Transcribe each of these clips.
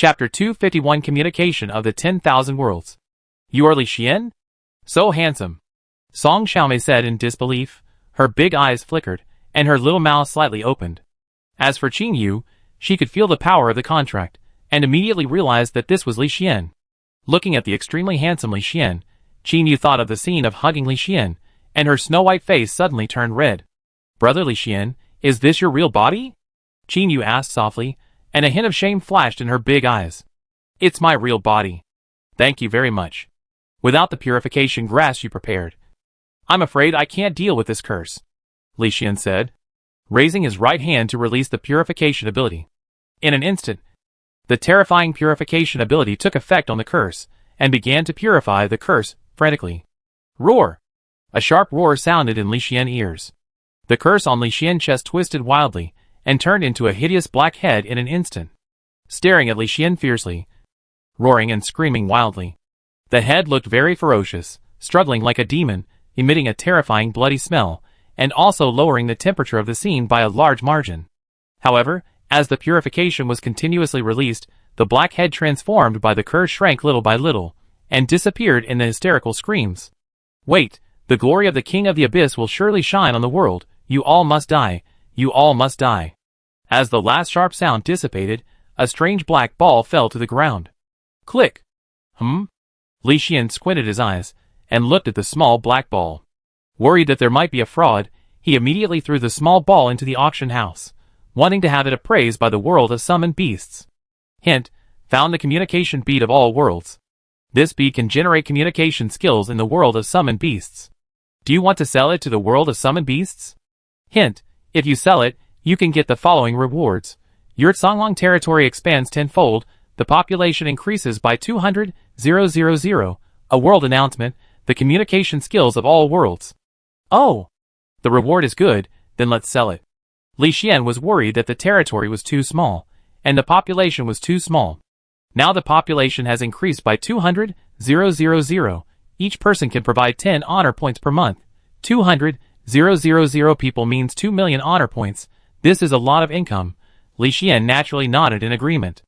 Chapter 251 Communication of the 10,000 Worlds. You are Li Xian? So handsome. Song Xiaomei said in disbelief. Her big eyes flickered, and her little mouth slightly opened. As for Qing Yu, she could feel the power of the contract, and immediately realized that this was Li Xian. Looking at the extremely handsome Li Xian, Qing Yu thought of the scene of hugging Li Xian, and her snow-white face suddenly turned red. Brother Li Xian, is this your real body? Qing Yu asked softly, and a hint of shame flashed in her big eyes. It's my real body. Thank you very much. Without the purification grass you prepared, I'm afraid I can't deal with this curse, Li Xian said, raising his right hand to release the purification ability. In an instant, the terrifying purification ability took effect on the curse, and began to purify the curse frantically. Roar! A sharp roar sounded in Li Xian's ears. The curse on Li Xian's chest twisted wildly, and turned into a hideous black head in an instant, staring at Li Xian fiercely, roaring and screaming wildly. The head looked very ferocious, struggling like a demon, emitting a terrifying bloody smell, and also lowering the temperature of the scene by a large margin. However, as the purification was continuously released, the black head transformed by the curse shrank little by little, and disappeared in the hysterical screams. Wait, the glory of the King of the Abyss will surely shine on the world, you all must die. You all must die. As the last sharp sound dissipated, a strange black ball fell to the ground. Click. Li Xian squinted his eyes, and looked at the small black ball. Worried that there might be a fraud, he immediately threw the small ball into the auction house, wanting to have it appraised by the world of summoned beasts. Hint, found the communication bead of all worlds. This bead can generate communication skills in the world of summoned beasts. Do you want to sell it to the world of summoned beasts? Hint, if you sell it, you can get the following rewards. Your Songlong territory expands tenfold, the population increases by 200,000. A world announcement, the communication skills of all worlds. Oh! The reward is good, then let's sell it. Li Xian was worried that the territory was too small, and the population was too small. Now the population has increased by 200,000. Each person can provide 10 honor points per month. 200,000 people means 2 million honor points. This is a lot of income. Li Xian naturally nodded in agreement.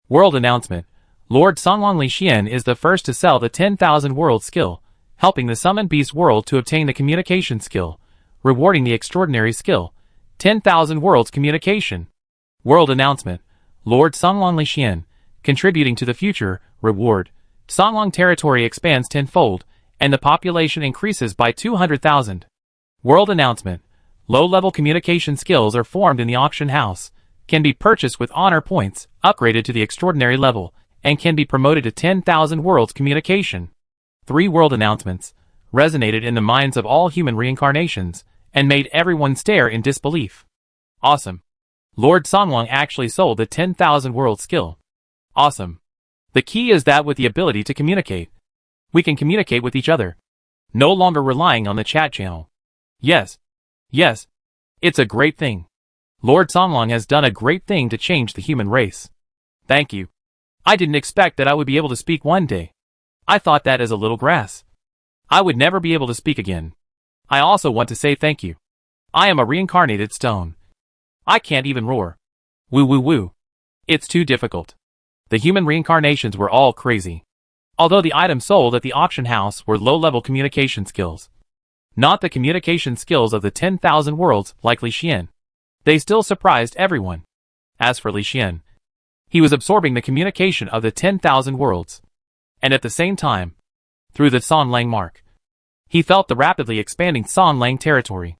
World announcement. Lord Songlong Li Xian is the first to sell the 10,000 world skill, helping the summoned beast world to obtain the communication skill, rewarding the extraordinary skill. 10,000 worlds communication. World announcement. Lord Songlong Li Xian, contributing to the future, reward. Songlong territory expands tenfold, and the population increases by 200,000. World announcement. Low-level communication skills are formed in the auction house, can be purchased with honor points, upgraded to the extraordinary level, and can be promoted to 10,000 worlds communication. 3 world announcements resonated in the minds of all human reincarnations, and made everyone stare in disbelief. Awesome. Lord Songlong actually sold the 10,000 world skill. Awesome. The key is that with the ability to communicate, we can communicate with each other, no longer relying on the chat channel. Yes. Yes. It's a great thing. Lord Songlong has done a great thing to change the human race. Thank you. I didn't expect that I would be able to speak one day. I thought that as a little grass, I would never be able to speak again. I also want to say thank you. I am a reincarnated stone. I can't even roar. Woo woo woo. It's too difficult. The human reincarnations were all crazy. Although the items sold at the auction house were low-level communication skills, not the communication skills of the 10,000 worlds like Li Xian, they still surprised everyone. As for Li Xian, he was absorbing the communication of the 10,000 worlds. And at the same time, through the Sonlang mark, he felt the rapidly expanding Sonlang territory.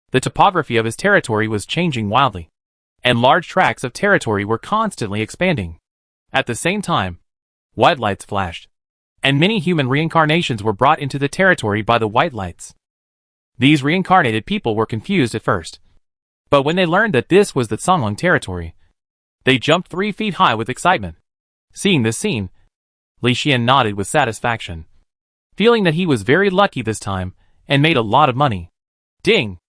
The topography of his territory was changing wildly, and large tracts of territory were constantly expanding. At the same time, white lights flashed, and many human reincarnations were brought into the territory by the white lights. These reincarnated people were confused at first, but when they learned that this was the Songlong territory, they jumped 3 feet high with excitement. Seeing this scene, Li Xian nodded with satisfaction, feeling that he was very lucky this time, and made a lot of money. Ding!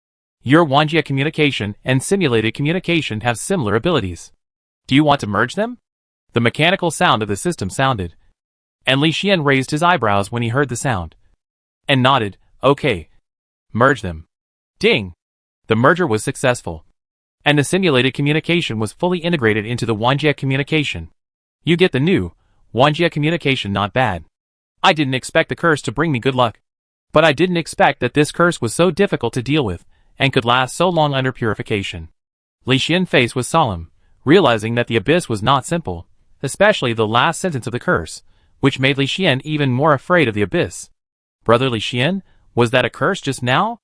Your Wanjia communication and simulated communication have similar abilities. Do you want to merge them? The mechanical sound of the system sounded, and Li Xian raised his eyebrows when he heard the sound, and nodded, okay. Merge them. Ding! The merger was successful, and the simulated communication was fully integrated into the Wanjia communication. You get the new 1G communication, not bad. I didn't expect the curse to bring me good luck. But I didn't expect that this curse was so difficult to deal with, and could last so long under purification. Li Xian's face was solemn, realizing that the abyss was not simple, especially the last sentence of the curse, which made Li Xian even more afraid of the abyss. Brother Li Xian, was that a curse just now?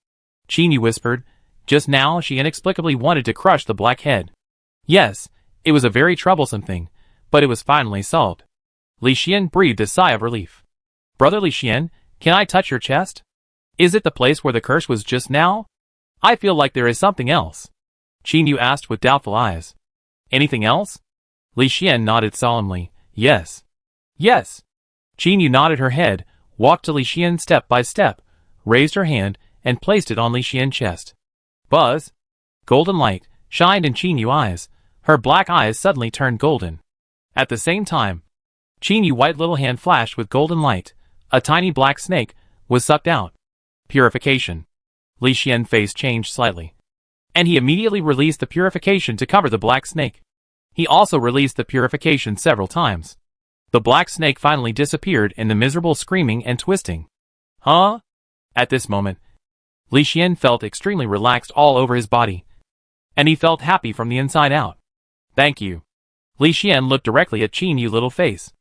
Qin Yu whispered. Just now she inexplicably wanted to crush the black head. Yes, it was a very troublesome thing, but it was finally solved. Li Xian breathed a sigh of relief. Brother Li Xian, can I touch your chest? Is it the place where the curse was just now? I feel like there is something else. Qin Yu asked with doubtful eyes. Anything else? Li Xian nodded solemnly. Yes. Yes. Qin Yu nodded her head, walked to Li Xian step by step, raised her hand, and placed it on Li Xian's chest. Buzz! Golden light shined in Qin Yu's eyes. Her black eyes suddenly turned golden. At the same time, Qin Yu's white little hand flashed with golden light. A tiny black snake was sucked out. Purification. Li Xian's face changed slightly. And he immediately released the purification to cover the black snake. He also released the purification several times. The black snake finally disappeared in the miserable screaming and twisting. Huh? At this moment, Li Xian felt extremely relaxed all over his body. And he felt happy from the inside out. Thank you. Li Xian looked directly at Qin Yu's little face,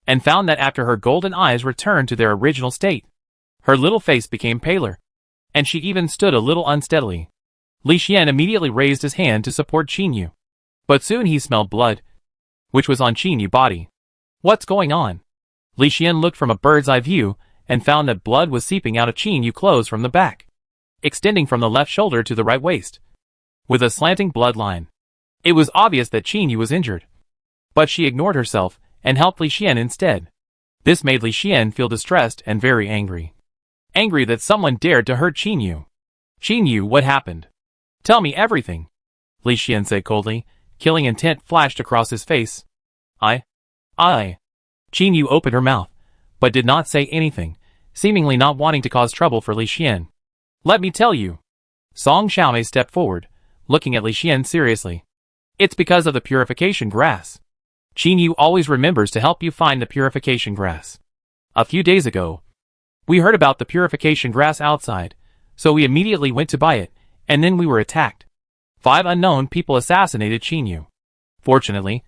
and found that after her golden eyes returned to their original state, her little face became paler, and she even stood a little unsteadily. Li Xian immediately raised his hand to support Qin Yu. But soon he smelled blood, which was on Qin Yu's body. What's going on? Li Xian looked from a bird's eye view, and found that blood was seeping out of Qin Yu's clothes from the back, extending from the left shoulder to the right waist, with a slanting bloodline. It was obvious that Qin Yu was injured. But she ignored herself, and helped Li Xian instead. This made Li Xian feel distressed and very angry. Angry that someone dared to hurt Qin Yu. Qin Yu, what happened? Tell me everything, Li Xian said coldly. Killing intent flashed across his face. I. Qin Yu opened her mouth, but did not say anything, seemingly not wanting to cause trouble for Li Xian. Let me tell you. Song Xiaomei stepped forward, looking at Li Xian seriously. It's because of the purification grass. Qin Yu always remembers to help you find the purification grass. A few days ago, we heard about the purification grass outside, so we immediately went to buy it, and then we were attacked. 5 unknown people assassinated Qin Yu. Fortunately,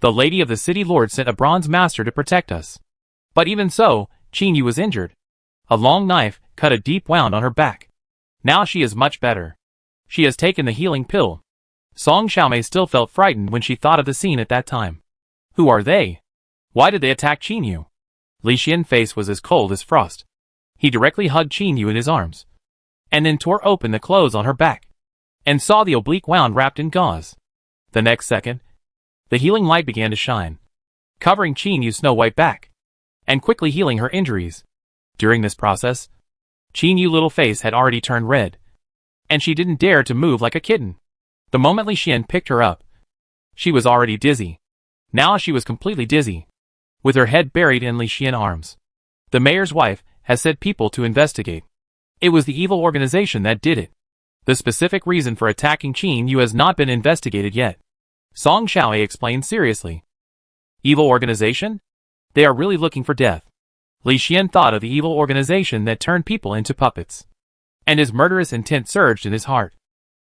the Lady of the City Lord sent a bronze master to protect us. But even so, Qin Yu was injured. A long knife cut a deep wound on her back. Now she is much better. She has taken the healing pill. Song Xiaomei still felt frightened when she thought of the scene at that time. Who are they? Why did they attack Qin Yu? Li Xian's face was as cold as frost. He directly hugged Qin Yu in his arms, and then tore open the clothes on her back, and saw the oblique wound wrapped in gauze. The next second, the healing light began to shine, covering Qin Yu's snow-white back, and quickly healing her injuries. During this process, Qin Yu's little face had already turned red, and she didn't dare to move like a kitten. The moment Li Xian picked her up, she was already dizzy. Now she was completely dizzy, with her head buried in Li Xian's arms. The mayor's wife has sent people to investigate. It was the evil organization that did it. The specific reason for attacking Qin Yu has not been investigated yet. Song Xiaomei explained seriously. Evil organization? They are really looking for death. Li Xian thought of the evil organization that turned people into puppets, and his murderous intent surged in his heart.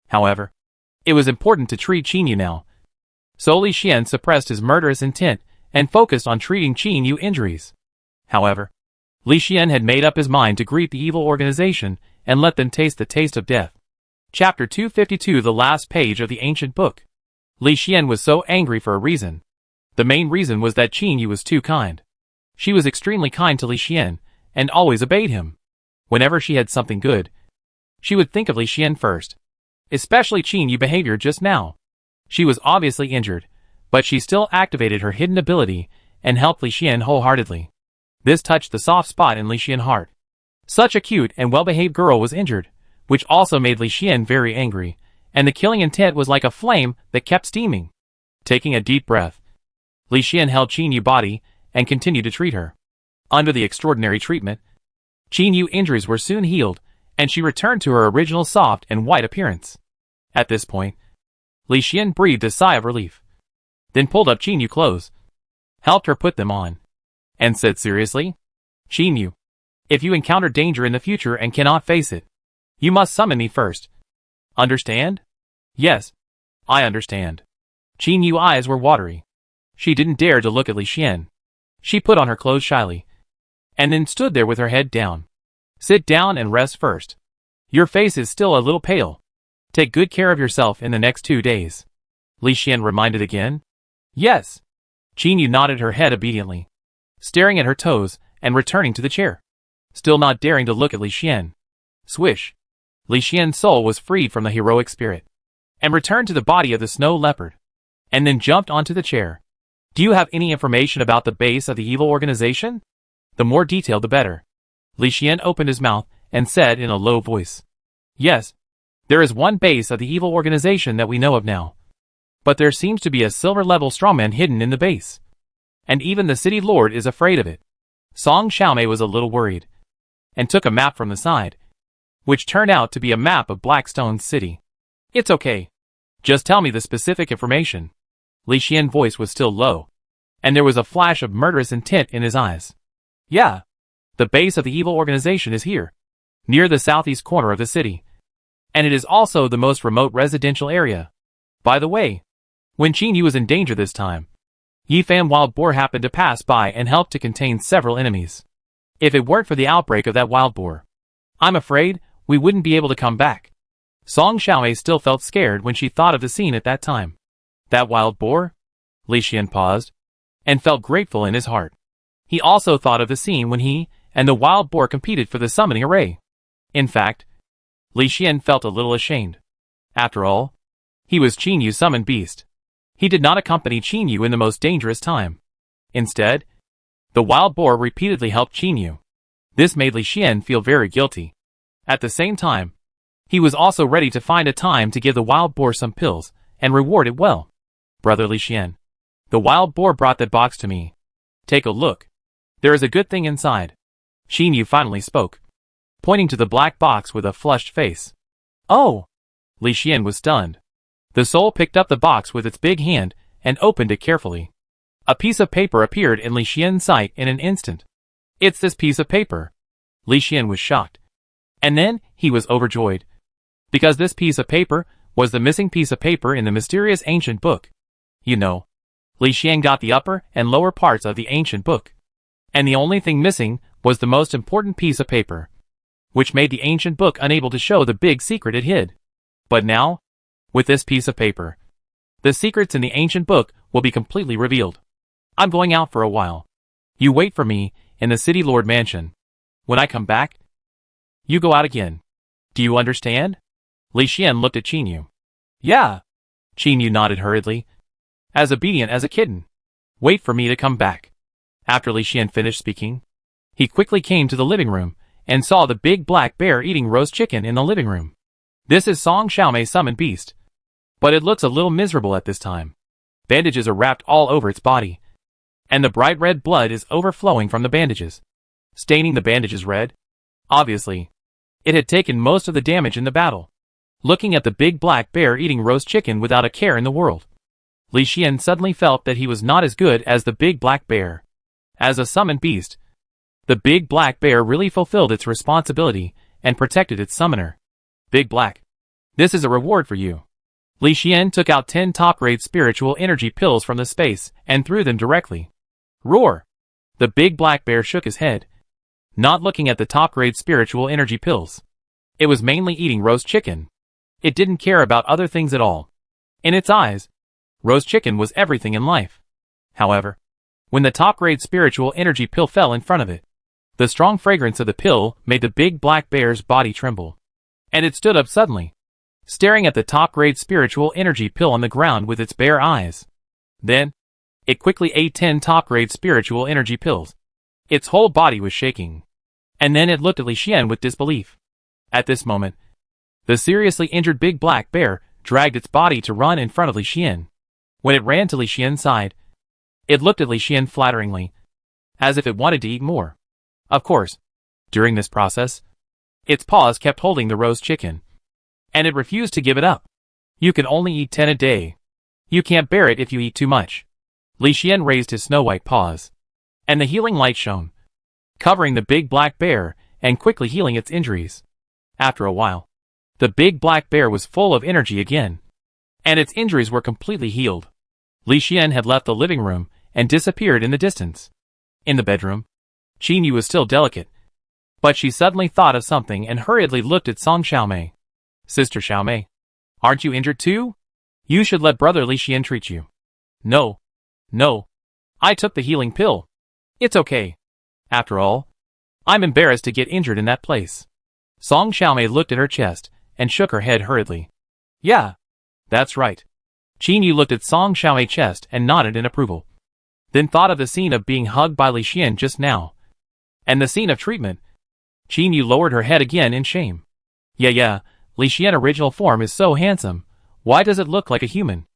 However, it was important to treat Qin Yu now. So Li Xian suppressed his murderous intent and focused on treating Qin Yu's injuries. However, Li Xian had made up his mind to greet the evil organization and let them taste the taste of death. Chapter 252, the last page of the ancient book. Li Xian was so angry for a reason. The main reason was that Qin Yu was too kind. She was extremely kind to Li Xian, and always obeyed him. Whenever she had something good, she would think of Li Xian first. Especially Qin Yu's behavior just now. She was obviously injured, but she still activated her hidden ability and helped Li Xian wholeheartedly. This touched the soft spot in Li Xian's heart. Such a cute and well-behaved girl was injured, which also made Li Xian very angry, and the killing intent was like a flame that kept steaming. Taking a deep breath, Li Xian held Qin Yu's body and continued to treat her. Under the extraordinary treatment, Qin Yu's injuries were soon healed, and she returned to her original soft and white appearance. At this point, Li Xian breathed a sigh of relief, then pulled up Qin Yu's clothes. helped her put them on, and said seriously, "Qin Yu, if you encounter danger in the future and cannot face it, you must summon me first. Understand?" "Yes, I understand." Qin Yu's eyes were watery. She didn't dare to look at Li Xian. She put on her clothes shyly, and then stood there with her head down. "Sit down and rest first. Your face is still a little pale. Take good care of yourself in the next 2 days." Li Xian reminded again. "Yes." Qin Yu nodded her head obediently, staring at her toes and returning to the chair, still not daring to look at Li Xian. Swish! Li Xian's soul was freed from the heroic spirit, and returned to the body of the snow leopard, and then jumped onto the chair. "Do you have any information about the base of the evil organization? The more detailed the better." Li Xian opened his mouth and said in a low voice, "Yes, there is one base of the evil organization that we know of now. But there seems to be a silver-level strongman hidden in the base, and even the city lord is afraid of it." Song Xiaomei was a little worried, and took a map from the side, which turned out to be a map of Blackstone's city. "It's okay. Just tell me the specific information." Li Xian's voice was still low, and there was a flash of murderous intent in his eyes. "Yeah. The base of the evil organization is here, near the southeast corner of the city, and it is also the most remote residential area. By the way, when Qin Yu was in danger this time, Yifan wild boar happened to pass by and helped to contain several enemies. If it weren't for the outbreak of that wild boar, I'm afraid we wouldn't be able to come back." Song Xiaomei still felt scared when she thought of the scene at that time. That wild boar? Li Xian paused, and felt grateful in his heart. He also thought of the scene when he and the wild boar competed for the summoning array. In fact, Li Xian felt a little ashamed. After all, he was Qin Yu's summoned beast. He did not accompany Qin Yu in the most dangerous time. Instead, the wild boar repeatedly helped Qin Yu. This made Li Xian feel very guilty. At the same time, he was also ready to find a time to give the wild boar some pills and reward it well. "Brother Li Xian, the wild boar brought that box to me. Take a look. There is a good thing inside." Qin Yu finally spoke, pointing to the black box with a flushed face. "Oh!" Li Xian was stunned. The soul picked up the box with its big hand and opened it carefully. A piece of paper appeared in Li Xian's sight in an instant. "It's this piece of paper." Li Xian was shocked. And then he was overjoyed, because this piece of paper was the missing piece of paper in the mysterious ancient book. You know, Li Xian got the upper and lower parts of the ancient book, and the only thing missing was the most important piece of paper, which made the ancient book unable to show the big secret it hid. But now, with this piece of paper, the secrets in the ancient book will be completely revealed. I'm going out for a while. You wait for me in the City Lord Mansion. When I come back, you go out again. Do you understand?" Li Xian looked at Qin Yu. "Yeah." Qin Yu nodded hurriedly, as obedient as a kitten. "Wait for me to come back." After Li Xian finished speaking, he quickly came to the living room and saw the big black bear eating roast chicken in the living room. This is Song Xiaomei's summoned beast, but it looks a little miserable at this time. Bandages are wrapped all over its body, and the bright red blood is overflowing from the bandages, staining the bandages red. Obviously, it had taken most of the damage in the battle. Looking at the big black bear eating roast chicken without a care in the world, Li Xian suddenly felt that he was not as good as the big black bear. As a summoned beast, the big black bear really fulfilled its responsibility and protected its summoner. "Big Black, this is a reward for you." Li Xian took out 10 top-grade spiritual energy pills from the space and threw them directly. Roar! The big black bear shook his head, not looking at the top-grade spiritual energy pills. It was mainly eating roast chicken. It didn't care about other things at all. In its eyes, roast chicken was everything in life. However, when the top-grade spiritual energy pill fell in front of it, the strong fragrance of the pill made the big black bear's body tremble, and it stood up suddenly, staring at the top-grade spiritual energy pill on the ground with its bare eyes. Then, it quickly ate 10 top-grade spiritual energy pills. Its whole body was shaking. And then it looked at Li Xian with disbelief. At this moment, the seriously injured big black bear dragged its body to run in front of Li Xian. When it ran to Li Xian's side, it looked at Li Xian flatteringly, as if it wanted to eat more. Of course, during this process, its paws kept holding the roast chicken, and it refused to give it up. "You can only eat 10 a day. You can't bear it if you eat too much." Li Xian raised his snow-white paws, and the healing light shone, covering the big black bear and quickly healing its injuries. After a while, the big black bear was full of energy again, and its injuries were completely healed. Li Xian had left the living room and disappeared in the distance. In the bedroom, Qin Yu was still delicate, but she suddenly thought of something and hurriedly looked at Song Xiaomei. Sister Xiaomei, aren't you injured too? You should let brother Li Xian treat you. No. I took the healing pill. It's okay. After all, I'm embarrassed to get injured in that place. Song Xiaomei looked at her chest and shook her head hurriedly. Yeah, that's right. Qin Yu looked at Song Xiaomei's chest and nodded in approval. Then thought of the scene of being hugged by Li Xian just now, and the scene of treatment. Qin Yu lowered her head again in shame. Yeah, Li Xian's original form is so handsome. Why does it look like a human?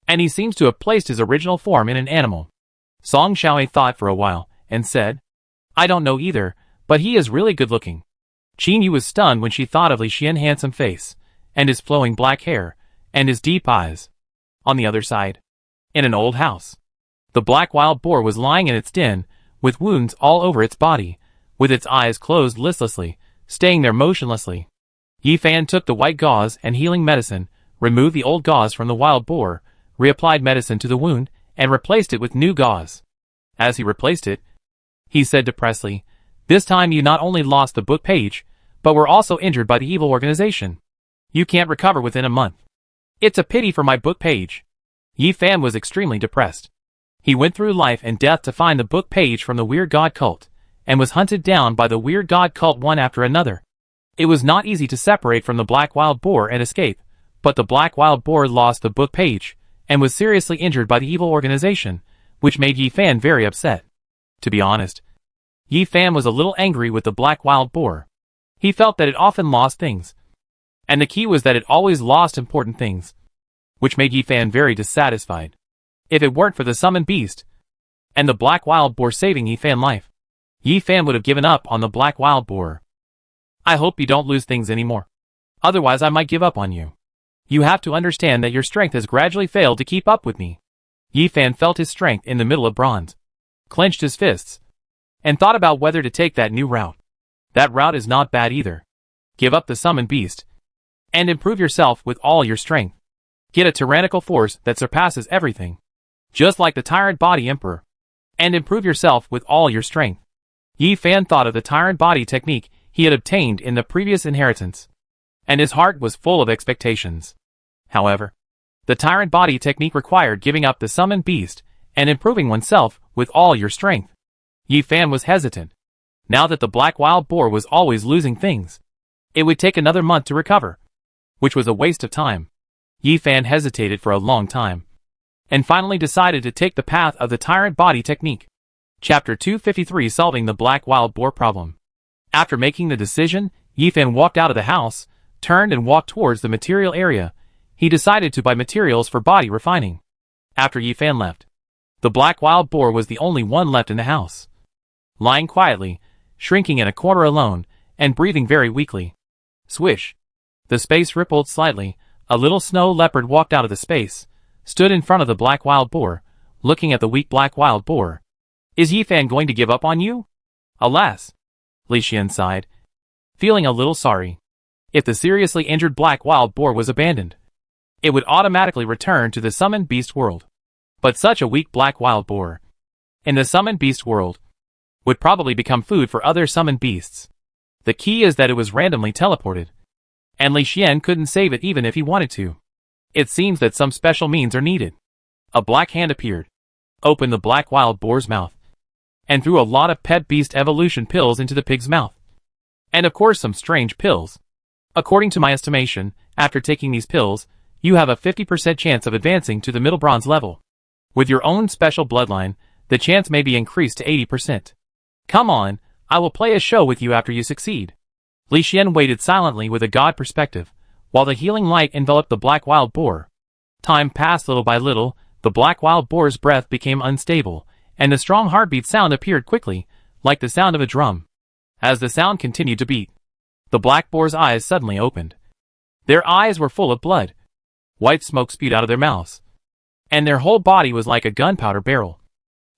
And he seems to have placed his original form in an animal. Song Xiaomei thought for a while, and said, I don't know either, but he is really good looking. Qin Yu was stunned when she thought of Li Xian's handsome face, and his flowing black hair, and his deep eyes. On the other side, in an old house, the black wild boar was lying in its den, with wounds all over its body, with its eyes closed listlessly, staying there motionlessly. Yi Fan took the white gauze and healing medicine, removed the old gauze from the wild boar, reapplied medicine to the wound, and replaced it with new gauze. As he replaced it, he said depressedly, This time you not only lost the book page, but were also injured by the evil organization. You can't recover within a month. It's a pity for my book page. Yi Fan was extremely depressed. He went through life and death to find the book page from the weird god cult, and was hunted down by the weird god cult one after another. It was not easy to separate from the black wild boar and escape, but the black wild boar lost the book page, and was seriously injured by the evil organization, which made Yi Fan very upset. To be honest, Yi Fan was a little angry with the black wild boar. He felt that it often lost things, and the key was that it always lost important things, which made Yi Fan very dissatisfied. If it weren't for the summoned beast, and the black wild boar saving Yi Fan's life, Yi Fan would have given up on the black wild boar. I hope you don't lose things anymore. Otherwise I might give up on you. You have to understand that your strength has gradually failed to keep up with me. Yi Fan felt his strength in the middle of bronze, clenched his fists, and thought about whether to take that new route. That route is not bad either. Give up the summoned beast, and improve yourself with all your strength. Get a tyrannical force that surpasses everything, just like the Tyrant Body Emperor, and improve yourself with all your strength. Yi Fan thought of the Tyrant Body technique he had obtained in the previous inheritance, and his heart was full of expectations. However, the Tyrant Body technique required giving up the summoned beast and improving oneself with all your strength. Yi Fan was hesitant. Now that the black wild boar was always losing things, it would take another month to recover, which was a waste of time. Yi Fan hesitated for a long time, and finally decided to take the path of the Tyrant Body technique. Chapter 253, Solving the Black Wild Boar Problem. After making the decision, Yi Fan walked out of the house, turned and walked towards the material area. He decided to buy materials for body refining. After Yi Fan left, the black wild boar was the only one left in the house, lying quietly, shrinking in a corner alone, and breathing very weakly. Swish! The space rippled slightly. A little snow leopard walked out of the space, stood in front of the black wild boar, looking at the weak black wild boar. Is Yi Fan going to give up on you? Alas! Li Xian sighed, feeling a little sorry. If the seriously injured black wild boar was abandoned, it would automatically return to the summoned beast world. But such a weak black wild boar, in the summoned beast world, would probably become food for other summoned beasts. The key is that it was randomly teleported, and Li Xian couldn't save it even if he wanted to. It seems that some special means are needed. A black hand appeared, opened the black wild boar's mouth, and threw a lot of pet beast evolution pills into the pig's mouth. And of course some strange pills. According to my estimation, after taking these pills, you have a 50% chance of advancing to the middle bronze level. With your own special bloodline, the chance may be increased to 80%. Come on, I will play a show with you after you succeed. Li Xian waited silently with a god perspective, while the healing light enveloped the black wild boar. Time passed little by little. The black wild boar's breath became unstable, and a strong heartbeat sound appeared quickly, like the sound of a drum. As the sound continued to beat, the black boar's eyes suddenly opened. Their eyes were full of blood. White smoke spewed out of their mouths, and their whole body was like a gunpowder barrel,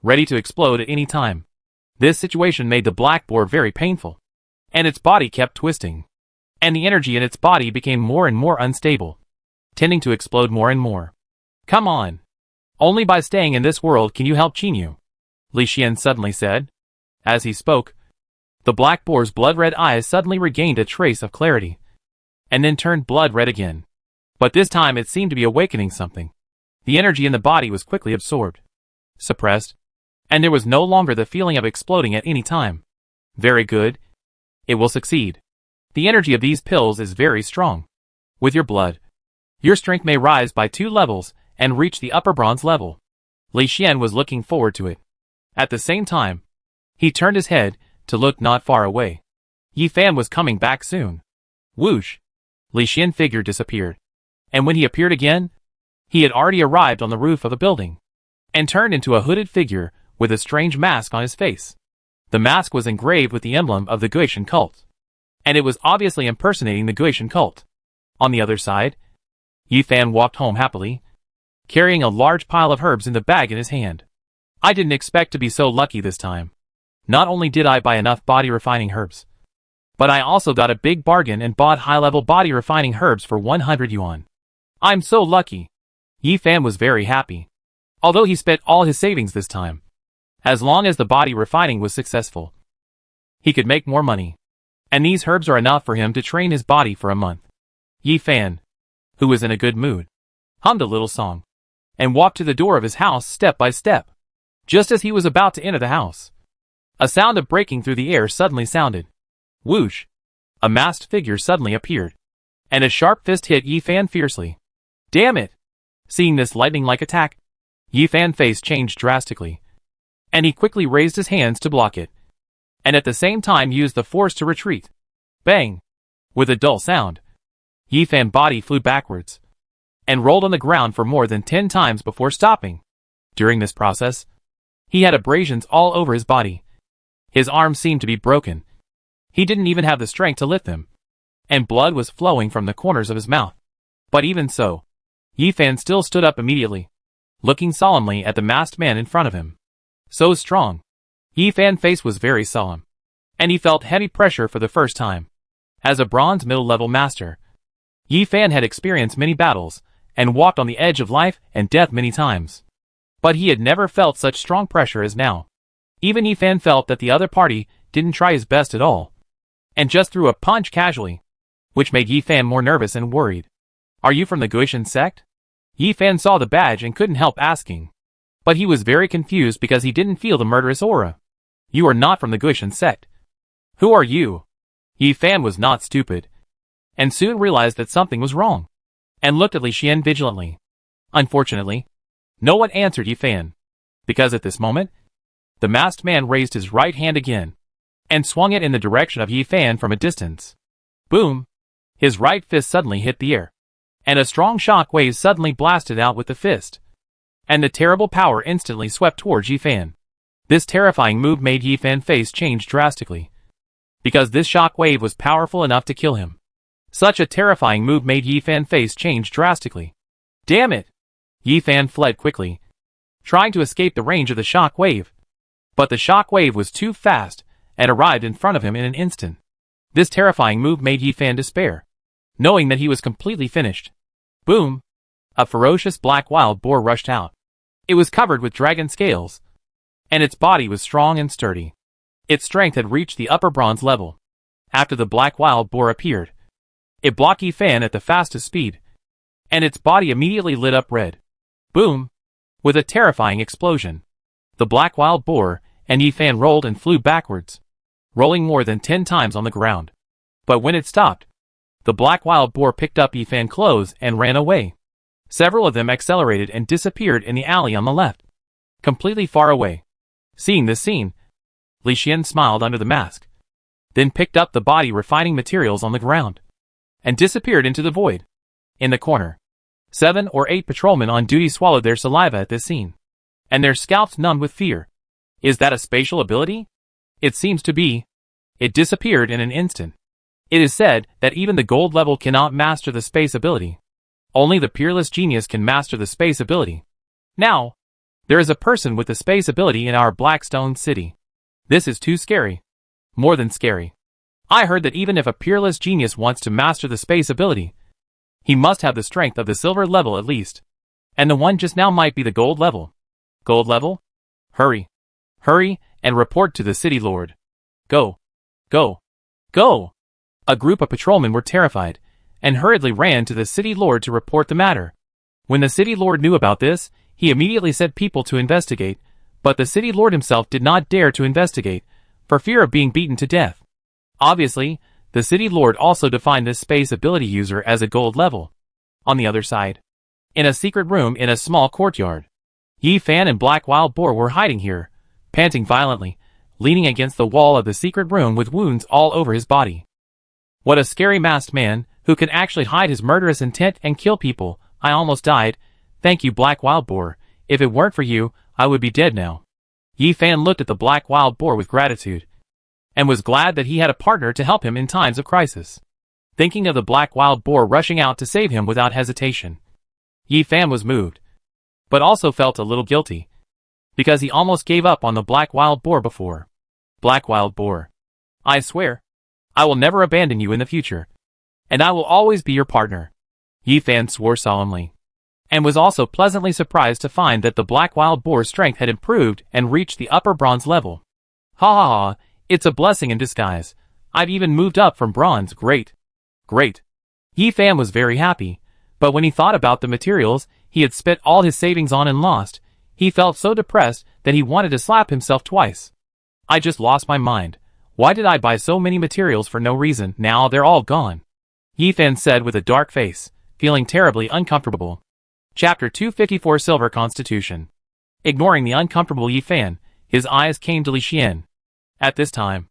ready to explode at any time. This situation made the black boar very painful, and its body kept twisting, and the energy in its body became more and more unstable, tending to explode more and more. Come on. Only by staying in this world can you help Qinyu, Li Xian suddenly said. As he spoke, the black boar's blood-red eyes suddenly regained a trace of clarity, and then turned blood-red again. But this time it seemed to be awakening something. The energy in the body was quickly absorbed, suppressed, and there was no longer the feeling of exploding at any time. Very good. It will succeed. The energy of these pills is very strong. With your blood, your strength may rise by 2 levels and reach the upper bronze level. Li Xian was looking forward to it. At the same time, he turned his head to look not far away. Yi Fan was coming back soon. Whoosh! Li Xian figure disappeared. And when he appeared again, he had already arrived on the roof of the building, and turned into a hooded figure with a strange mask on his face. The mask was engraved with the emblem of the Guishan cult, and it was obviously impersonating the Guishan cult. On the other side, Yi Fan walked home happily, carrying a large pile of herbs in the bag in his hand. I didn't expect to be so lucky this time. Not only did I buy enough body refining herbs, but I also got a big bargain and bought high-level body refining herbs for 100 yuan. I'm so lucky. Yi Fan was very happy, although he spent all his savings this time. As long as the body refining was successful, he could make more money, and these herbs are enough for him to train his body for a month. Yi Fan, who was in a good mood, hummed a little song, and walked to the door of his house step by step. Just as he was about to enter the house, a sound of breaking through the air suddenly sounded. Whoosh! A masked figure suddenly appeared, and a sharp fist hit Yi Fan fiercely. Damn it! Seeing this lightning-like attack, Yi Fan's face changed drastically, and he quickly raised his hands to block it, and at the same time used the force to retreat. Bang! With a dull sound, Yi Fan's body flew backwards, and rolled on the ground for more than 10 times before stopping. During this process, he had abrasions all over his body. His arms seemed to be broken. He didn't even have the strength to lift them, and blood was flowing from the corners of his mouth. But even so, Yi Fan still stood up immediately, looking solemnly at the masked man in front of him. So strong. Yi Fan's face was very solemn, and he felt heavy pressure for the first time. As a bronze middle-level master, Yi Fan had experienced many battles, and walked on the edge of life and death many times. But he had never felt such strong pressure as now. Even Yi Fan felt that the other party didn't try his best at all, and just threw a punch casually, which made Yi Fan more nervous and worried. Are you from the Guishan sect? Yi Fan saw the badge and couldn't help asking. But he was very confused because he didn't feel the murderous aura. You are not from the Guishan sect. Who are you? Yi Fan was not stupid, and soon realized that something was wrong, and looked at Li Xian vigilantly. Unfortunately, no one answered Yi Fan, because at this moment, the masked man raised his right hand again, and swung it in the direction of Yi Fan from a distance. Boom! His right fist suddenly hit the air, and a strong shock wave suddenly blasted out with the fist, and the terrible power instantly swept towards Yi Fan. This terrifying move made Yi Fan's face change drastically, because this shock wave was powerful enough to kill him. Such a terrifying move made Yi Fan's face change drastically. Damn it! Yi Fan fled quickly, trying to escape the range of the shock wave. But the shock wave was too fast, and arrived in front of him in an instant. This terrifying move made Yi Fan despair, knowing that he was completely finished. Boom! A ferocious black wild boar rushed out. It was covered with dragon scales, and its body was strong and sturdy. Its strength had reached the upper bronze level. After the black wild boar appeared, it blocked Yi Fan at the fastest speed, and its body immediately lit up red. Boom! With a terrifying explosion, the black wild boar and Yi Fan rolled and flew backwards, rolling more than 10 times on the ground. But when it stopped, the black wild boar picked up Yi Fan's clothes and ran away. Several of them accelerated and disappeared in the alley on the left, completely far away. Seeing this scene, Li Xian smiled under the mask, then picked up the body refining materials on the ground, and disappeared into the void. In the corner, 7 or 8 patrolmen on duty swallowed their saliva at this scene, and their scalps numbed with fear. Is that a spatial ability? It seems to be. It disappeared in an instant. It is said that even the gold level cannot master the space ability. Only the peerless genius can master the space ability. Now, there is a person with a space ability in our Blackstone City. This is too scary. More than scary. I heard that even if a peerless genius wants to master the space ability, he must have the strength of the silver level at least. And the one just now might be the gold level. Gold level? Hurry. Hurry, and report to the city lord. Go. Go. Go! A group of patrolmen were terrified, and hurriedly ran to the city lord to report the matter. When the city lord knew about this, he immediately sent people to investigate, but the city lord himself did not dare to investigate, for fear of being beaten to death. Obviously, the city lord also defined this space ability user as a gold level. On the other side, in a secret room in a small courtyard, Yi Fan and Black Wild Boar were hiding here, panting violently, leaning against the wall of the secret room with wounds all over his body. What a scary masked man, who can actually hide his murderous intent and kill people. I almost died. Thank you, Black Wild Boar. If it weren't for you, I would be dead now. Yi Fan looked at the Black Wild Boar with gratitude, and was glad that he had a partner to help him in times of crisis. Thinking of the Black Wild Boar rushing out to save him without hesitation, Yi Fan was moved, but also felt a little guilty, because he almost gave up on the Black Wild Boar before. Black Wild Boar, I swear, I will never abandon you in the future, and I will always be your partner. Yi Fan swore solemnly, and was also pleasantly surprised to find that the Black Wild Boar's strength had improved and reached the upper bronze level. Ha ha ha, it's a blessing in disguise. I've even moved up from bronze. Great. Great. Yi Fan was very happy, but when he thought about the materials he had spent all his savings on and lost, he felt so depressed that he wanted to slap himself twice. I just lost my mind. Why did I buy so many materials for no reason? Now they're all gone. Yi Fan said with a dark face, feeling terribly uncomfortable. Chapter 254 Silver Constitution. Ignoring the uncomfortable Yi Fan, his eyes came to Li Xian. At this time,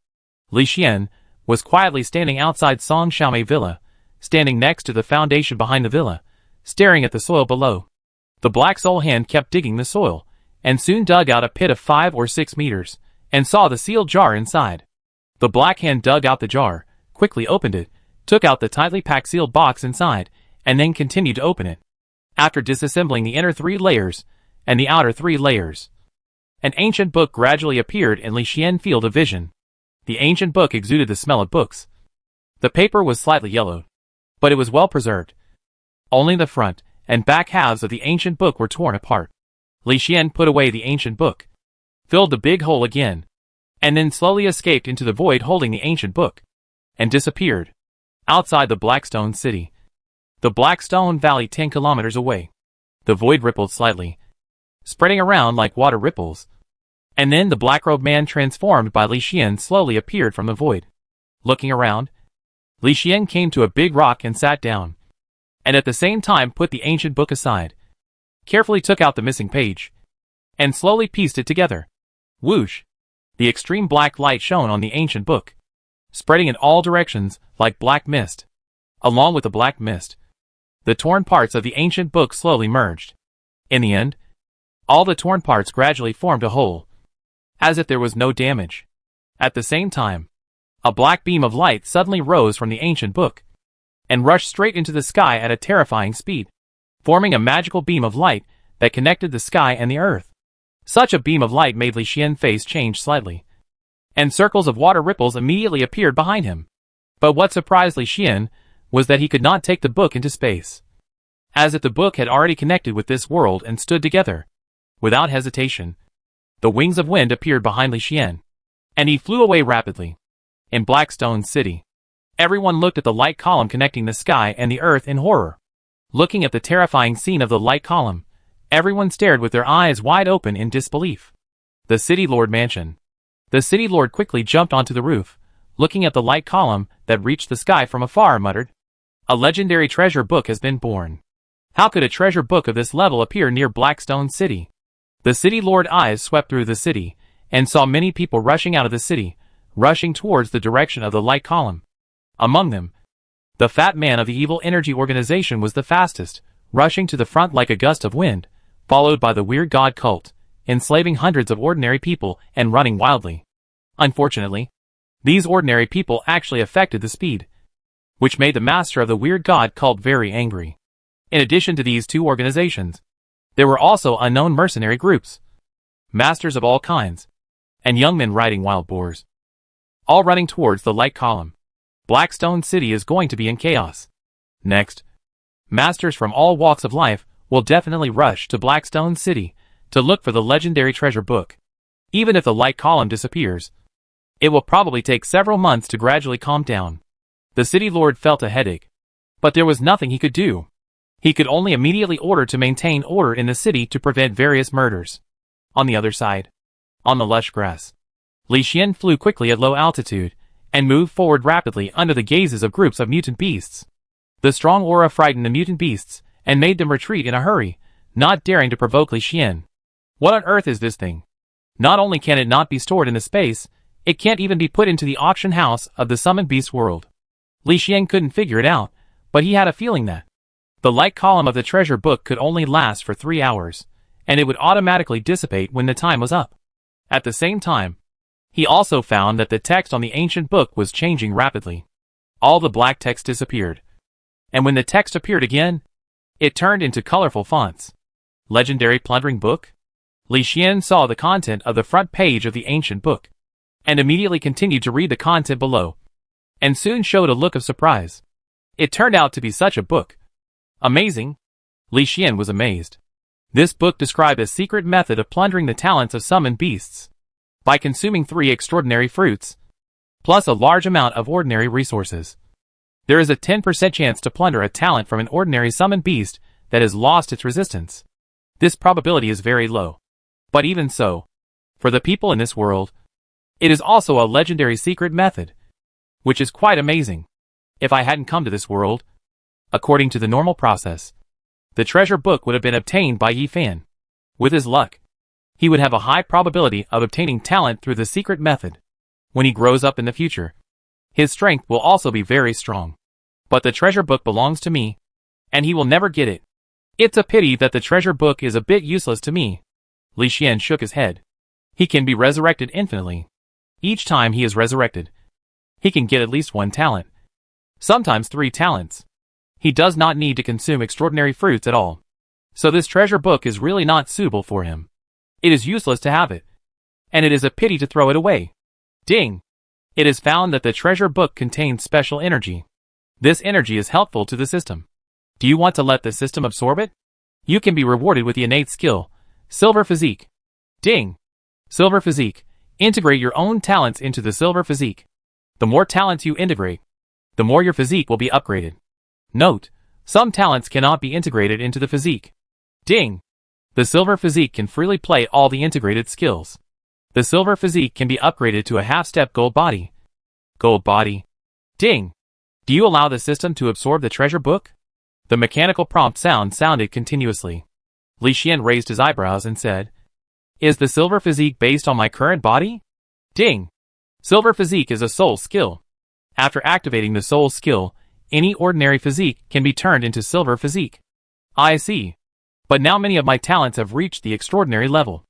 Li Xian was quietly standing outside Song Xiaomei Villa, standing next to the foundation behind the villa, staring at the soil below. The Black Soul Hand kept digging the soil, and soon dug out a pit of 5 or 6 meters, and saw the sealed jar inside. The Black Hand dug out the jar, quickly opened it, took out the tightly packed sealed box inside, and then continued to open it. After disassembling the inner 3 layers, and the outer 3 layers, an ancient book gradually appeared in Li Xian's field of vision. The ancient book exuded the smell of books. The paper was slightly yellowed, but it was well preserved. Only the front and back halves of the ancient book were torn apart. Li Xian put away the ancient book, filled the big hole again, and then slowly escaped into the void holding the ancient book, and disappeared. Outside the Blackstone City, the Blackstone Valley 10 kilometers away, the void rippled slightly, spreading around like water ripples. And then the black-robed man transformed by Li Xian slowly appeared from the void. Looking around, Li Xian came to a big rock and sat down, and at the same time put the ancient book aside, carefully took out the missing page, and slowly pieced it together. Whoosh! The extreme black light shone on the ancient book, spreading in all directions like black mist. Along with the black mist, the torn parts of the ancient book slowly merged. In the end, all the torn parts gradually formed a whole, as if there was no damage. At the same time, a black beam of light suddenly rose from the ancient book, and rushed straight into the sky at a terrifying speed, forming a magical beam of light that connected the sky and the earth. Such a beam of light made Li Xian's face change slightly, and circles of water ripples immediately appeared behind him. But what surprised Li Xian was that he could not take the book into space, as if the book had already connected with this world and stood together. Without hesitation, the wings of wind appeared behind Li Xian, and he flew away rapidly. In Blackstone City, everyone looked at the light column connecting the sky and the earth in horror. Looking at the terrifying scene of the light column, everyone stared with their eyes wide open in disbelief. The City Lord Mansion. The City Lord quickly jumped onto the roof, looking at the light column that reached the sky from afar, muttered, "A legendary treasure book has been born. How could a treasure book of this level appear near Blackstone City?" The City Lord's eyes swept through the city, and saw many people rushing out of the city, rushing towards the direction of the light column. Among them, the fat man of the evil energy organization was the fastest, rushing to the front like a gust of wind, followed by the weird god cult, enslaving hundreds of ordinary people and running wildly. Unfortunately, these ordinary people actually affected the speed, which made the master of the weird god cult very angry. In addition to these two organizations, There were also unknown mercenary groups, masters of all kinds, and young men riding wild boars, all running towards the light column. Blackstone City is going to be in chaos. Next, masters from all walks of life will definitely rush to Blackstone City to look for the legendary treasure book. Even if the light column disappears, it will probably take several months to gradually calm down. The city lord felt a headache, but there was nothing he could do. He could only immediately order to maintain order in the city to prevent various murders. On the other side, on the lush grass, Li Xian flew quickly at low altitude and moved forward rapidly under the gazes of groups of mutant beasts. The strong aura frightened the mutant beasts and made them retreat in a hurry, not daring to provoke Li Xian. What on earth is this thing? Not only can it not be stored in the space, it can't even be put into the auction house of the summoned beast world. Li Xian couldn't figure it out, but he had a feeling that the light column of the treasure book could only last for 3 hours, and it would automatically dissipate when the time was up. At the same time, he also found that the text on the ancient book was changing rapidly. All the black text disappeared, and when the text appeared again, it turned into colorful fonts. Legendary plundering book? Li Xian saw the content of the front page of the ancient book, and immediately continued to read the content below, and soon showed a look of surprise. It turned out to be such a book. Amazing! Li Xian was amazed. This book described a secret method of plundering the talents of summoned beasts by consuming 3 extraordinary fruits, plus a large amount of ordinary resources. There is a 10% chance to plunder a talent from an ordinary summoned beast that has lost its resistance. This probability is very low. But even so, for the people in this world, it is also a legendary secret method, which is quite amazing. If I hadn't come to this world, according to the normal process, the treasure book would have been obtained by Yi Fan. With his luck, he would have a high probability of obtaining talent through the secret method. When he grows up in the future, his strength will also be very strong. But the treasure book belongs to me, and he will never get it. It's a pity that the treasure book is a bit useless to me. Li Xian shook his head. He can be resurrected infinitely. Each time he is resurrected, he can get at least 1 talent. Sometimes 3 talents. He does not need to consume extraordinary fruits at all. So this treasure book is really not suitable for him. It is useless to have it, and it is a pity to throw it away. Ding! It is found that the treasure book contains special energy. This energy is helpful to the system. Do you want to let the system absorb it? You can be rewarded with the innate skill, Silver Physique. Ding! Silver Physique. Integrate your own talents into the Silver Physique. The more talents you integrate, the more your physique will be upgraded. Note, some talents cannot be integrated into the physique. Ding! The Silver Physique can freely play all the integrated skills. The Silver Physique can be upgraded to a half-step gold body. Gold body. Ding! Do you allow the system to absorb the treasure book? The mechanical prompt sounded continuously. Li Xian raised his eyebrows and said, Is the Silver Physique based on my current body? Ding! Silver Physique is a soul skill. After activating the soul skill, any ordinary physique can be turned into Silver Physique. I see. But now many of my talents have reached the extraordinary level.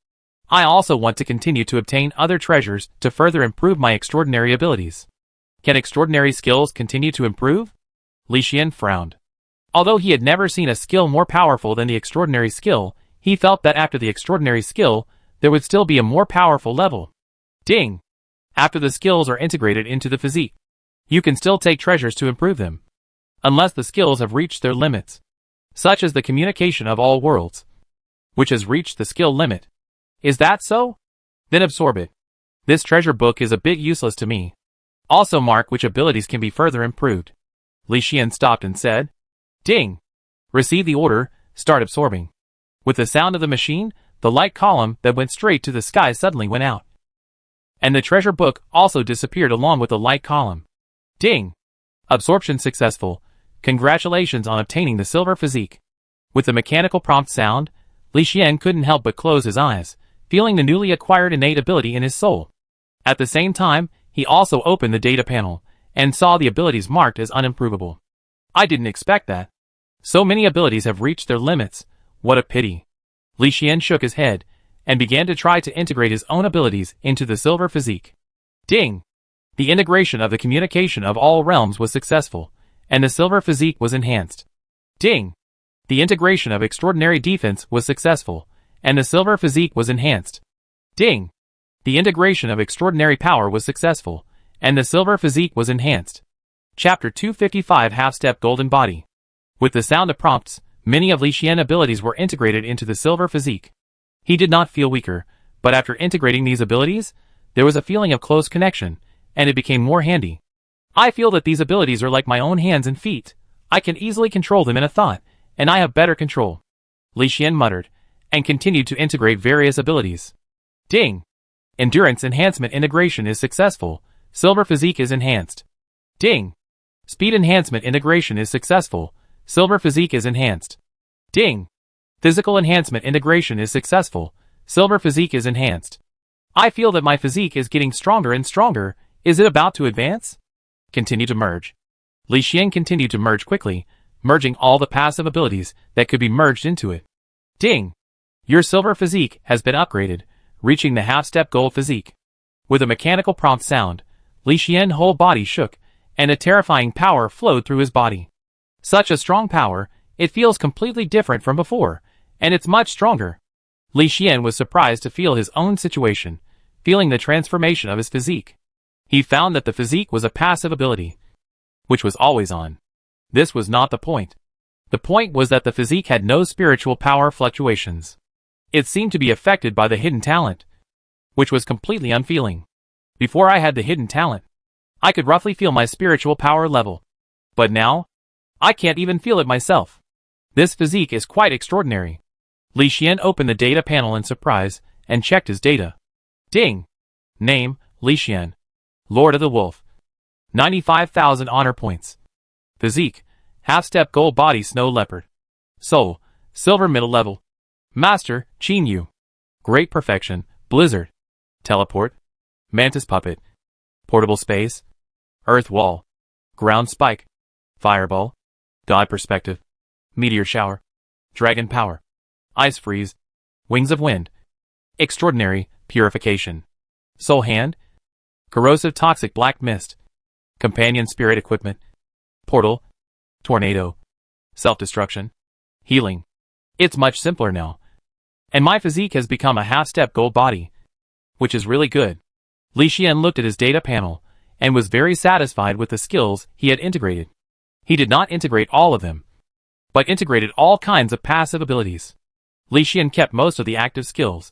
I also want to continue to obtain other treasures to further improve my extraordinary abilities. Can extraordinary skills continue to improve? Li Xian frowned. Although he had never seen a skill more powerful than the extraordinary skill, he felt that after the extraordinary skill, there would still be a more powerful level. Ding! After the skills are integrated into the physique, you can still take treasures to improve them, unless the skills have reached their limits, such as the communication of all worlds, which has reached the skill limit. Is that so? Then absorb it. This treasure book is a bit useless to me. Also mark which abilities can be further improved. Li Xian stopped and said, Ding! Receive the order, start absorbing. With the sound of the machine, the light column that went straight to the sky suddenly went out. And the treasure book also disappeared along with the light column. Ding! Absorption successful. Congratulations on obtaining the Silver Physique. With the mechanical prompt sound, Li Xian couldn't help but close his eyes, feeling the newly acquired innate ability in his soul. At the same time, he also opened the data panel, and saw the abilities marked as unimprovable. I didn't expect that. So many abilities have reached their limits. What a pity. Li Xian shook his head, and began to try to integrate his own abilities into the Silver Physique. Ding! The integration of the communication of all realms was successful, and the Silver Physique was enhanced. Ding! The integration of extraordinary defense was successful, and the silver physique was enhanced. Ding! The integration of extraordinary power was successful, and the silver physique was enhanced. Chapter 255 Half-Step Golden Body. With the sound of prompts, many of Li Xian's abilities were integrated into the silver physique. He did not feel weaker, but after integrating these abilities, there was a feeling of close connection, and it became more handy. I feel that these abilities are like my own hands and feet. I can easily control them in a thought, and I have better control. Li Xian muttered, and continued to integrate various abilities. Ding! Endurance enhancement integration is successful. Silver physique is enhanced. Ding! Speed enhancement integration is successful. Silver physique is enhanced. Ding! Physical enhancement integration is successful. Silver physique is enhanced. I feel that my physique is getting stronger and stronger. Is it about to advance? Continue to merge. Li Xian continued to merge quickly, merging all the passive abilities that could be merged into it. Ding! Your silver physique has been upgraded, reaching the half-step gold physique. With a mechanical prompt sound, Li Xian's whole body shook, and a terrifying power flowed through his body. Such a strong power, it feels completely different from before, and it's much stronger. Li Xian was surprised to feel his own situation, feeling the transformation of his physique. He found that the physique was a passive ability, which was always on. This was not the point. The point was that the physique had no spiritual power fluctuations. It seemed to be affected by the hidden talent, which was completely unfeeling. Before I had the hidden talent, I could roughly feel my spiritual power level. But now, I can't even feel it myself. This physique is quite extraordinary. Li Xian opened the data panel in surprise, and checked his data. Ding! Name, Li Xian. Lord of the Wolf. 95,000 honor points. Physique, half-step gold body snow leopard. Soul, silver middle level. Master, Qin Yu. Great perfection, blizzard. Teleport. Mantis puppet. Portable space. Earth wall. Ground spike. Fireball. God perspective. Meteor shower. Dragon power. Ice freeze. Wings of wind. Extraordinary, purification. Soul hand. Corrosive toxic black mist. Companion spirit equipment. Portal. Tornado. Self-destruction. Healing. It's much simpler now. And my physique has become a half-step gold body, which is really good. Li Xian looked at his data panel, and was very satisfied with the skills he had integrated. He did not integrate all of them, but integrated all kinds of passive abilities. Li Xian kept most of the active skills,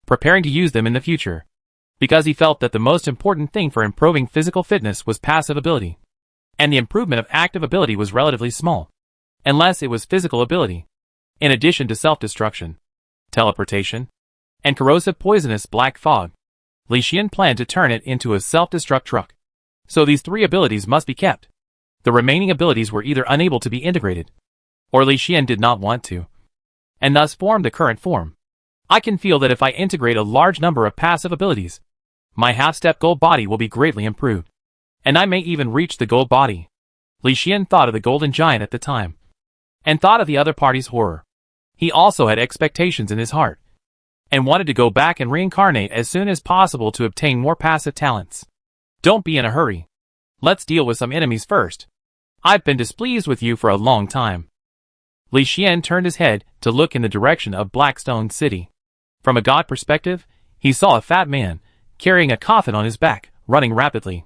preparing to use them in the future, because he felt that the most important thing for improving physical fitness was passive ability, and the improvement of active ability was relatively small, unless it was physical ability. In addition to self-destruction, teleportation, and corrosive poisonous black fog, Li Xian planned to turn it into a self-destruct truck. So these three abilities must be kept. The remaining abilities were either unable to be integrated, or Li Xian did not want to, and thus formed the current form. I can feel that if I integrate a large number of passive abilities, my half-step gold body will be greatly improved, and I may even reach the gold body. Li Xian thought of the golden giant at the time, and thought of the other party's horror. He also had expectations in his heart, and wanted to go back and reincarnate as soon as possible to obtain more passive talents. Don't be in a hurry. Let's deal with some enemies first. I've been displeased with you for a long time. Li Xian turned his head to look in the direction of Blackstone City. From a god perspective, he saw a fat man, carrying a coffin on his back, running rapidly.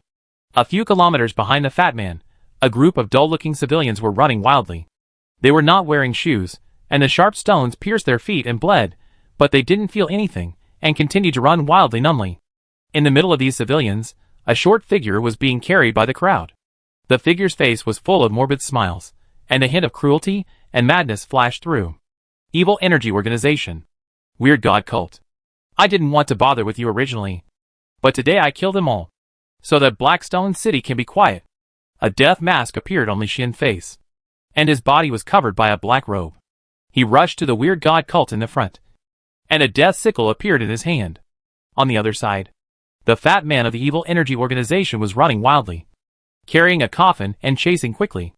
A few kilometers behind the fat man, a group of dull-looking civilians were running wildly. They were not wearing shoes, and the sharp stones pierced their feet and bled, but they didn't feel anything, and continued to run wildly numbly. In the middle of these civilians, a short figure was being carried by the crowd. The figure's face was full of morbid smiles, and a hint of cruelty and madness flashed through. Evil Energy Organization. Weird God Cult. I didn't want to bother with you originally, but today I kill them all, so that Blackstone City can be quiet. A death mask appeared on Li Xian's face, and his body was covered by a black robe. He rushed to the Weird God Cult in the front, and a death sickle appeared in his hand. On the other side, the fat man of the Evil Energy Organization was running wildly, carrying a coffin and chasing quickly.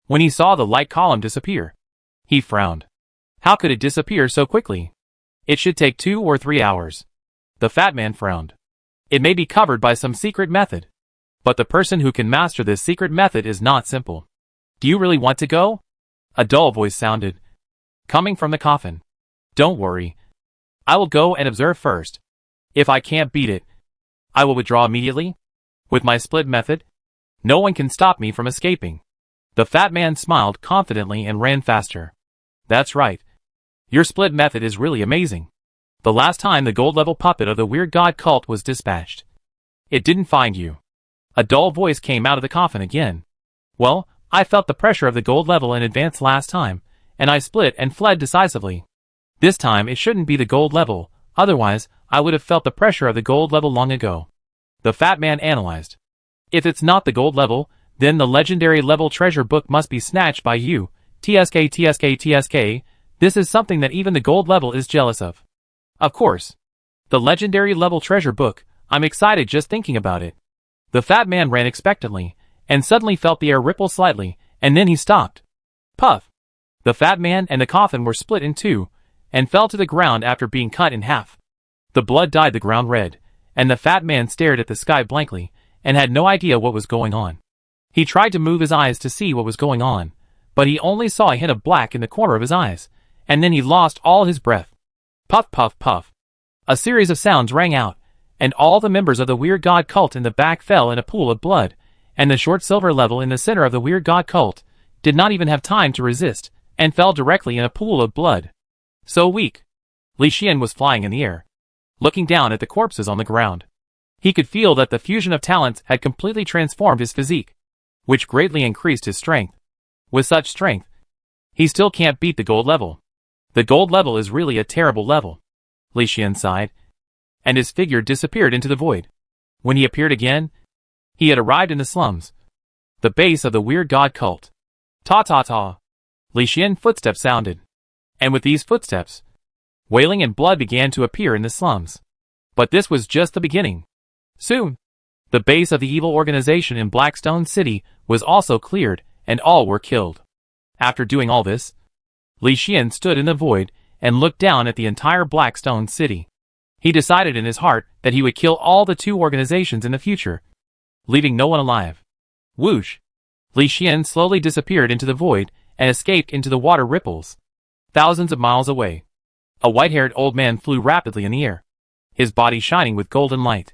When he saw the light column disappear, he frowned. How could it disappear so quickly? It should take 2 or 3 hours. The fat man frowned. It may be covered by some secret method, but the person who can master this secret method is not simple. Do you really want to go? A dull voice sounded, coming from the coffin. Don't worry. I will go and observe first. If I can't beat it, I will withdraw immediately. With my split method, no one can stop me from escaping. The fat man smiled confidently and ran faster. That's right. Your split method is really amazing. The last time the gold level puppet of the weird god cult was dispatched, it didn't find you. A dull voice came out of the coffin again. Well, I felt the pressure of the gold level in advance last time, and I split and fled decisively. This time it shouldn't be the gold level, otherwise I would have felt the pressure of the gold level long ago. The fat man analyzed. If it's not the gold level, then the legendary level treasure book must be snatched by you. TSK. This is something that even the gold level is jealous of. Of course. The legendary level treasure book, I'm excited just thinking about it. The fat man ran expectantly, and suddenly felt the air ripple slightly, and then he stopped. Puff! The fat man and the coffin were split in two, and fell to the ground after being cut in half. The blood dyed the ground red, and the fat man stared at the sky blankly, and had no idea what was going on. He tried to move his eyes to see what was going on, but he only saw a hint of black in the corner of his eyes, and then he lost all his breath. Puff, puff, puff. A series of sounds rang out, and all the members of the weird god cult in the back fell in a pool of blood, and the short silver level in the center of the weird god cult did not even have time to resist, and fell directly in a pool of blood. So weak. Li Xian was flying in the air, looking down at the corpses on the ground. He could feel that the fusion of talents had completely transformed his physique, which greatly increased his strength. With such strength, he still can't beat the gold level. The gold level is really a terrible level. Li Xian sighed, and his figure disappeared into the void. When he appeared again, he had arrived in the slums, the base of the weird god cult. Ta-ta-ta. Li Xian footsteps sounded, and with these footsteps, wailing and blood began to appear in the slums. But this was just the beginning. Soon, the base of the evil organization in Blackstone City was also cleared, and all were killed. After doing all this, Li Xian stood in the void and looked down at the entire Blackstone City. He decided in his heart that he would kill all the two organizations in the future, leaving no one alive. Whoosh! Li Xian slowly disappeared into the void and escaped into the water ripples. Thousands of miles away, a white-haired old man flew rapidly in the air, his body shining with golden light,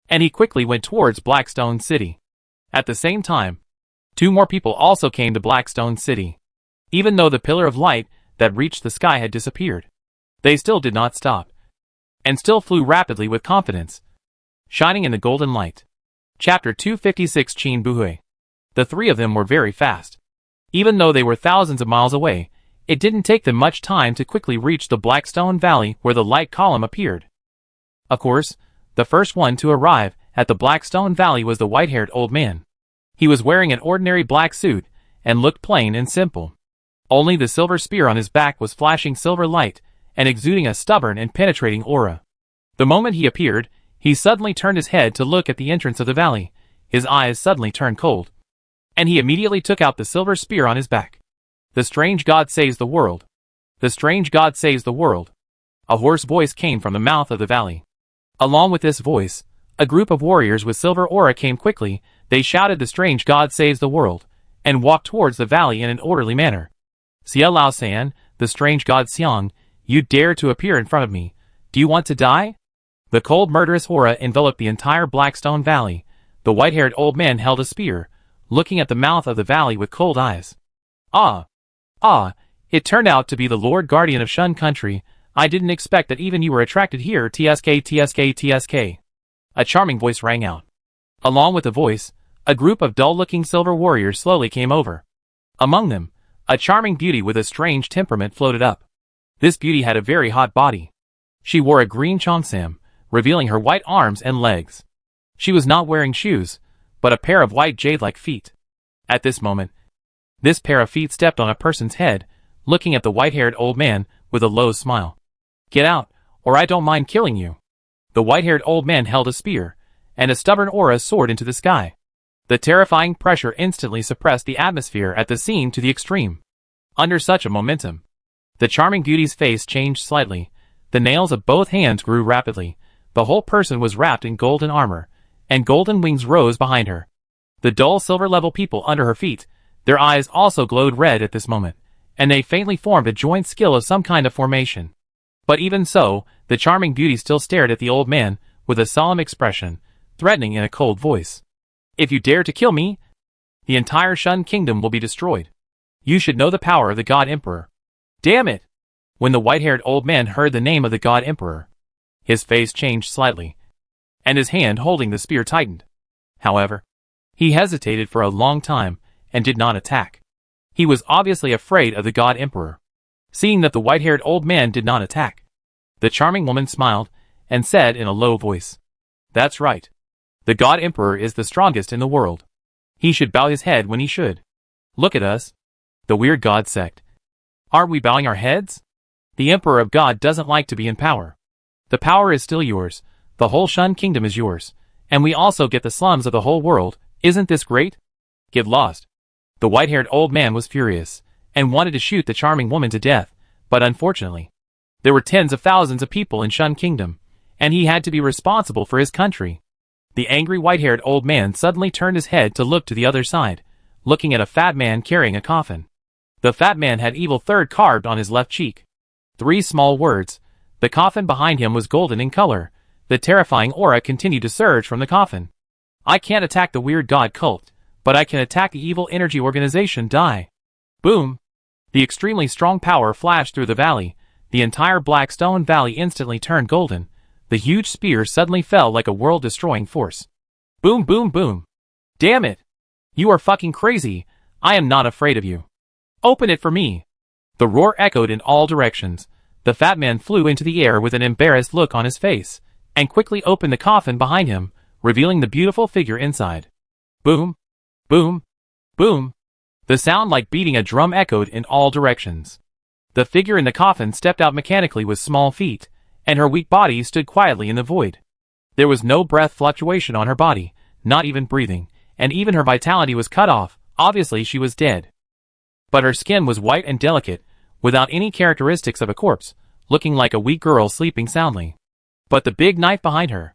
and he quickly went towards Blackstone City. At the same time, two more people also came to Blackstone City. Even though the pillar of light that reached the sky had disappeared, they still did not stop, and still flew rapidly with confidence, shining in the golden light. Chapter 256 Qin Buhui. The three of them were very fast. Even though they were thousands of miles away, it didn't take them much time to quickly reach the Blackstone Valley where the light column appeared. Of course, the first one to arrive at the Blackstone Valley was the white-haired old man. He was wearing an ordinary black suit and looked plain and simple. Only the silver spear on his back was flashing silver light and exuding a stubborn and penetrating aura. The moment he appeared, he suddenly turned his head to look at the entrance of the valley. His eyes suddenly turned cold, and he immediately took out the silver spear on his back. The strange god saves the world. The strange god saves the world. A hoarse voice came from the mouth of the valley. Along with this voice, a group of warriors with silver aura came quickly. They shouted, "The strange god saves the world," and walked towards the valley in an orderly manner. "Xia Lao San, the strange god Xiang, you dare to appear in front of me. Do you want to die?" The cold murderous aura enveloped the entire Blackstone Valley. The white-haired old man held a spear, looking at the mouth of the valley with cold eyes. Ah! It turned out to be the Lord Guardian of Shun Country. I didn't expect that even you were attracted here. TSK. A charming voice rang out. Along with the voice, a group of dull-looking silver warriors slowly came over. Among them, a charming beauty with a strange temperament floated up. This beauty had a very hot body. She wore a green cheongsam, revealing her white arms and legs. She was not wearing shoes, but a pair of white jade-like feet. At this moment, this pair of feet stepped on a person's head, looking at the white-haired old man with a low smile. "Get out, or I don't mind killing you." The white-haired old man held a spear, and a stubborn aura soared into the sky. The terrifying pressure instantly suppressed the atmosphere at the scene to the extreme. Under such a momentum, the charming beauty's face changed slightly. The nails of both hands grew rapidly. The whole person was wrapped in golden armor, and golden wings rose behind her. The dull silver-level people under her feet, their eyes also glowed red at this moment, and they faintly formed a joint skill of some kind of formation. But even so, the charming beauty still stared at the old man, with a solemn expression, threatening in a cold voice. If you dare to kill me, the entire Shun kingdom will be destroyed. You should know the power of the God Emperor. Damn it! When the white-haired old man heard the name of the God Emperor, his face changed slightly, and his hand holding the spear tightened. However, he hesitated for a long time, and did not attack. He was obviously afraid of the God Emperor. Seeing that the white-haired old man did not attack, the charming woman smiled, and said in a low voice, "That's right. The God Emperor is the strongest in the world. He should bow his head when he should. Look at us, the weird God sect. Aren't we bowing our heads? The Emperor of God doesn't like to be in power. The power is still yours, the whole Shun kingdom is yours, and we also get the slums of the whole world. Isn't this great? Get lost." The white-haired old man was furious, and wanted to shoot the charming woman to death, but unfortunately, there were tens of thousands of people in Shun kingdom, and he had to be responsible for his country. The angry white-haired old man suddenly turned his head to look to the other side, looking at a fat man carrying a coffin. The fat man had Evil Third carved on his left cheek. 3 small words. The coffin behind him was golden in color. The terrifying aura continued to surge from the coffin. I can't attack the weird god cult, but I can attack the evil energy organization. Die. Boom. The extremely strong power flashed through the valley. The entire Black Stone Valley instantly turned golden. The huge spear suddenly fell like a world-destroying force. Boom, boom, boom. Damn it. You are fucking crazy. I am not afraid of you. Open it for me. The roar echoed in all directions. The fat man flew into the air with an embarrassed look on his face, and quickly opened the coffin behind him, revealing the beautiful figure inside. Boom. Boom. Boom. The sound like beating a drum echoed in all directions. The figure in the coffin stepped out mechanically with small feet, and her weak body stood quietly in the void. There was no breath fluctuation on her body, not even breathing, and even her vitality was cut off. Obviously she was dead. But her skin was white and delicate, without any characteristics of a corpse, looking like a weak girl sleeping soundly. But the big knife behind her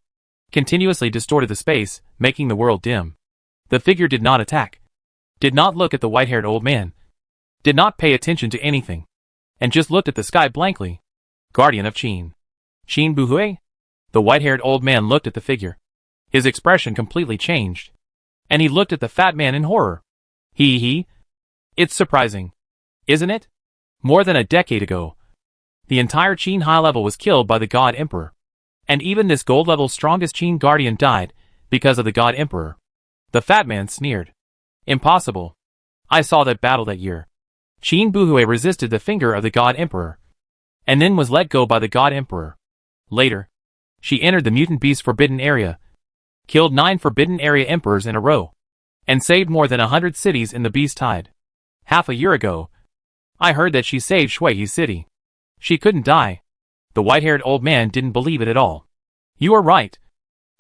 continuously distorted the space, making the world dim. The figure did not attack, did not look at the white-haired old man, did not pay attention to anything, and just looked at the sky blankly. Guardian of Qin. Qin Buhui? The white-haired old man looked at the figure. His expression completely changed, and he looked at the fat man in horror. It's surprising, isn't it? More than a decade ago, the entire Qin high level was killed by the God Emperor. And even this gold level strongest Qin Guardian died because of the God Emperor. The fat man sneered. Impossible. I saw that battle that year. Qin Buhui resisted the finger of the God Emperor, and then was let go by the God Emperor. Later, she entered the Mutant Beast Forbidden Area, killed 9 Forbidden Area Emperors in a row, and saved more than 100 cities in the Beast Tide. Half a year ago, I heard that she saved Shuiyi City. She couldn't die. The white-haired old man didn't believe it at all. You are right.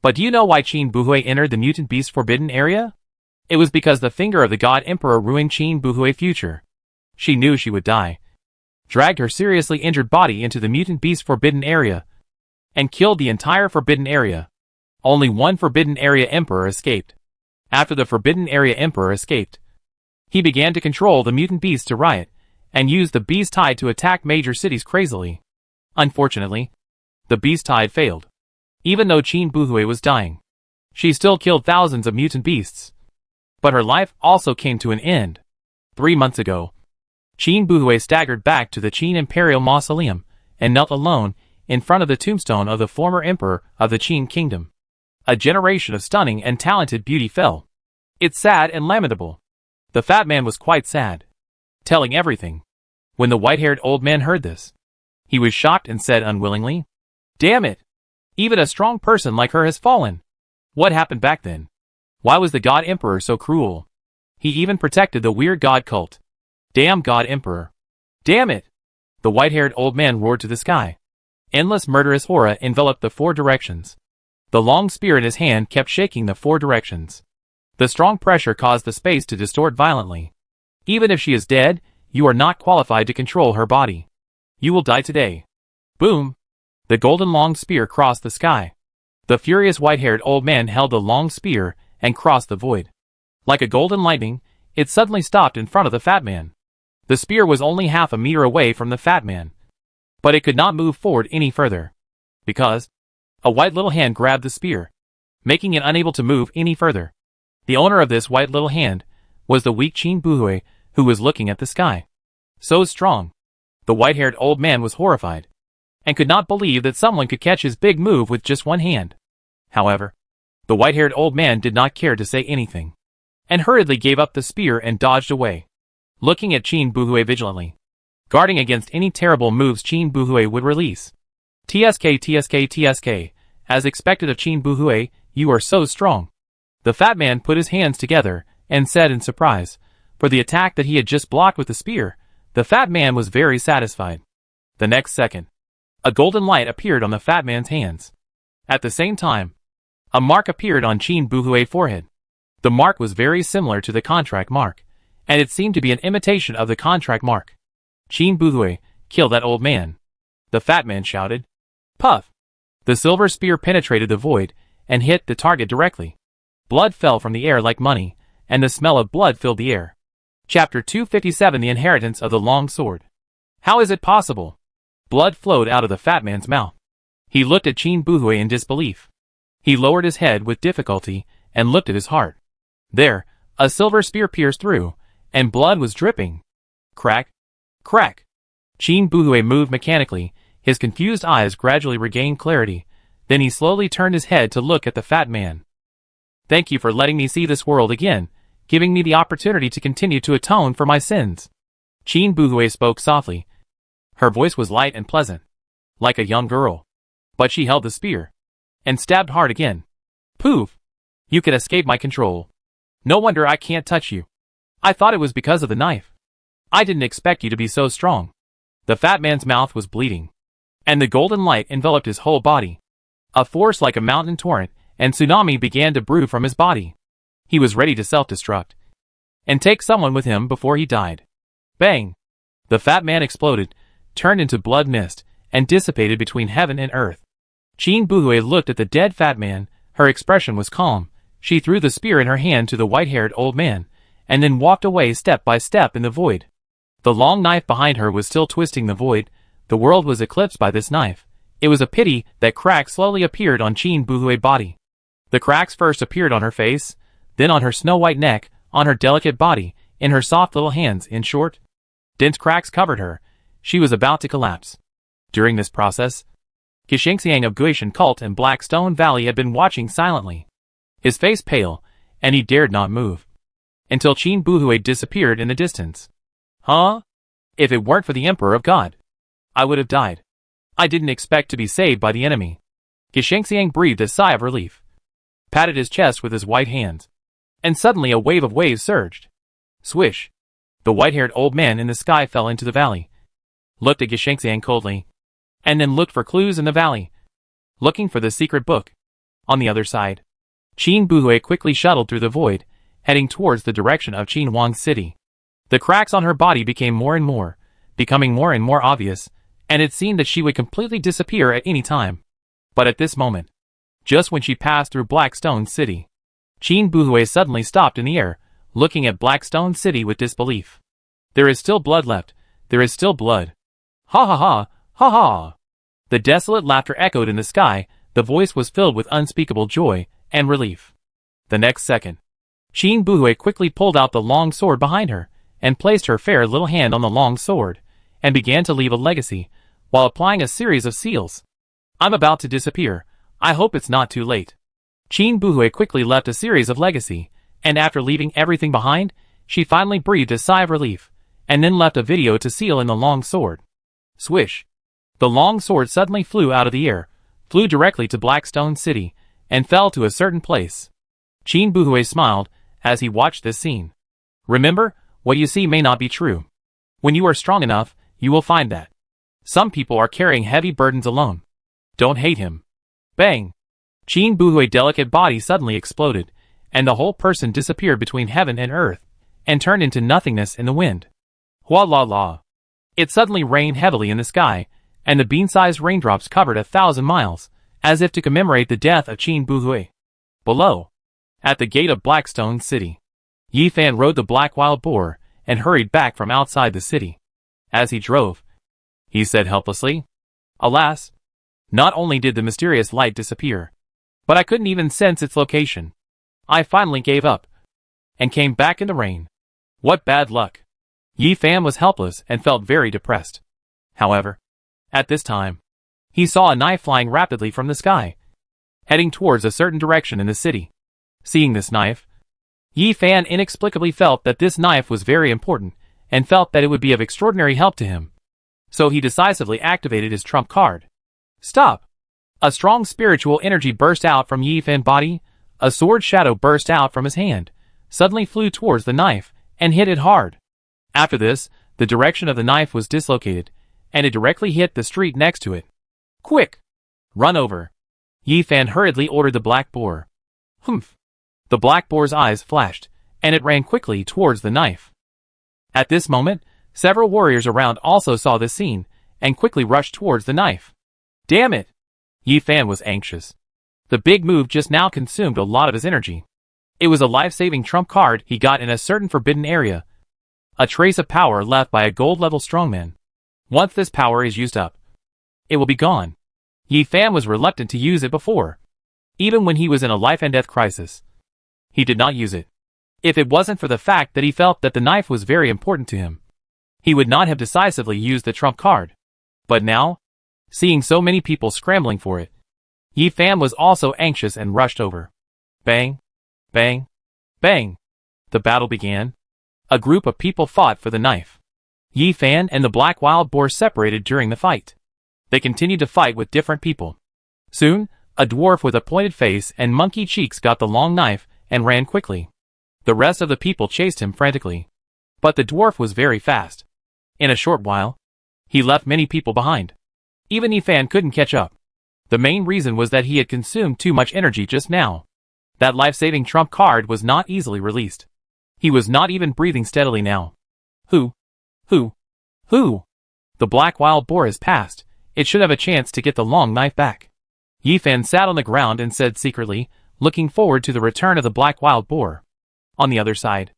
But do you know why Qin Buhui entered the Mutant Beast Forbidden Area? It was because the finger of the God Emperor ruined Qin Buhui's future. She knew she would die, dragged her seriously injured body into the Mutant Beast Forbidden Area, and killed the entire Forbidden Area. Only one Forbidden Area Emperor escaped. After the Forbidden Area Emperor escaped, he began to control the mutant beasts to riot, and use the Beast Tide to attack major cities crazily. Unfortunately, the Beast Tide failed. Even though Qin Buhui was dying, she still killed thousands of mutant beasts. But her life also came to an end. 3 months ago, Qin Buhui staggered back to the Qin Imperial Mausoleum, and knelt alone in front of the tombstone of the former emperor of the Qin Kingdom. A generation of stunning and talented beauty fell. It's sad and lamentable. The fat man was quite sad, telling everything. When the white-haired old man heard this, he was shocked and said unwillingly, "Damn it! Even a strong person like her has fallen. What happened back then? Why was the God Emperor so cruel? He even protected the weird God cult. Damn God Emperor. Damn it!" The white-haired old man roared to the sky. Endless murderous aura enveloped the 4 directions. The long spear in his hand kept shaking the 4 directions. The strong pressure caused the space to distort violently. Even if she is dead, you are not qualified to control her body. You will die today. Boom! The golden long spear crossed the sky. The furious white-haired old man held the long spear and crossed the void. Like a golden lightning, it suddenly stopped in front of the fat man. The spear was only half a meter away from the fat man, but it could not move forward any further, because a white little hand grabbed the spear, making it unable to move any further. The owner of this white little hand was the weak Qin Buhui, who was looking at the sky. So strong. The white-haired old man was horrified, and could not believe that someone could catch his big move with just one hand. However, the white-haired old man did not care to say anything, and hurriedly gave up the spear and dodged away, looking at Qin Buhui vigilantly, guarding against any terrible moves Qin Buhui would release. TSK, as expected of Qin Buhui, you are so strong. The fat man put his hands together and said in surprise, for the attack that he had just blocked with the spear, the fat man was very satisfied. The next second, a golden light appeared on the fat man's hands. At the same time, a mark appeared on Qin Buhui's forehead. The mark was very similar to the contract mark, and it seemed to be an imitation of the contract mark. Qin Buhui, kill that old man. The fat man shouted. Puff! The silver spear penetrated the void and hit the target directly. Blood fell from the air like money, and the smell of blood filled the air. Chapter 257 The Inheritance of the Long Sword. How is it possible? Blood flowed out of the fat man's mouth. He looked at Qin Buhui in disbelief. He lowered his head with difficulty and looked at his heart. There, a silver spear pierced through, and blood was dripping. Crack! Crack! Qin Buhui moved mechanically, his confused eyes gradually regained clarity, then he slowly turned his head to look at the fat man. Thank you for letting me see this world again, giving me the opportunity to continue to atone for my sins. Qin Buhui spoke softly. Her voice was light and pleasant, like a young girl. But she held the spear, and stabbed hard again. Poof! You could escape my control. No wonder I can't touch you. I thought it was because of the knife. I didn't expect you to be so strong. The fat man's mouth was bleeding, and the golden light enveloped his whole body. A force like a mountain torrent and tsunami began to brew from his body. He was ready to self-destruct, and take someone with him before he died. Bang! The fat man exploded, turned into blood mist, and dissipated between heaven and earth. Qin Buhui looked at the dead fat man. Her expression was calm. She threw the spear in her hand to the white-haired old man, and then walked away step by step in the void. The long knife behind her was still twisting the void. The world was eclipsed by this knife. It was a pity that cracks slowly appeared on Qin Buhui's body. The cracks first appeared on her face, then on her snow-white neck, on her delicate body, in her soft little hands. In short, dense cracks covered her. She was about to collapse. During this process, Qishengxiang of Guishan cult and Blackstone Valley had been watching silently, his face pale, and he dared not move, until Qin Buhui disappeared in the distance. Huh? If it weren't for the Emperor of God, I would have died. I didn't expect to be saved by the enemy. Qishengxiang breathed a sigh of relief, patted his chest with his white hands, and suddenly a wave of waves surged. Swish! The white-haired old man in the sky fell into the valley, looked at Qishengxiang coldly, and then looked for clues in the valley, looking for the secret book. On the other side, Qin Buhui quickly shuttled through the void, heading towards the direction of Qinhuang City. The cracks on her body became more and more, becoming more and more obvious, and it seemed that she would completely disappear at any time. But at this moment, just when she passed through Blackstone City, Qin Buhui suddenly stopped in the air, looking at Blackstone City with disbelief. There is still blood left. There is still blood. Ha ha ha, ha ha. The desolate laughter echoed in the sky. The voice was filled with unspeakable joy and relief. The next second, Qin Buhui quickly pulled out the long sword behind her, and placed her fair little hand on the long sword, and began to leave a legacy, while applying a series of seals. I'm about to disappear. I hope it's not too late. Qin Buhui quickly left a series of legacy, and after leaving everything behind, she finally breathed a sigh of relief, and then left a video to seal in the long sword. Swish! The long sword suddenly flew out of the air, flew directly to Blackstone City, and fell to a certain place. Qin Buhui smiled as he watched this scene. Remember, what you see may not be true. When you are strong enough, you will find that some people are carrying heavy burdens alone. Don't hate him. Bang! Qin Buhui's delicate body suddenly exploded, and the whole person disappeared between heaven and earth, and turned into nothingness in the wind. Hua la la! It suddenly rained heavily in the sky, and the bean-sized raindrops covered 1,000 miles, as if to commemorate the death of Qin Buhui. Below, at the gate of Blackstone City, Yi Fan rode the black wild boar, and hurried back from outside the city. As he drove, he said helplessly, "Alas, not only did the mysterious light disappear, but I couldn't even sense its location. I finally gave up and came back in the rain. What bad luck." Yi Fan was helpless and felt very depressed. However, at this time, he saw a knife flying rapidly from the sky, heading towards a certain direction in the city. Seeing this knife, Yi Fan inexplicably felt that this knife was very important and felt that it would be of extraordinary help to him. So he decisively activated his trump card. Stop! A strong spiritual energy burst out from Yi Fan's body. A sword shadow burst out from his hand, suddenly flew towards the knife, and hit it hard. After this, the direction of the knife was dislocated, and it directly hit the street next to it. Quick! Run over! Yi Fan hurriedly ordered the black boar. Humph! The black boar's eyes flashed, and it ran quickly towards the knife. At this moment, several warriors around also saw this scene, and quickly rushed towards the knife. Damn it! Yi Fan was anxious. The big move just now consumed a lot of his energy. It was a life-saving trump card he got in a certain forbidden area. A trace of power left by a gold-level strongman. Once this power is used up, it will be gone. Yi Fan was reluctant to use it before. Even when he was in a life-and-death crisis, he did not use it. If it wasn't for the fact that he felt that the knife was very important to him, he would not have decisively used the trump card. But now, seeing so many people scrambling for it, Yi Fan was also anxious and rushed over. Bang! Bang! Bang! The battle began. A group of people fought for the knife. Yi Fan and the black wild boar separated during the fight. They continued to fight with different people. Soon, a dwarf with a pointed face and monkey cheeks got the long knife and ran quickly. The rest of the people chased him frantically. But the dwarf was very fast. In a short while, he left many people behind. Even Yi Fan couldn't catch up. The main reason was that he had consumed too much energy just now. That life-saving trump card was not easily released. He was not even breathing steadily now. Who? The black wild boar has passed. It should have a chance to get the long knife back. Yi Fan sat on the ground and said secretly, looking forward to the return of the black wild boar. On the other side,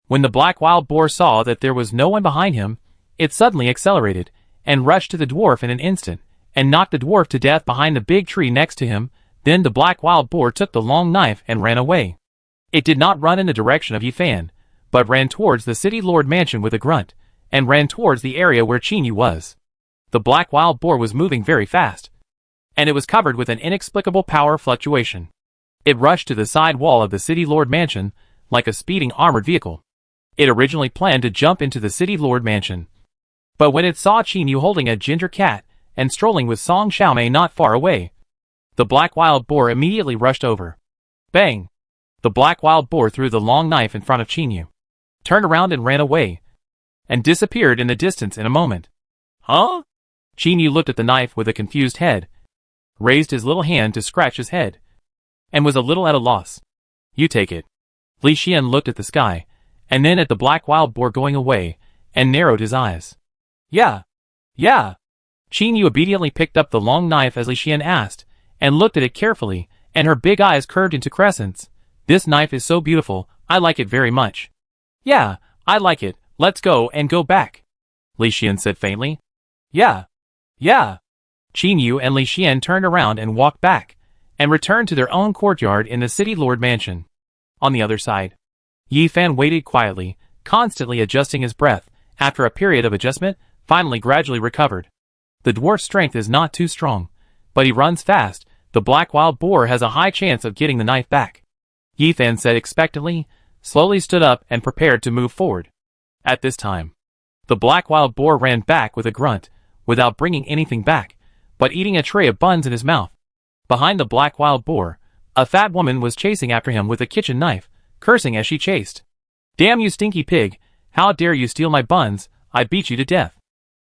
when the black wild boar saw that there was no one behind him, it suddenly accelerated and rushed to the dwarf in an instant, and knocked the dwarf to death behind the big tree next to him. Then the black wild boar took the long knife and ran away. It did not run in the direction of Yi Fan, but ran towards the city lord mansion with a grunt, and ran towards the area where Qinyu was. The black wild boar was moving very fast, and it was covered with an inexplicable power fluctuation. It rushed to the side wall of the city lord mansion, like a speeding armored vehicle. It originally planned to jump into the city lord mansion, but when it saw Qinyu holding a ginger cat and strolling with Song Xiaomei not far away, the black wild boar immediately rushed over. Bang! The black wild boar threw the long knife in front of Qinyu, turned around and ran away, and disappeared in the distance in a moment. Huh? Qinyu looked at the knife with a confused head, raised his little hand to scratch his head, and was a little at a loss. You take it. Li Xian looked at the sky, and then at the black wild boar going away, and narrowed his eyes. Yeah. Qinyu obediently picked up the long knife as Li Xian asked, and looked at it carefully, and her big eyes curved into crescents. This knife is so beautiful, I like it very much. Yeah, I like it, let's go and go back. Li Xian said faintly. Yeah. Qinyu and Li Xian turned around and walked back, and returned to their own courtyard in the city lord mansion. On the other side, Yi Fan waited quietly, constantly adjusting his breath. After a period of adjustment, finally gradually recovered. The dwarf's strength is not too strong, but he runs fast. The black wild boar has a high chance of getting the knife back. Yi Fan said expectantly, slowly stood up and prepared to move forward. At this time, the black wild boar ran back with a grunt, without bringing anything back, but eating a tray of buns in his mouth. Behind the black wild boar, a fat woman was chasing after him with a kitchen knife, cursing as she chased. Damn you stinky pig, how dare you steal my buns, I beat you to death.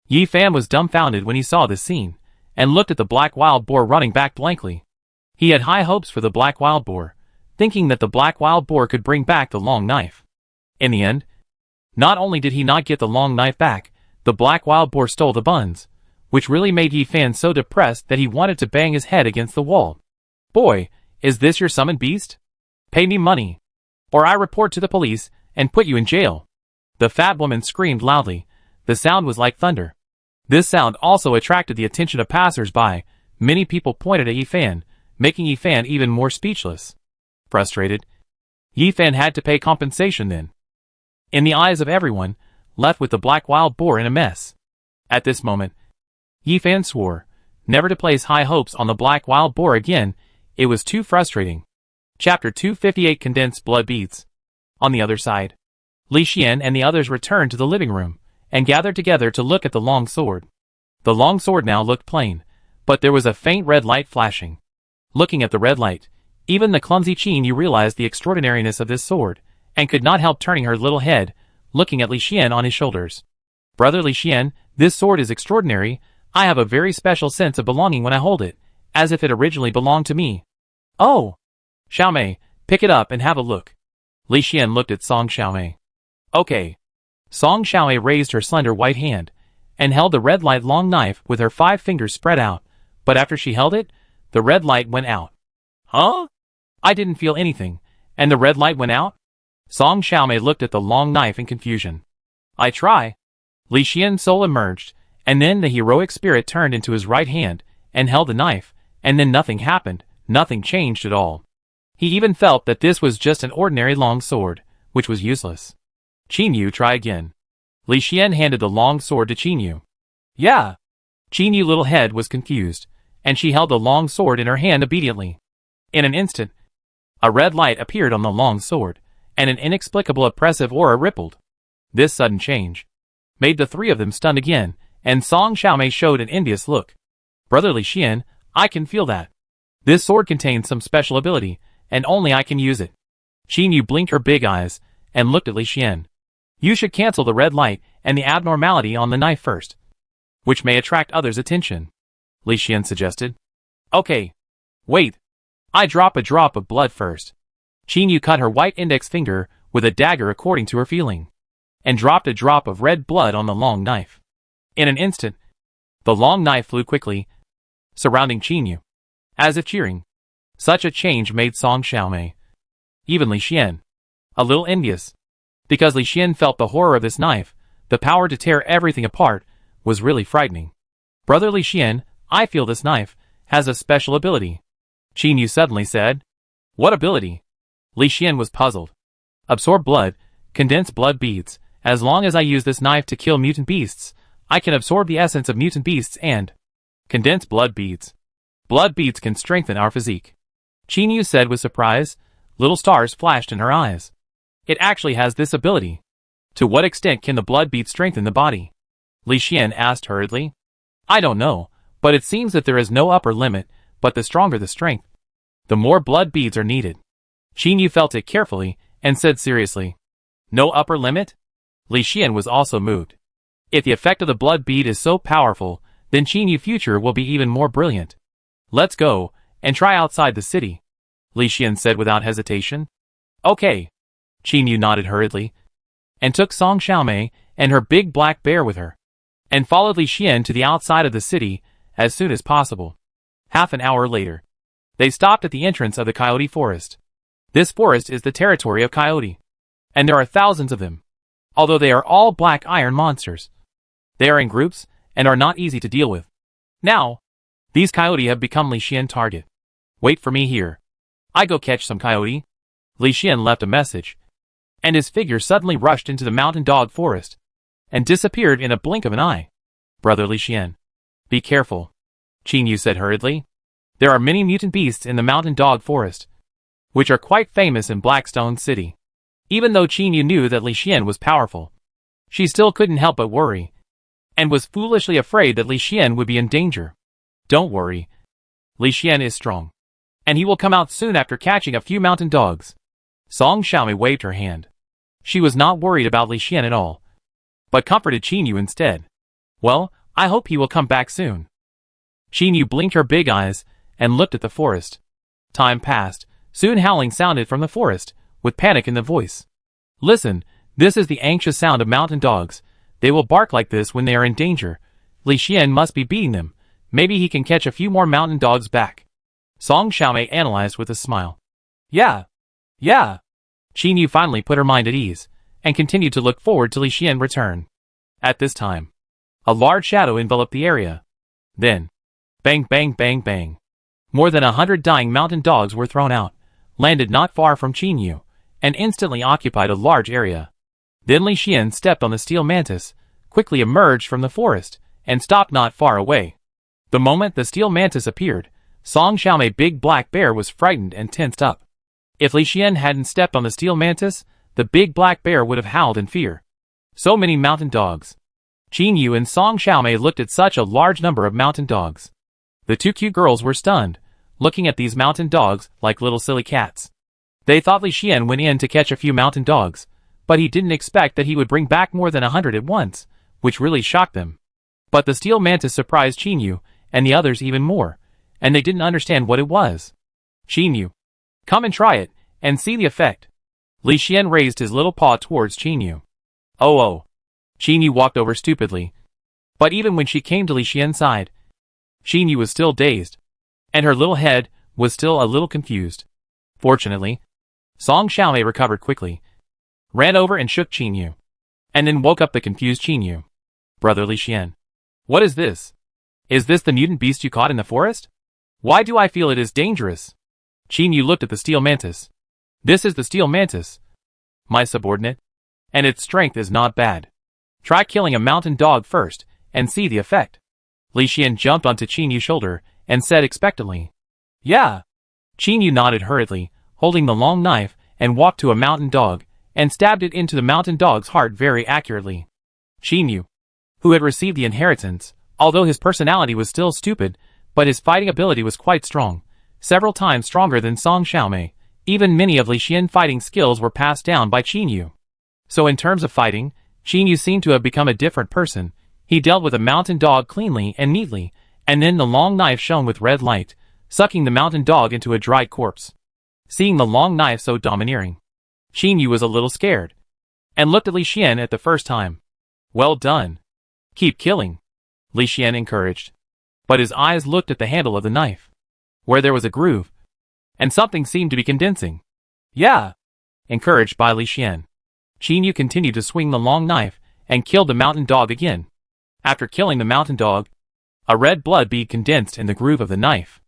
Yi Fan was dumbfounded when he saw this scene, and looked at the black wild boar running back blankly. He had high hopes for the black wild boar, thinking that the black wild boar could bring back the long knife. In the end, not only did he not get the long knife back, the black wild boar stole the buns, which really made Yi Fan so depressed that he wanted to bang his head against the wall. Boy, is this your summoned beast? Pay me money, or I report to the police and put you in jail. The fat woman screamed loudly. The sound was like thunder. This sound also attracted the attention of passers-by. Many people pointed at Yifan, making Yifan even more speechless. Frustrated, Yifan had to pay compensation then. In the eyes of everyone, left with the black wild boar in a mess. At this moment, Yifan swore never to place high hopes on the black wild boar again. It was too frustrating. Chapter 258 Condensed Blood Beads. On the other side, Li Xian and the others returned to the living room and gathered together to look at the long sword. The long sword now looked plain, but there was a faint red light flashing. Looking at the red light, even the clumsy Qin Yu realized the extraordinariness of this sword, and could not help turning her little head, looking at Li Xian on his shoulders. Brother Li Xian, this sword is extraordinary. I have a very special sense of belonging when I hold it, as if it originally belonged to me. Oh! Xiaomei, pick it up and have a look. Li Xian looked at Song Xiaomei. Okay. Song Xiaomei raised her slender white hand, and held the red light long knife with her 5 fingers spread out, but after she held it, the red light went out. Huh? I didn't feel anything, and the red light went out? Song Xiaomei looked at the long knife in confusion. I try. Li Xian's soul emerged, and then the heroic spirit turned into his right hand, and held the knife, and then nothing happened, nothing changed at all. He even felt that this was just an ordinary long sword, which was useless. Qin Yu, try again. Li Xian handed the long sword to Qin Yu. Yeah. Qin Yu's little head was confused, and she held the long sword in her hand obediently. In an instant, a red light appeared on the long sword, and an inexplicable oppressive aura rippled. This sudden change made the 3 of them stunned again, and Song Xiaomei showed an envious look. Brother Li Xian, I can feel that. This sword contains some special ability, and only I can use it. Qin Yu blinked her big eyes, and looked at Li Xian. You should cancel the red light and the abnormality on the knife first, which may attract others' attention, Li Xian suggested. Okay. Wait. I drop a drop of blood first. Qin Yu cut her white index finger with a dagger according to her feeling, and dropped a drop of red blood on the long knife. In an instant, the long knife flew quickly, surrounding Qin Yu, as if cheering. Such a change made Song Xiaomei, even Li Xian, a little envious, because Li Xian felt the horror of this knife. The power to tear everything apart was really frightening. Brother Li Xian, I feel this knife has a special ability, Qin Yu suddenly said. What ability? Li Xian was puzzled. Absorb blood, condense blood beads. As long as I use this knife to kill mutant beasts, I can absorb the essence of mutant beasts and condense blood beads. Blood beads can strengthen our physique, Qin Yu said with surprise. Little stars flashed in her eyes. It actually has this ability. To what extent can the blood bead strengthen the body? Li Xian asked hurriedly. I don't know, but it seems that there is no upper limit, but the stronger the strength, the more blood beads are needed. Qin Yu felt it carefully, and said seriously. No upper limit? Li Xian was also moved. If the effect of the blood bead is so powerful, then Qin Yu's future will be even more brilliant. Let's go, and try outside the city, Li Xian said without hesitation. Okay. Qin Yu nodded hurriedly, and took Song Xiaomei and her big black bear with her, and followed Li Xian to the outside of the city as soon as possible. Half an hour later, they stopped at the entrance of the Coyote Forest. This forest is the territory of Coyote, and there are thousands of them. Although they are all black iron monsters, they are in groups and are not easy to deal with. Now, these coyote have become Li Xian's target. Wait for me here. I go catch some coyote. Li Xian left a message, and his figure suddenly rushed into the mountain dog forest, and disappeared in a blink of an eye. Brother Li Xian, be careful, Qin Yu said hurriedly. There are many mutant beasts in the mountain dog forest, which are quite famous in Blackstone City. Even though Qin Yu knew that Li Xian was powerful, she still couldn't help but worry, and was foolishly afraid that Li Xian would be in danger. Don't worry. Li Xian is strong, and he will come out soon after catching a few mountain dogs. Song Xiaomei waved her hand. She was not worried about Li Xian at all, but comforted Qin Yu instead. Well, I hope he will come back soon. Qin Yu blinked her big eyes, and looked at the forest. Time passed. Soon howling sounded from the forest, with panic in the voice. Listen, this is the anxious sound of mountain dogs. They will bark like this when they are in danger. Li Xian must be beating them. Maybe he can catch a few more mountain dogs back. Song Xiaomei analyzed with a smile. Yeah. Qin Yu finally put her mind at ease, and continued to look forward to Li Xian's return. At this time, a large shadow enveloped the area. Then, bang bang bang bang. More than 100 dying mountain dogs were thrown out, landed not far from Qin Yu, and instantly occupied a large area. Then Li Xian stepped on the steel mantis, quickly emerged from the forest, and stopped not far away. The moment the steel mantis appeared, Song Xiaomei Big Black Bear was frightened and tensed up. If Li Xian hadn't stepped on the steel mantis, the big black bear would have howled in fear. So many mountain dogs. Qin Yu and Song Xiaomei looked at such a large number of mountain dogs. The two cute girls were stunned, looking at these mountain dogs like little silly cats. They thought Li Xian went in to catch a few mountain dogs, but he didn't expect that he would bring back more than 100 at once, which really shocked them. But the steel mantis surprised Qin Yu and the others even more, and they didn't understand what it was. Qin Yu, come and try it, and see the effect. Li Xian raised his little paw towards Qin Yu. Oh. Qin Yu walked over stupidly. But even when she came to Li Xian's side, Qin Yu was still dazed, and her little head was still a little confused. Fortunately, Song Xiaomei recovered quickly, ran over and shook Qin Yu, and then woke up the confused Qin Yu. Brother Li Xian, what is this? Is this the mutant beast you caught in the forest? Why do I feel it is dangerous? Qin Yu looked at the steel mantis. This is the steel mantis, my subordinate, and its strength is not bad. Try killing a mountain dog first, and see the effect. Li Xian jumped onto Qin Yu's shoulder, and said expectantly, Yeah. Qin Yu nodded hurriedly, holding the long knife, and walked to a mountain dog, and stabbed it into the mountain dog's heart very accurately. Qin Yu, who had received the inheritance, although his personality was still stupid, but his fighting ability was quite strong, several times stronger than Song Xiaomei. Even many of Li Xian's fighting skills were passed down by Qin Yu. So in terms of fighting, Qin Yu seemed to have become a different person. He dealt with a mountain dog cleanly and neatly, and then the long knife shone with red light, sucking the mountain dog into a dried corpse. Seeing the long knife so domineering, Qin Yu was a little scared, and looked at Li Xian at the first time. Well done. Keep killing, Li Xian encouraged. But his eyes looked at the handle of the knife, where there was a groove, and something seemed to be condensing. Yeah. Encouraged by Li Xian, Qin Yu continued to swing the long knife, and killed the mountain dog again. After killing the mountain dog, a red blood bead condensed in the groove of the knife.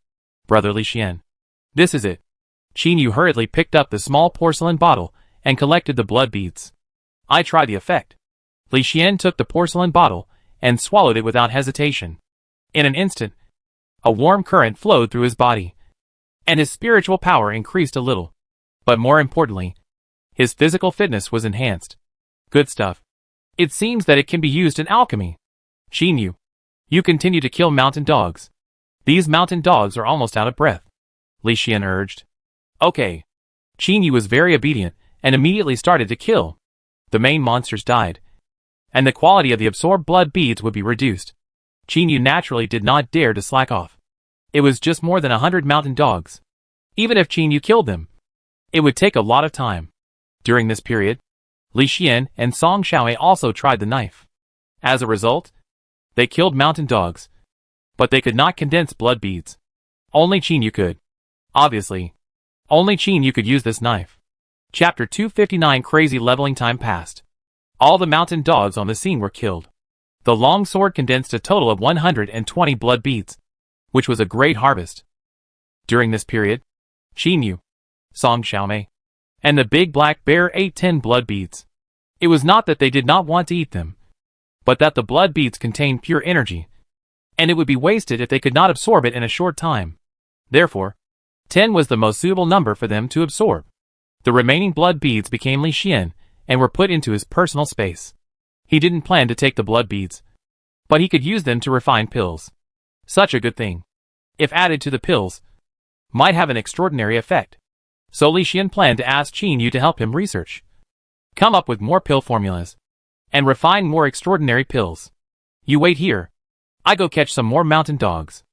Brother Li Xian, this is it. Qin Yu hurriedly picked up the small porcelain bottle, and collected the blood beads. I try the effect. Li Xian took the porcelain bottle, and swallowed it without hesitation. In an instant, a warm current flowed through his body, and his spiritual power increased a little. But more importantly, his physical fitness was enhanced. Good stuff. It seems that it can be used in alchemy. Qin Yu, you continue to kill mountain dogs. These mountain dogs are almost out of breath, Li Xian urged. Okay. Qin Yu was very obedient, and immediately started to kill. The main monsters died, and the quality of the absorbed blood beads would be reduced. Qin Yu naturally did not dare to slack off. It was just more than 100 mountain dogs. Even if Qin Yu killed them, it would take a lot of time. During this period, Li Xian and Song Xiaomei also tried the knife. As a result, they killed mountain dogs, but they could not condense blood beads. Only Qin Yu could. Obviously, only Qin Yu could use this knife. Chapter 259. Crazy leveling time passed. All the mountain dogs on the scene were killed. The long sword condensed a total of 120 blood beads, which was a great harvest. During this period, Qin Yu, Song Xiaomei, and the big black bear ate 10 blood beads. It was not that they did not want to eat them, but that the blood beads contained pure energy, and it would be wasted if they could not absorb it in a short time. Therefore, 10 was the most suitable number for them to absorb. The remaining blood beads became Li Xian, and were put into his personal space. He didn't plan to take the blood beads, but he could use them to refine pills. Such a good thing, if added to the pills, might have an extraordinary effect. So Li Xian planned to ask Qin Yu to help him research, come up with more pill formulas, and refine more extraordinary pills. You wait here. I go catch some more mountain dogs.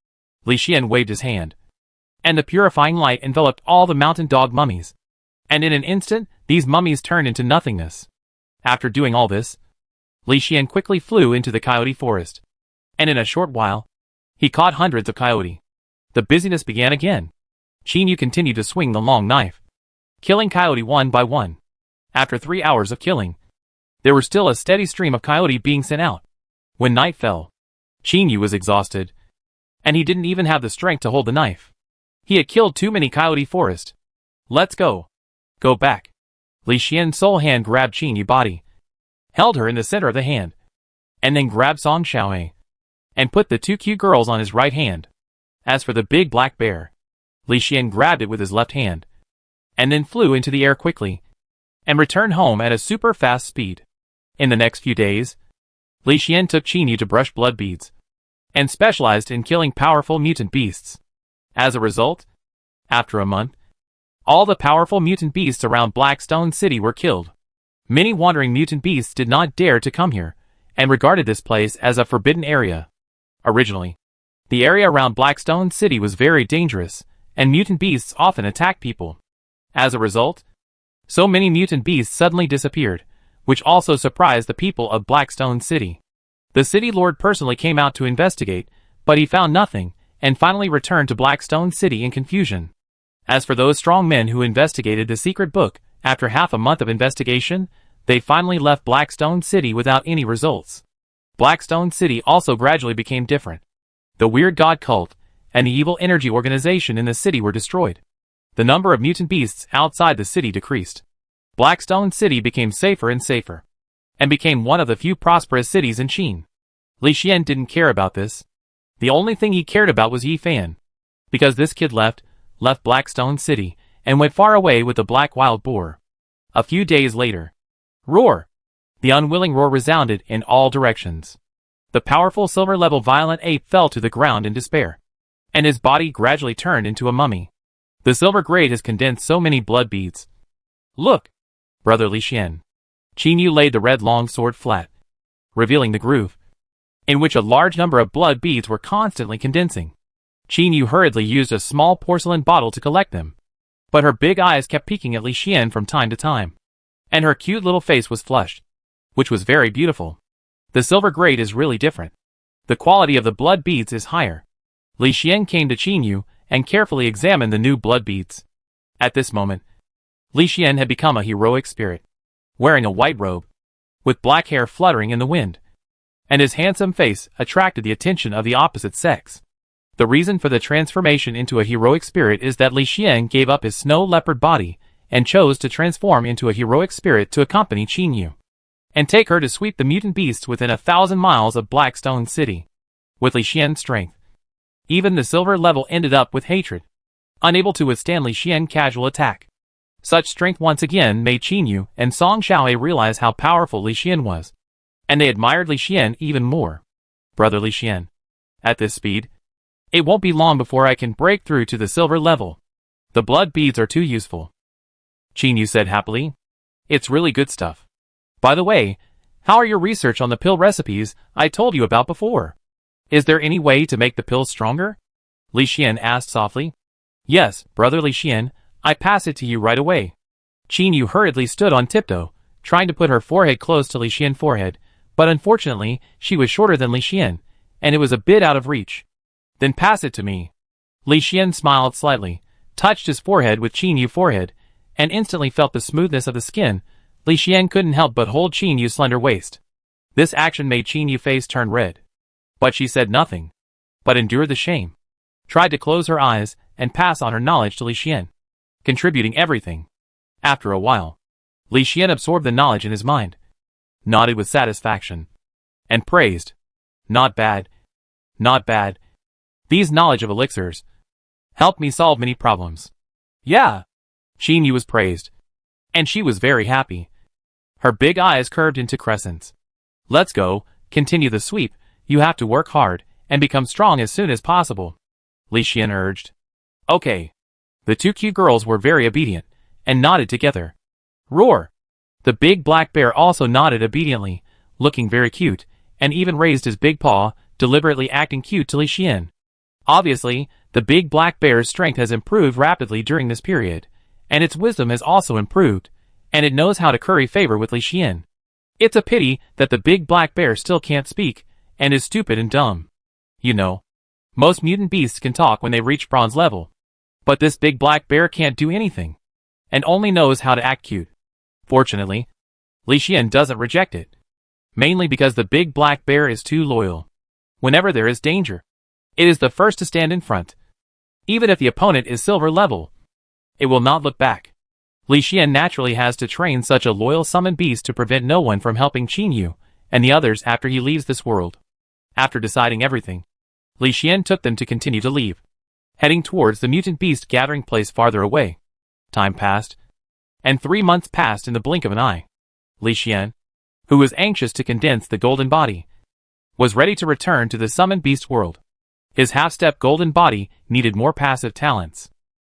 Li Xian waved his hand, and the purifying light enveloped all the mountain dog mummies, and in an instant, these mummies turned into nothingness. After doing all this, Li Xian quickly flew into the coyote forest, and in a short while, he caught hundreds of coyote. The busyness began again. Qin Yu continued to swing the long knife, killing coyote one by one. After 3 hours of killing, There was still a steady stream of coyote being sent out. When night fell, Chinyu was exhausted, and he didn't even have the strength to hold the knife. He had killed too many coyote forest. Let's go. Go back. Li Xian's sole hand grabbed Chinyu's body, held her in the center of the hand, and then grabbed Song Xiaohe, and put the two cute girls on his right hand. As for the big black bear, Li Xian grabbed it with his left hand, and then flew into the air quickly, and returned home at a super fast speed. In the next few days, Li Xian took Chinyu to brush blood beads, and specialized in killing powerful mutant beasts. As a result, after a month, all the powerful mutant beasts around Blackstone City were killed. Many wandering mutant beasts did not dare to come here, and regarded this place as a forbidden area. Originally, the area around Blackstone City was very dangerous, and mutant beasts often attacked people. As a result, so many mutant beasts suddenly disappeared, which also surprised the people of Blackstone City. The city lord personally came out to investigate, but he found nothing, and finally returned to Blackstone City in confusion. As for those strong men who investigated the secret book, after half a month of investigation, they finally left Blackstone City without any results. Blackstone City also gradually became different. The weird god cult and the evil energy organization in the city were destroyed. The number of mutant beasts outside the city decreased. Blackstone City became safer and safer, and became one of the few prosperous cities in Qin. Li Xian didn't care about this. The only thing he cared about was Yi Fan, because this kid left Blackstone City, and went far away with the black wild boar. A few days later, roar! The unwilling roar resounded in all directions. The powerful silver-level violent ape fell to the ground in despair, and his body gradually turned into a mummy. The silver grate has condensed so many blood beads. Look, brother Li Xian. Chinyu laid the red long sword flat, revealing the groove, in which a large number of blood beads were constantly condensing. Chinyu hurriedly used a small porcelain bottle to collect them, but her big eyes kept peeking at Li Xian from time to time, and her cute little face was flushed, which was very beautiful. The silver grate is really different. The quality of the blood beads is higher. Li Xian came to Chinyu and carefully examined the new blood beads. At this moment, Li Xian had become a heroic spirit, wearing a white robe, with black hair fluttering in the wind, and his handsome face attracted the attention of the opposite sex. The reason for the transformation into a heroic spirit is that Li Xian gave up his snow leopard body and chose to transform into a heroic spirit to accompany Chinyu, and take her to sweep the mutant beasts within 1,000 miles of Blackstone City. With Li Xian's strength, even the silver level ended up with hatred, unable to withstand Li Xian's casual attack. Such strength once again made Chinyu and Song Xiaohe realize how powerful Li Xian was, and they admired Li Xian even more. Brother Li Xian, at this speed, it won't be long before I can break through to the silver level. The blood beads are too useful. Chinyu said happily. It's really good stuff. By the way, how are your research on the pill recipes I told you about before? Is there any way to make the pills stronger? Li Xian asked softly. Yes, brother Li Xian, I pass it to you right away. Chinyu hurriedly stood on tiptoe, trying to put her forehead close to Li Xian's forehead, but unfortunately, she was shorter than Li Xian, and it was a bit out of reach. Then pass it to me. Li Xian smiled slightly, touched his forehead with Chinyu's forehead, and instantly felt the smoothness of the skin. Li Xian couldn't help but hold Chinyu's slender waist. This action made Chinyu's face turn red. But she said nothing, but endured the shame, tried to close her eyes and pass on her knowledge to Li Xian, contributing everything. After a while, Li Xian absorbed the knowledge in his mind, nodded with satisfaction, and praised. Not bad. Not bad. These knowledge of elixirs helped me solve many problems. Yeah. Chinyu was praised, and she was very happy. Her big eyes curved into crescents. Let's go, continue the sweep. You have to work hard and become strong as soon as possible, Li Xian urged. Okay. The two cute girls were very obedient and nodded together. Roar! The big black bear also nodded obediently, looking very cute, and even raised his big paw, deliberately acting cute to Li Xian. Obviously, the big black bear's strength has improved rapidly during this period, and its wisdom has also improved, and it knows how to curry favor with Li Xian. It's a pity that the big black bear still can't speak, and is stupid and dumb. You know, most mutant beasts can talk when they reach bronze level, but this big black bear can't do anything, and only knows how to act cute. Fortunately, Li Xian doesn't reject it. Mainly because the big black bear is too loyal. Whenever there is danger, it is the first to stand in front. Even if the opponent is silver level, it will not look back. Li Xian naturally has to train such a loyal summoned beast to prevent no one from helping Qin Yu and the others after he leaves this world. After deciding everything, Li Xian took them to continue to leave, heading towards the mutant beast gathering place farther away. Time passed, and 3 months passed in the blink of an eye. Li Xian, who was anxious to condense the golden body, was ready to return to the summoned beast world. His half-step golden body needed more passive talents.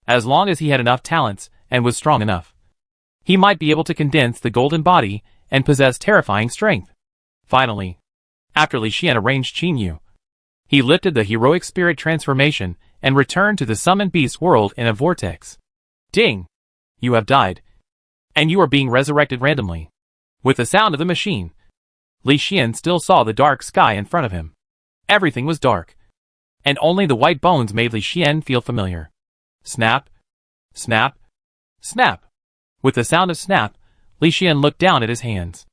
As long as he had enough talents and was strong enough, he might be able to condense the golden body and possess terrifying strength. Finally, after Li Xian arranged Qin Yu, he lifted the heroic spirit transformation and returned to the summoned beast world in a vortex. Ding! You have died, and you are being resurrected randomly. With the sound of the machine, Li Xian still saw the dark sky in front of him. Everything was dark, and only the white bones made Li Xian feel familiar. Snap! Snap! Snap! With the sound of snap, Li Xian looked down at his hands.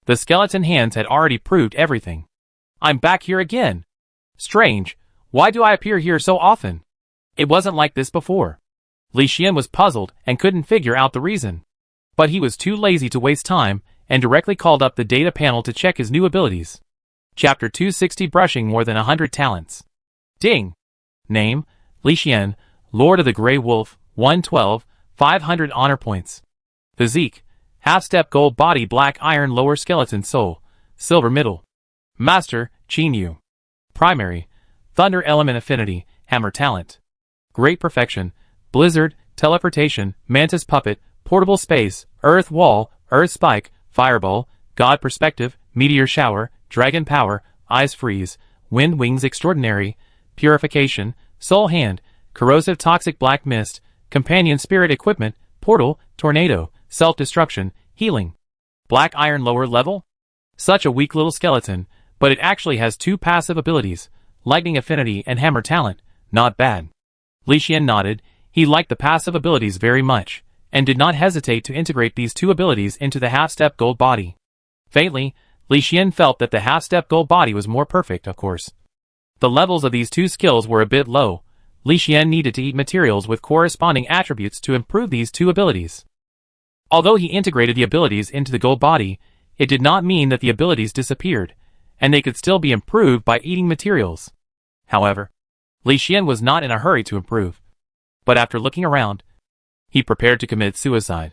The skeleton hands had already proved everything. I'm back here again. Strange, why do I appear here so often? It wasn't like this before. Li Xian was puzzled and couldn't figure out the reason. But he was too lazy to waste time and directly called up the data panel to check his new abilities. Chapter 260 Brushing more than 100 talents. Ding! Name, Li Xian, Lord of the Grey Wolf, 112, 500 honor points. Physique, half-step gold body black iron lower skeleton soul, silver middle. Master, Qin Yu. Primary, thunder element affinity, hammer talent. Great perfection, blizzard, teleportation, mantis puppet, portable space, earth wall, earth spike, fireball, god perspective, meteor shower, dragon power, eyes freeze, wind wings extraordinary, purification, soul hand, corrosive toxic black mist, companion spirit equipment, portal, tornado, self-destruction, healing. Black iron lower level? Such a weak little skeleton, but it actually has 2 passive abilities, lightning affinity and hammer talent. Not bad. Li Xian nodded. He liked the passive abilities very much, and did not hesitate to integrate these 2 abilities into the half-step gold body. Faintly, Li Xian felt that the half-step gold body was more perfect, of course. The levels of these 2 skills were a bit low. Li Xian needed to eat materials with corresponding attributes to improve these 2 abilities. Although he integrated the abilities into the gold body, it did not mean that the abilities disappeared, and they could still be improved by eating materials. However, Li Xian was not in a hurry to improve. But after looking around, he prepared to commit suicide.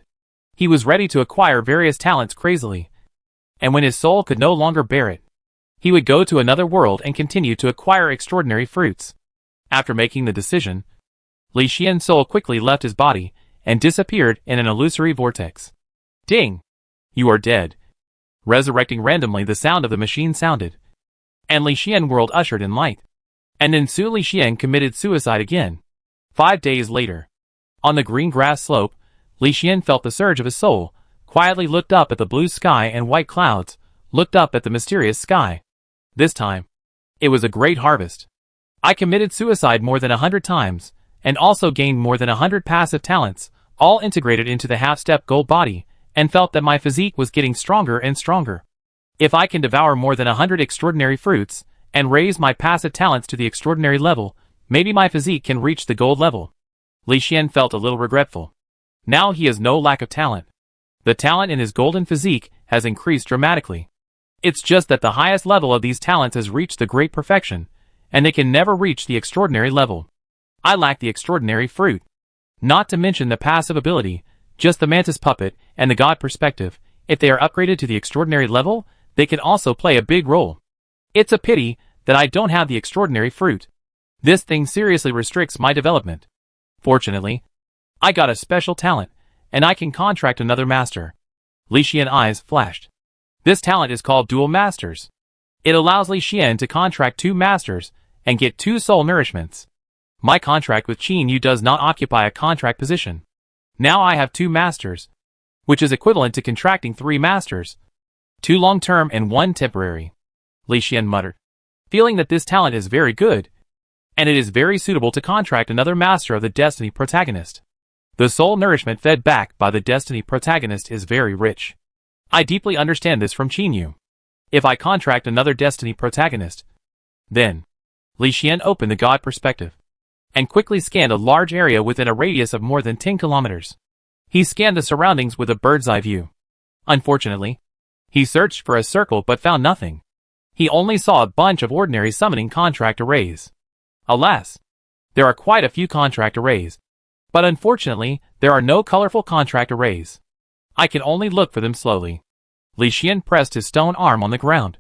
He was ready to acquire various talents crazily, and when his soul could no longer bear it, he would go to another world and continue to acquire extraordinary fruits. After making the decision, Li Xian's soul quickly left his body and disappeared in an illusory vortex. Ding! You are dead. Resurrecting randomly, the sound of the machine sounded, and Li Xian world ushered in light. And then soon Li Xian committed suicide again. 5 days later, on the green grass slope, Li Xian felt the surge of his soul, quietly looked up at the blue sky and white clouds, looked up at the mysterious sky. This time, it was a great harvest. I committed suicide more than 100 times, and also gained more than 100 passive talents, all integrated into the half-step gold body, and felt that my physique was getting stronger and stronger. If I can devour more than 100 extraordinary fruits, and raise my passive talents to the extraordinary level, maybe my physique can reach the gold level. Li Xian felt a little regretful. Now he has no lack of talent. The talent in his golden physique has increased dramatically. It's just that the highest level of these talents has reached the great perfection, and they can never reach the extraordinary level. I lack the extraordinary fruit. Not to mention the passive ability, just the mantis puppet and the god perspective. If they are upgraded to the extraordinary level, they can also play a big role. It's a pity that I don't have the extraordinary fruit. This thing seriously restricts my development. Fortunately, I got a special talent, and I can contract another master. Li Xian's eyes flashed. This talent is called Dual Masters. It allows Li Xian to contract 2 masters and get 2 soul nourishments. My contract with Qin Yu does not occupy a contract position. Now I have 2 masters, which is equivalent to contracting 3 masters. 2 long-term and 1 temporary. Li Xian muttered, feeling that this talent is very good, and it is very suitable to contract another master of the Destiny protagonist. The soul nourishment fed back by the Destiny protagonist is very rich. I deeply understand this from Chinyu. If I contract another Destiny protagonist, then Li Xian opened the God perspective and quickly scanned a large area within a radius of more than 10 kilometers. He scanned the surroundings with a bird's eye view. Unfortunately, he searched for a circle but found nothing. He only saw a bunch of ordinary summoning contract arrays. Alas, there are quite a few contract arrays, but unfortunately, there are no colorful contract arrays. I can only look for them slowly. Li Xian pressed his stone arm on the ground,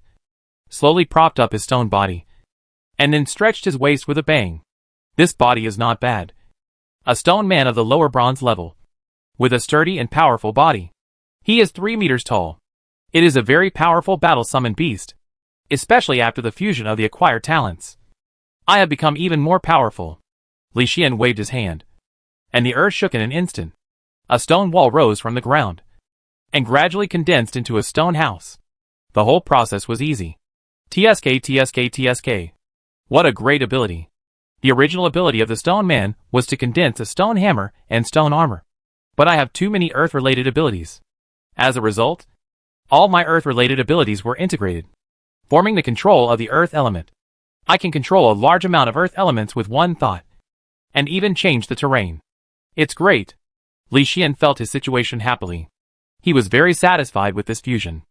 slowly propped up his stone body, and then stretched his waist with a bang. This body is not bad. A stone man of the lower bronze level, with a sturdy and powerful body. He is 3 meters tall. It is a very powerful battle summon beast, especially after the fusion of the acquired talents. I have become even more powerful. Li Xian waved his hand, and the earth shook in an instant. A stone wall rose from the ground, and gradually condensed into a stone house. The whole process was easy. TSK. What a great ability. The original ability of the stone man was to condense a stone hammer and stone armor. But I have too many earth-related abilities. As a result, all my earth-related abilities were integrated, forming the control of the earth element. I can control a large amount of earth elements with one thought, and even change the terrain. It's great. Li Xian felt his situation happily. He was very satisfied with this fusion.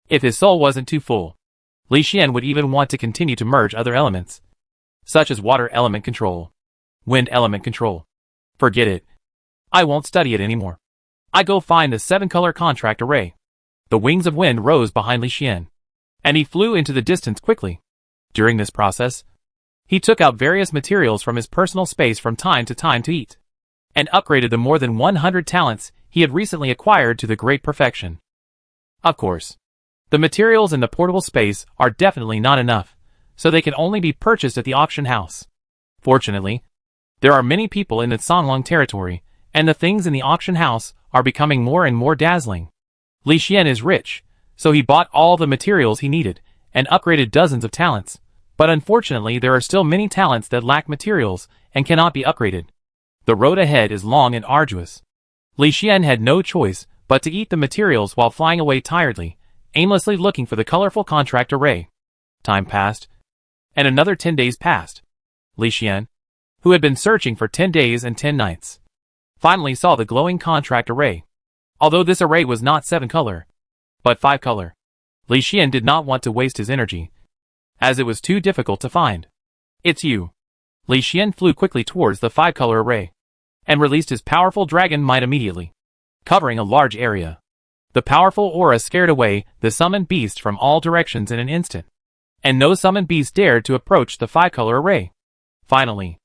If his soul wasn't too full, Li Xian would even want to continue to merge other elements, such as water element control, wind element control. Forget it. I won't study it anymore. I go find the 7-color contract array. The wings of wind rose behind Li Xian, and he flew into the distance quickly. During this process, he took out various materials from his personal space from time to time to eat, and upgraded the more than 100 talents he had recently acquired to the great perfection. Of course, the materials in the portable space are definitely not enough, so they can only be purchased at the auction house. Fortunately, there are many people in the Songlong territory, and the things in the auction house are becoming more and more dazzling. Li Xian is rich, so he bought all the materials he needed, and upgraded dozens of talents, but unfortunately there are still many talents that lack materials and cannot be upgraded. The road ahead is long and arduous. Li Xian had no choice but to eat the materials while flying away tiredly, aimlessly looking for the colorful contract array. Time passed, and another 10 days passed. Li Xian, who had been searching for 10 days and 10 nights, finally saw the glowing contract array. Although this array was not 7-color, but 5-color, Li Xian did not want to waste his energy, as it was too difficult to find. It's you. Li Xian flew quickly towards the 5-color array, and released his powerful dragon might immediately, covering a large area. The powerful aura scared away the summoned beast from all directions in an instant, and no summoned beast dared to approach the 5-color array. Finally,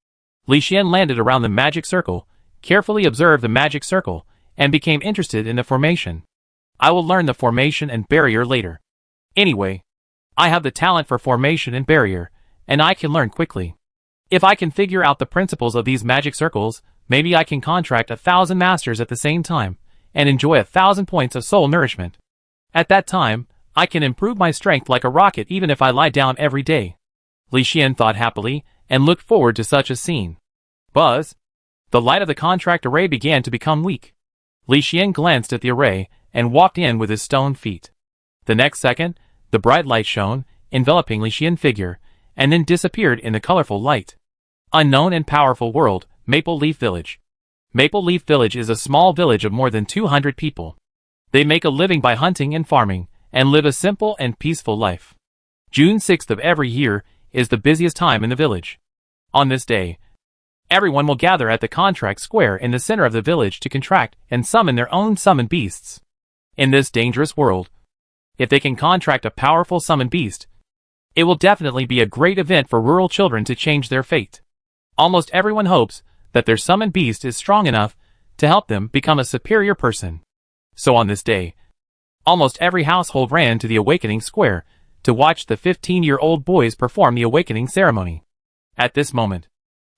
Li Xian landed around the magic circle, carefully observed the magic circle, and became interested in the formation. I will learn the formation and barrier later. Anyway, I have the talent for formation and barrier, and I can learn quickly. If I can figure out the principles of these magic circles, maybe I can contract 1,000 masters at the same time, and enjoy 1,000 points of soul nourishment. At that time, I can improve my strength like a rocket even if I lie down every day. Li Xian thought happily, and looked forward to such a scene. Buzz! The light of the contract array began to become weak. Li Xian glanced at the array, and walked in with his stone feet. The next second, the bright light shone, enveloping Li Xian's figure, and then disappeared in the colorful light. Unknown and powerful world, Maple Leaf Village. Maple Leaf Village is a small village of more than 200 people. They make a living by hunting and farming, and live a simple and peaceful life. June 6th of every year is the busiest time in the village. On this day, everyone will gather at the contract square in the center of the village to contract and summon their own summoned beasts. In this dangerous world, if they can contract a powerful summoned beast, it will definitely be a great event for rural children to change their fate. Almost everyone hopes that their summoned beast is strong enough to help them become a superior person. So on this day, almost every household ran to the awakening square to watch the 15-year-old boys perform the awakening ceremony. At this moment,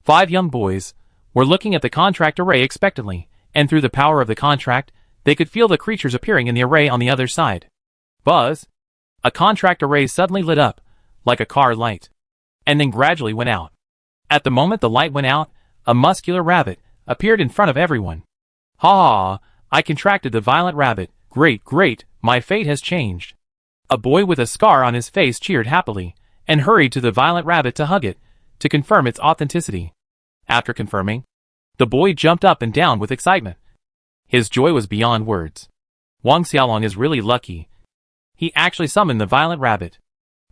5 young boys were looking at the contract array expectantly, and through the power of the contract, they could feel the creatures appearing in the array on the other side. Buzz! A contract array suddenly lit up, like a car light, and then gradually went out. At the moment the light went out, a muscular rabbit appeared in front of everyone. Ha ha! I contracted the violet rabbit, Great, my fate has changed. A boy with a scar on his face cheered happily, and hurried to the violet rabbit to hug it, to confirm its authenticity. After confirming, the boy jumped up and down with excitement. His joy was beyond words. Wang Xiaolong is really lucky. He actually summoned the violet rabbit.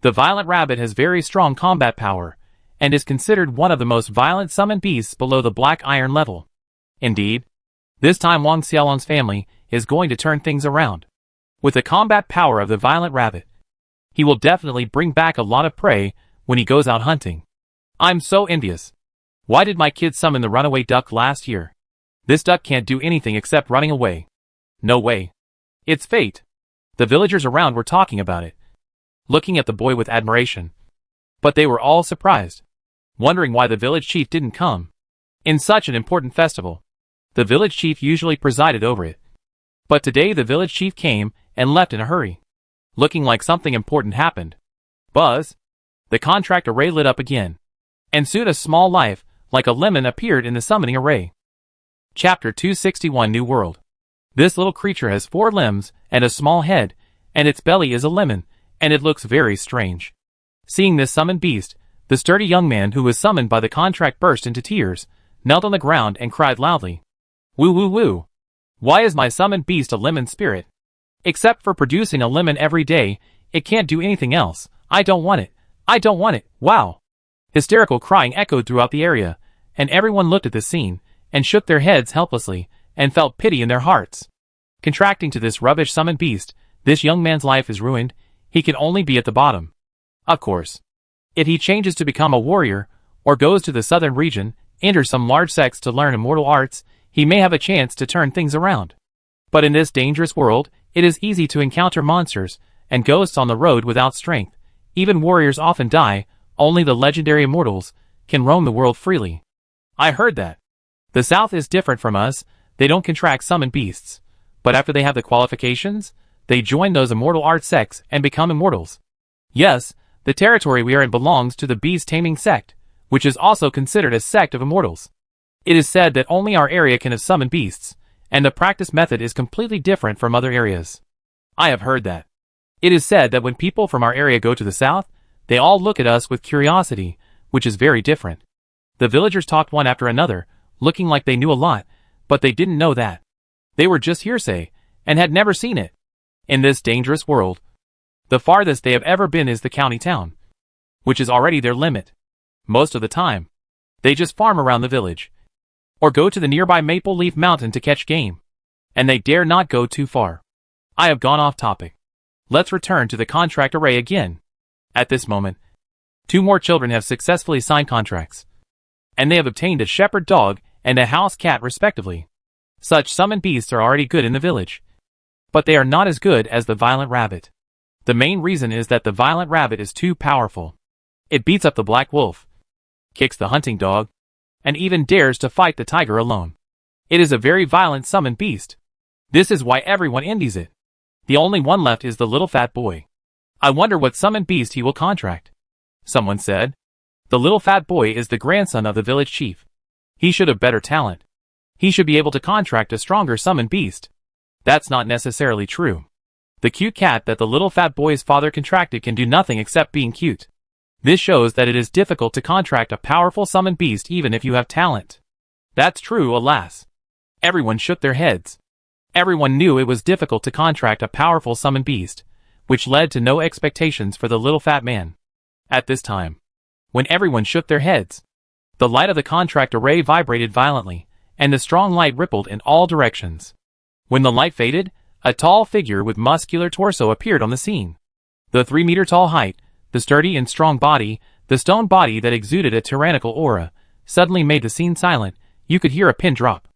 The violet rabbit has very strong combat power, and is considered one of the most violent summoned beasts below the black iron level. Indeed, this time Wang Xiaolong's family is going to turn things around. With the combat power of the violet rabbit, he will definitely bring back a lot of prey when he goes out hunting. I'm so envious. Why did my kid summon the runaway duck last year? This duck can't do anything except running away. No way. It's fate. The villagers around were talking about it, looking at the boy with admiration. But they were all surprised, wondering why the village chief didn't come. In such an important festival, the village chief usually presided over it. But today the village chief came and left in a hurry, looking like something important happened. Buzz! The contract array lit up again, and soon a small life, like a lemon, appeared in the summoning array. Chapter 261 New World. This little creature has 4 limbs and a small head, and its belly is a lemon, and it looks very strange. Seeing this summoned beast, the sturdy young man who was summoned by the contract burst into tears, knelt on the ground and cried loudly. Woo woo woo! Why is my summoned beast a lemon spirit? Except for producing a lemon every day, it can't do anything else. I don't want it. I don't want it. Wow! Hysterical crying echoed throughout the area, and everyone looked at this scene, and shook their heads helplessly, and felt pity in their hearts. Contracting to this rubbish summoned beast, this young man's life is ruined. He can only be at the bottom. Of course, if he changes to become a warrior, or goes to the southern region, enters some large sects to learn immortal arts, he may have a chance to turn things around. But in this dangerous world, it is easy to encounter monsters and ghosts on the road without strength. Even warriors often die. Only the legendary immortals can roam the world freely. I heard that. The South is different from us. They don't contract summoned beasts, but after they have the qualifications, they join those immortal art sects and become immortals. Yes, the territory we are in belongs to the beast taming sect, which is also considered a sect of immortals. It is said that only our area can have summoned beasts, and the practice method is completely different from other areas. I have heard that. It is said that when people from our area go to the south, they all look at us with curiosity, which is very different. The villagers talked one after another, looking like they knew a lot, but they didn't know that. They were just hearsay, and had never seen it. In this dangerous world, the farthest they have ever been is the county town, which is already their limit. Most of the time, they just farm around the village, or go to the nearby Maple Leaf Mountain to catch game, and they dare not go too far. I have gone off topic. Let's return to the contract array again. At this moment, 2 more children have successfully signed contracts, and they have obtained a shepherd dog and a house cat respectively. Such summoned beasts are already good in the village, but they are not as good as the violent rabbit. The main reason is that the violent rabbit is too powerful. It beats up the black wolf, kicks the hunting dog, and even dares to fight the tiger alone. It is a very violent summoned beast. This is why everyone envies it. The only one left is the little fat boy. I wonder what summoned beast he will contract. Someone said, the little fat boy is the grandson of the village chief. He should have better talent. He should be able to contract a stronger summoned beast. That's not necessarily true. The cute cat that the little fat boy's father contracted can do nothing except being cute. This shows that it is difficult to contract a powerful summoned beast even if you have talent. That's true, alas. Everyone shook their heads. Everyone knew it was difficult to contract a powerful summoned beast, which led to no expectations for the little fat man. At this time, when everyone shook their heads, the light of the contract array vibrated violently, and the strong light rippled in all directions. When the light faded, a tall figure with muscular torso appeared on the scene. The 3-meter-tall height, the sturdy and strong body, the stone body that exuded a tyrannical aura, suddenly made the scene silent. You could hear a pin drop.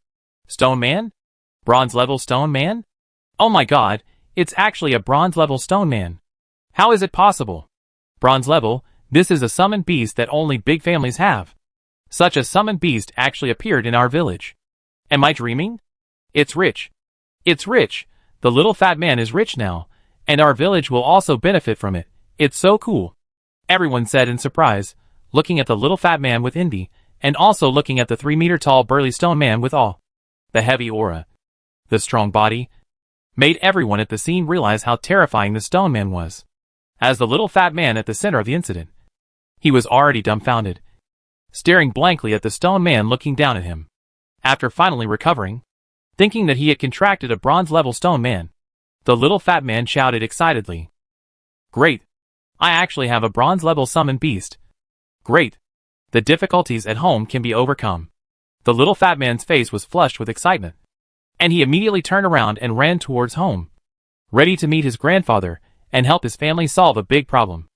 Stone Man? Bronze-level Stone Man? Oh my god, it's actually a bronze-level Stone Man. How is it possible? Bronze-level, this is a summoned beast that only big families have. Such a summoned beast actually appeared in our village. Am I dreaming? It's rich. It's rich. The little fat man is rich now, and our village will also benefit from it. It's so cool. Everyone said in surprise, looking at the little fat man with envy, and also looking at the 3-meter-tall burly stone man with awe. The heavy aura, the strong body, made everyone at the scene realize how terrifying the stone man was. As the little fat man at the center of the incident, he was already dumbfounded, staring blankly at the stone man looking down at him. After finally recovering, thinking that he had contracted a bronze-level stone man, the little fat man shouted excitedly, "Great! I actually have a bronze-level summon beast. Great! The difficulties at home can be overcome." The little fat man's face was flushed with excitement, and he immediately turned around and ran towards home, ready to meet his grandfather and help his family solve a big problem.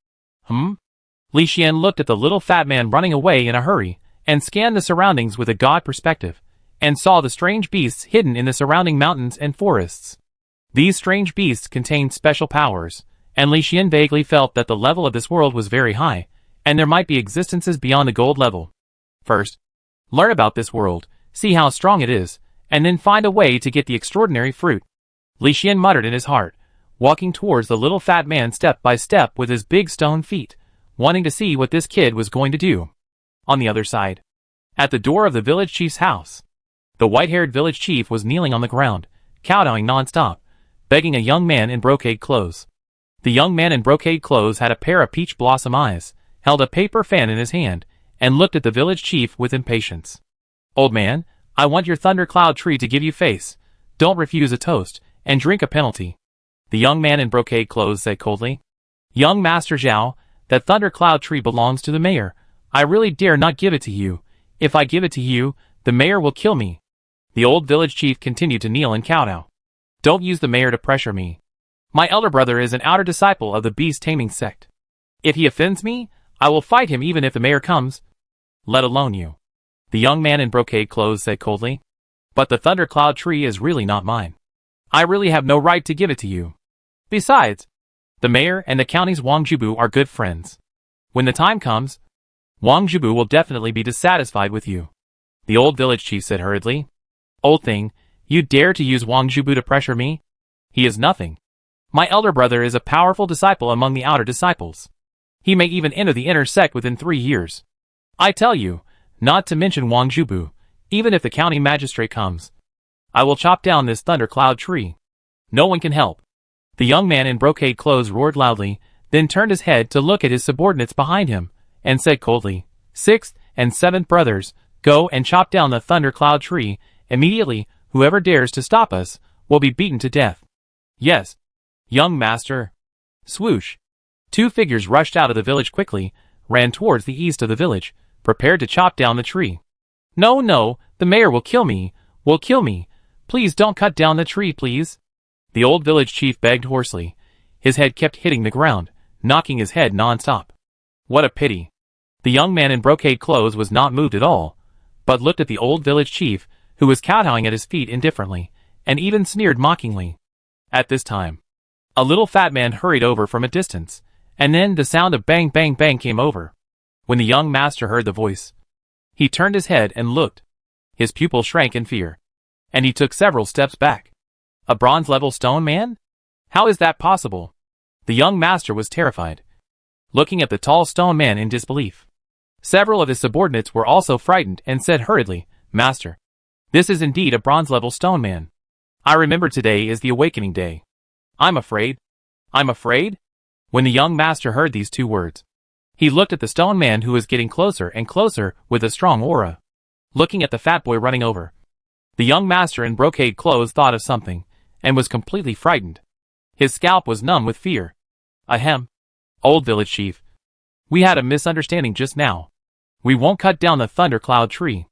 Li Xian looked at the little fat man running away in a hurry and scanned the surroundings with a god perspective, and saw the strange beasts hidden in the surrounding mountains and forests. These strange beasts contained special powers, and Li Xian vaguely felt that the level of this world was very high, and there might be existences beyond the gold level. First, learn about this world, see how strong it is, and then find a way to get the extraordinary fruit. Li Xian muttered in his heart, walking towards the little fat man step by step with his big stone feet, wanting to see what this kid was going to do. On the other side, at the door of the village chief's house, the white-haired village chief was kneeling on the ground, kowtowing non-stop, begging a young man in brocade clothes. The young man in brocade clothes had a pair of peach blossom eyes, held a paper fan in his hand, and looked at the village chief with impatience. "Old man, I want your thundercloud tree to give you face. Don't refuse a toast, and drink a penalty," the young man in brocade clothes said coldly. "Young Master Zhao, that thundercloud tree belongs to the mayor. I really dare not give it to you. If I give it to you, the mayor will kill me." The old village chief continued to kneel and kowtow. "Don't use the mayor to pressure me. My elder brother is an outer disciple of the beast-taming sect. If he offends me, I will fight him even if the mayor comes. Let alone you," the young man in brocade clothes said coldly. "But the thundercloud tree is really not mine. I really have no right to give it to you. Besides, the mayor and the county's Wang Zhubu are good friends. When the time comes, Wang Zhubu will definitely be dissatisfied with you," the old village chief said hurriedly. "Old thing, you dare to use Wang Zhubu to pressure me? He is nothing. My elder brother is a powerful disciple among the outer disciples. He may even enter the inner sect within 3 years. I tell you, not to mention Wang Zhubu, even if the county magistrate comes, I will chop down this thundercloud tree. No one can help." The young man in brocade clothes roared loudly, then turned his head to look at his subordinates behind him, and said coldly, "Sixth and seventh brothers, go and chop down the thundercloud tree. Immediately, whoever dares to stop us will be beaten to death." "Yes, young master." Swoosh. 2 figures rushed out of the village quickly, ran towards the east of the village, prepared to chop down the tree. "No, no, the mayor will kill me, Please don't cut down the tree, please," the old village chief begged hoarsely. His head kept hitting the ground, knocking his head non-stop. What a pity. The young man in brocade clothes was not moved at all, but looked at the old village chief, who was kowtowing at his feet indifferently, and even sneered mockingly. At this time, a little fat man hurried over from a distance, and then the sound of bang bang bang came over. When the young master heard the voice, he turned his head and looked. His pupil shrank in fear, and he took several steps back. A bronze-level stone man? How is that possible? The young master was terrified, looking at the tall stone man in disbelief. Several of his subordinates were also frightened and said hurriedly, "Master, this is indeed a bronze-level stone man. I remember today is the awakening day. I'm afraid." "I'm afraid?" When the young master heard these 2 words, he looked at the stone man who was getting closer and closer with a strong aura. Looking at the fat boy running over, the young master in brocade clothes thought of something, and was completely frightened. His scalp was numb with fear. "Ahem. Old village chief. We had a misunderstanding just now. We won't cut down the thundercloud tree.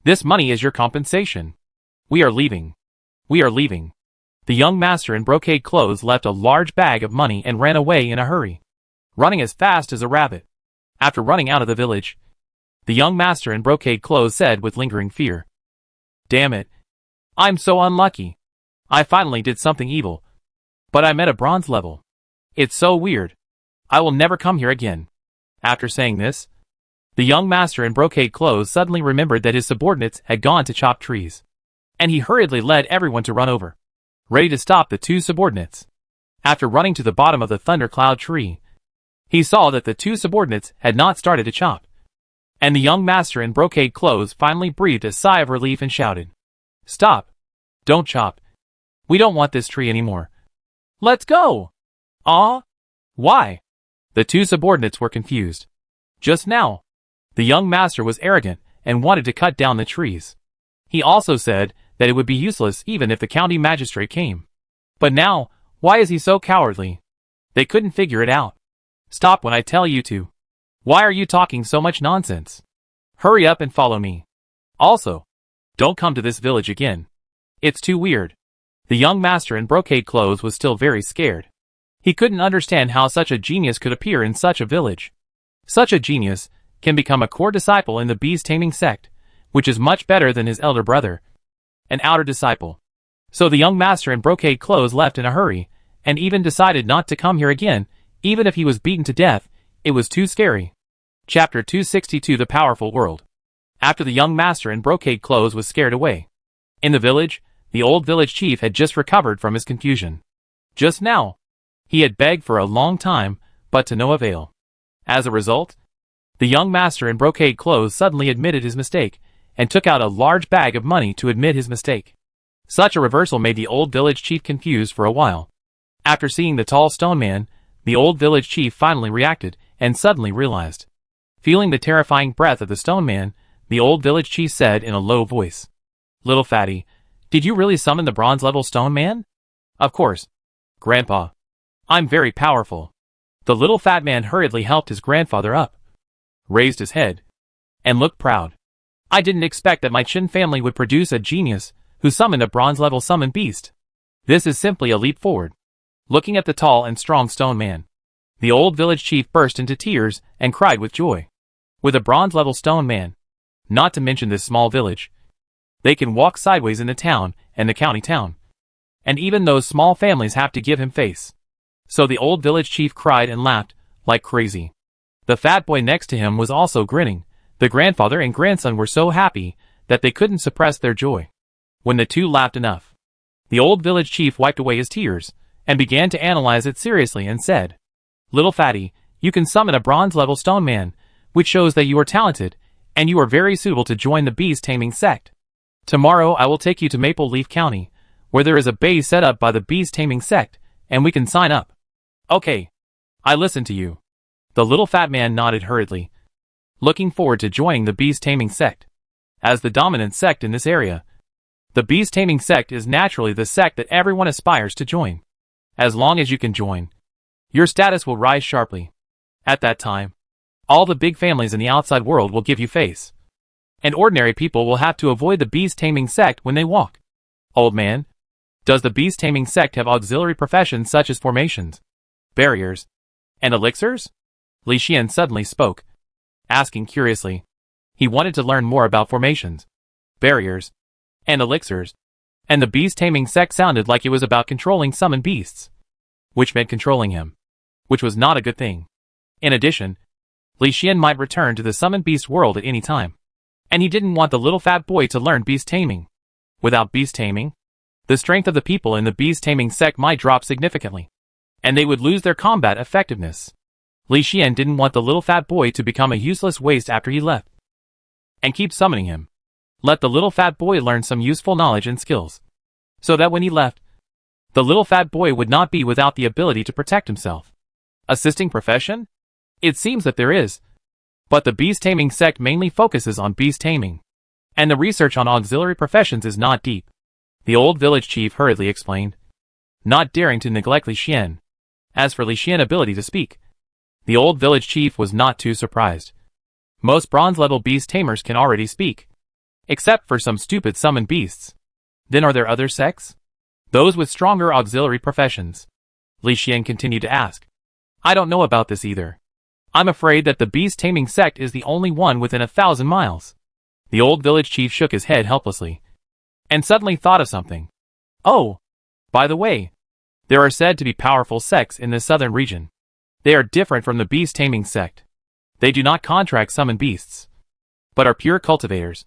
This money is your compensation. We are leaving. We are leaving." The young master in brocade clothes left a large bag of money and ran away in a hurry, running as fast as a rabbit. After running out of the village, the young master in brocade clothes said with lingering fear, "Damn it. I'm so unlucky. I finally did something evil, but I'm at a bronze level. It's so weird. I will never come here again." After saying this, the young master in brocade clothes suddenly remembered that his subordinates had gone to chop trees, and he hurriedly led everyone to run over, ready to stop the 2 subordinates. After running to the bottom of the thundercloud tree, he saw that the 2 subordinates had not started to chop, and the young master in brocade clothes finally breathed a sigh of relief and shouted, "Stop! Don't chop! We don't want this tree anymore. Let's go! Ah? Why? The two subordinates were confused. Just now, the young master was arrogant and wanted to cut down the trees. He also said that it would be useless even if the county magistrate came. But now, why is he so cowardly? They couldn't figure it out. Stop when I tell you to. Why are you talking so much nonsense? Hurry up and follow me. Also, don't come to this village again. It's too weird. The young master in brocade clothes was still very scared. He couldn't understand how such a genius could appear in such a village. Such a genius can become a core disciple in the beast taming sect, which is much better than his elder brother, an outer disciple. So the young master in brocade clothes left in a hurry, and even decided not to come here again, even if he was beaten to death. It was too scary. Chapter 262 The Powerful World. After the young master in brocade clothes was scared away. In the village, the old village chief had just recovered from his confusion. Just now, he had begged for a long time, but to no avail. As a result, the young master in brocade clothes suddenly admitted his mistake, and took out a large bag of money to admit his mistake. Such a reversal made the old village chief confused for a while. After seeing the tall stone man, the old village chief finally reacted, and suddenly realized. Feeling the terrifying breath of the stone man, the old village chief said in a low voice, "Little fatty, did you really summon the bronze-level stone man?" "Of course, Grandpa. I'm very powerful." The little fat man hurriedly helped his grandfather up, raised his head, and looked proud. "I didn't expect that my Chin family would produce a genius who summoned a bronze-level summon beast. This is simply a leap forward." Looking at the tall and strong stone man, the old village chief burst into tears and cried with joy. With a bronze-level stone man, not to mention this small village, they can walk sideways in the town and the county town. And even those small families have to give him face. So the old village chief cried and laughed like crazy. The fat boy next to him was also grinning. The grandfather and grandson were so happy that they couldn't suppress their joy. When the two laughed enough, the old village chief wiped away his tears and began to analyze it seriously and said, "Little fatty, you can summon a bronze-level stone man, which shows that you are talented, and you are very suitable to join the beast taming sect. Tomorrow I will take you to Maple Leaf County, where there is a base set up by the beast taming sect, and we can sign up." "Okay. I listen to you." The little fat man nodded hurriedly, looking forward to joining the beast taming sect. As the dominant sect in this area, the beast taming sect is naturally the sect that everyone aspires to join. As long as you can join, your status will rise sharply. At that time, all the big families in the outside world will give you face. And ordinary people will have to avoid the beast taming sect when they walk. "Old man, does the beast taming sect have auxiliary professions such as formations, barriers, and elixirs?" Li Xian suddenly spoke, asking curiously. He wanted to learn more about formations, barriers, and elixirs. And the beast taming sect sounded like it was about controlling summoned beasts, which meant controlling him, which was not a good thing. In addition, Li Xian might return to the summoned beast world at any time, and he didn't want the little fat boy to learn beast taming. Without beast taming, the strength of the people in the beast taming sect might drop significantly, and they would lose their combat effectiveness. Li Xian didn't want the little fat boy to become a useless waste after he left, and keep summoning him. Let the little fat boy learn some useful knowledge and skills, so that when he left, the little fat boy would not be without the ability to protect himself. Assisting profession? It seems that there is, but the beast taming sect mainly focuses on beast taming, and the research on auxiliary professions is not deep. The old village chief hurriedly explained, not daring to neglect Li Xian. As for Li Xian's ability to speak, the old village chief was not too surprised. Most bronze-level beast tamers can already speak, except for some stupid summoned beasts. Then are there other sects? Those with stronger auxiliary professions? Li Xian continued to ask. "I don't know about this either. I'm afraid that the beast taming sect is the only one within 1,000 miles. The old village chief shook his head helplessly, and suddenly thought of something. "Oh, by the way, there are said to be powerful sects in the southern region. They are different from the beast taming sect. They do not contract summon beasts, but are pure cultivators.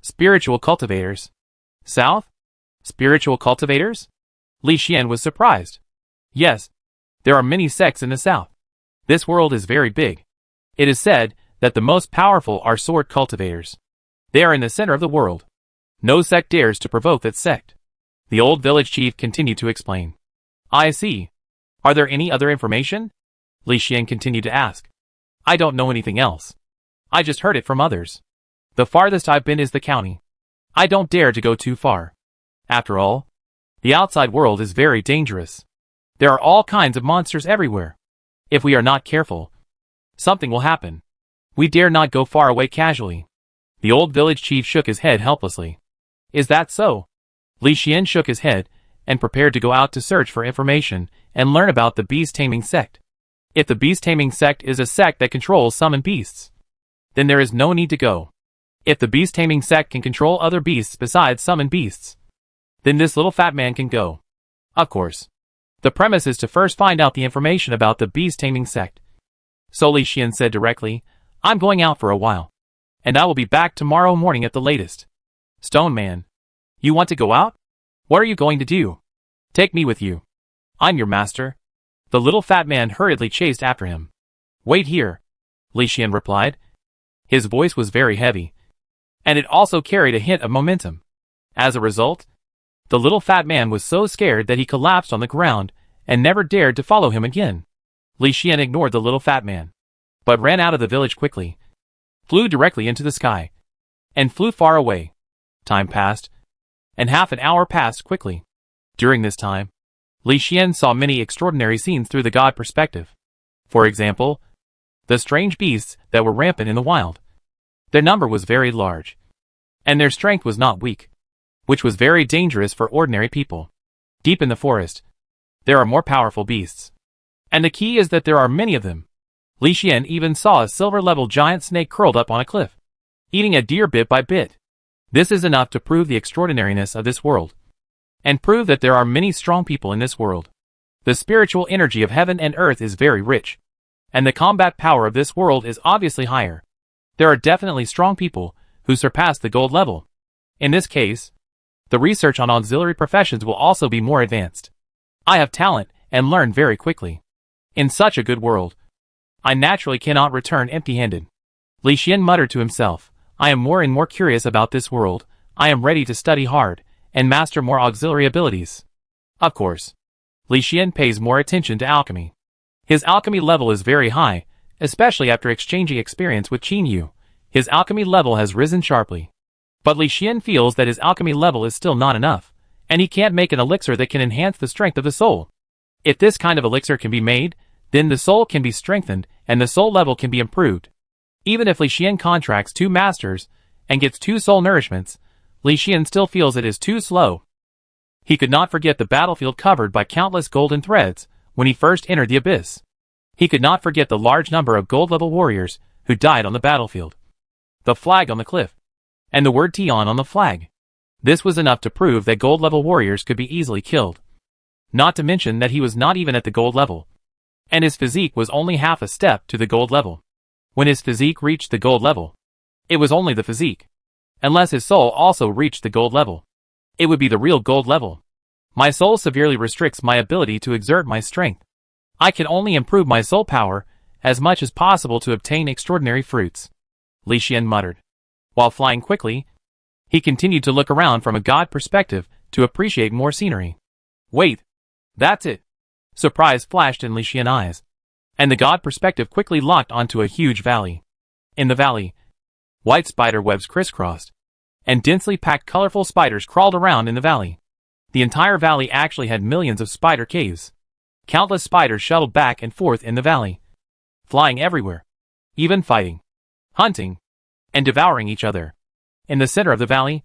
Spiritual cultivators." "South? Spiritual cultivators?" Li Xian was surprised. "Yes, there are many sects in the south. This world is very big. It is said that the most powerful are sword cultivators. They are in the center of the world. No sect dares to provoke that sect. The old village chief continued to explain. I see. Are there any other information? Li Xian continued to ask. I don't know anything else. I just heard it from others. The farthest I've been is the county. I don't dare to go too far. After all, the outside world is very dangerous. There are all kinds of monsters everywhere. If we are not careful, something will happen. We dare not go far away casually. The old village chief shook his head helplessly. Is that so? Li Xian shook his head and prepared to go out to search for information and learn about the beast-taming sect. If the beast-taming sect is a sect that controls summoned beasts, then there is no need to go. If the beast-taming sect can control other beasts besides summoned beasts, then this little fat man can go. Of course. The premise is to first find out the information about the beast-taming sect. So Li Xian said directly, I'm going out for a while, and I will be back tomorrow morning at the latest. Stone Man, you want to go out? What are you going to do? Take me with you. I'm your master. The little fat man hurriedly chased after him. Wait here, Li Xian replied. His voice was very heavy, and it also carried a hint of momentum. As a result, the little fat man was so scared that he collapsed on the ground and never dared to follow him again. Li Xian ignored the little fat man, but ran out of the village quickly, flew directly into the sky, and flew far away. Time passed, and half an hour passed quickly. During this time, Li Xian saw many extraordinary scenes through the god perspective. For example, the strange beasts that were rampant in the wild. Their number was very large, and their strength was not weak, which was very dangerous for ordinary people. Deep in the forest, there are more powerful beasts, and the key is that there are many of them. Li Xian even saw a silver-level giant snake curled up on a cliff, eating a deer bit by bit. This is enough to prove the extraordinariness of this world, and prove that there are many strong people in this world. The spiritual energy of heaven and earth is very rich, and the combat power of this world is obviously higher. There are definitely strong people who surpass the gold level. In this case, the research on auxiliary professions will also be more advanced. I have talent and learn very quickly. In such a good world, I naturally cannot return empty-handed. Li Xian muttered to himself, I am more and more curious about this world. I am ready to study hard and master more auxiliary abilities. Of course, Li Xian pays more attention to alchemy. His alchemy level is very high, especially after exchanging experience with Qin Yu. His alchemy level has risen sharply. But Li Xian feels that his alchemy level is still not enough, and he can't make an elixir that can enhance the strength of the soul. If this kind of elixir can be made, then the soul can be strengthened and the soul level can be improved. Even if Li Xian contracts 2 masters and gets 2 soul nourishments, Li Xian still feels it is too slow. He could not forget the battlefield covered by countless golden threads when he first entered the abyss. He could not forget the large number of gold-level warriors who died on the battlefield, the flag on the cliff, and the word Tian on the flag. This was enough to prove that gold-level warriors could be easily killed. Not to mention that he was not even at the gold level, and his physique was only half a step to the gold level. When his physique reached the gold level, it was only the physique. Unless his soul also reached the gold level, it would be the real gold level. My soul severely restricts my ability to exert my strength. I can only improve my soul power as much as possible to obtain extraordinary fruits, Li Xian muttered. While flying quickly, he continued to look around from a god perspective to appreciate more scenery. Wait, that's it. Surprise flashed in Li Xian's eyes, and the god perspective quickly locked onto a huge valley. In the valley, white spider webs crisscrossed, and densely packed colorful spiders crawled around in the valley. The entire valley actually had millions of spider caves. Countless spiders shuttled back and forth in the valley, flying everywhere, even fighting, hunting, and devouring each other. In the center of the valley,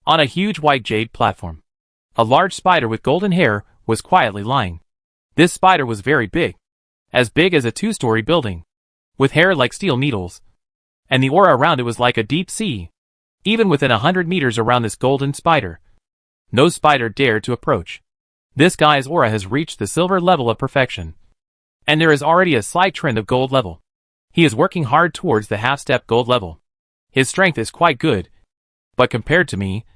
on a huge white jade platform, a large spider with golden hair was quietly lying. This spider was very big as a 2-story building, with hair like steel needles, and the aura around it was like a deep sea. Even within 100 meters around this golden spider, no spider dared to approach. This guy's aura has reached the silver level of perfection, and there is already a slight trend of gold level. He is working hard towards the half-step gold level. His strength is quite good, but compared to me,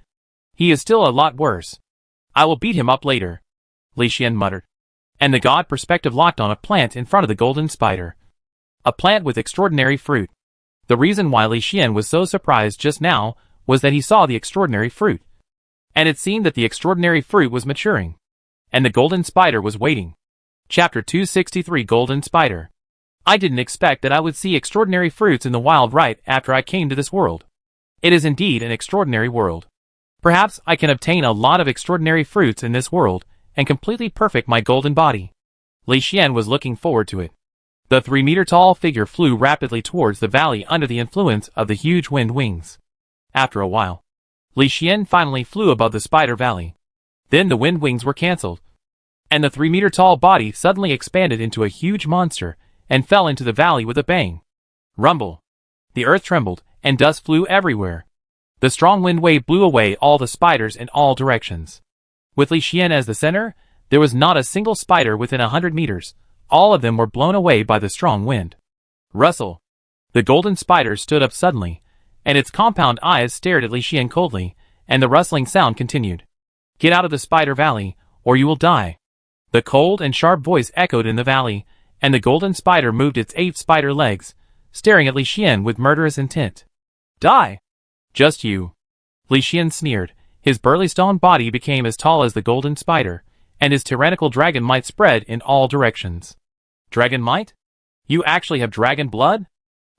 he is still a lot worse. I will beat him up later, Li Xian muttered, and the god perspective locked on a plant in front of the golden spider. A plant with extraordinary fruit. The reason why Li Xian was so surprised just now was that he saw the extraordinary fruit. and it seemed that the extraordinary fruit was maturing, and the golden spider was waiting. Chapter 263 Golden Spider. I didn't expect that I would see extraordinary fruits in the wild right after I came to this world. It is indeed an extraordinary world. Perhaps I can obtain a lot of extraordinary fruits in this world and completely perfect my golden body. Li Xian was looking forward to it. The 3-meter-tall figure flew rapidly towards the valley under the influence of the huge wind wings. After a while, Li Xian finally flew above the spider valley. Then the wind wings were cancelled, and the 3-meter-tall body suddenly expanded into a huge monster and fell into the valley with a bang. Rumble. The earth trembled, and dust flew everywhere. The strong wind wave blew away all the spiders in all directions. With Li Xian as the center, there was not a single spider within 100 meters. All of them were blown away by the strong wind. Rustle. The golden spider stood up suddenly, and its compound eyes stared at Li Xian coldly, and the rustling sound continued. Get out of the spider valley, or you will die. The cold and sharp voice echoed in the valley, and the golden spider moved its 8 spider legs, staring at Li Xian with murderous intent. Die! Just you. Li Xian sneered. His burly stone body became as tall as the golden spider, and his tyrannical dragon might spread in all directions. Dragon might? You actually have dragon blood?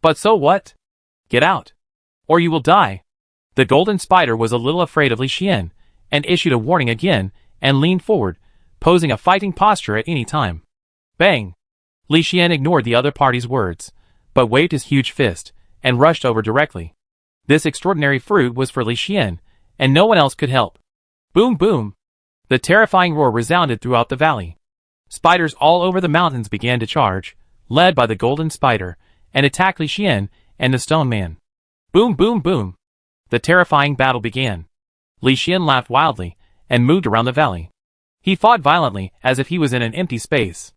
But so what? Get out, or you will die. The golden spider was a little afraid of Li Xian, and issued a warning again, and leaned forward, posing a fighting posture at any time. Bang! Li Xian ignored the other party's words, but waved his huge fist, and rushed over directly. This extraordinary fruit was for Li Xian, and no one else could help. Boom boom! The terrifying roar resounded throughout the valley. Spiders all over the mountains began to charge, led by the golden spider, and attack Li Xian and the stone man. Boom boom boom! The terrifying battle began. Li Xian laughed wildly, and moved around the valley. He fought violently as if he was in an empty space.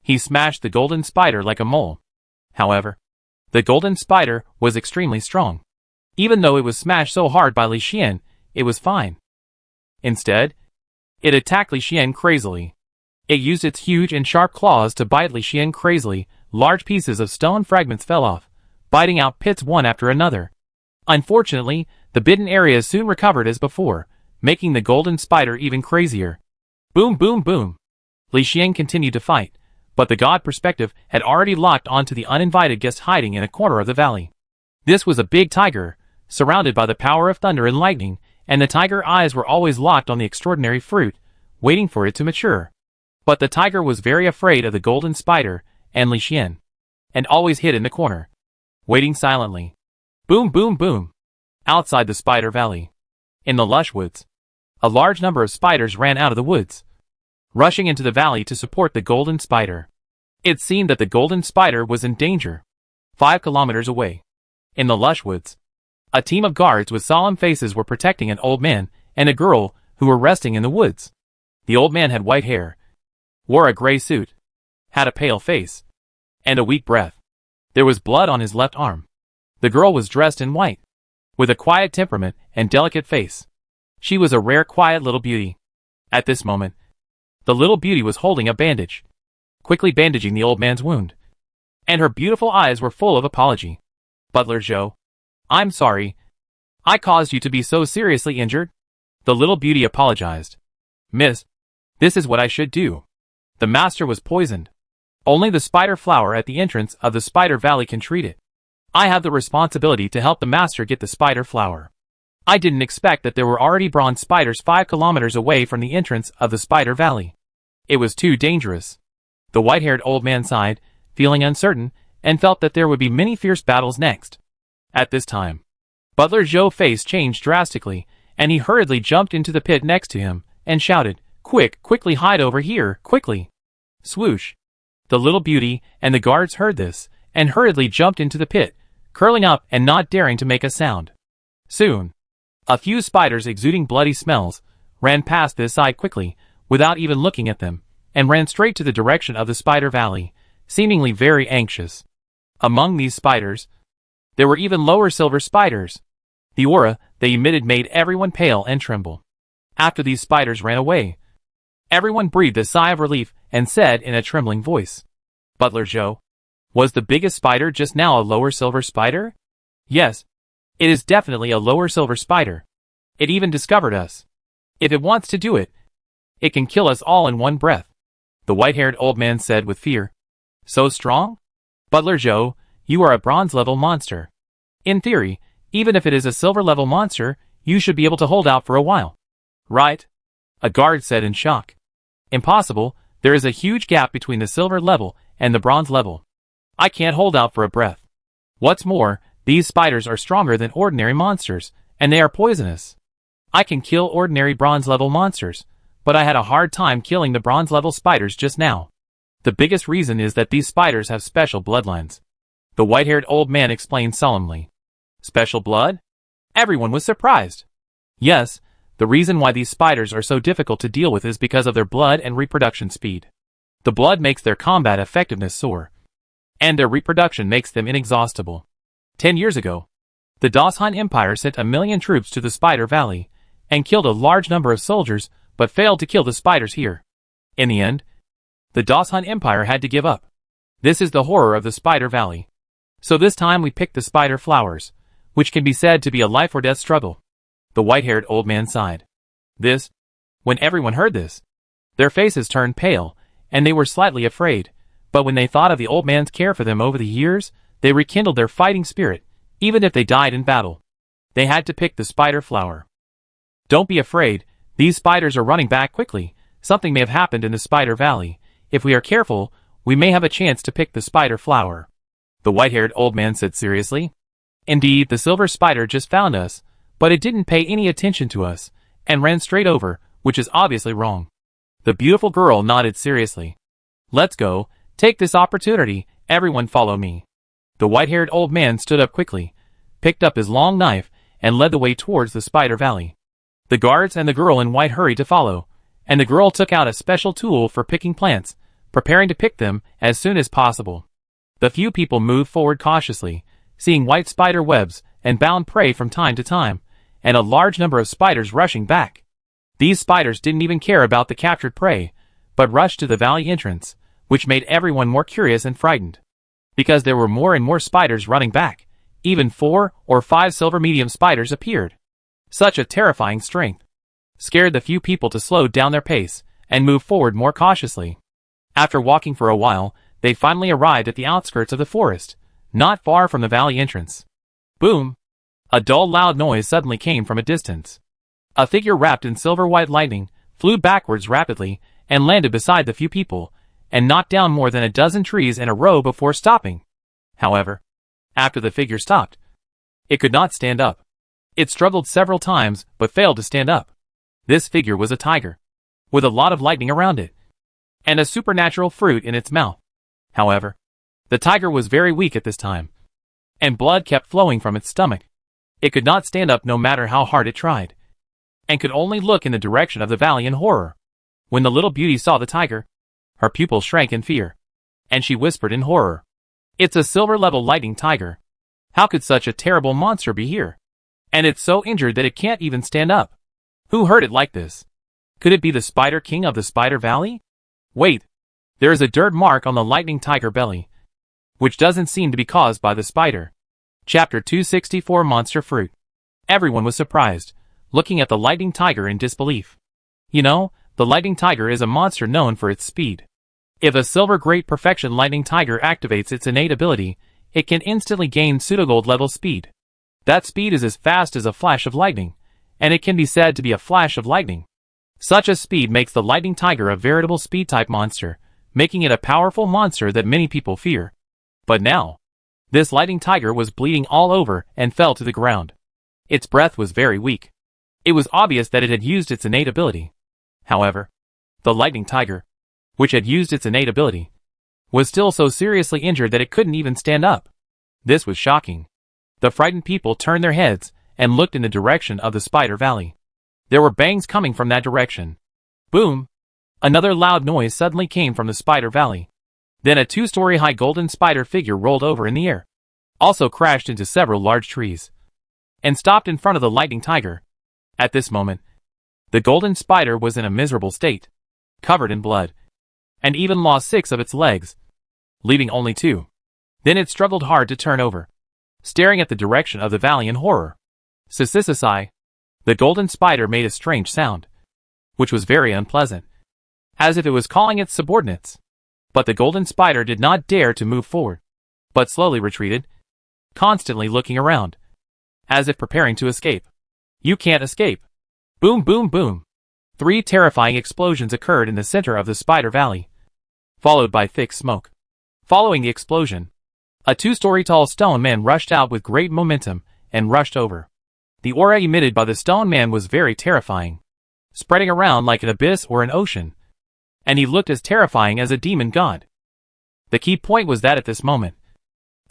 He smashed the golden spider like a mole. However, the golden spider was extremely strong. Even though it was smashed so hard by Li Xian, it was fine. Instead, it attacked Li Xian crazily. It used its huge and sharp claws to bite Li Xian crazily. Large pieces of stone fragments fell off, biting out pits one after another. Unfortunately, the bitten areas soon recovered as before, making the golden spider even crazier. Boom boom boom! Li Xian continued to fight, but the god perspective had already locked onto the uninvited guest hiding in a corner of the valley. This was a big tiger, surrounded by the power of thunder and lightning, and the tiger eyes were always locked on the extraordinary fruit, waiting for it to mature. But the tiger was very afraid of the golden spider and Li Xian, and always hid in the corner, waiting silently. Boom boom boom! Outside the spider valley, in the lush woods, a large number of spiders ran out of the woods, rushing into the valley to support the golden spider. It seemed that the golden spider was in danger. 5 kilometers away, in the lush woods, a team of guards with solemn faces were protecting an old man and a girl who were resting in the woods. The old man had white hair, wore a gray suit, had a pale face, and a weak breath. There was blood on his left arm. The girl was dressed in white, with a quiet temperament and delicate face. She was a rare quiet little beauty. At this moment, the little beauty was holding a bandage, quickly bandaging the old man's wound, and her beautiful eyes were full of apology. Butler Zhou, I'm sorry. I caused you to be so seriously injured. The little beauty apologized. Miss, this is what I should do. The master was poisoned. Only the spider flower at the entrance of the spider valley can treat it. I have the responsibility to help the master get the spider flower. I didn't expect that there were already bronze spiders 5 kilometers away from the entrance of the spider valley. It was too dangerous. The white-haired old man sighed, feeling uncertain, and felt that there would be many fierce battles next. At this time, Butler Zhou's face changed drastically, and he hurriedly jumped into the pit next to him, and shouted, Quickly hide over here, quickly! Swoosh! The little beauty and the guards heard this, and hurriedly jumped into the pit, curling up and not daring to make a sound. Soon, a few spiders exuding bloody smells ran past this side quickly, without even looking at them, and ran straight to the direction of the spider valley, seemingly very anxious. Among these spiders, there were even lower silver spiders. The aura they emitted made everyone pale and tremble. After these spiders ran away, everyone breathed a sigh of relief and said in a trembling voice, Butler Zhou, was the biggest spider just now a lower silver spider? Yes, it is definitely a lower silver spider. It even discovered us. If it wants to do it, it can kill us all in one breath, the white-haired old man said with fear. So strong? Butler Joe, you are a bronze-level monster. In theory, even if it is a silver-level monster, you should be able to hold out for a while. Right? A guard said in shock. Impossible, there is a huge gap between the silver level and the bronze level. I can't hold out for a breath. What's more, these spiders are stronger than ordinary monsters, and they are poisonous. I can kill ordinary bronze-level monsters, but I had a hard time killing the bronze-level spiders just now. The biggest reason is that these spiders have special bloodlines. The white-haired old man explained solemnly. Special blood? Everyone was surprised. Yes, the reason why these spiders are so difficult to deal with is because of their blood and reproduction speed. The blood makes their combat effectiveness soar, and their reproduction makes them inexhaustible. 10 years ago, the Doshan Empire sent 1 million troops to the Spider Valley, and killed a large number of soldiers, but failed to kill the spiders here. In the end, the Doshan Empire had to give up. This is the horror of the Spider Valley. So this time we picked the spider flowers, which can be said to be a life or death struggle. The white-haired old man sighed. When everyone heard this, their faces turned pale, and they were slightly afraid, but when they thought of the old man's care for them over the years, they rekindled their fighting spirit, even if they died in battle. They had to pick the spider flower. Don't be afraid, these spiders are running back quickly. Something may have happened in the Spider Valley. If we are careful, we may have a chance to pick the spider flower. The white-haired old man said seriously. Indeed, the silver spider just found us, but it didn't pay any attention to us, and ran straight over, which is obviously wrong. The beautiful girl nodded seriously. Let's go, take this opportunity, everyone follow me. The white-haired old man stood up quickly, picked up his long knife, and led the way towards the Spider Valley. The guards and the girl in white hurried to follow, and the girl took out a special tool for picking plants, preparing to pick them as soon as possible. The few people moved forward cautiously, seeing white spider webs and bound prey from time to time, and a large number of spiders rushing back. These spiders didn't even care about the captured prey, but rushed to the valley entrance, which made everyone more curious and frightened. Because there were more and more spiders running back, even 4 or 5 silver medium spiders appeared. Such a terrifying strength scared the few people to slow down their pace and move forward more cautiously. After walking for a while, they finally arrived at the outskirts of the forest, not far from the valley entrance. Boom! A dull loud noise suddenly came from a distance. A figure wrapped in silver-white lightning flew backwards rapidly and landed beside the few people, and knocked down more than a dozen trees in a row before stopping. However, after the figure stopped, it could not stand up. It struggled several times, but failed to stand up. This figure was a tiger, with a lot of lightning around it, and a supernatural fruit in its mouth. However, the tiger was very weak at this time, and blood kept flowing from its stomach. It could not stand up no matter how hard it tried, and could only look in the direction of the valley in horror. When the little beauty saw the tiger, her pupils shrank in fear, and she whispered in horror, "It's a silver-level lightning tiger. How could such a terrible monster be here? And it's so injured that it can't even stand up. Who hurt it like this? Could it be the Spider King of the Spider Valley? Wait, there is a dirt mark on the lightning tiger belly, which doesn't seem to be caused by the spider." Chapter 264 Monster Fruit. Everyone was surprised, looking at the lightning tiger in disbelief. You know, the lightning tiger is a monster known for its speed. If a silver great perfection lightning tiger activates its innate ability, it can instantly gain pseudogold level speed. That speed is as fast as a flash of lightning, and it can be said to be a flash of lightning. Such a speed makes the lightning tiger a veritable speed-type monster, making it a powerful monster that many people fear. But now, this lightning tiger was bleeding all over and fell to the ground. Its breath was very weak. It was obvious that it had used its innate ability. However, the lightning tiger, which had used its innate ability, was still so seriously injured that it couldn't even stand up. This was shocking. The frightened people turned their heads and looked in the direction of the Spider Valley. There were bangs coming from that direction. Boom! Another loud noise suddenly came from the Spider Valley. Then a 2-story high golden spider figure rolled over in the air, also crashed into several large trees, and stopped in front of the lightning tiger. At this moment, the golden spider was in a miserable state, covered in blood, and even lost 6 of its legs, leaving only 2. Then it struggled hard to turn over, staring at the direction of the valley in horror. Sisisisai. The golden spider made a strange sound, which was very unpleasant, as if it was calling its subordinates. But the golden spider did not dare to move forward, but slowly retreated, constantly looking around, as if preparing to escape. You can't escape. Boom, boom, boom. 3 terrifying explosions occurred in the center of the Spider Valley, followed by thick smoke. Following the explosion, a 2-story tall stone man rushed out with great momentum and rushed over. The aura emitted by the stone man was very terrifying, spreading around like an abyss or an ocean, and he looked as terrifying as a demon god. The key point was that at this moment,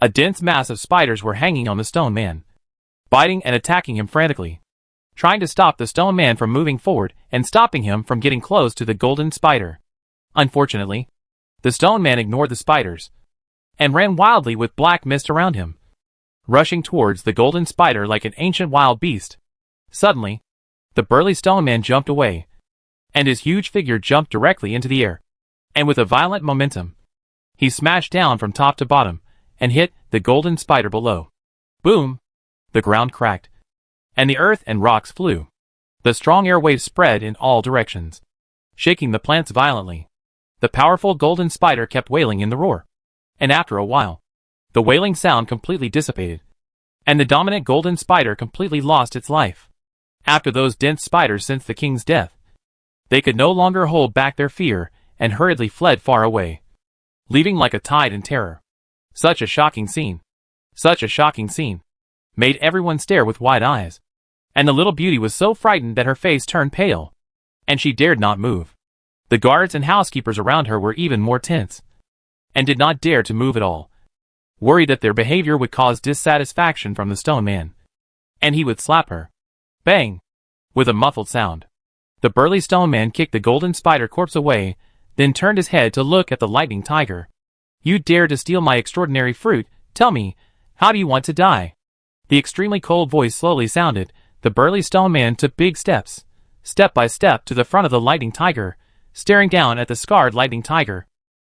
a dense mass of spiders were hanging on the stone man, biting and attacking him frantically, trying to stop the stone man from moving forward and stopping him from getting close to the golden spider. Unfortunately, the stone man ignored the spiders and ran wildly with black mist around him, rushing towards the golden spider like an ancient wild beast. Suddenly, the burly stone man jumped away, and his huge figure jumped directly into the air, and with a violent momentum, he smashed down from top to bottom and hit the golden spider below. Boom! The ground cracked, and the earth and rocks flew. The strong air waves spread in all directions, shaking the plants violently. The powerful golden spider kept wailing in the roar, and after a while, the wailing sound completely dissipated, and the dominant golden spider completely lost its life. After those dense spiders since the king's death, they could no longer hold back their fear and hurriedly fled far away, leaving like a tide in terror. Such a shocking scene. Such a shocking scene made everyone stare with wide eyes, and the little beauty was so frightened that her face turned pale, and she dared not move. The guards and housekeepers around her were even more tense, and did not dare to move at all, worried that their behavior would cause dissatisfaction from the stone man, and he would slap her. Bang! With a muffled sound, the burly stone man kicked the golden spider corpse away, then turned his head to look at the lightning tiger. You dare to steal my extraordinary fruit? Tell me, how do you want to die? The extremely cold voice slowly sounded. The burly stone man took big steps, step by step, to the front of the lightning tiger, staring down at the scarred lightning tiger.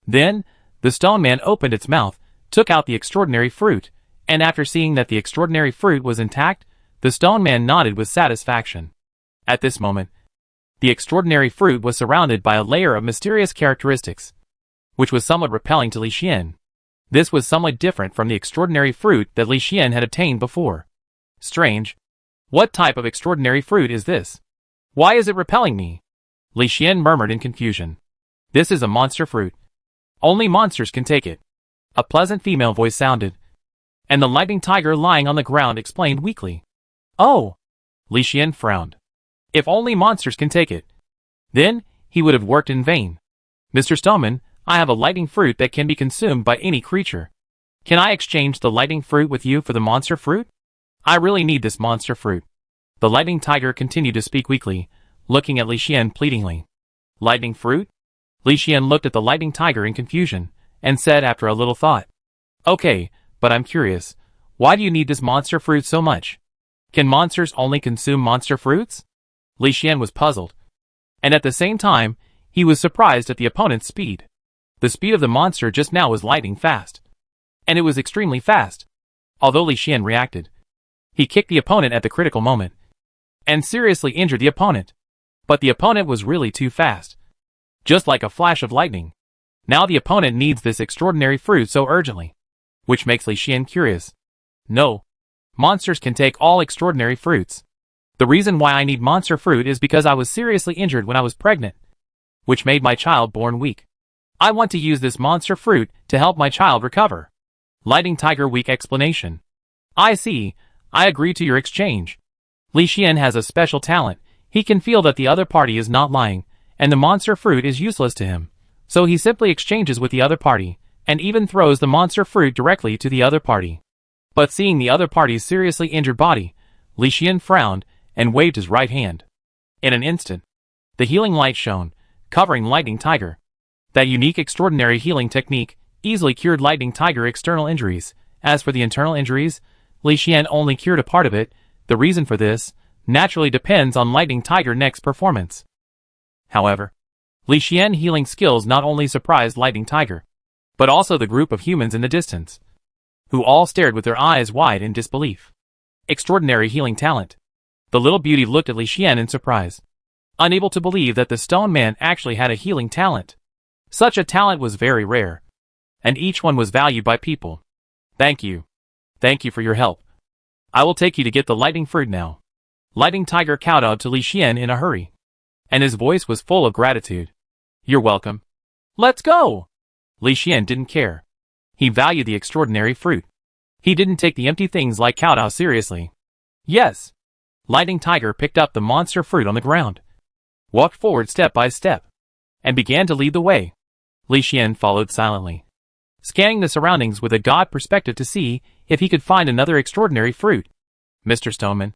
Then, the stone man opened its mouth, took out the extraordinary fruit, and after seeing that the extraordinary fruit was intact, the stone man nodded with satisfaction. At this moment, the extraordinary fruit was surrounded by a layer of mysterious characteristics, which was somewhat repelling to Li Xian. This was somewhat different from the extraordinary fruit that Li Xian had obtained before. Strange. What type of extraordinary fruit is this? Why is it repelling me? Li Xian murmured in confusion. This is a monster fruit. Only monsters can take it. A pleasant female voice sounded, and the lightning tiger lying on the ground explained weakly. Oh! Li Xian frowned. If only monsters can take it, then he would have worked in vain. Mr. Stoneman, I have a lightning fruit that can be consumed by any creature. Can I exchange the lightning fruit with you for the monster fruit? I really need this monster fruit. The lightning tiger continued to speak weakly, looking at Li Xian pleadingly. Lightning fruit? Li Xian looked at the lightning tiger in confusion, and said after a little thought. Okay, but I'm curious. Why do you need this monster fruit so much? Can monsters only consume monster fruits? Li Xian was puzzled, and at the same time, he was surprised at the opponent's speed. The speed of the monster just now was lightning fast, and it was extremely fast. Although Li Xian reacted, he kicked the opponent at the critical moment, and seriously injured the opponent. But the opponent was really too fast, just like a flash of lightning. Now the opponent needs this extraordinary fruit so urgently, which makes Li Xian curious. No, monsters can take all extraordinary fruits. The reason why I need monster fruit is because I was seriously injured when I was pregnant, which made my child born weak. I want to use this monster fruit to help my child recover. Lightning Tiger weak explanation. I see. I agree to your exchange. Li Xian has a special talent. He can feel that the other party is not lying, and the monster fruit is useless to him. So he simply exchanges with the other party, and even throws the monster fruit directly to the other party. But seeing the other party's seriously injured body, Li Xian frowned and waved his right hand. In an instant, the healing light shone, covering Lightning Tiger. That unique extraordinary healing technique easily cured Lightning Tiger external injuries. As for the internal injuries, Li Xian only cured a part of it. The reason for this naturally depends on Lightning Tiger's next performance. However, Li Xian healing skills not only surprised Lightning Tiger, but also the group of humans in the distance, who all stared with their eyes wide in disbelief. Extraordinary healing talent. The little beauty looked at Li Xian in surprise. unable to believe that the stone man actually had a healing talent. Such a talent was very rare, and each one was valued by people. Thank you. Thank you for your help. I will take you to get the lightning fruit now. Lightning Tiger kowtowed to Li Xian in a hurry, and his voice was full of gratitude. You're welcome. Let's go! Li Xian didn't care. He valued the extraordinary fruit. He didn't take the empty things like kowtow seriously. Yes. Lightning Tiger picked up the monster fruit on the ground, walked forward step by step, and began to lead the way. Li Xian followed silently, scanning the surroundings with a god perspective to see if he could find another extraordinary fruit. Mr. Stoneman,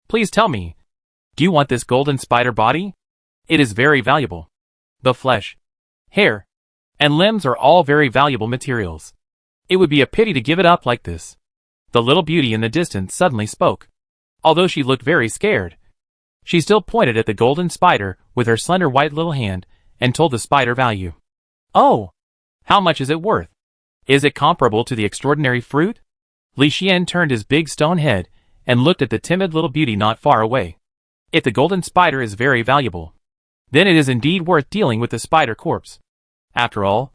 please tell me, do you want this golden spider body? It is very valuable. The flesh, hair, and limbs are all very valuable materials. It would be a pity to give it up like this. The little beauty in the distance suddenly spoke. Although she looked very scared, she still pointed at the golden spider with her slender white little hand and told the spider value. Oh! How much is it worth? Is it comparable to the extraordinary fruit? Li Xian turned his big stone head and looked at the timid little beauty not far away. If the golden spider is very valuable, then it is indeed worth dealing with the spider corpse. After all,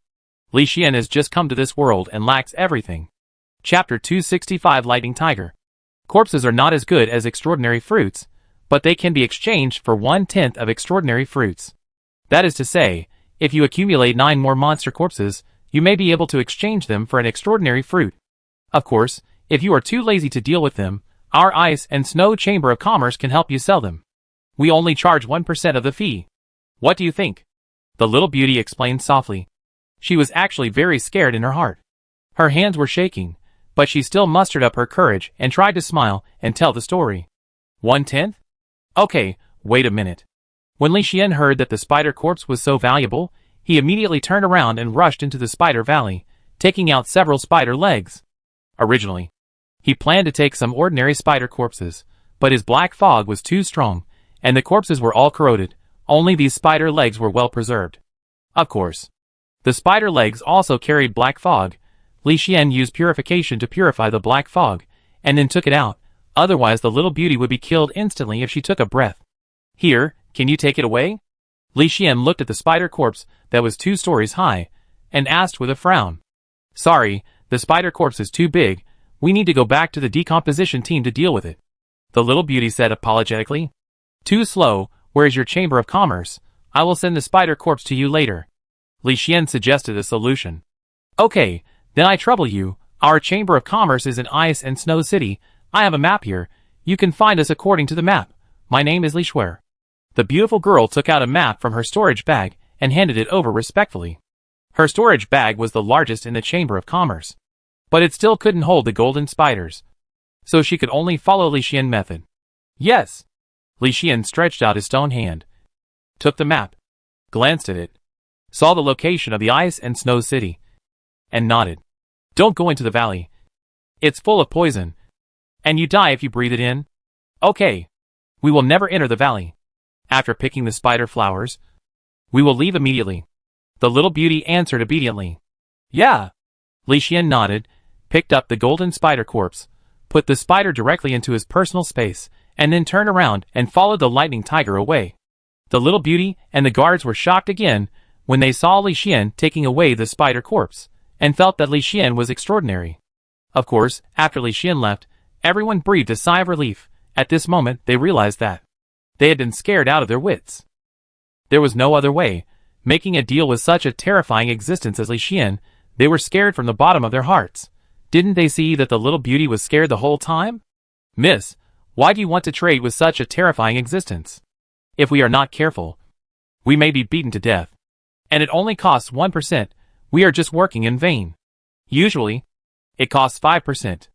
Li Xian has just come to this world and lacks everything. Chapter 265 Lightning Tiger. Corpses are not as good as extraordinary fruits, but they can be exchanged for 1/10 of extraordinary fruits. That is to say, if you accumulate 9 more monster corpses, you may be able to exchange them for an extraordinary fruit. Of course, if you are too lazy to deal with them, our Ice and Snow Chamber of Commerce can help you sell them. We only charge 1% of the fee. What do you think? The little beauty explained softly. She was actually very scared in her heart. Her hands were shaking, but she still mustered up her courage and tried to smile and tell the story. 1/10? Okay, wait a minute. When Li Xian heard that the spider corpse was so valuable, he immediately turned around and rushed into the spider valley, taking out several spider legs. Originally, he planned to take some ordinary spider corpses, but his black fog was too strong, and the corpses were all corroded. Only these spider legs were well preserved. Of course, the spider legs also carried black fog. Li Xian used purification to purify the black fog, and then took it out, otherwise the little beauty would be killed instantly if she took a breath. Here, can you take it away? Li Xian looked at the spider corpse that was 2 stories high, and asked with a frown. Sorry, the spider corpse is too big. We need to go back to the decomposition team to deal with it. The little beauty said apologetically. Too slow. Where is your Chamber of Commerce? I will send the spider corpse to you later. Li Xian suggested a solution. Okay, then I trouble you. Our Chamber of Commerce is in Ice and Snow City. I have a map here. You can find us according to the map. My name is Li Shuer. The beautiful girl took out a map from her storage bag and handed it over respectfully. Her storage bag was the largest in the Chamber of Commerce, but it still couldn't hold the golden spiders, so she could only follow Li Xian's method. Yes. Li Xian stretched out his stone hand, took the map, glanced at it, saw the location of the Ice and Snow City, and nodded. Don't go into the valley. It's full of poison, and you die if you breathe it in. Okay. We will never enter the valley. After picking the spider flowers, we will leave immediately. The little beauty answered obediently. Yeah. Li Xian nodded, picked up the golden spider corpse, put the spider directly into his personal space, and then turned around and followed the lightning tiger away. The little beauty and the guards were shocked again when they saw Li Xian taking away the spider corpse, and felt that Li Xian was extraordinary. Of course, after Li Xian left, everyone breathed a sigh of relief. At this moment, they realized that they had been scared out of their wits. There was no other way. Making a deal with such a terrifying existence as Li Xian, they were scared from the bottom of their hearts. Didn't they see that the little beauty was scared the whole time? Miss, why do you want to trade with such a terrifying existence? If we are not careful, we may be beaten to death. And it only costs 1%. We are just working in vain. Usually, it costs 5%.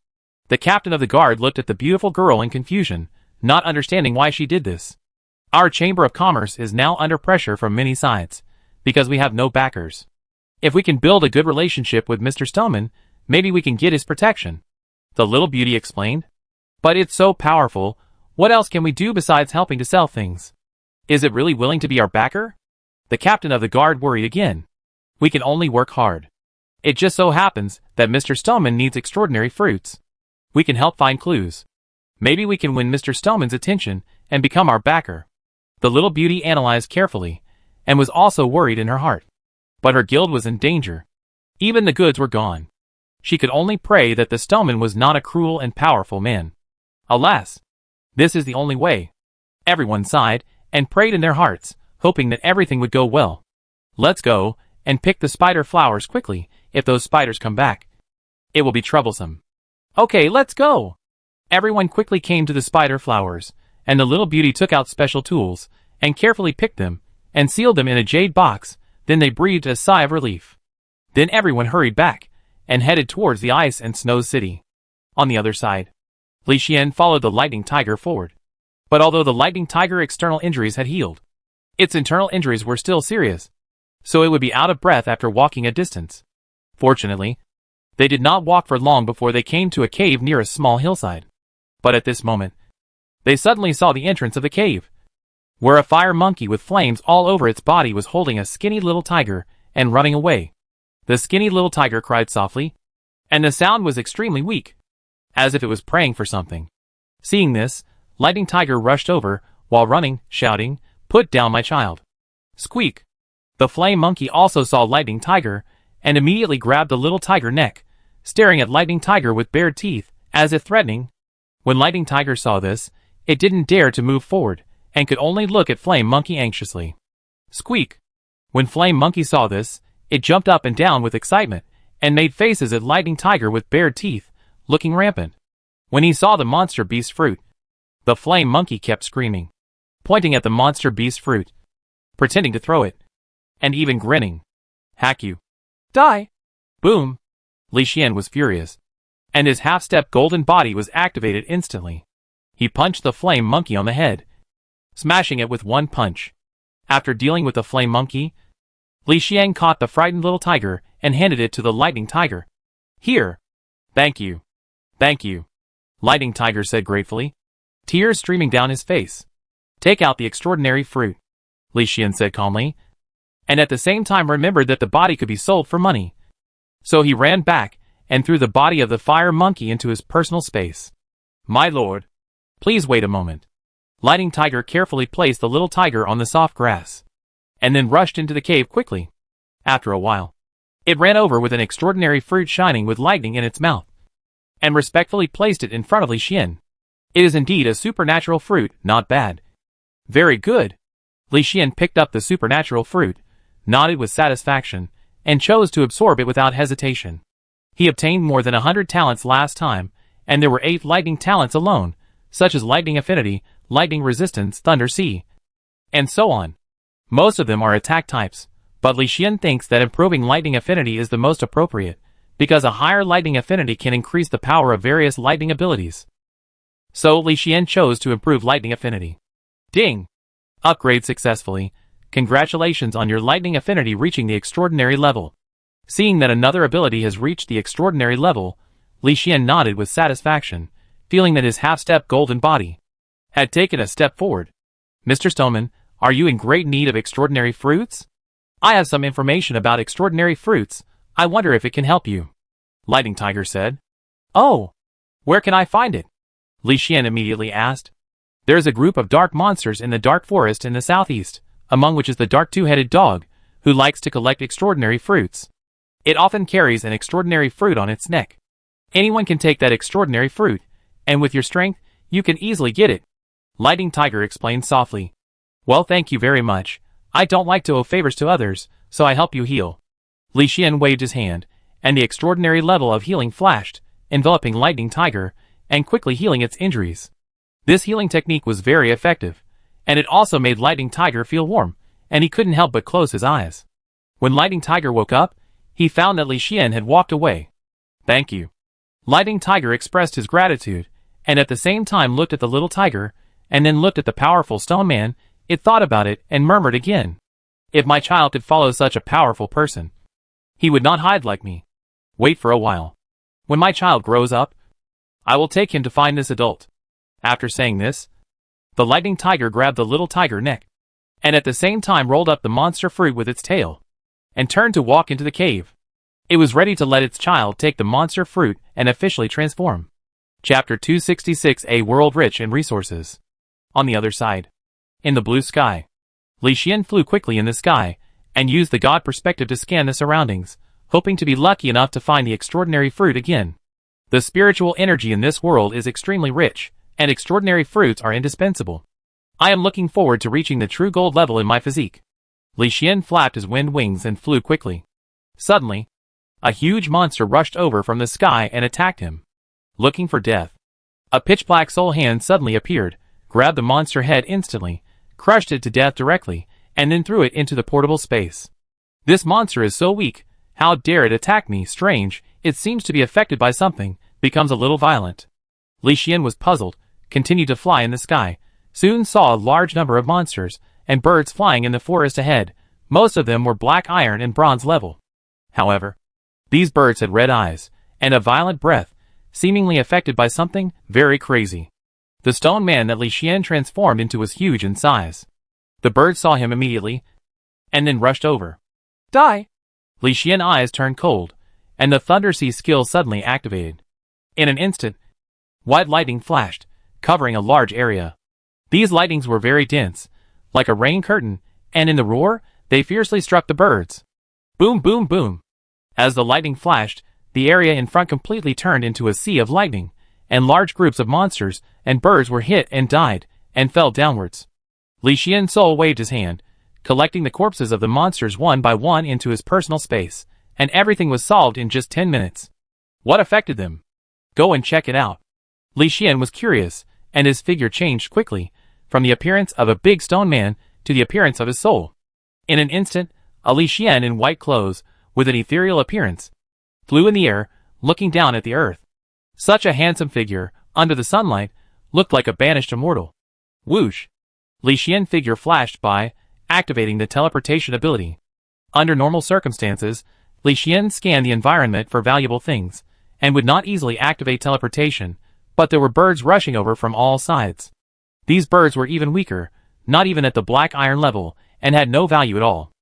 The captain of the guard looked at the beautiful girl in confusion, not understanding why she did this. Our Chamber of Commerce is now under pressure from many sides, because we have no backers. If we can build a good relationship with Mr. Stoneman, maybe we can get his protection. The little beauty explained. But it's so powerful. What else can we do besides helping to sell things? Is it really willing to be our backer? The captain of the guard worried again. We can only work hard. It just so happens that Mr. Stoneman needs extraordinary fruits. We can help find clues. Maybe we can win Mr. Stoneman's attention and become our backer. The little beauty analyzed carefully, and was also worried in her heart. But her guild was in danger. Even the goods were gone. She could only pray that the stoneman was not a cruel and powerful man. Alas! This is the only way. Everyone sighed, and prayed in their hearts, hoping that everything would go well. Let's go, and pick the spider flowers quickly, if those spiders come back. It will be troublesome. Okay, let's go! Everyone quickly came to the spider flowers, and the little beauty took out special tools, and carefully picked them, and sealed them in a jade box. Then they breathed a sigh of relief. Then everyone hurried back, and headed towards the ice and snow city. On the other side, Li Xian followed the lightning tiger forward. But although the lightning tiger external injuries had healed, its internal injuries were still serious, so it would be out of breath after walking a distance. Fortunately, they did not walk for long before they came to a cave near a small hillside. But at this moment, they suddenly saw the entrance of the cave, where a fire monkey with flames all over its body was holding a skinny little tiger and running away. The skinny little tiger cried softly, and the sound was extremely weak, as if it was praying for something. Seeing this, Lightning Tiger rushed over, while running, shouting, "Put down my child!" Squeak! The flame monkey also saw Lightning Tiger, and immediately grabbed the little tiger neck, staring at Lightning Tiger with bared teeth, as if threatening. When Lightning Tiger saw this, it didn't dare to move forward, and could only look at Flame Monkey anxiously. Squeak! When Flame Monkey saw this, it jumped up and down with excitement, and made faces at Lightning Tiger with bared teeth, looking rampant. When he saw the monster beast fruit, the Flame Monkey kept screaming, pointing at the monster beast fruit, pretending to throw it, and even grinning. "Hack you! Die!" Boom! Li Xian was furious, and his half-step golden body was activated instantly. He punched the Flame Monkey on the head, smashing it with one punch. After dealing with the Flame Monkey, Li Xian caught the frightened little tiger and handed it to the Lightning Tiger. "Here. Thank you. Thank you," Lightning Tiger said gratefully, tears streaming down his face. "Take out the extraordinary fruit," Li Xian said calmly, and at the same time remembered that the body could be sold for money. So he ran back and threw the body of the fire monkey into his personal space. "My lord, please wait a moment." Lightning Tiger carefully placed the little tiger on the soft grass, and then rushed into the cave quickly. After a while, it ran over with an extraordinary fruit shining with lightning in its mouth, and respectfully placed it in front of Li Xian. "It is indeed a supernatural fruit, not bad." "Very good." Li Xian picked up the supernatural fruit, nodded with satisfaction, and chose to absorb it without hesitation. He obtained more than 100 talents last time, and there were 8 lightning talents alone, such as lightning affinity, lightning resistance, thunder sea, and so on. Most of them are attack types, but Li Xian thinks that improving lightning affinity is the most appropriate, because a higher lightning affinity can increase the power of various lightning abilities. So Li Xian chose to improve lightning affinity. Ding! Upgrade successfully. Congratulations on your lightning affinity reaching the extraordinary level. Seeing that another ability has reached the extraordinary level, Li Xian nodded with satisfaction, feeling that his half-step golden body had taken a step forward. "Mr. Stoneman, are you in great need of extraordinary fruits? I have some information about extraordinary fruits. I wonder if it can help you," Lightning Tiger said. "Oh, where can I find it?" Li Xian immediately asked. "There's a group of dark monsters in the dark forest in the southeast, among which is the dark two-headed dog, who likes to collect extraordinary fruits. It often carries an extraordinary fruit on its neck. Anyone can take that extraordinary fruit, and with your strength, you can easily get it," Lightning Tiger explained softly. "Well, thank you very much. I don't like to owe favors to others, so I help you heal." Li Xian waved his hand, and the extraordinary level of healing flashed, enveloping Lightning Tiger, and quickly healing its injuries. This healing technique was very effective, and it also made Lightning Tiger feel warm, and he couldn't help but close his eyes. When Lightning Tiger woke up, he found that Li Xian had walked away. "Thank you." Lightning Tiger expressed his gratitude, and at the same time looked at the little tiger, and then looked at the powerful stone man. It thought about it and murmured again, "If my child could follow such a powerful person, he would not hide like me. Wait for a while. When my child grows up, I will take him to find this adult." After saying this, the Lightning Tiger grabbed the little tiger neck, and at the same time rolled up the monster fruit with its tail, and turned to walk into the cave. It was ready to let its child take the monster fruit and officially transform. Chapter 266, A World Rich in Resources. On the other side, In the blue sky. Li Xian flew quickly in the sky, and used the god perspective to scan the surroundings, hoping to be lucky enough to find the extraordinary fruit again. The spiritual energy in this world is extremely rich, and extraordinary fruits are indispensable. I am looking forward to reaching the true gold level in my physique. Li Xian flapped his wind wings and flew quickly. Suddenly, a huge monster rushed over from the sky and attacked him. Looking for death. A pitch-black soul hand suddenly appeared, grabbed the monster head instantly, crushed it to death directly, and then threw it into the portable space. This monster is so weak, how dare it attack me? Strange, it seems to be affected by something, becomes a little violent. Li Xian was puzzled, continued to fly in the sky, soon saw a large number of monsters and birds flying in the forest ahead. Most of them were black iron and bronze level. However, these birds had red eyes and a violent breath, seemingly affected by something very crazy. The stone man that Li Xian transformed into was huge in size. The birds saw him immediately and then rushed over. Die! Li Xian's eyes turned cold, and the Thunder Sea skill suddenly activated. In an instant, white lightning flashed, covering a large area. These lightnings were very dense, like a rain curtain, and in the roar, they fiercely struck the birds. Boom, boom, boom. As the lightning flashed, the area in front completely turned into a sea of lightning, and large groups of monsters and birds were hit and died, and fell downwards. Li Xian's soul waved his hand, collecting the corpses of the monsters one by one into his personal space, and everything was solved in just 10 minutes. What affected them? Go and check it out. Li Xian was curious, and his figure changed quickly, from the appearance of a big stone man to the appearance of his soul. In an instant, a Li Xian in white clothes, with an ethereal appearance, flew in the air, looking down at the earth. Such a handsome figure, under the sunlight, looked like a banished immortal. Whoosh! Li Xian figure flashed by, activating the teleportation ability. Under normal circumstances, Li Xian scanned the environment for valuable things, and would not easily activate teleportation, but there were birds rushing over from all sides. These birds were even weaker, not even at the black iron level, and had no value at all.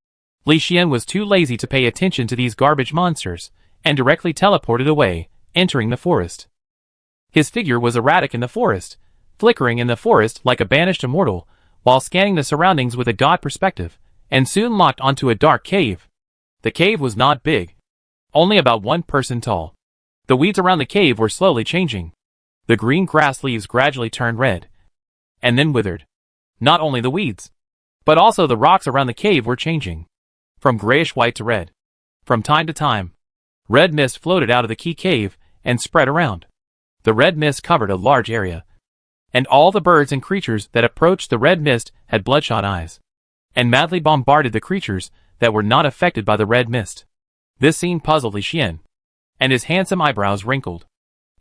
Li Xian was too lazy to pay attention to these garbage monsters, and directly teleported away, entering the forest. His figure was erratic in the forest, flickering in the forest like a banished immortal, while scanning the surroundings with a god perspective, and soon locked onto a dark cave. The cave was not big, only about 1 person tall. The weeds around the cave were slowly changing. The green grass leaves gradually turned red, and then withered. Not only the weeds, but also the rocks around the cave were changing, from grayish-white to red. From time to time, red mist floated out of the key cave and spread around. The red mist covered a large area, and all the birds and creatures that approached the red mist had bloodshot eyes, and madly bombarded the creatures that were not affected by the red mist. This scene puzzled Li Xian, and his handsome eyebrows wrinkled.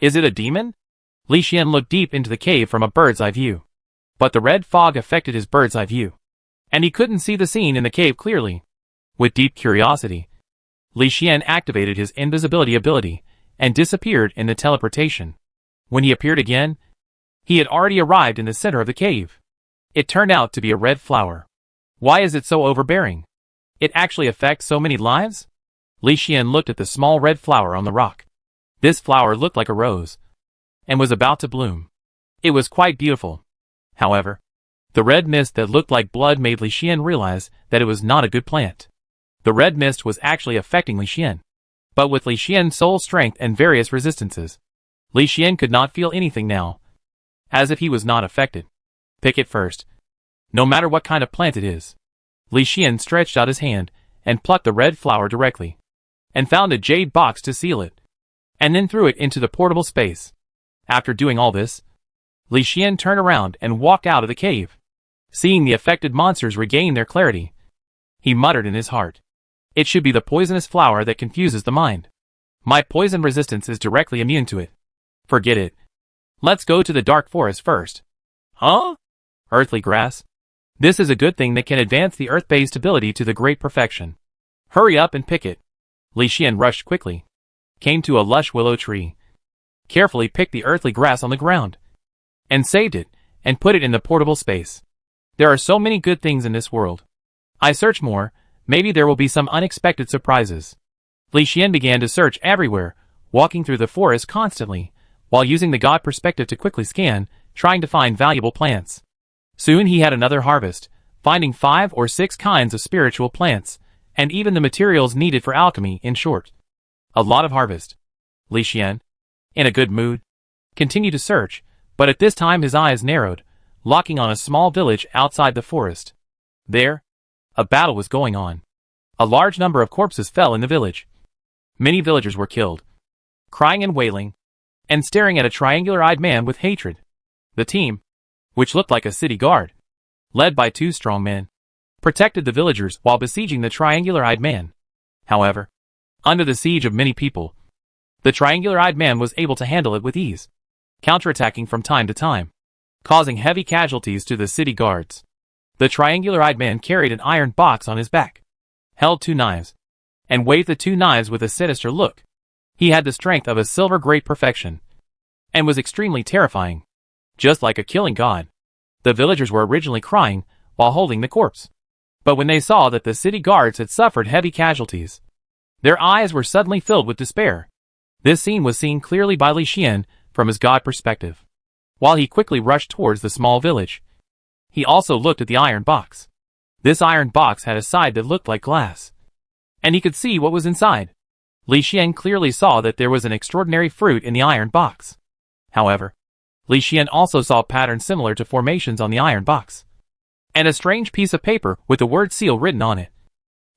Is it a demon? Li Xian looked deep into the cave from a bird's eye view, but the red fog affected his bird's eye view, and he couldn't see the scene in the cave clearly. With deep curiosity, Li Xian activated his invisibility ability and disappeared in the teleportation. When he appeared again, he had already arrived in the center of the cave. It turned out to be a red flower. Why is it so overbearing? It actually affects so many lives? Li Xian looked at the small red flower on the rock. This flower looked like a rose, and was about to bloom. It was quite beautiful. However, the red mist that looked like blood made Li Xian realize that it was not a good plant. The red mist was actually affecting Li Xian. But with Li Xian's soul strength and various resistances, Li Xian could not feel anything now, as if he was not affected. Pick it first. No matter what kind of plant it is. Li Xian stretched out his hand and plucked the red flower directly, and found a jade box to seal it, and then threw it into the portable space. After doing all this, Li Xian turned around and walked out of the cave. Seeing the affected monsters regain their clarity, he muttered in his heart, "It should be the poisonous flower that confuses the mind. My poison resistance is directly immune to it. Forget it. Let's go to the dark forest first." Huh? Earthly grass? This is a good thing that can advance the earth-based ability to the great perfection. Hurry up and pick it. Li Xian rushed quickly, came to a lush willow tree, carefully picked the earthly grass on the ground, and saved it, and put it in the portable space. There are so many good things in this world. I search more, maybe there will be some unexpected surprises. Li Xian began to search everywhere, walking through the forest constantly, while using the god perspective to quickly scan, trying to find valuable plants. Soon he had another harvest, finding 5 or 6 kinds of spiritual plants, and even the materials needed for alchemy, in short. A lot of harvest. Li Xian, in a good mood, continued to search, but at this time his eyes narrowed, locking on a small village outside the forest. There, a battle was going on. A large number of corpses fell in the village. Many villagers were killed, crying and wailing, and staring at a triangular-eyed man with hatred. The team, which looked like a city guard, led by 2 strong men, protected the villagers while besieging the triangular-eyed man. However, under the siege of many people, the triangular-eyed man was able to handle it with ease, counterattacking from time to time, causing heavy casualties to the city guards. The triangular-eyed man carried an iron box on his back, held 2 knives, and waved the 2 knives with a sinister look. He had the strength of a silver great perfection, and was extremely terrifying, just like a killing god. The villagers were originally crying while holding the corpse, but when they saw that the city guards had suffered heavy casualties, their eyes were suddenly filled with despair. This scene was seen clearly by Li Xian from his god perspective. While he quickly rushed towards the small village, he also looked at the iron box. This iron box had a side that looked like glass, and he could see what was inside. Li Xian clearly saw that there was an extraordinary fruit in the iron box. However, Li Xian also saw patterns similar to formations on the iron box, and a strange piece of paper with the word seal written on it,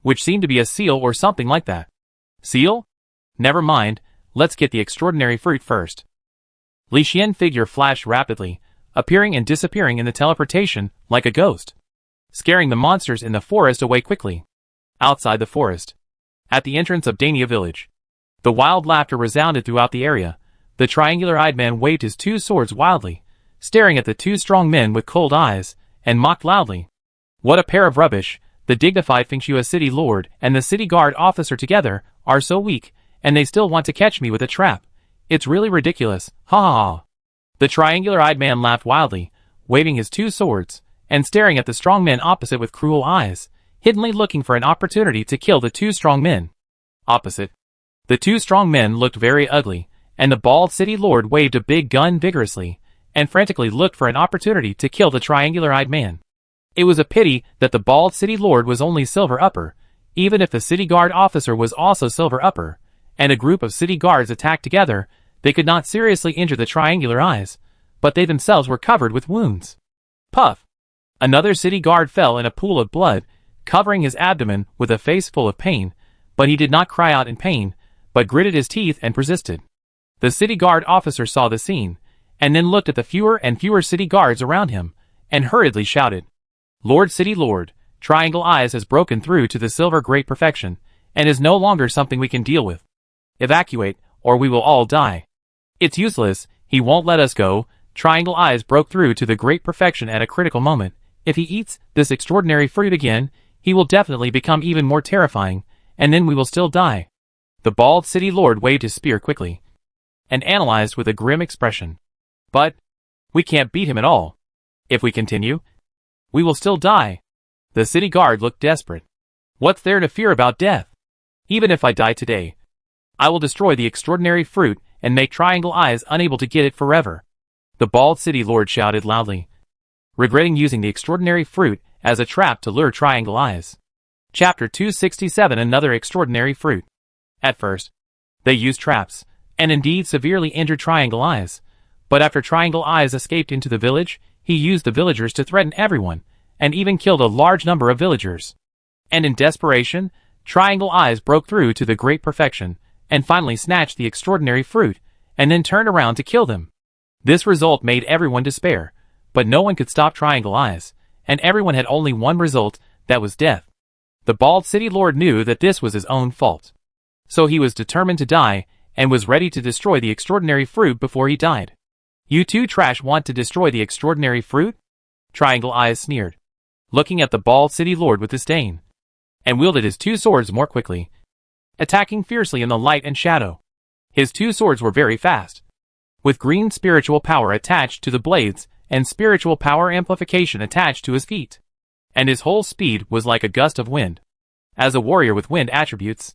which seemed to be a seal or something like that. Seal? Never mind, let's get the extraordinary fruit first. Li Xian figure flashed rapidly, appearing and disappearing in the teleportation like a ghost, scaring the monsters in the forest away quickly. Outside the forest, at the entrance of Dania village, the wild laughter resounded throughout the area. The triangular-eyed man waved his 2 swords wildly, staring at the 2 strong men with cold eyes, and mocked loudly. What a pair of rubbish! The dignified Fengxua city lord and the city guard officer together are so weak, and they still want to catch me with a trap. It's really ridiculous, ha ha ha. The triangular-eyed man laughed wildly, waving his 2 swords, and staring at the strong men opposite with cruel eyes, hiddenly looking for an opportunity to kill the 2 strong men. Opposite, the 2 strong men looked very ugly, and the bald city lord waved a big gun vigorously, and frantically looked for an opportunity to kill the triangular-eyed man. It was a pity that the bald city lord was only silver upper. Even if the city guard officer was also silver upper, and a group of city guards attacked together, they could not seriously injure the triangular eyes, but they themselves were covered with wounds. Puff! Another city guard fell in a pool of blood, covering his abdomen with a face full of pain, but he did not cry out in pain, but gritted his teeth and persisted. The city guard officer saw the scene, and then looked at the fewer and fewer city guards around him, and hurriedly shouted, "Lord City Lord, Triangle Eyes has broken through to the silver great perfection, and is no longer something we can deal with. Evacuate, or we will all die. It's useless, he won't let us go. Triangle Eyes broke through to the great perfection at a critical moment. If he eats this extraordinary fruit again, he will definitely become even more terrifying, and then we will still die." The bald city lord waved his spear quickly, and analyzed with a grim expression. "But we can't beat him at all. If we continue, we will still die." The city guard looked desperate. "What's there to fear about death? Even if I die today, I will destroy the extraordinary fruit and make Triangle Eyes unable to get it forever." The bald city lord shouted loudly, regretting using the extraordinary fruit as a trap to lure Triangle Eyes. Chapter 267 Another Extraordinary Fruit. At first, they used traps, and indeed severely injured Triangle Eyes, but after Triangle Eyes escaped into the village, he used the villagers to threaten everyone, and even killed a large number of villagers. And in desperation, Triangle Eyes broke through to the great perfection, and finally snatched the extraordinary fruit, and then turned around to kill them. This result made everyone despair, but no one could stop Triangle Eyes, and everyone had only one result, that was death. The bald city lord knew that this was his own fault, so he was determined to die, and was ready to destroy the extraordinary fruit before he died. "You two trash want to destroy the extraordinary fruit?" Triangle Eyes sneered, looking at the bald city lord with disdain, and wielded his 2 swords more quickly, attacking fiercely in the light and shadow. His 2 swords were very fast, with green spiritual power attached to the blades and spiritual power amplification attached to his feet, and his whole speed was like a gust of wind. As a warrior with wind attributes,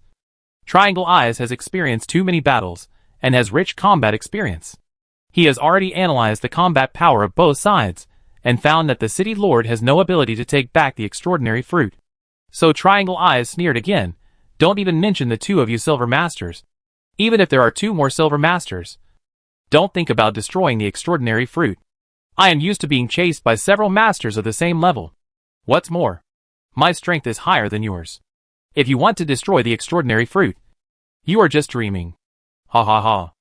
Triangle Eyes has experienced too many battles, and has rich combat experience. He has already analyzed the combat power of both sides, and found that the city lord has no ability to take back the extraordinary fruit. So Triangle Eyes sneered again, "Don't even mention the two of you silver masters. Even if there are two more silver masters, don't think about destroying the extraordinary fruit. I am used to being chased by several masters of the same level. What's more, my strength is higher than yours. If you want to destroy the extraordinary fruit, you are just dreaming." Ha ha ha.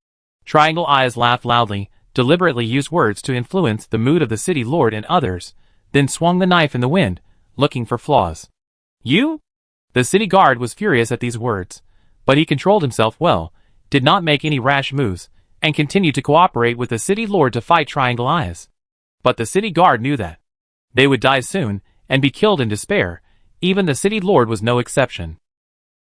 Triangle Eyes laughed loudly, deliberately used words to influence the mood of the city lord and others, then swung the knife in the wind, looking for flaws. "You?" The city guard was furious at these words, but he controlled himself well, did not make any rash moves, and continued to cooperate with the city lord to fight Triangle Eyes. But the city guard knew that they would die soon and be killed in despair. Even the city lord was no exception.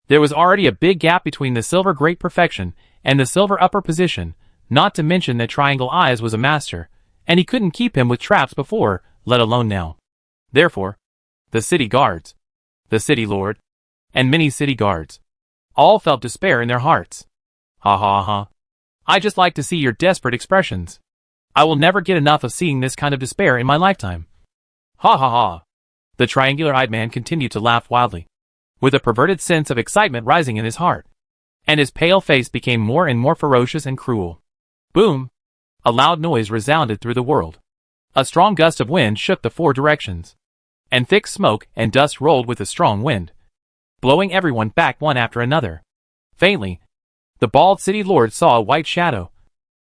There was already a big gap between the silver great perfection and the silver upper position, not to mention that Triangle Eyes was a master, and he couldn't keep him with traps before, let alone now. Therefore, the city guards, the city lord, and many city guards all felt despair in their hearts. Ha ha ha. I just like to see your desperate expressions. I will never get enough of seeing this kind of despair in my lifetime. Ha ha ha. The triangular-eyed man continued to laugh wildly, with a perverted sense of excitement rising in his heart, and his pale face became more and more ferocious and cruel. Boom! A loud noise resounded through the world. A strong gust of wind shook the four directions, and thick smoke and dust rolled with a strong wind, blowing everyone back one after another. Faintly, the bald city lord saw a white shadow,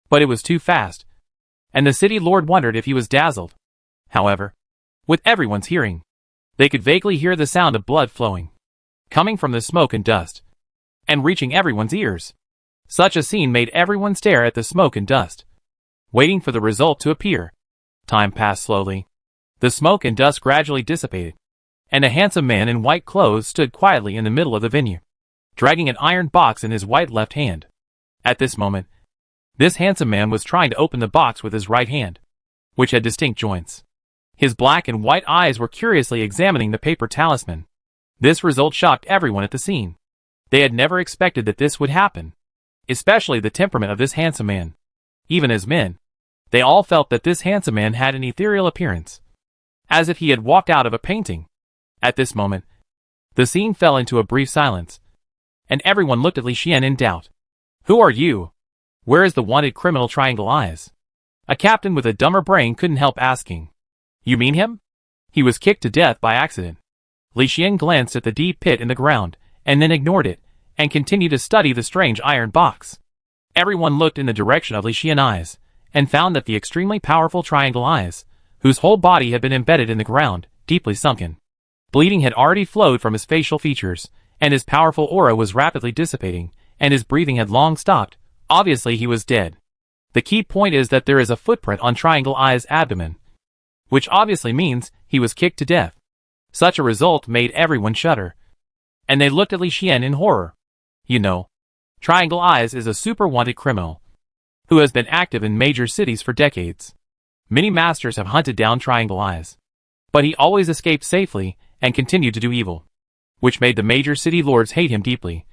but it was too fast, and the city lord wondered if he was dazzled. However, with everyone's hearing, they could vaguely hear the sound of blood flowing, coming from the smoke and dust, and reaching everyone's ears. Such a scene made everyone stare at the smoke and dust, waiting for the result to appear. Time passed slowly. The smoke and dust gradually dissipated, and a handsome man in white clothes stood quietly in the middle of the venue, dragging an iron box in his white left hand. At this moment, this handsome man was trying to open the box with his right hand, which had distinct joints. His black and white eyes were curiously examining the paper talisman. This result shocked everyone at the scene. They had never expected that this would happen, especially the temperament of this handsome man. Even as men, they all felt that this handsome man had an ethereal appearance, as if he had walked out of a painting. At this moment, the scene fell into a brief silence, and everyone looked at Li Xian in doubt. "Who are you? Where is the wanted criminal Triangle Eyes?" A captain with a dumber brain couldn't help asking. "You mean him? He was kicked to death by accident." Li Xian glanced at the deep pit in the ground, and then ignored it, and continued to study the strange iron box. Everyone looked in the direction of Li Xian Eyes, and found that the extremely powerful Triangle Eyes, whose whole body had been embedded in the ground, deeply sunken. Bleeding had already flowed from his facial features, and his powerful aura was rapidly dissipating, and his breathing had long stopped. Obviously he was dead. The key point is that there is a footprint on Triangle Eyes' abdomen, which obviously means he was kicked to death. Such a result made everyone shudder, and they looked at Li Xian in horror. You know, Triangle Eyes is a super wanted criminal, who has been active in major cities for decades. Many masters have hunted down Triangle Eyes, but he always escaped safely and continued to do evil, which made the major city lords hate him deeply.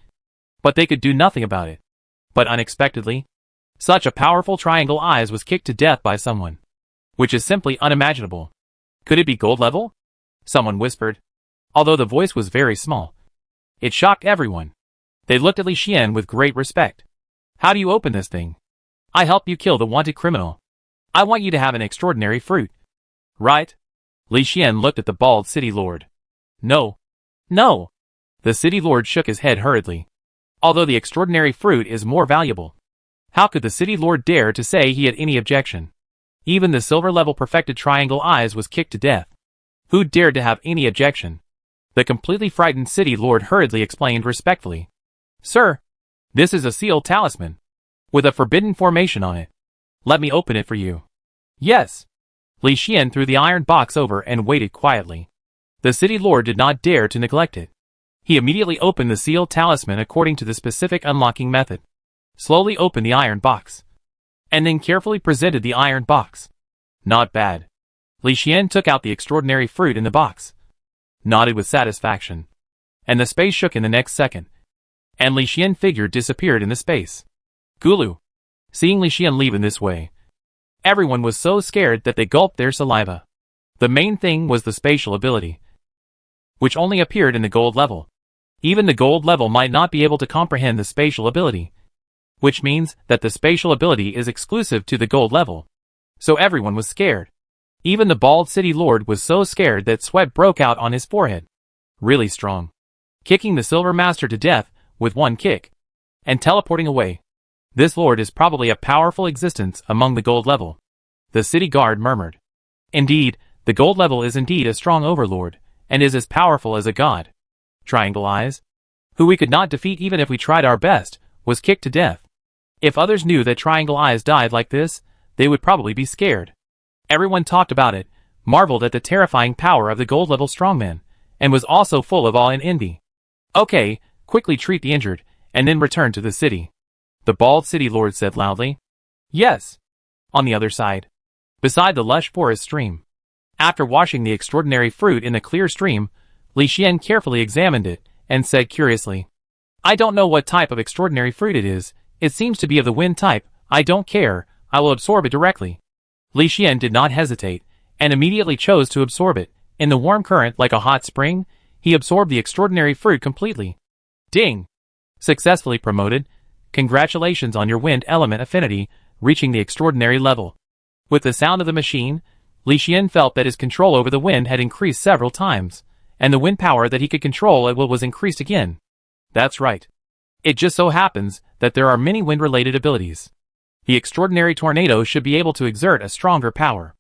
But they could do nothing about it. But unexpectedly, such a powerful Triangle Eyes was kicked to death by someone, which is simply unimaginable. Could it be gold level? Someone whispered, although the voice was very small. It shocked everyone. They looked at Li Xian with great respect. "How do you open this thing? I help you kill the wanted criminal. I want you to have an extraordinary fruit. Right?" Li Xian looked at the bald city lord. "No. No." The city lord shook his head hurriedly. Although the extraordinary fruit is more valuable, how could the city lord dare to say he had any objection? Even the silver-level perfected Triangle Eyes was kicked to death. Who dared to have any objection? The completely frightened city lord hurriedly explained respectfully. "Sir, this is a sealed talisman, with a forbidden formation on it. Let me open it for you." "Yes." Li Xian threw the iron box over and waited quietly. The city lord did not dare to neglect it. He immediately opened the sealed talisman according to the specific unlocking method, slowly opened the iron box, and then carefully presented the iron box. Not bad. Li Xian took out the extraordinary fruit in the box, nodded with satisfaction, and the space shook in the next second, and Li Xian figure disappeared in the space. Gulu. Seeing Li Xian leave in this way, everyone was so scared that they gulped their saliva. The main thing was the spatial ability, which only appeared in the gold level. Even the gold level might not be able to comprehend the spatial ability, which means that the spatial ability is exclusive to the gold level. So everyone was scared. Even the bald city lord was so scared that sweat broke out on his forehead. Really strong. Kicking the silver master to death with one kick and teleporting away. This lord is probably a powerful existence among the gold level. The city guard murmured. Indeed, the gold level is indeed a strong overlord, and is as powerful as a god. Triangle Eyes, who we could not defeat even if we tried our best, was kicked to death. If others knew that Triangle Eyes died like this, they would probably be scared. Everyone talked about it, marveled at the terrifying power of the gold level strongman, and was also full of awe and envy. Okay, quickly treat the injured, and then return to the city. The bald city lord said loudly. Yes. On the other side, beside the lush forest stream. After washing the extraordinary fruit in the clear stream, Li Xian carefully examined it, and said curiously, I don't know what type of extraordinary fruit it is. It seems to be of the wind type. I don't care, I will absorb it directly. Li Xian did not hesitate, and immediately chose to absorb it. In the warm current like a hot spring, he absorbed the extraordinary fruit completely. Ding! Successfully promoted. Congratulations on your wind element affinity, reaching the extraordinary level. With the sound of the machine, Li Xian felt that his control over the wind had increased several times, and the wind power that he could control at will was increased again. That's right. It just so happens that there are many wind-related abilities. The extraordinary tornado should be able to exert a stronger power.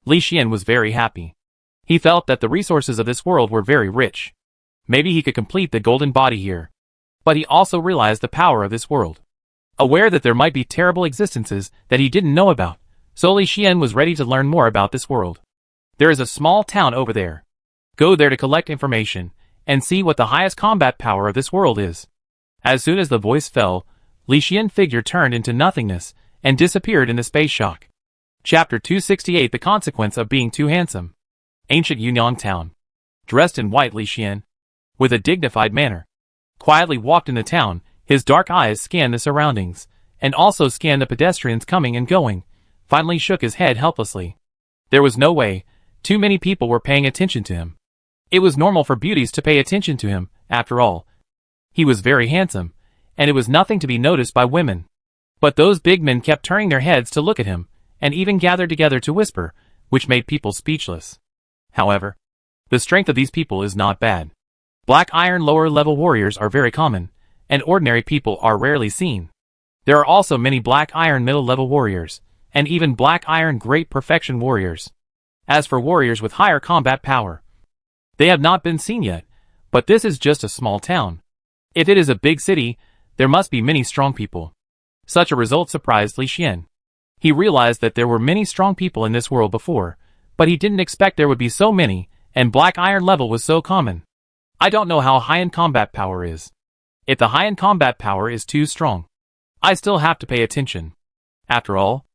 Li Xian was very happy. He felt that the resources of this world were very rich. Maybe he could complete the golden body here. But he also realized the power of this world. Aware that there might be terrible existences that he didn't know about, so Li Xian was ready to learn more about this world. There is a small town over there. Go there to collect information, and see what the highest combat power of this world is. As soon as the voice fell, Li Xian's figure turned into nothingness, and disappeared in the space shock. Chapter 268 The Consequence of Being Too Handsome. Ancient Yunyang Town. Dressed in white, Li Xian, with a dignified manner, quietly walked in the town. His dark eyes scanned the surroundings, and also scanned the pedestrians coming and going, finally shook his head helplessly. There was no way. Too many people were paying attention to him. It was normal for beauties to pay attention to him, after all. He was very handsome, and it was nothing to be noticed by women. But those big men kept turning their heads to look at him, and even gathered together to whisper, which made people speechless. However, the strength of these people is not bad. Black iron lower-level warriors are very common, and ordinary people are rarely seen. There are also many black iron middle-level warriors, and even black iron great perfection warriors. As for warriors with higher combat power, they have not been seen yet, but this is just a small town. If it is a big city, there must be many strong people. Such a result surprised Li Xian. He realized that there were many strong people in this world before, but he didn't expect there would be so many, and black iron level was so common. I don't know how high-end combat power is. If the high-end combat power is too strong, I still have to pay attention. After all,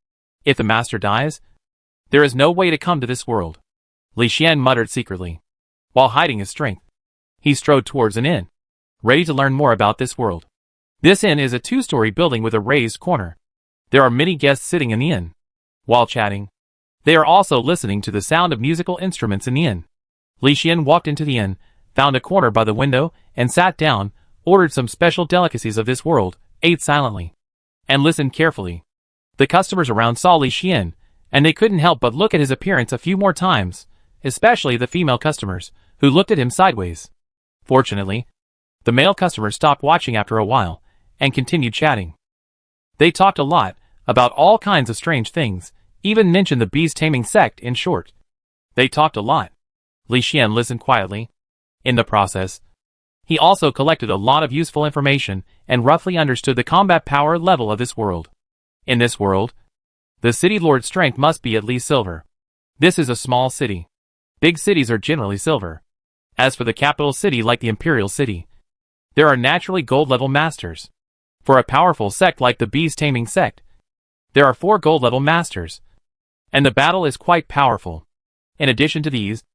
if the master dies, there is no way to come to this world. Li Xian muttered secretly. While hiding his strength, he strode towards an inn, ready to learn more about this world. This inn is a two-story building with a raised corner. There are many guests sitting in the inn. While chatting, they are also listening to the sound of musical instruments in the inn. Li Xian walked into the inn, found a corner by the window, and sat down, ordered some special delicacies of this world, ate silently, and listened carefully. The customers around saw Li Xian, and they couldn't help but look at his appearance a few more times, especially the female customers, who looked at him sideways. Fortunately, the male customers stopped watching after a while, and continued chatting. They talked a lot, about all kinds of strange things, even mentioned the beast taming sect in short. They talked a lot. Li Xian listened quietly. In the process, he also collected a lot of useful information, and roughly understood the combat power level of this world. In this world, the city lord's strength must be at least silver. This is a small city. Big cities are generally silver. As for the capital city like the imperial city, there are naturally gold-level masters. For a powerful sect like the beast taming sect, there are 4 gold-level masters, and the battle is quite powerful. In addition to these,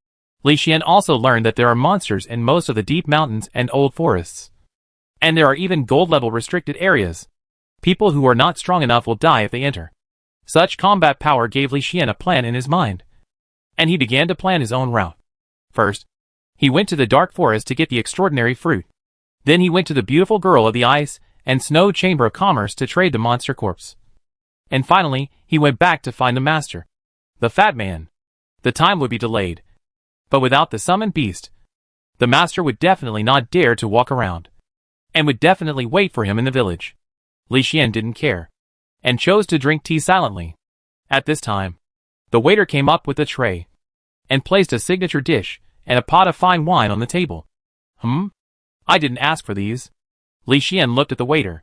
Li Xian also learned that there are monsters in most of the deep mountains and old forests. And there are even gold-level restricted areas. People who are not strong enough will die if they enter. Such combat power gave Li Xian a plan in his mind. and he began to plan his own route. First, he went to the dark forest to get the extraordinary fruit. Then he went to the beautiful girl of the ice and snow chamber of commerce to trade the monster corpse. And finally, he went back to find the master, the fat man. The time would be delayed. But without the summoned beast, the master would definitely not dare to walk around, and would definitely wait for him in the village. Li Xian didn't care, and chose to drink tea silently. At this time, the waiter came up with a tray, and placed a signature dish and a pot of fine wine on the table. I didn't ask for these. Li Xian looked at the waiter.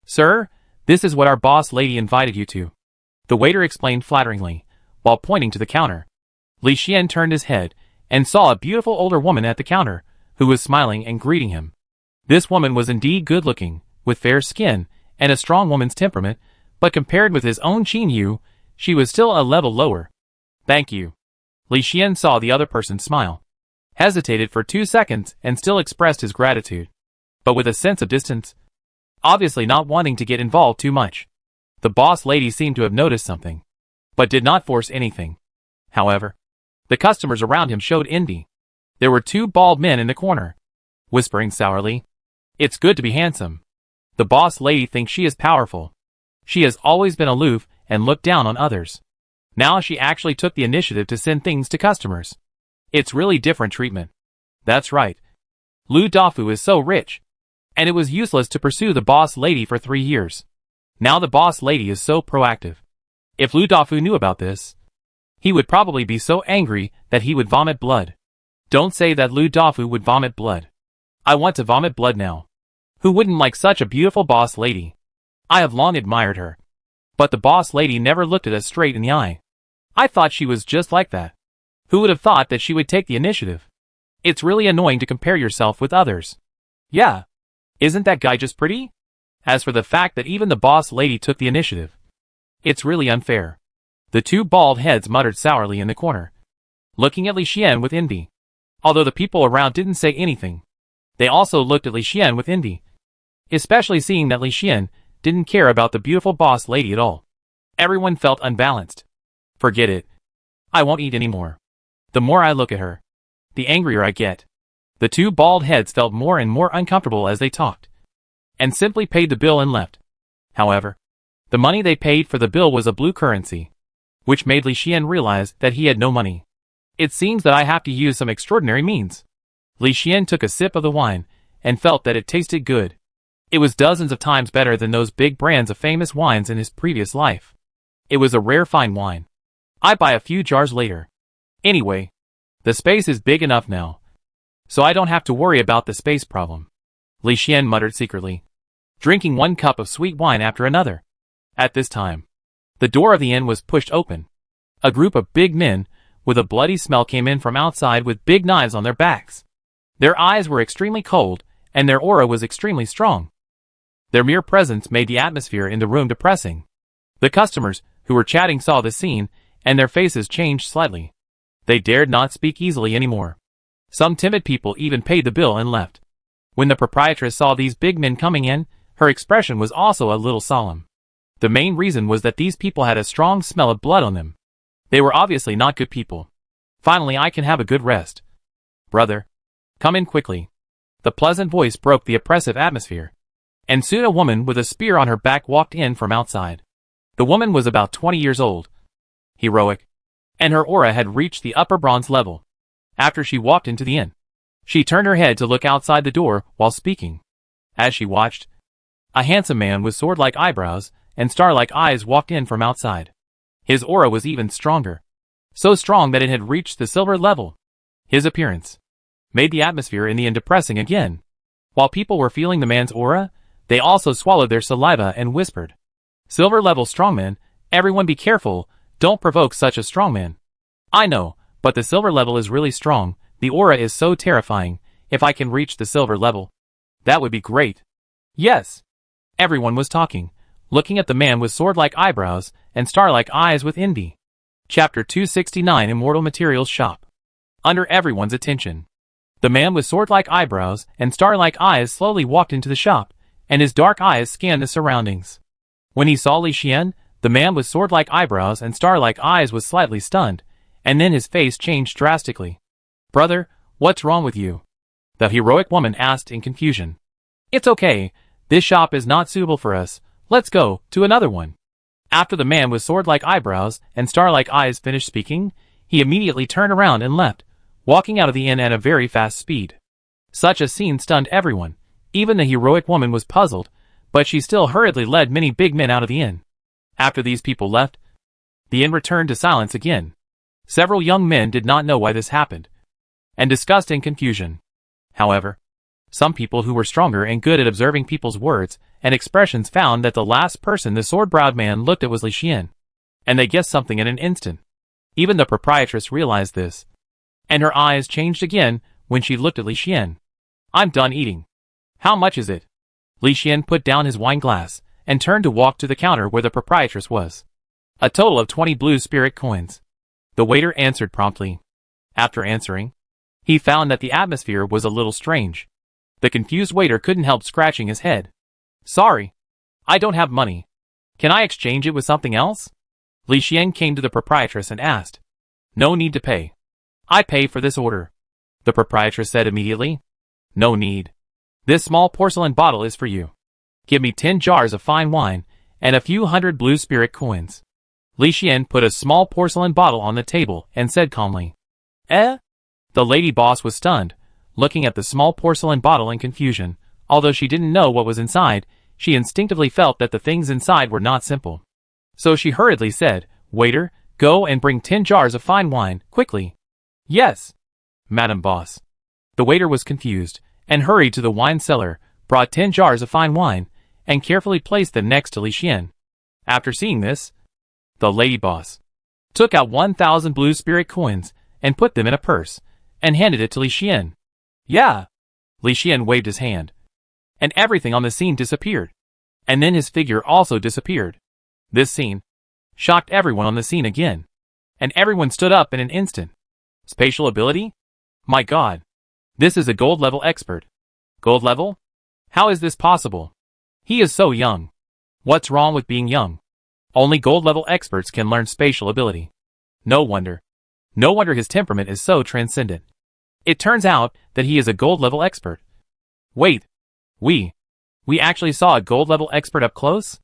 Sir, this is what our boss lady invited you to. The waiter explained flatteringly, while pointing to the counter. Li Xian turned his head, and saw a beautiful older woman at the counter, who was smiling and greeting him. This woman was indeed good-looking, with fair skin, and a strong woman's temperament, but compared with his own Qin Yu, she was still a level lower. Thank you. Li Xian saw the other person smile, hesitated for 2 seconds, and still expressed his gratitude, but with a sense of distance, obviously not wanting to get involved too much. The boss lady seemed to have noticed something, but did not force anything. However, the customers around him showed envy. There were 2 bald men in the corner, whispering sourly, "It's good to be handsome." The boss lady thinks she is powerful. She has always been aloof and looked down on others. Now she actually took the initiative to send things to customers. It's really different treatment. That's right. Lu Dafu is so rich, and it was useless to pursue the boss lady for 3 years. Now the boss lady is so proactive. If Lu Dafu knew about this, he would probably be so angry that he would vomit blood. Don't say that Lu Dafu would vomit blood. I want to vomit blood now. Who wouldn't like such a beautiful boss lady? I have long admired her. But the boss lady never looked at us straight in the eye. I thought she was just like that. Who would have thought that she would take the initiative? It's really annoying to compare yourself with others. Yeah. Isn't that guy just pretty? As for the fact that even the boss lady took the initiative, it's really unfair. The 2 bald heads muttered sourly in the corner, looking at Li Xian with envy. Although the people around didn't say anything, they also looked at Li Xian with envy, especially seeing that Li Xian didn't care about the beautiful boss lady at all. Everyone felt unbalanced. Forget it. I won't eat anymore. The more I look at her, the angrier I get. The 2 bald heads felt more and more uncomfortable as they talked, and simply paid the bill and left. However, the money they paid for the bill was a blue currency, which made Li Xian realize that he had no money. It seems that I have to use some extraordinary means. Li Xian took a sip of the wine, and felt that it tasted good. It was dozens of times better than those big brands of famous wines in his previous life. It was a rare fine wine. I buy a few jars later. Anyway, the space is big enough now, so I don't have to worry about the space problem. Li Xian muttered secretly, drinking 1 cup of sweet wine after another. At this time, the door of the inn was pushed open. A group of big men with a bloody smell came in from outside with big knives on their backs. Their eyes were extremely cold, and their aura was extremely strong. Their mere presence made the atmosphere in the room depressing. The customers, who were chatting, saw the scene, and their faces changed slightly. They dared not speak easily anymore. Some timid people even paid the bill and left. When the proprietress saw these big men coming in, her expression was also a little solemn. The main reason was that these people had a strong smell of blood on them. They were obviously not good people. Finally, I can have a good rest. Brother, come in quickly. The pleasant voice broke the oppressive atmosphere, and soon a woman with a spear on her back walked in from outside. The woman was about 20 years old, heroic, and her aura had reached the upper bronze level. After she walked into the inn, she turned her head to look outside the door while speaking. As she watched, a handsome man with sword-like eyebrows and star-like eyes walked in from outside. His aura was even stronger, so strong that it had reached the silver level. His appearance made the atmosphere in the inn depressing again. While people were feeling the man's aura, they also swallowed their saliva and whispered, "Silver-level strongman, everyone be careful, don't provoke such a strongman." I know, but the silver level is really strong, the aura is so terrifying. If I can reach the silver level, that would be great. Yes. Everyone was talking, looking at the man with sword-like eyebrows and star-like eyes with envy. Chapter 269 Immortal Materials Shop. Under everyone's attention, the man with sword-like eyebrows and star-like eyes slowly walked into the shop, and his dark eyes scanned the surroundings. When he saw Li Xian, the man with sword-like eyebrows and star-like eyes was slightly stunned, And then his face changed drastically. "Brother, what's wrong with you?" the heroic woman asked in confusion. "It's okay. This shop is not suitable for us. Let's go to another one." After the man with sword-like eyebrows and star-like eyes finished speaking, he immediately turned around and left, walking out of the inn at a very fast speed. Such a scene stunned everyone. Even the heroic woman was puzzled, but she still hurriedly led many big men out of the inn. After these people left, the inn returned to silence again. Several young men did not know why this happened, and discussed in confusion. However, some people who were stronger and good at observing people's words and expressions found that the last person the sword-browed man looked at was Li Xian, and they guessed something in an instant. Even the proprietress realized this, and her eyes changed again when she looked at Li Xian. "I'm done eating. How much is it?" Li Xian put down his wine glass and turned to walk to the counter where the proprietress was. "A total of 20 blue spirit coins." The waiter answered promptly. After answering, he found that the atmosphere was a little strange. The confused waiter couldn't help scratching his head. "Sorry, I don't have money. Can I exchange it with something else?" Li Xian came to the proprietress and asked. "No need to pay. I pay for this order," the proprietress said immediately. "No need. This small porcelain bottle is for you. Give me 10 jars of fine wine and a few hundred blue spirit coins." Li Xian put a small porcelain bottle on the table and said calmly. "Eh?" The lady boss was stunned, looking at the small porcelain bottle in confusion. Although she didn't know what was inside, she instinctively felt that the things inside were not simple. So she hurriedly said, "Waiter, go and bring 10 jars of fine wine, quickly." "Yes, Madam Boss." The waiter was confused, and hurried to the wine cellar, brought 10 jars of fine wine, and carefully placed them next to Li Xian. After seeing this, the lady boss took out 1,000 blue spirit coins and put them in a purse, and handed it to Li Xian. "Yeah." Li Xian waved his hand, and everything on the scene disappeared. And then his figure also disappeared. This scene shocked everyone on the scene again, and everyone stood up in an instant. Spatial ability? My god. This is a gold level expert. Gold level? How is this possible? He is so young. What's wrong with being young? Only gold level experts can learn spatial ability. No wonder. No wonder his temperament is so transcendent. It turns out that he is a gold level expert. Wait. We actually saw a gold level expert up close?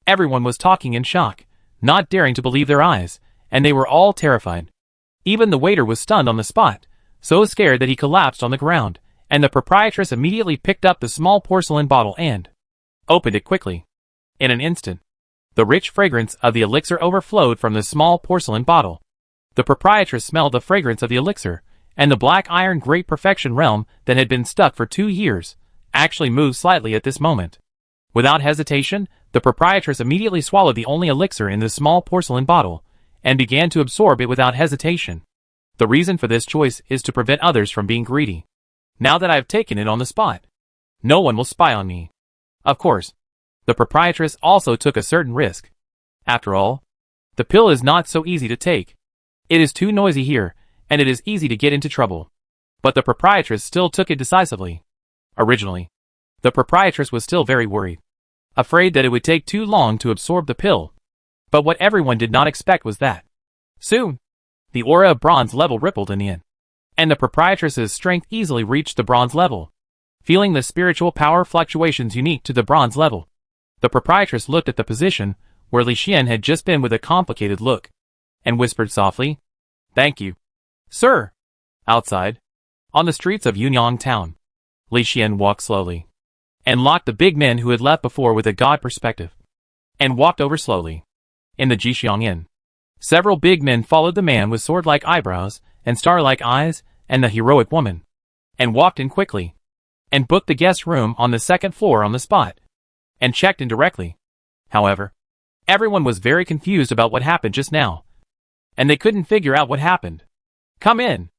Everyone was talking in shock, not daring to believe their eyes, and they were all terrified. Even the waiter was stunned on the spot, so scared that he collapsed on the ground, and the proprietress immediately picked up the small porcelain bottle and opened it quickly. In an instant, the rich fragrance of the elixir overflowed from the small porcelain bottle. The proprietress smelled the fragrance of the elixir, and the black iron great perfection realm that had been stuck for 2 years actually moved slightly at this moment. Without hesitation, the proprietress immediately swallowed the only elixir in the small porcelain bottle, and began to absorb it without hesitation. The reason for this choice is to prevent others from being greedy. Now that I have taken it on the spot, no one will spy on me. Of course, the proprietress also took a certain risk. After all, the pill is not so easy to take. It is too noisy here, and it is easy to get into trouble. But the proprietress still took it decisively. Originally, the proprietress was still very worried, afraid that it would take too long to absorb the pill. But what everyone did not expect was that soon, the aura of bronze level rippled in the inn, and the proprietress's strength easily reached the bronze level. Feeling the spiritual power fluctuations unique to the bronze level, the proprietress looked at the position where Li Xian had just been with a complicated look, and whispered softly, "Thank you, sir." Outside, on the streets of Yunyang town, Li Xian walked slowly, and locked the big men who had left before with a god perspective, and walked over slowly. In the Jixiang Inn, several big men followed the man with sword-like eyebrows and star-like eyes and the heroic woman, and walked in quickly, and booked the guest room on the second floor on the spot, and checked in directly. However, everyone was very confused about what happened just now, and they couldn't figure out what happened. "Come in."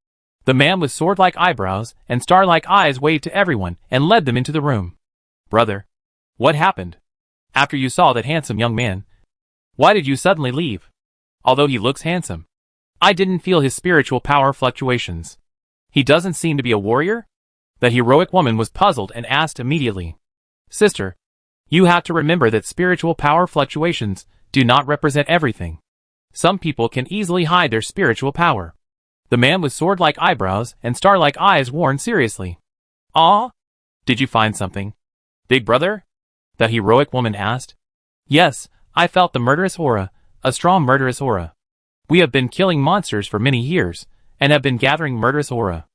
The man with sword-like eyebrows and star-like eyes waved to everyone and led them into the room. "Brother, what happened? After you saw that handsome young man, why did you suddenly leave? Although he looks handsome, I didn't feel his spiritual power fluctuations. He doesn't seem to be a warrior?" The heroic woman was puzzled and asked immediately. "Sister, you have to remember that spiritual power fluctuations do not represent everything. Some people can easily hide their spiritual power. The man with sword-like eyebrows and star-like eyes warned seriously. "Ah? Did you find something, big brother?" the heroic woman asked. "Yes, I felt the murderous aura, a strong murderous aura. We have been killing monsters for many years, and have been gathering murderous aura.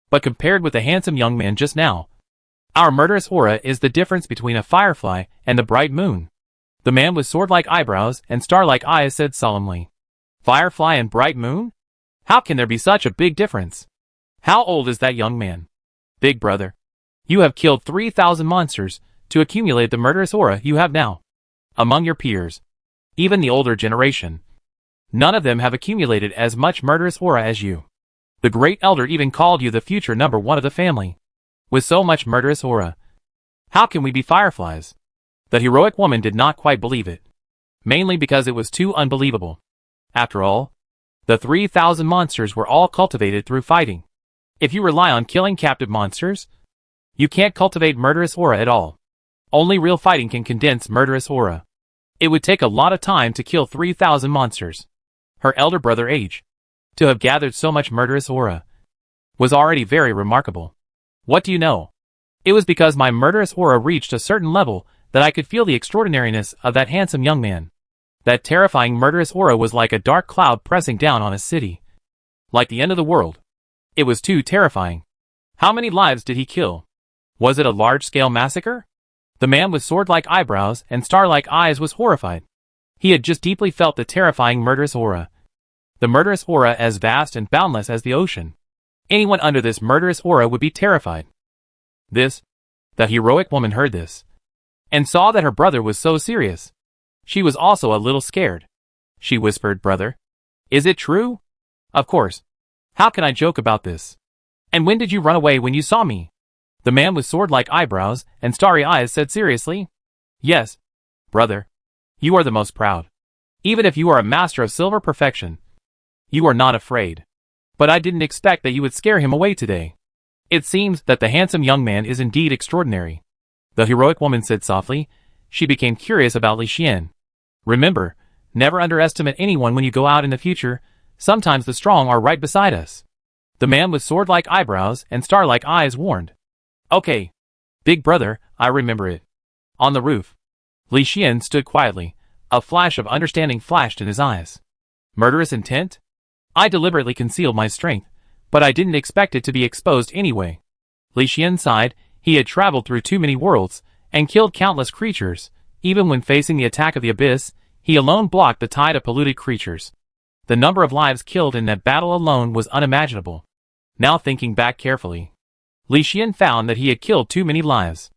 But compared with the handsome young man just now, our murderous aura is the difference between a firefly and the bright moon," the man with sword-like eyebrows and star-like eyes said solemnly. "Firefly and bright moon? How can there be such a big difference? How old is that young man, big brother? You have killed 3,000 monsters to accumulate the murderous aura you have now. Among your peers, even the older generation, none of them have accumulated as much murderous aura as you. The great elder even called you the future number one of the family. With so much murderous aura, how can we be fireflies?" The heroic woman did not quite believe it, mainly because it was too unbelievable. After all, the 3,000 monsters were all cultivated through fighting. If you rely on killing captive monsters, you can't cultivate murderous aura at all. Only real fighting can condense murderous aura. It would take a lot of time to kill 3,000 monsters. Her elder brother age, to have gathered so much murderous aura, was already very remarkable. "What do you know? It was because my murderous aura reached a certain level that I could feel the extraordinariness of that handsome young man. That terrifying murderous aura was like a dark cloud pressing down on a city. Like the end of the world. It was too terrifying. How many lives did he kill? Was it a large-scale massacre?" The man with sword-like eyebrows and star-like eyes was horrified. He had just deeply felt the terrifying murderous aura. The murderous aura as vast and boundless as the ocean. Anyone under this murderous aura would be terrified. The heroic woman heard this, and saw that her brother was so serious. She was also a little scared. She whispered, "Brother, is it true?" "Of course. How can I joke about this? And when did you run away when you saw me?" The man with sword-like eyebrows and starry eyes said seriously. "Yes, brother. You are the most proud. Even if you are a master of silver perfection, you are not afraid. But I didn't expect that you would scare him away today. It seems that the handsome young man is indeed extraordinary," the heroic woman said softly. She became curious about Li Xian. "Remember, never underestimate anyone when you go out in the future. Sometimes the strong are right beside us," the man with sword-like eyebrows and star-like eyes warned. "Okay, big brother, I remember it." On the roof, Li Xian stood quietly. A flash of understanding flashed in his eyes. "Murderous intent? I deliberately concealed my strength, but I didn't expect it to be exposed anyway." Li Xian sighed. He had traveled through too many worlds, and killed countless creatures. Even when facing the attack of the abyss, he alone blocked the tide of polluted creatures. The number of lives killed in that battle alone was unimaginable. Now thinking back carefully, Li Xian found that he had killed too many lives.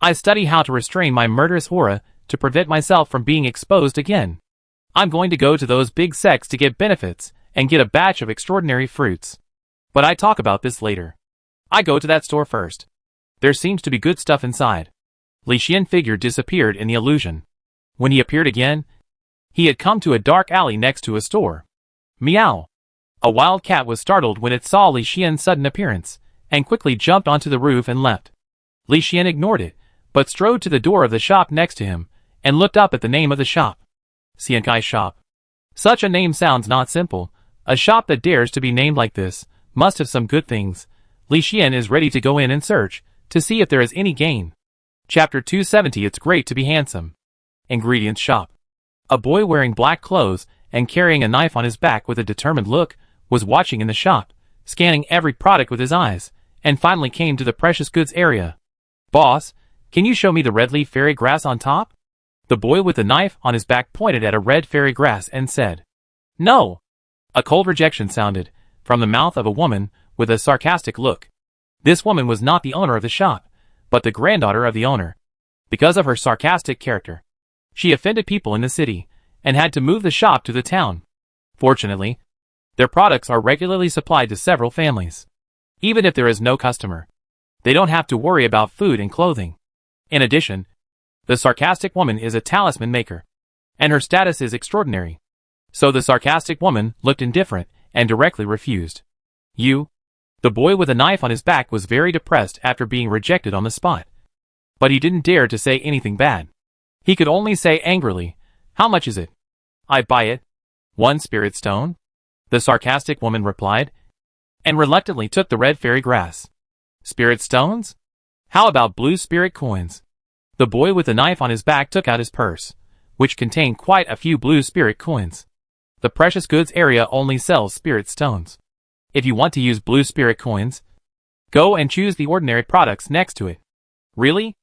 "I study how to restrain my murderous aura to prevent myself from being exposed again. I'm going to go to those big sects to get benefits and get a batch of extraordinary fruits. But I talk about this later. I go to that store first. There seems to be good stuff inside." Li Xian figure disappeared in the illusion. When he appeared again, he had come to a dark alley next to a store. Meow! A wild cat was startled when it saw Li Xian's sudden appearance, and quickly jumped onto the roof and left. Li Xian ignored it, but strode to the door of the shop next to him, and looked up at the name of the shop. Xiankai Shop. Such a name sounds not simple. A shop that dares to be named like this must have some good things. Li Xian is ready to go in and search, to see if there is any gain. Chapter 270. It's great to be handsome. Ingredients shop. A boy wearing black clothes and carrying a knife on his back with a determined look was watching in the shop, scanning every product with his eyes, and finally came to the precious goods area. "Boss, can you show me the red leaf fairy grass on top?" The boy with the knife on his back pointed at a red fairy grass and said, "No." A cold rejection sounded from the mouth of a woman with a sarcastic look. This woman was not the owner of the shop, but the granddaughter of the owner. Because of her sarcastic character, she offended people in the city, and had to move the shop to the town. Fortunately, their products are regularly supplied to several families. Even if there is no customer, they don't have to worry about food and clothing. In addition, the sarcastic woman is a talisman maker, and her status is extraordinary. So the sarcastic woman looked indifferent and directly refused. "You?" The boy with a knife on his back was very depressed after being rejected on the spot. But he didn't dare to say anything bad. He could only say angrily, "How much is it?" "I buy it." 1 spirit stone? The sarcastic woman replied, and reluctantly took the red fairy grass. Spirit stones? How about blue spirit coins? The boy with the knife on his back took out his purse, which contained quite a few blue spirit coins. The precious goods area only sells spirit stones. If you want to use blue spirit coins, go and choose the ordinary products next to it. Really?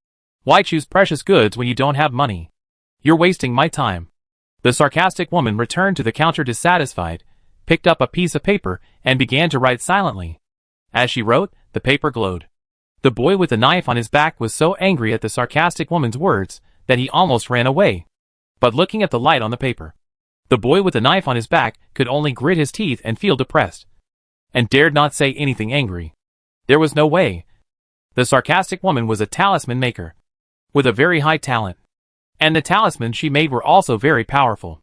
Why choose precious goods when you don't have money? You're wasting my time. The sarcastic woman returned to the counter dissatisfied, picked up a piece of paper, and began to write silently. As she wrote, the paper glowed. The boy with the knife on his back was so angry at the sarcastic woman's words that he almost ran away. But looking at the light on the paper, the boy with the knife on his back could only grit his teeth and feel depressed, and dared not say anything angry. There was no way. The sarcastic woman was a talisman maker, with a very high talent, and the talismans she made were also very powerful.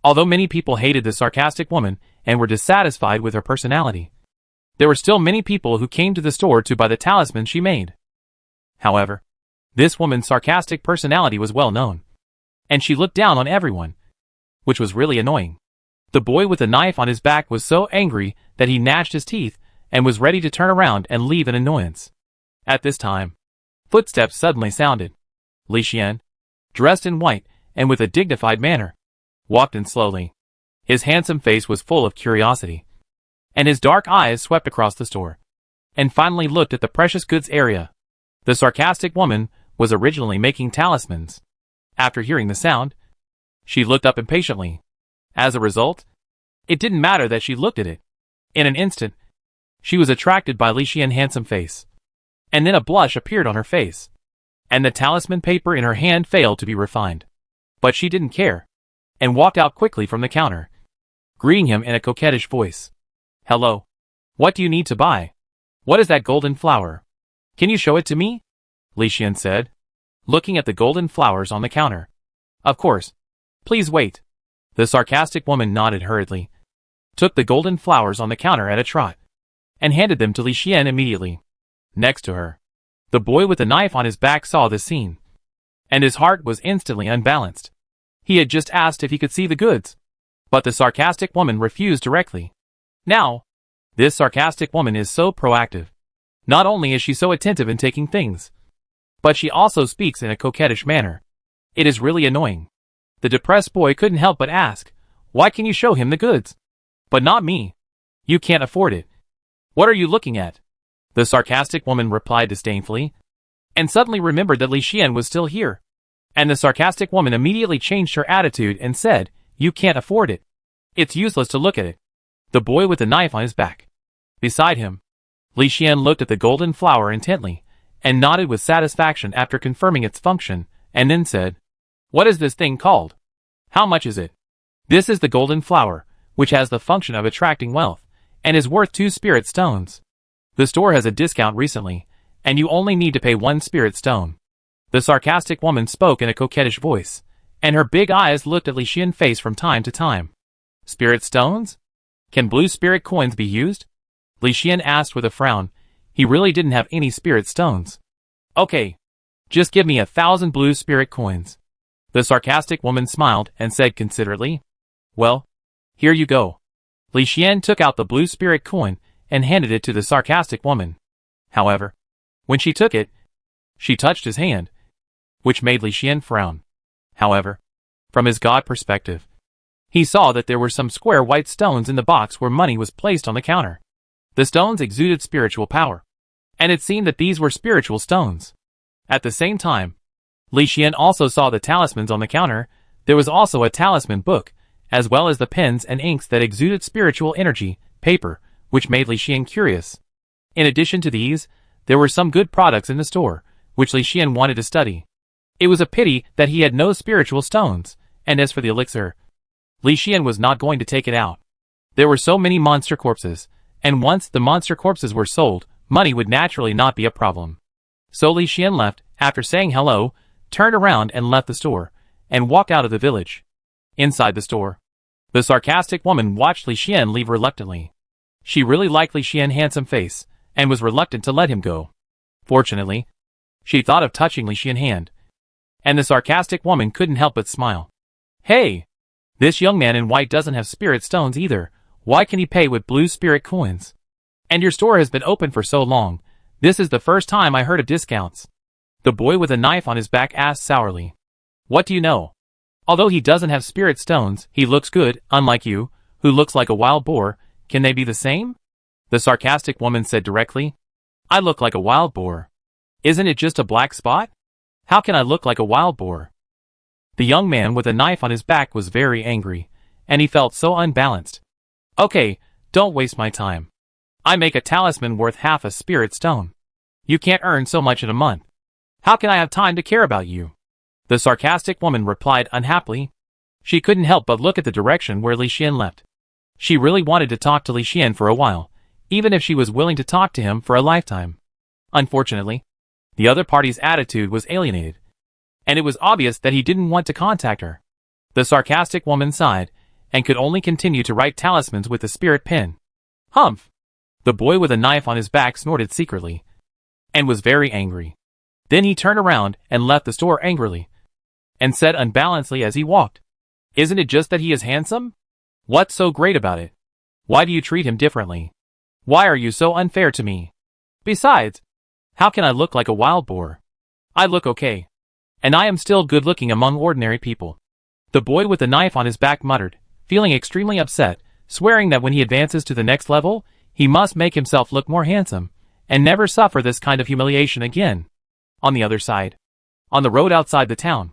Although many people hated the sarcastic woman and were dissatisfied with her personality, there were still many people who came to the store to buy the talismans she made. However, this woman's sarcastic personality was well known, and she looked down on everyone, which was really annoying. The boy with the knife on his back was so angry that he gnashed his teeth and was ready to turn around and leave in annoyance. At this time, footsteps suddenly sounded. Li Xian, dressed in white and with a dignified manner, walked in slowly. His handsome face was full of curiosity, and his dark eyes swept across the store, and finally looked at the precious goods area. The sarcastic woman was originally making talismans. After hearing the sound, she looked up impatiently. As a result, it didn't matter that she looked at it. In an instant, she was attracted by Li Xian's handsome face, and then a blush appeared on her face, and the talisman paper in her hand failed to be refined. But she didn't care, and walked out quickly from the counter, greeting him in a coquettish voice. Hello. What do you need to buy? What is that golden flower? Can you show it to me? Li Xian said, looking at the golden flowers on the counter. Of course. Please wait. The sarcastic woman nodded hurriedly, took the golden flowers on the counter at a trot, and handed them to Li Xian immediately. Next to her, the boy with the knife on his back saw this scene, and his heart was instantly unbalanced. He had just asked if he could see the goods, but the sarcastic woman refused directly. Now, this sarcastic woman is so proactive. Not only is she so attentive in taking things, but she also speaks in a coquettish manner. It is really annoying. The depressed boy couldn't help but ask, why can you show him the goods? But not me. You can't afford it. What are you looking at? The sarcastic woman replied disdainfully, and suddenly remembered that Li Xian was still here. And the sarcastic woman immediately changed her attitude and said, you can't afford it. It's useless to look at it. The boy with the knife on his back, beside him, Li Xian looked at the golden flower intently, and nodded with satisfaction after confirming its function, and then said, what is this thing called? How much is it? This is the golden flower, which has the function of attracting wealth, and is worth 2 spirit stones. The store has a discount recently, and you only need to pay 1 spirit stone. The sarcastic woman spoke in a coquettish voice, and her big eyes looked at Li Xian's face from time to time. Spirit stones? Can blue spirit coins be used? Li Xian asked with a frown. He really didn't have any spirit stones. Okay. Just give me 1,000 blue spirit coins. The sarcastic woman smiled and said considerately, well, here you go. Li Xian took out the blue spirit coin and handed it to the sarcastic woman. However, when she took it, she touched his hand, which made Li Xian frown. However, from his god perspective, he saw that there were some square white stones in the box where money was placed on the counter. The stones exuded spiritual power, and it seemed that these were spiritual stones. At the same time, Li Xian also saw the talismans on the counter. There was also a talisman book, as well as the pens and inks that exuded spiritual energy, paper, which made Li Xian curious. In addition to these, there were some good products in the store, which Li Xian wanted to study. It was a pity that he had no spiritual stones, and as for the elixir, Li Xian was not going to take it out. There were so many monster corpses, and once the monster corpses were sold, money would naturally not be a problem. So Li Xian left, after saying hello, turned around and left the store, and walked out of the village. Inside the store, the sarcastic woman watched Li Xian leave reluctantly. She really liked Li Xian's handsome face, and was reluctant to let him go. Fortunately, she thought of touching Li Xian's hand, and the sarcastic woman couldn't help but smile. Hey! This young man in white doesn't have spirit stones either. Why can he pay with blue spirit coins? And your store has been open for so long. This is the first time I heard of discounts. The boy with a knife on his back asked sourly. What do you know? Although he doesn't have spirit stones, he looks good, unlike you, who looks like a wild boar. Can they be the same? The sarcastic woman said directly. I look like a wild boar. Isn't it just a black spot? How can I look like a wild boar? The young man with a knife on his back was very angry, and he felt so unbalanced. Okay, don't waste my time. I make a talisman worth half a spirit stone. You can't earn so much in a month. How can I have time to care about you? The sarcastic woman replied unhappily. She couldn't help but look at the direction where Li Xian left. She really wanted to talk to Li Xian for a while, even if she was willing to talk to him for a lifetime. Unfortunately, the other party's attitude was alienated, and it was obvious that he didn't want to contact her. The sarcastic woman sighed, and could only continue to write talismans with the spirit pen. Humph! The boy with a knife on his back snorted secretly, and was very angry. Then he turned around and left the store angrily, and said unbalancedly as he walked, Isn't it just that he is handsome? What's so great about it? Why do you treat him differently? Why are you so unfair to me? Besides, how can I look like a wild boar? I look okay. And I am still good looking among ordinary people. The boy with the knife on his back muttered, feeling extremely upset, swearing that when he advances to the next level, he must make himself look more handsome, and never suffer this kind of humiliation again. On the other side, on the road outside the town,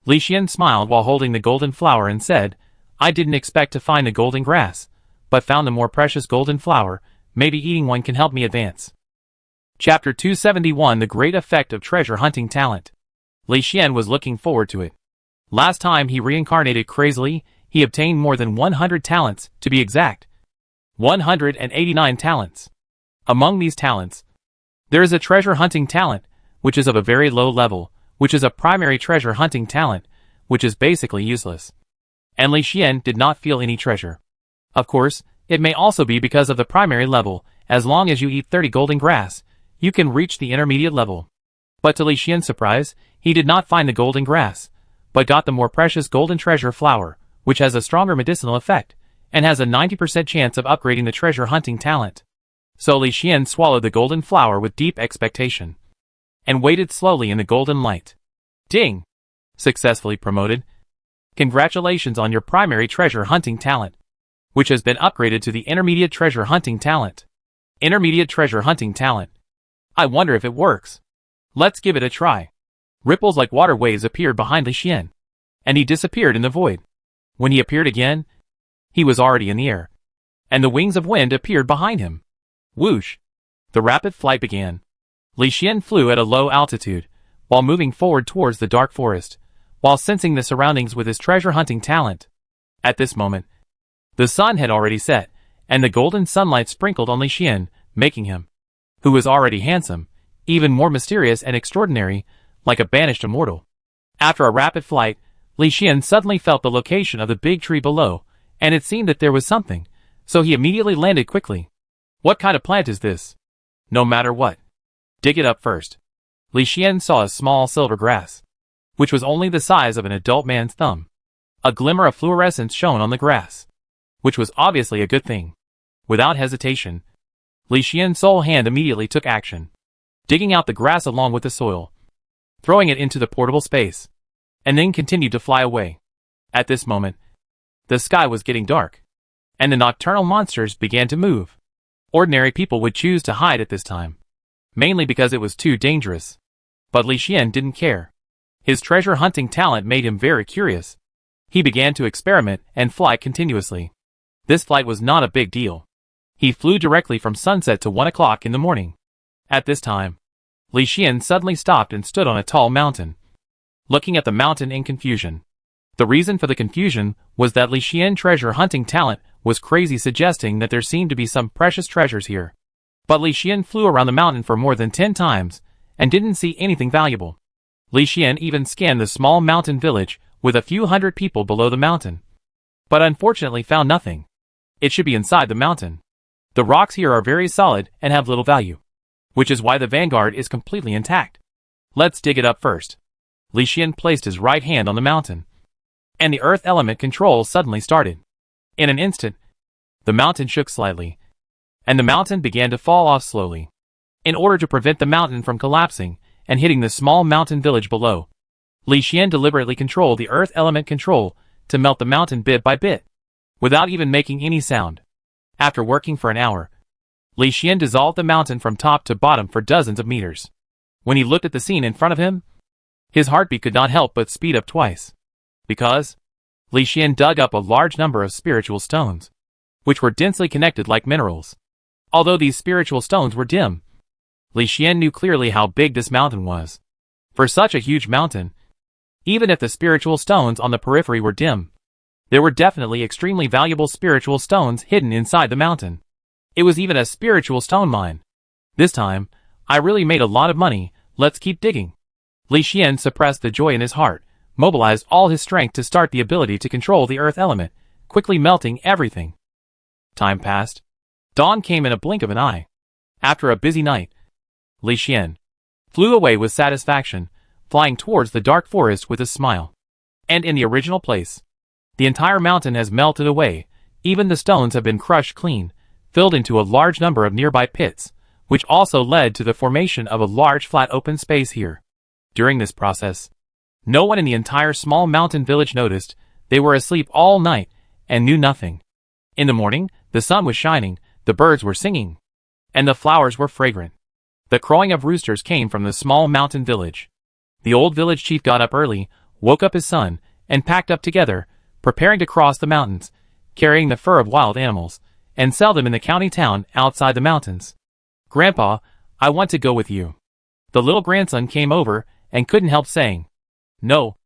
Li Xian smiled while holding the golden flower and said, I didn't expect to find the golden grass, but found a more precious golden flower. Maybe eating one can help me advance. Chapter 271 The Great Effect of Treasure Hunting Talent. Li Xian was looking forward to it. Last time he reincarnated crazily, he obtained more than 100 talents, to be exact. 189 talents. Among these talents, there is a treasure hunting talent, which is of a very low level, which is a primary treasure hunting talent, which is basically useless. And Li Xian did not feel any treasure. Of course, it may also be because of the primary level. As long as you eat 30 golden grass, you can reach the intermediate level. But to Li Xian's surprise, he did not find the golden grass, but got the more precious golden treasure flower, which has a stronger medicinal effect, and has a 90% chance of upgrading the treasure hunting talent. So Li Xian swallowed the golden flower with deep expectation, and waited slowly in the golden light. Ding! Successfully promoted. Congratulations on your primary treasure hunting talent, which has been upgraded to the intermediate treasure hunting talent. Intermediate treasure hunting talent. I wonder if it works. Let's give it a try. Ripples like water waves appeared behind Li Xian, and he disappeared in the void. When he appeared again, he was already in the air, and the wings of wind appeared behind him. Whoosh! The rapid flight began. Li Xian flew at a low altitude, while moving forward towards the dark forest, while sensing the surroundings with his treasure hunting talent. At this moment, the sun had already set, and the golden sunlight sprinkled on Li Xian, making him, who was already handsome, even more mysterious and extraordinary, like a banished immortal. After a rapid flight, Li Xian suddenly felt the location of the big tree below, and it seemed that there was something, so he immediately landed quickly. What kind of plant is this? No matter what, dig it up first. Li Xian saw a small silver grass, which was only the size of an adult man's thumb. A glimmer of fluorescence shone on the grass, which was obviously a good thing. Without hesitation, Li Xian's sole hand immediately took action, digging out the grass along with the soil, throwing it into the portable space, and then continued to fly away. At this moment, the sky was getting dark, and the nocturnal monsters began to move. Ordinary people would choose to hide at this time, mainly because it was too dangerous. But Li Xian didn't care. His treasure hunting talent made him very curious. He began to experiment and fly continuously. This flight was not a big deal. He flew directly from sunset to 1 o'clock in the morning. At this time, Li Xian suddenly stopped and stood on a tall mountain, looking at the mountain in confusion. The reason for the confusion was that Li Xian's treasure hunting talent was crazy, suggesting that there seemed to be some precious treasures here. But Li Xian flew around the mountain for more than 10 times, and didn't see anything valuable. Li Xian even scanned the small mountain village, with a few hundred people below the mountain, but unfortunately found nothing. It should be inside the mountain. The rocks here are very solid and have little value, which is why the vanguard is completely intact. Let's dig it up first. Li Xian placed his right hand on the mountain, and the earth element control suddenly started. In an instant, the mountain shook slightly, and the mountain began to fall off slowly. In order to prevent the mountain from collapsing and hitting the small mountain village below, Li Xian deliberately controlled the earth element control to melt the mountain bit by bit, without even making any sound. After working for an hour, Li Xian dissolved the mountain from top to bottom for dozens of meters. When he looked at the scene in front of him, his heartbeat could not help but speed up twice. Because Li Xian dug up a large number of spiritual stones, which were densely connected like minerals. Although these spiritual stones were dim, Li Xian knew clearly how big this mountain was. For such a huge mountain, even if the spiritual stones on the periphery were dim, there were definitely extremely valuable spiritual stones hidden inside the mountain. It was even a spiritual stone mine. This time, I really made a lot of money, let's keep digging. Li Xian suppressed the joy in his heart, mobilized all his strength to start the ability to control the earth element, quickly melting everything. Time passed. Dawn came in a blink of an eye. After a busy night, Li Xian flew away with satisfaction, flying towards the dark forest with a smile. And in the original place, the entire mountain has melted away, even the stones have been crushed clean, filled into a large number of nearby pits, which also led to the formation of a large flat open space here. During this process, no one in the entire small mountain village noticed. They were asleep all night and knew nothing. In the morning, the sun was shining, the birds were singing, and the flowers were fragrant. The crowing of roosters came from the small mountain village. The old village chief got up early, woke up his son, and packed up together, preparing to cross the mountains, carrying the fur of wild animals, and sell them in the county town outside the mountains. "Grandpa, I want to go with you." The little grandson came over and couldn't help saying, "No.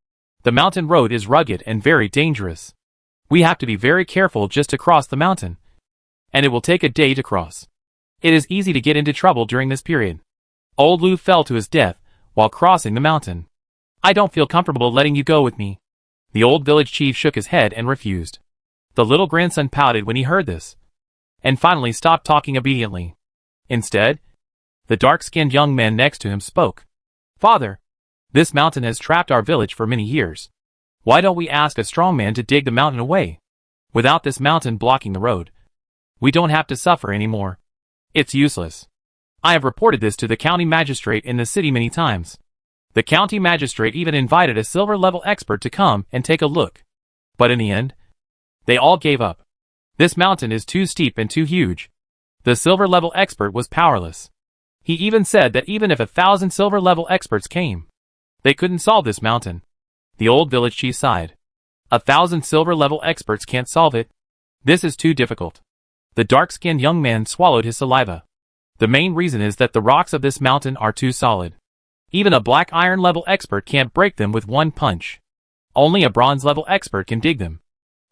The mountain road is rugged and very dangerous. We have to be very careful just to cross the mountain. And it will take a day to cross. It is easy to get into trouble during this period." Old Lu fell to his death while crossing the mountain. "I don't feel comfortable letting you go with me." The old village chief shook his head and refused. The little grandson pouted when he heard this, and finally stopped talking obediently. Instead, the dark-skinned young man next to him spoke. "Father, this mountain has trapped our village for many years. Why don't we ask a strong man to dig the mountain away? Without this mountain blocking the road, we don't have to suffer anymore. It's useless. I have reported this to the county magistrate in the city many times. The county magistrate even invited a silver-level expert to come and take a look. But in the end, they all gave up. This mountain is too steep and too huge." The silver-level expert was powerless. He even said that even if 1,000 silver-level experts came, they couldn't solve this mountain. The old village chief sighed. 1,000 silver-level experts can't solve it. This is too difficult. The dark-skinned young man swallowed his saliva. The main reason is that the rocks of this mountain are too solid. Even a black iron-level expert can't break them with one punch. Only a bronze-level expert can dig them.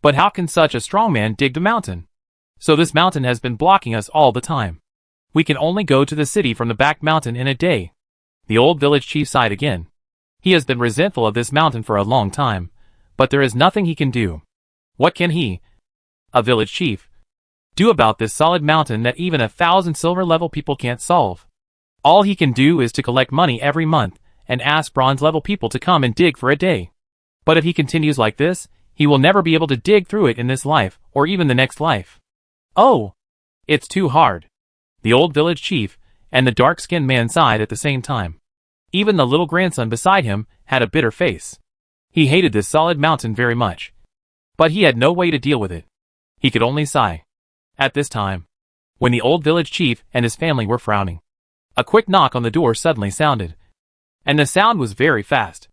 But how can such a strong man dig the mountain? So this mountain has been blocking us all the time. We can only go to the city from the back mountain in a day. The old village chief sighed again. He has been resentful of this mountain for a long time, but there is nothing he can do. What can he, a village chief, do about this solid mountain that even 1,000 silver-level people can't solve? All he can do is to collect money every month and ask bronze-level people to come and dig for a day. But if he continues like this, he will never be able to dig through it in this life or even the next life. Oh, it's too hard. The old village chief and the dark-skinned man sighed at the same time. Even the little grandson beside him had a bitter face. He hated this solid mountain very much, but he had no way to deal with it. He could only sigh. At this time, when the old village chief and his family were frowning, a quick knock on the door suddenly sounded, and the sound was very fast.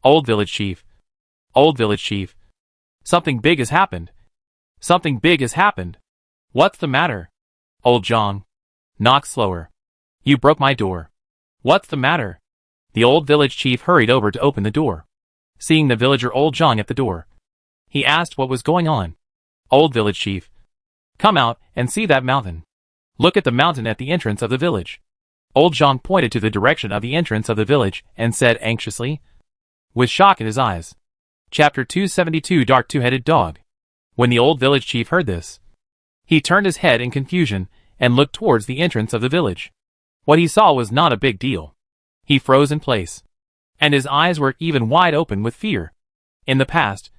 Old village chief. Old village chief. Something big has happened. Something big has happened. What's the matter? Old Zhang. Knock slower. You broke my door. What's the matter? The old village chief hurried over to open the door. Seeing the villager Old Zhang at the door, he asked what was going on. Old village chief. Come out and see that mountain. Look at the mountain at the entrance of the village. Old Zhang pointed to the direction of the entrance of the village and said anxiously, with shock in his eyes. Chapter 272 Dark Two-Headed Dog. When the old village chief heard this, he turned his head in confusion and looked towards the entrance of the village. What he saw was not a big deal. He froze in place, and his eyes were even wide open with fear. In the past,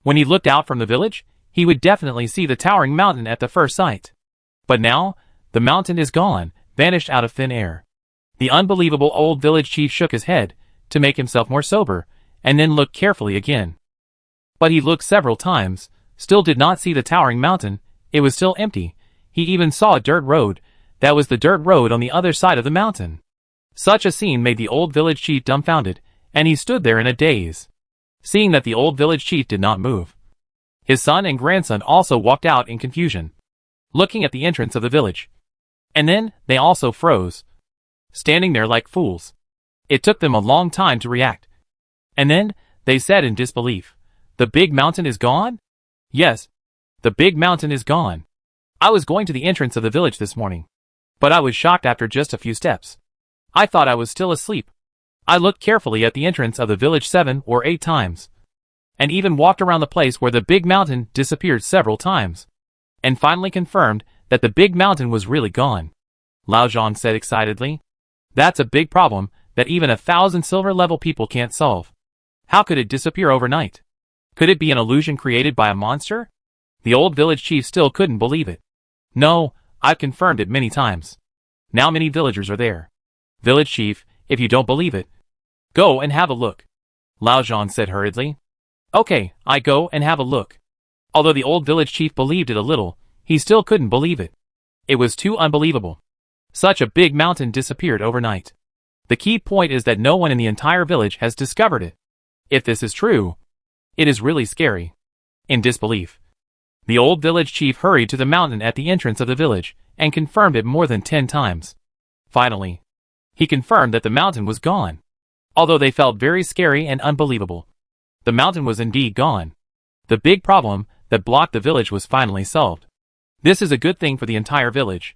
When he looked out from the village, he would definitely see the towering mountain at the first sight. But now, the mountain is gone, vanished out of thin air. The unbelievable old village chief shook his head, to make himself more sober, and then looked carefully again. But he looked several times, still did not see the towering mountain. It was still empty. He even saw a dirt road. That was the dirt road on the other side of the mountain. Such a scene made the old village chief dumbfounded, and he stood there in a daze. Seeing that the old village chief did not move, his son and grandson also walked out in confusion, looking at the entrance of the village. And then, they also froze, standing there like fools. It took them a long time to react. And then, they said in disbelief, "The big mountain is gone?" "Yes, the big mountain is gone. I was going to the entrance of the village this morning, but I was shocked after just a few steps. I thought I was still asleep. I looked carefully at the entrance of the village 7 or 8 times, and even walked around the place where the big mountain disappeared several times, and finally confirmed that the big mountain was really gone." Lao Zhan said excitedly. "That's a big problem that even 1,000 silver-level people can't solve. How could it disappear overnight? Could it be an illusion created by a monster?" The old village chief still couldn't believe it. "No, I've confirmed it many times. Now many villagers are there." "Village chief, if you don't believe it, go and have a look," Lao Zhan said hurriedly. "Okay, I go and have a look." Although the old village chief believed it a little, he still couldn't believe it. It was too unbelievable. Such a big mountain disappeared overnight. The key point is that no one in the entire village has discovered it. If this is true, it is really scary. In disbelief, the old village chief hurried to the mountain at the entrance of the village and confirmed it more than 10 times. Finally, he confirmed that the mountain was gone. Although they felt very scary and unbelievable, the mountain was indeed gone. The big problem that blocked the village was finally solved. This is a good thing for the entire village.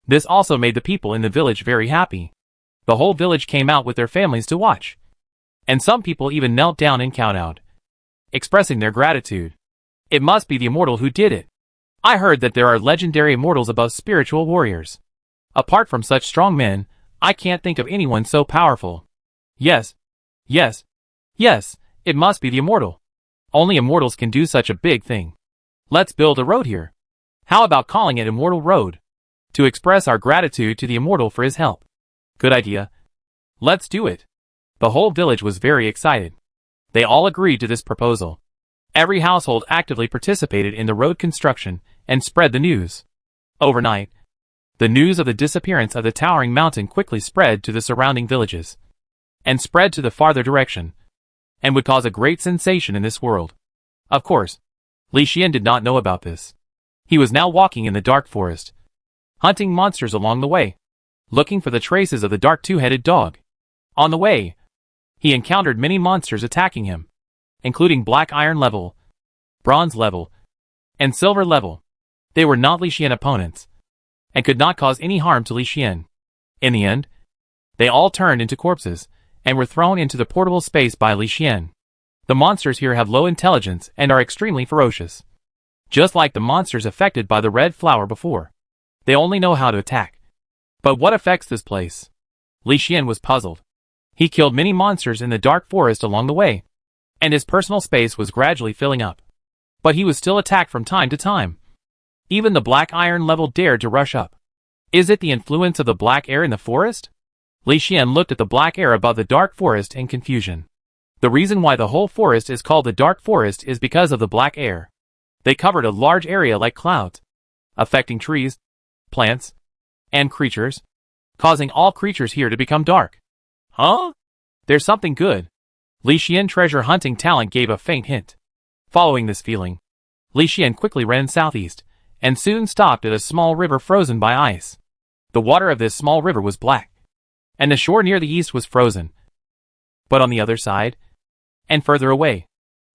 This also made the people in the village very happy. The whole village came out with their families to watch. And some people even knelt down and kowtowed, expressing their gratitude. It must be the immortal who did it. I heard that there are legendary immortals above spiritual warriors. Apart from such strong men, I can't think of anyone so powerful. Yes, yes, yes, it must be the immortal. Only immortals can do such a big thing. Let's build a road here. How about calling it Immortal Road? To express our gratitude to the immortal for his help. Good idea. Let's do it. The whole village was very excited. They all agreed to this proposal. Every household actively participated in the road construction and spread the news. Overnight, the news of the disappearance of the towering mountain quickly spread to the surrounding villages, and spread to the farther direction, and would cause a great sensation in this world. Of course, Li Xian did not know about this. He was now walking in the dark forest, hunting monsters along the way, looking for the traces of the dark two-headed dog. On the way, he encountered many monsters attacking him, including black iron level, bronze level, and silver level. They were not Li Xian opponents, and could not cause any harm to Li Xian. In the end, they all turned into corpses, and were thrown into the portable space by Li Xian. The monsters here have low intelligence and are extremely ferocious. Just like the monsters affected by the red flower before. They only know how to attack. But what affects this place? Li Xian was puzzled. He killed many monsters in the dark forest along the way, and his personal space was gradually filling up. But he was still attacked from time to time. Even the black iron level dared to rush up. Is it the influence of the black air in the forest? Li Xian looked at the black air above the dark forest in confusion. The reason why the whole forest is called the dark forest is because of the black air. They covered a large area like clouds, affecting trees, plants, and creatures, causing all creatures here to become dark. Huh? There's something good. Li Xian treasure hunting talent gave a faint hint. Following this feeling, Li Xian quickly ran southeast, and soon stopped at a small river frozen by ice. The water of this small river was black, and the shore near the east was frozen. But on the other side, and further away,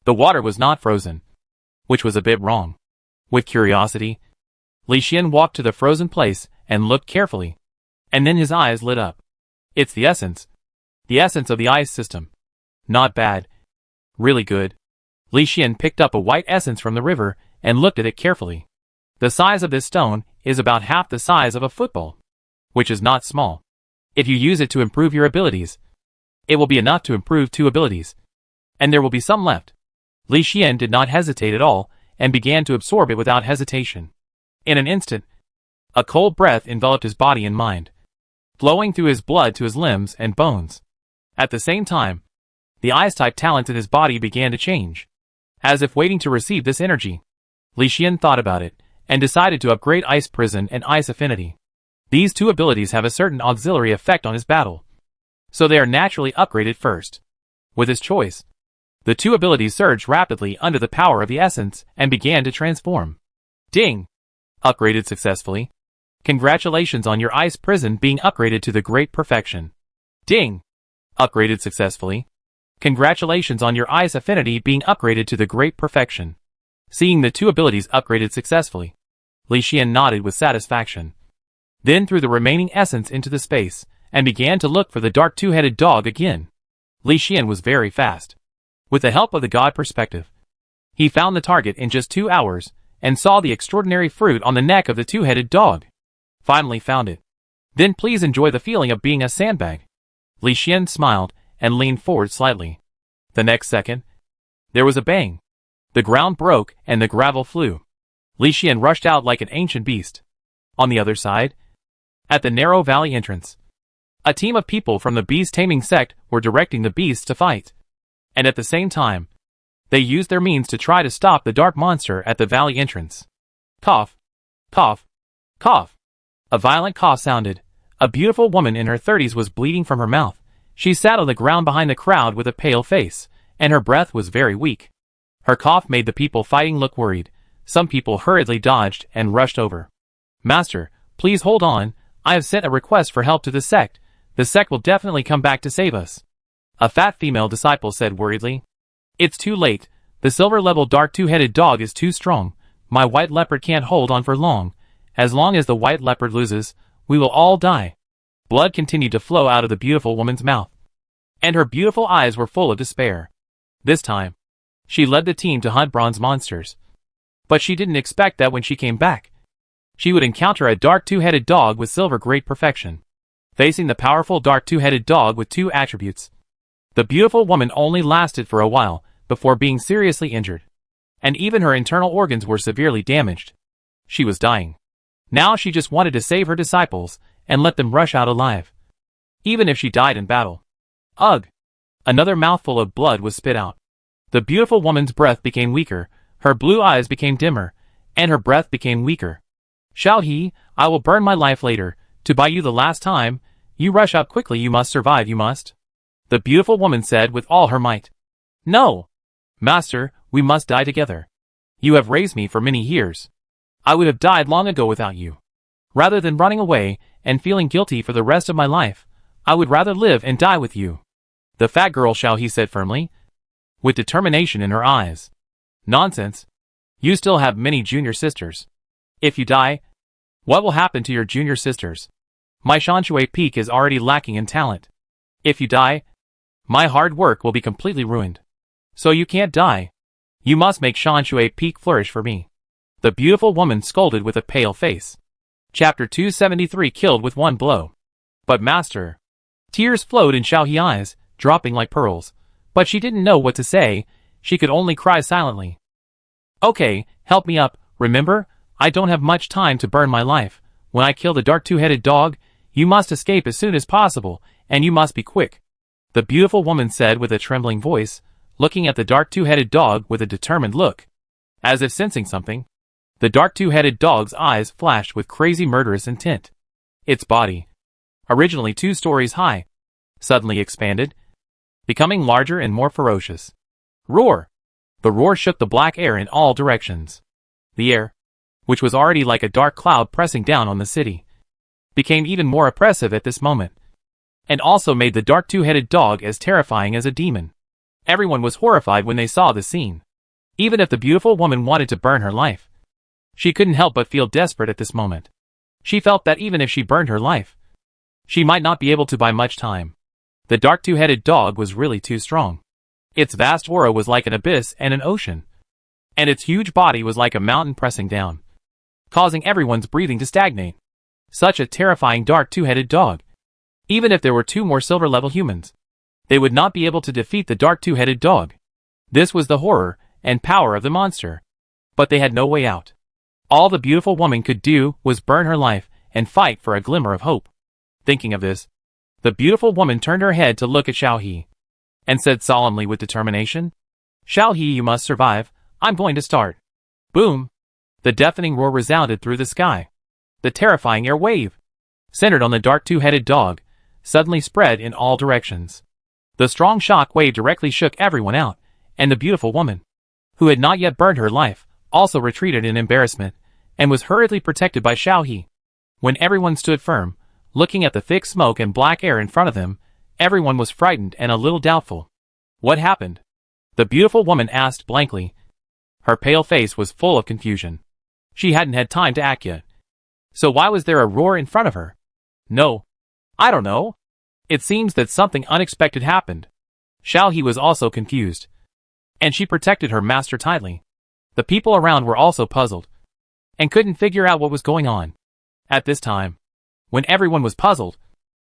the water was not frozen, which was a bit wrong. With curiosity, Li Xian walked to the frozen place and looked carefully, and then his eyes lit up. It's the essence of the ice system. Not bad. Really good. Li Xian picked up a white essence from the river and looked at it carefully. The size of this stone is about half the size of a football, which is not small. If you use it to improve your abilities, it will be enough to improve 2 abilities, and there will be some left. Li Xian did not hesitate at all, and began to absorb it without hesitation. In an instant, a cold breath enveloped his body and mind, flowing through his blood to his limbs and bones. At the same time, the ice-type talents in his body began to change. As if waiting to receive this energy, Li Xian thought about it, and decided to upgrade Ice Prison and Ice Affinity. These two abilities have a certain auxiliary effect on his battle, so they are naturally upgraded first. With his choice, the two abilities surged rapidly under the power of the essence and began to transform. Ding! Upgraded successfully. Congratulations on your Ice Prison being upgraded to the Great Perfection. Ding! Upgraded successfully. Congratulations on your Ice Affinity being upgraded to the Great Perfection. Seeing the two abilities upgraded successfully, Li Xian nodded with satisfaction. Then threw the remaining essence into the space, and began to look for the dark two-headed dog again. Li Xian was very fast. With the help of the God Perspective, he found the target in just 2 hours, and saw the extraordinary fruit on the neck of the two-headed dog. Finally found it. Then please enjoy the feeling of being a sandbag. Li Xian smiled, and leaned forward slightly. The next second, there was a bang. The ground broke, and the gravel flew. Li Xian rushed out like an ancient beast. On the other side, at the narrow valley entrance, a team of people from the beast taming sect were directing the beasts to fight. And at the same time, they used their means to try to stop the dark monster at the valley entrance. Cough. Cough. Cough. A violent cough sounded. A beautiful woman in her 30s was bleeding from her mouth. She sat on the ground behind the crowd with a pale face, and her breath was very weak. Her cough made the people fighting look worried. Some people hurriedly dodged and rushed over. Master, please hold on. I have sent a request for help to the sect. The sect will definitely come back to save us. A fat female disciple said worriedly. It's too late. The silver-level dark two-headed dog is too strong. My white leopard can't hold on for long. As long as the white leopard loses, we will all die. Blood continued to flow out of the beautiful woman's mouth, and her beautiful eyes were full of despair. This time, she led the team to hunt bronze monsters. But she didn't expect that when she came back, she would encounter a dark two-headed dog with silver great perfection. Facing the powerful dark two-headed dog with two attributes, the beautiful woman only lasted for a while before being seriously injured, and even her internal organs were severely damaged. She was dying. Now she just wanted to save her disciples and let them rush out alive, even if she died in battle. Ugh! Another mouthful of blood was spit out. The beautiful woman's breath became weaker, her blue eyes became dimmer, and her breath became weaker. Shall he, I will burn my life later, to buy you the last time. You rush out quickly, you must survive, you must. The beautiful woman said with all her might. No! Master, we must die together. You have raised me for many years. I would have died long ago without you. Rather than running away and feeling guilty for the rest of my life, I would rather live and die with you. The fat girl shall, he said firmly, with determination in her eyes. Nonsense. You still have many junior sisters. If you die, what will happen to your junior sisters? My Shanshui Peak is already lacking in talent. If you die, my hard work will be completely ruined. So you can't die. You must make Shanshui Peak flourish for me. The beautiful woman scolded with a pale face. Chapter 273 Killed with one blow. But master. Tears flowed in Xiaohe eyes, dropping like pearls. But she didn't know what to say. She could only cry silently. Okay, help me up. Remember, I don't have much time to burn my life. When I kill the dark two-headed dog, you must escape as soon as possible, and you must be quick. The beautiful woman said with a trembling voice, looking at the dark two-headed dog with a determined look. As if sensing something, the dark two-headed dog's eyes flashed with crazy murderous intent. Its body, originally 2 stories high, suddenly expanded, becoming larger and more ferocious. Roar! The roar shook the black air in all directions. The air, which was already like a dark cloud pressing down on the city, became even more oppressive at this moment, and also made the dark two-headed dog as terrifying as a demon. Everyone was horrified when they saw the scene. Even if the beautiful woman wanted to burn her life, she couldn't help but feel desperate at this moment. She felt that even if she burned her life, she might not be able to buy much time. The dark two-headed dog was really too strong. Its vast aura was like an abyss and an ocean, and its huge body was like a mountain pressing down, causing everyone's breathing to stagnate. Such a terrifying dark two-headed dog. Even if there were 2 more silver-level humans, they would not be able to defeat the dark two-headed dog. This was the horror, and power of the monster. But they had no way out. All the beautiful woman could do was burn her life and fight for a glimmer of hope. Thinking of this, the beautiful woman turned her head to look at Xiao He, and said solemnly with determination, "Xiao He, you must survive. I'm going to start." Boom! The deafening roar resounded through the sky. The terrifying air wave, centered on the dark two-headed dog, suddenly spread in all directions. The strong shock wave directly shook everyone out, and the beautiful woman, who had not yet burned her life, also retreated in embarrassment, and was hurriedly protected by Xiao He. When everyone stood firm, looking at the thick smoke and black air in front of them, everyone was frightened and a little doubtful. What happened? The beautiful woman asked blankly. Her pale face was full of confusion. She hadn't had time to act yet. So why was there a roar in front of her? No. I don't know. It seems that something unexpected happened. Xiao He was also confused. And she protected her master tightly. The people around were also puzzled, and couldn't figure out what was going on. At this time, when everyone was puzzled,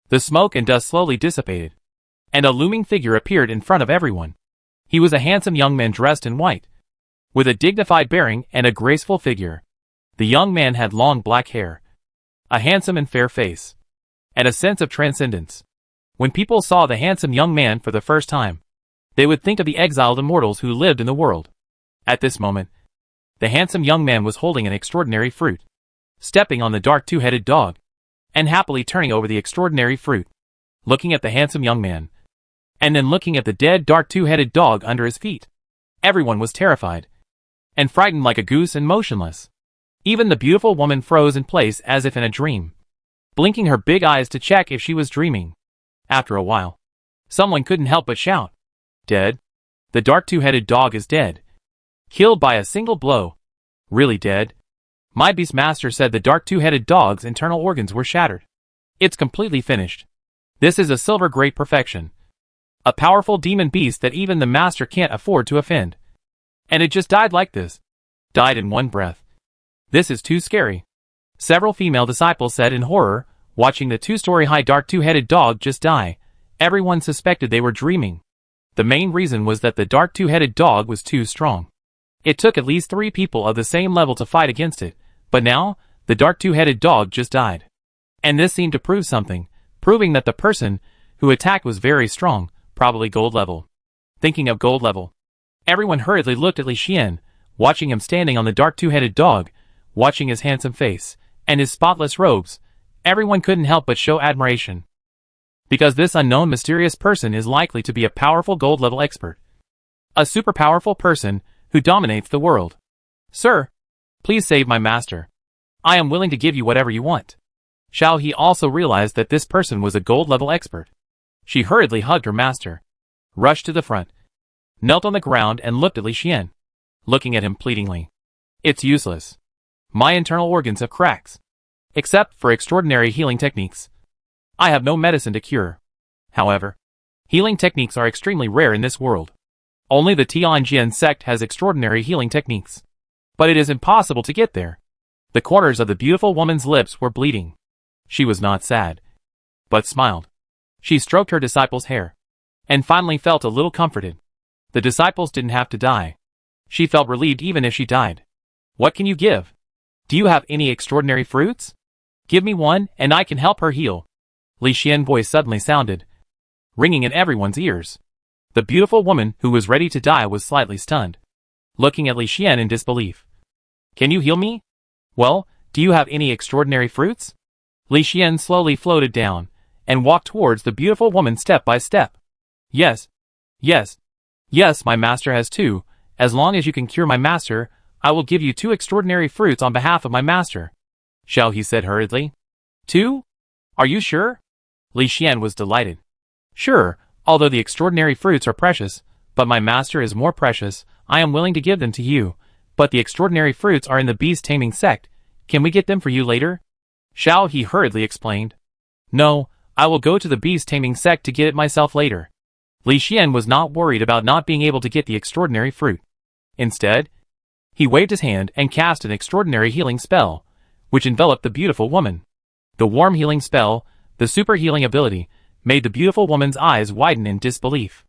the smoke and dust slowly dissipated, and a looming figure appeared in front of everyone. He was a handsome young man dressed in white, with a dignified bearing and a graceful figure. The young man had long black hair, a handsome and fair face, and a sense of transcendence. When people saw the handsome young man for the first time, they would think of the exiled immortals who lived in the world. At this moment, the handsome young man was holding an extraordinary fruit, stepping on the dark two-headed dog, and happily turning over the extraordinary fruit, looking at the handsome young man, and then looking at the dead dark two-headed dog under his feet. Everyone was terrified, and frightened like a goose and motionless. Even the beautiful woman froze in place as if in a dream, blinking her big eyes to check if she was dreaming. After a while, someone couldn't help but shout, "Dead? The dark two-headed dog is dead. Killed by a single blow. Really dead?" My beast master said the dark two-headed dog's internal organs were shattered. It's completely finished. This is a silver great perfection. A powerful demon beast that even the master can't afford to offend. And it just died like this. Died in one breath. This is too scary. Several female disciples said in horror, watching the two-story-high dark two-headed dog just die. Everyone suspected they were dreaming. The main reason was that the dark two-headed dog was too strong. It took at least 3 people of the same level to fight against it, but now, the dark two-headed dog just died. And this seemed to prove something, proving that the person who attacked was very strong, probably gold level. Thinking of gold level, everyone hurriedly looked at Li Xian, watching him standing on the dark two-headed dog, watching his handsome face, and his spotless robes. Everyone couldn't help but show admiration. Because this unknown mysterious person is likely to be a powerful gold level expert. A super powerful person who dominates the world. "Sir, please save my master. I am willing to give you whatever you want." Xiao He also realized that this person was a gold level expert. She hurriedly hugged her master, rushed to the front, knelt on the ground and looked at Li Xian, looking at him pleadingly. "It's useless. My internal organs have cracks. Except for extraordinary healing techniques, I have no medicine to cure. However, healing techniques are extremely rare in this world. Only the Tianjin sect has extraordinary healing techniques. But it is impossible to get there." The corners of the beautiful woman's lips were bleeding. She was not sad, but smiled. She stroked her disciples' hair, and finally felt a little comforted. The disciples didn't have to die. She felt relieved even if she died. "What can you give? Do you have any extraordinary fruits? Give me one, and I can help her heal." Li Xian's voice suddenly sounded, ringing in everyone's ears. The beautiful woman who was ready to die was slightly stunned, looking at Li Xian in disbelief. "Can you heal me? Well, do you have any extraordinary fruits?" Li Xian slowly floated down, and walked towards the beautiful woman step by step. Yes, my master has 2. As long as you can cure my master, I will give you 2 extraordinary fruits on behalf of my master." Xiao He said hurriedly. 2? Are you sure? Li Xian was delighted. "Sure, although the extraordinary fruits are precious, but my master is more precious. I am willing to give them to you, but the extraordinary fruits are in the beast taming sect. Can we get them for you later?" Xiao He hurriedly explained. "No, I will go to the beast taming sect to get it myself later." Li Xian was not worried about not being able to get the extraordinary fruit. Instead, he waved his hand and cast an extraordinary healing spell, which enveloped the beautiful woman. The warm healing spell, the super healing ability, made the beautiful woman's eyes widen in disbelief.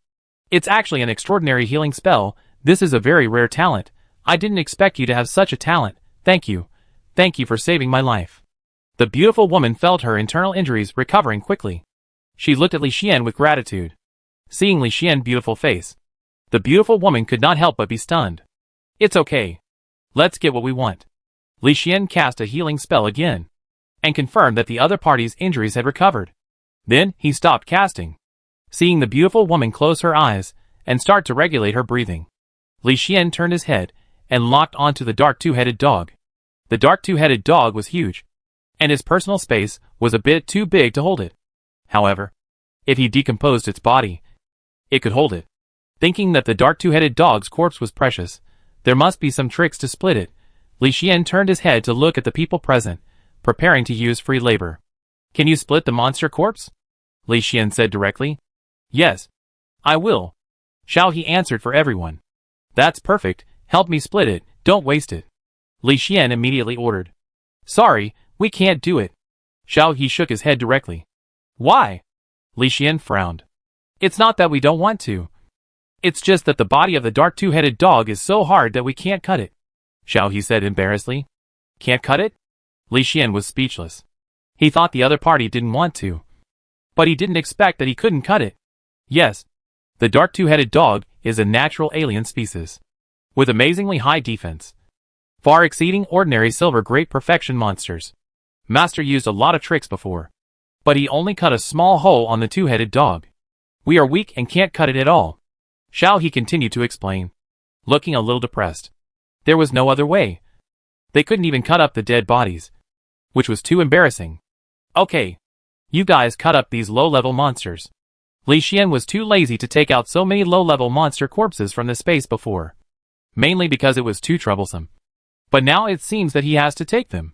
"It's actually an extraordinary healing spell This is a very rare talent. I didn't expect you to have such a talent. Thank you. Thank you for saving my life. The beautiful woman felt her internal injuries recovering quickly. She looked at Li Xian with gratitude. Seeing Li Xian's beautiful face, the beautiful woman could not help but be stunned. It's okay. Let's get what we want. Li Xian cast a healing spell again, and confirmed that the other party's injuries had recovered. Then, he stopped casting. Seeing the beautiful woman close her eyes, and start to regulate her breathing, Li Xian turned his head, and locked onto the dark two-headed dog. The dark two-headed dog was huge, and his personal space was a bit too big to hold it. However, if he decomposed its body, it could hold it. Thinking that the dark two-headed dog's corpse was precious, there must be some tricks to split it. Li Xian turned his head to look at the people present, preparing to use free labor. Can you split the monster corpse? Li Xian said directly. Yes, I will. Xiao He answered for everyone. That's perfect, help me split it, don't waste it. Li Xian immediately ordered. Sorry, we can't do it. Xiao He shook his head directly. Why? Li Xian frowned. It's not that we don't want to. It's just that the body of the dark two-headed dog is so hard that we can't cut it. Xiao He said embarrassedly. Can't cut it? Li Xian was speechless. He thought the other party didn't want to. But he didn't expect that he couldn't cut it. Yes. The dark two-headed dog is a natural alien species, with amazingly high defense, far exceeding ordinary silver great perfection monsters. Master used a lot of tricks before, but he only cut a small hole on the two-headed dog. We are weak and can't cut it at all. Xiao He continued to explain, looking a little depressed. There was no other way. They couldn't even cut up the dead bodies, which was too embarrassing. Okay. You guys cut up these low-level monsters. Li Xian was too lazy to take out so many low-level monster corpses from the space before, mainly because it was too troublesome. But now it seems that he has to take them.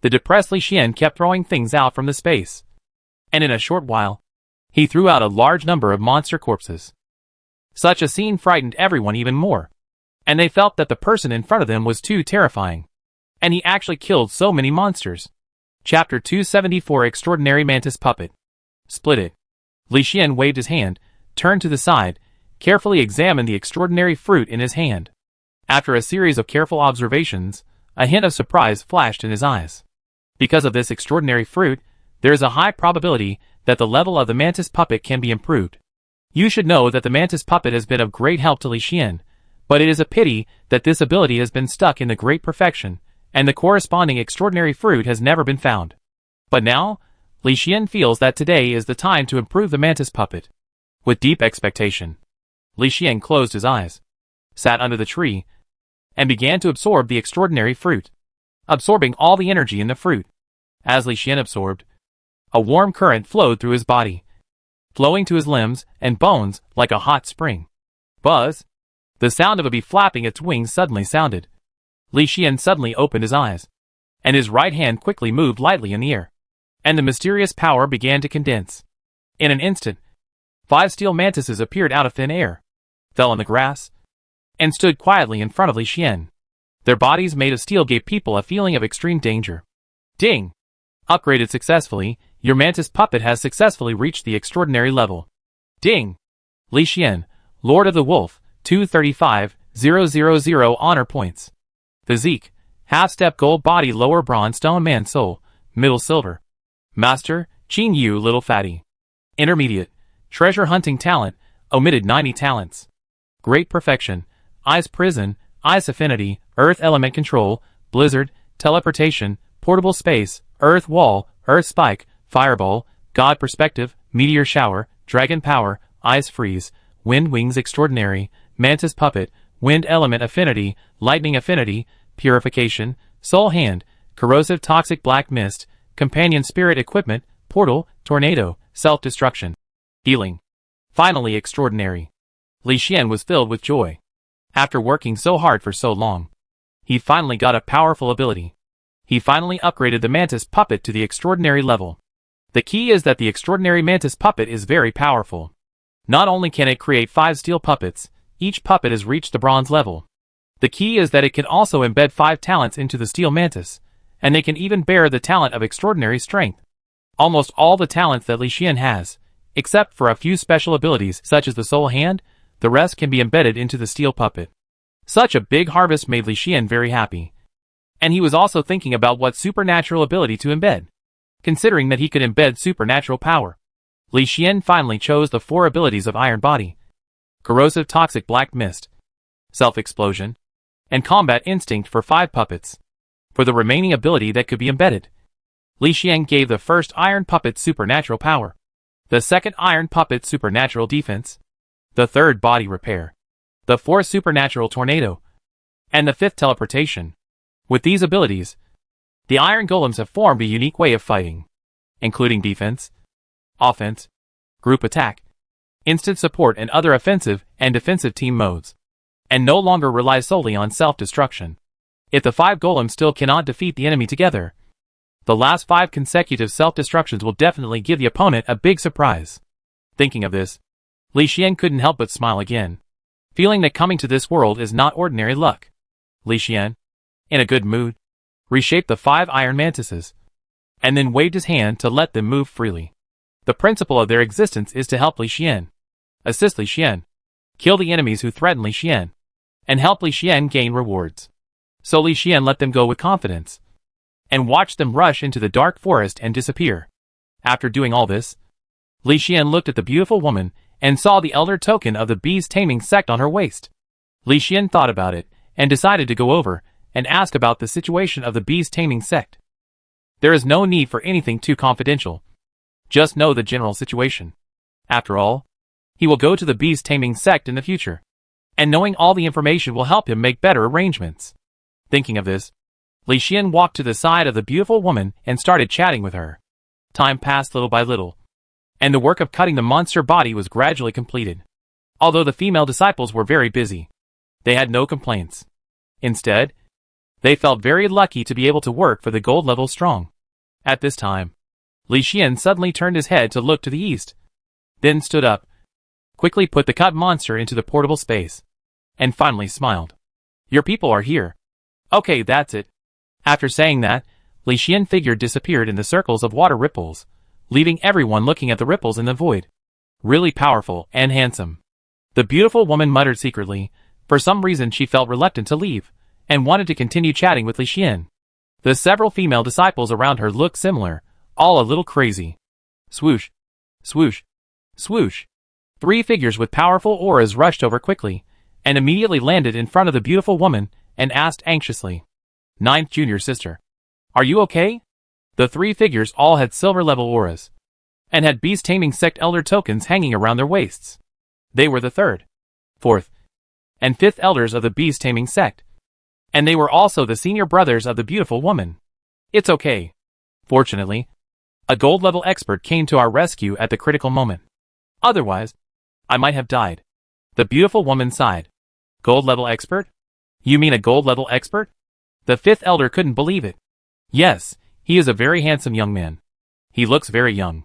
The depressed Li Xian kept throwing things out from the space, and in a short while, he threw out a large number of monster corpses. Such a scene frightened everyone even more, and they felt that the person in front of them was too terrifying, and he actually killed so many monsters. Chapter 274 Extraordinary Mantis Puppet. Split it. Li Xian waved his hand, turned to the side, carefully examined the extraordinary fruit in his hand. After a series of careful observations, a hint of surprise flashed in his eyes. Because of this extraordinary fruit, there is a high probability that the level of the mantis puppet can be improved. You should know that the mantis puppet has been of great help to Li Xian, but it is a pity that this ability has been stuck in the great perfection, and the corresponding extraordinary fruit has never been found. But now, Li Xian feels that today is the time to improve the mantis puppet. With deep expectation, Li Xian closed his eyes, sat under the tree, and began to absorb the extraordinary fruit, absorbing all the energy in the fruit. As Li Xian absorbed, a warm current flowed through his body, flowing to his limbs and bones like a hot spring. Buzz! The sound of a bee flapping its wings suddenly sounded. Li Xian suddenly opened his eyes, and his right hand quickly moved lightly in the air, and the mysterious power began to condense. In an instant, 5 steel mantises appeared out of thin air, fell on the grass, and stood quietly in front of Li Xian. Their bodies made of steel gave people a feeling of extreme danger. Ding! Upgraded successfully, your mantis puppet has successfully reached the extraordinary level. Ding! Li Xian, Lord of the Wolf, 235,000 honor points. Physique, half-step gold body lower bronze stone man soul, middle silver. Master, Qin Yu little fatty. Intermediate, treasure hunting talent, omitted 90 talents. Great perfection, ice prison, ice affinity, earth element control, blizzard, teleportation, portable space, earth wall, earth spike, fireball, god perspective, meteor shower, dragon power, ice freeze, wind wings extraordinary, mantis puppet, wind element affinity, lightning affinity, purification, soul hand, corrosive toxic black mist, companion spirit equipment, portal, tornado, self-destruction, healing. Finally extraordinary. Li Xian was filled with joy. After working so hard for so long, he finally got a powerful ability. He finally upgraded the mantis puppet to the extraordinary level. The key is that the extraordinary mantis puppet is very powerful. Not only can it create 5 steel puppets, each puppet has reached the bronze level. The key is that it can also embed 5 talents into the steel mantis, and they can even bear the talent of extraordinary strength. Almost all the talents that Li Xian has, except for a few special abilities such as the soul hand, the rest can be embedded into the steel puppet. Such a big harvest made Li Xian very happy. And he was also thinking about what supernatural ability to embed. Considering that he could embed supernatural power, Li Xian finally chose the 4 abilities of Iron Body, Corrosive Toxic Black Mist, Self-Explosion, and Combat Instinct for 5 puppets. For the remaining ability that could be embedded, Li Xian gave the first Iron Puppet Supernatural Power, the second Iron Puppet Supernatural Defense, the third Body Repair, the fourth Supernatural Tornado, and the fifth Teleportation. With these abilities, the Iron Golems have formed a unique way of fighting, including defense, offense, group attack, instant support and other offensive and defensive team modes, and no longer rely solely on self-destruction. If the 5 golems still cannot defeat the enemy together, the last 5 consecutive self-destructions will definitely give the opponent a big surprise. Thinking of this, Li Xian couldn't help but smile again, feeling that coming to this world is not ordinary luck. Li Xian, in a good mood, reshaped the 5 iron mantises, and then waved his hand to let them move freely. The principle of their existence is to help Li Xian, assist Li Xian, kill the enemies who threaten Li Xian, and help Li Xian gain rewards. So Li Xian let them go with confidence, and watched them rush into the dark forest and disappear. After doing all this, Li Xian looked at the beautiful woman and saw the elder token of the beast taming sect on her waist. Li Xian thought about it and decided to go over and ask about the situation of the beast taming sect. There is no need for anything too confidential. Just know the general situation. After all, he will go to the beast taming sect in the future, and knowing all the information will help him make better arrangements. Thinking of this, Li Xian walked to the side of the beautiful woman and started chatting with her. Time passed little by little, and the work of cutting the monster body was gradually completed. Although the female disciples were very busy, they had no complaints. Instead, they felt very lucky to be able to work for the gold level strong. At this time, Li Xian suddenly turned his head to look to the east, then stood up, quickly put the cut monster into the portable space, and finally smiled. Your people are here. Okay, that's it. After saying that, Li Xian figure disappeared in the circles of water ripples, leaving everyone looking at the ripples in the void. Really powerful and handsome. The beautiful woman muttered secretly. For some reason she felt reluctant to leave, and wanted to continue chatting with Li Xian. The several female disciples around her looked similar, all a little crazy. Swoosh, swoosh, swoosh. 3 figures with powerful auras rushed over quickly, and immediately landed in front of the beautiful woman, and asked anxiously, "Ninth junior sister, are you okay?" The 3 figures all had silver-level auras, and had beast-taming sect elder tokens hanging around their waists. They were the 3rd, 4th, and 5th elders of the beast-taming sect, and they were also the senior brothers of the beautiful woman. It's okay. Fortunately, a gold-level expert came to our rescue at the critical moment. Otherwise, I might have died. The beautiful woman sighed. Gold-level expert? You mean a gold-level expert? The 5th elder couldn't believe it. Yes, he is a very handsome young man. He looks very young.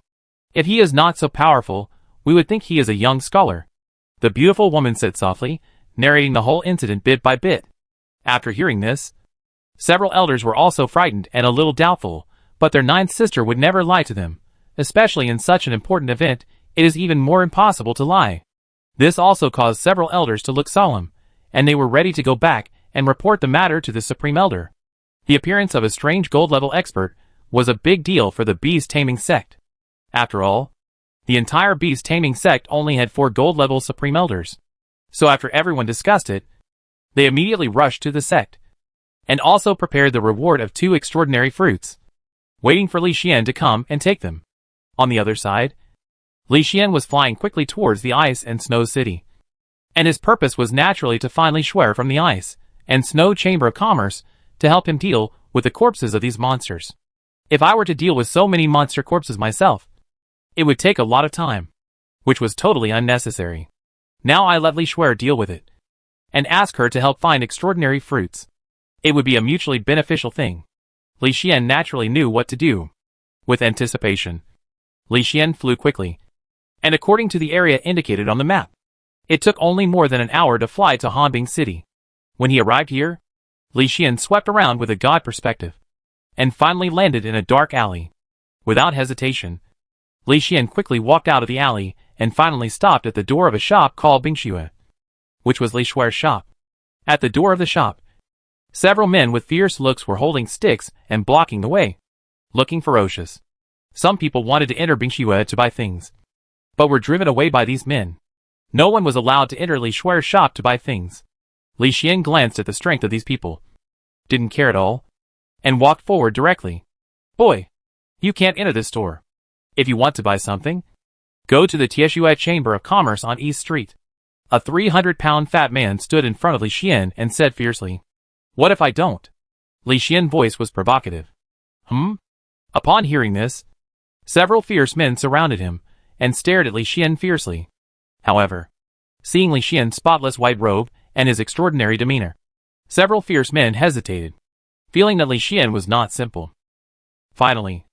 If he is not so powerful, we would think he is a young scholar. The beautiful woman said softly, narrating the whole incident bit by bit. After hearing this, several elders were also frightened and a little doubtful, but their 9th sister would never lie to them. Especially in such an important event, it is even more impossible to lie. This also caused several elders to look solemn, and they were ready to go back and report the matter to the Supreme Elder. The appearance of a strange gold-level expert was a big deal for the beast-taming sect. After all, the entire beast-taming sect only had 4 gold-level Supreme Elders. So after everyone discussed it, they immediately rushed to the sect, and also prepared the reward of 2 extraordinary fruits, waiting for Li Xian to come and take them. On the other side, Li Xian was flying quickly towards the ice and snow city, and his purpose was naturally to find Li Shuer from the ice and snow chamber of commerce to help him deal with the corpses of these monsters. If I were to deal with so many monster corpses myself, it would take a lot of time, which was totally unnecessary. Now I let Li Shuer deal with it, and ask her to help find extraordinary fruits. It would be a mutually beneficial thing. Li Xian naturally knew what to do. With anticipation, Li Xian flew quickly, and according to the area indicated on the map, it took only more than an hour to fly to Hanbing City. When he arrived here, Li Xian swept around with a god perspective, and finally landed in a dark alley. Without hesitation, Li Xian quickly walked out of the alley and finally stopped at the door of a shop called Bingxue, which was Li Shuer's shop. At the door of the shop, several men with fierce looks were holding sticks and blocking the way, looking ferocious. Some people wanted to enter Bingshuo to buy things, but were driven away by these men. No one was allowed to enter Li Shuer's shop to buy things. Li Xian glanced at the strength of these people, didn't care at all, and walked forward directly. Boy, you can't enter this store. If you want to buy something, go to the Tieshue Chamber of Commerce on East Street. A 300-pound fat man stood in front of Li Xian and said fiercely, "What if I don't?" Li Xian's voice was provocative. Upon hearing this, several fierce men surrounded him and stared at Li Xian fiercely. However, seeing Li Xian's spotless white robe and his extraordinary demeanor, several fierce men hesitated, feeling that Li Xian was not simple. Finally,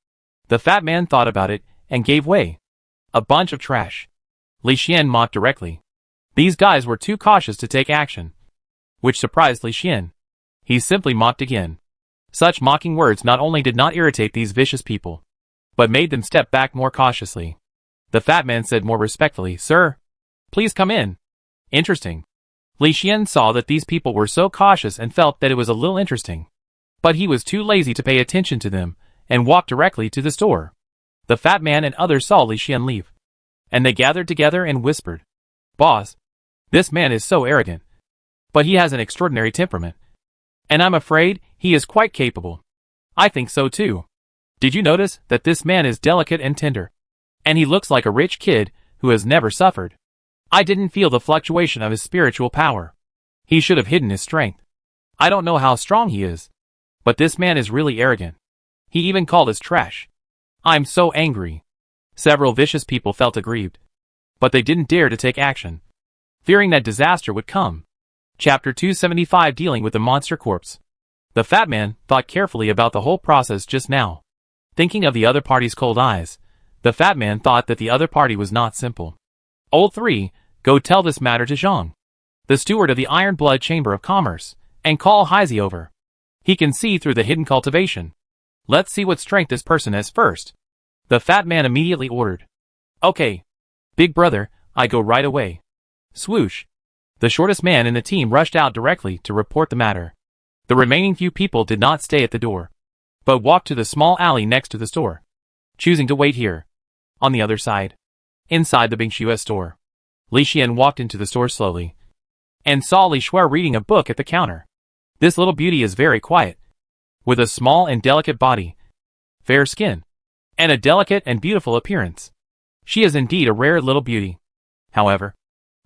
the fat man thought about it and gave way. A bunch of trash. Li Xian mocked directly. These guys were too cautious to take action, which surprised Li Xian. He simply mocked again. Such mocking words not only did not irritate these vicious people, but made them step back more cautiously. The fat man said more respectfully, "Sir, please come in." Interesting. Li Xian saw that these people were so cautious and felt that it was a little interesting. But he was too lazy to pay attention to them and walked directly to the store. The fat man and others saw Li Xian leave, and they gathered together and whispered, "Boss, this man is so arrogant, but he has an extraordinary temperament, and I'm afraid he is quite capable." "I think so too. Did you notice that this man is delicate and tender? And he looks like a rich kid who has never suffered. I didn't feel the fluctuation of his spiritual power. He should have hidden his strength. I don't know how strong he is, but this man is really arrogant. He even called us trash. I'm so angry." Several vicious people felt aggrieved, but they didn't dare to take action, fearing that disaster would come. Chapter 275, Dealing with the Monster Corpse. The fat man thought carefully about the whole process just now. Thinking of the other party's cold eyes, the fat man thought that the other party was not simple. "Old 3, go tell this matter to Zhang, the steward of the Iron Blood Chamber of Commerce, and call Heisey over. He can see through the hidden cultivation. Let's see what strength this person has first." The fat man immediately ordered. "Okay, big brother, I go right away." Swoosh. The shortest man in the team rushed out directly to report the matter. The remaining few people did not stay at the door, but walked to the small alley next to the store, choosing to wait here. On the other side, inside the Bingshuo store, Li Xian walked into the store slowly, and saw Li Shuer reading a book at the counter. This little beauty is very quiet, with a small and delicate body, fair skin, and a delicate and beautiful appearance. She is indeed a rare little beauty. However,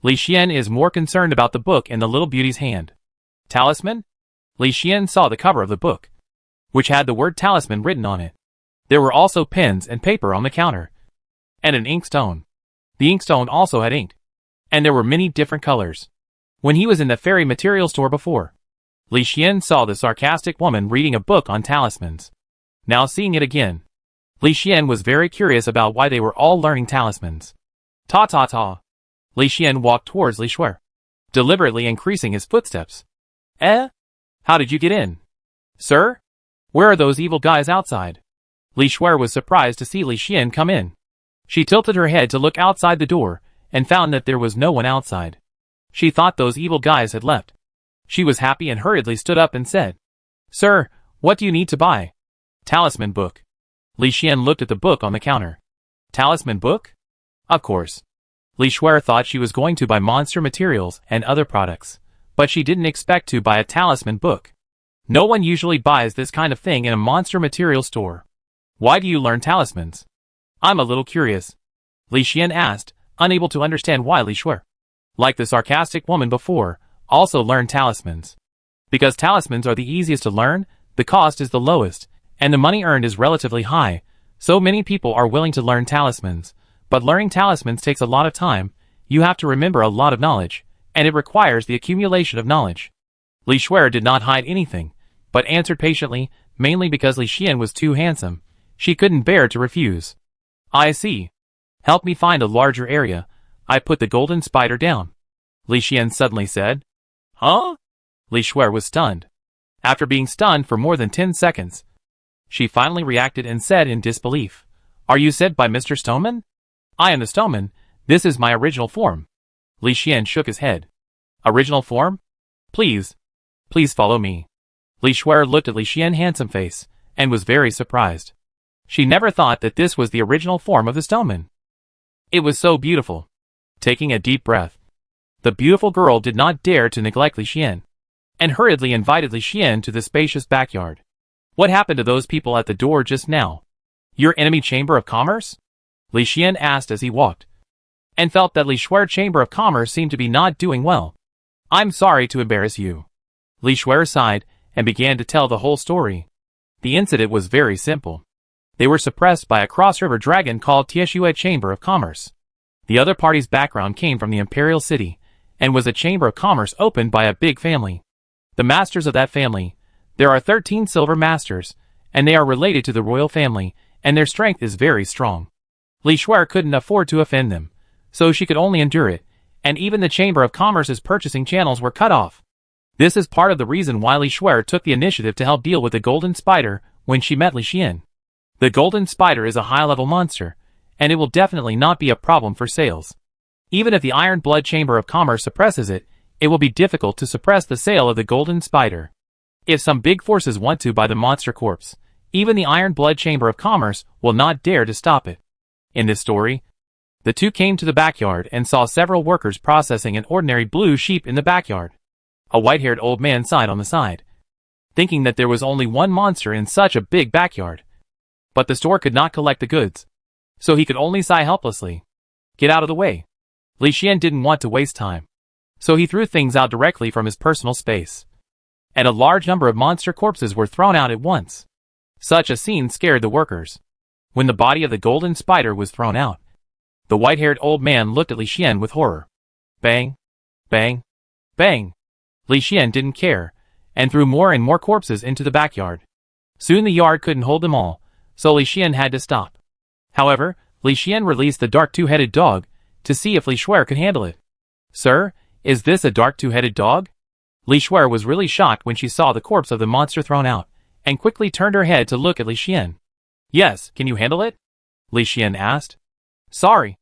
Li Xian is more concerned about the book in the little beauty's hand. Talisman? Li Xian saw the cover of the book, which had the word talisman written on it. There were also pens and paper on the counter, and an inkstone. The inkstone also had ink, and there were many different colors. When he was in the fairy material store before, Li Xian saw the sarcastic woman reading a book on talismans. Now seeing it again, Li Xian was very curious about why they were all learning talismans. Ta. Li Xian walked towards Li Shuer, deliberately increasing his footsteps. How did you get in? Sir? Where are those evil guys outside? Li Shuer was surprised to see Li Xian come in. She tilted her head to look outside the door, and found that there was no one outside. She thought those evil guys had left. She was happy and hurriedly stood up and said, "Sir, what do you need to buy?" "Talisman book." Li Xian looked at the book on the counter. "Talisman book?" Of course. Li Shuer thought she was going to buy monster materials and other products, but she didn't expect to buy a talisman book. No one usually buys this kind of thing in a monster material store. "Why do you learn talismans?" "I'm a little curious," Li Xian asked, unable to understand why Li Shuer, like the sarcastic woman before, also learned talismans. Because talismans are the easiest to learn, the cost is the lowest, and the money earned is relatively high, so many people are willing to learn talismans. But learning talismans takes a lot of time, you have to remember a lot of knowledge, and it requires the accumulation of knowledge. Li Shuer did not hide anything, but answered patiently, mainly because Li Xian was too handsome. She couldn't bear to refuse. "I see. Help me find a larger area. I put the golden spider down," Li Xian suddenly said. "Huh?" Li Shuer was stunned. After being stunned for more than 10 seconds, she finally reacted and said in disbelief, "Are you sent by Mr. Stoneman?" "I am the Stoneman. This is my original form." Li Xian shook his head. "Original form? Please, Please follow me. Li Shuer looked at Li Xian's handsome face, and was very surprised. She never thought that this was the original form of the stoneman. It was so beautiful. Taking a deep breath, the beautiful girl did not dare to neglect Li Xian, and hurriedly invited Li Xian to the spacious backyard. What happened to those people at the door just now? Your enemy chamber of commerce? Li Xian asked as he walked, and felt that Li Shuer's chamber of commerce seemed to be not doing well. I'm sorry to embarrass you. Li Shuer sighed and began to tell the whole story. The incident was very simple. They were suppressed by a cross-river dragon called Tieshue Chamber of Commerce. The other party's background came from the imperial city, and was a chamber of commerce opened by a big family. The masters of that family, there are 13 silver masters, and they are related to the royal family, and their strength is very strong. Li Shuer couldn't afford to offend them, so she could only endure it, and even the Chamber of Commerce's purchasing channels were cut off. This is part of the reason why Li Shuer took the initiative to help deal with the Golden Spider when she met Li Xian. The Golden Spider is a high-level monster, and it will definitely not be a problem for sales. Even if the Iron Blood Chamber of Commerce suppresses it, it will be difficult to suppress the sale of the Golden Spider. If some big forces want to buy the monster corpse, even the Iron Blood Chamber of Commerce will not dare to stop it. In this story, the two came to the backyard and saw several workers processing an ordinary blue sheep in the backyard. A white-haired old man sighed on the side, thinking that there was only one monster in such a big backyard. But the store could not collect the goods, so he could only sigh helplessly. Get out of the way. Li Xian didn't want to waste time, so he threw things out directly from his personal space. And a large number of monster corpses were thrown out at once. Such a scene scared the workers. When the body of the Golden Spider was thrown out, the white-haired old man looked at Li Xian with horror. Bang! Bang! Bang! Li Xian didn't care, and threw more and more corpses into the backyard. Soon the yard couldn't hold them all, so Li Xian had to stop. However, Li Xian released the dark two-headed dog to see if Li Shuer could handle it. Sir, is this a dark two-headed dog? Li Shuer was really shocked when she saw the corpse of the monster thrown out, and quickly turned her head to look at Li Xian. Yes, can you handle it? Li Xian asked. Sorry.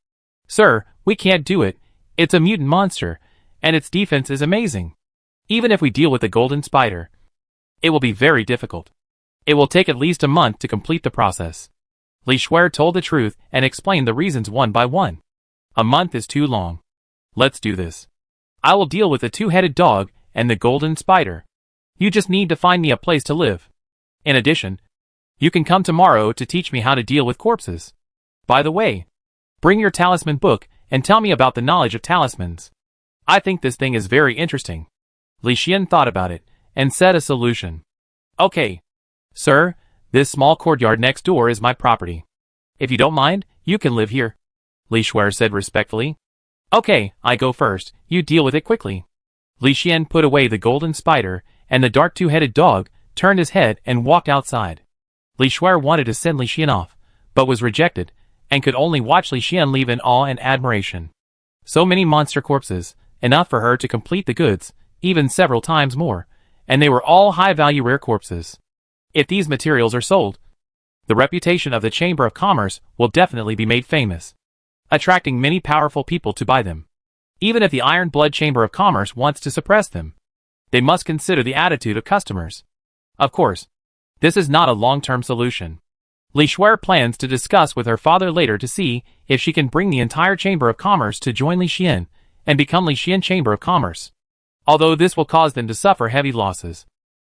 Sir, we can't do it. It's a mutant monster, and its defense is amazing. Even if we deal with the Golden Spider, it will be very difficult. It will take at least a month to complete the process. Li Shuer told the truth and explained the reasons one by one. A month is too long. Let's do this. I will deal with the two-headed dog and the Golden Spider. You just need to find me a place to live. In addition, you can come tomorrow to teach me how to deal with corpses. By the way, bring your talisman book and tell me about the knowledge of talismans. I think this thing is very interesting. Li Xian thought about it and said a solution. Okay. Sir, this small courtyard next door is my property. If you don't mind, you can live here. Li Shuer said respectfully. Okay, I go first. You deal with it quickly. Li Xian put away the Golden Spider, and the dark two-headed dog turned his head and walked outside. Li Shuer wanted to send Li Xian off, but was rejected, and could only watch Li Xian leave in awe and admiration. So many monster corpses, enough for her to complete the goods, even several times more, and they were all high-value rare corpses. If these materials are sold, the reputation of the Chamber of Commerce will definitely be made famous, attracting many powerful people to buy them. Even if the Iron Blood Chamber of Commerce wants to suppress them, they must consider the attitude of customers. Of course, this is not a long-term solution. Li Shuer plans to discuss with her father later to see if she can bring the entire Chamber of Commerce to join Li Xian and become Li Xian Chamber of Commerce, although this will cause them to suffer heavy losses.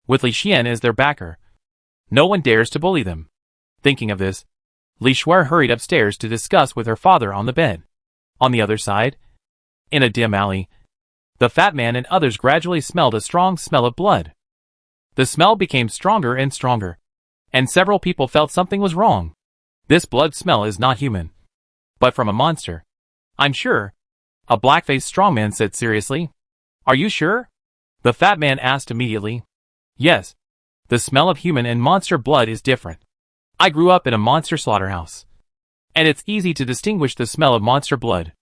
With Li Xian as their backer, no one dares to bully them. Thinking of this, Li Shuer hurried upstairs to discuss with her father on the bed. On the other side, in a dim alley, the fat man and others gradually smelled a strong smell of blood. The smell became stronger and stronger, and several people felt something was wrong. This blood smell is not human, but from a monster. I'm sure, a black-faced strongman said seriously. Are you sure? The fat man asked immediately. Yes. The smell of human and monster blood is different. I grew up in a monster slaughterhouse, and it's easy to distinguish the smell of monster blood,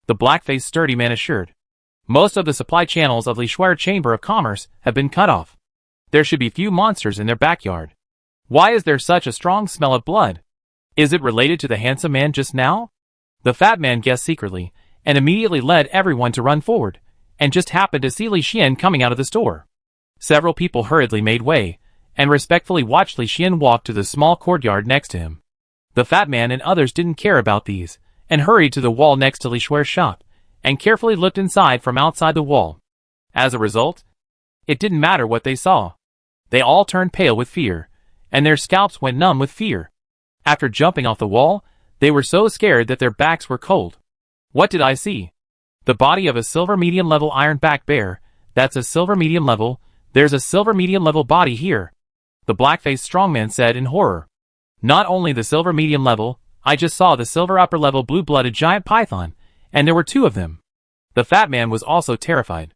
the black-faced sturdy man assured. Most of the supply channels of Li Shuer Chamber of Commerce have been cut off. There should be few monsters in their backyard. Why is there such a strong smell of blood? Is it related to the handsome man just now? The fat man guessed secretly, and immediately led everyone to run forward, and just happened to see Li Xian coming out of the store. Several people hurriedly made way, and respectfully watched Li Xian walk to the small courtyard next to him. The fat man and others didn't care about these, and hurried to the wall next to Li Xuer's shop, and carefully looked inside from outside the wall. As a result, it didn't matter what they saw. They all turned pale with fear, and their scalps went numb with fear. After jumping off the wall, they were so scared that their backs were cold. What did I see? The body of a silver medium level iron-backed bear. That's a silver medium level. There's a silver medium level body here, the black-faced strongman said in horror. Not only the silver medium level, I just saw the silver upper level blue-blooded giant python, and there were 2 of them. The fat man was also terrified.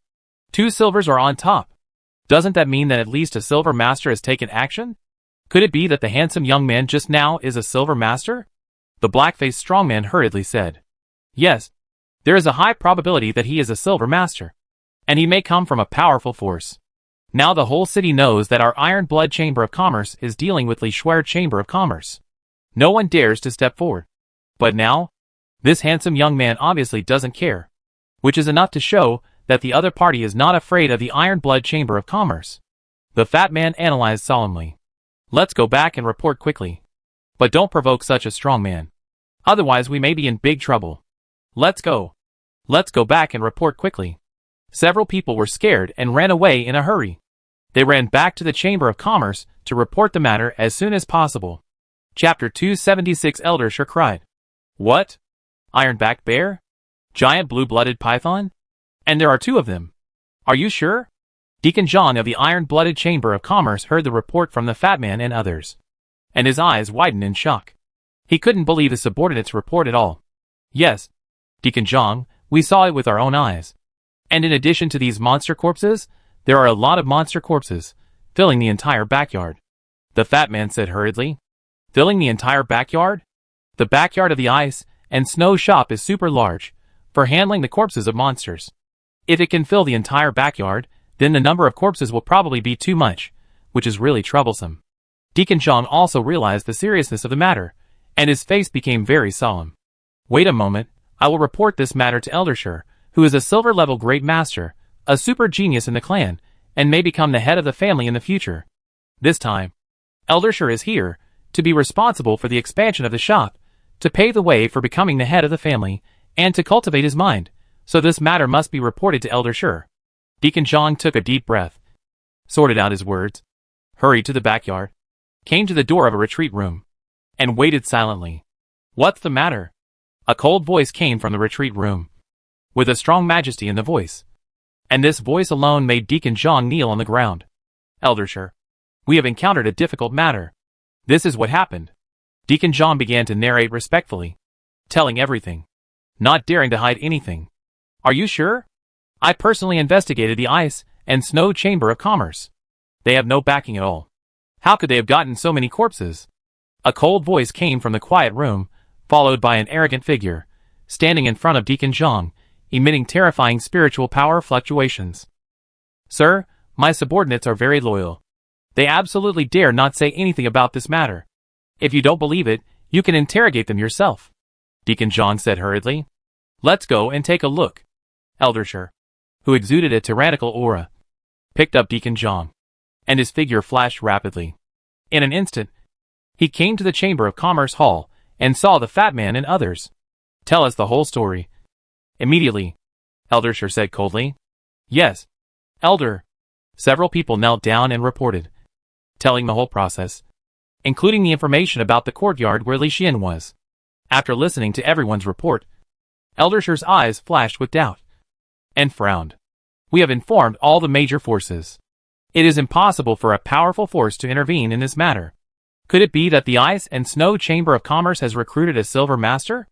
2 silvers are on top. Doesn't that mean that at least a silver master has taken action? Could it be that the handsome young man just now is a silver master? The black-faced strongman hurriedly said. Yes, there is a high probability that he is a silver master, and he may come from a powerful force. Now the whole city knows that our Iron Blood Chamber of Commerce is dealing with Li Xuer Chamber of Commerce. No one dares to step forward. But now, this handsome young man obviously doesn't care, which is enough to show that the other party is not afraid of the Iron Blood Chamber of Commerce. The fat man analyzed solemnly. Let's go back and report quickly. But don't provoke such a strong man. Otherwise we may be in big trouble. Let's go. Let's go back and report quickly. Several people were scared and ran away in a hurry. They ran back to the Chamber of Commerce to report the matter as soon as possible. Chapter 276 Eldersher cried. What? Iron-backed bear? Giant blue-blooded python? And there are 2 of them. Are you sure? Deacon Zhang of the Iron-Blooded Chamber of Commerce heard the report from the fat man and others, and his eyes widened in shock. He couldn't believe his subordinate's report at all. Yes, Deacon Zhang, we saw it with our own eyes. And in addition to these monster corpses, there are a lot of monster corpses, filling the entire backyard. The fat man said hurriedly. Filling the entire backyard? The backyard of the ice and snow shop is super large, for handling the corpses of monsters. If it can fill the entire backyard, then the number of corpses will probably be too much, which is really troublesome. Deacon Zhang also realized the seriousness of the matter, and his face became very solemn. Wait a moment, I will report this matter to Eldersher, who is a silver-level great master, a super genius in the clan, and may become the head of the family in the future. This time, Eldersher is here, to be responsible for the expansion of the shop, to pave the way for becoming the head of the family, and to cultivate his mind, so this matter must be reported to Eldersher. Deacon Zhang took a deep breath, sorted out his words, hurried to the backyard, came to the door of a retreat room, and waited silently. What's the matter? A cold voice came from the retreat room, with a strong majesty in the voice. And this voice alone made Deacon Zhang kneel on the ground. Eldersher, we have encountered a difficult matter. This is what happened. Deacon Zhang began to narrate respectfully, telling everything, not daring to hide anything. Are you sure? I personally investigated the Ice and Snow Chamber of Commerce. They have no backing at all. How could they have gotten so many corpses? A cold voice came from the quiet room, followed by an arrogant figure, standing in front of Deacon Zhang, emitting terrifying spiritual power fluctuations. Sir, my subordinates are very loyal. They absolutely dare not say anything about this matter. If you don't believe it, you can interrogate them yourself. Deacon Zhang said hurriedly. Let's go and take a look. Eldersher, who exuded a tyrannical aura, picked up Deacon Zhang, and his figure flashed rapidly. In an instant, he came to the Chamber of Commerce Hall and saw the fat man and others. Tell us the whole story. Immediately, Eldersher said coldly. Yes, Elder. Several people knelt down and reported, telling the whole process, including the information about the courtyard where Li Xian was. After listening to everyone's report, Eldersher's eyes flashed with doubt, and frowned. We have informed all the major forces. It is impossible for a powerful force to intervene in this matter. Could it be that the Ice and Snow Chamber of Commerce has recruited a silver master?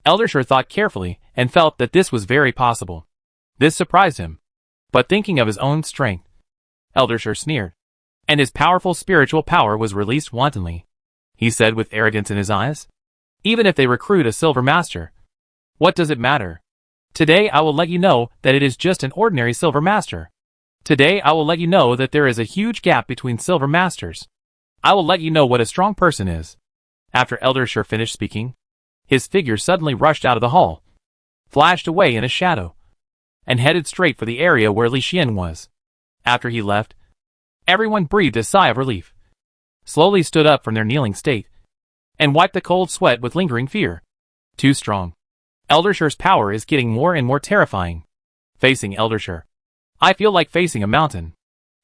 Eldersher thought carefully and felt that this was very possible. This surprised him. But thinking of his own strength, Eldersher sneered, and his powerful spiritual power was released wantonly. He said with arrogance in his eyes, even if they recruit a silver master, what does it matter? Today I will let you know that it is just an ordinary silver master. Today I will let you know that there is a huge gap between silver masters. I will let you know what a strong person is. After Eldersher finished speaking, his figure suddenly rushed out of the hall, flashed away in a shadow, and headed straight for the area where Li Xian was. After he left, Everyone breathed a sigh of relief, slowly stood up from their kneeling state, and wiped the cold sweat with lingering fear. Too strong. Eldershire's power is getting more and more terrifying. Facing Eldershire. I feel like facing a mountain.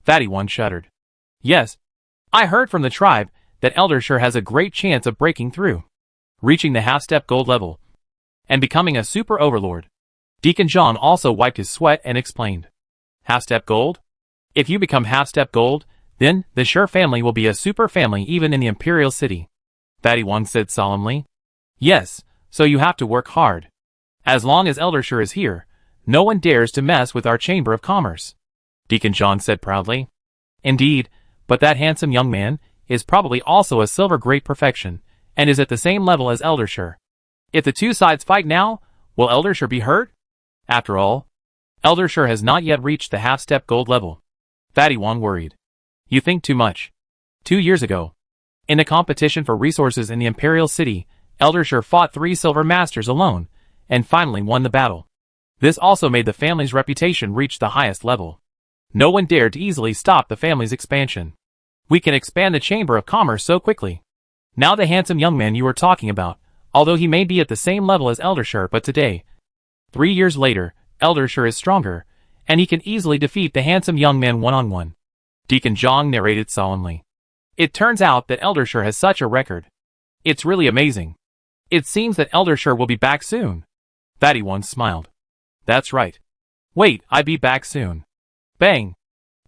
Fatty One shuddered. Yes. I heard from the tribe that Eldershire has a great chance of breaking through, reaching the half-step gold level, and becoming a super overlord. Deacon John also wiped his sweat and explained. Half-step gold? If you become half-step gold, then the Shire family will be a super family even in the Imperial City. Fatty One said solemnly. Yes, so you have to work hard. As long as Eldershire is here, no one dares to mess with our Chamber of Commerce. Deacon John said proudly. Indeed, but that handsome young man is probably also a silver great perfection, and is at the same level as Eldershire. If the two sides fight now, will Eldershire be hurt? After all, Eldershire has not yet reached the half-step gold level. Fatty One worried. You think too much. 2 years ago, in a competition for resources in the Imperial City, Eldershire fought 3 silver masters alone, and finally won the battle. This also made the family's reputation reach the highest level. No one dared to easily stop the family's expansion. We can expand the Chamber of Commerce so quickly. Now the handsome young man you were talking about, although he may be at the same level as Eldershire, but today, 3 years later, Eldershire is stronger, and he can easily defeat the handsome young man one-on-one. Deacon John narrated solemnly. It turns out that Eldershire has such a record. It's really amazing. It seems that Eldershire will be back soon. Fatty One smiled. That's right. Wait, I'll be back soon. Bang!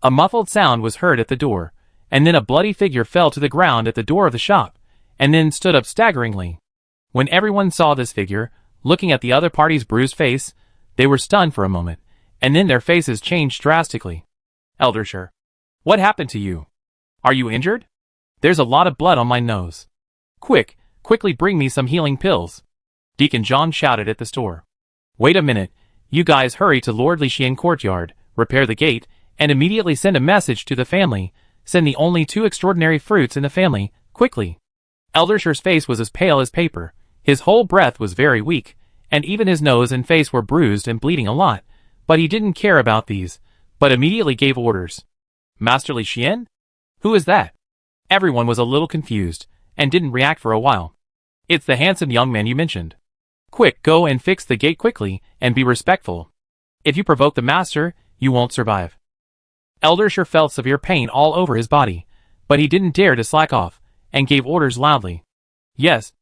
A muffled sound was heard at the door, and then a bloody figure fell to the ground at the door of the shop, and then stood up staggeringly. When everyone saw this figure, looking at the other party's bruised face, they were stunned for a moment, and then their faces changed drastically. Eldershire. What happened to you? Are you injured? There's a lot of blood on my nose. Quickly bring me some healing pills. Deacon John shouted at the store. Wait a minute, you guys hurry to Lord Lixian courtyard, repair the gate, and immediately send a message to the family. Send the only 2 extraordinary fruits in the family, quickly. Eldershire's face was as pale as paper, his whole breath was very weak, and even his nose and face were bruised and bleeding a lot, but he didn't care about these, but immediately gave orders. Master Lixian? Who is that? Everyone was a little confused, and didn't react for a while. It's the handsome young man you mentioned. Quick, go and fix the gate quickly, and be respectful. If you provoke the master, you won't survive. Eldershire felt severe pain all over his body, but he didn't dare to slack off, and gave orders loudly. Yes,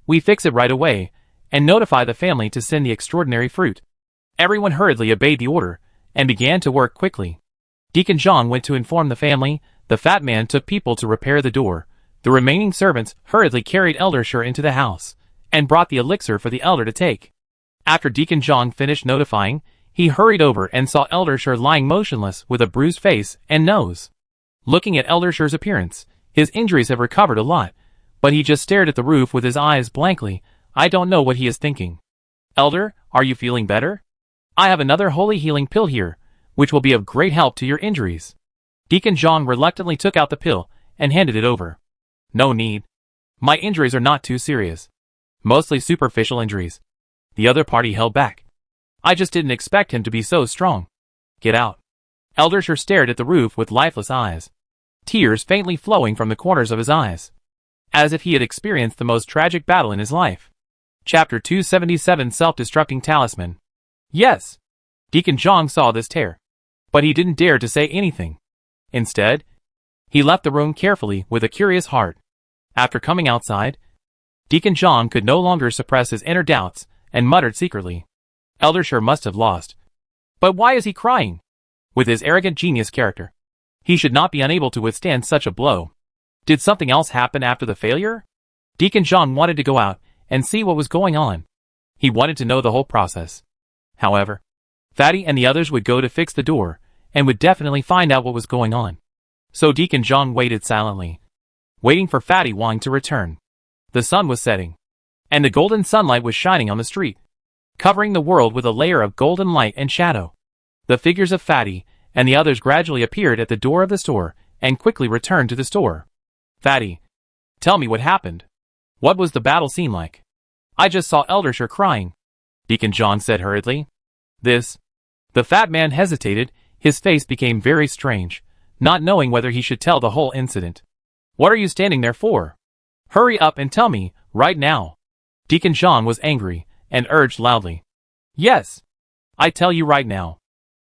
we fix it right away, and notify the family to send the extraordinary fruit. Everyone hurriedly obeyed the order, and began to work quickly. Deacon John went to inform the family, the fat man took people to repair the door, the remaining servants hurriedly carried Eldershire into the house, and brought the elixir for the elder to take. After Deacon John finished notifying, he hurried over and saw Eldershire lying motionless with a bruised face and nose. Looking at Eldershire's appearance, his injuries have recovered a lot, but he just stared at the roof with his eyes blankly. I don't know what he is thinking. Elder, are you feeling better? I have another holy healing pill here, which will be of great help to your injuries. Deacon John reluctantly took out the pill and handed it over. No need. My injuries are not too serious. Mostly superficial injuries. The other party held back. I just didn't expect him to be so strong. Get out. Eldershire stared at the roof with lifeless eyes, tears faintly flowing from the corners of his eyes, as if he had experienced the most tragic battle in his life. Chapter 277 Self-Destructing Talisman. Yes! Deacon John saw this tear, but he didn't dare to say anything. Instead, he left the room carefully with a curious heart. After coming outside, Deacon John could no longer suppress his inner doubts and muttered secretly, Eldershire must have lost. But why is he crying? With his arrogant genius character, he should not be unable to withstand such a blow. Did something else happen after the failure? Deacon John wanted to go out and see what was going on. He wanted to know the whole process. However, Fatty and the others would go to fix the door, and would definitely find out what was going on. So Deacon John waited silently, waiting for Fatty Wong to return. The sun was setting, and the golden sunlight was shining on the street, covering the world with a layer of golden light and shadow. The figures of Fatty and the others gradually appeared at the door of the store, and quickly returned to the store. Fatty, tell me what happened. What was the battle scene like? I just saw Eldershire crying, Deacon John said hurriedly. The fat man hesitated, his face became very strange, not knowing whether he should tell the whole incident. What are you standing there for? Hurry up and tell me, right now. Deacon Zhang was angry, and urged loudly. Yes. I tell you right now.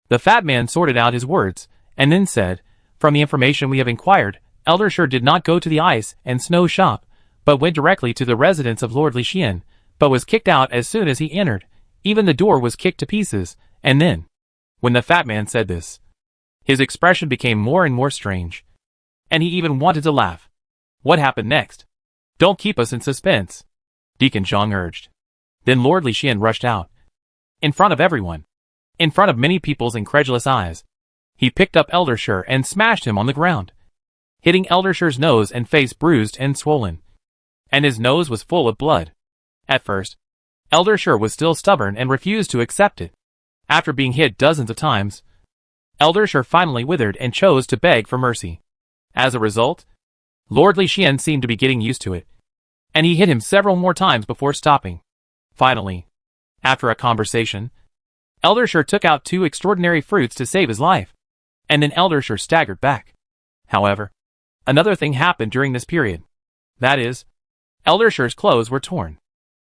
The fat man sorted out his words, and then said, From the information we have inquired, Elder Shi did not go to the ice and snow shop, but went directly to the residence of Lord Li Xian, but was kicked out as soon as he entered. Even the door was kicked to pieces, and then, when the fat man said this, his expression became more and more strange, and he even wanted to laugh. What happened next? Don't keep us in suspense, Deacon Zhang urged. Then Lord Li Xian rushed out. In front of everyone, in front of many people's incredulous eyes, he picked up Elder Shi and smashed him on the ground, hitting Elder Shi's nose and face bruised and swollen, and his nose was full of blood. At first, Elder Shi was still stubborn and refused to accept it. After being hit dozens of times, Elder Shi finally withered and chose to beg for mercy. As a result, Lord Li Xian seemed to be getting used to it, and he hit him several more times before stopping. Finally, after a conversation, Elder Shi took out 2 extraordinary fruits to save his life, and then Elder Shi staggered back. However, another thing happened during this period. That is, Elder Shi's clothes were torn.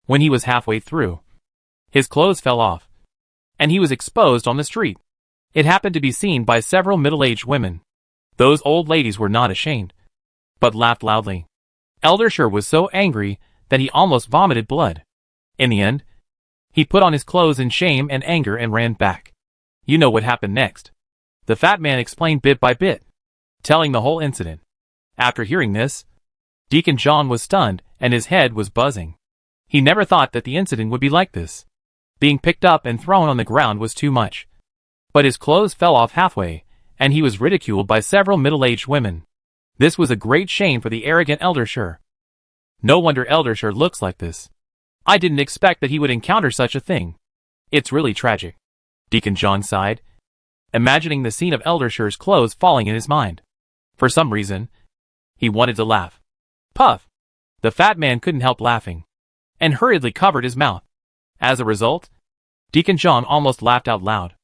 When he was halfway through, his clothes fell off, and he was exposed on the street. It happened to be seen by several middle-aged women. Those old ladies were not ashamed, but laughed loudly. Elder Shi was so angry that he almost vomited blood. In the end, he put on his clothes in shame and anger and ran back. You know what happened next. The fat man explained bit by bit, telling the whole incident. After hearing this, Deacon Zhang was stunned and his head was buzzing. He never thought that the incident would be like this. Being picked up and thrown on the ground was too much. But his clothes fell off halfway, and he was ridiculed by several middle-aged women. This was a great shame for the arrogant Elder Shi. No wonder Elder Shi looks like this. I didn't expect that he would encounter such a thing. It's really tragic. Deacon Zhang sighed, imagining the scene of Elder Shi's clothes falling in his mind. For some reason, he wanted to laugh. Puff! The fat man couldn't help laughing, and hurriedly covered his mouth. As a result, Deacon Zhang almost laughed out loud.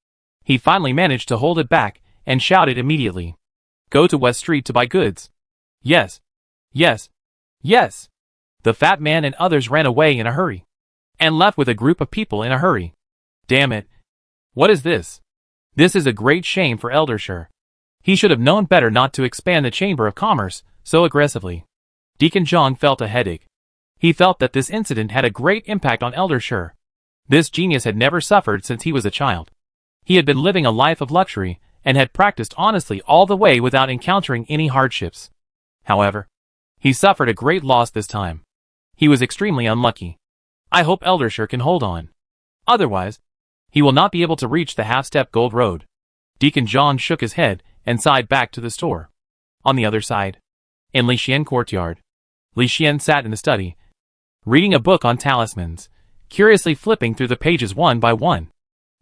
He finally managed to hold it back, and shouted immediately. Go to West Street to buy goods. Yes. Yes. Yes. The fat man and others ran away in a hurry, and left with a group of people in a hurry. Damn it. What is this? This is a great shame for Elder Shi. He should have known better not to expand the Chamber of Commerce so aggressively. Deacon Zhang felt a headache. He felt that this incident had a great impact on Elder Shi. This genius had never suffered since he was a child. He had been living a life of luxury, and had practiced honestly all the way without encountering any hardships. However, he suffered a great loss this time. He was extremely unlucky. I hope Elder Shi can hold on. Otherwise, he will not be able to reach the half-step gold road. Deacon Zhang shook his head and sighed back to the store. On the other side, in Li Xian courtyard, Li Xian sat in the study, reading a book on talismans, curiously flipping through the pages one by one.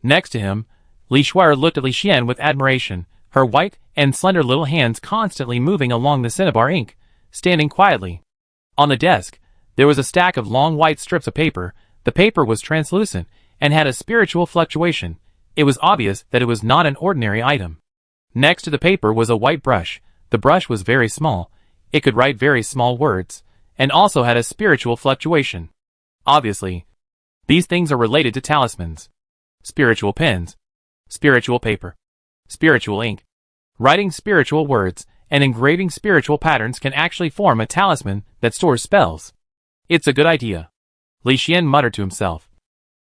Next to him, Li Shuai looked at Li Xian with admiration, her white and slender little hands constantly moving along the cinnabar ink, standing quietly. On the desk, there was a stack of long white strips of paper. The paper was translucent and had a spiritual fluctuation. It was obvious that it was not an ordinary item. Next to the paper was a white brush. The brush was very small. It could write very small words, and also had a spiritual fluctuation. Obviously, these things are related to talismans. Spiritual pens, spiritual paper, spiritual ink. Writing spiritual words and engraving spiritual patterns can actually form a talisman that stores spells. It's a good idea, Li Xian muttered to himself,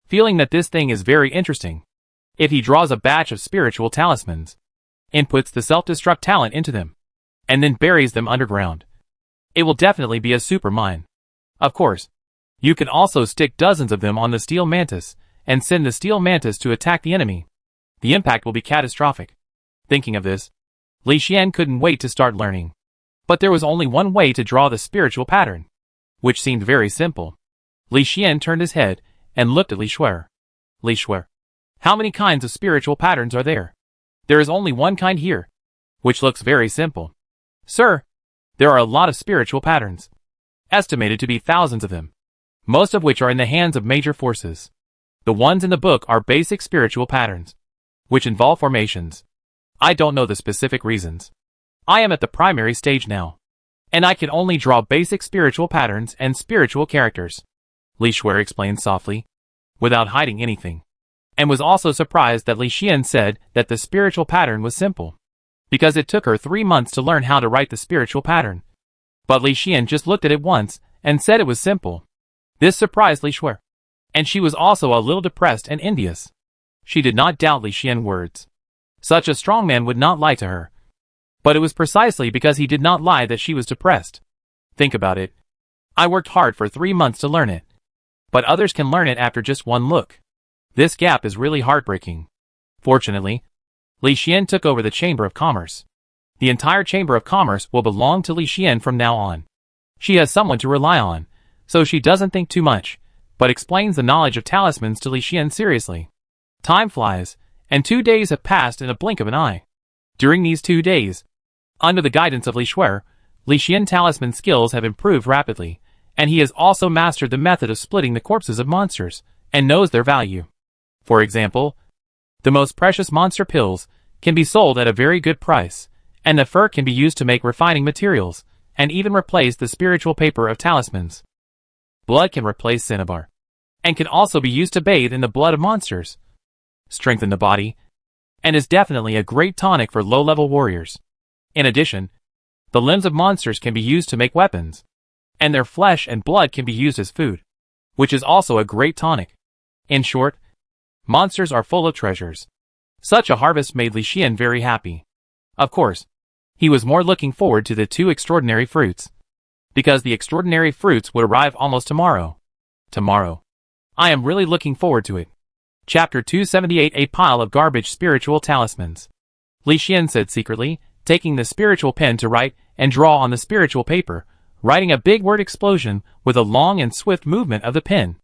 feeling that this thing is very interesting. If he draws a batch of spiritual talismans, inputs the self-destruct talent into them, and then buries them underground, it will definitely be a super mine. Of course, you can also stick dozens of them on the steel mantis, and send the steel mantis to attack the enemy. The impact will be catastrophic. Thinking of this, Li Xian couldn't wait to start learning. But there was only one way to draw the spiritual pattern, which seemed very simple. Li Xian turned his head and looked at Li Shuai. Li Shuai, how many kinds of spiritual patterns are there? There is only one kind here, which looks very simple. Sir, there are a lot of spiritual patterns, estimated to be thousands of them, most of which are in the hands of major forces. The ones in the book are basic spiritual patterns, which involve formations. I don't know the specific reasons, I am at the primary stage now, and I can only draw basic spiritual patterns and spiritual characters. Li Shuer explained softly, without hiding anything, and was also surprised that Li Xian said that the spiritual pattern was simple, because it took her 3 months to learn how to write the spiritual pattern. But Li Xian just looked at it once and said it was simple. This surprised Li Shuer, and she was also a little depressed and envious. She did not doubt Li Xian's words. Such a strong man would not lie to her. But it was precisely because he did not lie that she was depressed. Think about it. I worked hard for 3 months to learn it. But others can learn it after just one look. This gap is really heartbreaking. Fortunately, Li Xian took over the Chamber of Commerce. The entire Chamber of Commerce will belong to Li Xian from now on. She has someone to rely on, so she doesn't think too much, but explains the knowledge of talismans to Li Xian seriously. Time flies, and 2 days have passed in a blink of an eye. During these 2 days, under the guidance of Li Shuer, Li Xian's talisman skills have improved rapidly, and he has also mastered the method of splitting the corpses of monsters, and knows their value. For example, the most precious monster pills can be sold at a very good price, and the fur can be used to make refining materials, and even replace the spiritual paper of talismans. Blood can replace cinnabar, and can also be used to bathe in the blood of monsters, strengthen the body, and is definitely a great tonic for low-level warriors. In addition, the limbs of monsters can be used to make weapons, and their flesh and blood can be used as food, which is also a great tonic. In short, monsters are full of treasures. Such a harvest made Li Xian very happy. Of course, he was more looking forward to the 2 extraordinary fruits, because the extraordinary fruits would arrive almost tomorrow. Tomorrow. I am really looking forward to it. Chapter 278 A Pile of Garbage Spiritual Talismans. Li Xian said secretly, taking the spiritual pen to write and draw on the spiritual paper, writing a big word explosion with a long and swift movement of the pen.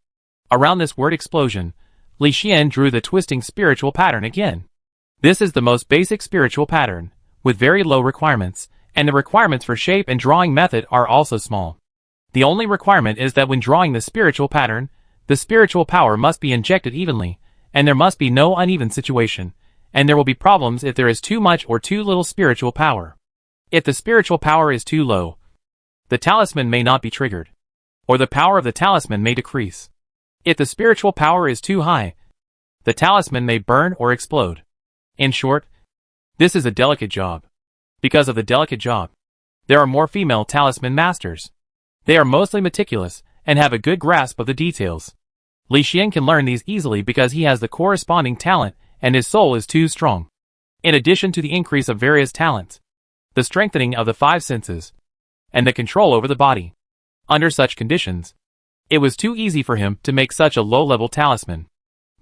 Around this word explosion, Li Xian drew the twisting spiritual pattern again. This is the most basic spiritual pattern, with very low requirements, and the requirements for shape and drawing method are also small. The only requirement is that when drawing the spiritual pattern, the spiritual power must be injected evenly, and there must be no uneven situation, and there will be problems if there is too much or too little spiritual power. If the spiritual power is too low, the talisman may not be triggered, or the power of the talisman may decrease. If the spiritual power is too high, the talisman may burn or explode. In short, this is a delicate job. Because of the delicate job, there are more female talisman masters. They are mostly meticulous and have a good grasp of the details. Li Xian can learn these easily because he has the corresponding talent and his soul is too strong. In addition to the increase of various talents, the strengthening of the 5 senses, and the control over the body. Under such conditions, it was too easy for him to make such a low-level talisman.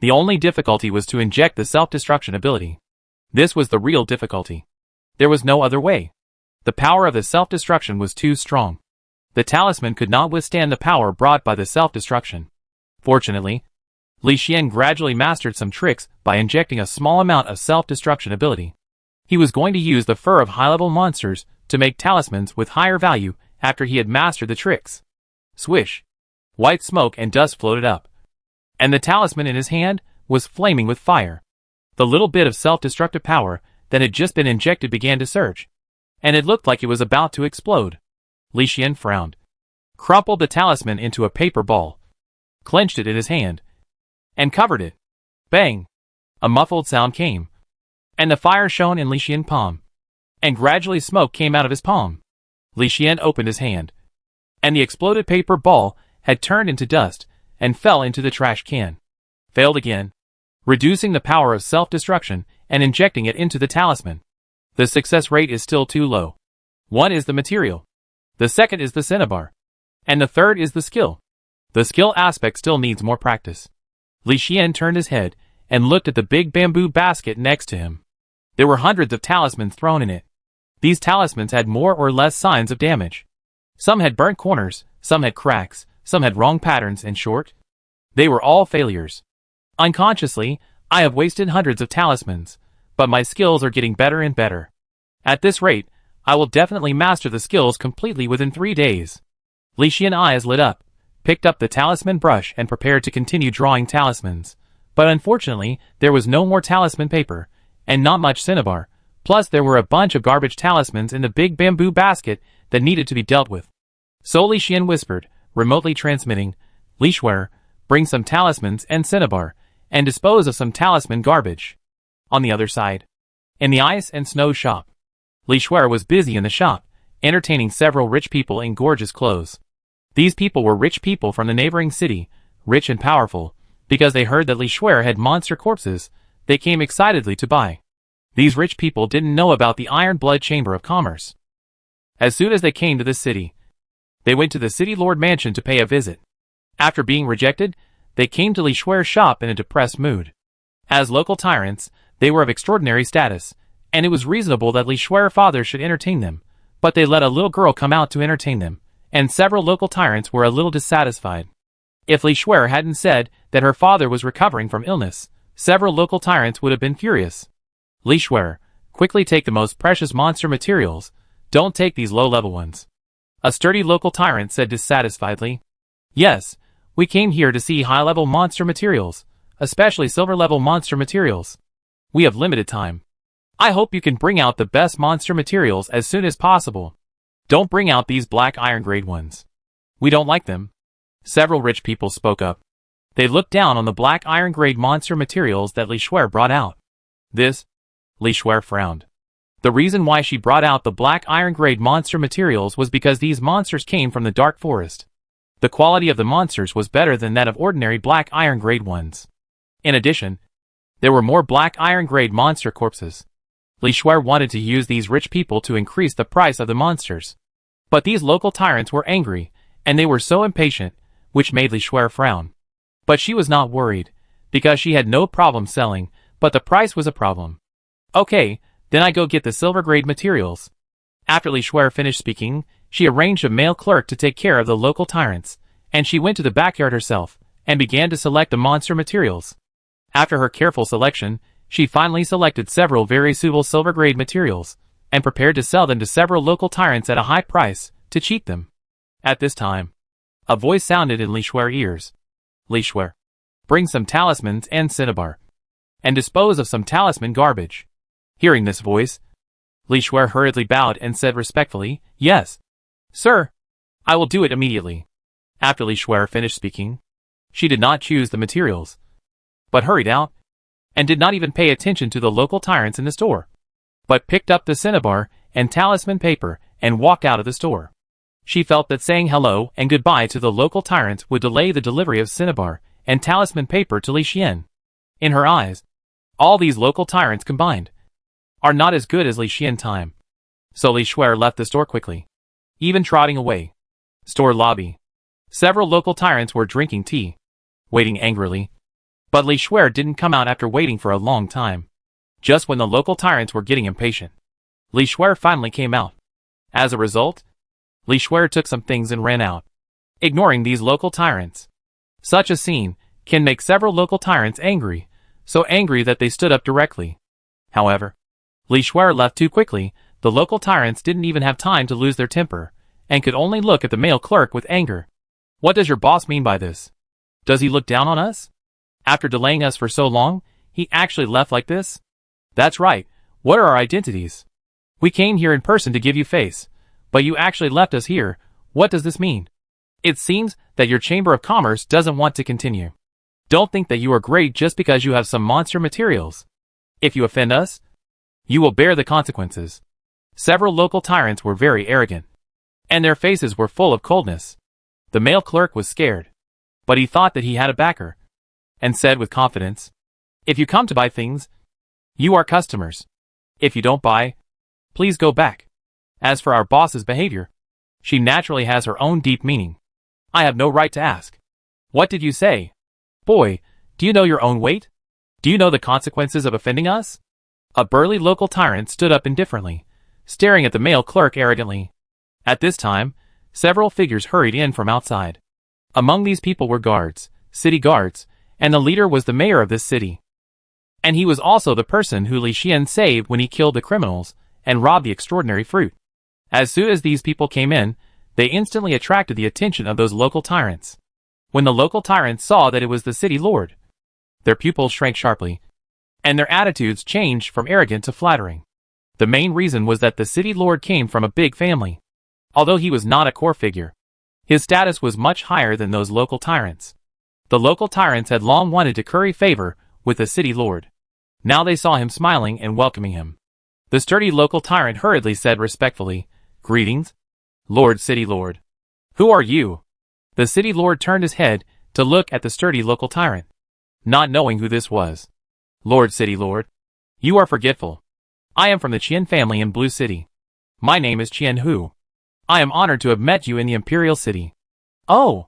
The only difficulty was to inject the self-destruction ability. This was the real difficulty. There was no other way. The power of the self-destruction was too strong. The talisman could not withstand the power brought by the self-destruction. Fortunately, Li Xian gradually mastered some tricks by injecting a small amount of self-destruction ability. He was going to use the fur of high-level monsters to make talismans with higher value after he had mastered the tricks. Swish! White smoke and dust floated up, and the talisman in his hand was flaming with fire. The little bit of self-destructive power that had just been injected began to surge, and it looked like it was about to explode. Li Xian frowned, crumpled the talisman into a paper ball, clenched it in his hand, and covered it. Bang! A muffled sound came, and the fire shone in Li Xian's palm, and gradually smoke came out of his palm. Li Xian opened his hand, and the exploded paper ball had turned into dust and fell into the trash can. Failed again, reducing the power of self-destruction and injecting it into the talisman. The success rate is still too low. One is the material, the second is the cinnabar, and the third is the skill. The skill aspect still needs more practice. Li Xian turned his head and looked at the big bamboo basket next to him. There were hundreds of talismans thrown in it. These talismans had more or less signs of damage. Some had burnt corners, some had cracks, some had wrong patterns. In short, they were all failures. Unconsciously, I have wasted hundreds of talismans, but my skills are getting better and better. At this rate, I will definitely master the skills completely within 3 days. Li Xian's eyes lit up, picked up the talisman brush and prepared to continue drawing talismans. But unfortunately, there was no more talisman paper, and not much cinnabar, Plus there were a bunch of garbage talismans in the big bamboo basket that needed to be dealt with. So Li Xian whispered, remotely transmitting, Li Shuer, bring some talismans and cinnabar, and dispose of some talisman garbage. On the other side, in the ice and snow shop, Li Shuer was busy in the shop, entertaining several rich people in gorgeous clothes. These people were rich people from the neighboring city, rich and powerful. Because they heard that Li Shuer had monster corpses, they came excitedly to buy. These rich people didn't know about the Iron Blood Chamber of Commerce. As soon as they came to the city, they went to the city lord mansion to pay a visit. After being rejected, they came to Li Shuer's shop in a depressed mood. As local tyrants, they were of extraordinary status, and it was reasonable that Li Shuer's father should entertain them, but they let a little girl come out to entertain them, and several local tyrants were a little dissatisfied. If Li Shuer hadn't said that her father was recovering from illness, several local tyrants would have been furious. Li Shuer, quickly take the most precious monster materials, don't take these low-level ones. A sturdy local tyrant said dissatisfiedly. Yes, we came here to see high-level monster materials, especially silver-level monster materials. We have limited time. I hope you can bring out the best monster materials as soon as possible. Don't bring out these black iron grade ones. We don't like them. Several rich people spoke up. They looked down on the black iron grade monster materials that Li Shuer brought out. This? Li Shuer frowned. The reason why she brought out the black iron grade monster materials was because these monsters came from the dark forest. The quality of the monsters was better than that of ordinary black iron grade ones. In addition, there were more black iron grade monster corpses. Li Shuer wanted to use these rich people to increase the price of the monsters. But these local tyrants were angry, and they were so impatient, which made Li Shuer frown. But she was not worried, because she had no problem selling, but the price was a problem. Okay, then I go get the silver grade materials. After Li Shuer finished speaking, she arranged a male clerk to take care of the local tyrants, and she went to the backyard herself, and began to select the monster materials. After her careful selection, she finally selected several very suitable silver grade materials, and prepared to sell them to several local tyrants at a high price, to cheat them. At this time, a voice sounded in Li Shuer's ears. Li Shuer, bring some talismans and cinnabar, and dispose of some talisman garbage. Hearing this voice, Li Shuer hurriedly bowed and said respectfully, Yes, sir, I will do it immediately. After Li Shuer finished speaking, she did not choose the materials, but hurried out, and did not even pay attention to the local tyrants in the store, but picked up the cinnabar and talisman paper and walked out of the store. She felt that saying hello and goodbye to the local tyrants would delay the delivery of cinnabar and talisman paper to Li Xian. In her eyes, all these local tyrants combined are not as good as Li Xian time. So Li Shuer left the store quickly, even trotting away. Store lobby. Several local tyrants were drinking tea, waiting angrily. But Li Shuer didn't come out after waiting for a long time. Just when the local tyrants were getting impatient, Li Shuer finally came out. As a result, Li Shuer took some things and ran out, ignoring these local tyrants. Such a scene can make several local tyrants angry, so angry that they stood up directly. However, Li Shuer left too quickly. The local tyrants didn't even have time to lose their temper, and could only look at the male clerk with anger. What does your boss mean by this? Does he look down on us? After delaying us for so long, he actually left like this? That's right, what are our identities? We came here in person to give you face, but you actually left us here. What does this mean? It seems that your Chamber of Commerce doesn't want to continue. Don't think that you are great just because you have some monster materials. If you offend us, you will bear the consequences. Several local tyrants were very arrogant, and their faces were full of coldness. The male clerk was scared, but he thought that he had a backer, and said with confidence, If you come to buy things, you are customers. If you don't buy, please go back. As for our boss's behavior, she naturally has her own deep meaning. I have no right to ask. What did you say? Boy, do you know your own weight? Do you know the consequences of offending us? A burly local tyrant stood up indifferently, staring at the male clerk arrogantly. At this time, several figures hurried in from outside. Among these people were guards, city guards, and the leader was the mayor of this city. And he was also the person who Li Xian saved when he killed the criminals and robbed the extraordinary fruit. As soon as these people came in, they instantly attracted the attention of those local tyrants. When the local tyrants saw that it was the city lord, their pupils shrank sharply, and their attitudes changed from arrogant to flattering. The main reason was that the city lord came from a big family. Although he was not a core figure, his status was much higher than those local tyrants. The local tyrants had long wanted to curry favor with the city lord. Now they saw him smiling and welcoming him. The sturdy local tyrant hurriedly said respectfully, "Greetings, Lord City Lord. Who are you?" The city lord turned his head to look at the sturdy local tyrant, not knowing who this was. "Lord City Lord, you are forgetful. I am from the Qian family in Blue City. My name is Qian Hu. I am honored to have met you in the Imperial City." "Oh!"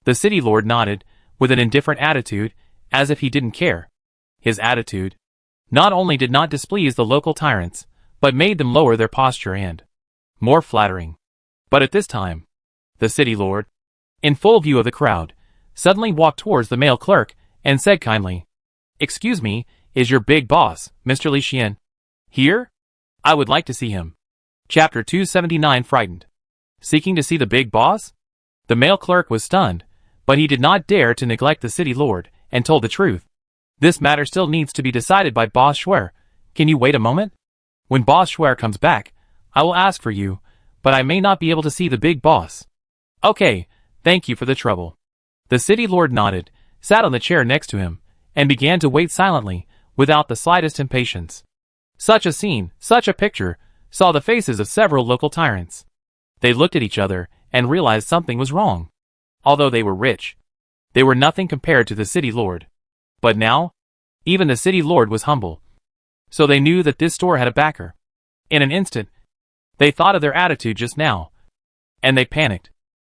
The city lord nodded, with an indifferent attitude, as if he didn't care. His attitude not only did not displease the local tyrants, but made them lower their posture and more flattering. But at this time, the city lord, in full view of the crowd, suddenly walked towards the male clerk and said kindly, "Excuse me, is your big boss, Mr. Li Xian, here? I would like to see him." Chapter 279 Frightened. Seeking to see the big boss? The male clerk was stunned, but he did not dare to neglect the city lord, and told the truth. "This matter still needs to be decided by Boss Schwer. Can you wait a moment? When Boss Schwer comes back, I will ask for you, but I may not be able to see the big boss." "Okay, thank you for the trouble." The city lord nodded, sat on the chair next to him, and began to wait silently, without the slightest impatience. Such a scene, such a picture, saw the faces of several local tyrants. They looked at each other, and realized something was wrong. Although they were rich, they were nothing compared to the city lord. But now, even the city lord was humble. So they knew that this store had a backer. In an instant, they thought of their attitude just now, and they panicked.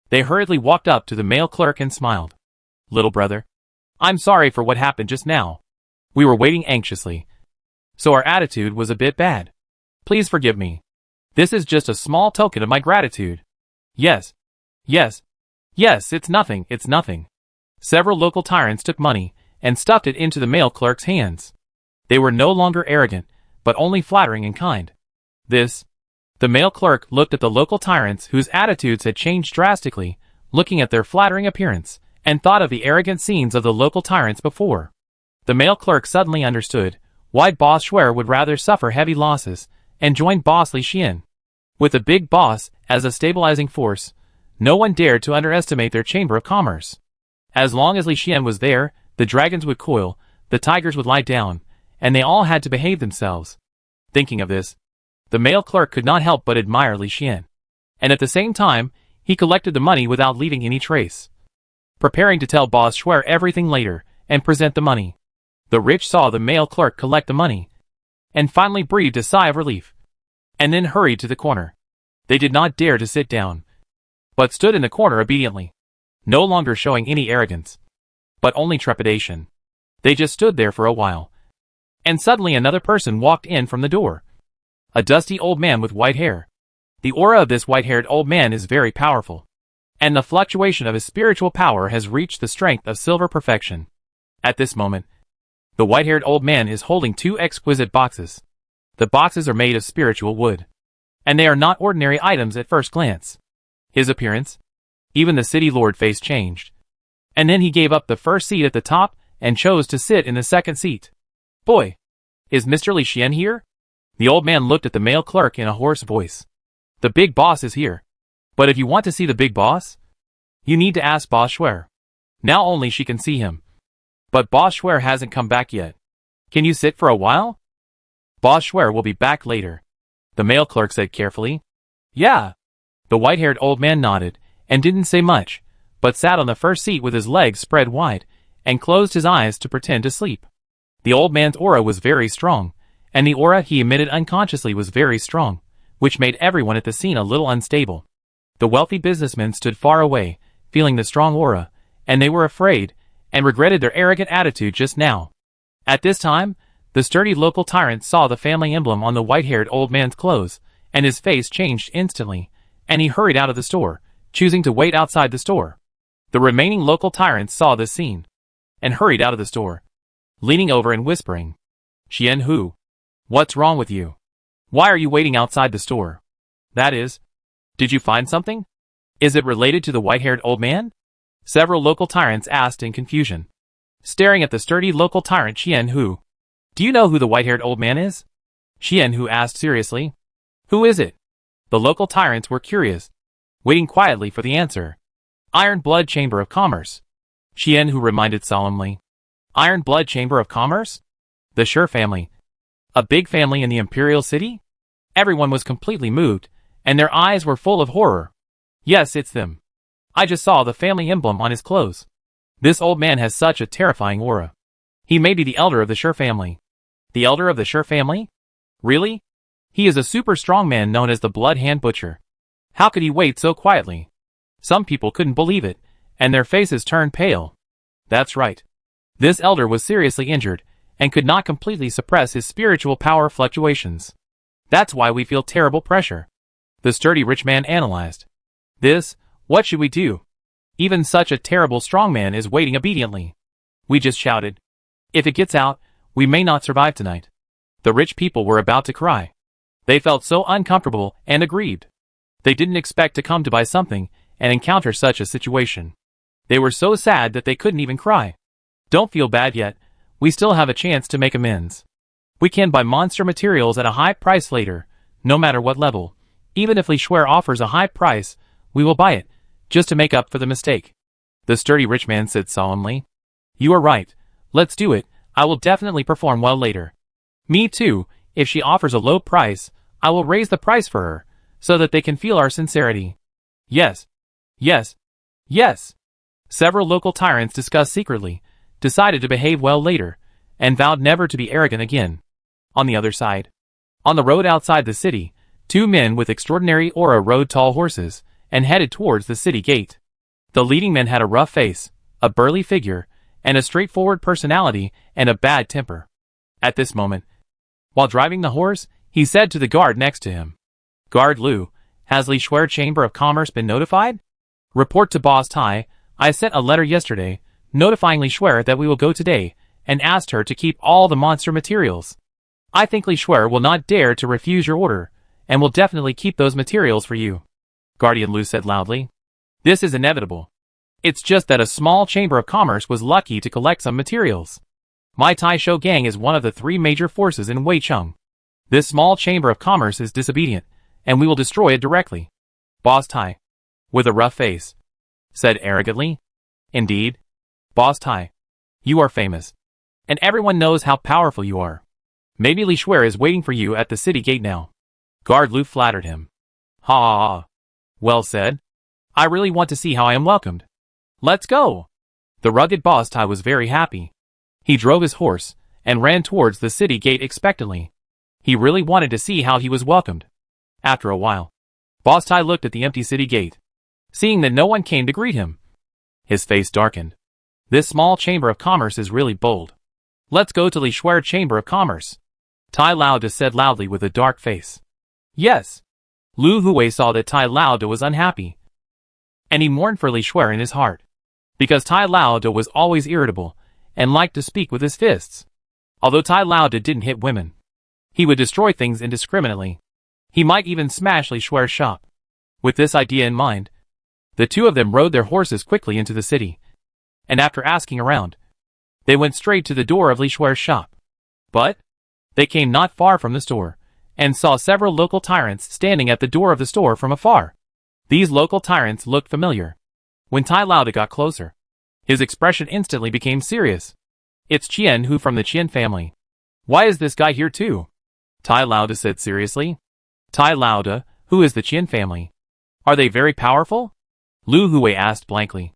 They hurriedly walked up to the male clerk and smiled. "Little brother, I'm sorry for what happened just now. We were waiting anxiously, so our attitude was a bit bad. Please forgive me. This is just a small token of my gratitude." Yes, it's nothing, it's nothing." Several local tyrants took money and stuffed it into the male clerk's hands. They were no longer arrogant, but only flattering and kind. The male clerk looked at the local tyrants whose attitudes had changed drastically, looking at their flattering appearance, and thought of the arrogant scenes of the local tyrants before. The male clerk suddenly understood why Boss Schwer would rather suffer heavy losses and join Boss Li Xian. With the big boss as a stabilizing force, no one dared to underestimate their chamber of commerce. As long as Li Xian was there, the dragons would coil, the tigers would lie down, and they all had to behave themselves. Thinking of this, the male clerk could not help but admire Li Xian. And at the same time, he collected the money without leaving any trace, preparing to tell Boss Schwer everything later and present the money. The rich saw the male clerk collect the money, and finally breathed a sigh of relief, and then hurried to the corner. They did not dare to sit down, but stood in the corner obediently, no longer showing any arrogance, but only trepidation. They just stood there for a while, and suddenly another person walked in from the door. A dusty old man with white hair. The aura of this white-haired old man is very powerful, and the fluctuation of his spiritual power has reached the strength of silver perfection. At this moment, the white-haired old man is holding two exquisite boxes. The boxes are made of spiritual wood, and they are not ordinary items at first glance. His appearance, even the city lord face changed, and then he gave up the first seat at the top and chose to sit in the second seat. "Boy, is Mr. Li Xian here?" The old man looked at the male clerk in a hoarse voice. "The big boss is here. But if you want to see the big boss, you need to ask Boss Schwer. Now only she can see him. But Boss Schwer hasn't come back yet. Can you sit for a while? Boss Schwer will be back later," the male clerk said carefully. "Yeah." The white-haired old man nodded, and didn't say much, but sat on the first seat with his legs spread wide, and closed his eyes to pretend to sleep. The old man's aura was very strong, and the aura he emitted unconsciously was very strong, which made everyone at the scene a little unstable. The wealthy businessmen stood far away, feeling the strong aura, and they were afraid, and regretted their arrogant attitude just now. At this time, the sturdy local tyrant saw the family emblem on the white-haired old man's clothes, and his face changed instantly, and he hurried out of the store, choosing to wait outside the store. The remaining local tyrants saw this scene, and hurried out of the store, leaning over and whispering, "Qian Hu, what's wrong with you? Why are you waiting outside the store? That is, did you find something? Is it related to the white-haired old man?" Several local tyrants asked in confusion, staring at the sturdy local tyrant Qian Hu. "Do you know who the white-haired old man is?" Xian Hu asked seriously. Who is it? The local tyrants were curious, waiting quietly for the answer. Iron Blood Chamber of Commerce. Xian Hu reminded solemnly. Iron Blood Chamber of Commerce? The Shi family. A big family in the Imperial City? Everyone was completely moved, and their eyes were full of horror. Yes, it's them. I just saw the family emblem on his clothes. This old man has such a terrifying aura. He may be the elder of the Shi family. The elder of the Shi family? Really? He is a super strong man known as the Blood Hand Butcher. How could he wait so quietly? Some people couldn't believe it, and their faces turned pale. That's right. This elder was seriously injured, and could not completely suppress his spiritual power fluctuations. That's why we feel terrible pressure. The sturdy rich man analyzed. What should we do? Even such a terrible strong man is waiting obediently. We just shouted. If it gets out, we may not survive tonight. The rich people were about to cry. They felt so uncomfortable and aggrieved. They didn't expect to come to buy something and encounter such a situation. They were so sad that they couldn't even cry. Don't feel bad yet, we still have a chance to make amends. We can buy monster materials at a high price later, no matter what level. Even if Li Shuer offers a high price, we will buy it, just to make up for the mistake. The sturdy rich man said solemnly. You are right, let's do it, I will definitely perform well later. Me too, if she offers a low price, I will raise the price for her, so that they can feel our sincerity. Yes. Yes. Yes. Several local tyrants discussed secretly, decided to behave well later, and vowed never to be arrogant again. On the other side, on the road outside the city, two men with extraordinary aura rode tall horses, and headed towards the city gate. The leading man had a rough face, a burly figure, and a straightforward personality and a bad temper. At this moment, while driving the horse, he said to the guard next to him, Guard Lu, has Li Shuer Chamber of Commerce been notified? Report to Boss Tai, I sent a letter yesterday, notifying Li Shuer that we will go today, and asked her to keep all the monster materials. I think Li Shuer will not dare to refuse your order, and will definitely keep those materials for you. Guardian Lu said loudly. This is inevitable. It's just that a small chamber of commerce was lucky to collect some materials. My Tai Shou gang is one of the three major forces in Weicheng. This small chamber of commerce is disobedient, and we will destroy it directly. Boss Tai, with a rough face, said arrogantly. Indeed. Boss Tai, you are famous, and everyone knows how powerful you are. Maybe Li Shuer is waiting for you at the city gate now. Guard Lu flattered him. Ha ha ha. Well said. I really want to see how I am welcomed. Let's go. The rugged Boss Tai was very happy. He drove his horse, and ran towards the city gate expectantly. He really wanted to see how he was welcomed. After a while, Boss Tai looked at the empty city gate. Seeing that no one came to greet him, his face darkened. This small chamber of commerce is really bold. Let's go to Li Shuer Chamber of Commerce. Tai Laoda said loudly with a dark face. Yes. Lu Hui saw that Tai Laoda was unhappy, and he mourned for Li Shuer in his heart, because Tai Laoda was always irritable, and liked to speak with his fists. Although Tai Laoda didn't hit women, he would destroy things indiscriminately. He might even smash Li Shuer's shop. With this idea in mind, the two of them rode their horses quickly into the city, and after asking around, they went straight to the door of Li Shuer's shop. But they came not far from the store, and saw several local tyrants standing at the door of the store from afar. These local tyrants looked familiar. When Tai Laoda got closer, his expression instantly became serious. It's Qian Hu from the Qian family. Why is this guy here too? Tai Laoda said seriously. Tai Laoda, who is the Qian family? Are they very powerful? Lu Hui asked blankly.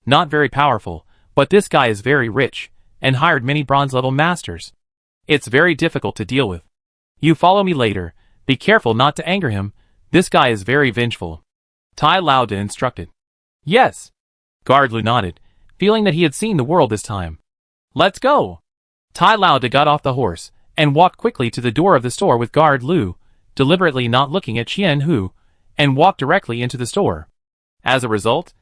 Not very powerful, but this guy is very rich, and hired many bronze-level masters. It's very difficult to deal with. You follow me later, be careful not to anger him, this guy is very vengeful. Tai Laoda instructed. Yes. Guard Lu nodded, feeling that he had seen the world this time. Let's go. Tai Laoda got off the horse, and walked quickly to the door of the store with Guard Lu, deliberately not looking at Qian Hu, and walked directly into the store. As a result,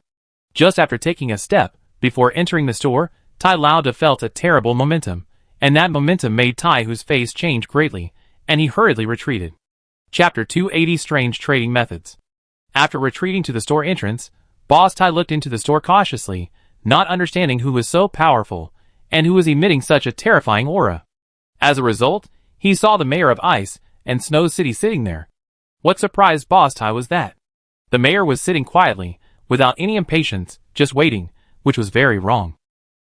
just after taking a step, before entering the store, Tai Laoda felt a terrible momentum, and that momentum made Tai Hu's face change greatly, and he hurriedly retreated. Chapter 280 Strange Trading Methods. After retreating to the store entrance, Boss Tai looked into the store cautiously, not understanding who was so powerful, and who was emitting such a terrifying aura. As a result, he saw the mayor of Ice, and Snow City sitting there. What surprised Boss Ty was that the mayor was sitting quietly, without any impatience, just waiting, which was very wrong.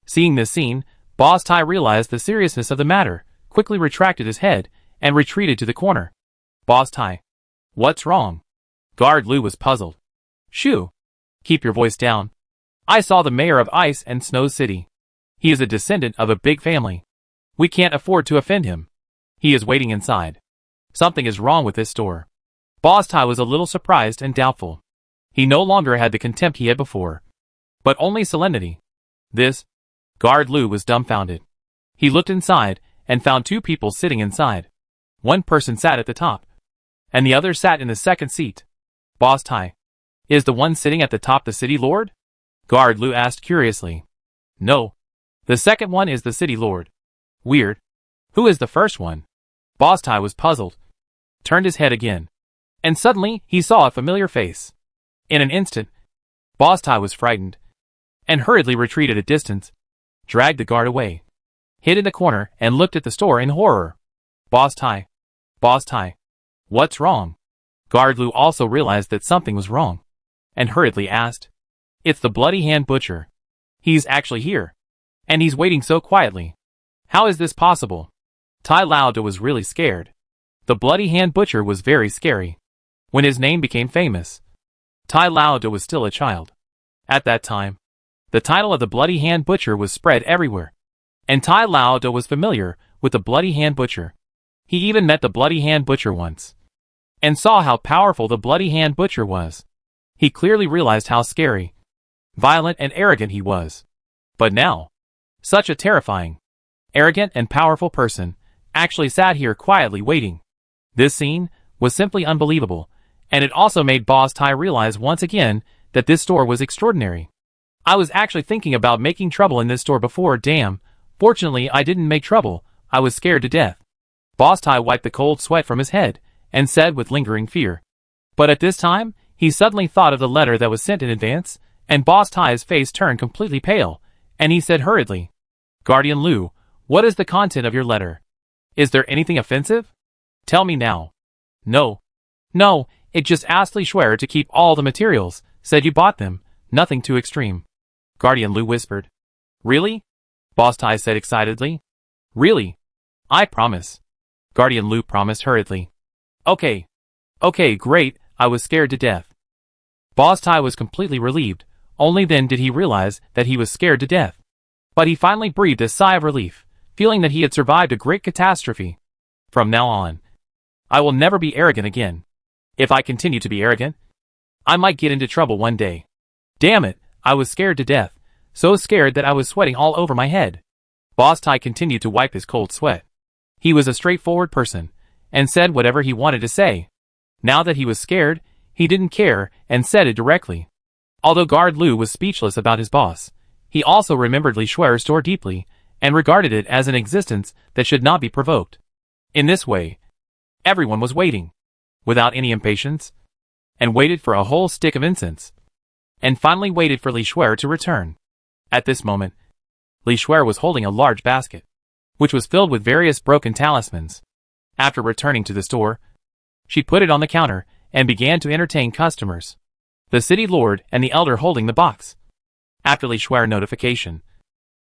Seeing this scene, Boss Ty realized the seriousness of the matter, quickly retracted his head, and retreated to the corner. Boss Ty. What's wrong? Guard Lu was puzzled. Shoo. Keep your voice down. I saw the mayor of Ice and Snow City. He is a descendant of a big family. We can't afford to offend him. He is waiting inside. Something is wrong with this store. Boss Ty was a little surprised and doubtful. He no longer had the contempt he had before, but only solemnity. This? Guard Lu was dumbfounded. He looked inside and found two people sitting inside. One person sat at the top, and the other sat in the second seat. Boss Ty. Is the one sitting at the top the city lord? Guard Lu asked curiously. No. The second one is the city lord. Weird. Who is the first one? Boss Ty was puzzled. Turned his head again. And suddenly, he saw a familiar face. In an instant, Boss Ty was frightened, and hurriedly retreated a distance, dragged the guard away, hid in the corner, and looked at the store in horror. Boss Ty. Boss Ty. What's wrong? Guard Lu also realized that something was wrong, and hurriedly asked. It's the Bloody Hand Butcher. He's actually here. And he's waiting so quietly. How is this possible? Tai Lao was really scared. The Bloody Hand Butcher was very scary. When his name became famous, Tai Lao was still a child. At that time, the title of the Bloody Hand Butcher was spread everywhere. And Tai Lao was familiar with the Bloody Hand Butcher. He even met the Bloody Hand Butcher once, and saw how powerful the Bloody Hand Butcher was. He clearly realized how scary, violent, and arrogant he was. But now, such a terrifying, arrogant, and powerful person actually sat here quietly waiting. This scene was simply unbelievable, and it also made Boss Ty realize once again that this store was extraordinary. I was actually thinking about making trouble in this store before, damn. Fortunately, I didn't make trouble. I was scared to death. Boss Ty wiped the cold sweat from his head, and said with lingering fear. But at this time, he suddenly thought of the letter that was sent in advance, and Boss Ty's face turned completely pale, and he said hurriedly, Guardian Lu, what is the content of your letter? Is there anything offensive? Tell me now. No. No, it just asked Li Shuer to keep all the materials, said you bought them, nothing too extreme. Guardian Lu whispered. Really? Boss Ty said excitedly. Really? I promise. Guardian Lu promised hurriedly. Okay. Okay, great, I was scared to death. Boss Ty was completely relieved, only then did he realize that he was scared to death. But he finally breathed a sigh of relief, feeling that he had survived a great catastrophe. From now on, I will never be arrogant again. If I continue to be arrogant, I might get into trouble one day. Damn it, I was scared to death, so scared that I was sweating all over my head. Boss Ty continued to wipe his cold sweat. He was a straightforward person, and said whatever he wanted to say. Now that he was scared, he didn't care, and said it directly. Although Guard Lu was speechless about his boss, he also remembered Li Shuer's store deeply, and regarded it as an existence that should not be provoked. In this way, everyone was waiting, without any impatience, and waited for a whole stick of incense, and finally waited for Li Shuer to return. At this moment, Li Shuer was holding a large basket, which was filled with various broken talismans. After returning to the store, she put it on the counter, and began to entertain customers. The city lord and the elder holding the box. After Li Shuer notification,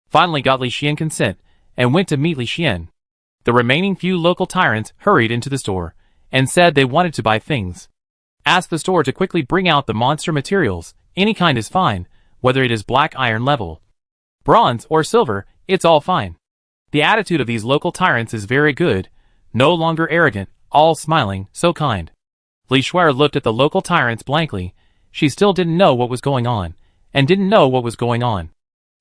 finally got Li Xian consent, and went to meet Li Xian. The remaining few local tyrants hurried into the store, and said they wanted to buy things. Asked the store to quickly bring out the monster materials, any kind is fine, whether it is black iron level, bronze or silver, it's all fine. The attitude of these local tyrants is very good, no longer arrogant, all smiling, so kind. Li Shuer looked at the local tyrants blankly. She still didn't know what was going on, and didn't know what was going on.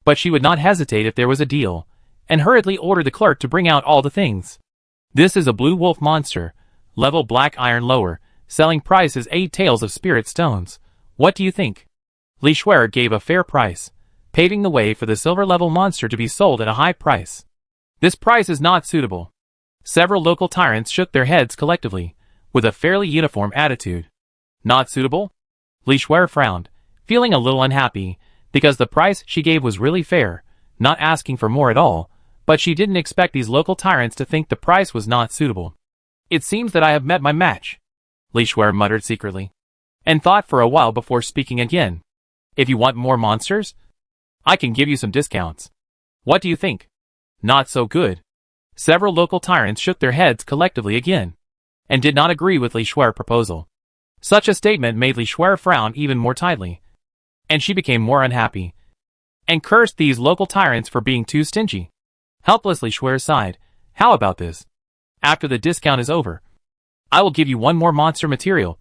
But she would not hesitate if there was a deal, and hurriedly ordered the clerk to bring out all the things. This is a blue wolf monster, level black iron lower, selling price is 8 taels of spirit stones. What do you think? Li Shuer gave a fair price, paving the way for the silver level monster to be sold at a high price. This price is not suitable. Several local tyrants shook their heads collectively, with a fairly uniform attitude. Not suitable? Li Shuer frowned, feeling a little unhappy, because the price she gave was really fair, not asking for more at all, but she didn't expect these local tyrants to think the price was not suitable. It seems that I have met my match, Li Shuer muttered secretly, and thought for a while before speaking again. If you want more monsters, I can give you some discounts. What do you think? Not so good. Several local tyrants shook their heads collectively again, and did not agree with Li Shuer's proposal. Such a statement made Li Shuer frown even more tightly, and she became more unhappy, and cursed these local tyrants for being too stingy. Helplessly, Li Shuer sighed. How about this? After the discount is over, I will give you one more monster material.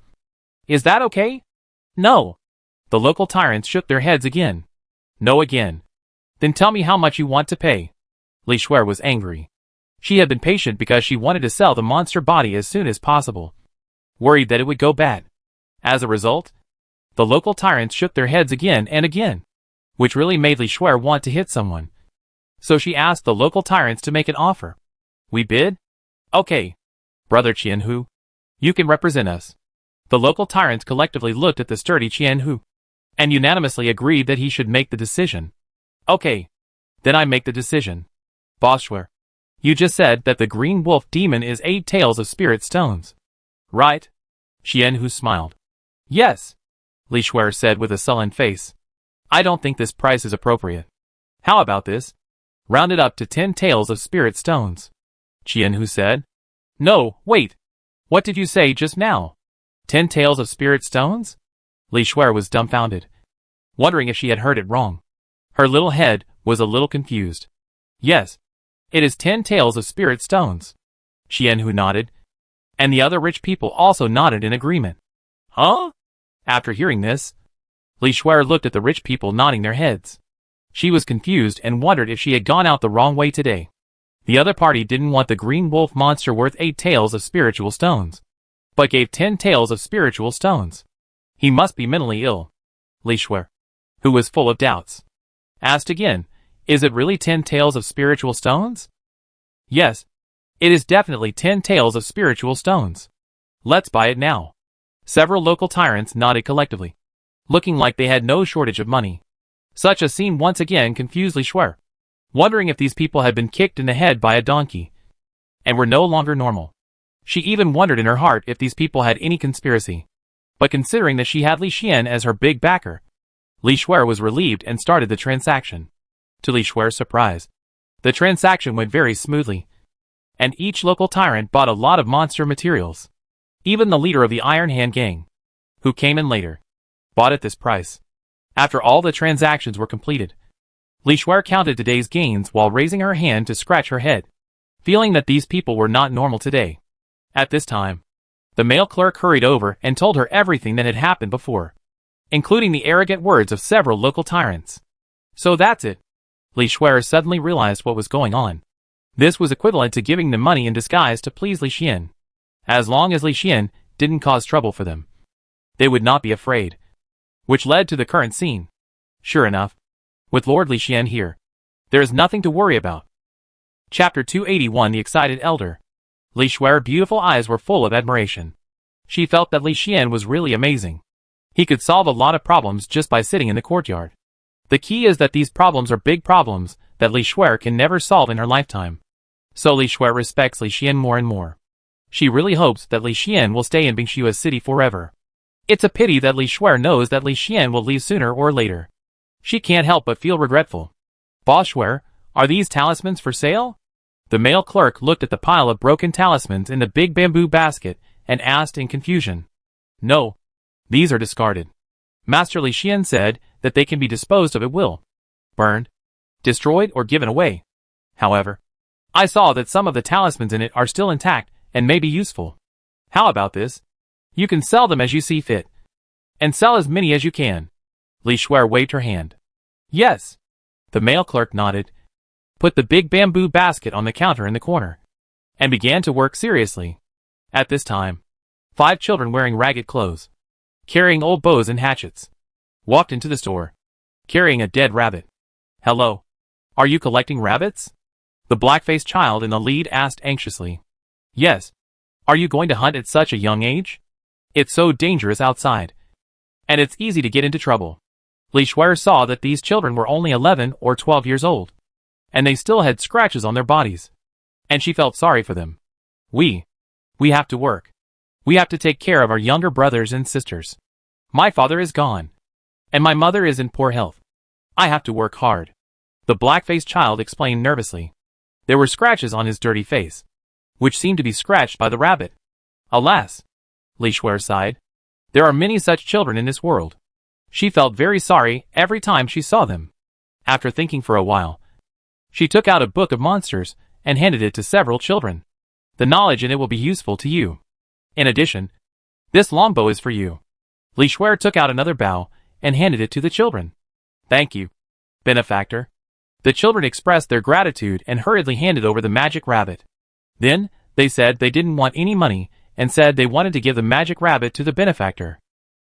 Is that okay? No. The local tyrants shook their heads again. No again. Then tell me how much you want to pay. Li Shuer was angry. She had been patient because she wanted to sell the monster body as soon as possible, worried that it would go bad. As a result, the local tyrants shook their heads again and again, which really made Li Shuer want to hit someone. So she asked the local tyrants to make an offer. We bid? Okay. Brother Qianhu, you can represent us. The local tyrants collectively looked at the sturdy Qianhu, and unanimously agreed that he should make the decision. Okay. Then I make the decision. Boss Shuer, you just said that the green wolf demon is 8 tails of spirit stones. Right? Qianhu smiled. Yes, Li Shuer said with a sullen face. I don't think this price is appropriate. How about this? Round it up to 10 tails of spirit stones. Qianhu said. No, wait. What did you say just now? 10 tails of spirit stones? Li Shuer was dumbfounded, wondering if she had heard it wrong. Her little head was a little confused. Yes, it is 10 tails of spirit stones. Qianhu nodded, and the other rich people also nodded in agreement. Huh? After hearing this, Li Shuer looked at the rich people nodding their heads. She was confused and wondered if she had gone out the wrong way today. The other party didn't want the green wolf monster worth 8 tails of spiritual stones, but gave 10 tails of spiritual stones. He must be mentally ill. Li Shuer, who was full of doubts, asked again, is it really 10 tails of spiritual stones? Yes, it is definitely 10 tails of spiritual stones. Let's buy it now. Several local tyrants nodded collectively, looking like they had no shortage of money. Such a scene once again confused Li Shuer, wondering if these people had been kicked in the head by a donkey, and were no longer normal. She even wondered in her heart if these people had any conspiracy. But considering that she had Li Xian as her big backer, Li Shuer was relieved and started the transaction. To Li Shuer's surprise, the transaction went very smoothly, and each local tyrant bought a lot of monster materials. Even the leader of the Iron Hand gang, who came in later, bought at this price. After all the transactions were completed, Li Shuer counted today's gains while raising her hand to scratch her head, feeling that these people were not normal today. At this time, the male clerk hurried over and told her everything that had happened before, including the arrogant words of several local tyrants. So that's it. Li Shuer suddenly realized what was going on. This was equivalent to giving them money in disguise to please Li Xian. As long as Li Xian didn't cause trouble for them, they would not be afraid. Which led to the current scene. Sure enough, with Lord Li Xian here, there is nothing to worry about. Chapter 281 The Excited Elder. Li Shuer's beautiful eyes were full of admiration. She felt that Li Xian was really amazing. He could solve a lot of problems just by sitting in the courtyard. The key is that these problems are big problems that Li Shuer can never solve in her lifetime. So Li Shuer respects Li Xian more and more. She really hopes that Li Xian will stay in Bingshua's city forever. It's a pity that Li Shuer knows that Li Xian will leave sooner or later. She can't help but feel regretful. Boss Shuer, are these talismans for sale? The male clerk looked at the pile of broken talismans in the big bamboo basket and asked in confusion. No, these are discarded. Master Li Xian said that they can be disposed of at will, burned, destroyed, or given away. However, I saw that some of the talismans in it are still intact and may be useful. How about this? You can sell them as you see fit, and sell as many as you can. Li Shuer waved her hand. Yes. The male clerk nodded, put the big bamboo basket on the counter in the corner, and began to work seriously. At this time, 5 children wearing ragged clothes, carrying old bows and hatchets, walked into the store, carrying a dead rabbit. Hello. Are you collecting rabbits? The black-faced child in the lead asked anxiously. Yes. Are you going to hunt at such a young age? It's so dangerous outside, and it's easy to get into trouble. Li Shuer saw that these children were only 11 or 12 years old, and they still had scratches on their bodies, and she felt sorry for them. We We have to work. We have to take care of our younger brothers and sisters. My father is gone. And my mother is in poor health. I have to work hard. The black-faced child explained nervously. There were scratches on his dirty face, which seemed to be scratched by the rabbit. Alas! Li Shuer sighed. There are many such children in this world. She felt very sorry every time she saw them. After thinking for a while, she took out a book of monsters and handed it to several children. The knowledge in it will be useful to you. In addition, this longbow is for you. Li Shuer took out another bow and handed it to the children. Thank you, benefactor. The children expressed their gratitude and hurriedly handed over the magic rabbit. Then, they said they didn't want any money and said they wanted to give the magic rabbit to the benefactor.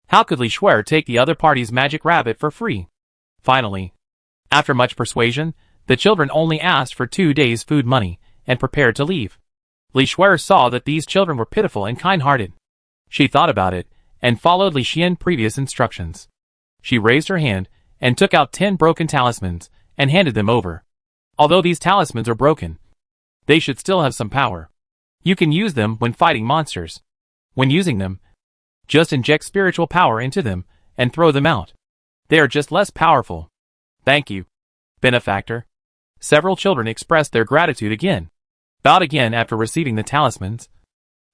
How could Li Shuer take the other party's magic rabbit for free? Finally, after much persuasion, the children only asked for 2 days' food money and prepared to leave. Li Shuer saw that these children were pitiful and kind-hearted. She thought about it and followed Li Xian's previous instructions. She raised her hand and took out 10 broken talismans and handed them over. Although these talismans are broken, they should still have some power. You can use them when fighting monsters. When using them, just inject spiritual power into them and throw them out. They are just less powerful. Thank you, benefactor. Several children expressed their gratitude again, bowed again after receiving the talismans,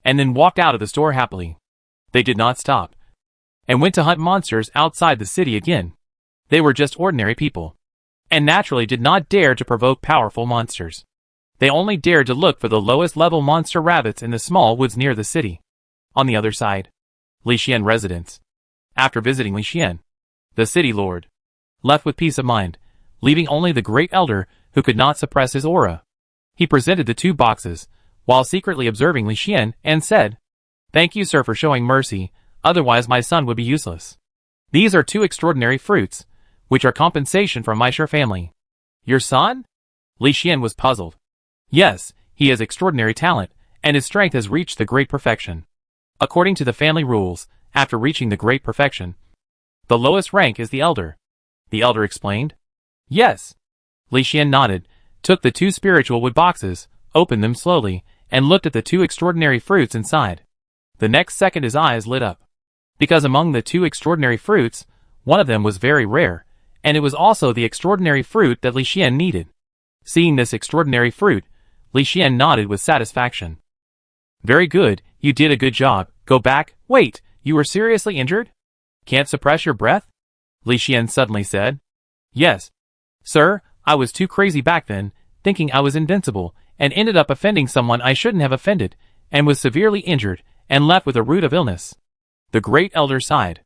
and then walked out of the store happily. They did not stop, and went to hunt monsters outside the city again. They were just ordinary people, and naturally did not dare to provoke powerful monsters. They only dared to look for the lowest level monster rabbits in the small woods near the city. On the other side, Li Xian residence. After visiting Li Xian, the city lord, left with peace of mind, leaving only the great elder who could not suppress his aura. He presented the 2 boxes, while secretly observing Li Xian, and said, "Thank you, sir, for showing mercy, otherwise my son would be useless. These are 2 extraordinary fruits, which are compensation from my Sher family." Your son? Li Xian was puzzled. Yes, he has extraordinary talent, and his strength has reached the great perfection. According to the family rules, after reaching the great perfection, the lowest rank is the elder. The elder explained. Yes. Li Xian nodded, took the 2 spiritual wood boxes, opened them slowly, and looked at the 2 extraordinary fruits inside. The next second his eyes lit up. Because among the 2 extraordinary fruits, one of them was very rare, and it was also the extraordinary fruit that Li Xian needed. Seeing this extraordinary fruit, Li Xian nodded with satisfaction. Very good, you did a good job. Go back. Wait, you were seriously injured? Can't suppress your breath? Li Xian suddenly said. Yes. Sir, I was too crazy back then, thinking I was invincible, and ended up offending someone I shouldn't have offended, and was severely injured, and left with a root of illness. The great elder sighed.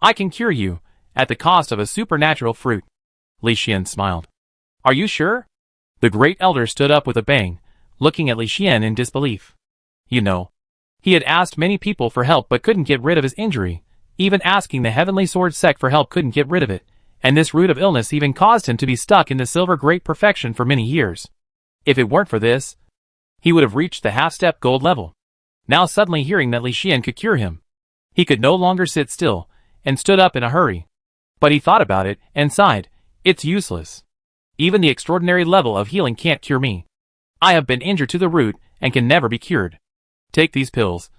I can cure you, at the cost of a supernatural fruit. Li Xian smiled. Are you sure? The great elder stood up with a bang, looking at Li Xian in disbelief. You know, he had asked many people for help but couldn't get rid of his injury. Even asking the Heavenly Sword sect for help couldn't get rid of it, and this root of illness even caused him to be stuck in the silver great perfection for many years. If it weren't for this, he would have reached the half-step gold level. Now suddenly hearing that Li Xian could cure him, he could no longer sit still, and stood up in a hurry. But he thought about it, and sighed. It's useless. Even the extraordinary level of healing can't cure me. I have been injured to the root, and can never be cured. Take these pills,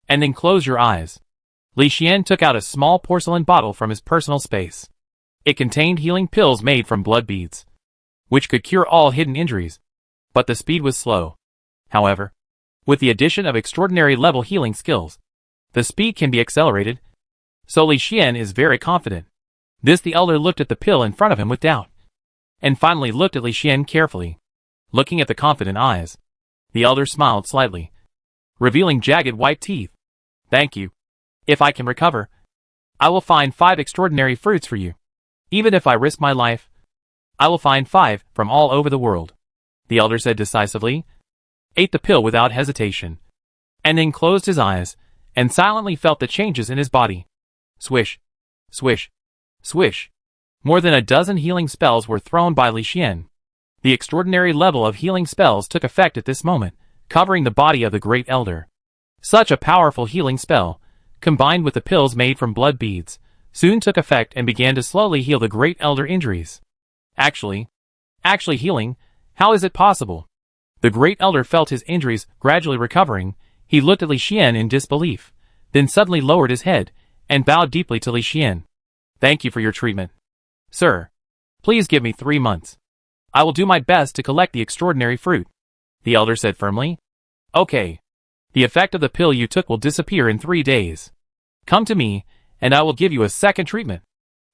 and then close your eyes. Li Xian took out a small porcelain bottle from his personal space. It contained healing pills made from blood beads, which could cure all hidden injuries. But the speed was slow. However, with the addition of extraordinary level healing skills, the speed can be accelerated. So Li Xian is very confident. This the elder looked at the pill in front of him with doubt, and finally looked at Li Xian carefully. Looking at the confident eyes, the elder smiled slightly, revealing jagged white teeth. Thank you. If I can recover, I will find 5 extraordinary fruits for you. Even if I risk my life, I will find 5 from all over the world. The elder said decisively, ate the pill without hesitation, and then closed his eyes, and silently felt the changes in his body. Swish, swish, swish. More than a dozen healing spells were thrown by Li Xian. The extraordinary level of healing spells took effect at this moment, covering the body of the great elder. Such a powerful healing spell, combined with the pills made from blood beads, soon took effect and began to slowly heal the great elder injuries. Actually healing? How is it possible? The great elder felt his injuries gradually recovering. He looked at Li Xian in disbelief, then suddenly lowered his head, and bowed deeply to Li Xian. Thank you for your treatment. Sir, please give me 3 months. I will do my best to collect the extraordinary fruit, the elder said firmly. Okay. The effect of the pill you took will disappear in 3 days. Come to me, and I will give you a second treatment.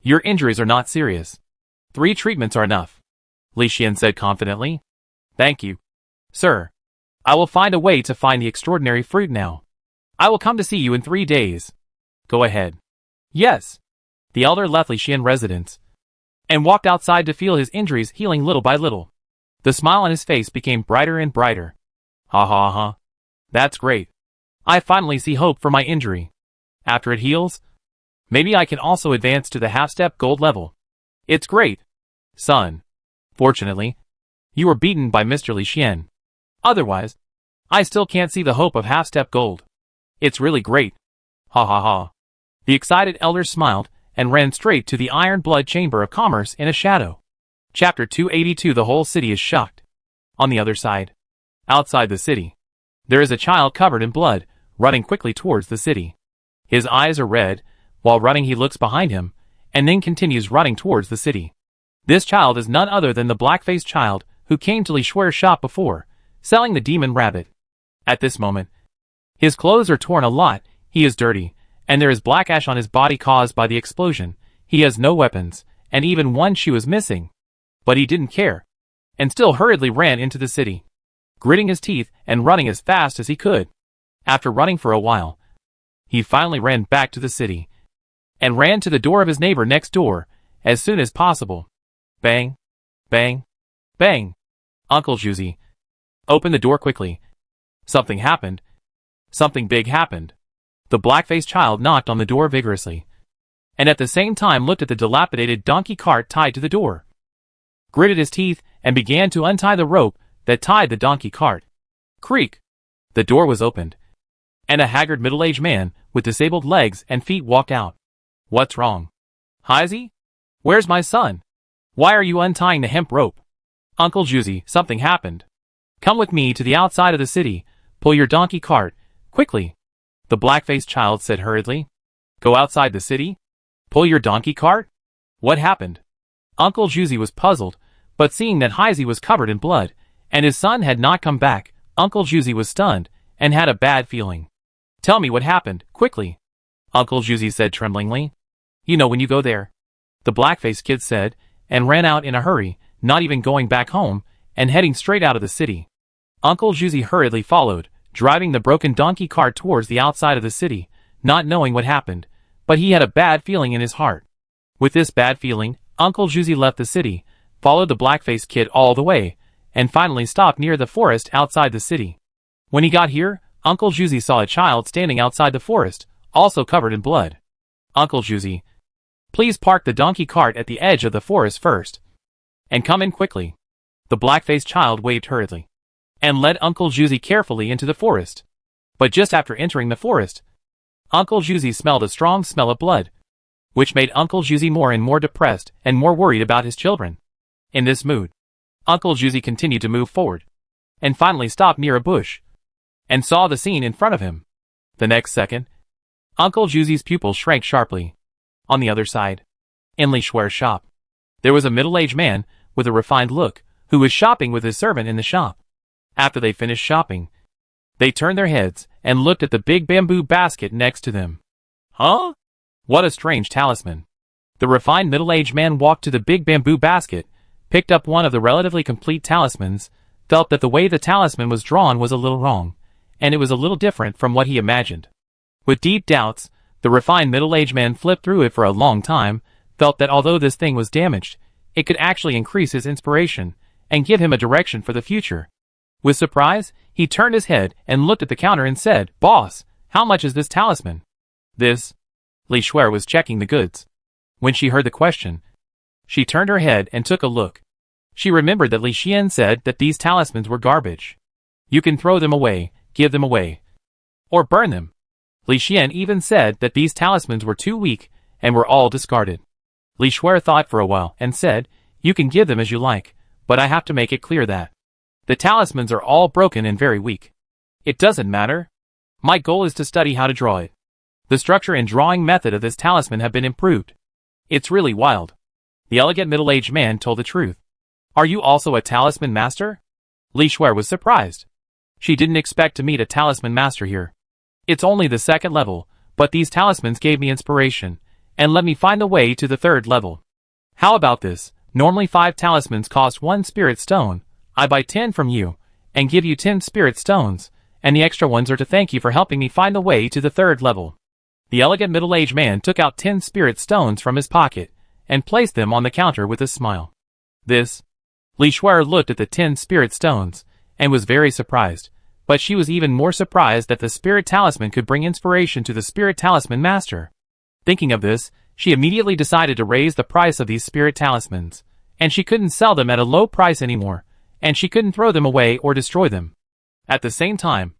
Your injuries are not serious. 3 treatments are enough, Li Xian said confidently. Thank you. Sir, I will find a way to find the extraordinary fruit now. I will come to see you in 3 days. Go ahead. Yes. The elder left Li Xian residence and walked outside to feel his injuries healing little by little. The smile on his face became brighter and brighter. Ha ha ha. That's great. I finally see hope for my injury. After it heals, maybe I can also advance to the half-step gold level. It's great. Son. Fortunately, you were beaten by Mr. Li Xian. Otherwise, I still can't see the hope of half-step gold. It's really great. Ha ha ha. The excited elder smiled and ran straight to the Iron Blood Chamber of Commerce in a shadow. Chapter 282. The whole city is shocked. On the other side, outside the city, there is a child covered in blood, running quickly towards the city. His eyes are red. While running he looks behind him, and then continues running towards the city. This child is none other than the black-faced child who came to Li Shuer's shop before, selling the demon rabbit. At this moment, his clothes are torn a lot, he is dirty, and there is black ash on his body caused by the explosion. He has no weapons, and even one shoe is missing. But he didn't care, and still hurriedly ran into the city, gritting his teeth and running as fast as he could. After running for a while, he finally ran back to the city, and ran to the door of his neighbor next door, as soon as possible. Bang, bang, bang. Uncle Juzi, open the door quickly. Something happened. Something big happened. The black-faced child knocked on the door vigorously, and at the same time looked at the dilapidated donkey cart tied to the door, gritted his teeth, and began to untie the rope that tied the donkey cart. Creak! The door was opened, and a haggard middle-aged man with disabled legs and feet walked out. What's wrong? Heisey? Where's my son? Why are you untying the hemp rope? Uncle Juzi, something happened. Come with me to the outside of the city. Pull your donkey cart, quickly. The black-faced child said hurriedly. Go outside the city? Pull your donkey cart? What happened? Uncle Juzi was puzzled, but seeing that Heisey was covered in blood, and his son had not come back, Uncle Juzi was stunned, and had a bad feeling. Tell me what happened, quickly. Uncle Juzi said tremblingly. You know when you go there. The black-faced kid said, and ran out in a hurry, not even going back home, and heading straight out of the city. Uncle Juzi hurriedly followed, driving the broken donkey cart towards the outside of the city, not knowing what happened, but he had a bad feeling in his heart. With this bad feeling, Uncle Juzi left the city, followed the black-faced kid all the way, and finally stopped near the forest outside the city. When he got here, Uncle Juzi saw a child standing outside the forest, also covered in blood. Uncle Juzi, please park the donkey cart at the edge of the forest first, and come in quickly. The black-faced child waved hurriedly, and led Uncle Juzi carefully into the forest. But just after entering the forest, Uncle Juzi smelled a strong smell of blood, which made Uncle Juzi more and more depressed and more worried about his children. In this mood, Uncle Juzi continued to move forward, and finally stopped near a bush, and saw the scene in front of him. The next second, Uncle Juzi's pupils shrank sharply. On the other side, in Li Shuer's shop, there was a middle-aged man with a refined look, who was shopping with his servant in the shop. After they finished shopping, they turned their heads and looked at the big bamboo basket next to them. Huh? What a strange talisman. The refined middle-aged man walked to the big bamboo basket, picked up one of the relatively complete talismans, felt that the way the talisman was drawn was a little wrong, and it was a little different from what he imagined. With deep doubts, the refined middle-aged man flipped through it for a long time, felt that although this thing was damaged, it could actually increase his inspiration, and give him a direction for the future. With surprise, he turned his head and looked at the counter and said, Boss, how much is this talisman? This? Li Shuer was checking the goods. When she heard the question, she turned her head and took a look. She remembered that Li Xian said that these talismans were garbage. You can throw them away, give them away, or burn them. Li Xian even said that these talismans were too weak and were all discarded. Li Shuer thought for a while and said, You can give them as you like, but I have to make it clear that the talismans are all broken and very weak. It doesn't matter. My goal is to study how to draw it. The structure and drawing method of this talisman have been improved. It's really wild. The elegant middle-aged man told the truth. Are you also a talisman master? Li Shuer was surprised. She didn't expect to meet a talisman master here. It's only the 2nd level, but these talismans gave me inspiration, and let me find the way to the 3rd level. How about this? Normally 5 talismans cost 1 spirit stone. I buy 10 from you, and give you 10 spirit stones, and the extra ones are to thank you for helping me find the way to the 3rd level. The elegant middle-aged man took out 10 spirit stones from his pocket, and placed them on the counter with a smile. Li Shuer looked at the 10 spirit stones, and was very surprised, but she was even more surprised that the spirit talisman could bring inspiration to the spirit talisman master. Thinking of this, she immediately decided to raise the price of these spirit talismans, and she couldn't sell them at a low price anymore, and she couldn't throw them away or destroy them. At the same time,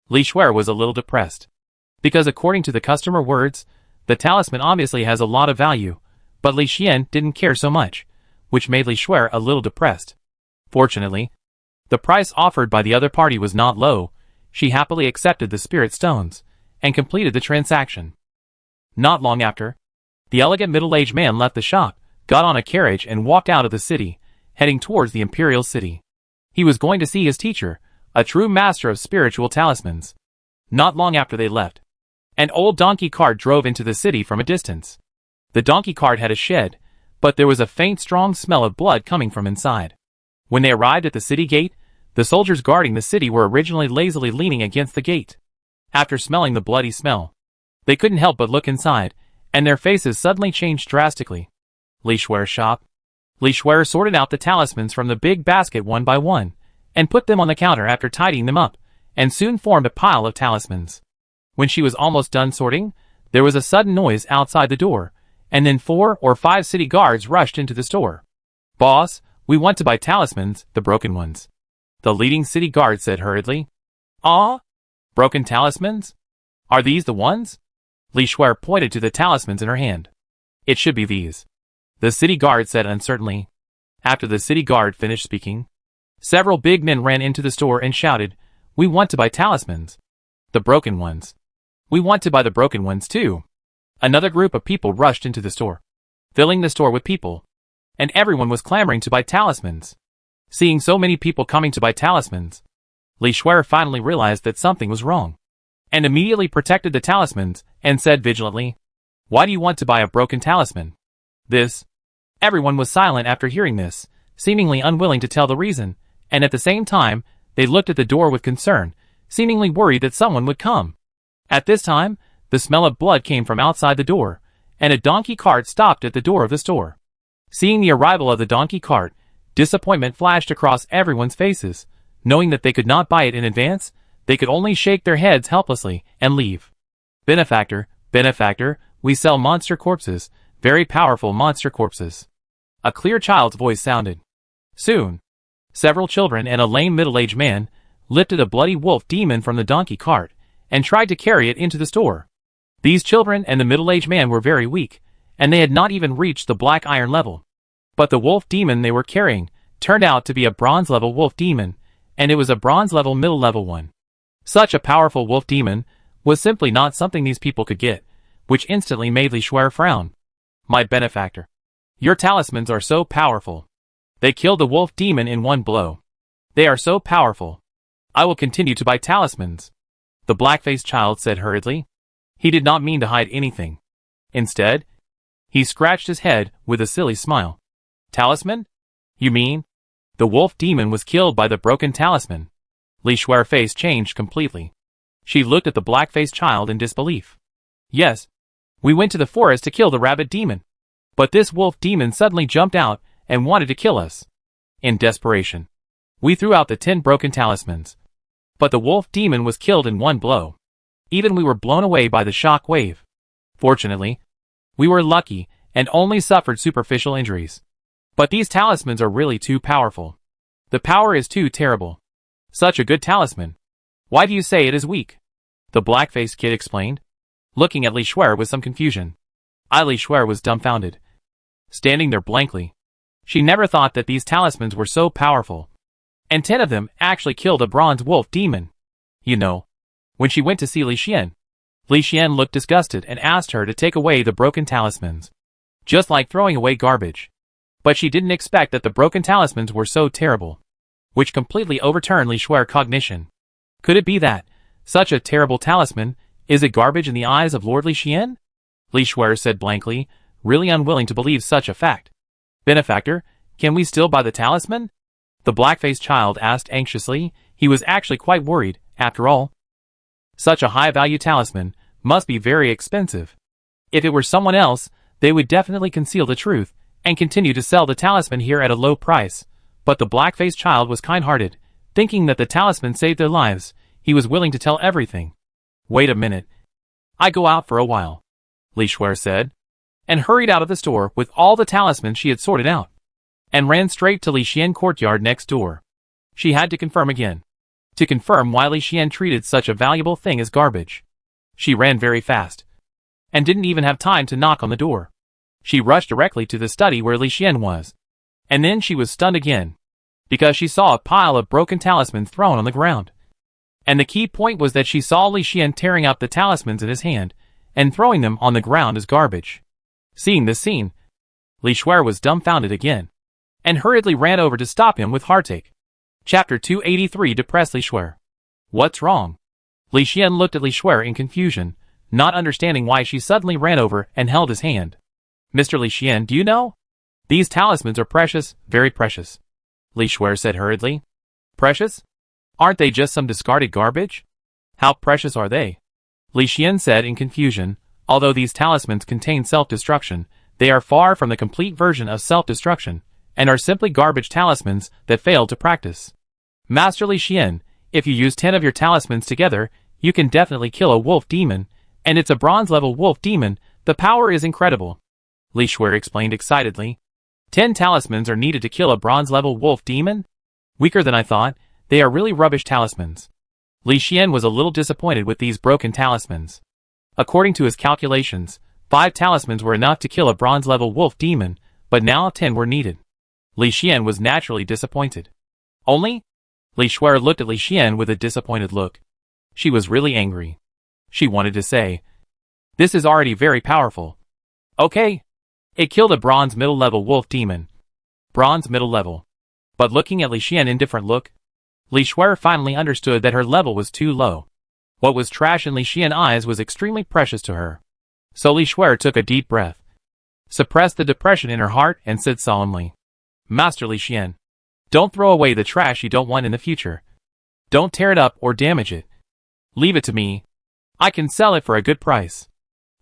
Li Shuer was a little depressed. Because according to the customer words, the talisman obviously has a lot of value, but Li Xian didn't care so much, which made Li Shuer a little depressed. Fortunately, the price offered by the other party was not low. She happily accepted the spirit stones, and completed the transaction. Not long after, the elegant middle-aged man left the shop, got on a carriage and walked out of the city, heading towards the imperial city. He was going to see his teacher, a true master of spiritual talismans. Not long after they left, an old donkey cart drove into the city from a distance. The donkey cart had a shed, but there was a faint strong smell of blood coming from inside. When they arrived at the city gate, the soldiers guarding the city were originally lazily leaning against the gate. After smelling the bloody smell, they couldn't help but look inside, and their faces suddenly changed drastically. Li Shuer's shop. Li Shuer sorted out the talismans from the big basket one by one, and put them on the counter after tidying them up, and soon formed a pile of talismans. When she was almost done sorting, there was a sudden noise outside the door, and then 4 or 5 city guards rushed into the store. Boss, we want to buy talismans, the broken ones. The leading city guard said hurriedly. Ah? Broken talismans? Are these the ones? Li Shuer pointed to the talismans in her hand. It should be these. The city guard said uncertainly. After the city guard finished speaking, several big men ran into the store and shouted, We want to buy talismans. The broken ones. We want to buy the broken ones too. Another group of people rushed into the store, filling the store with people, and everyone was clamoring to buy talismans. Seeing so many people coming to buy talismans, Li Shuer finally realized that something was wrong, and immediately protected the talismans and said vigilantly, Why do you want to buy a broken talisman? Everyone was silent after hearing this, seemingly unwilling to tell the reason, and at the same time, they looked at the door with concern, seemingly worried that someone would come. At this time, the smell of blood came from outside the door, and a donkey cart stopped at the door of the store. Seeing the arrival of the donkey cart, disappointment flashed across everyone's faces. Knowing that they could not buy it in advance, they could only shake their heads helplessly and leave. Benefactor, we sell monster corpses, very powerful monster corpses. A clear child's voice sounded. Soon, several children and a lame middle-aged man lifted a bloody wolf demon from the donkey cart and tried to carry it into the store. These children and the middle-aged man were very weak, and they had not even reached the black iron level. But the wolf demon they were carrying turned out to be a bronze-level wolf demon, and it was a bronze-level middle-level one. Such a powerful wolf demon was simply not something these people could get, which instantly made Li Shuer frown. My benefactor, your talismans are so powerful. They killed the wolf demon in one blow. They are so powerful. I will continue to buy talismans. The black-faced child said hurriedly. He did not mean to hide anything. Instead, he scratched his head with a silly smile. Talisman? You mean? The wolf demon was killed by the broken talisman. Li Shuer's face changed completely. She looked at the black-faced child in disbelief. Yes, we went to the forest to kill the rabbit demon. But this wolf demon suddenly jumped out and wanted to kill us. In desperation, we threw out the 10 broken talismans. But the wolf demon was killed in one blow. Even we were blown away by the shock wave. Fortunately, we were lucky and only suffered superficial injuries. But these talismans are really too powerful. The power is too terrible. Such a good talisman. Why do you say it is weak? The black-faced kid explained, looking at Li Shuer with some confusion. Li Shuer was dumbfounded, standing there blankly. She never thought that these talismans were so powerful. And 10 of them actually killed a bronze wolf demon. You know, When she went to see Li Xian looked disgusted and asked her to take away the broken talismans. Just like throwing away garbage. But she didn't expect that the broken talismans were so terrible. Which completely overturned Li Shuer's cognition. Could it be that such a terrible talisman is it garbage in the eyes of Lord Li Xian? Li Shuer said blankly, really unwilling to believe such a fact. Benefactor, can we still buy the talisman? The black-faced child asked anxiously. He was actually quite worried, after all. Such a high-value talisman must be very expensive. If it were someone else, they would definitely conceal the truth and continue to sell the talisman here at a low price. But the black-faced child was kind-hearted, thinking that the talisman saved their lives. He was willing to tell everything. Wait a minute. I go out for a while, Li Shuer said, and hurried out of the store with all the talismans she had sorted out, and ran straight to Li Xian courtyard next door. She had to confirm again. To confirm why Li Xian treated such a valuable thing as garbage. She ran very fast, and didn't even have time to knock on the door. She rushed directly to the study where Li Xian was. And then she was stunned again, because she saw a pile of broken talismans thrown on the ground. And the key point was that she saw Li Xian tearing up the talismans in his hand, and throwing them on the ground as garbage. Seeing this scene, Li Shuer was dumbfounded again, and hurriedly ran over to stop him with heartache. Chapter 283 depressed Li Shuer. What's wrong? Li Xian looked at Li Shuer in confusion, not understanding why she suddenly ran over and held his hand. Mr. Li Xian, do you know? These talismans are precious, very precious, Li Shuer said hurriedly. Precious? Aren't they just some discarded garbage? How precious are they? Li Xian said in confusion. Although these talismans contain self-destruction, they are far from the complete version of self-destruction, and are simply garbage talismans that fail to practice. Master Li Xian, if you use 10 of your talismans together, you can definitely kill a wolf demon, and it's a bronze-level wolf demon. The power is incredible, Li Shuer explained excitedly. 10 talismans are needed to kill a bronze-level wolf demon? Weaker than I thought. They are really rubbish talismans. Li Xian was a little disappointed with these broken talismans. According to his calculations, 5 talismans were enough to kill a bronze-level wolf demon, but now 10 were needed. Li Xian was naturally disappointed. Only? Li Shuer looked at Li Xian with a disappointed look. She was really angry. She wanted to say, this is already very powerful. Okay. It killed a bronze middle-level wolf demon. Bronze middle level. But looking at Li Xian in different look, Li Shuer finally understood that her level was too low. What was trash in Li Xian's eyes was extremely precious to her. So Li Shuer took a deep breath, suppressed the depression in her heart, and said solemnly, Master Li Xian, don't throw away the trash you don't want in the future. Don't tear it up or damage it. Leave it to me. I can sell it for a good price.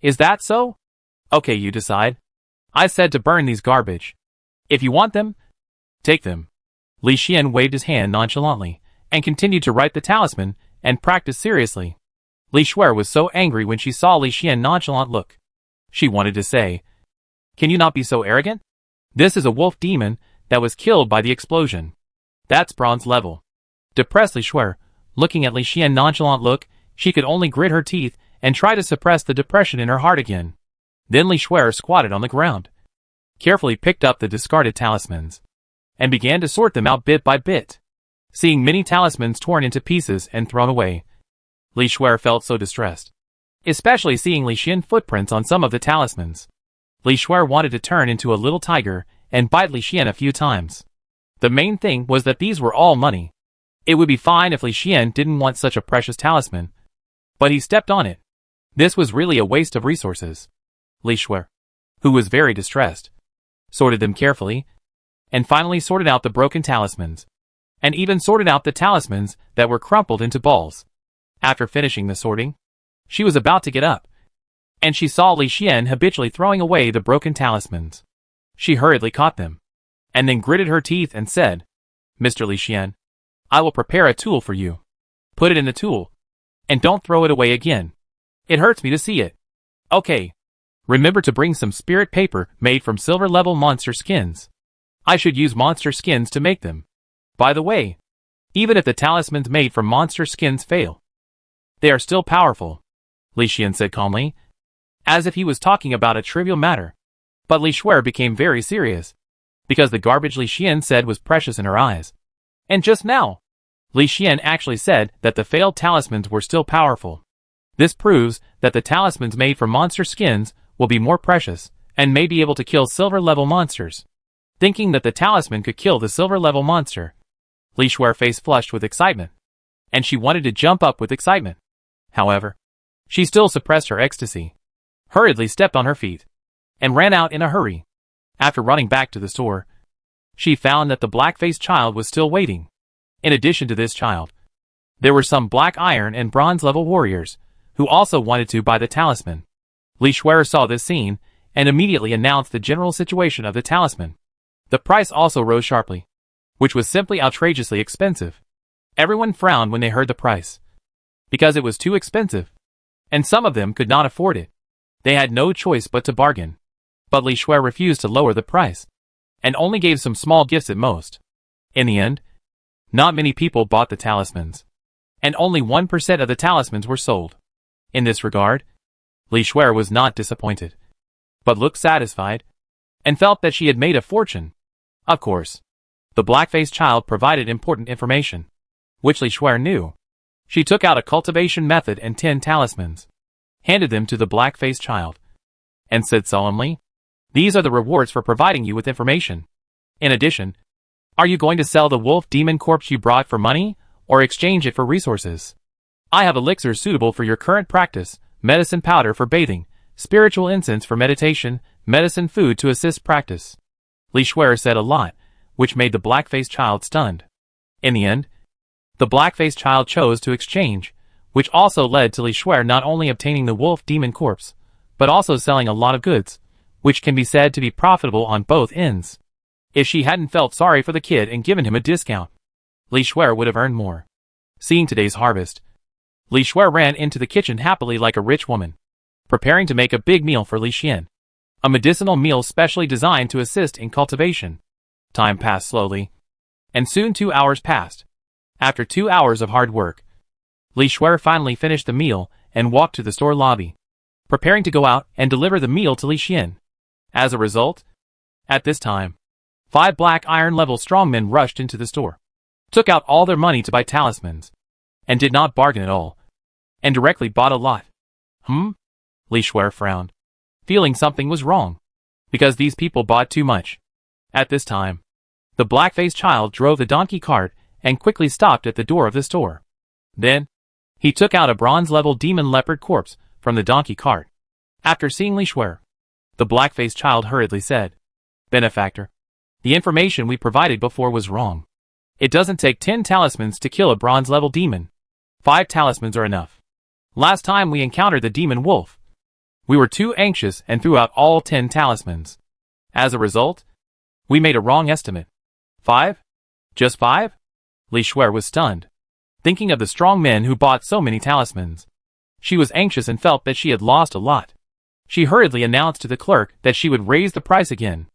Is that so? Okay, you decide. I said to burn these garbage. If you want them, take them. Li Xian waved his hand nonchalantly, and continued to write the talisman, and practice seriously. Li Shuer was so angry when she saw Li Xian's nonchalant look. She wanted to say, can you not be so arrogant? This is a wolf demon that was killed by the explosion. That's bronze level. Depressed Li Shuer, looking at Li Xian's nonchalant look, she could only grit her teeth and try to suppress the depression in her heart again. Then Li Shuer squatted on the ground, carefully picked up the discarded talismans, and began to sort them out bit by bit. Seeing many talismans torn into pieces and thrown away, Li Shuer felt so distressed, especially seeing Li Xian's footprints on some of the talismans. Li Shuer wanted to turn into a little tiger and bite Li Xian a few times. The main thing was that these were all money. It would be fine if Li Xian didn't want such a precious talisman, but he stepped on it. This was really a waste of resources. Li Shuer, who was very distressed, sorted them carefully, and finally sorted out the broken talismans, and even sorted out the talismans that were crumpled into balls. After finishing the sorting, she was about to get up, and she saw Li Xian habitually throwing away the broken talismans. She hurriedly caught them, and then gritted her teeth and said, Mr. Li Xian, I will prepare a tool for you. Put it in the tool, and don't throw it away again. It hurts me to see it. Okay. Remember to bring some spirit paper made from silver-level monster skins. I should use monster skins to make them. By the way, even if the talismans made from monster skins fail, they are still powerful, Li Xian said calmly, as if he was talking about a trivial matter. But Li Shuer became very serious, because the garbage Li Xian said was precious in her eyes. And just now, Li Xian actually said that the failed talismans were still powerful. This proves that the talismans made from monster skins will be more precious, and may be able to kill silver-level monsters. Thinking that the talisman could kill the silver-level monster, Li Shuer's face flushed with excitement, and she wanted to jump up with excitement. However, she still suppressed her ecstasy, hurriedly stepped on her feet, and ran out in a hurry. After running back to the store, she found that the black-faced child was still waiting. In addition to this child, there were some black iron and bronze level warriors, who also wanted to buy the talisman. Li Shuer saw this scene, and immediately announced the general situation of the talisman. The price also rose sharply, which was simply outrageously expensive. Everyone frowned when they heard the price, because it was too expensive, and some of them could not afford it. They had no choice but to bargain. But Li Shuer refused to lower the price, and only gave some small gifts at most. In the end, not many people bought the talismans, and only 1% of the talismans were sold. In this regard, Li Shuer was not disappointed, but looked satisfied, and felt that she had made a fortune. Of course, the black-faced child provided important information, which Li Shuer knew. She took out a cultivation method and 10 talismans, handed them to the black-faced child, and said solemnly, "These are the rewards for providing you with information. In addition, are you going to sell the wolf demon corpse you brought for money, or exchange it for resources? I have elixirs suitable for your current practice, medicine powder for bathing, spiritual incense for meditation, medicine food to assist practice." Li Shuer said a lot, which made the black-faced child stunned. In the end, the black-faced child chose to exchange, which also led to Li Shuer not only obtaining the wolf demon corpse, but also selling a lot of goods, which can be said to be profitable on both ends. If she hadn't felt sorry for the kid and given him a discount, Li Shuer would have earned more. Seeing today's harvest, Li Shuer ran into the kitchen happily like a rich woman, preparing to make a big meal for Li Xian, a medicinal meal specially designed to assist in cultivation. Time passed slowly, and soon 2 hours passed. After 2 hours of hard work, Li Shuer finally finished the meal and walked to the store lobby, preparing to go out and deliver the meal to Li Xian. As a result, at this time, 5 black iron level strongmen rushed into the store, took out all their money to buy talismans, and did not bargain at all, and directly bought a lot. Li Shuer frowned, feeling something was wrong, because these people bought too much. At this time, the black-faced child drove the donkey cart and quickly stopped at the door of the store. Then, he took out a bronze-level demon leopard corpse from the donkey cart. After seeing Li Shuer, the black-faced child hurriedly said, "Benefactor, the information we provided before was wrong. It doesn't take 10 talismans to kill a bronze-level demon. 5 talismans are enough. Last time we encountered the demon wolf, we were too anxious and threw out all 10 talismans. As a result, we made a wrong estimate. 5? Just 5? Li Shuer was stunned, thinking of the strong men who bought so many talismans. She was anxious and felt that she had lost a lot. She hurriedly announced to the clerk that she would raise the price again.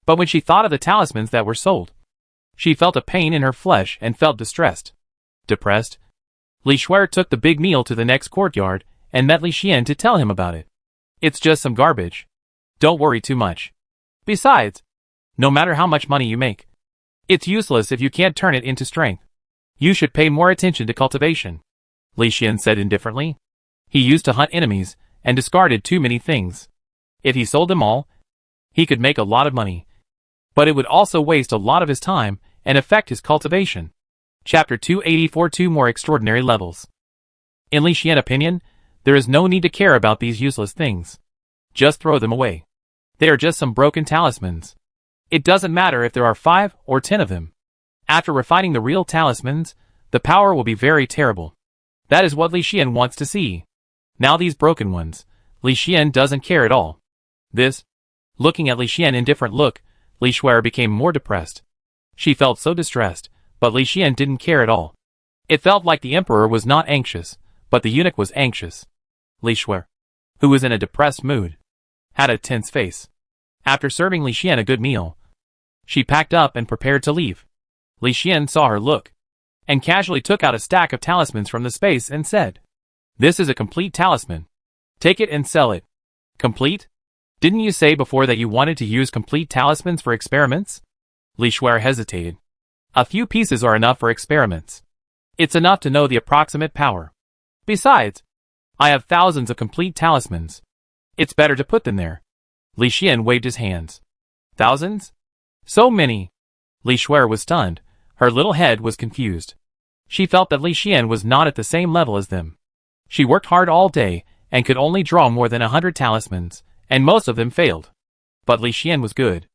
But when she thought of the talismans that were sold, she felt a pain in her flesh and felt distressed. Depressed, Li Shuer took the big meal to the next courtyard and met Li Xian to tell him about it. "It's just some garbage. Don't worry too much. Besides, no matter how much money you make, it's useless if you can't turn it into strength. You should pay more attention to cultivation," Li Xian said indifferently. He used to hunt enemies and discarded too many things. If he sold them all, he could make a lot of money, but it would also waste a lot of his time and affect his cultivation. Chapter 284 2 More Extraordinary Levels. In Li Xian's opinion, there is no need to care about these useless things. Just throw them away. They are just some broken talismans. It doesn't matter if there are 5 or 10 of them. After refining the real talismans, the power will be very terrible. That is what Li Xian wants to see. Now these broken ones, Li Xian doesn't care at all. Looking at Li Xian's indifferent look, Li Shuer became more depressed. She felt so distressed, but Li Xian didn't care at all. It felt like the emperor was not anxious, but the eunuch was anxious. Li Shuer, who was in a depressed mood, had a tense face. After serving Li Xian a good meal, she packed up and prepared to leave. Li Xian saw her look, and casually took out a stack of talismans from the space and said, "This is a complete talisman. Take it and sell it." "Complete? Didn't you say before that you wanted to use complete talismans for experiments?" Li Shuer hesitated. "A few pieces are enough for experiments. It's enough to know the approximate power. Besides, I have thousands of complete talismans. It's better to put them there. Li Xian waved his hands. Thousands? So many. Li Shuer was stunned. Her little head was confused. She felt that Li Xian was not at the same level as them. She worked hard all day, and could only draw more than 100 talismans, and most of them failed. But Li Xian was good.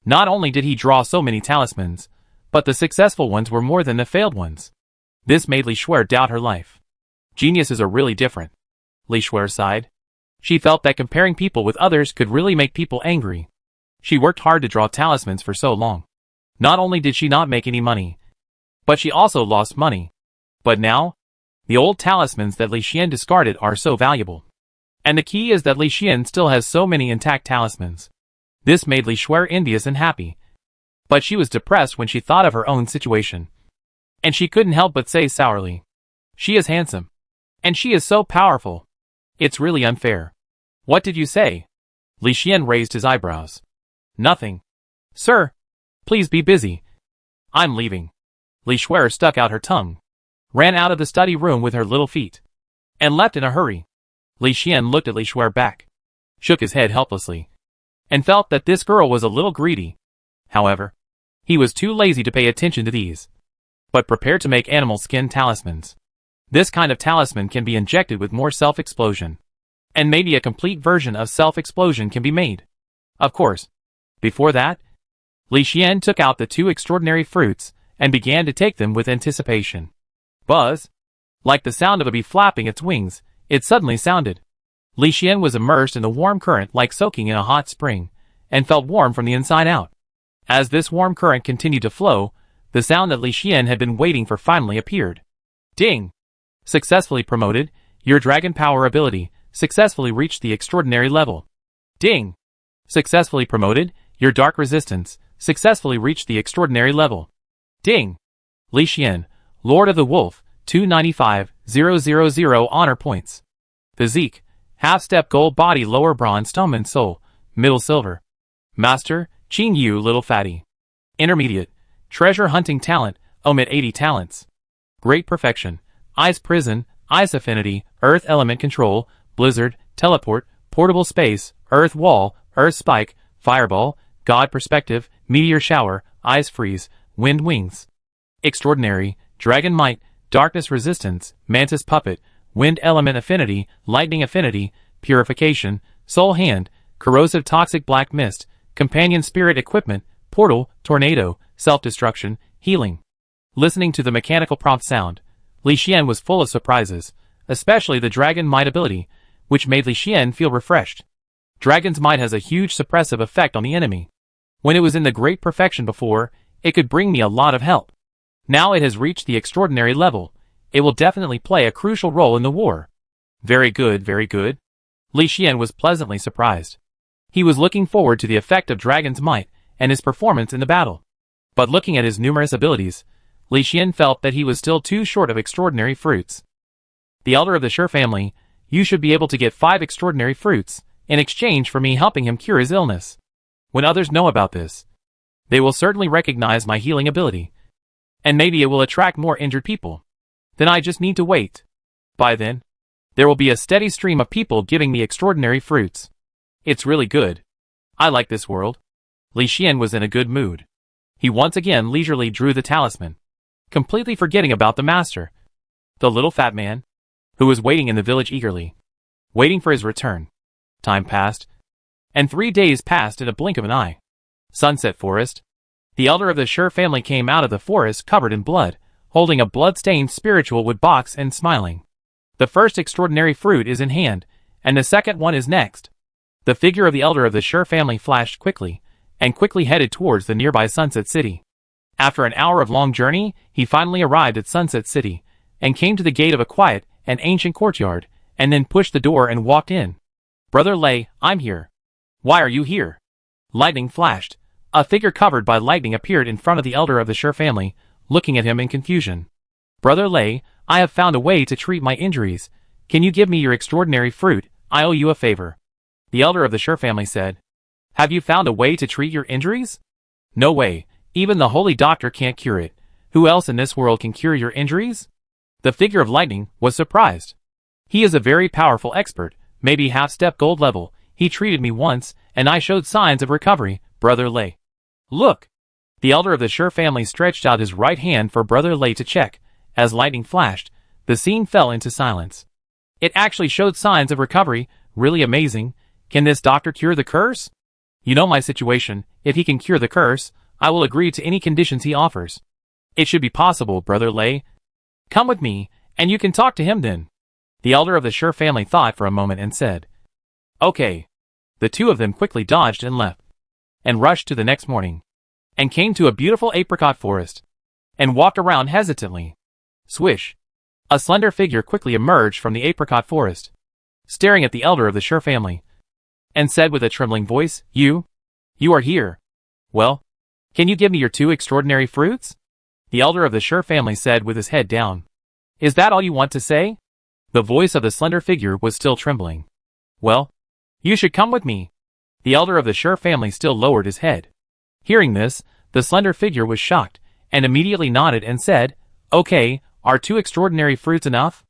Not only did he draw so many talismans, but the successful ones were more than the failed ones. This made Li Shuer doubt her life. Geniuses are really different. Li Shuer sighed. She felt that comparing people with others could really make people angry. She worked hard to draw talismans for so long. Not only did she not make any money, but she also lost money. But now, the old talismans that Li Xian discarded are so valuable. And the key is that Li Xian still has so many intact talismans. This made Li Shuer envious and happy. But she was depressed when she thought of her own situation. And she couldn't help but say sourly, "She is handsome. And she is so powerful. It's really unfair." "What did you say?" Li Xian raised his eyebrows. "Nothing. Sir, please be busy. I'm leaving." Li Shuer stuck out her tongue, ran out of the study room with her little feet, and left in a hurry. Li Xian looked at Li Shuer back, shook his head helplessly, and felt that this girl was a little greedy. However, he was too lazy to pay attention to these, but prepared to make animal skin talismans. This kind of talisman can be injected with more self-explosion, and maybe a complete version of self-explosion can be made. Of course, before that, Li Xian took out the 2 extraordinary fruits and began to take them with anticipation. Buzz! Like the sound of a bee flapping its wings, it suddenly sounded. Li Xian was immersed in the warm current like soaking in a hot spring, and felt warm from the inside out. As this warm current continued to flow, the sound that Li Xian had been waiting for finally appeared. Ding! Successfully promoted, your dragon power ability successfully reached the extraordinary level. Ding! Successfully promoted, your dark resistance successfully reached the extraordinary level. Ding! Li Xian, Lord of the Wolf, 295,000 honor points. Physique, half-step gold body lower bronze tome and soul, middle silver. Master, Qing Yu little fatty. Intermediate, treasure hunting talent, omit 80 talents. Great perfection, ice prison, ice affinity, earth element control, blizzard, teleport, portable space, earth wall, earth spike, fireball, god perspective, meteor shower, ice freeze, wind wings. Extraordinary, dragon might, darkness resistance, mantis puppet, wind element affinity, lightning affinity, purification, soul hand, corrosive toxic black mist, companion spirit equipment, portal, tornado, self-destruction, healing. Listening to the mechanical prompt sound, Li Xian was full of surprises, especially the dragon might ability, which made Li Xian feel refreshed. Dragon's might has a huge suppressive effect on the enemy. When it was in the great perfection before, it could bring me a lot of help. Now it has reached the extraordinary level. It will definitely play a crucial role in the war. Very good, very good. Li Xian was pleasantly surprised. He was looking forward to the effect of Dragon's might and his performance in the battle. But looking at his numerous abilities, Li Xian felt that he was still too short of extraordinary fruits. The elder of the Sure family, you should be able to get 5 extraordinary fruits in exchange for me helping him cure his illness. When others know about this, they will certainly recognize my healing ability, and maybe it will attract more injured people. Then I just need to wait. By then, there will be a steady stream of people giving me extraordinary fruits. It's really good. I like this world. Li Xian was in a good mood. He once again leisurely drew the talisman, completely forgetting about the master, the little fat man, who was waiting in the village eagerly, waiting for his return. Time passed, and 3 days passed in a blink of an eye. Sunset Forest. The elder of the Sure family came out of the forest covered in blood, holding a blood-stained spiritual wood box and smiling. The first extraordinary fruit is in hand, and the second one is next. The figure of the elder of the Sure family flashed quickly, and quickly headed towards the nearby Sunset City. After an hour of long journey, he finally arrived at Sunset City, and came to the gate of a quiet and ancient courtyard, and then pushed the door and walked in. Brother Lei, I'm here. Why are you here? Lightning flashed. A figure covered by lightning appeared in front of the elder of the Sure family, looking at him in confusion. Brother Lei, I have found a way to treat my injuries. Can you give me your extraordinary fruit? I owe you a favor. The elder of the Sure family said. Have you found a way to treat your injuries? No way. Even the holy doctor can't cure it. Who else in this world can cure your injuries? The figure of lightning was surprised. He is a very powerful expert, maybe half-step gold level. He treated me once, and I showed signs of recovery, Brother Lei. Look! The elder of the Sure family stretched out his right hand for Brother Lei to check. As lightning flashed, the scene fell into silence. It actually showed signs of recovery. Really amazing. Can this doctor cure the curse? You know my situation. If he can cure the curse, I will agree to any conditions he offers. It should be possible, Brother Lei. Come with me, and you can talk to him then. The elder of the Sure family thought for a moment and said, Okay. The two of them quickly dodged and left, and rushed to the next morning, and came to a beautiful apricot forest, and walked around hesitantly. Swish! A slender figure quickly emerged from the apricot forest, staring at the elder of the Sure family, and said with a trembling voice, You are here. Well, can you give me your 2 extraordinary fruits? The elder of the Sure family said with his head down. Is that all you want to say? The voice of the slender figure was still trembling. Well, you should come with me. The elder of the Sure family still lowered his head. Hearing this, the slender figure was shocked, and immediately nodded and said, Okay, are 2 extraordinary fruits enough?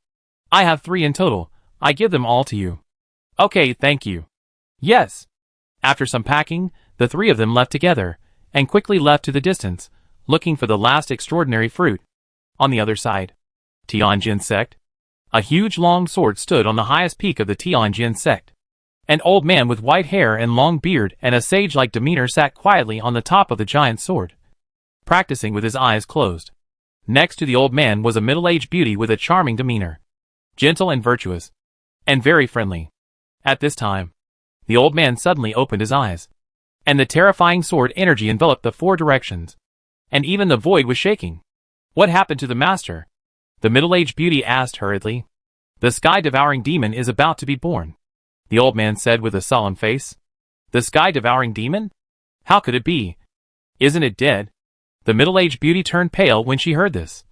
I have 3 in total. I give them all to you. Okay, thank you. Yes. After some packing, the 3 of them left together, and quickly left to the distance, looking for the last extraordinary fruit. On the other side, Tianjin sect. A huge long sword stood on the highest peak of the Tianjin sect. An old man with white hair and long beard and a sage-like demeanor sat quietly on the top of the giant sword, practicing with his eyes closed. Next to the old man was a middle-aged beauty with a charming demeanor, gentle and virtuous, and very friendly. At this time, the old man suddenly opened his eyes, and the terrifying sword energy enveloped the 4 directions, and even the void was shaking. What happened to the master? The middle-aged beauty asked hurriedly. The sky-devouring demon is about to be born, the old man said with a solemn face. The sky-devouring demon? How could it be? Isn't it dead? The middle-aged beauty turned pale when she heard this,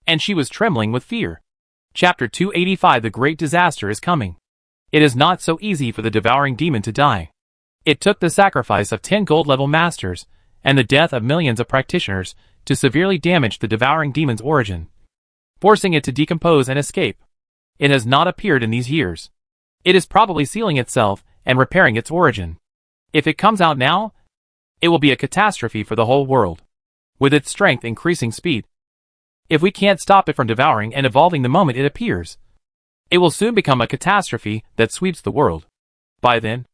and she was trembling with fear. Chapter 285 The Great Disaster is Coming. It is not so easy for the devouring demon to die. It took the sacrifice of 10 gold-level masters, and the death of millions of practitioners, to severely damage the devouring demon's origin, forcing it to decompose and escape. It has not appeared in these years. It is probably sealing itself and repairing its origin. If it comes out now, it will be a catastrophe for the whole world, with its strength increasing speed. If we can't stop it from devouring and evolving the moment it appears, it will soon become a catastrophe that sweeps the world. By then,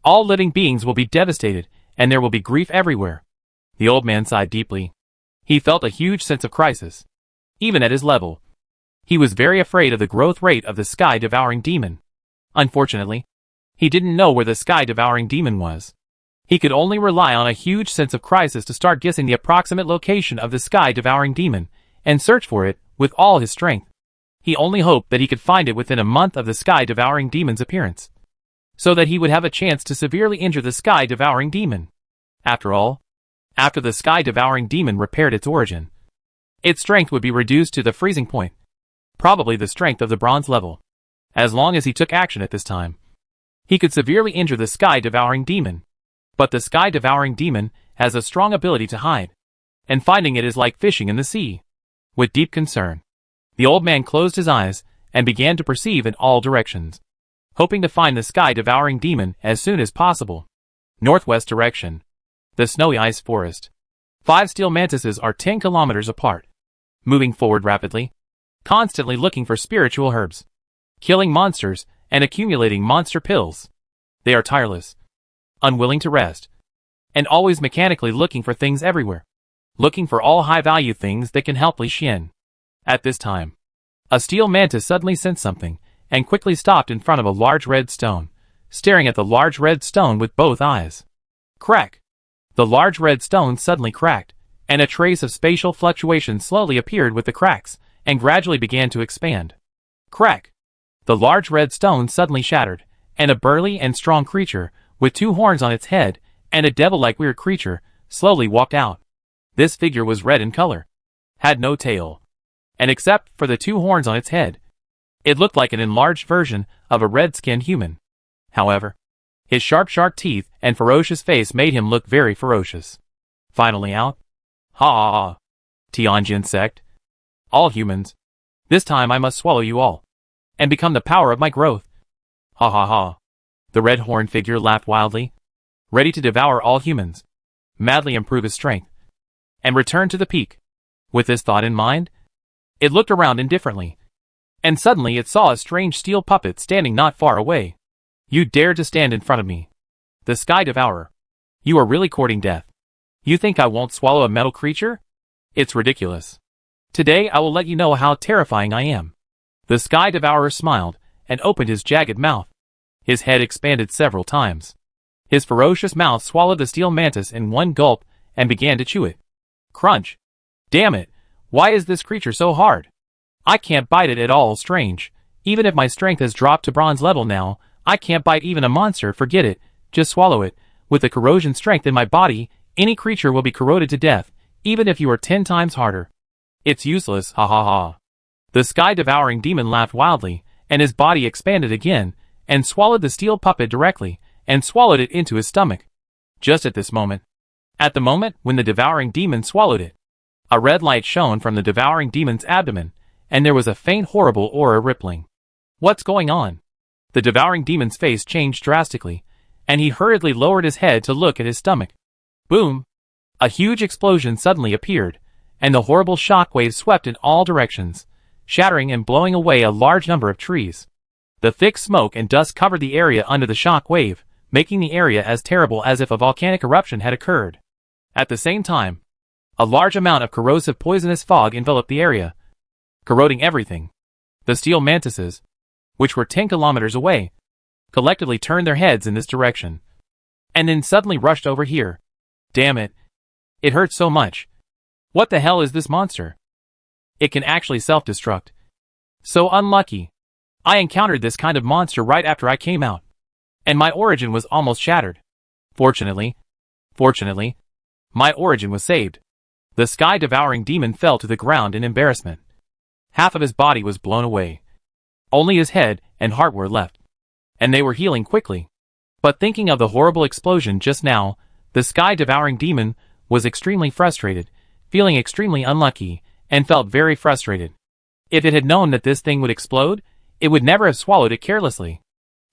all living beings will be devastated, and there will be grief everywhere. The old man sighed deeply. He felt a huge sense of crisis, even at his level. He was very afraid of the growth rate of the sky-devouring demon. Unfortunately, he didn't know where the sky-devouring demon was. He could only rely on a huge sense of crisis to start guessing the approximate location of the sky-devouring demon, and search for it with all his strength. He only hoped that he could find it within a month of the sky-devouring demon's appearance, so that he would have a chance to severely injure the sky-devouring demon. After all, after the sky-devouring demon repaired its origin, its strength would be reduced to the freezing point, probably the strength of the bronze level. As long as he took action at this time, he could severely injure the sky-devouring demon. But the sky-devouring demon has a strong ability to hide, and finding it is like fishing in the sea. With deep concern, the old man closed his eyes and began to perceive in all directions, hoping to find the sky-devouring demon as soon as possible. Northwest direction. The snowy ice forest. 5 steel mantises are 10 kilometers apart, moving forward rapidly, constantly looking for spiritual herbs, killing monsters, and accumulating monster pills. They are tireless, unwilling to rest, and always mechanically looking for things everywhere, looking for all high-value things that can help Li Xian. At this time, a steel mantis suddenly sensed something, and quickly stopped in front of a large red stone, staring at the large red stone with both eyes. Crack! The large red stone suddenly cracked, and a trace of spatial fluctuation slowly appeared with the cracks, and gradually began to expand. Crack! The large red stone suddenly shattered, and a burly and strong creature, with 2 horns on its head, and a devil-like weird creature, slowly walked out. This figure was red in color, had no tail, and except for the 2 horns on its head, it looked like an enlarged version of a red-skinned human. However, his sharp teeth and ferocious face made him look very ferocious. Finally out. Ha! Tianjin sect. All humans, This time I must swallow you all. And become the power of my growth. Ha ha ha. The red-horned figure laughed wildly, ready to devour all humans, madly improve his strength, and return to the peak. With this thought in mind, it looked around indifferently, and suddenly it saw a strange steel puppet standing not far away. You dare to stand in front of me? The Sky Devourer. You are really courting death. You think I won't swallow a metal creature? It's ridiculous. Today I will let you know how terrifying I am. The Sky Devourer smiled, and opened his jagged mouth. His head expanded several times. His ferocious mouth swallowed the steel mantis in one gulp, and began to chew it. Crunch. Damn it, why is this creature so hard? I can't bite it at all. Strange. Even if my strength has dropped to bronze level now, I can't bite even a monster. Forget it, just swallow it. With the corrosion strength in my body, any creature will be corroded to death, even if you are 10 times harder. It's useless, ha ha ha. The sky-devouring demon laughed wildly, and his body expanded again, and swallowed the steel puppet directly, and swallowed it into his stomach. Just at this moment. At the moment when the devouring demon swallowed it, a red light shone from the devouring demon's abdomen, and there was a faint horrible aura rippling. What's going on? The devouring demon's face changed drastically, and he hurriedly lowered his head to look at his stomach. Boom! A huge explosion suddenly appeared, and the horrible shockwave swept in all directions, shattering and blowing away a large number of trees. The thick smoke and dust covered the area under the shock wave, making the area as terrible as if a volcanic eruption had occurred. At the same time, a large amount of corrosive poisonous fog enveloped the area, corroding everything. The steel mantises, which were 10 kilometers away, collectively turned their heads in this direction, and then suddenly rushed over here. Damn it. It hurts so much. What the hell is this monster? It can actually self-destruct. So unlucky. I encountered this kind of monster right after I came out, and my origin was almost shattered. Fortunately, my origin was saved. The sky-devouring demon fell to the ground in embarrassment. Half of his body was blown away. Only his head and heart were left, and they were healing quickly. But thinking of the horrible explosion just now, the sky-devouring demon was extremely frustrated, feeling extremely unlucky, and felt very frustrated. If it had known that this thing would explode, it would never have swallowed it carelessly.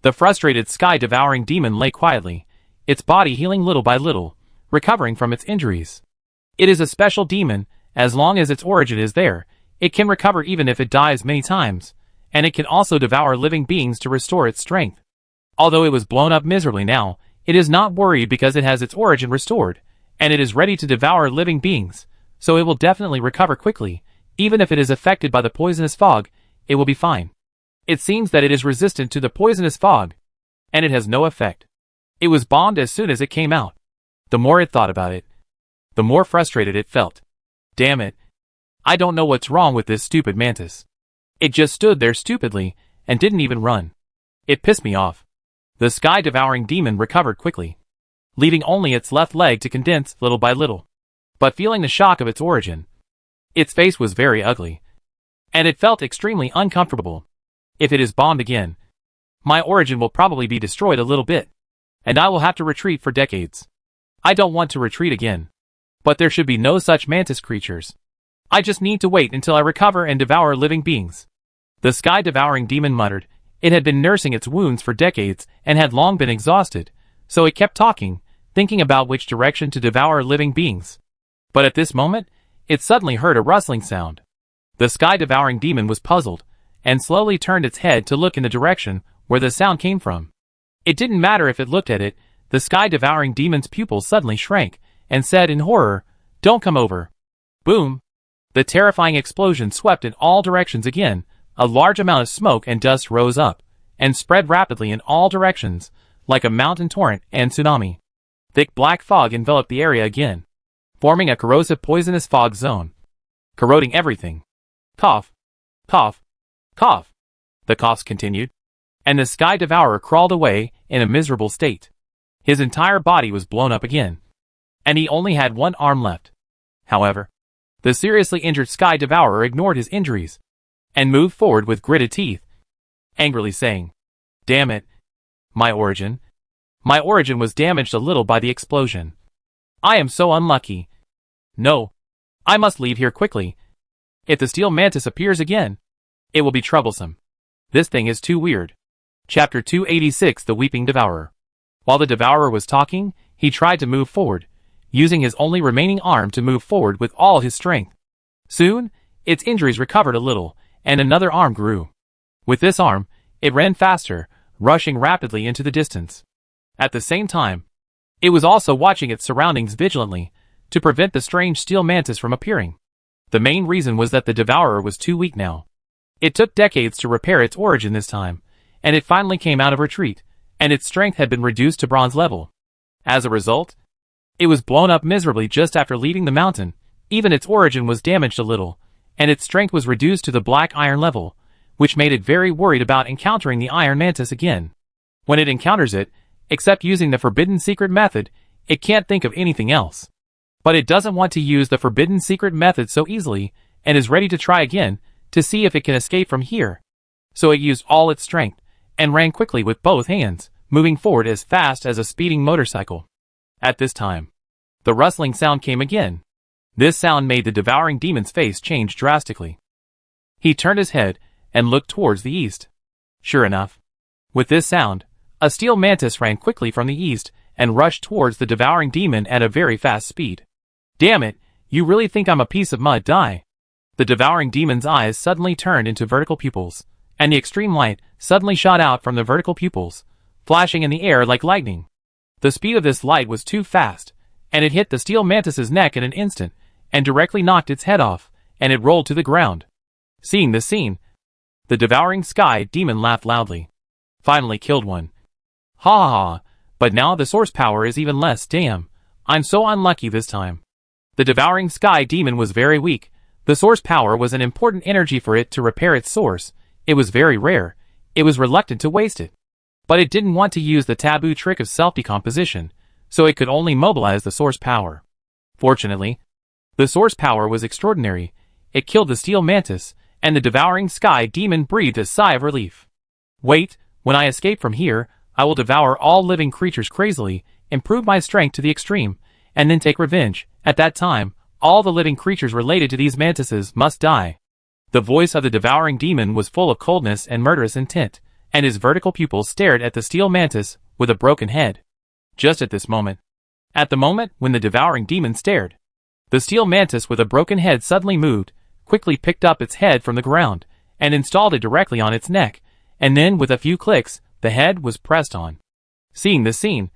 The frustrated sky-devouring demon lay quietly, its body healing little by little, recovering from its injuries. It is a special demon. As long as its origin is there, it can recover even if it dies many times, and it can also devour living beings to restore its strength. Although it was blown up miserably now, it is not worried because it has its origin restored, and it is ready to devour living beings, so it will definitely recover quickly. Even if it is affected by the poisonous fog, it will be fine. It seems that it is resistant to the poisonous fog, and it has no effect. It was bombed as soon as it came out. The more it thought about it, the more frustrated it felt. Damn it. I don't know what's wrong with this stupid mantis. It just stood there stupidly, and didn't even run. It pissed me off. The sky-devouring demon recovered quickly, leaving only its left leg to condense little by little. But feeling the shock of its origin, its face was very ugly, and it felt extremely uncomfortable. If it is bombed again, my origin will probably be destroyed a little bit, and I will have to retreat for decades. I don't want to retreat again. But there should be no such mantis creatures. I just need to wait until I recover and devour living beings. The sky-devouring demon muttered. It had been nursing its wounds for decades and had long been exhausted, so it kept talking, thinking about which direction to devour living beings. But at this moment, it suddenly heard a rustling sound. The sky-devouring demon was puzzled, and slowly turned its head to look in the direction where the sound came from. It didn't matter if it looked at it. The sky-devouring demon's pupils suddenly shrank, and said in horror, "Don't come over." Boom! The terrifying explosion swept in all directions again. A large amount of smoke and dust rose up, and spread rapidly in all directions, like a mountain torrent and tsunami. Thick black fog enveloped the area again, forming a corrosive poisonous fog zone, corroding everything. Cough, cough, cough. The coughs continued, and the sky devourer crawled away in a miserable state. His entire body was blown up again, and he only had one arm left. However, the seriously injured sky devourer ignored his injuries, and moved forward with gritted teeth, angrily saying, "Damn it. My origin was damaged a little by the explosion. I am so unlucky. No. I must leave here quickly. If the steel mantis appears again, It will be troublesome. This thing is too weird. Chapter 286 The Weeping Devourer. While the Devourer was talking, he tried to move forward, using his only remaining arm to move forward with all his strength. Soon, its injuries recovered a little, and another arm grew. With this arm, it ran faster, rushing rapidly into the distance. At the same time, it was also watching its surroundings vigilantly, to prevent the strange steel mantis from appearing. The main reason was that the Devourer was too weak now. It took decades to repair its origin this time, and it finally came out of retreat, and its strength had been reduced to bronze level. As a result, it was blown up miserably just after leaving the mountain. Even its origin was damaged a little, and its strength was reduced to the black iron level, which made it very worried about encountering the iron mantis again. When it encounters it, except using the forbidden secret method, it can't think of anything else. But it doesn't want to use the forbidden secret method so easily, and is ready to try again, to see if it can escape from here. So it used all its strength, and ran quickly with both hands, moving forward as fast as a speeding motorcycle. At this time, the rustling sound came again. This sound made the devouring demon's face change drastically. He turned his head, and looked towards the east. Sure enough, with this sound, a steel mantis ran quickly from the east, and rushed towards the devouring demon at a very fast speed. Damn it, you really think I'm a piece of mud? Die. The devouring demon's eyes suddenly turned into vertical pupils, and the extreme light suddenly shot out from the vertical pupils, flashing in the air like lightning. The speed of this light was too fast, and it hit the steel mantis's neck in an instant, and directly knocked its head off, and it rolled to the ground. Seeing this scene, the devouring sky demon laughed loudly. Finally killed one. Ha ha ha, but now the source power is even less. Damn, I'm so unlucky this time. The devouring sky demon was very weak. The source power was an important energy for it to repair its source. It was very rare. It was reluctant to waste it. But it didn't want to use the taboo trick of self-decomposition, so it could only mobilize the source power. Fortunately, the source power was extraordinary. It killed the steel mantis, and the devouring sky demon breathed a sigh of relief. Wait, when I escape from here, I will devour all living creatures crazily, improve my strength to the extreme, and then take revenge. At that time, all the living creatures related to these mantises must die. The voice of the devouring demon was full of coldness and murderous intent, and his vertical pupils stared at the steel mantis with a broken head. Just at this moment, at the moment when the devouring demon stared, the steel mantis with a broken head suddenly moved, quickly picked up its head from the ground, and installed it directly on its neck, and then with a few clicks, the head was pressed on. Seeing this scene,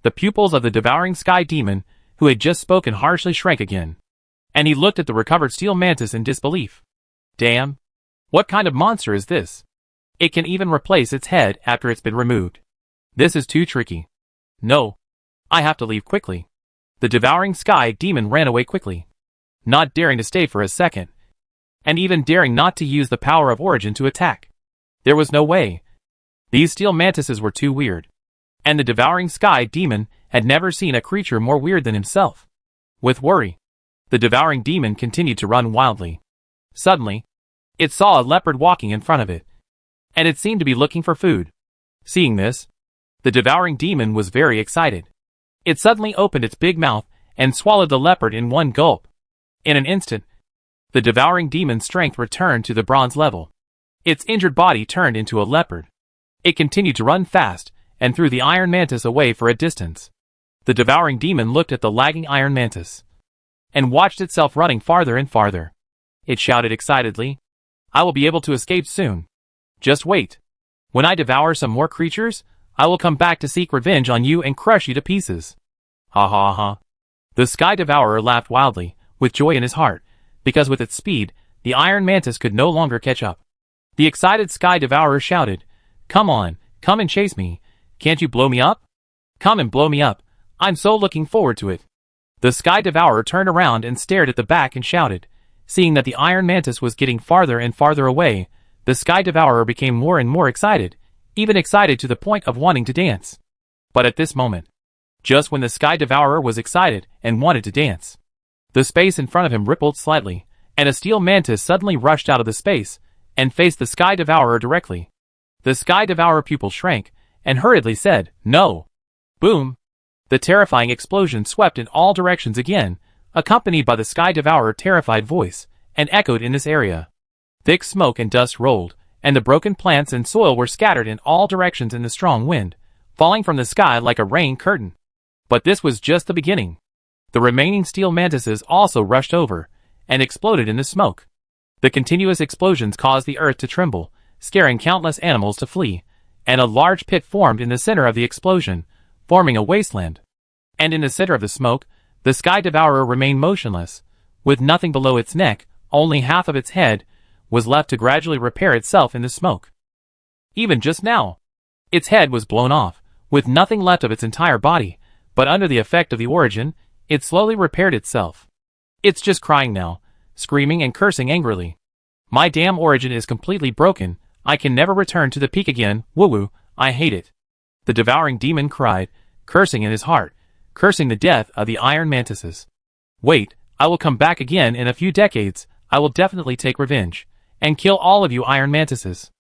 the pupils of the devouring sky demon, who had just spoken harshly, shrank again, and he looked at the recovered steel mantis in disbelief. Damn! What kind of monster is this? It can even replace its head after it's been removed. This is too tricky. No. I have to leave quickly. The devouring sky demon ran away quickly, not daring to stay for a second, and even daring not to use the power of origin to attack. There was no way. These steel mantises were too weird, and the devouring sky demon had never seen a creature more weird than himself. With worry, the devouring demon continued to run wildly. Suddenly, it saw a leopard walking in front of it, and it seemed to be looking for food. Seeing this, the devouring demon was very excited. It suddenly opened its big mouth and swallowed the leopard in one gulp. In an instant, the devouring demon's strength returned to the bronze level. Its injured body turned into a leopard. It continued to run fast and threw the iron mantis away for a distance. The devouring demon looked at the lagging iron mantis and watched itself running farther and farther. It shouted excitedly, I will be able to escape soon. Just wait. When I devour some more creatures, I will come back to seek revenge on you and crush you to pieces. Ha ha ha. The Sky Devourer laughed wildly, with joy in his heart, because with its speed, the iron mantis could no longer catch up. The excited Sky Devourer shouted, Come on, come and chase me. Can't you blow me up? Come and blow me up. I'm so looking forward to it. The Sky Devourer turned around and stared at the back and shouted. Seeing that the iron mantis was getting farther and farther away, the Sky Devourer became more and more excited, even excited to the point of wanting to dance. But at this moment, just when the Sky Devourer was excited and wanted to dance, the space in front of him rippled slightly, and a steel mantis suddenly rushed out of the space and faced the Sky Devourer directly. The Sky Devourer pupil shrank and hurriedly said, No! Boom! The terrifying explosion swept in all directions again, accompanied by the Sky Devourer's terrified voice, and echoed in this area. Thick smoke and dust rolled, and the broken plants and soil were scattered in all directions in the strong wind, falling from the sky like a rain curtain. But this was just the beginning. The remaining steel mantises also rushed over, and exploded in the smoke. The continuous explosions caused the earth to tremble, scaring countless animals to flee, and a large pit formed in the center of the explosion, forming a wasteland. And in the center of the smoke, the Sky Devourer remained motionless, with nothing below its neck. Only half of its head was left to gradually repair itself in the smoke. Even just now, its head was blown off, with nothing left of its entire body, but under the effect of the origin, it slowly repaired itself. It's just crying now, screaming and cursing angrily. My damn origin is completely broken. I can never return to the peak again. Woo-woo, I hate it. The devouring demon cried, cursing in his heart, cursing the death of the iron mantises. Wait, I will come back again in a few decades. I will definitely take revenge, and kill all of you iron mantises.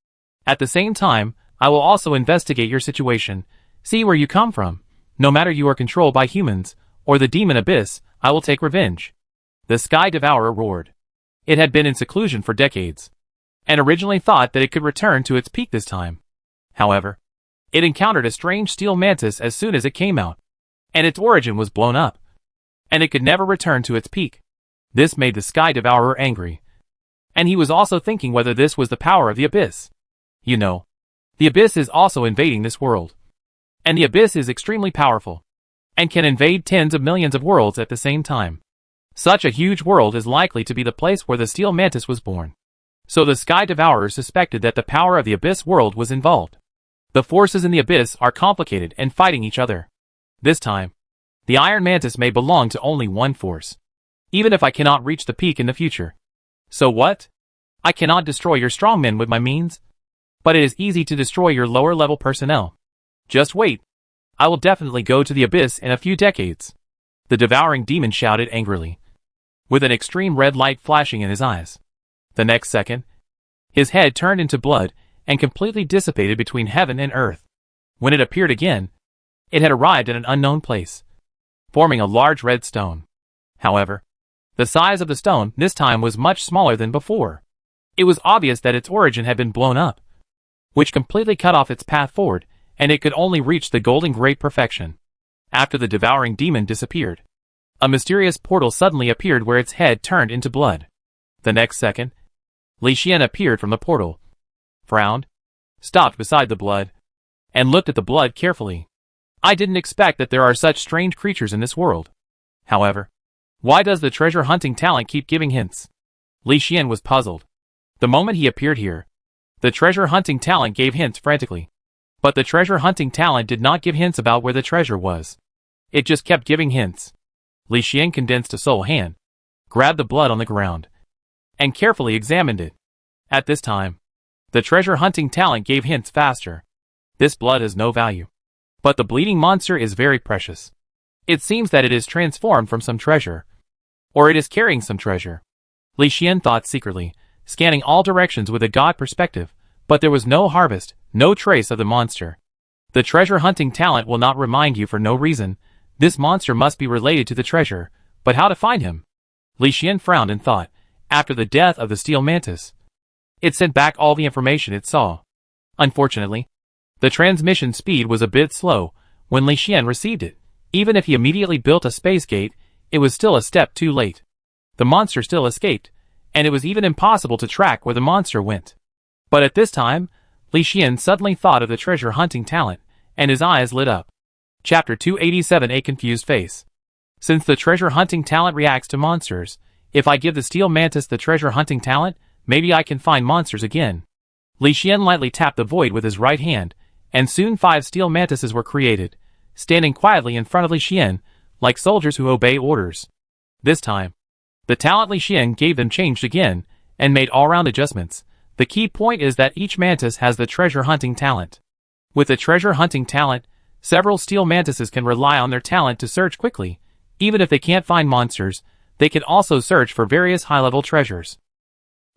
At the same time, I will also investigate your situation, see where you come from. No matter you are controlled by humans, or the demon abyss, I will take revenge. The Sky Devourer roared. It had been in seclusion for decades, and originally thought that it could return to its peak this time. However, it encountered a strange steel mantis as soon as it came out, and its origin was blown up, and it could never return to its peak. This made the Sky Devourer angry, and he was also thinking whether this was the power of the abyss. You know, the abyss is also invading this world, and the abyss is extremely powerful, and can invade tens of millions of worlds at the same time. Such a huge world is likely to be the place where the steel mantis was born. So the Sky Devourer suspected that the power of the abyss world was involved. The forces in the abyss are complicated and fighting each other. This time, the iron mantis may belong to only one force, even if I cannot reach the peak in the future. So what? I cannot destroy your strongmen with my means, but it is easy to destroy your lower level personnel. Just wait. I will definitely go to the abyss in a few decades. The devouring demon shouted angrily, with an extreme red light flashing in his eyes. The next second, his head turned into blood and completely dissipated between heaven and earth. When it appeared again, it had arrived at an unknown place, forming a large red stone. However, the size of the stone this time was much smaller than before. It was obvious that its origin had been blown up, which completely cut off its path forward, and it could only reach the golden great perfection. After the devouring demon disappeared, a mysterious portal suddenly appeared where its head turned into blood. The next second, Li Xian appeared from the portal, frowned, stopped beside the blood, and looked at the blood carefully. I didn't expect that there are such strange creatures in this world. However, why does the treasure hunting talent keep giving hints? Li Xian was puzzled. The moment he appeared here, the treasure hunting talent gave hints frantically. But the treasure hunting talent did not give hints about where the treasure was. It just kept giving hints. Li Xian condensed a soul hand, grabbed the blood on the ground, and carefully examined it. At this time, the treasure hunting talent gave hints faster. This blood has no value, but the bleeding monster is very precious. It seems that it is transformed from some treasure, or it is carrying some treasure. Li Xian thought secretly, scanning all directions with a god perspective, but there was no harvest, no trace of the monster. The treasure hunting talent will not remind you for no reason. This monster must be related to the treasure, but how to find him? Li Xian frowned and thought, after the death of the steel mantis, it sent back all the information it saw. Unfortunately, the transmission speed was a bit slow when Li Xian received it. Even if he immediately built a space gate, it was still a step too late. The monster still escaped, and it was even impossible to track where the monster went. But at this time, Li Xian suddenly thought of the treasure hunting talent, and his eyes lit up. Chapter 287: A Confused Face. Since the treasure hunting talent reacts to monsters, if I give the steel mantis the treasure hunting talent, maybe I can find monsters again. Li Xian lightly tapped the void with his right hand, and soon 5 steel mantises were created, standing quietly in front of Li Xian, like soldiers who obey orders. This time, the talent Li Xian gave them changed again, and made all-round adjustments. The key point is that each mantis has the treasure hunting talent. With the treasure hunting talent, several steel mantises can rely on their talent to search quickly. Even if they can't find monsters, they can also search for various high-level treasures.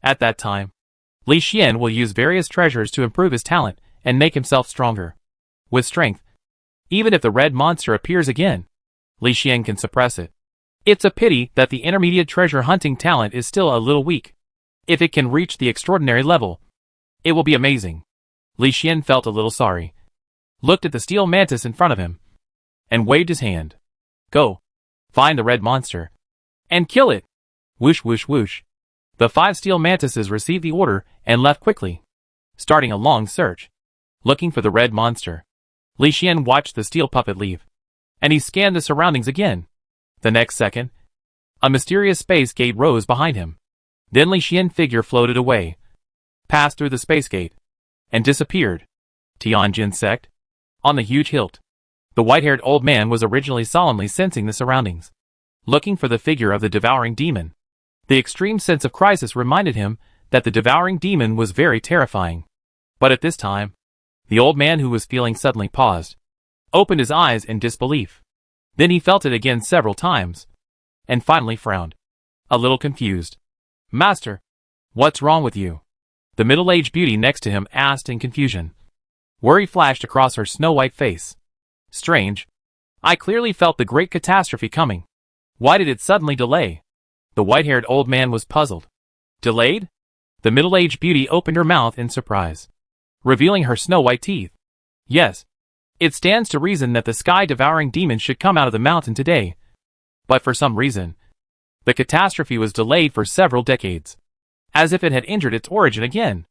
At that time, Li Xian will use various treasures to improve his talent and make himself stronger. With strength, even if the red monster appears again, Li Xian can suppress it. It's a pity that the intermediate treasure hunting talent is still a little weak. If it can reach the extraordinary level, it will be amazing. Li Xian felt a little sorry, looked at the steel mantis in front of him, and waved his hand. Go. Find the red monster. And kill it. Whoosh whoosh whoosh. The 5 steel mantises received the order and left quickly, starting a long search, looking for the red monster. Li Xian watched the steel puppet leave, and he scanned the surroundings again. The next second, a mysterious space gate rose behind him. Then Li Xian figure floated away, passed through the space gate, and disappeared. Tianjin sect. On the huge hilt, the white-haired old man was originally solemnly sensing the surroundings, looking for the figure of the devouring demon. The extreme sense of crisis reminded him that the devouring demon was very terrifying. But at this time, the old man who was feeling suddenly paused, opened his eyes in disbelief. Then he felt it again several times, and finally frowned, a little confused. Master, what's wrong with you? The middle-aged beauty next to him asked in confusion. Worry flashed across her snow-white face. Strange. I clearly felt the great catastrophe coming. Why did it suddenly delay? The white-haired old man was puzzled. Delayed? The middle-aged beauty opened her mouth in surprise, revealing her snow-white teeth. Yes. It stands to reason that the sky-devouring demon should come out of the mountain today. But for some reason, the catastrophe was delayed for several decades, as if it had injured its origin again.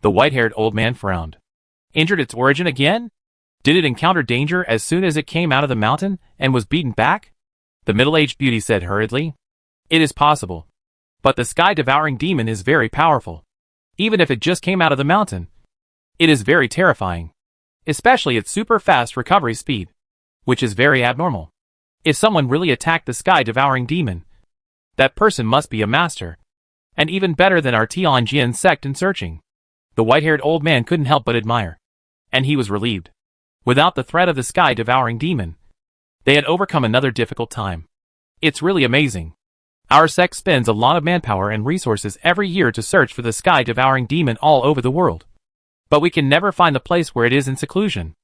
The white-haired old man frowned. Injured its origin again? Did it encounter danger as soon as it came out of the mountain and was beaten back? The middle-aged beauty said hurriedly. It is possible. But the sky-devouring demon is very powerful. Even if it just came out of the mountain, it is very terrifying. Especially its super-fast recovery speed, which is very abnormal. If someone really attacked the sky-devouring demon, that person must be a master. And even better than our Tianjin sect in searching. The white-haired old man couldn't help but admire. And he was relieved. Without the threat of the sky-devouring demon, they had overcome another difficult time. It's really amazing. Our sect spends a lot of manpower and resources every year to search for the sky-devouring demon all over the world. But we can never find the place where it is in seclusion.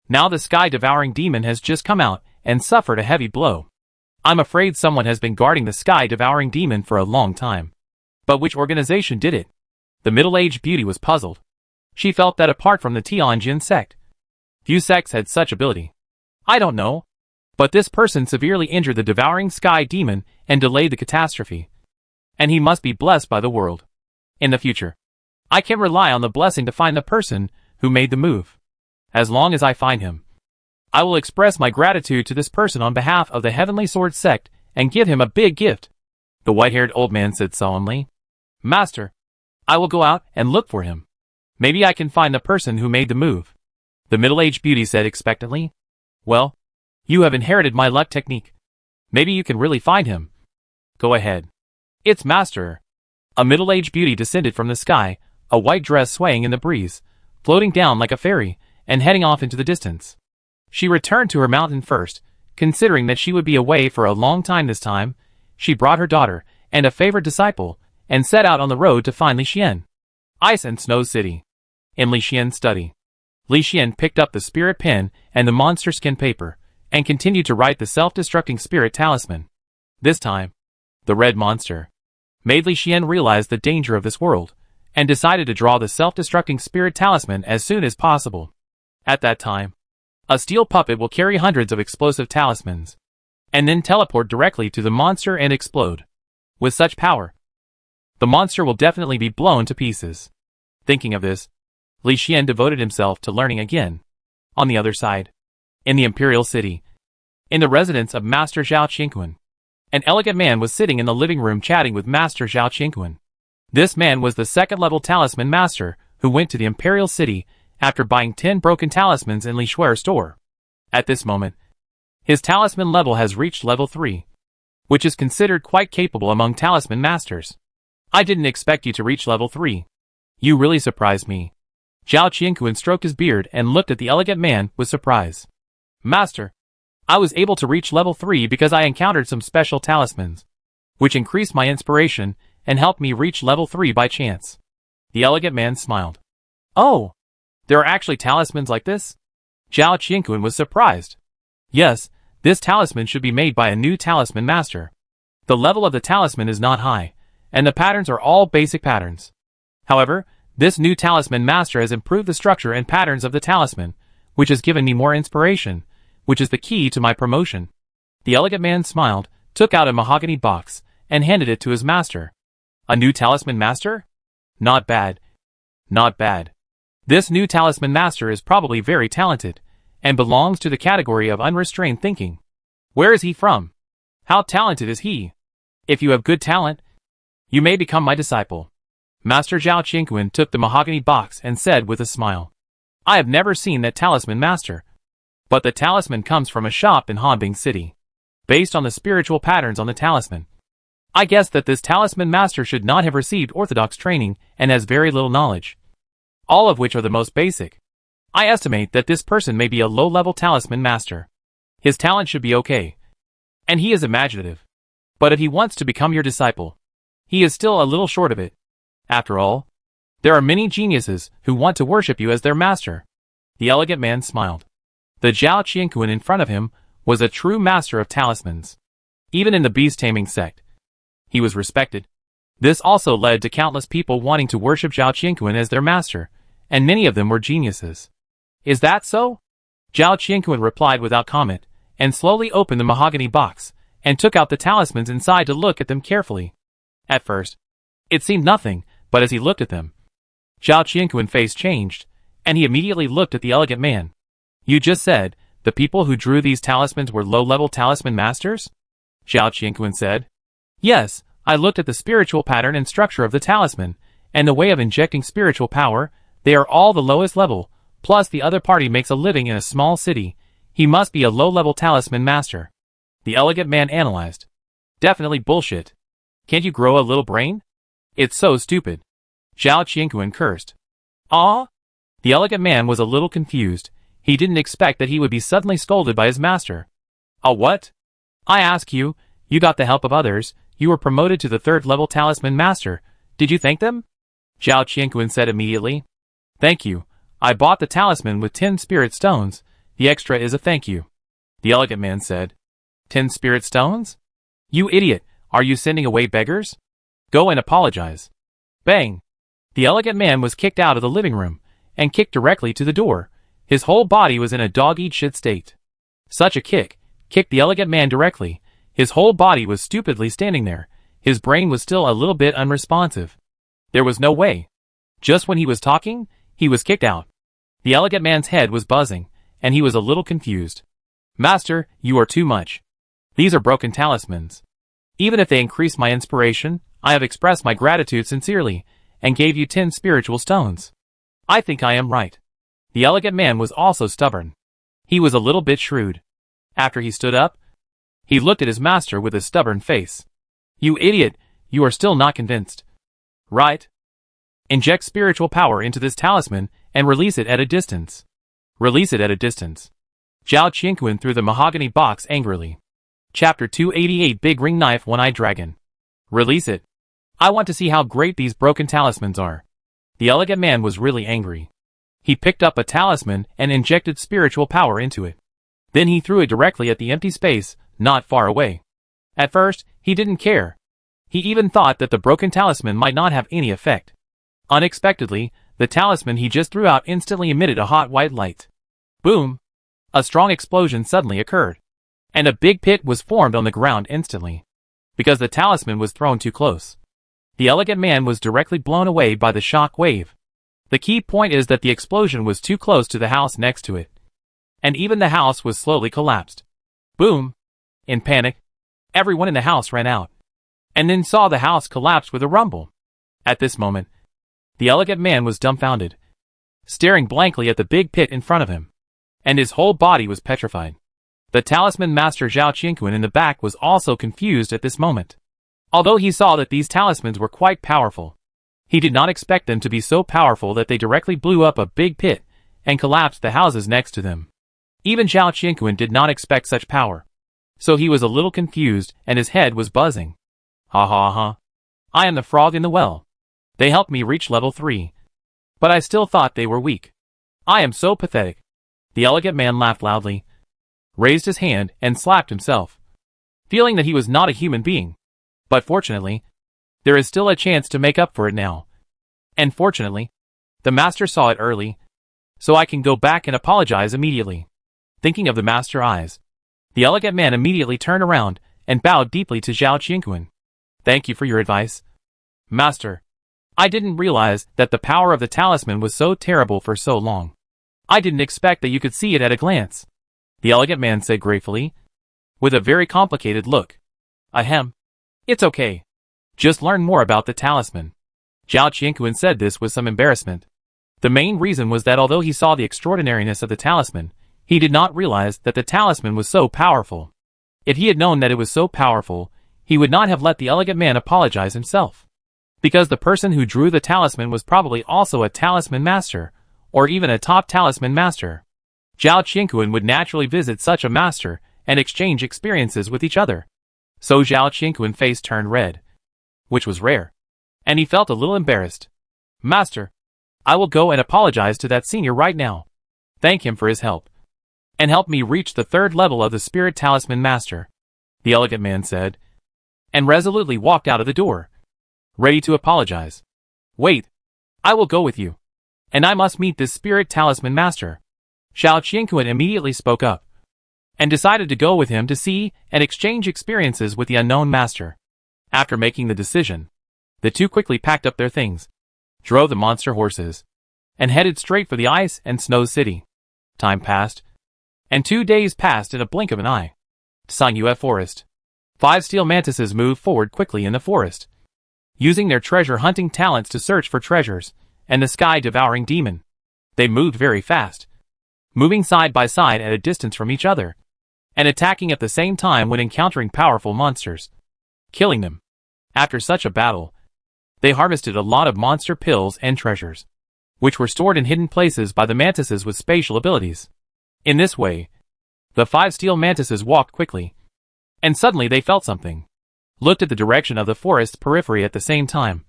Now the sky-devouring demon has just come out and suffered a heavy blow. I'm afraid someone has been guarding the sky-devouring demon for a long time. But which organization did it? The middle-aged beauty was puzzled. She felt that apart from the Tianjin sect, few sects had such ability. I don't know. But this person severely injured the devouring sky demon and delayed the catastrophe. And he must be blessed by the world. In the future, I can rely on the blessing to find the person who made the move. As long as I find him, I will express my gratitude to this person on behalf of the Heavenly Sword sect and give him a big gift. The white-haired old man said solemnly. Master, I will go out and look for him. Maybe I can find the person who made the move. The middle-aged beauty said expectantly. Well, you have inherited my luck technique. Maybe you can really find him. Go ahead. It's Master. A middle-aged beauty descended from the sky, a white dress swaying in the breeze, floating down like a fairy, and heading off into the distance. She returned to her mountain first, considering that she would be away for a long time this time. She brought her daughter and a favorite disciple, and set out on the road to find Li Xian. Ice and Snow City. In Li Xian's study, Li Xian picked up the spirit pen and the monster skin paper, and continued to write the self-destructing spirit talisman. This time, the red monster made Li Xian realize the danger of this world, and decided to draw the self-destructing spirit talisman as soon as possible. At that time, a steel puppet will carry hundreds of explosive talismans, and then teleport directly to the monster and explode. With such power, the monster will definitely be blown to pieces. Thinking of this, Li Xian devoted himself to learning again. On the other side, in the Imperial City, in the residence of Master Zhao Qingquan, an elegant man was sitting in the living room chatting with Master Zhao Qingquan. This man was the second-level talisman master who went to the Imperial City after buying 10 broken talismans in Li Shuer's store. At this moment, his talisman level has reached level 3, which is considered quite capable among talisman masters. I didn't expect you to reach level 3. You really surprised me. Zhao Qingquan stroked his beard and looked at the elegant man with surprise. Master, I was able to reach level 3 because I encountered some special talismans, which increased my inspiration and helped me reach level 3 by chance. The elegant man smiled. Oh, there are actually talismans like this? Zhao Qingquan was surprised. Yes, this talisman should be made by a new talisman master. The level of the talisman is not high, and the patterns are all basic patterns. However, this new talisman master has improved the structure and patterns of the talisman, which has given me more inspiration, which is the key to my promotion. The elegant man smiled, took out a mahogany box, and handed it to his master. A new talisman master? Not bad. Not bad. This new talisman master is probably very talented, and belongs to the category of unrestrained thinking. Where is he from? How talented is he? If you have good talent, you may become my disciple. Master Zhao Qingquan took the mahogany box and said with a smile, I have never seen that talisman master, but the talisman comes from a shop in Hanbing City. Based on the spiritual patterns on the talisman, I guess that this talisman master should not have received orthodox training and has very little knowledge, all of which are the most basic. I estimate that this person may be a low-level talisman master. His talent should be okay, and he is imaginative. But if he wants to become your disciple, he is still a little short of it. After all, there are many geniuses who want to worship you as their master. The elegant man smiled. The Zhao Qingquan in front of him was a true master of talismans. Even in the beast-taming sect, he was respected. This also led to countless people wanting to worship Zhao Qingquan as their master, and many of them were geniuses. Is that so? Zhao Qingquan replied without comment, and slowly opened the mahogany box, and took out the talismans inside to look at them carefully. At first, it seemed nothing, but as he looked at them, Zhao Qingquan's face changed, and he immediately looked at the elegant man. You just said, the people who drew these talismans were low-level talisman masters? Zhao Qingquan said. Yes, I looked at the spiritual pattern and structure of the talisman, and the way of injecting spiritual power. They are all the lowest level, plus the other party makes a living in a small city. He must be a low-level talisman master. The elegant man analyzed. Definitely bullshit. Can't you grow a little brain? It's so stupid. Zhao Qingquan cursed. Ah? The elegant man was a little confused. He didn't expect that he would be suddenly scolded by his master. What? I ask you, you got the help of others, you were promoted to the 3rd level talisman master. Did you thank them? Zhao Qingquan said immediately. Thank you. I bought the talisman with 10 spirit stones. The extra is a thank you. The elegant man said. 10 spirit stones? You idiot, are you sending away beggars? Go and apologize. Bang! The elegant man was kicked out of the living room, and kicked directly to the door. His whole body was in a dog-eat-shit state. Such a kick kicked the elegant man directly. His whole body was stupidly standing there. His brain was still a little bit unresponsive. There was no way. Just when he was talking, he was kicked out. The elegant man's head was buzzing, and he was a little confused. Master, you are too much. These are broken talismans. Even if they increase my inspiration, I have expressed my gratitude sincerely, and gave you 10 spiritual stones. I think I am right. The elegant man was also stubborn. He was a little bit shrewd. After he stood up, he looked at his master with a stubborn face. You idiot, you are still not convinced. Right? Inject spiritual power into this talisman, and release it at a distance. Release it at a distance. Zhao Qingquan threw the mahogany box angrily. Chapter 288 Big Ring Knife One-Eyed Dragon. Release it. I want to see how great these broken talismans are. The elegant man was really angry. He picked up a talisman and injected spiritual power into it. Then he threw it directly at the empty space, not far away. At first, he didn't care. He even thought that the broken talisman might not have any effect. Unexpectedly, the talisman he just threw out instantly emitted a hot white light. Boom! A strong explosion suddenly occurred, and a big pit was formed on the ground instantly, because the talisman was thrown too close. The elegant man was directly blown away by the shock wave. The key point is that the explosion was too close to the house next to it, and even the house was slowly collapsed. Boom! In panic, everyone in the house ran out, and then saw the house collapse with a rumble. At this moment, the elegant man was dumbfounded, staring blankly at the big pit in front of him, and his whole body was petrified. The talisman master Zhao Qingquan in the back was also confused at this moment. Although he saw that these talismans were quite powerful, he did not expect them to be so powerful that they directly blew up a big pit and collapsed the houses next to them. Even Zhao Qingquan did not expect such power, so he was a little confused and his head was buzzing. Ha ha ha. I am the frog in the well. They helped me reach level 3. But I still thought they were weak. I am so pathetic. The elegant man laughed loudly, raised his hand, and slapped himself, feeling that he was not a human being. But fortunately, There is still a chance to make up for it now. And fortunately, the master saw it early, so I can go back and apologize immediately. Thinking of the master eyes, the elegant man immediately turned around and bowed deeply to Zhao Qianquan. Thank you for your advice, Master. I didn't realize that the power of the talisman was so terrible for so long. I didn't expect that you could see it at a glance, the elegant man said gratefully, with a very complicated look. Ahem. It's okay. Just learn more about the talisman. Zhao Qianquan said this with some embarrassment. The main reason was that although he saw the extraordinariness of the talisman, he did not realize that the talisman was so powerful. If he had known that it was so powerful, he would not have let the elegant man apologize himself. Because the person who drew the talisman was probably also a talisman master, or even a top talisman master. Zhao Qianquan would naturally visit such a master and exchange experiences with each other. So Zhao Qianquan's face turned red, which was rare, and he felt a little embarrassed. Master, I will go and apologize to that senior right now. Thank him for his help. And help me reach the 3rd level of the Spirit Talisman Master, the elegant man said, and resolutely walked out of the door, ready to apologize. Wait, I will go with you. And I must meet this Spirit Talisman Master. Zhao Qianquan immediately spoke up, and decided to go with him to see and exchange experiences with the unknown master. After making the decision, the two quickly packed up their things, drove the monster horses, and headed straight for the ice and snow city. Time passed, and 2 days passed in a blink of an eye. Sangyue Forest. 5 steel mantises moved forward quickly in the forest, using their treasure hunting talents to search for treasures, and the sky-devouring demon. They moved very fast, moving side by side at a distance from each other, and attacking at the same time when encountering powerful monsters, killing them. After such a battle, they harvested a lot of monster pills and treasures, which were stored in hidden places by the mantises with spatial abilities. In this way, the 5 steel mantises walked quickly, and suddenly they felt something, looked at the direction of the forest periphery at the same time,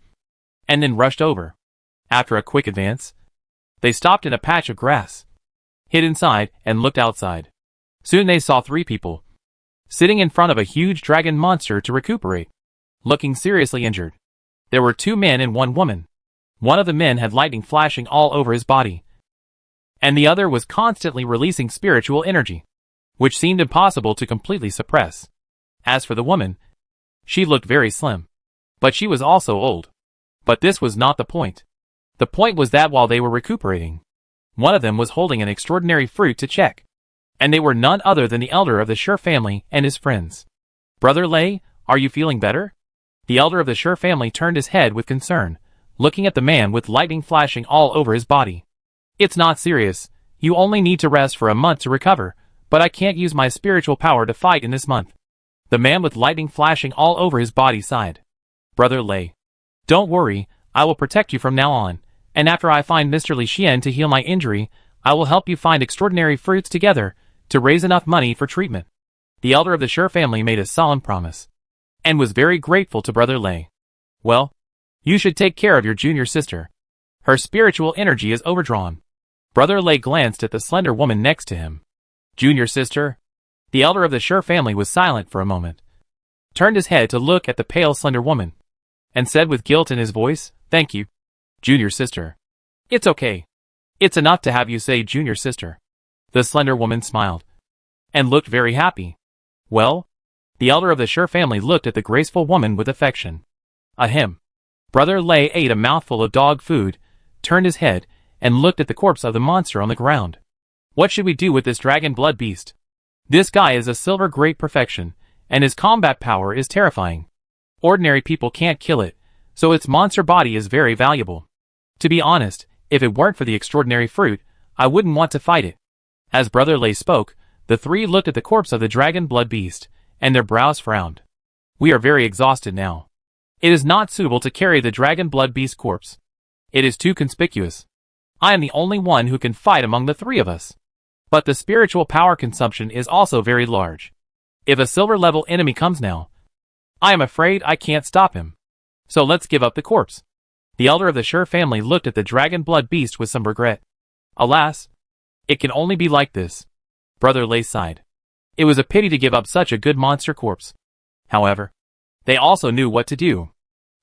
and then rushed over. After a quick advance, they stopped in a patch of grass, hid inside, and looked outside. Soon they saw 3 people, sitting in front of a huge dragon monster to recuperate, looking seriously injured. There were 2 men and 1 woman. One of the men had lightning flashing all over his body, and the other was constantly releasing spiritual energy, which seemed impossible to completely suppress. As for the woman, she looked very slim, but she was also old. But this was not the point. The point was that while they were recuperating, one of them was holding an extraordinary fruit to check, and they were none other than the elder of the Sure family and his friends. Brother Lei, are you feeling better? The elder of the Sure family turned his head with concern, looking at the man with lightning flashing all over his body. It's not serious. You only need to rest for a month to recover, but I can't use my spiritual power to fight in this month. The man with lightning flashing all over his body sighed. Brother Lei, don't worry, I will protect you from now on, and after I find Mr. Li Xian to heal my injury, I will help you find extraordinary fruits together to raise enough money for treatment. The elder of the Sure family made a solemn promise, and was very grateful to Brother Lei. Well, you should take care of your junior sister. Her spiritual energy is overdrawn. Brother Lei glanced at the slender woman next to him. Junior sister? The elder of the Sure family was silent for a moment, turned his head to look at the pale slender woman, and said with guilt in his voice, Thank you, junior sister. It's okay. It's enough to have you say junior sister. The slender woman smiled, and looked very happy. Well? The elder of the Sure family looked at the graceful woman with affection. Ahem. Brother Lei ate a mouthful of dog food, turned his head, and looked at the corpse of the monster on the ground. What should we do with this dragon blood beast? This guy is a silver great perfection, and his combat power is terrifying. Ordinary people can't kill it, so its monster body is very valuable. To be honest, if it weren't for the extraordinary fruit, I wouldn't want to fight it. As Brother Lei spoke, the 3 looked at the corpse of the dragon blood beast, and their brows frowned. We are very exhausted now. It is not suitable to carry the dragon blood beast corpse. It is too conspicuous. I am the only one who can fight among the 3 of us. But the spiritual power consumption is also very large. If a silver level enemy comes now, I am afraid I can't stop him. So let's give up the corpse. The elder of the Sure family looked at the dragon blood beast with some regret. Alas, it can only be like this. Brother Lei sighed. It was a pity to give up such a good monster corpse. However, they also knew what to do.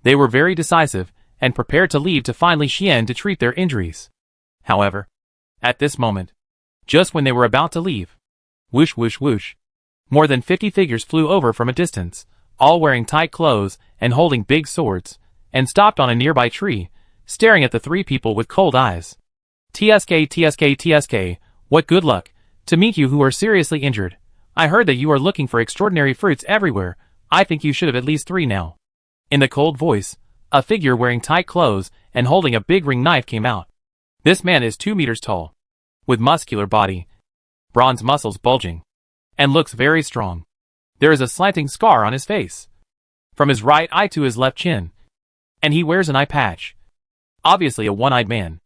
They were very decisive, and prepared to leave to find Li Xian to treat their injuries. However, at this moment, just when they were about to leave, whoosh whoosh whoosh, more than 50 figures flew over from a distance, all wearing tight clothes and holding big swords, and stopped on a nearby tree, staring at the three people with cold eyes. TSK, TSK, TSK, what good luck to meet you who are seriously injured. I heard that you are looking for extraordinary fruits everywhere. I think you should have at least 3 now. In the cold voice, a figure wearing tight clothes and holding a big ring knife came out. This man is 2 meters tall, with muscular body, bronze muscles bulging, and looks very strong. There is a slanting scar on his face, from his right eye to his left chin, and he wears an eye patch. Obviously a one-eyed man.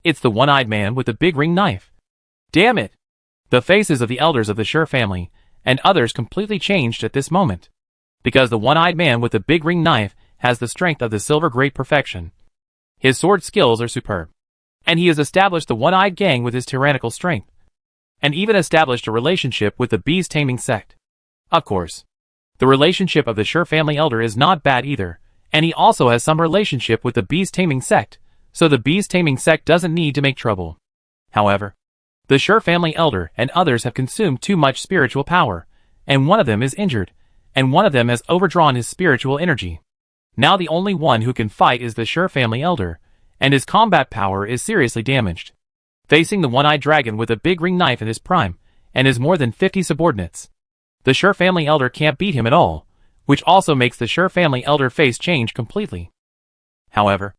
It's the one-eyed man with the big ring knife. Damn it! The faces of the elders of the Shi family and others completely changed at this moment, because the one-eyed man with the big ring knife has the strength of the silver great perfection. His sword skills are superb, and he has established the one-eyed gang with his tyrannical strength, and even established a relationship with the beast taming sect. Of course, the relationship of the Shi family elder is not bad either, and he also has some relationship with the beast taming sect, so the beast taming sect doesn't need to make trouble. However, the Shi family elder and others have consumed too much spiritual power, and one of them is injured, and one of them has overdrawn his spiritual energy. Now the only one who can fight is the Shi family elder, and his combat power is seriously damaged. Facing the one-eyed dragon with a big ring knife in his prime, and his more than 50 subordinates, the Shi family elder can't beat him at all, which also makes the Shi family elder face change completely. However,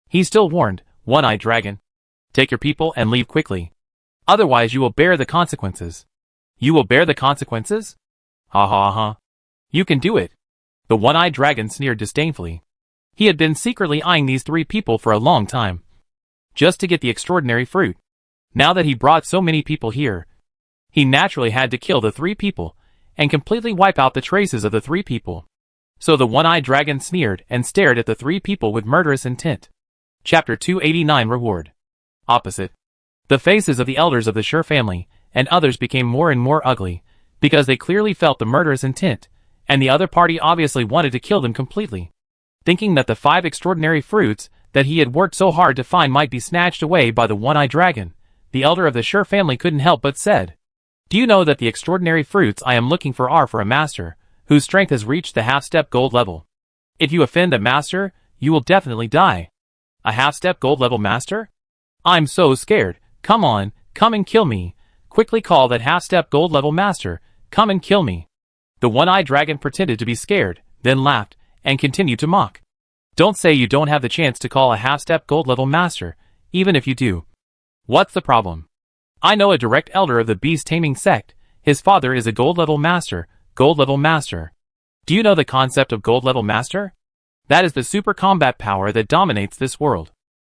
he still warned, One-Eyed Dragon, take your people and leave quickly. Otherwise you will bear the consequences. You will bear the consequences? Ha ha ha. You can do it. The One-Eyed Dragon sneered disdainfully. He had been secretly eyeing these 3 people for a long time, just to get the extraordinary fruit. Now that he brought so many people here, he naturally had to kill the 3 people, and completely wipe out the traces of the 3 people. So the One-Eyed Dragon sneered and stared at the 3 people with murderous intent. Chapter 289 Reward. Opposite. The faces of the elders of the Shi family and others became more and more ugly, because they clearly felt the murderous intent, and the other party obviously wanted to kill them completely. Thinking that the 5 extraordinary fruits that he had worked so hard to find might be snatched away by the One-Eyed Dragon, the elder of the Shi family couldn't help but said, do you know that the extraordinary fruits I am looking for are for a master, whose strength has reached the half-step gold level? If you offend a master, you will definitely die. A half-step gold level master? I'm so scared. Come on, come and kill me. Quickly call that half-step gold level master. Come and kill me. The One-Eyed Dragon pretended to be scared, then laughed, and continued to mock. Don't say you don't have the chance to call a half-step gold level master, even if you do. What's the problem? I know a direct elder of the beast taming sect. His father is a gold level master. Gold level master. Do you know the concept of gold level master? That is the super combat power that dominates this world.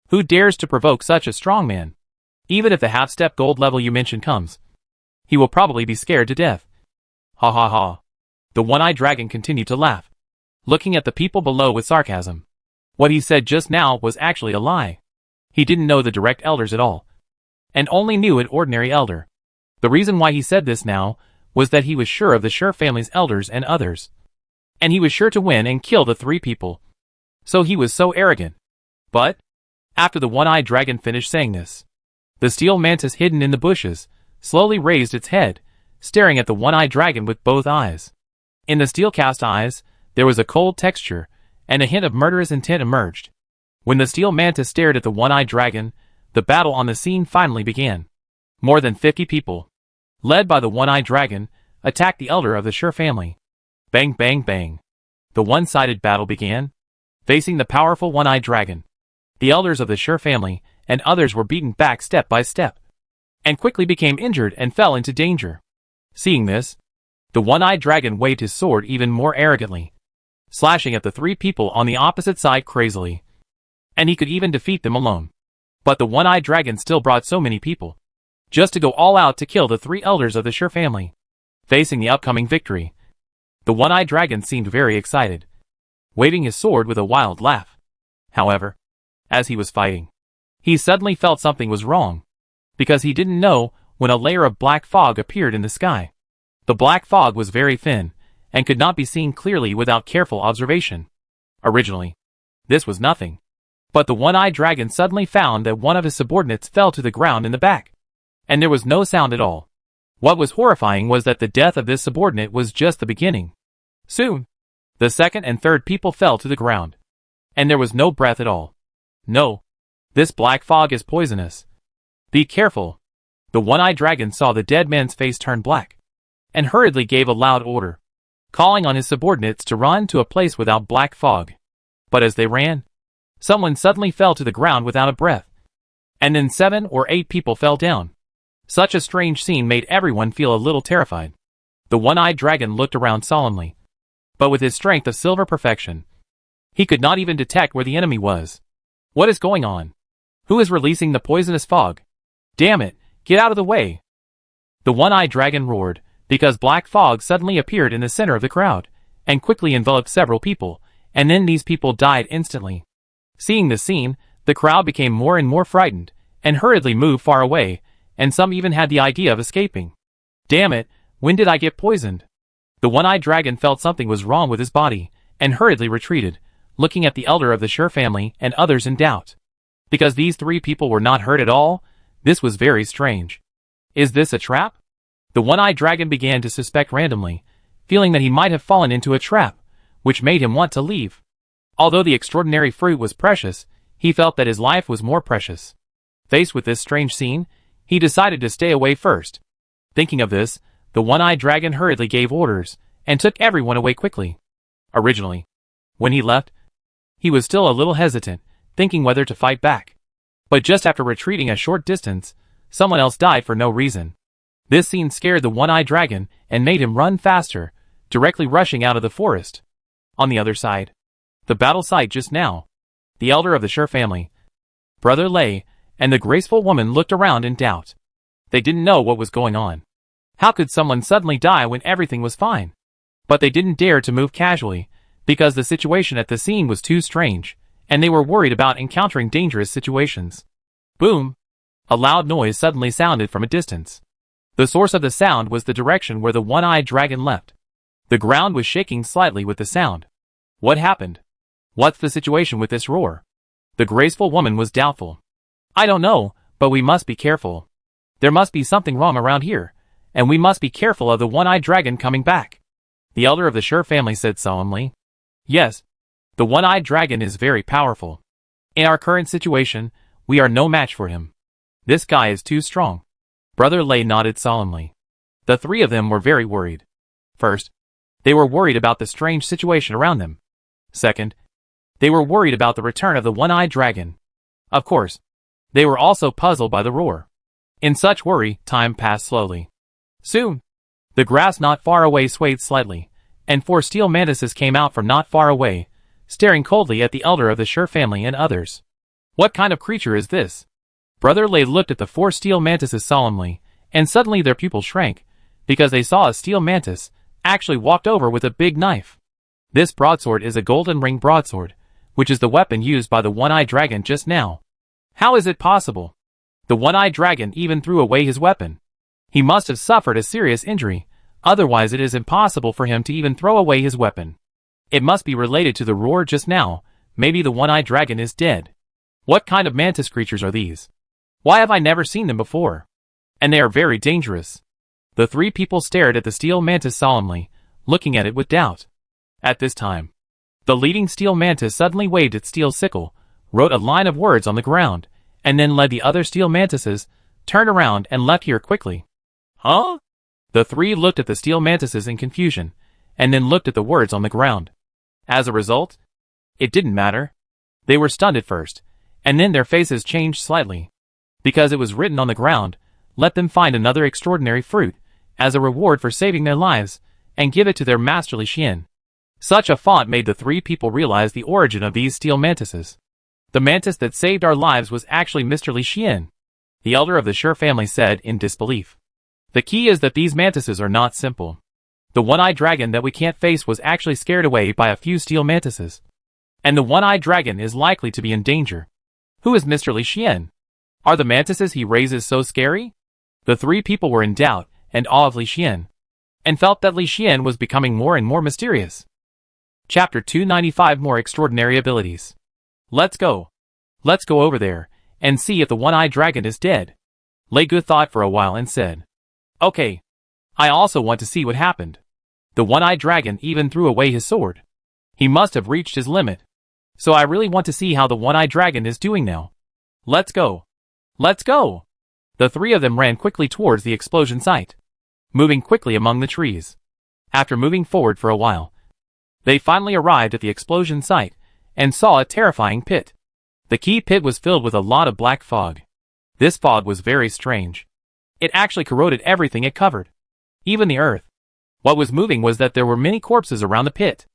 Who dares to provoke such a strong man? Even if the half-step gold level you mentioned comes, he will probably be scared to death. Ha ha ha. The One-Eyed Dragon continued to laugh, looking at the people below with sarcasm. What he said just now was actually a lie. He didn't know the direct elders at all, and only knew an ordinary elder. The reason why he said this now was that he was sure of the Shi family's elders and others, and he was sure to win and kill the 3 people. So he was so arrogant. But after the One-Eyed Dragon finished saying this, the steel mantis hidden in the bushes slowly raised its head, staring at the One-Eyed Dragon with both eyes. In the steel-cast eyes, there was a cold texture, and a hint of murderous intent emerged. When the steel mantis stared at the One-Eyed Dragon, the battle on the scene finally began. More than 50 people, led by the One-Eyed Dragon, attacked the elder of the Shi family. Bang bang bang. The one-sided battle began. Facing the powerful One-Eyed Dragon, the elders of the Shi family and others were beaten back step by step, and quickly became injured and fell into danger. Seeing this, the One-Eyed Dragon waved his sword even more arrogantly, slashing at the 3 people on the opposite side crazily. And he could even defeat them alone. But the One-Eyed Dragon still brought so many people, just to go all out to kill the 3 elders of the Shi family. Facing the upcoming victory, the One-Eyed Dragon seemed very excited, waving his sword with a wild laugh. However, as he was fighting, he suddenly felt something was wrong, because he didn't know when a layer of black fog appeared in the sky. The black fog was very thin, and could not be seen clearly without careful observation. Originally, This was nothing. But the one-eyed dragon suddenly found that one of his subordinates fell to the ground in the back. And there was no sound at all. What was horrifying was that the death of this subordinate was just the beginning. Soon, the second and third people fell to the ground. And there was no breath at all. No. This black fog is poisonous. Be careful. The one-eyed dragon saw the dead man's face turn black, and hurriedly gave a loud order, calling on his subordinates to run to a place without black fog. But as they ran, someone suddenly fell to the ground without a breath. And then 7 or 8 people fell down. Such a strange scene made everyone feel a little terrified. The one-eyed dragon looked around solemnly, but with his strength of silver perfection, he could not even detect where the enemy was. What is going on? Who is releasing the poisonous fog? Damn it, get out of the way! The one-eyed dragon roared, because black fog suddenly appeared in the center of the crowd, and quickly enveloped several people, and then these people died instantly. Seeing the scene, the crowd became more and more frightened, and hurriedly moved far away, and some even had the idea of escaping. Damn it, when did I get poisoned? The one-eyed dragon felt something was wrong with his body, and hurriedly retreated, looking at the elder of the Sure family and others in doubt. Because these 3 people were not hurt at all, this was very strange. Is this a trap? The one-eyed dragon began to suspect randomly, feeling that he might have fallen into a trap, which made him want to leave. Although the extraordinary fruit was precious, he felt that his life was more precious. Faced with this strange scene, he decided to stay away first. Thinking of this, the one-eyed dragon hurriedly gave orders, and took everyone away quickly. Originally, when he left, he was still a little hesitant, thinking whether to fight back. But just after retreating a short distance, someone else died for no reason. This scene scared the one-eyed dragon and made him run faster, directly rushing out of the forest. On the other side, the battle site just now, the elder of the Sure family, Brother Lei, and the graceful woman looked around in doubt. They didn't know what was going on. How could someone suddenly die when everything was fine? But they didn't dare to move casually, because the situation at the scene was too strange, and they were worried about encountering dangerous situations. Boom! A loud noise suddenly sounded from a distance. The source of the sound was the direction where the one-eyed dragon left. The ground was shaking slightly with the sound. What happened? What's the situation with this roar? The graceful woman was doubtful. I don't know, but we must be careful. There must be something wrong around here, and we must be careful of the one-eyed dragon coming back. The elder of the Sure family said solemnly. Yes, the one-eyed dragon is very powerful. In our current situation, we are no match for him. This guy is too strong. Brother Lei nodded solemnly. The 3 of them were very worried. First, they were worried about the strange situation around them. Second, they were worried about the return of the one-eyed dragon. Of course, they were also puzzled by the roar. In such worry, time passed slowly. Soon, the grass not far away swayed slightly, and 4 steel mantises came out from not far away, staring coldly at the elder of the Sure family and others. What kind of creature is this? Brother Lei looked at the 4 steel mantises solemnly, and suddenly their pupils shrank, because they saw a steel mantis actually walked over with a big knife. This broadsword is a golden ring broadsword, which is the weapon used by the one-eyed dragon just now. How is it possible? The one-eyed dragon even threw away his weapon. He must have suffered a serious injury, otherwise it is impossible for him to even throw away his weapon. It must be related to the roar just now. Maybe the one-eyed dragon is dead. What kind of mantis creatures are these? Why have I never seen them before? And they are very dangerous. The 3 people stared at the steel mantis solemnly, looking at it with doubt. At this time, the leading steel mantis suddenly waved its steel sickle, wrote a line of words on the ground, and then led the other steel mantises, turned around and left here quickly. Huh? The 3 looked at the steel mantises in confusion, and then looked at the words on the ground. As a result, it didn't matter. They were stunned at first, and then their faces changed slightly. Because it was written on the ground, let them find another extraordinary fruit, as a reward for saving their lives, and give it to their masterly Xian. Such a font made the 3 people realize the origin of these steel mantises. The mantis that saved our lives was actually Mr. Li Xian, the elder of the Sure family said in disbelief. The key is that these mantises are not simple. The one-eyed dragon that we can't face was actually scared away by a few steel mantises. And the one-eyed dragon is likely to be in danger. Who is Mr. Li Xian? Are the mantises he raises so scary? The 3 people were in doubt and awe of Li Xian, and felt that Li Xian was becoming more and more mysterious. Chapter 295 More Extraordinary Abilities. Let's go. Let's go over there, and see if the one-eyed dragon is dead. Lei Gu thought for a while and said, Okay. I also want to see what happened. The one-eyed dragon even threw away his sword. He must have reached his limit. So I really want to see how the one-eyed dragon is doing now. Let's go. Let's go. The three of them ran quickly towards the explosion site, moving quickly among the trees. After moving forward for a while, they finally arrived at the explosion site and saw a terrifying pit. The key pit was filled with a lot of black fog. This fog was very strange. It actually corroded everything it covered, even the earth. What was moving was that there were many corpses around the pit.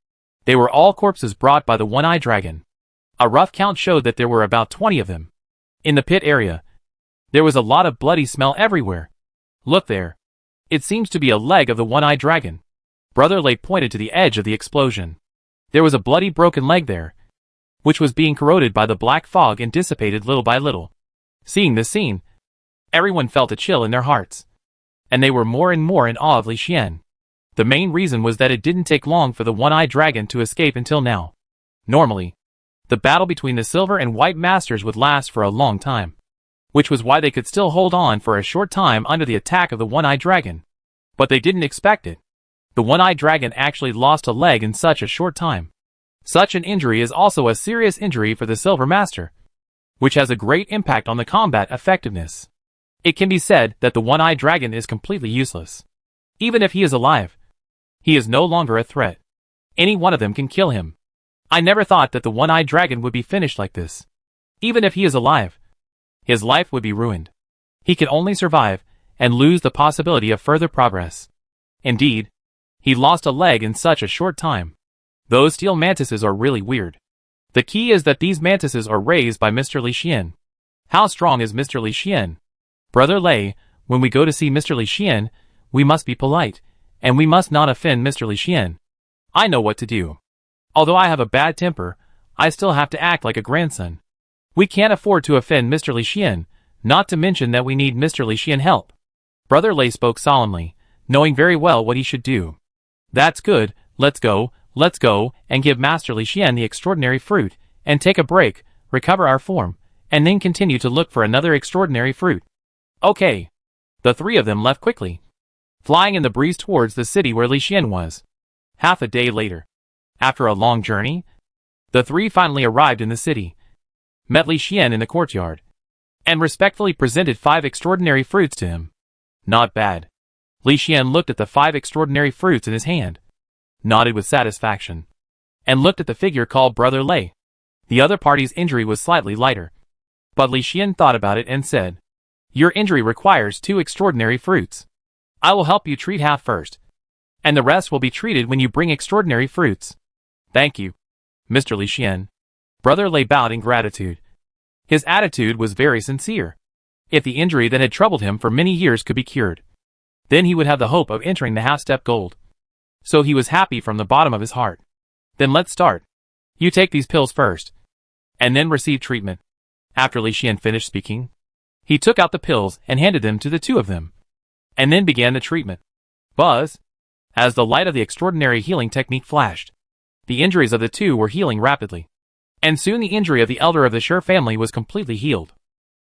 They were all corpses brought by the one-eyed dragon. A rough count showed that there were about 20 of them. In the pit area, there was a lot of bloody smell everywhere. Look there. It seems to be a leg of the one-eyed dragon. Brother Lei pointed to the edge of the explosion. There was a bloody broken leg there, which was being corroded by the black fog and dissipated little by little. Seeing this scene, everyone felt a chill in their hearts, and they were more and more in awe of Li Xian. The main reason was that it didn't take long for the one-eyed dragon to escape until now. Normally, the battle between the silver and white masters would last for a long time, which was why they could still hold on for a short time under the attack of the one-eyed dragon. But they didn't expect it. The one-eyed dragon actually lost a leg in such a short time. Such an injury is also a serious injury for the silver master, which has a great impact on the combat effectiveness. It can be said that the one-eyed dragon is completely useless. Even if he is alive, he is no longer a threat. Any one of them can kill him. I never thought that the one-eyed dragon would be finished like this. Even if he is alive, his life would be ruined. He can only survive and lose the possibility of further progress. Indeed, he lost a leg in such a short time. Those steel mantises are really weird. The key is that these mantises are raised by Mr. Li Xian. How strong is Mr. Li Xian? Brother Lei, when we go to see Mr. Li Xian, we must be polite, and we must not offend Mr. Li Xian. I know what to do. Although I have a bad temper, I still have to act like a grandson. We can't afford to offend Mr. Li Xian, not to mention that we need Mr. Li Xian help. Brother Lei spoke solemnly, knowing very well what he should do. That's good, let's go, and give Master Li Xian the extraordinary fruit, and take a break, recover our form, and then continue to look for another extraordinary fruit. Okay. The three of them left quickly, flying in the breeze towards the city where Li Xian was. Half a day later, after a long journey, the three finally arrived in the city, met Li Xian in the courtyard, and respectfully presented 5 extraordinary fruits to him. Not bad. Li Xian looked at the 5 extraordinary fruits in his hand, nodded with satisfaction, and looked at the figure called Brother Lei. The other party's injury was slightly lighter, but Li Xian thought about it and said, Your injury requires 2 extraordinary fruits. I will help you treat half first, and the rest will be treated when you bring extraordinary fruits. Thank you, Mr. Li Xian. Brother Lei bowed in gratitude. His attitude was very sincere. If the injury that had troubled him for many years could be cured, then he would have the hope of entering the half-step gold. So he was happy from the bottom of his heart. Then let's start. You take these pills first, and then receive treatment. After Li Xian finished speaking, he took out the pills and handed them to the 2 of them, and then began the treatment. Buzz! As the light of the extraordinary healing technique flashed, the injuries of the 2 were healing rapidly, and soon the injury of the elder of the Sher family was completely healed.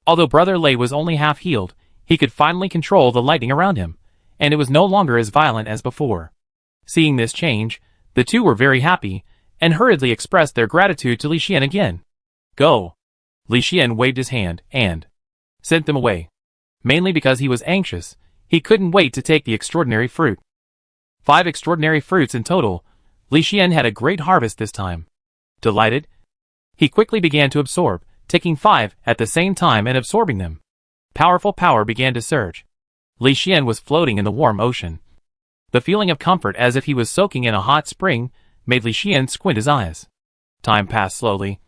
Although Brother Lei was only half healed, he could finally control the lightning around him, and it was no longer as violent as before. Seeing this change, the 2 were very happy, and hurriedly expressed their gratitude to Li Xian again. Go! Li Xian waved his hand, and sent them away. Mainly because he was anxious, he couldn't wait to take the extraordinary fruit. 5 extraordinary fruits in total. Li Xian had a great harvest this time. Delighted, he quickly began to absorb, taking 5 at the same time and absorbing them. Powerful power began to surge. Li Xian was floating in the warm ocean. The feeling of comfort as if he was soaking in a hot spring made Li Xian squint his eyes. Time passed slowly.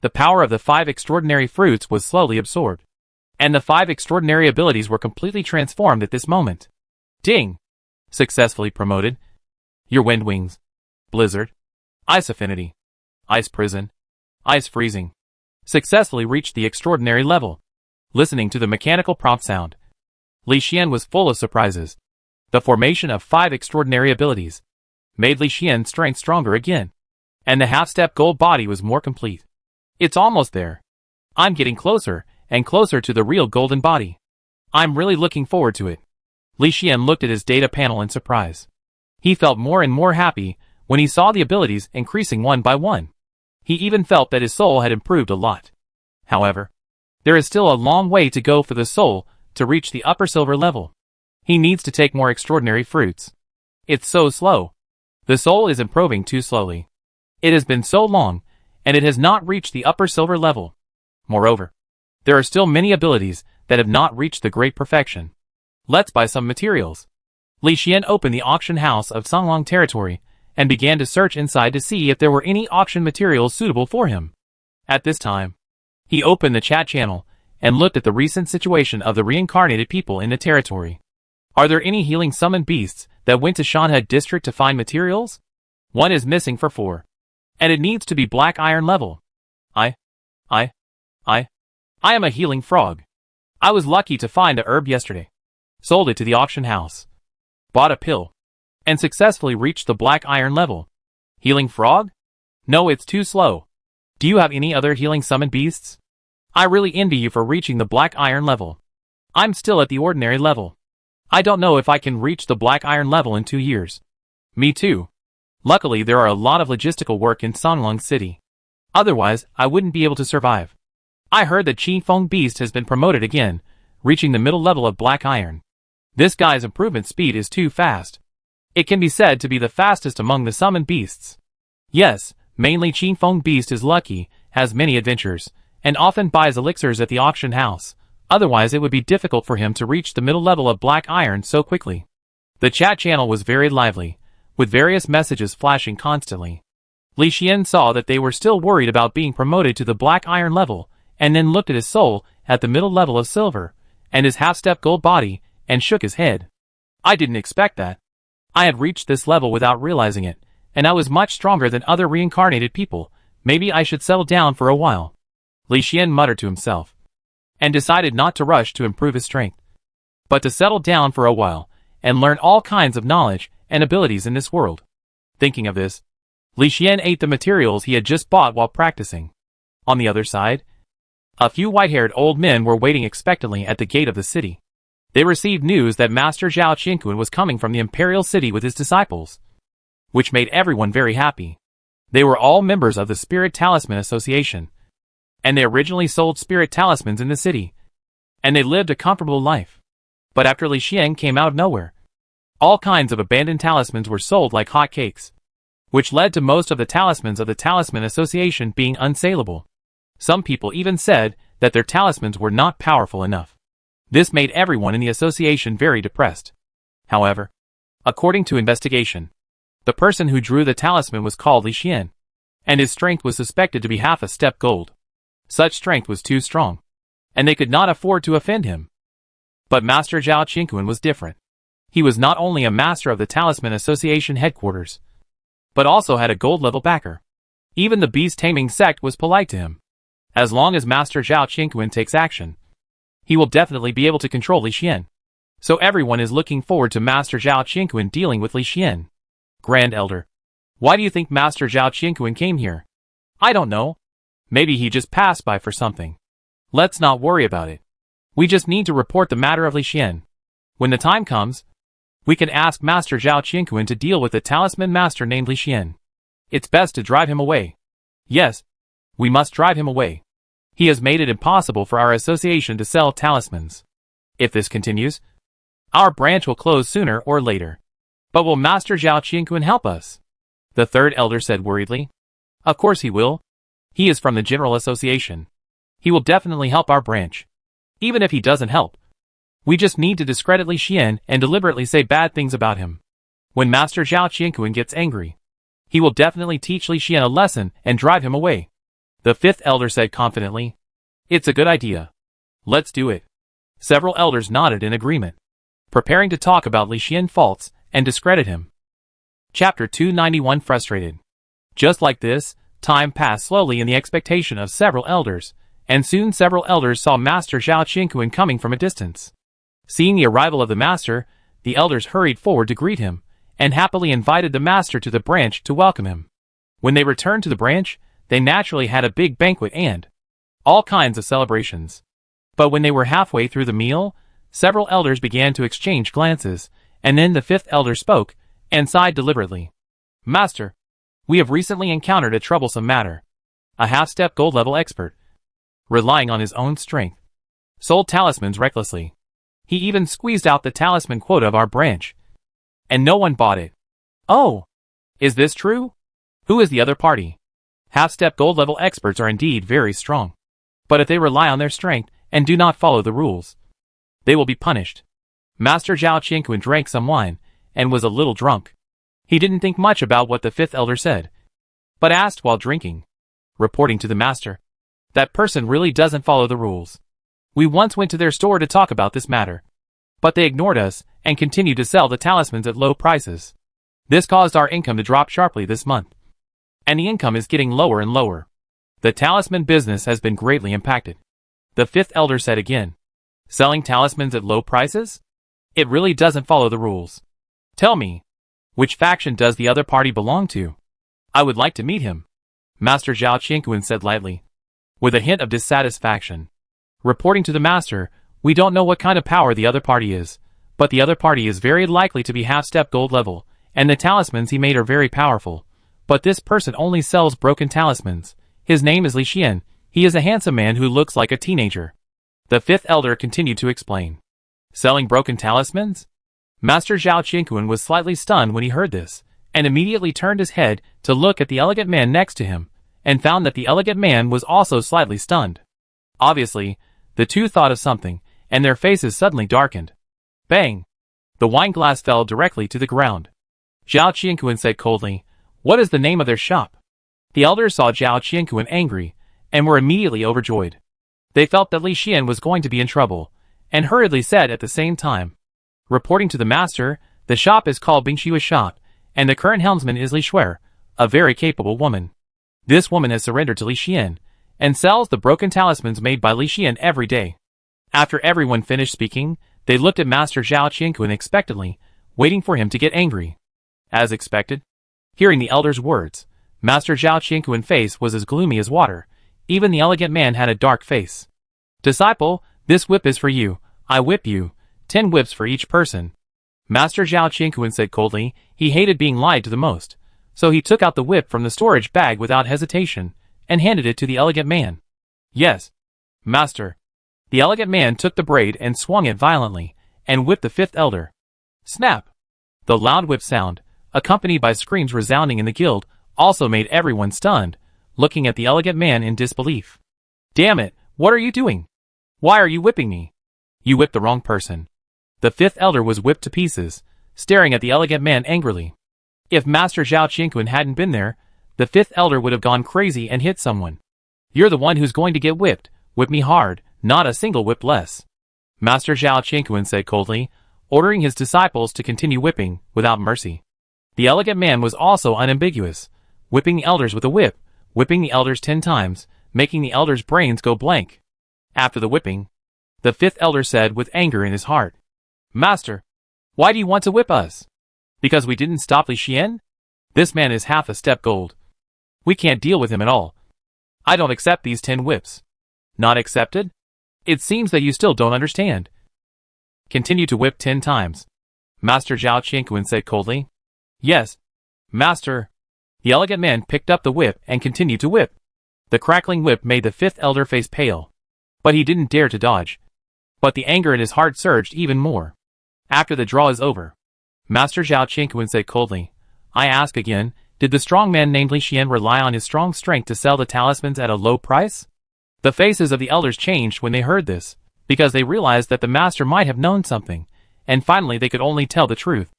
The power of the 5 extraordinary fruits was slowly absorbed, and the 5 extraordinary abilities were completely transformed at this moment. Ding! Successfully promoted. Your Wind Wings. Blizzard. Ice Affinity. Ice Prison. Ice Freezing. Successfully reached the extraordinary level. Listening to the mechanical prompt sound, Li Xian was full of surprises. The formation of 5 extraordinary abilities made Li Xian's strength stronger again, and the half-step gold body was more complete. It's almost there. I'm getting closer and closer to the real golden body. I'm really looking forward to it. Li Xian looked at his data panel in surprise. He felt more and more happy when he saw the abilities increasing one by one. He even felt that his soul had improved a lot. However, there is still a long way to go for the soul to reach the upper silver level. He needs to take more extraordinary fruits. It's so slow. The soul is improving too slowly. It has been so long, and it has not reached the upper silver level. Moreover, there are still many abilities that have not reached the great perfection. Let's buy some materials. Li Xian opened the auction house of Songlong territory and began to search inside to see if there were any auction materials suitable for him. At this time, he opened the chat channel and looked at the recent situation of the reincarnated people in the territory. Are there any healing summoned beasts that went to Shanhe district to find materials? One is missing for 4. And it needs to be black iron level. I am a healing frog. I was lucky to find a herb yesterday. Sold it to the auction house. Bought a pill. And successfully reached the black iron level. Healing frog? No, it's too slow. Do you have any other healing summoned beasts? I really envy you for reaching the black iron level. I'm still at the ordinary level. I don't know if I can reach the black iron level in 2 years. Me too. Luckily there are a lot of logistical work in Songlong City. Otherwise, I wouldn't be able to survive. I heard that Qi Feng Beast has been promoted again, reaching the middle level of black iron. This guy's improvement speed is too fast. It can be said to be the fastest among the summoned beasts. Yes, mainly Qi Feng Beast is lucky, has many adventures, and often buys elixirs at the auction house. Otherwise it would be difficult for him to reach the middle level of black iron so quickly. The chat channel was very lively, with various messages flashing constantly. Li Xian saw that they were still worried about being promoted to the black iron level, and then looked at his soul at the middle level of silver, and his half-step gold body, and shook his head. I didn't expect that. I had reached this level without realizing it, and I was much stronger than other reincarnated people. Maybe I should settle down for a while. Li Xian muttered to himself, and decided not to rush to improve his strength, but to settle down for a while, and learn all kinds of knowledge and abilities in this world. Thinking of this, Li Xian ate the materials he had just bought while practicing. On the other side, a few white-haired old men were waiting expectantly at the gate of the city. They received news that Master Zhao Qingquan was coming from the imperial city with his disciples, which made everyone very happy. They were all members of the Spirit Talisman Association, and they originally sold spirit talismans in the city, and they lived a comfortable life. But after Li Xian came out of nowhere, all kinds of abandoned talismans were sold like hotcakes, which led to most of the talismans of the Talisman Association being unsaleable. Some people even said that their talismans were not powerful enough. This made everyone in the association very depressed. However, according to investigation, the person who drew the talisman was called Li Xian, and his strength was suspected to be half a step gold. Such strength was too strong, and they could not afford to offend him. But Master Zhao Qingquan was different. He was not only a master of the Talisman Association headquarters, but also had a gold-level backer. Even the beast-taming sect was polite to him. As long as Master Zhao Qingquan takes action, he will definitely be able to control Li Xian. So everyone is looking forward to Master Zhao Qingquan dealing with Li Xian. Grand Elder, why do you think Master Zhao Qingquan came here? I don't know. Maybe he just passed by for something. Let's not worry about it. We just need to report the matter of Li Xian. When the time comes, we can ask Master Zhao Qingquan to deal with the talisman master named Li Xian. It's best to drive him away. Yes, we must drive him away. He has made it impossible for our association to sell talismans. If this continues, our branch will close sooner or later. But will Master Zhao Qingquan help us? The third elder said worriedly. Of course he will. He is from the General Association. He will definitely help our branch. Even if he doesn't help, we just need to discredit Li Xian and deliberately say bad things about him. When Master Zhao Qingquan gets angry, he will definitely teach Li Xian a lesson and drive him away. The fifth elder said confidently. It's a good idea. Let's do it. Several elders nodded in agreement, preparing to talk about Li Xian's faults and discredit him. Chapter 291 Frustrated. Just like this, time passed slowly in the expectation of several elders, and soon several elders saw Master Zhao Qingquan coming from a distance. Seeing the arrival of the master, the elders hurried forward to greet him, and happily invited the master to the branch to welcome him. When they returned to the branch, they naturally had a big banquet and all kinds of celebrations. But when they were halfway through the meal, several elders began to exchange glances, and then the fifth elder spoke, and sighed deliberately. Master, we have recently encountered a troublesome matter. A half-step gold-level expert, relying on his own strength, sold talismans recklessly. He even squeezed out the talisman quota of our branch, and no one bought it. Oh, is this true? Who is the other party? Half-step gold-level experts are indeed very strong, but if they rely on their strength and do not follow the rules, they will be punished. Master Zhao Qianquan drank some wine and was a little drunk. He didn't think much about what the fifth elder said, but asked while drinking, reporting to the master, that person really doesn't follow the rules. We once went to their store to talk about this matter, but they ignored us and continued to sell the talismans at low prices. This caused our income to drop sharply this month, and the income is getting lower and lower. The talisman business has been greatly impacted. The fifth elder said again. Selling talismans at low prices? It really doesn't follow the rules. Tell me, which faction does the other party belong to? I would like to meet him, Master Zhao Qianquan said lightly, with a hint of dissatisfaction. Reporting to the master, we don't know what kind of power the other party is, but the other party is very likely to be half-step gold level, and the talismans he made are very powerful. But this person only sells broken talismans. His name is Li Xian. He is a handsome man who looks like a teenager. The fifth elder continued to explain. Selling broken talismans? Master Zhao Qianquan was slightly stunned when he heard this, and immediately turned his head to look at the elegant man next to him, and found that the elegant man was also slightly stunned. Obviously, the two thought of something, and their faces suddenly darkened. Bang! The wine glass fell directly to the ground. Zhao Qianquan said coldly, What is the name of their shop? The elders saw Zhao Qianquan angry, and were immediately overjoyed. They felt that Li Xian was going to be in trouble, and hurriedly said at the same time. Reporting to the master, the shop is called Bingshui's shop, and the current helmsman is Li Shuer, a very capable woman. This woman has surrendered to Li Xian, and sells the broken talismans made by Li Xian every day. After everyone finished speaking, they looked at Master Zhao Qianquan expectantly, waiting for him to get angry. As expected, hearing the elder's words, Master Zhao Qianquan's face was as gloomy as water. Even the elegant man had a dark face. Disciple, this whip is for you. I whip you. 10 whips for each person. Master Zhao Qianquan said coldly. He hated being lied to the most, so he took out the whip from the storage bag without hesitation, and handed it to the elegant man. Yes, master. The elegant man took the braid and swung it violently, and whipped the fifth elder. Snap! The loud whip sound, accompanied by screams resounding in the guild, also made everyone stunned, looking at the elegant man in disbelief. Damn it, what are you doing? Why are you whipping me? You whipped the wrong person. The fifth elder was whipped to pieces, staring at the elegant man angrily. If Master Zhao Qianquan hadn't been there, the fifth elder would have gone crazy and hit someone. You're the one who's going to get whipped. Whip me hard, not a single whip less. Master Zhao Qianquan said coldly, ordering his disciples to continue whipping, without mercy. The elegant man was also unambiguous, whipping the elders with a whip, whipping the elders 10 times, making the elders' brains go blank. After the whipping, the fifth elder said with anger in his heart, Master, why do you want to whip us? Because we didn't stop Li Xian? This man is half a step gold. We can't deal with him at all. I don't accept these 10 whips. Not accepted? It seems that you still don't understand. Continue to whip 10 times. Master Zhao Qianquan said coldly. Yes, master. The elegant man picked up the whip and continued to whip. The crackling whip made the fifth elder face pale, but he didn't dare to dodge. But the anger in his heart surged even more. After the draw is over, Master Zhao Qianquan said coldly, I ask again, did the strong man named Li Xian rely on his strong strength to sell the talismans at a low price? The faces of the elders changed when they heard this, because they realized that the master might have known something, and finally they could only tell the truth.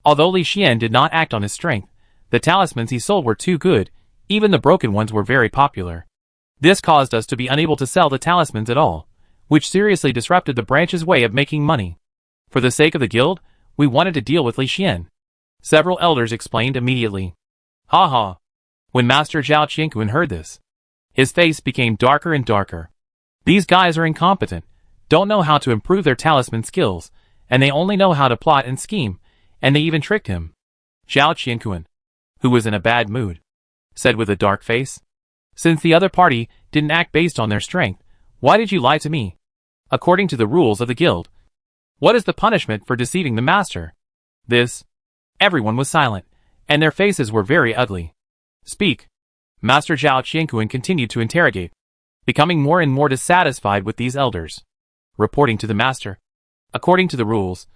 Although Li Xian did not act on his strength, the talismans he sold were too good, even the broken ones were very popular. This caused us to be unable to sell the talismans at all, which seriously disrupted the branch's way of making money. For the sake of the guild, we wanted to deal with Li Xian. Several elders explained immediately. Ha ha! When Master Zhao Qianquan heard this, his face became darker and darker. These guys are incompetent, don't know how to improve their talisman skills, and they only know how to plot and scheme, and they even tricked him. Zhao Qianquan, who was in a bad mood, said with a dark face, Since the other party didn't act based on their strength, why did you lie to me? According to the rules of the guild, what is the punishment for deceiving the master? This. Everyone was silent, and their faces were very ugly. Speak. Master Zhao Qianquan continued to interrogate, becoming more and more dissatisfied with these elders. Reporting to the master. According to the rules,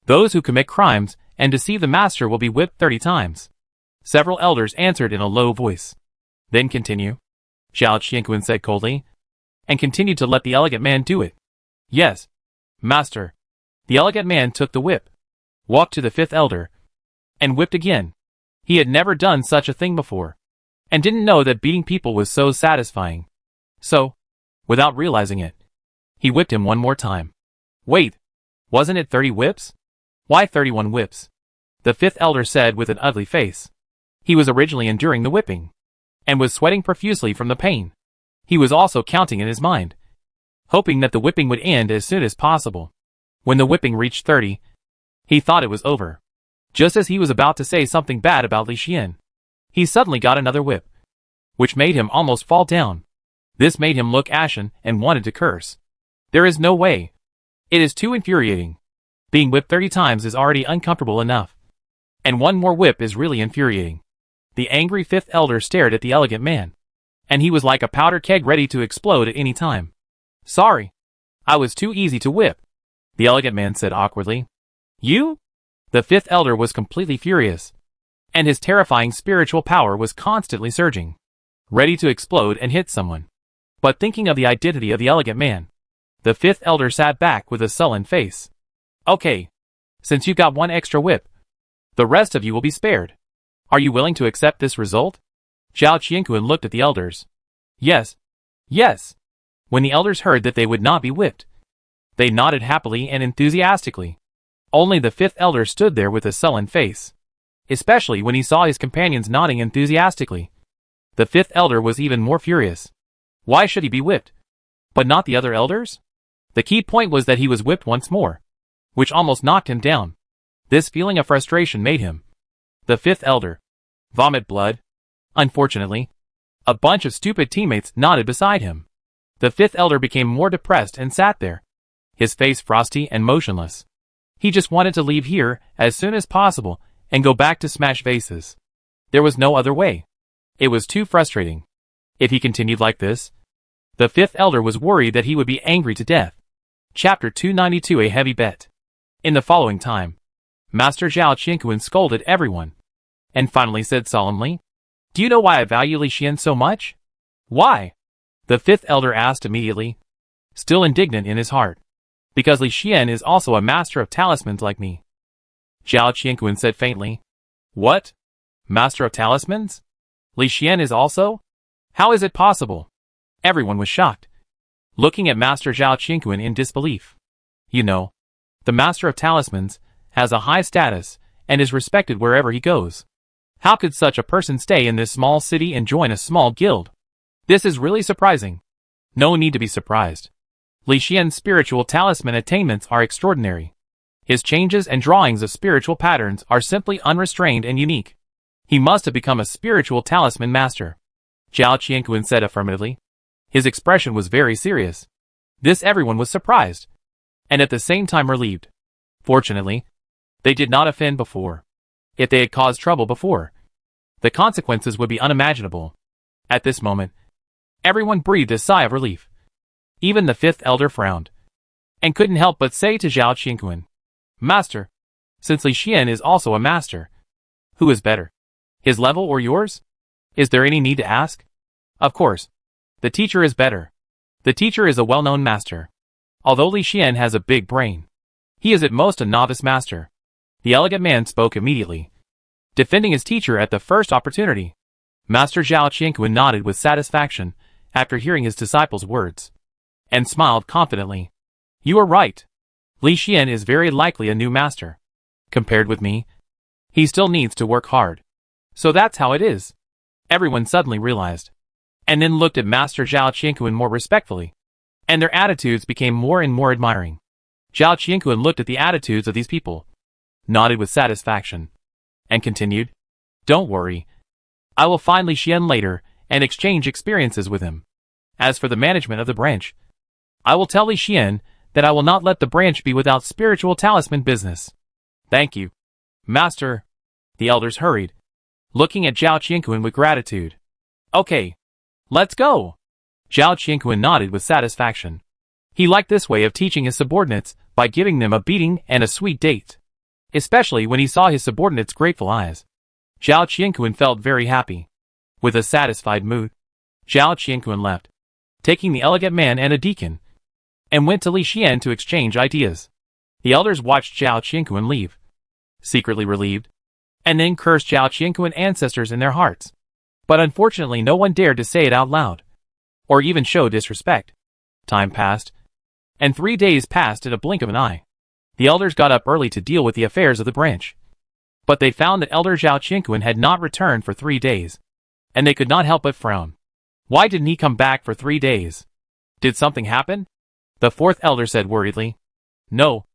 those who commit crimes and deceive the master will be whipped 30 times. Several elders answered in a low voice. Then continue. Zhao Qianquan said coldly, and continued to let the elegant man do it. Yes, master. The elegant man took the whip, walked to the fifth elder, and whipped again. He had never done such a thing before, and didn't know that beating people was so satisfying. So, without realizing it, he whipped him one more time. Wait, wasn't it 30 whips? Why 31 whips? The fifth elder said with an ugly face. He was originally enduring the whipping, and was sweating profusely from the pain. He was also counting in his mind, hoping that the whipping would end as soon as possible. When the whipping reached 30, he thought it was over. Just as he was about to say something bad about Li Xian, he suddenly got another whip, which made him almost fall down. This made him look ashen and wanted to curse. There is no way. It is too infuriating. Being whipped 30 times is already uncomfortable enough, and one more whip is really infuriating. The angry fifth elder stared at the elegant man, and he was like a powder keg ready to explode at any time. Sorry. I was too easy to whip, the elegant man said awkwardly. You? The fifth elder was completely furious, and his terrifying spiritual power was constantly surging, ready to explode and hit someone. But thinking of the identity of the elegant man, the fifth elder sat back with a sullen face. Okay. Since you've got one extra whip, the rest of you will be spared. Are you willing to accept this result? Zhao Qianquan looked at the elders. Yes. Yes. When the elders heard that they would not be whipped, they nodded happily and enthusiastically. Only the fifth elder stood there with a sullen face, especially when he saw his companions nodding enthusiastically. The fifth elder was even more furious. Why should he be whipped? But not the other elders? The key point was that he was whipped once more, which almost knocked him down. This feeling of frustration made him, the fifth elder, vomit blood. Unfortunately, a bunch of stupid teammates nodded beside him. The fifth elder became more depressed and sat there, his face frosty and motionless. He just wanted to leave here as soon as possible and go back to smash vases. There was no other way. It was too frustrating. If he continued like this, the fifth elder was worried that he would be angry to death. Chapter 292, A Heavy Bet. In the following time, Master Zhao Qianquan scolded everyone, and finally said solemnly, Do you know why I value Li Xian so much? Why? The fifth elder asked immediately, still indignant in his heart. Because Li Xian is also a master of talismans like me. Zhao Qianquan said faintly. What? Master of talismans? Li Xian is also? How is it possible? Everyone was shocked, looking at Master Zhao Qianquan in disbelief. You know, the Master of Talismans has a high status and is respected wherever he goes. How could such a person stay in this small city and join a small guild? This is really surprising. No need to be surprised. Li Xian's spiritual talisman attainments are extraordinary. His changes and drawings of spiritual patterns are simply unrestrained and unique. He must have become a spiritual talisman master. Zhao Qianquan said affirmatively. His expression was very serious. This everyone was surprised, and at the same time relieved. Fortunately, they did not offend before. If they had caused trouble before, the consequences would be unimaginable. At this moment, everyone breathed a sigh of relief. Even the fifth elder frowned, and couldn't help but say to Zhao Qianquan, Master, since Li Xian is also a master, who is better, his level or yours? Is there any need to ask? Of course. The teacher is better. The teacher is a well-known master. Although Li Xian has a big brain, he is at most a novice master. The elegant man spoke immediately, defending his teacher at the first opportunity. Master Zhao Qianquan nodded with satisfaction after hearing his disciple's words, and smiled confidently. You are right. Li Xian is very likely a new master. Compared with me, he still needs to work hard. So that's how it is. Everyone suddenly realized, and then looked at Master Zhao Qianquan more respectfully, and their attitudes became more and more admiring. Zhao Qianquan looked at the attitudes of these people, nodded with satisfaction, and continued, Don't worry. I will find Li Xian later and exchange experiences with him. As for the management of the branch, I will tell Li Xian that I will not let the branch be without spiritual talisman business. Thank you, Master. The elders hurried, looking at Zhao Qianquan with gratitude. Okay, let's go. Zhao Qianquan nodded with satisfaction. He liked this way of teaching his subordinates by giving them a beating and a sweet date. Especially when he saw his subordinates' grateful eyes. Zhao Qianquan felt very happy. With a satisfied mood, Zhao Qianquan left, taking the elegant man and a deacon, and went to Li Xian to exchange ideas. The elders watched Zhao Qianquan leave, secretly relieved, and then cursed Zhao Qianquan ancestors in their hearts. But unfortunately no one dared to say it out loud, or even show disrespect. Time passed, and 3 days passed in a blink of an eye. The elders got up early to deal with the affairs of the branch. But they found that Elder Zhao Qianquan had not returned for 3 days, and they could not help but frown. Why didn't he come back for 3 days? Did something happen? The fourth elder said worriedly. No.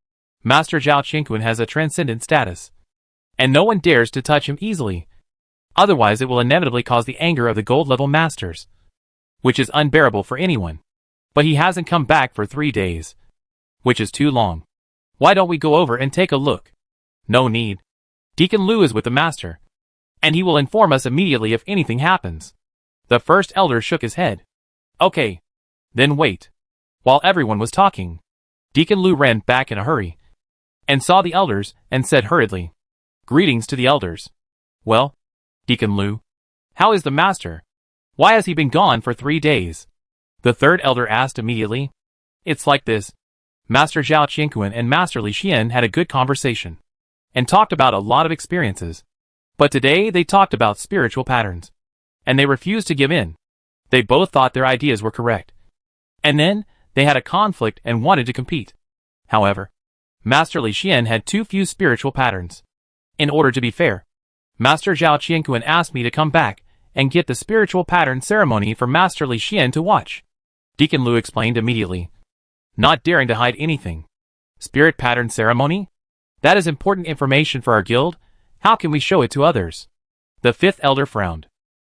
Master Zhao Qianquan has a transcendent status, and no one dares to touch him easily. Otherwise it will inevitably cause the anger of the gold-level masters, which is unbearable for anyone. But he hasn't come back for 3 days, which is too long. Why don't we go over and take a look? No need. Deacon Lu is with the master, and he will inform us immediately if anything happens. The first elder shook his head. Okay. Then wait. While everyone was talking, Deacon Lu ran back in a hurry, and saw the elders, and said hurriedly, Greetings to the elders. Well, Deacon Lu, how is the master? Why has he been gone for 3 days? The third elder asked immediately. It's like this. Master Zhao Qianquan and Master Li Xian had a good conversation, and talked about a lot of experiences. But today they talked about spiritual patterns, and they refused to give in. They both thought their ideas were correct. And then, they had a conflict and wanted to compete. However, Master Li Xian had too few spiritual patterns. In order to be fair, Master Zhao Qianquan asked me to come back and get the spiritual pattern ceremony for Master Li Xian to watch. Deacon Lu explained immediately, not daring to hide anything. Spirit pattern ceremony? That is important information for our guild. How can we show it to others? The fifth elder frowned.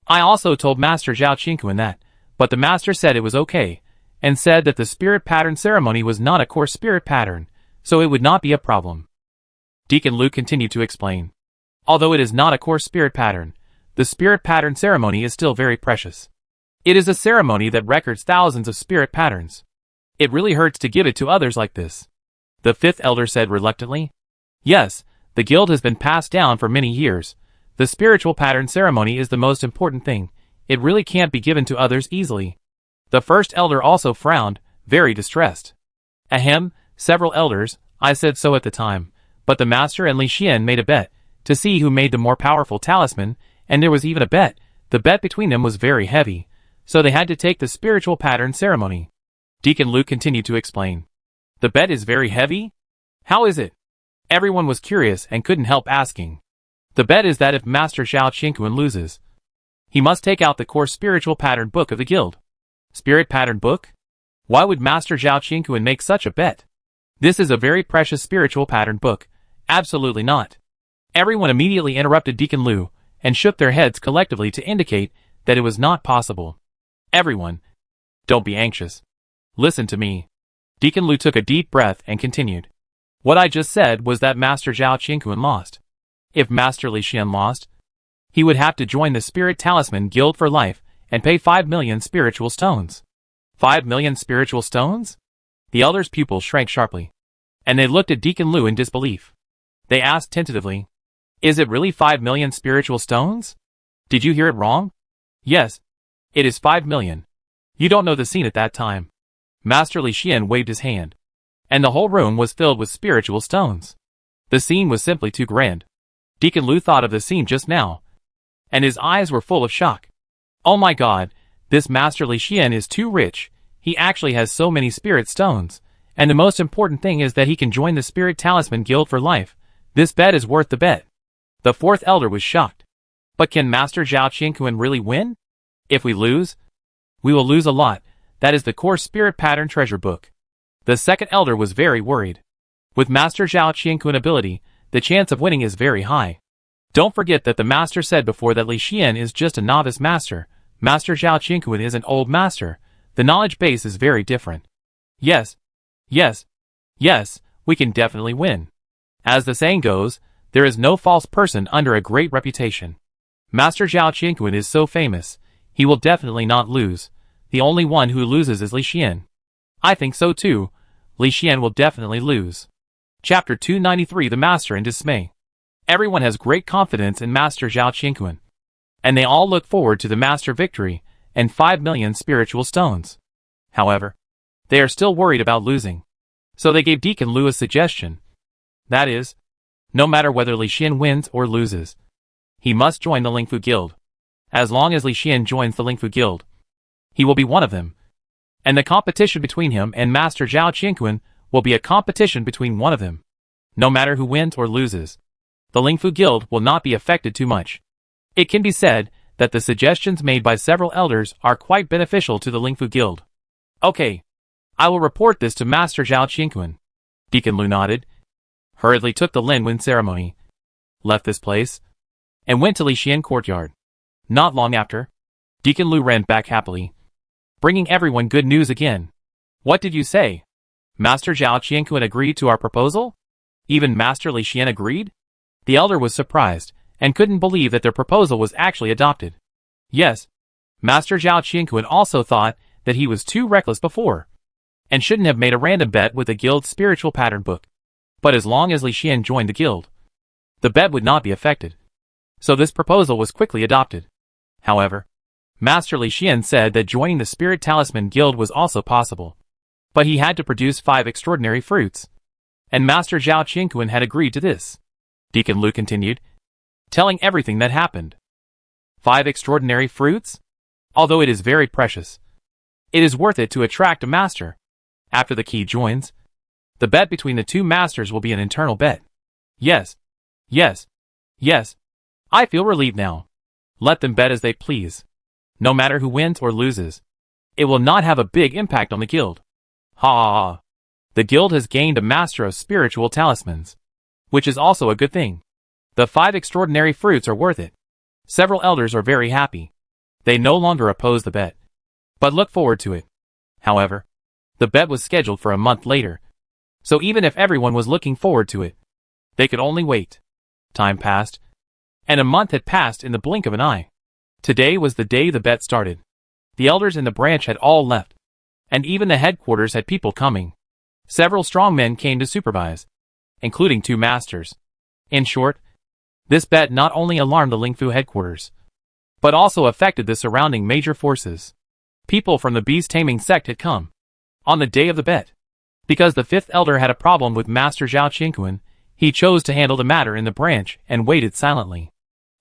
I also told Master Zhao Qianquan that, but the master said it was okay, and said that the spirit pattern ceremony was not a core spirit pattern, so it would not be a problem. Deacon Lu continued to explain. Although it is not a core spirit pattern, the spirit pattern ceremony is still very precious. It is a ceremony that records thousands of spirit patterns. It really hurts to give it to others like this. The fifth elder said reluctantly. Yes, the guild has been passed down for many years. The spiritual pattern ceremony is the most important thing. It really can't be given to others easily. The first elder also frowned, very distressed. Ahem, several elders, I said so at the time, but the master and Li Xian made a bet, to see who made the more powerful talisman, and there was even a bet. The bet between them was very heavy, so they had to take the spiritual pattern ceremony. Deacon Lu continued to explain. The bet is very heavy? How is it? Everyone was curious and couldn't help asking. The bet is that if Master Zhao Qianquan loses, he must take out the core spiritual pattern book of the guild. Spirit pattern book? Why would Master Zhao Qianquan make such a bet? This is a very precious spiritual pattern book. Absolutely not. Everyone immediately interrupted Deacon Lu, and shook their heads collectively to indicate that it was not possible. Everyone, don't be anxious. Listen to me. Deacon Lu took a deep breath and continued. What I just said was that Master Zhao Qianquan lost. If Master Li Xian lost, he would have to join the Spirit Talisman Guild for life and pay 5 million spiritual stones. 5 million spiritual stones? The elder's pupils shrank sharply, and they looked at Deacon Lu in disbelief. They asked tentatively, Is it really 5 million spiritual stones? Did you hear it wrong? Yes, it is 5 million. You don't know the scene at that time. Master Li Xian waved his hand, and the whole room was filled with spiritual stones. The scene was simply too grand. Deacon Lu thought of the scene just now, and his eyes were full of shock. Oh my god, this Master Li Xian is too rich. He actually has so many spirit stones, and the most important thing is that he can join the Spirit Talisman Guild for life. This bet is worth the bet. The fourth elder was shocked. But can Master Zhao Qianquan really win? If we lose, we will lose a lot. That is the core spirit pattern treasure book. The second elder was very worried. With Master Zhao Qianquan ability, the chance of winning is very high. Don't forget that the master said before that Li Xian is just a novice master. Master Zhao Qingquan is an old master. The knowledge base is very different. Yes, yes, yes, we can definitely win. As the saying goes, there is no false person under a great reputation. Master Zhao Qingquan is so famous, he will definitely not lose. The only one who loses is Li Xian. I think so too. Li Xian will definitely lose. Chapter 293 The Master in Dismay. Everyone has great confidence in Master Zhao Qingquan, and they all look forward to the master victory and 5 million spiritual stones. However, they are still worried about losing. So they gave Deacon Lu a suggestion. That is, no matter whether Li Xian wins or loses, he must join the Lingfu Guild. As long as Li Xian joins the Lingfu Guild, he will be one of them. And the competition between him and Master Zhao Qingquan will be a competition between one of them. No matter who wins or loses, the Lingfu Guild will not be affected too much. It can be said that the suggestions made by several elders are quite beneficial to the Lingfu Guild. Okay, I will report this to Master Zhao Qingquan. Deacon Lu nodded, hurriedly took the Linwen ceremony, left this place, and went to Li Xian courtyard. Not long after, Deacon Lu ran back happily, bringing everyone good news again. What did you say? Master Zhao Qingquan agreed to our proposal? Even Master Li Xian agreed? The elder was surprised, and couldn't believe that their proposal was actually adopted. Yes, Master Zhao Qingquan also thought that he was too reckless before, and shouldn't have made a random bet with the guild's spiritual pattern book. But as long as Li Xian joined the guild, the bet would not be affected. So this proposal was quickly adopted. However, Master Li Xian said that joining the Spirit Talisman Guild was also possible, but he had to produce 5 extraordinary fruits, and Master Zhao Qingquan had agreed to this. Deacon Lu continued, telling everything that happened. 5 extraordinary fruits? Although it is very precious, it is worth it to attract a master. After the key joins, the bet between the 2 masters will be an internal bet. Yes, yes, yes. I feel relieved now. Let them bet as they please. No matter who wins or loses, it will not have a big impact on the guild. Ha ha ha. The guild has gained a master of spiritual talismans, which is also a good thing. The 5 extraordinary fruits are worth it. Several elders are very happy. They no longer oppose the bet, but look forward to it. However, the bet was scheduled for a month later, so even if everyone was looking forward to it, they could only wait. Time passed, and a month had passed in the blink of an eye. Today was the day the bet started. The elders in the branch had all left, and even the headquarters had people coming. Several strong men came to supervise, including 2 masters. In short, this bet not only alarmed the Lingfu headquarters, but also affected the surrounding major forces. People from the beast-taming sect had come on the day of the bet. Because the 5th elder had a problem with Master Zhao Qingquan, he chose to handle the matter in the branch and waited silently.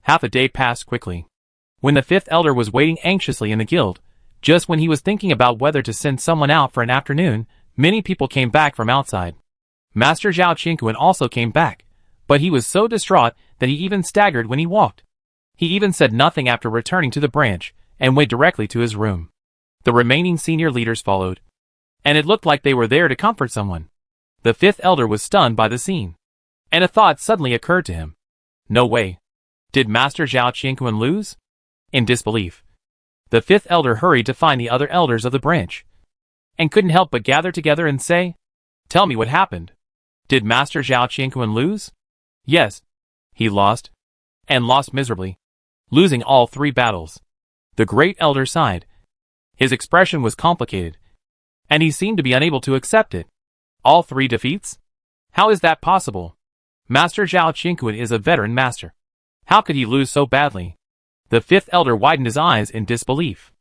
Half a day passed quickly. When the 5th elder was waiting anxiously in the guild, just when he was thinking about whether to send someone out for an afternoon, many people came back from outside. Master Zhao Qingquan also came back, but he was so distraught that he even staggered when he walked. He even said nothing after returning to the branch, and went directly to his room. The remaining senior leaders followed, and it looked like they were there to comfort someone. The 5th elder was stunned by the scene, and a thought suddenly occurred to him. No way. Did Master Zhao Qingquan lose? In disbelief, the 5th elder hurried to find the other elders of the branch, and couldn't help but gather together and say, "Tell me what happened. Did Master Zhao Qingquan lose?" Yes, he lost, and lost miserably, losing all 3 battles. The great elder sighed. His expression was complicated, and he seemed to be unable to accept it. All 3 defeats? How is that possible? Master Zhao Qingquan is a veteran master. How could he lose so badly? The 5th elder widened his eyes in disbelief.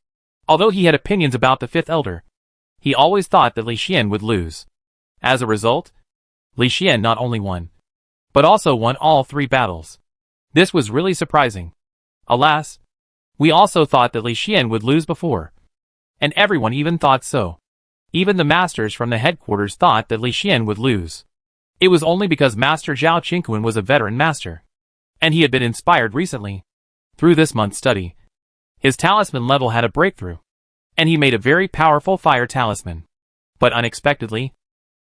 Although he had opinions about the 5th elder, he always thought that Li Xian would lose. As a result, Li Xian not only won, but also won all 3 battles. This was really surprising. Alas, we also thought that Li Xian would lose before, and everyone even thought so. Even the masters from the headquarters thought that Li Xian would lose. It was only because Master Zhao Qingquan was a veteran master, and he had been inspired recently. Through this month's study, his talisman level had a breakthrough, and he made a very powerful fire talisman. But unexpectedly,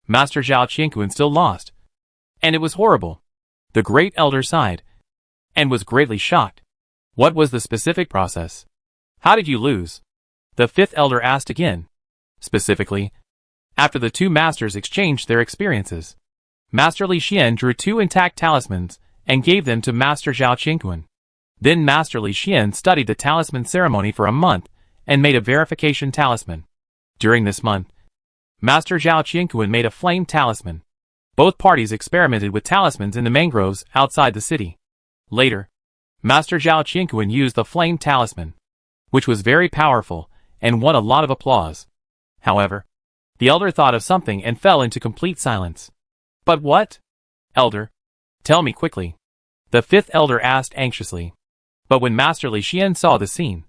Master Zhao Qingquan still lost, and it was horrible. The great elder sighed, and was greatly shocked. What was the specific process? How did you lose? The fifth elder asked again. Specifically, after the two masters exchanged their experiences, Master Li Xian drew 2 intact talismans and gave them to Master Zhao Qingquan. Then Master Li Xian studied the talisman ceremony for a month and made a verification talisman. During this month, Master Zhao Qingquan made a flame talisman. Both parties experimented with talismans in the mangroves outside the city. Later, Master Zhao Qingquan used the flame talisman, which was very powerful and won a lot of applause. However, the elder thought of something and fell into complete silence. But what? Elder, tell me quickly. The fifth elder asked anxiously. But when Master Li Xian saw the scene,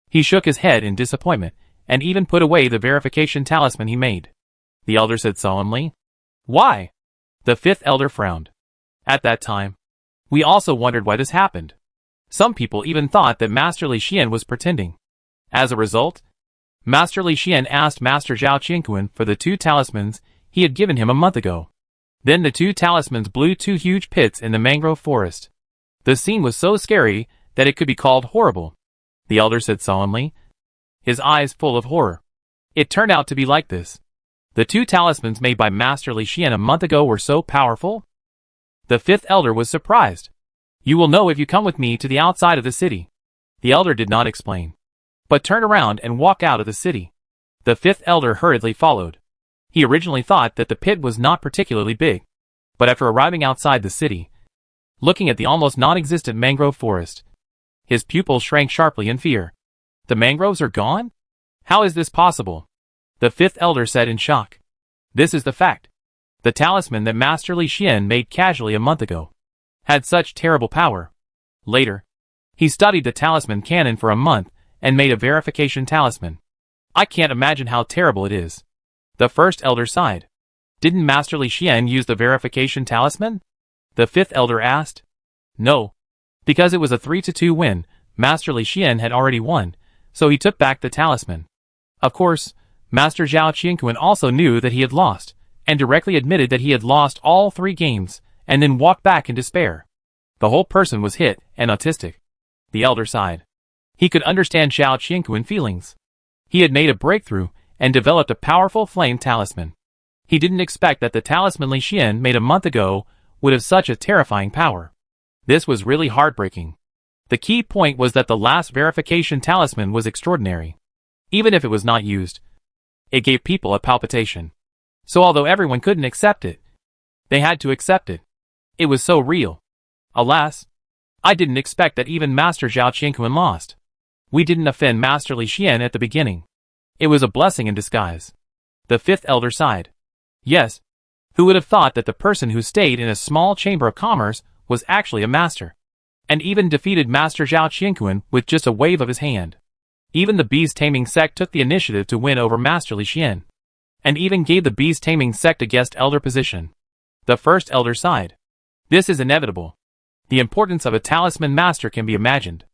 he shook his head in disappointment and even put away the verification talisman he made. The elder said solemnly, "Why?" The fifth elder frowned. At that time, we also wondered why this happened. Some people even thought that Master Li Xian was pretending. As a result, Master Li Xian asked Master Zhao Qingquan for the 2 talismans he had given him a month ago. Then the 2 talismans blew 2 huge pits in the mangrove forest. The scene was so scary that it could be called horrible. The elder said solemnly, his eyes full of horror. It turned out to be like this. The 2 talismans made by Master Li Xian a month ago were so powerful? The fifth elder was surprised. You will know if you come with me to the outside of the city. The elder did not explain, but turned around and walked out of the city. The fifth elder hurriedly followed. He originally thought that the pit was not particularly big, but after arriving outside the city, looking at the almost non-existent mangrove forest, his pupils shrank sharply in fear. The mangroves are gone? How is this possible? The fifth elder said in shock. This is the fact. The talisman that Master Li Xian made casually a month ago had such terrible power. Later, he studied the talisman canon for a month and made a verification talisman. I can't imagine how terrible it is. The first elder sighed. Didn't Master Li Xian use the verification talisman? The fifth elder asked. No. Because it was a 3-2 win, Master Li Xian had already won, so he took back the talisman. Of course, Master Zhao Qingquan also knew that he had lost, and directly admitted that he had lost all 3 games, and then walked back in despair. The whole person was hit and autistic. The elder sighed. He could understand Zhao Qingquan's feelings. He had made a breakthrough and developed a powerful flame talisman. He didn't expect that the talisman Li Xian made a month ago would have such a terrifying power. This was really heartbreaking. The key point was that the last verification talisman was extraordinary. Even if it was not used, it gave people a palpitation. So although everyone couldn't accept it, they had to accept it. It was so real. Alas, I didn't expect that even Master Zhao Qingquan lost. We didn't offend Master Li Xian at the beginning. It was a blessing in disguise. The fifth elder sighed. Yes. Who would have thought that the person who stayed in a small chamber of commerce was actually a master, and even defeated Master Zhao Qingquan with just a wave of his hand. Even the beast taming sect took the initiative to win over Master Li Xian, and even gave the beast taming sect a guest elder position. The first elder sighed. This is inevitable. The importance of a talisman master can be imagined.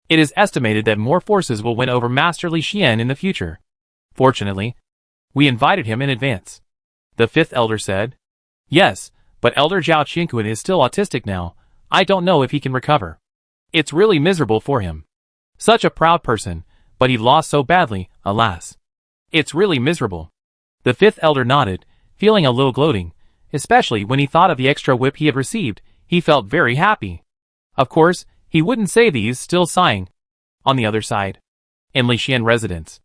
It is estimated that more forces will win over Master Li Xian in the future. Fortunately, we invited him in advance. The fifth elder said. Yes, but Elder Zhao Qingquan is still autistic now. I don't know if he can recover. It's really miserable for him. Such a proud person, but he lost so badly, alas. It's really miserable. The fifth elder nodded, feeling a little gloating, especially when he thought of the extra whip he had received. He felt very happy. Of course, he wouldn't say these, still sighing. On the other side, in Li Xian residence,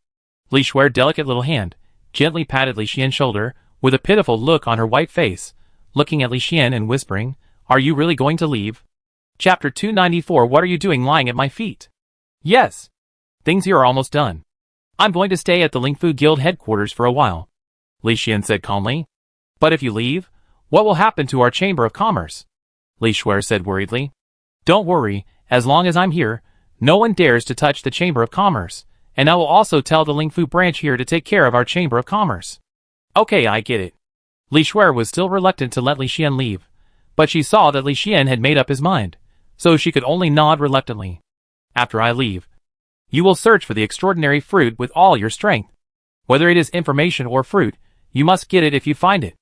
Li Shuer's delicate little hand gently patted Li Xian's shoulder with a pitiful look on her white face, looking at Li Xian and whispering, "Are you really going to leave?" Chapter 294. What are you doing lying at my feet? Yes. Things here are almost done. I'm going to stay at the Lingfu Guild headquarters for a while, Li Xian said calmly. But if you leave, what will happen to our Chamber of Commerce? Li Shuer said worriedly. Don't worry, as long as I'm here, no one dares to touch the Chamber of Commerce, and I will also tell the Lingfu branch here to take care of our Chamber of Commerce. Okay, I get it. Li Shuer was still reluctant to let Li Xian leave, but she saw that Li Xian had made up his mind, so she could only nod reluctantly. After I leave, you will search for the extraordinary fruit with all your strength. Whether it is information or fruit, you must get it if you find it.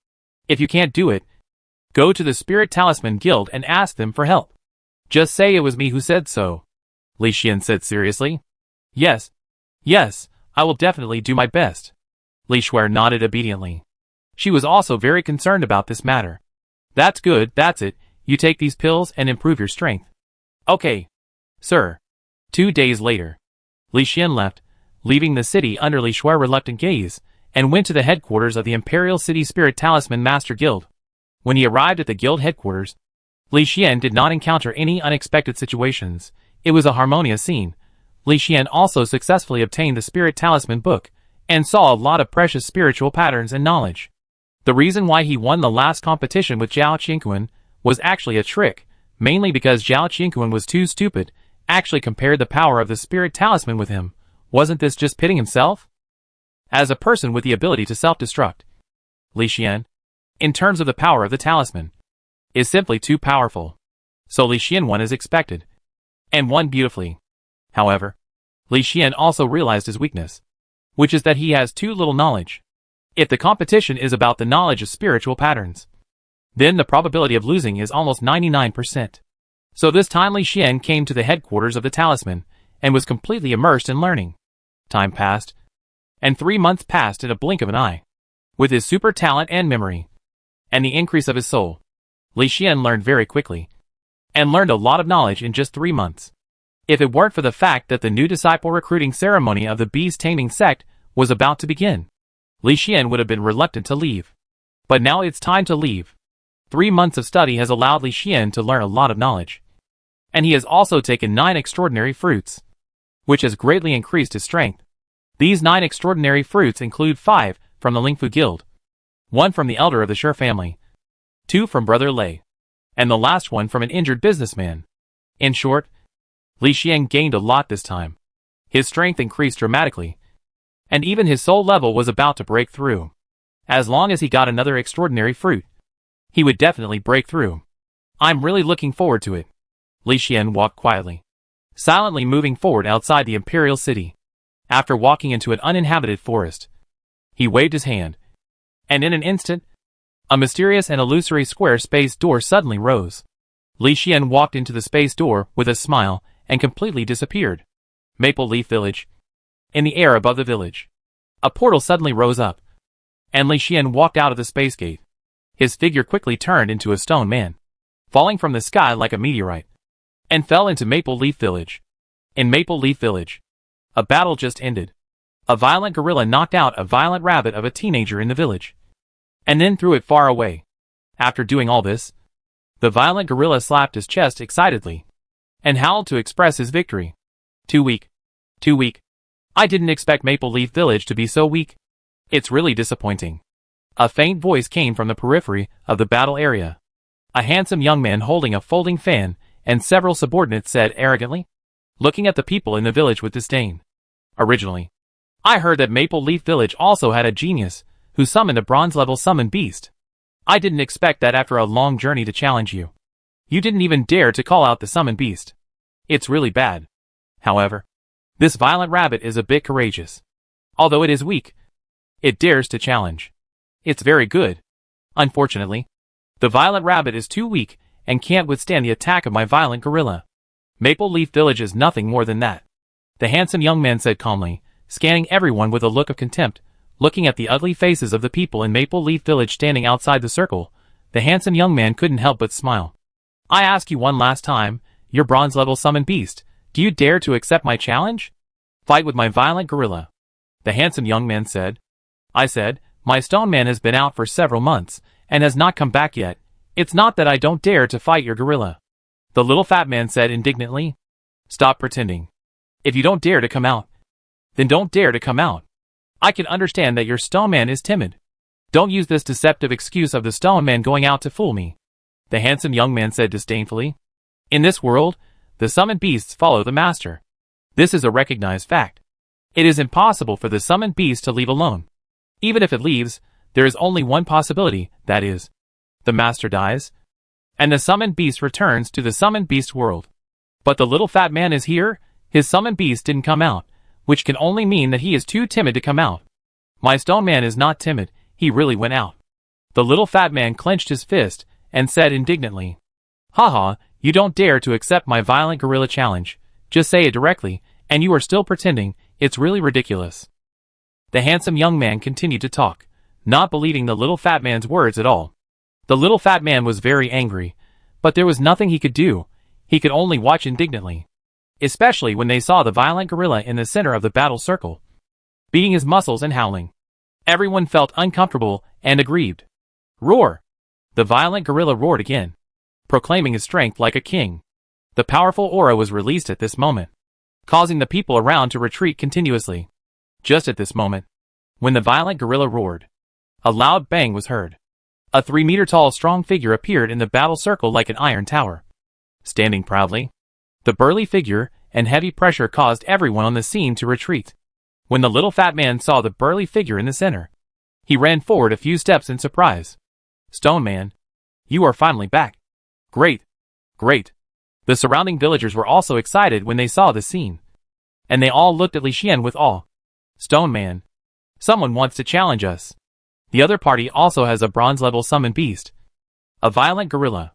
If you can't do it, go to the Spirit Talisman Guild and ask them for help. Just say it was me who said so, Li Xian said seriously. Yes. Yes, I will definitely do my best. Li Shuer nodded obediently. She was also very concerned about this matter. That's good, that's it, you take these pills and improve your strength. Okay. Sir. 2 days later. Li Xian left, leaving the city under Li Shuer's reluctant gaze, and went to the headquarters of the Imperial City Spirit Talisman Master Guild. When he arrived at the guild headquarters, Li Xian did not encounter any unexpected situations. It was a harmonious scene. Li Xian also successfully obtained the Spirit Talisman book, and saw a lot of precious spiritual patterns and knowledge. The reason why he won the last competition with Zhao Qingquan was actually a trick, mainly because Zhao Qingquan was too stupid, actually compared the power of the Spirit Talisman with him. Wasn't this just pitting himself? As a person with the ability to self-destruct, Li Xian, in terms of the power of the talisman, is simply too powerful. So Li Xian won as expected, and won beautifully. However, Li Xian also realized his weakness, which is that he has too little knowledge. If the competition is about the knowledge of spiritual patterns, then the probability of losing is almost 99%. So this time Li Xian came to the headquarters of the talisman, and was completely immersed in learning. Time passed, and 3 months passed in a blink of an eye. With his super talent and memory, and the increase of his soul, Li Xian learned very quickly, and learned a lot of knowledge in just 3 months. If it weren't for the fact that the new disciple recruiting ceremony of the beast taming sect was about to begin, Li Xian would have been reluctant to leave. But now it's time to leave. 3 months of study has allowed Li Xian to learn a lot of knowledge. And he has also taken 9 extraordinary fruits, which has greatly increased his strength. These 9 extraordinary fruits include 5 from the Lingfu Guild, 1 from the elder of the Shi family, 2 from Brother Lei, and the last one from an injured businessman. In short, Li Xian gained a lot this time. His strength increased dramatically, and even his soul level was about to break through. As long as he got another extraordinary fruit, he would definitely break through. I'm really looking forward to it. Li Xian walked quietly, silently moving forward outside the Imperial City. After walking into an uninhabited forest, he waved his hand, and in an instant, a mysterious and illusory square space door suddenly rose. Li Xian walked into the space door with a smile and completely disappeared. Maple Leaf Village. In the air above the village, a portal suddenly rose up, and Li Xian walked out of the space gate. His figure quickly turned into a stone man, falling from the sky like a meteorite, and fell into Maple Leaf Village. In Maple Leaf Village, a battle just ended. A violent gorilla knocked out a violent rabbit of a teenager in the village, and then threw it far away. After doing all this, the violent gorilla slapped his chest excitedly, and howled to express his victory. Too weak. Too weak. I didn't expect Maple Leaf Village to be so weak. It's really disappointing. A faint voice came from the periphery of the battle area. A handsome young man holding a folding fan and several subordinates said arrogantly, looking at the people in the village with disdain. Originally, I heard that Maple Leaf Village also had a genius who summoned a bronze-level summon beast. I didn't expect that after a long journey to challenge you. You didn't even dare to call out the summon beast. It's really bad. However, this violent rabbit is a bit courageous. Although it is weak, it dares to challenge. It's very good. Unfortunately, the violent rabbit is too weak and can't withstand the attack of my violent gorilla. Maple Leaf Village is nothing more than that. The handsome young man said calmly, scanning everyone with a look of contempt. Looking at the ugly faces of the people in Maple Leaf Village standing outside the circle, the handsome young man couldn't help but smile. I ask you one last time, your bronze-level summon beast, do you dare to accept my challenge? Fight with my violent gorilla. The handsome young man said. I said, my stone man has been out for several months, and has not come back yet. It's not that I don't dare to fight your gorilla. The little fat man said indignantly. Stop pretending. If you don't dare to come out, then don't dare to come out. I can understand that your stone man is timid. Don't use this deceptive excuse of the stone man going out to fool me. The handsome young man said disdainfully. In this world, the summoned beasts follow the master. This is a recognized fact. It is impossible for the summoned beast to leave alone. Even if it leaves, there is only one possibility, that is, the master dies, and the summoned beast returns to the summoned beast world. But the little fat man is here, his summoned beast didn't come out, which can only mean that he is too timid to come out. My stone man is not timid, he really went out. The little fat man clenched his fist, and said indignantly, Haha, you don't dare to accept my violent gorilla challenge, just say it directly, And you are still pretending. It's really ridiculous. The handsome young man continued to talk, not believing the little fat man's words at all. The little fat man was very angry, but there was nothing he could do. He could only watch indignantly. Especially when they saw the violent gorilla in the center of the battle circle, beating his muscles and howling. Everyone felt uncomfortable and aggrieved. Roar! The violent gorilla roared again, proclaiming his strength like a king. The powerful aura was released at this moment, causing the people around to retreat continuously. Just at this moment, when the violent gorilla roared, a loud bang was heard. A 3-meter-tall strong figure appeared in the battle circle like an iron tower, standing proudly. The burly figure and heavy pressure caused everyone on the scene to retreat. When the little fat man saw the burly figure in the center, he ran forward a few steps in surprise. Stone Man, you are finally back. Great, great. The surrounding villagers were also excited when they saw the scene, and they all looked at Li Xian with awe. Stone Man, someone wants to challenge us. The other party also has a bronze-level summon beast, a violent gorilla.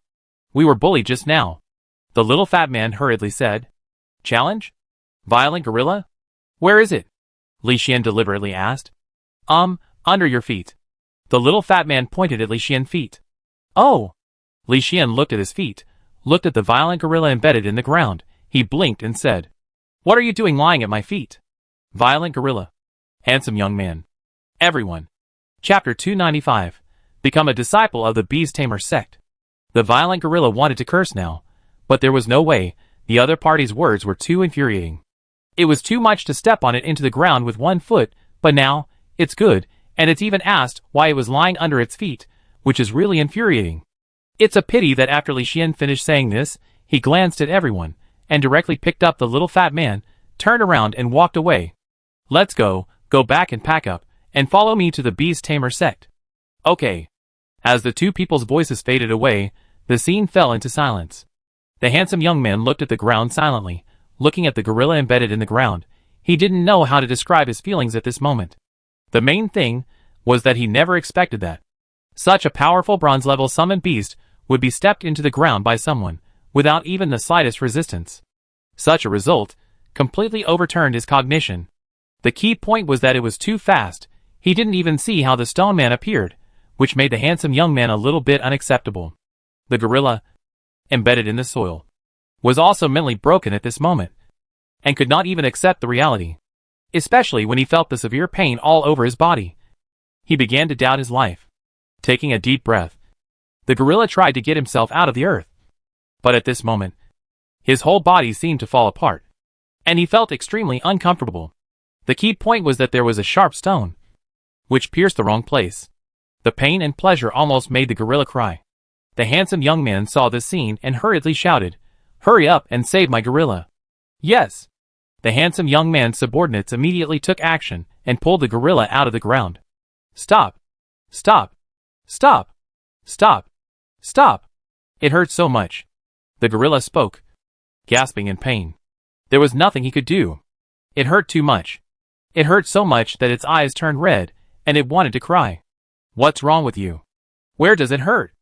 We were bullied just now. The little fat man hurriedly said. Challenge? Violent gorilla? Where is it? Li Xian deliberately asked. Under your feet. The little fat man pointed at Li Xian's feet. Oh! Li Xian looked at his feet, looked at the violent gorilla embedded in the ground. He blinked and said, What are you doing lying at my feet? Violent gorilla. Handsome young man. Everyone. Chapter 295. Become a disciple of the Beast Tamer sect. The violent gorilla wanted to curse now, but there was no way. The other party's words were too infuriating. It was too much to step on it into the ground with one foot, but now, it's good, and it's even asked why it was lying under its feet, which is really infuriating. It's a pity that after Li Xian finished saying this, he glanced at everyone, and directly picked up the little fat man, turned around and walked away. Let's go back and pack up, and follow me to the Beast Tamer sect. Okay. As the two people's voices faded away, the scene fell into silence. The handsome young man looked at the ground silently, looking at the gorilla embedded in the ground. He didn't know how to describe his feelings at this moment. The main thing was that he never expected that such a powerful bronze-level summoned beast would be stepped into the ground by someone, without even the slightest resistance. Such a result completely overturned his cognition. The key point was that it was too fast. He didn't even see how the stone man appeared, which made the handsome young man a little bit unacceptable. The gorilla, embedded in the soil, was also mentally broken at this moment, and could not even accept the reality, especially when he felt the severe pain all over his body. He began to doubt his life. Taking a deep breath, the gorilla tried to get himself out of the earth. But at this moment, his whole body seemed to fall apart, and he felt extremely uncomfortable. The key point was that there was a sharp stone, which pierced the wrong place. The pain and pleasure almost made the gorilla cry. The handsome young man saw this scene and hurriedly shouted, Hurry up and save my gorilla. Yes. The handsome young man's subordinates immediately took action and pulled the gorilla out of the ground. Stop. Stop. Stop. Stop. Stop. It hurt so much. The gorilla spoke, gasping in pain. There was nothing he could do. It hurt too much. It hurt so much that its eyes turned red, and it wanted to cry. What's wrong with you? Where does it hurt?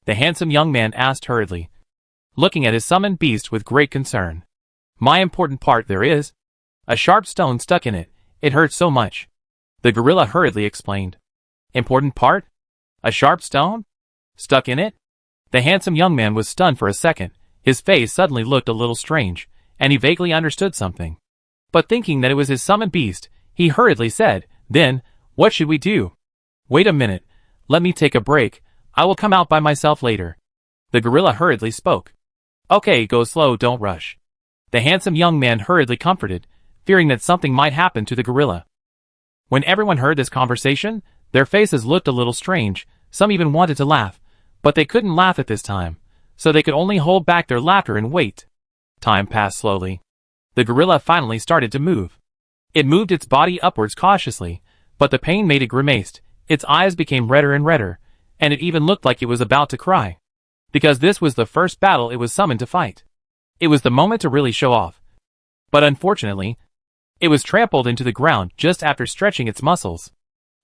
The handsome young man asked hurriedly, looking at his summoned beast with great concern. My important part there is a sharp stone stuck in it. It hurts so much. The gorilla hurriedly explained. Important part? A sharp stone? Stuck in it? The handsome young man was stunned for a second. His face suddenly looked a little strange, and he vaguely understood something. But thinking that it was his summoned beast, he hurriedly said, Then, what should we do? Wait a minute. Let me take a break. I will come out by myself later. The gorilla hurriedly spoke. Okay, go slow, don't rush. The handsome young man hurriedly comforted, fearing that something might happen to the gorilla. When everyone heard this conversation, their faces looked a little strange. Some even wanted to laugh, but they couldn't laugh at this time, so they could only hold back their laughter and wait. Time passed slowly. The gorilla finally started to move. It moved its body upwards cautiously, but the pain made it grimace. Its eyes became redder and redder, and it even looked like it was about to cry. Because this was the first battle it was summoned to fight. It was the moment to really show off. But unfortunately, it was trampled into the ground just after stretching its muscles.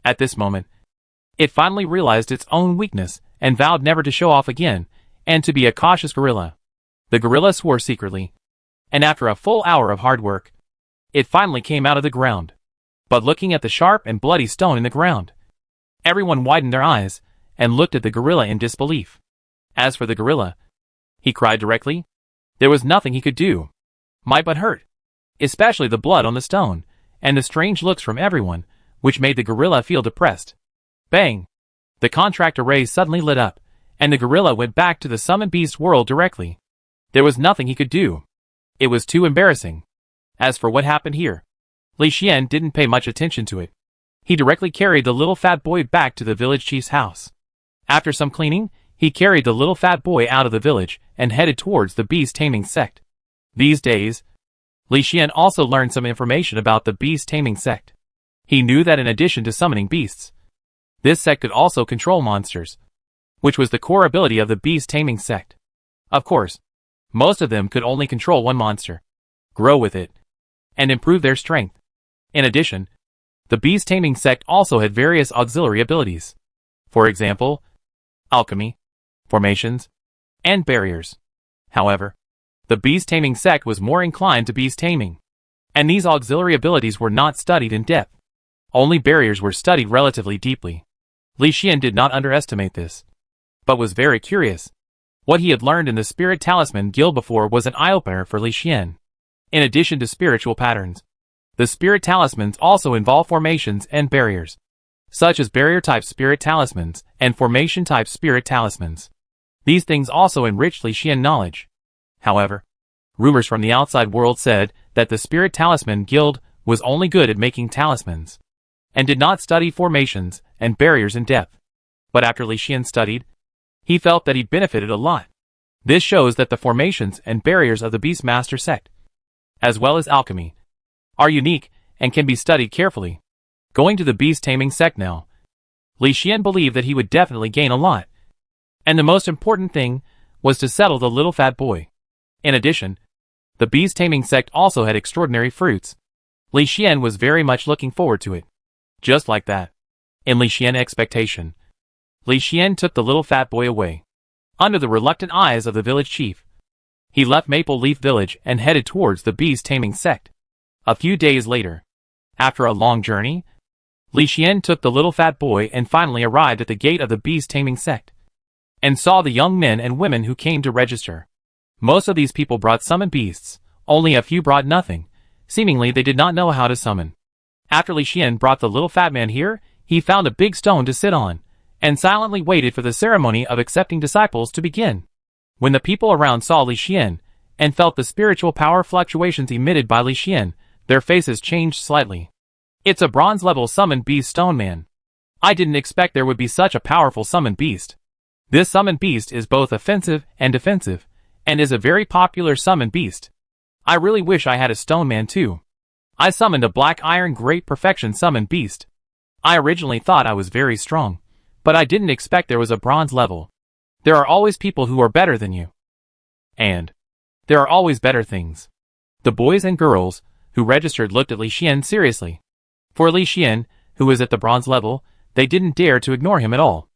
At this moment, it finally realized its own weakness and vowed never to show off again, and to be a cautious gorilla. The gorilla swore secretly. And after a full hour of hard work, It finally came out of the ground. But looking at the sharp and bloody stone in the ground, everyone widened their eyes and looked at the gorilla in disbelief. As for the gorilla, he cried directly. There was nothing he could do. Might but hurt. Especially the blood on the stone, and the strange looks from everyone, which made the gorilla feel depressed. Bang! The contract array suddenly lit up, and the gorilla went back to the summoned beast world directly. There was nothing he could do. It was too embarrassing. As for what happened here, Li Xian didn't pay much attention to it. He directly carried the little fat boy back to the village chief's house. After some cleaning, he carried the little fat boy out of the village and headed towards the beast taming sect. These days, Li Xian also learned some information about the beast taming sect. He knew that in addition to summoning beasts, this sect could also control monsters, which was the core ability of the beast taming sect. Of course, most of them could only control one monster, grow with it, and improve their strength. In addition, the beast taming sect also had various auxiliary abilities. For example, alchemy, formations, and barriers. However, the beast taming sect was more inclined to beast taming, and these auxiliary abilities were not studied in depth. Only barriers were studied relatively deeply. Li Xian did not underestimate this, but was very curious. What he had learned in the Spirit Talisman Guild before was an eye-opener for Li Xian. In addition to spiritual patterns, the Spirit Talismans also involve formations and barriers, such as barrier-type Spirit Talismans and formation-type Spirit Talismans. These things also enriched Li Xian knowledge. However, rumors from the outside world said that the Spirit Talisman Guild was only good at making talismans, and did not study formations and barriers in depth. But after Li Xian studied, he felt that he benefited a lot. This shows that the formations and barriers of the Beastmaster sect, as well as alchemy, are unique and can be studied carefully. Going to the beast taming sect now, Li Xian believed that he would definitely gain a lot. And the most important thing was to settle the little fat boy. In addition, the beast taming sect also had extraordinary fruits. Li Xian was very much looking forward to it. Just like that, in Li Xian's expectation, Li Xian took the little fat boy away. Under the reluctant eyes of the village chief, he left Maple Leaf Village and headed towards the beast taming sect. A few days later, after a long journey, Li Xian took the little fat boy and finally arrived at the gate of the beast taming sect, and saw the young men and women who came to register. Most of these people brought summoned beasts, only a few brought nothing. Seemingly they did not know how to summon. After Li Xian brought the little fat man here, he found a big stone to sit on, and silently waited for the ceremony of accepting disciples to begin. When the people around saw Li Xian, and felt the spiritual power fluctuations emitted by Li Xian, their faces changed slightly. It's a bronze-level summoned beast stone man. I didn't expect there would be such a powerful summoned beast. This summoned beast is both offensive and defensive, and is a very popular summoned beast. I really wish I had a stone man too. I summoned a black iron great perfection summoned beast. I originally thought I was very strong, but I didn't expect there was a bronze level. There are always people who are better than you. And there are always better things. The boys and girls who registered looked at Li Xian seriously. For Li Xian, who was at the bronze level, they didn't dare to ignore him at all.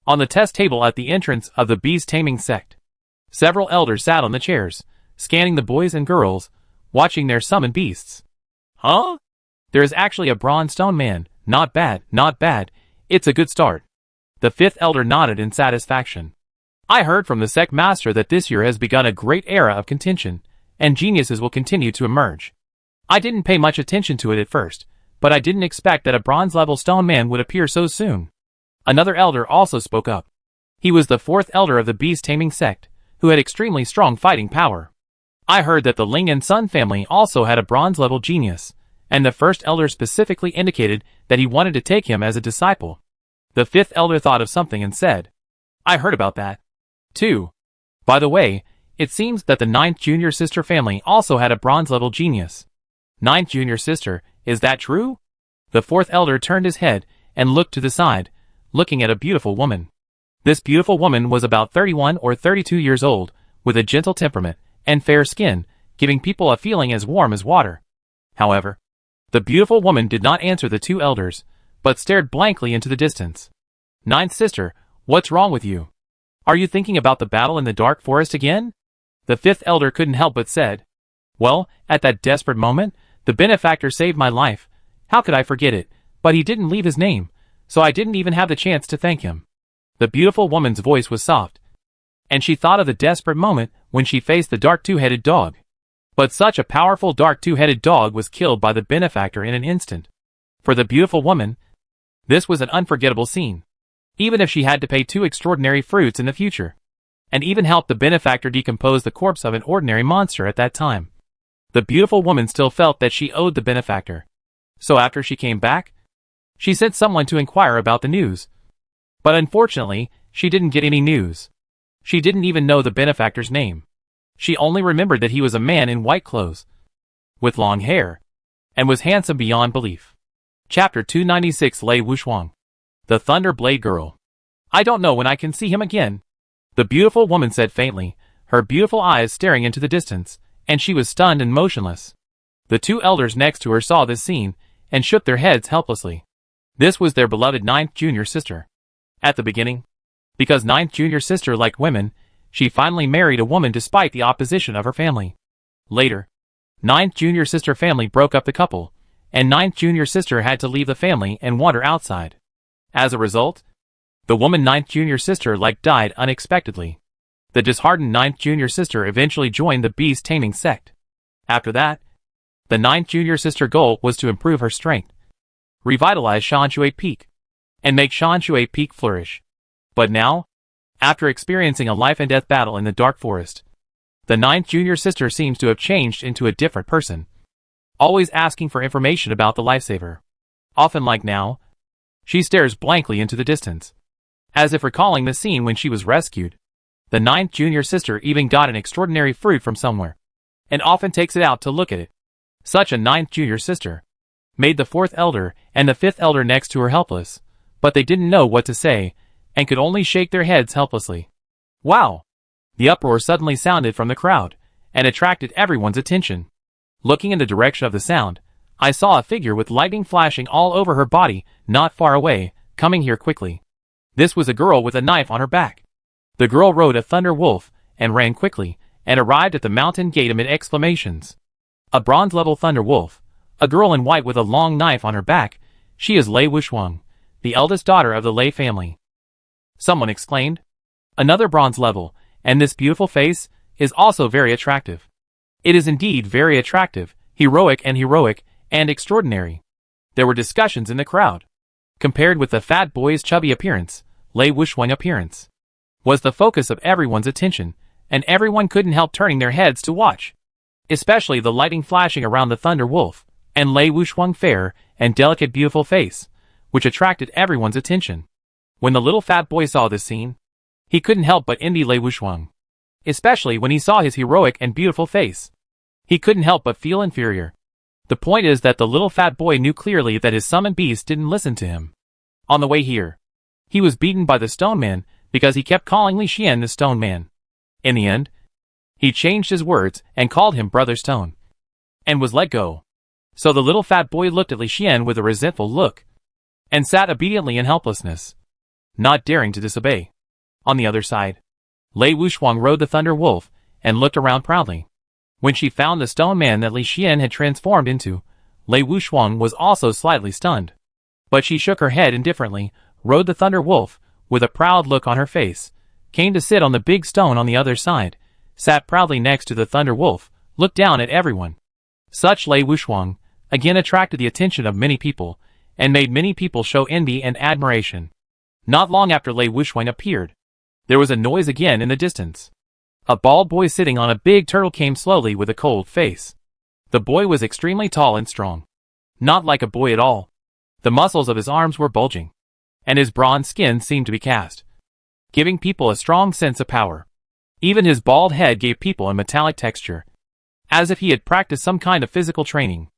On the test table at the entrance of the beast taming sect, several elders sat on the chairs, scanning the boys and girls, watching their summoned beasts. Huh? There is actually a bronze stone man. Not bad, not bad. It's a good start. The fifth elder nodded in satisfaction. I heard from the sect master that this year has begun a great era of contention, and geniuses will continue to emerge. I didn't pay much attention to it at first, but I didn't expect that a bronze-level stone man would appear so soon. Another elder also spoke up. He was the fourth elder of the beast taming sect, who had extremely strong fighting power. I heard that the Ling and Sun family also had a bronze-level genius, and the first elder specifically indicated that he wanted to take him as a disciple. The fifth elder thought of something and said, I heard about that, too. By the way, it seems that the ninth junior sister family also had a bronze-level genius. Ninth junior sister, is that true? The fourth elder turned his head and looked to the side, looking at a beautiful woman. This beautiful woman was about 31 or 32 years old, with a gentle temperament and fair skin, giving people a feeling as warm as water. However, the beautiful woman did not answer the two elders, but stared blankly into the distance. Ninth sister, what's wrong with you? Are you thinking about the battle in the dark forest again? The fifth elder couldn't help but said. Well, at that desperate moment, The benefactor saved my life. How could I forget it? But he didn't leave his name, so I didn't even have the chance to thank him. The beautiful woman's voice was soft, and she thought of the desperate moment when she faced the dark two-headed dog. But such a powerful dark two-headed dog was killed by the benefactor in an instant. For the beautiful woman, this was an unforgettable scene, even if she had to pay 2 extraordinary fruits in the future, and even help the benefactor decompose the corpse of an ordinary monster at that time. The beautiful woman still felt that she owed the benefactor. So after she came back, she sent someone to inquire about the news. But unfortunately, she didn't get any news. She didn't even know the benefactor's name. She only remembered that he was a man in white clothes, with long hair, and was handsome beyond belief. Chapter 296 Lei Wuxuang. The Thunder Blade Girl. I don't know when I can see him again, the beautiful woman said faintly, her beautiful eyes staring into the distance, and she was stunned and motionless. The 2 elders next to her saw this scene, and shook their heads helplessly. This was their beloved 9th junior sister. At the beginning, because 9th junior sister liked women, she finally married a woman despite the opposition of her family. Later, 9th junior sister family broke up the couple, and 9th junior sister had to leave the family and wander outside. As a result, the woman 9th junior sister liked died unexpectedly. The disheartened 9th junior sister eventually joined the beast taming sect. After that, the 9th junior sister goal was to improve her strength, revitalize Shanshui Peak, and make Shanshui Peak flourish. But now, after experiencing a life and death battle in the dark forest, the 9th junior sister seems to have changed into a different person, always asking for information about the lifesaver. Often like now, she stares blankly into the distance, as if recalling the scene when she was rescued. The 9th junior sister even got an extraordinary fruit from somewhere, and often takes it out to look at it. Such a 9th junior sister made the 4th elder and the 5th elder next to her helpless, but they didn't know what to say, and could only shake their heads helplessly. Wow! The uproar suddenly sounded from the crowd, and attracted everyone's attention. Looking in the direction of the sound, I saw a figure with lightning flashing all over her body, not far away, coming here quickly. This was a girl with a knife on her back. The girl rode a thunder wolf, and ran quickly, and arrived at the mountain gate amid exclamations. A bronze-level thunder wolf, a girl in white with a long knife on her back, she is Lei Wuxuang, the eldest daughter of the Lei family. Someone exclaimed. Another bronze level, and this beautiful face, is also very attractive. It is indeed very attractive, heroic and extraordinary. There were discussions in the crowd. Compared with the fat boy's chubby appearance, Lei Wuxuang appearance was the focus of everyone's attention, and everyone couldn't help turning their heads to watch. Especially the lightning flashing around the thunder wolf, and Lei Wuxuang's fair and delicate beautiful face, which attracted everyone's attention. When the little fat boy saw this scene, he couldn't help but envy Lei Wuxuang. Especially when he saw his heroic and beautiful face. He couldn't help but feel inferior. The point is that the little fat boy knew clearly that his summoned beast didn't listen to him. On the way here, he was beaten by the stone man because he kept calling Li Xian the stone man. In the end, he changed his words and called him Brother Stone, and was let go. So the little fat boy looked at Li Xian with a resentful look, and sat obediently in helplessness, not daring to disobey. On the other side, Lei Wuxuang rode the thunder wolf, and looked around proudly. When she found the stone man that Li Xian had transformed into, Lei Wuxuang was also slightly stunned. But she shook her head indifferently, rode the thunder wolf, with a proud look on her face, came to sit on the big stone on the other side, sat proudly next to the thunder wolf, looked down at everyone. Such Lei Wuxuang again attracted the attention of many people, and made many people show envy and admiration. Not long after Lei Wuxuang appeared, there was a noise again in the distance. A bald boy sitting on a big turtle came slowly with a cold face. The boy was extremely tall and strong. Not like a boy at all. The muscles of his arms were bulging, and his bronze skin seemed to be cast, giving people a strong sense of power. Even his bald head gave people a metallic texture, as if he had practiced some kind of physical training.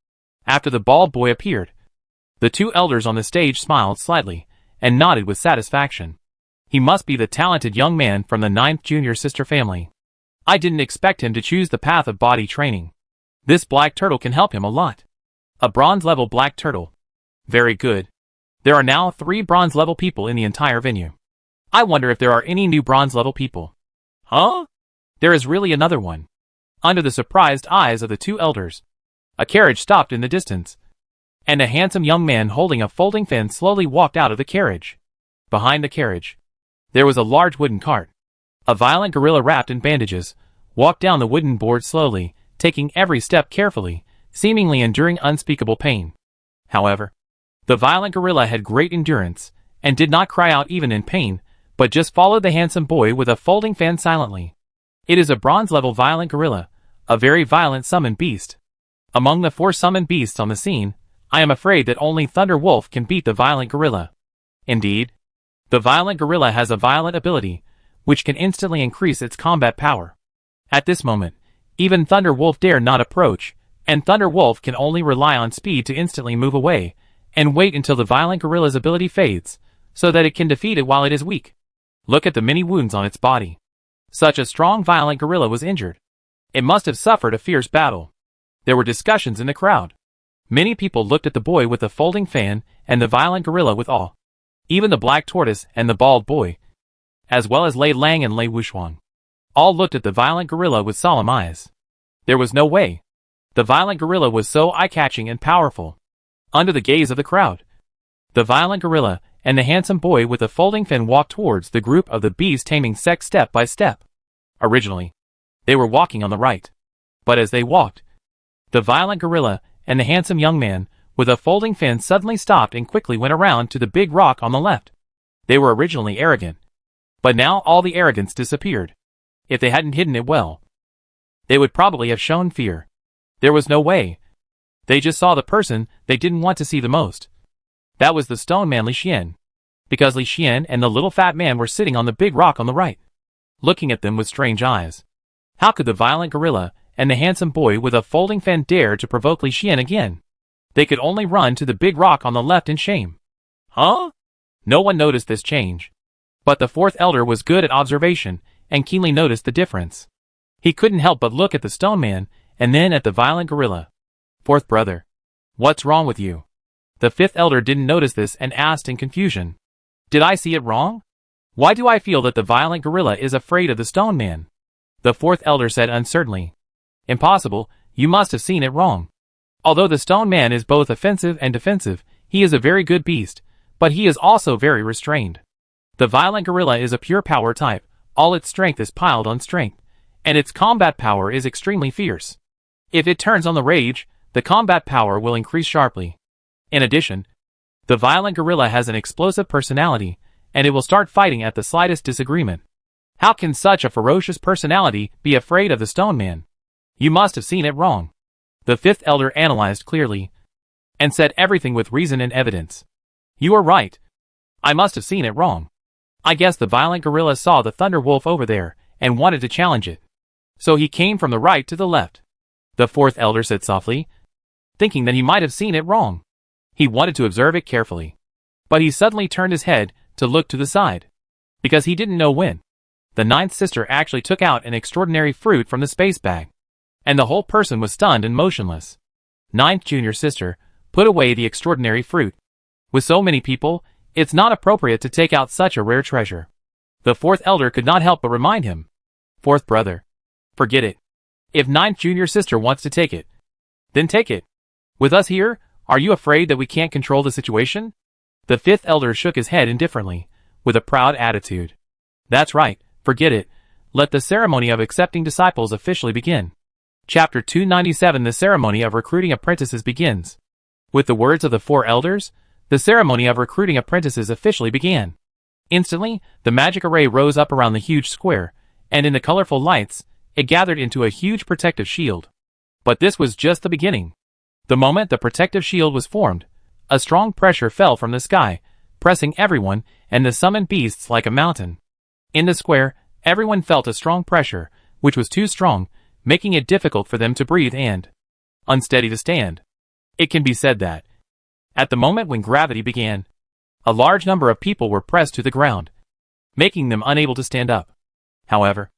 After the bald boy appeared, the 2 elders on the stage smiled slightly, and nodded with satisfaction. He must be the talented young man from the 9th junior sister family. I didn't expect him to choose the path of body training. This black turtle can help him a lot. A bronze-level black turtle. Very good. There are now 3 bronze-level people in the entire venue. I wonder if there are any new bronze-level people. Huh? There is really another one. Under the surprised eyes of the 2 elders, A carriage stopped in the distance, and a handsome young man holding a folding fan slowly walked out of the carriage. Behind the carriage, there was a large wooden cart. A violent gorilla wrapped in bandages walked down the wooden board slowly, taking every step carefully, seemingly enduring unspeakable pain. However, the violent gorilla had great endurance, and did not cry out even in pain, but just followed the handsome boy with a folding fan silently. It is a bronze-level violent gorilla, a very violent summoned beast. Among the 4 summoned beasts on the scene, I am afraid that only Thunder Wolf can beat the violent gorilla. Indeed, the violent gorilla has a violent ability, which can instantly increase its combat power. At this moment, even Thunder Wolf dare not approach, and Thunder Wolf can only rely on speed to instantly move away, and wait until the violent gorilla's ability fades, so that it can defeat it while it is weak. Look at the many wounds on its body. Such a strong violent gorilla was injured. It must have suffered a fierce battle. There were discussions in the crowd. Many people looked at the boy with the folding fan and the violent gorilla with awe. Even the black tortoise and the bald boy, as well as Lei Lang and Lei Wuxuan, all looked at the violent gorilla with solemn eyes. There was no way. The violent gorilla was so eye-catching and powerful. Under the gaze of the crowd, the violent gorilla and the handsome boy with the folding fan walked towards the group of the beast-taming sect step by step. Originally, they were walking on the right. But as they walked, the violent gorilla and the handsome young man with a folding fan suddenly stopped and quickly went around to the big rock on the left. They were originally arrogant, but now all the arrogance disappeared. If they hadn't hidden it well, they would probably have shown fear. There was no way. They just saw the person they didn't want to see the most. That was the stone man Li Xian. Because Li Xian and the little fat man were sitting on the big rock on the right, looking at them with strange eyes. How could the violent gorilla and the handsome boy with a folding fan dare to provoke Li Xian again? They could only run to the big rock on the left in shame. Huh? No one noticed this change. But the 4th elder was good at observation, and keenly noticed the difference. He couldn't help but look at the stone man, and then at the violent gorilla. 4th brother, what's wrong with you? The 5th elder didn't notice this and asked in confusion. Did I see it wrong? Why do I feel that the violent gorilla is afraid of the stone man? The 4th elder said uncertainly. Impossible, you must have seen it wrong. Although the stone man is both offensive and defensive, he is a very good beast, but he is also very restrained. The violent gorilla is a pure power type, all its strength is piled on strength, and its combat power is extremely fierce. If it turns on the rage, the combat power will increase sharply. In addition, the violent gorilla has an explosive personality, and it will start fighting at the slightest disagreement. How can such a ferocious personality be afraid of the stone man? You must have seen it wrong. The 5th elder analyzed clearly, and said everything with reason and evidence. You are right. I must have seen it wrong. I guess the violent gorilla saw the thunder wolf over there, and wanted to challenge it. So he came from the right to the left. The 4th elder said softly, thinking that he might have seen it wrong. He wanted to observe it carefully. But he suddenly turned his head to look to the side. Because he didn't know when. The 9th sister actually took out an extraordinary fruit from the space bag. And the whole person was stunned and motionless. 9th junior sister put away the extraordinary fruit. With so many people, it's not appropriate to take out such a rare treasure. The 4th elder could not help but remind him. 4th brother, forget it. If 9th junior sister wants to take it, then take it. With us here, are you afraid that we can't control the situation? The 5th elder shook his head indifferently, with a proud attitude. That's right, forget it. Let the ceremony of accepting disciples officially begin. Chapter 297 The ceremony of recruiting apprentices begins. With the words of the 4 elders, the ceremony of recruiting apprentices officially began. Instantly, the magic array rose up around the huge square, and in the colorful lights, it gathered into a huge protective shield. But this was just the beginning. The moment the protective shield was formed, a strong pressure fell from the sky, pressing everyone and the summoned beasts like a mountain. In the square, everyone felt a strong pressure, which was too strong, making it difficult for them to breathe and unsteady to stand. It can be said that, at the moment when gravity began, a large number of people were pressed to the ground, making them unable to stand up. However,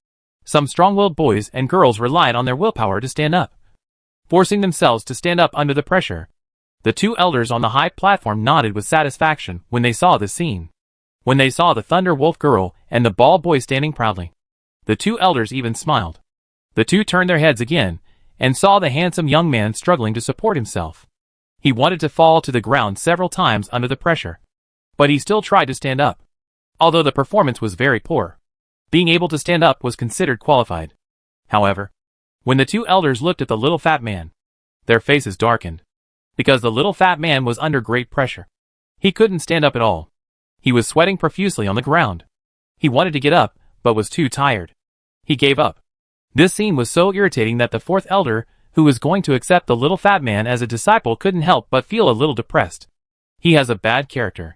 some strong-willed boys and girls relied on their willpower to stand up, forcing themselves to stand up under the pressure. The 2 elders on the high platform nodded with satisfaction when they saw this scene. When they saw the Thunder Wolf girl and the bald boy standing proudly, the 2 elders even smiled. The 2 turned their heads again, and saw the handsome young man struggling to support himself. He wanted to fall to the ground several times under the pressure, but he still tried to stand up. Although the performance was very poor, being able to stand up was considered qualified. However, when the two elders looked at the little fat man, their faces darkened, because the little fat man was under great pressure. He couldn't stand up at all. He was sweating profusely on the ground. He wanted to get up, but was too tired. He gave up. This scene was so irritating that the fourth elder, who was going to accept the little fat man as a disciple, couldn't help but feel a little depressed. He has a bad character.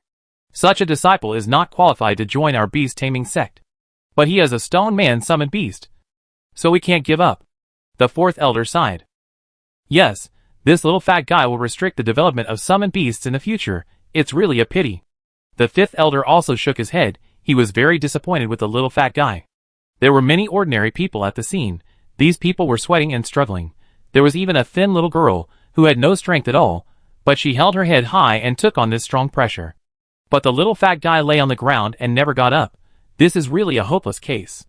Such a disciple is not qualified to join our beast-taming sect. But he has a stone man summoned beast, so we can't give up. The fourth elder sighed. Yes, this little fat guy will restrict the development of summoned beasts in the future. It's really a pity. The fifth elder also shook his head. He was very disappointed with the little fat guy. There were many ordinary people at the scene. These people were sweating and struggling. There was even a thin little girl who had no strength at all, but she held her head high and took on this strong pressure. But the little fat guy lay on the ground and never got up. This is really a hopeless case.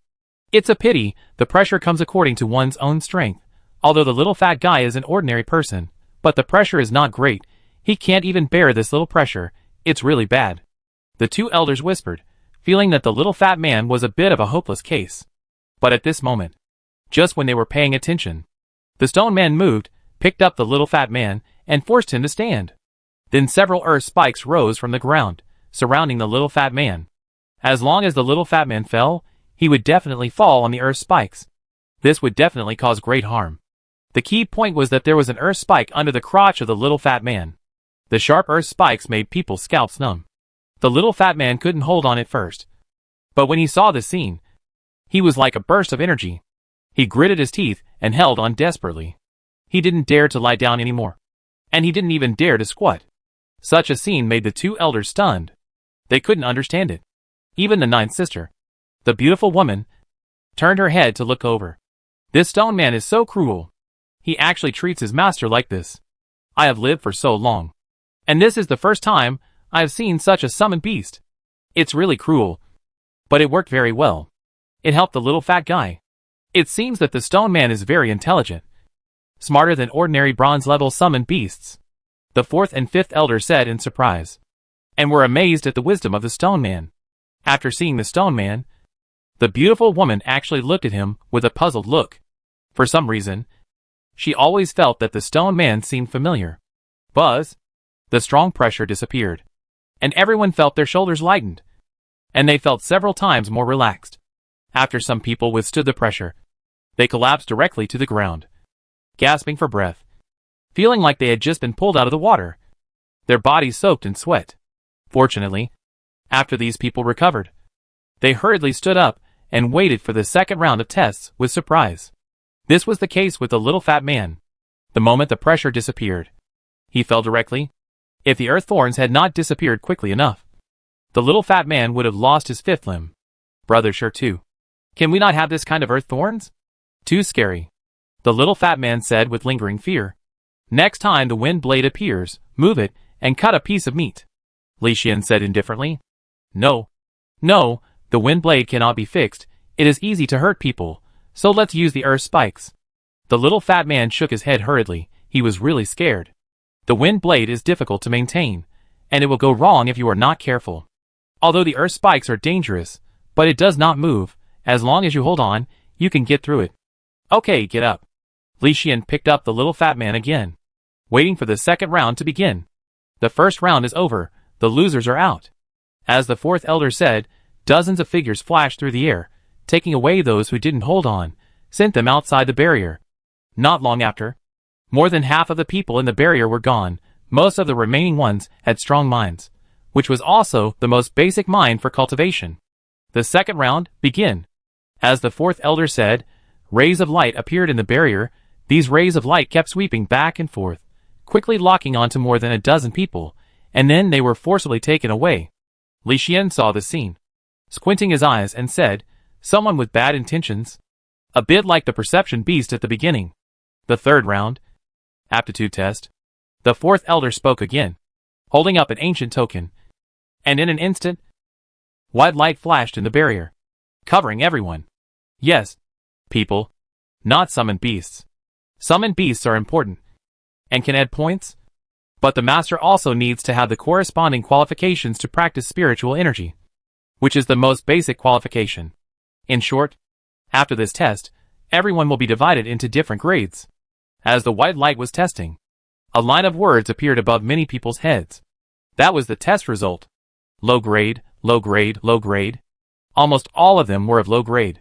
It's a pity. The pressure comes according to one's own strength. Although the little fat guy is an ordinary person, but the pressure is not great. He can't even bear this little pressure. It's really bad. The two elders whispered, feeling that the little fat man was a bit of a hopeless case. But at this moment, just when they were paying attention, the stone man moved, picked up the little fat man, and forced him to stand. Then several earth spikes rose from the ground, surrounding the little fat man. As long as the little fat man fell, he would definitely fall on the earth spikes. This would definitely cause great harm. The key point was that there was an earth spike under the crotch of the little fat man. The sharp earth spikes made people's scalps numb. The little fat man couldn't hold on at first, but when he saw the scene, he was like a burst of energy. He gritted his teeth and held on desperately. He didn't dare to lie down anymore, and he didn't even dare to squat. Such a scene made the two elders stunned. They couldn't understand it. Even the ninth sister, the beautiful woman, turned her head to look over. This stone man is so cruel. He actually treats his master like this. I have lived for so long, and this is the first time I have seen such a summoned beast. It's really cruel, but it worked very well. It helped the little fat guy. It seems that the stone man is very intelligent, smarter than ordinary bronze-level summoned beasts, the fourth and fifth elder said in surprise, and were amazed at the wisdom of the stone man. After seeing the stone man, the beautiful woman actually looked at him with a puzzled look. For some reason, she always felt that the stone man seemed familiar. Buzz! The strong pressure disappeared, and everyone felt their shoulders lightened, and they felt several times more relaxed. After some people withstood the pressure, they collapsed directly to the ground, gasping for breath, feeling like they had just been pulled out of the water, their bodies soaked in sweat. Fortunately, after these people recovered, they hurriedly stood up and waited for the second round of tests with surprise. This was the case with the little fat man. The moment the pressure disappeared, he fell directly. If the earth thorns had not disappeared quickly enough, the little fat man would have lost his fifth limb. Brother sure too. Can we not have this kind of earth thorns? Too scary, the little fat man said with lingering fear. Next time the wind blade appears, move it, and cut a piece of meat. Li Xian said indifferently. No, the wind blade cannot be fixed. It is easy to hurt people, so let's use the earth spikes. The little fat man shook his head hurriedly. He was really scared. The wind blade is difficult to maintain, and it will go wrong if you are not careful. Although the earth spikes are dangerous, but it does not move. As long as you hold on, you can get through it. Okay, get up. Li Xian picked up the little fat man again, waiting for the second round to begin. The first round is over. The losers are out. As the fourth elder said, dozens of figures flashed through the air, taking away those who didn't hold on, sent them outside the barrier. Not long after, more than half of the people in the barrier were gone. Most of the remaining ones had strong minds, which was also the most basic mind for cultivation. The second round, begin. As the fourth elder said, rays of light appeared in the barrier. These rays of light kept sweeping back and forth, quickly locking onto more than a dozen people, and then they were forcibly taken away. Li Xian saw the scene, squinting his eyes, and said, someone with bad intentions. A bit like the perception beast at the beginning. The third round, aptitude test. The fourth elder spoke again, holding up an ancient token, and in an instant, white light flashed in the barrier, covering everyone. Yes, people, not summoned beasts. Summoned beasts are important and can add points, but the master also needs to have the corresponding qualifications to practice spiritual energy, which is the most basic qualification. In short, after this test, everyone will be divided into different grades. As the white light was testing, a line of words appeared above many people's heads. That was the test result. Low grade, low grade, low grade. Almost all of them were of low grade.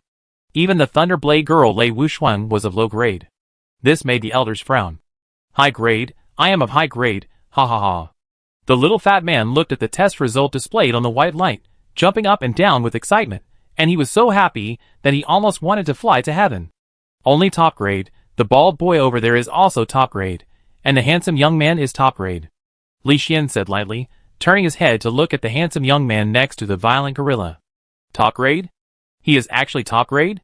Even the Thunderblade girl Lei Wuxuan was of low grade. This made the elders frown. High grade, I am of high grade, ha ha ha. The little fat man looked at the test result displayed on the white light, jumping up and down with excitement, and he was so happy that he almost wanted to fly to heaven. Only top grade, the bald boy over there is also top grade, and the handsome young man is top grade. Li Xian said lightly, turning his head to look at the handsome young man next to the violent gorilla. Top grade? He is actually top grade?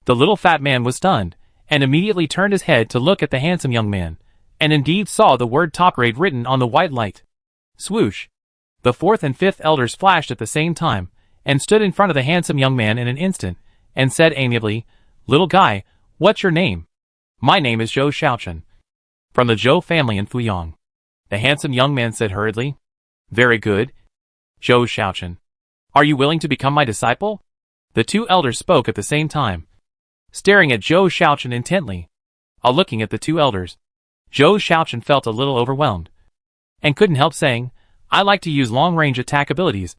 The little fat man was stunned, and immediately turned his head to look at the handsome young man, and indeed saw the word top grade written on the white light. Swoosh! The fourth and fifth elders flashed at the same time, and stood in front of the handsome young man in an instant, and said amiably, "Little guy, what's your name?" "My name is Zhou Shaochen, from the Zhou family in Fuyang." The handsome young man said hurriedly. "Very good, Zhou Shaochen. Are you willing to become my disciple?" The two elders spoke at the same time, staring at Zhou Shaochen intently. Looking at the two elders, Zhou Shaochen felt a little overwhelmed, and couldn't help saying, "I like to use long-range attack abilities.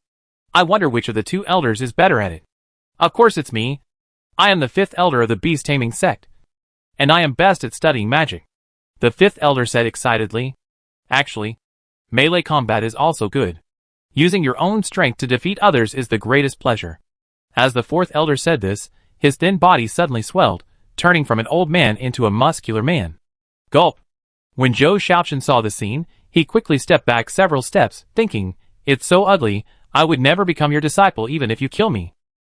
I wonder which of the two elders is better at it. Of course it's me. I am the fifth elder of the beast-taming sect, and I am best at studying magic." The fifth elder said excitedly, "Actually, melee combat is also good. Using your own strength to defeat others is the greatest pleasure." As the fourth elder said this, his thin body suddenly swelled, turning from an old man into a muscular man. Gulp! When Zhou Shaochen saw the scene, he quickly stepped back several steps, thinking, "It's so ugly, I would never become your disciple even if you kill me."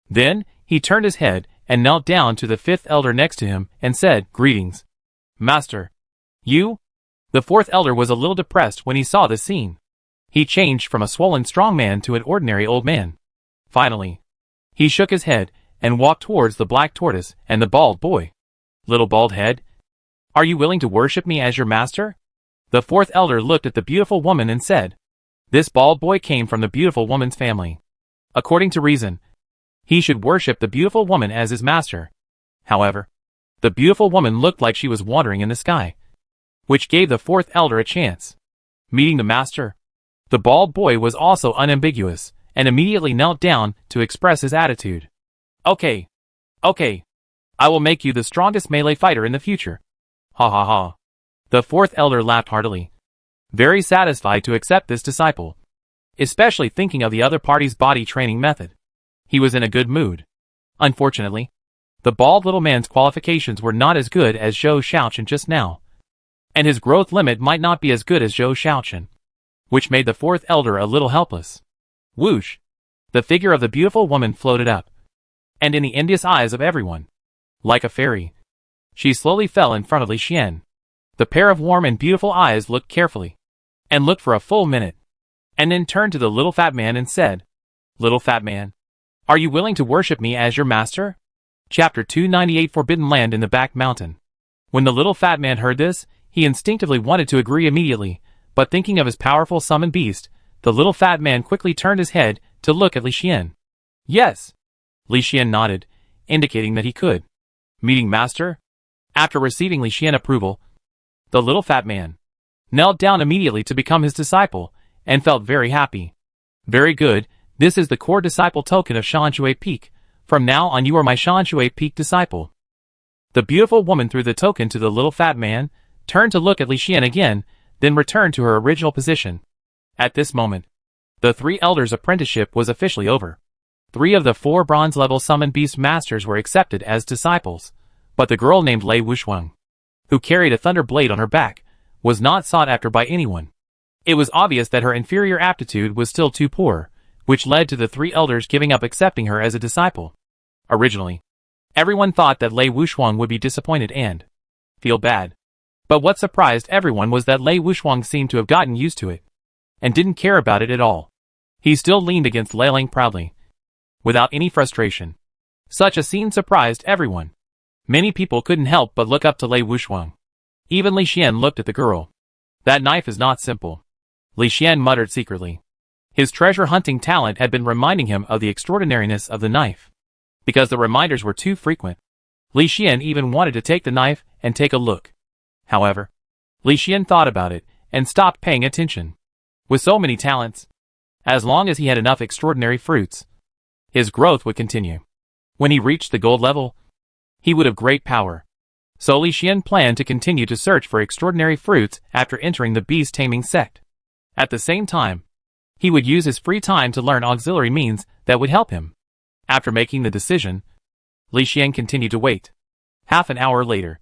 Then, he turned his head and knelt down to the fifth elder next to him and said, "Greetings, Master." "You?" The fourth elder was a little depressed when he saw the scene. He changed from a swollen strong man to an ordinary old man. Finally, he shook his head and walked towards the black tortoise and the bald boy. "Little bald head, are you willing to worship me as your master?" The fourth elder looked at the beautiful woman and said, "This bald boy came from the beautiful woman's family. According to reason, he should worship the beautiful woman as his master." However, the beautiful woman looked like she was wandering in the sky, which gave the fourth elder a chance. Meeting the master, the bald boy was also unambiguous, and immediately knelt down to express his attitude. Okay. I will make you the strongest melee fighter in the future." Ha ha ha. The fourth elder laughed heartily, very satisfied to accept this disciple, especially thinking of the other party's body training method. He was in a good mood. Unfortunately, the bald little man's qualifications were not as good as Zhou Shaochen just now, and his growth limit might not be as good as Zhou Shaochen, which made the fourth elder a little helpless. Whoosh! The figure of the beautiful woman floated up, and in the envious eyes of everyone, like a fairy, she slowly fell in front of Li Xian. The pair of warm and beautiful eyes looked carefully, and looked for a full minute, and then turned to the little fat man and said, "Little fat man, are you willing to worship me as your master?" Chapter 298 Forbidden Land in the Back Mountain. When the little fat man heard this, he instinctively wanted to agree immediately, but thinking of his powerful summoned beast, the little fat man quickly turned his head to look at Li Xian. "Yes." Li Xian nodded, indicating that he could. Meeting master? After receiving Li Xian approval, the little fat man knelt down immediately to become his disciple, and felt very happy. "Very good, this is the core disciple token of Shanshui Peak. From now on you are my Shanshui Peak disciple." The beautiful woman threw the token to the little fat man, turned to look at Li Xian again, then returned to her original position. At this moment, the three elders' apprenticeship was officially over. 3 of the 4 bronze-level summoned beast masters were accepted as disciples, but the girl named Lei Wuxuan, who carried a thunder blade on her back, was not sought after by anyone. It was obvious that her inferior aptitude was still too poor, which led to the 3 elders giving up accepting her as a disciple. Originally, everyone thought that Lei Wuxuan would be disappointed and feel bad. But what surprised everyone was that Lei Wuxuan seemed to have gotten used to it, and didn't care about it at all. He still leaned against Leiling proudly, without any frustration. Such a scene surprised everyone. Many people couldn't help but look up to Lei Wuxuan. Even Li Xian looked at the girl. That knife is not simple. Li Xian muttered secretly. His treasure-hunting talent had been reminding him of the extraordinariness of the knife. Because the reminders were too frequent, Li Xian even wanted to take the knife and take a look. However, Li Xian thought about it and stopped paying attention. With so many talents, as long as he had enough extraordinary fruits, his growth would continue. When he reached the gold level, he would have great power. So Li Xian planned to continue to search for extraordinary fruits after entering the beast-taming sect. At the same time, he would use his free time to learn auxiliary means that would help him. After making the decision, Li Xian continued to wait. Half an hour later,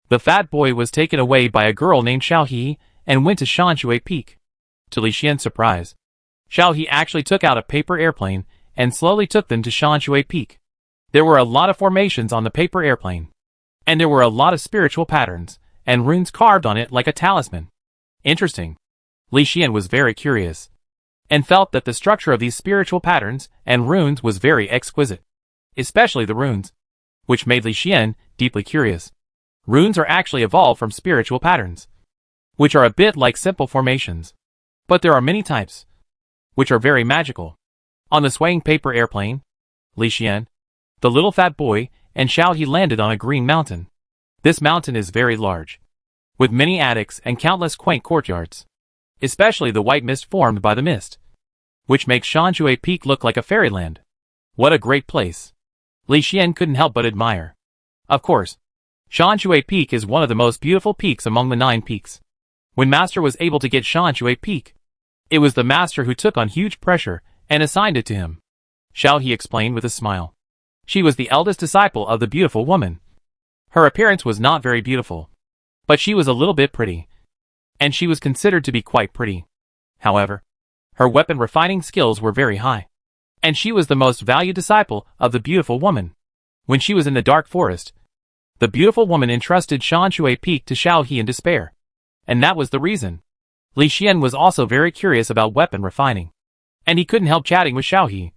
the fat boy was taken away by a girl named Xiao He and went to Shanshui Peak. To Li Xian's surprise, Xiao He actually took out a paper airplane and slowly took them to Shanshui Peak. There were a lot of formations on the paper airplane, and there were a lot of spiritual patterns and runes carved on it like a talisman. Interesting. Li Xian was very curious, and felt that the structure of these spiritual patterns and runes was very exquisite. Especially the runes, which made Li Xian deeply curious. Runes are actually evolved from spiritual patterns, which are a bit like simple formations. But there are many types, which are very magical. On the swaying paper airplane, Li Xian, the little fat boy, and Xiao He landed on a green mountain. This mountain is very large, with many attics and countless quaint courtyards, especially the white mist formed by the mist, which makes Shanshui Peak look like a fairyland. What a great place! Li Xian couldn't help but admire. Of course, Shanshui Peak is one of the most beautiful peaks among the 9 peaks. When Master was able to get Shanshui Peak, it was the Master who took on huge pressure and assigned it to him. Xiao He explained with a smile. She was the eldest disciple of the beautiful woman. Her appearance was not very beautiful, but she was a little bit pretty, and she was considered to be quite pretty. However, her weapon refining skills were very high, and she was the most valued disciple of the beautiful woman. When she was in the dark forest, the beautiful woman entrusted Shanshui Peak to Xiao He in despair, and that was the reason. Li Xian was also very curious about weapon refining, and he couldn't help chatting with Xiao He,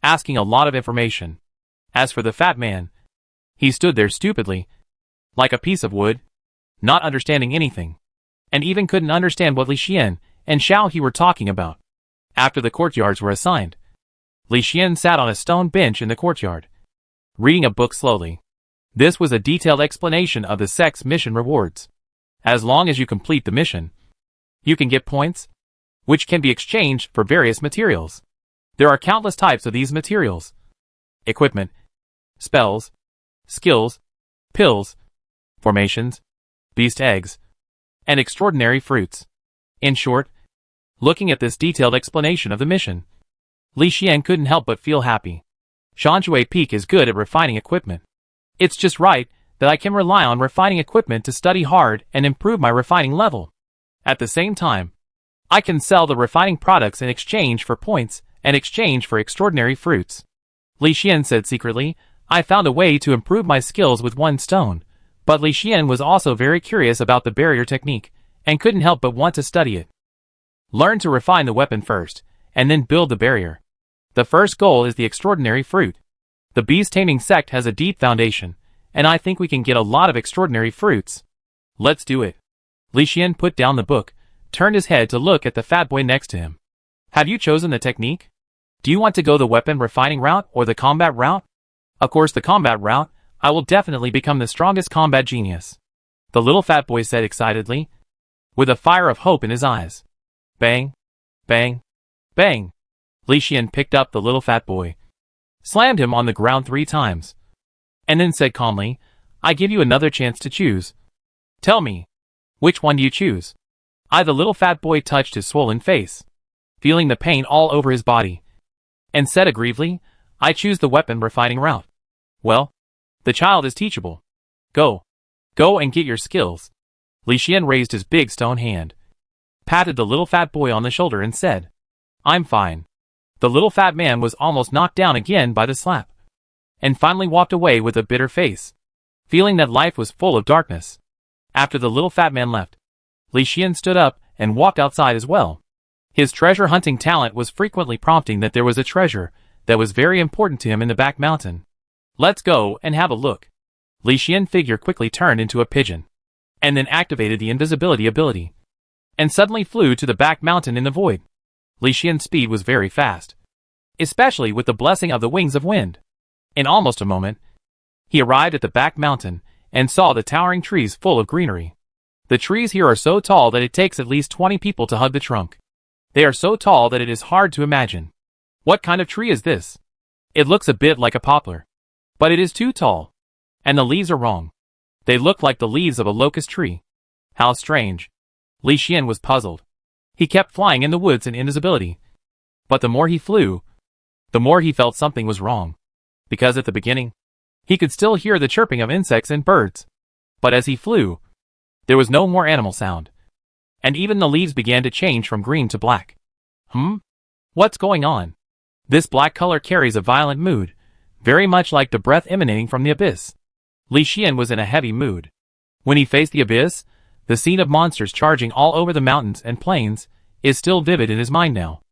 asking a lot of information. As for the fat man, he stood there stupidly, like a piece of wood, not understanding anything, and even couldn't understand what Li Xian and Xiao He were talking about. After the courtyards were assigned, Li Xian sat on a stone bench in the courtyard, reading a book slowly. This was a detailed explanation of the sect's mission rewards. As long as you complete the mission, you can get points, which can be exchanged for various materials. There are countless types of these materials: equipment, spells, skills, pills, formations, beast eggs, and extraordinary fruits. In short, looking at this detailed explanation of the mission, Li Xian couldn't help but feel happy. Shanshui Peak is good at refining equipment. It's just right that I can rely on refining equipment to study hard and improve my refining level. At the same time, I can sell the refining products in exchange for points and exchange for extraordinary fruits. Li Xian said secretly, I found a way to improve my skills with one stone, but Li Xian was also very curious about the barrier technique and couldn't help but want to study it. Learn to refine the weapon first, and then build the barrier. The first goal is the extraordinary fruit. The beast-taming sect has a deep foundation, and I think we can get a lot of extraordinary fruits. Let's do it. Li Xian put down the book, turned his head to look at the fat boy next to him. Have you chosen the technique? Do you want to go the weapon refining route or the combat route? Of course, the combat route. I will definitely become the strongest combat genius. The little fat boy said excitedly, with a fire of hope in his eyes. Bang, bang, bang. Li Xian picked up the little fat boy, slammed him on the ground 3 times, and then said calmly, I give you another chance to choose. Tell me, which one do you choose? The little fat boy touched his swollen face, feeling the pain all over his body, and said aggrievedly, I choose the weapon refining route. Well, the child is teachable. Go and get your skills. Li Xian raised his big stone hand, patted the little fat boy on the shoulder and said, I'm fine. The little fat man was almost knocked down again by the slap, and finally walked away with a bitter face, feeling that life was full of darkness. After the little fat man left, Li Xian stood up and walked outside as well. His treasure hunting talent was frequently prompting that there was a treasure that was very important to him in the back mountain. Let's go and have a look. Li Xian's figure quickly turned into a pigeon, and then activated the invisibility ability, and suddenly flew to the back mountain in the void. Li Xian's speed was very fast, especially with the blessing of the wings of wind. In almost a moment, he arrived at the back mountain and saw the towering trees full of greenery. The trees here are so tall that it takes at least 20 people to hug the trunk. They are so tall that it is hard to imagine. What kind of tree is this? It looks a bit like a poplar, but it is too tall. And the leaves are wrong. They look like the leaves of a locust tree. How strange. Li Xian was puzzled. He kept flying in the woods in invisibility. But the more he flew, the more he felt something was wrong. Because at the beginning, he could still hear the chirping of insects and birds. But as he flew, there was no more animal sound. And even the leaves began to change from green to black. What's going on? This black color carries a violent mood, very much like the breath emanating from the abyss. Li Xian was in a heavy mood. When he faced the abyss, the scene of monsters charging all over the mountains and plains is still vivid in his mind now.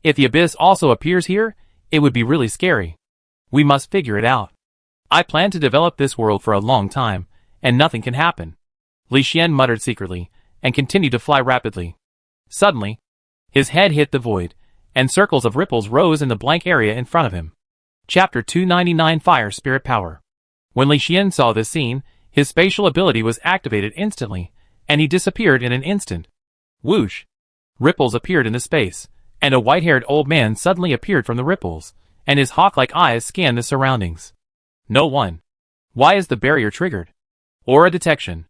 If the abyss also appears here, it would be really scary. We must figure it out. I plan to develop this world for a long time, and nothing can happen. Li Xian muttered secretly, and continued to fly rapidly. Suddenly, his head hit the void, and circles of ripples rose in the blank area in front of him. Chapter 299 Fire Spirit Power. When Li Xian saw this scene, his spatial ability was activated instantly, and he disappeared in an instant. Whoosh! Ripples appeared in the space, and a white-haired old man suddenly appeared from the ripples, and his hawk-like eyes scanned the surroundings. No one. Why is the barrier triggered? Aura detection.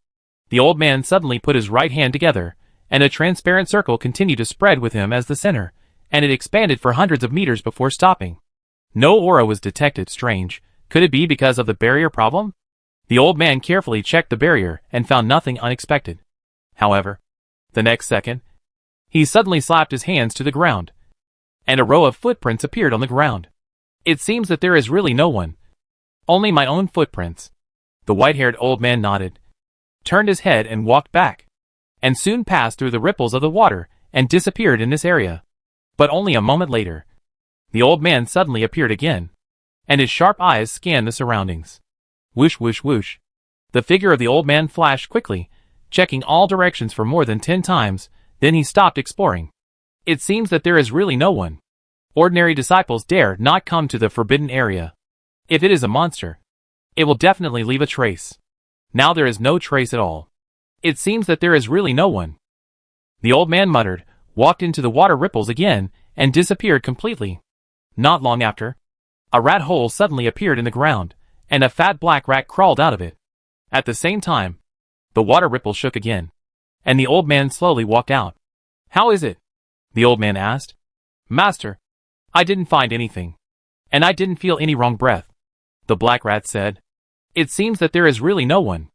The old man suddenly put his right hand together, and a transparent circle continued to spread with him as the center, and it expanded for hundreds of meters before stopping. No aura was detected. Strange. Could it be because of the barrier problem? The old man carefully checked the barrier and found nothing unexpected. However, the next second, he suddenly slapped his hands to the ground, and a row of footprints appeared on the ground. It seems that there is really no one. Only my own footprints. The white-haired old man nodded, turned his head and walked back, and soon passed through the ripples of the water and disappeared in this area. But only a moment later, the old man suddenly appeared again, and his sharp eyes scanned the surroundings. Whoosh whoosh whoosh. The figure of the old man flashed quickly, checking all directions for more than 10 times, then he stopped exploring. It seems that there is really no one. Ordinary disciples dare not come to the forbidden area. If it is a monster, it will definitely leave a trace. Now there is no trace at all. It seems that there is really no one. The old man muttered, walked into the water ripples again, and disappeared completely. Not long after, a rat hole suddenly appeared in the ground, and a fat black rat crawled out of it. At the same time, the water ripple shook again, and the old man slowly walked out. How is it? The old man asked. Master, I didn't find anything, and I didn't feel any wrong breath. The black rat said. It seems that there is really no one.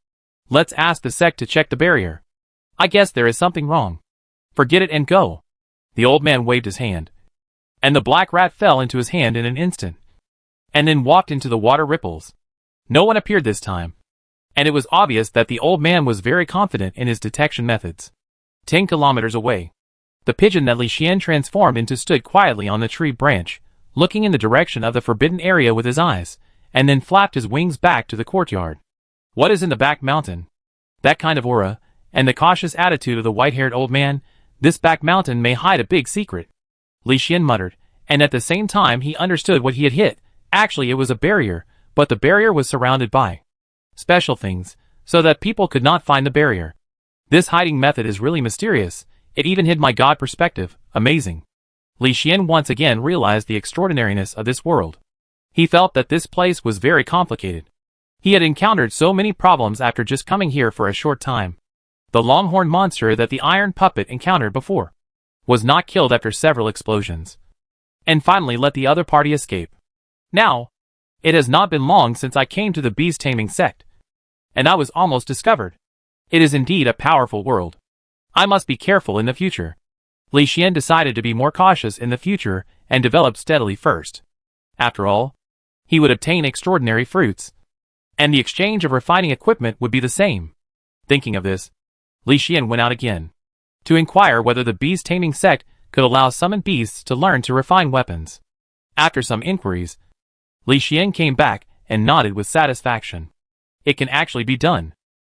Let's ask the sect to check the barrier. I guess there is something wrong. Forget it and go. The old man waved his hand, and the black rat fell into his hand in an instant, and then walked into the water ripples. No one appeared this time, and it was obvious that the old man was very confident in his detection methods. 10 kilometers away, the pigeon that Li Xian transformed into stood quietly on the tree branch, looking in the direction of the forbidden area with his eyes, and then flapped his wings back to the courtyard. What is in the back mountain? That kind of aura, and the cautious attitude of the white-haired old man, this back mountain may hide a big secret. Li Xian muttered, and at the same time he understood what he had hit. Actually it was a barrier, but the barrier was surrounded by special things, so that people could not find the barrier. This hiding method is really mysterious. It even hid my god perspective. Amazing. Li Xian once again realized the extraordinariness of this world. He felt that this place was very complicated. He had encountered so many problems after just coming here for a short time. The longhorn monster that the iron puppet encountered before was not killed after several explosions, and finally let the other party escape. Now, it has not been long since I came to the beast taming sect, and I was almost discovered. It is indeed a powerful world. I must be careful in the future. Li Xian decided to be more cautious in the future and develop steadily first. After all, he would obtain extraordinary fruits, and the exchange of refining equipment would be the same. Thinking of this, Li Xian went out again to inquire whether the beast taming sect could allow summoned beasts to learn to refine weapons. After some inquiries, Li Xian came back and nodded with satisfaction. It can actually be done.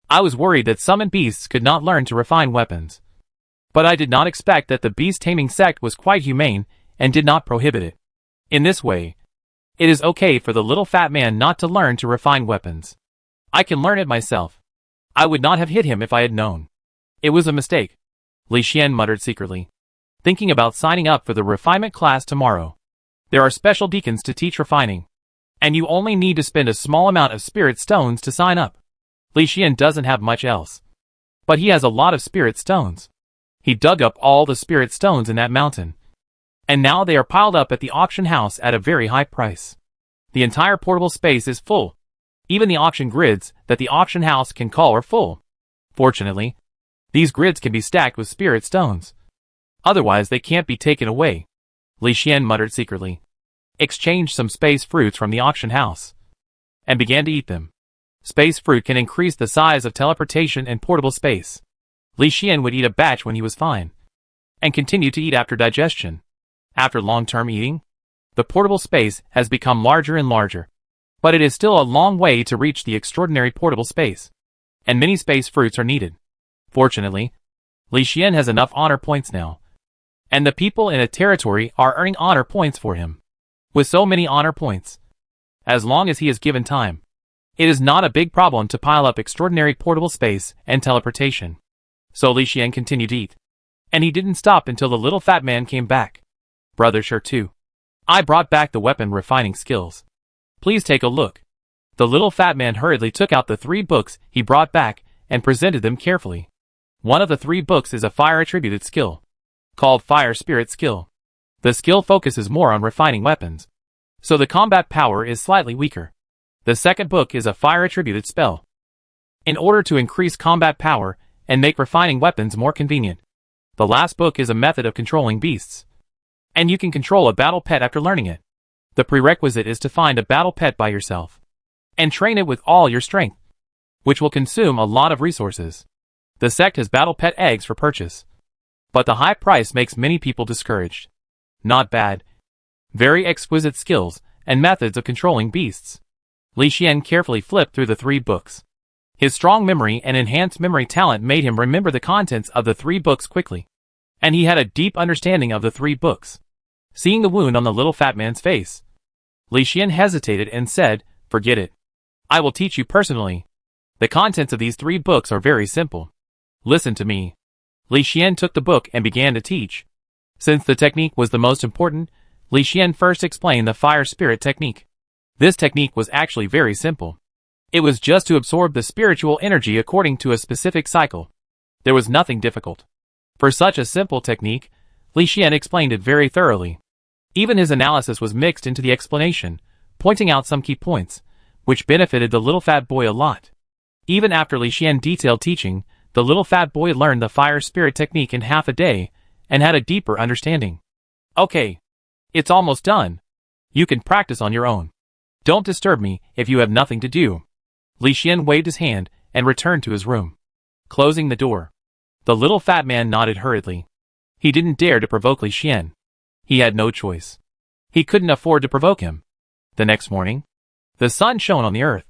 I was worried that summoned beasts could not learn to refine weapons. But I did not expect that the beast taming sect was quite humane and did not prohibit it. In this way, it is okay for the little fat man not to learn to refine weapons. I can learn it myself. I would not have hit him if I had known. It was a mistake, Li Xian muttered secretly, thinking about signing up for the refinement class tomorrow. There are special deacons to teach refining, and you only need to spend a small amount of spirit stones to sign up. Li Xian doesn't have much else, but he has a lot of spirit stones. He dug up all the spirit stones in that mountain, and now they are piled up at the auction house at a very high price. The entire portable space is full. Even the auction grids that the auction house can call are full. Fortunately, these grids can be stacked with spirit stones. Otherwise they can't be taken away, Li Xian muttered secretly, exchanged some space fruits from the auction house, and began to eat them. Space fruit can increase the size of teleportation and portable space. Li Xian would eat a batch when he was fine, and continue to eat after digestion. After long-term eating, the portable space has become larger and larger. But it is still a long way to reach the extraordinary portable space, and many space fruits are needed. Fortunately, Li Xian has enough honor points now, and the people in a territory are earning honor points for him. With so many honor points, as long as he is given time, it is not a big problem to pile up extraordinary portable space and teleportation. So Li Xian continued to eat, and he didn't stop until the little fat man came back. Brother Sure too. I brought back the weapon refining skills. Please take a look. The little fat man hurriedly took out the 3 books he brought back and presented them carefully. One of the 3 books is a fire attributed skill, called Fire Spirit Skill. The skill focuses more on refining weapons, so the combat power is slightly weaker. The second book is a fire attributed spell, in order to increase combat power and make refining weapons more convenient. The last book is a method of controlling beasts, and you can control a battle pet after learning it. The prerequisite is to find a battle pet by yourself, and train it with all your strength, which will consume a lot of resources. The sect has battle pet eggs for purchase, but the high price makes many people discouraged. Not bad. Very exquisite skills and methods of controlling beasts. Li Xian carefully flipped through the 3 books. His strong memory and enhanced memory talent made him remember the contents of the 3 books quickly, and he had a deep understanding of the 3 books. Seeing the wound on the little fat man's face, Li Xian hesitated and said, "Forget it. I will teach you personally. The contents of these 3 books are very simple. Listen to me." Li Xian took the book and began to teach. Since the technique was the most important, Li Xian first explained the fire spirit technique. This technique was actually very simple. It was just to absorb the spiritual energy according to a specific cycle. There was nothing difficult. For such a simple technique, Li Xian explained it very thoroughly. Even his analysis was mixed into the explanation, pointing out some key points, which benefited the little fat boy a lot. Even after Li Xian detailed teaching, the little fat boy learned the fire spirit technique in half a day, and had a deeper understanding. Okay. It's almost done. You can practice on your own. Don't disturb me if you have nothing to do. Li Xian waved his hand and returned to his room. Closing the door, the little fat man nodded hurriedly. He didn't dare to provoke Li Xian. He had no choice. He couldn't afford to provoke him. The next morning, the sun shone on the earth,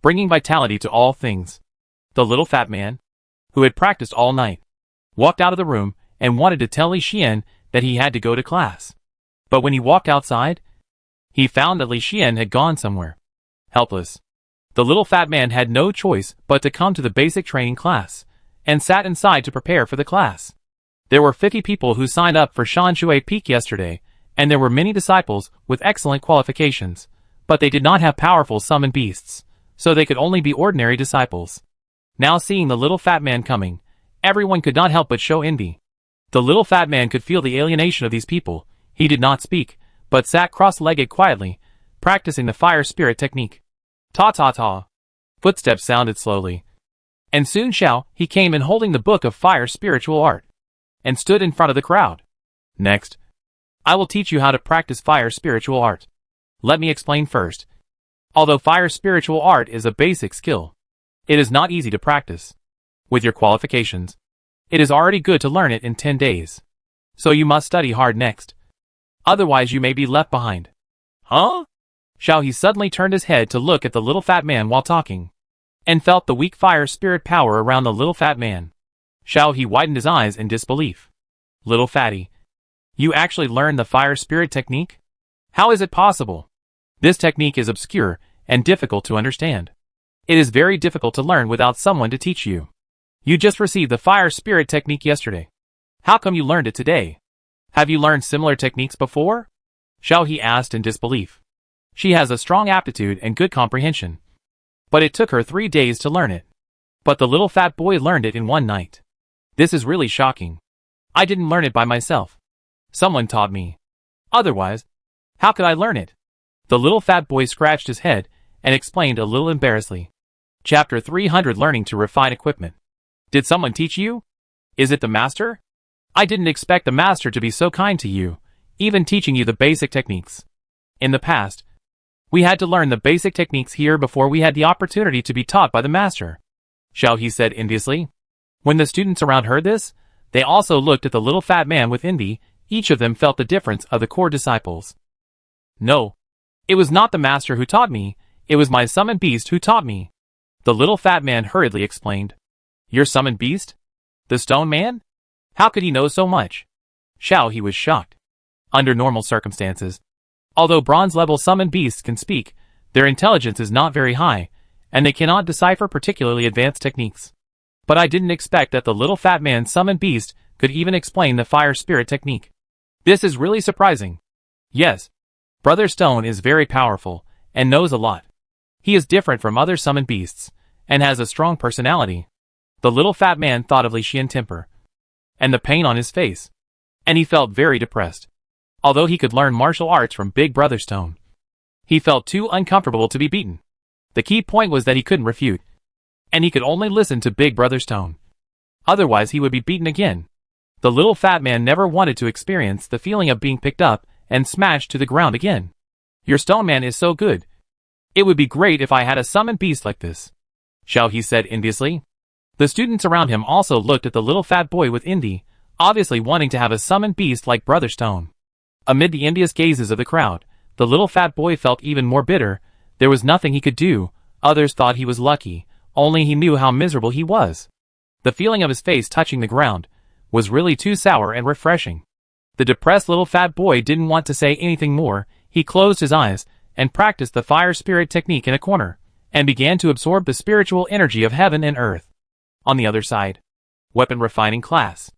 bringing vitality to all things. The little fat man, who had practiced all night, walked out of the room and wanted to tell Li Xian that he had to go to class. But when he walked outside, he found that Li Xian had gone somewhere. Helpless, the little fat man had no choice but to come to the basic training class, and sat inside to prepare for the class. There were 50 people who signed up for Shanshui Peak yesterday, and there were many disciples with excellent qualifications, but they did not have powerful summoned beasts, so they could only be ordinary disciples. Now seeing the little fat man coming, everyone could not help but show envy. The little fat man could feel the alienation of these people. He did not speak, but sat cross-legged quietly, practicing the fire spirit technique. Ta-ta-ta. Footsteps sounded slowly, and soon he came in holding the book of fire spiritual art, and stood in front of the crowd. Next, I will teach you how to practice fire spiritual art. Let me explain first. Although fire spiritual art is a basic skill, it is not easy to practice. With your qualifications, it is already good to learn it in 10 days. So you must study hard next. Otherwise you may be left behind. Huh? He suddenly turned his head to look at the little fat man while talking. and felt the weak fire spirit power around the little fat man. Xiao He widened his eyes in disbelief. Little fatty, you actually learned the fire spirit technique? How is it possible? This technique is obscure and difficult to understand. It is very difficult to learn without someone to teach you. You just received the fire spirit technique yesterday. How come you learned it today? Have you learned similar techniques before? Xiao He asked in disbelief. She has a strong aptitude and good comprehension. But it took her 3 days to learn it. But the little fat boy learned it in one night. This is really shocking. I didn't learn it by myself. Someone taught me. Otherwise, how could I learn it? The little fat boy scratched his head and explained a little embarrassedly. Chapter 300 Learning to Refine Equipment. Did someone teach you? Is it the master? I didn't expect the master to be so kind to you, even teaching you the basic techniques. In the past, we had to learn the basic techniques here before we had the opportunity to be taught by the master. Xiao He said enviously. When the students around heard this, they also looked at the little fat man with envy. Each of them felt the difference of the core disciples. No. It was not the master who taught me, it was my summoned beast who taught me. The little fat man hurriedly explained. Your summoned beast? The stone man? How could he know so much? Xiao He was shocked. Under normal circumstances, although bronze-level summoned beasts can speak, their intelligence is not very high, and they cannot decipher particularly advanced techniques. But I didn't expect that the little fat man's summoned beast could even explain the fire spirit technique. This is really surprising. Yes, Brother Stone is very powerful, and knows a lot. He is different from other summoned beasts, and has a strong personality. The little fat man thought of Li Xian's temper, and the pain on his face, and he felt very depressed. Although he could learn martial arts from Big Brother Stone, he felt too uncomfortable to be beaten. The key point was that he couldn't refute, and he could only listen to Big Brother Stone. Otherwise he would be beaten again. The little fat man never wanted to experience the feeling of being picked up and smashed to the ground again. Your stone man is so good. It would be great if I had a summoned beast like this. Xiao He said enviously. The students around him also looked at the little fat boy with envy, obviously wanting to have a summoned beast like Brother Stone. Amid the envious gazes of the crowd, the little fat boy felt even more bitter. There was nothing he could do. Others thought he was lucky, only he knew how miserable he was. The feeling of his face touching the ground was really too sour and refreshing. The depressed little fat boy didn't want to say anything more. He closed his eyes and practiced the fire spirit technique in a corner, and began to absorb the spiritual energy of heaven and earth. On the other side, weapon refining class.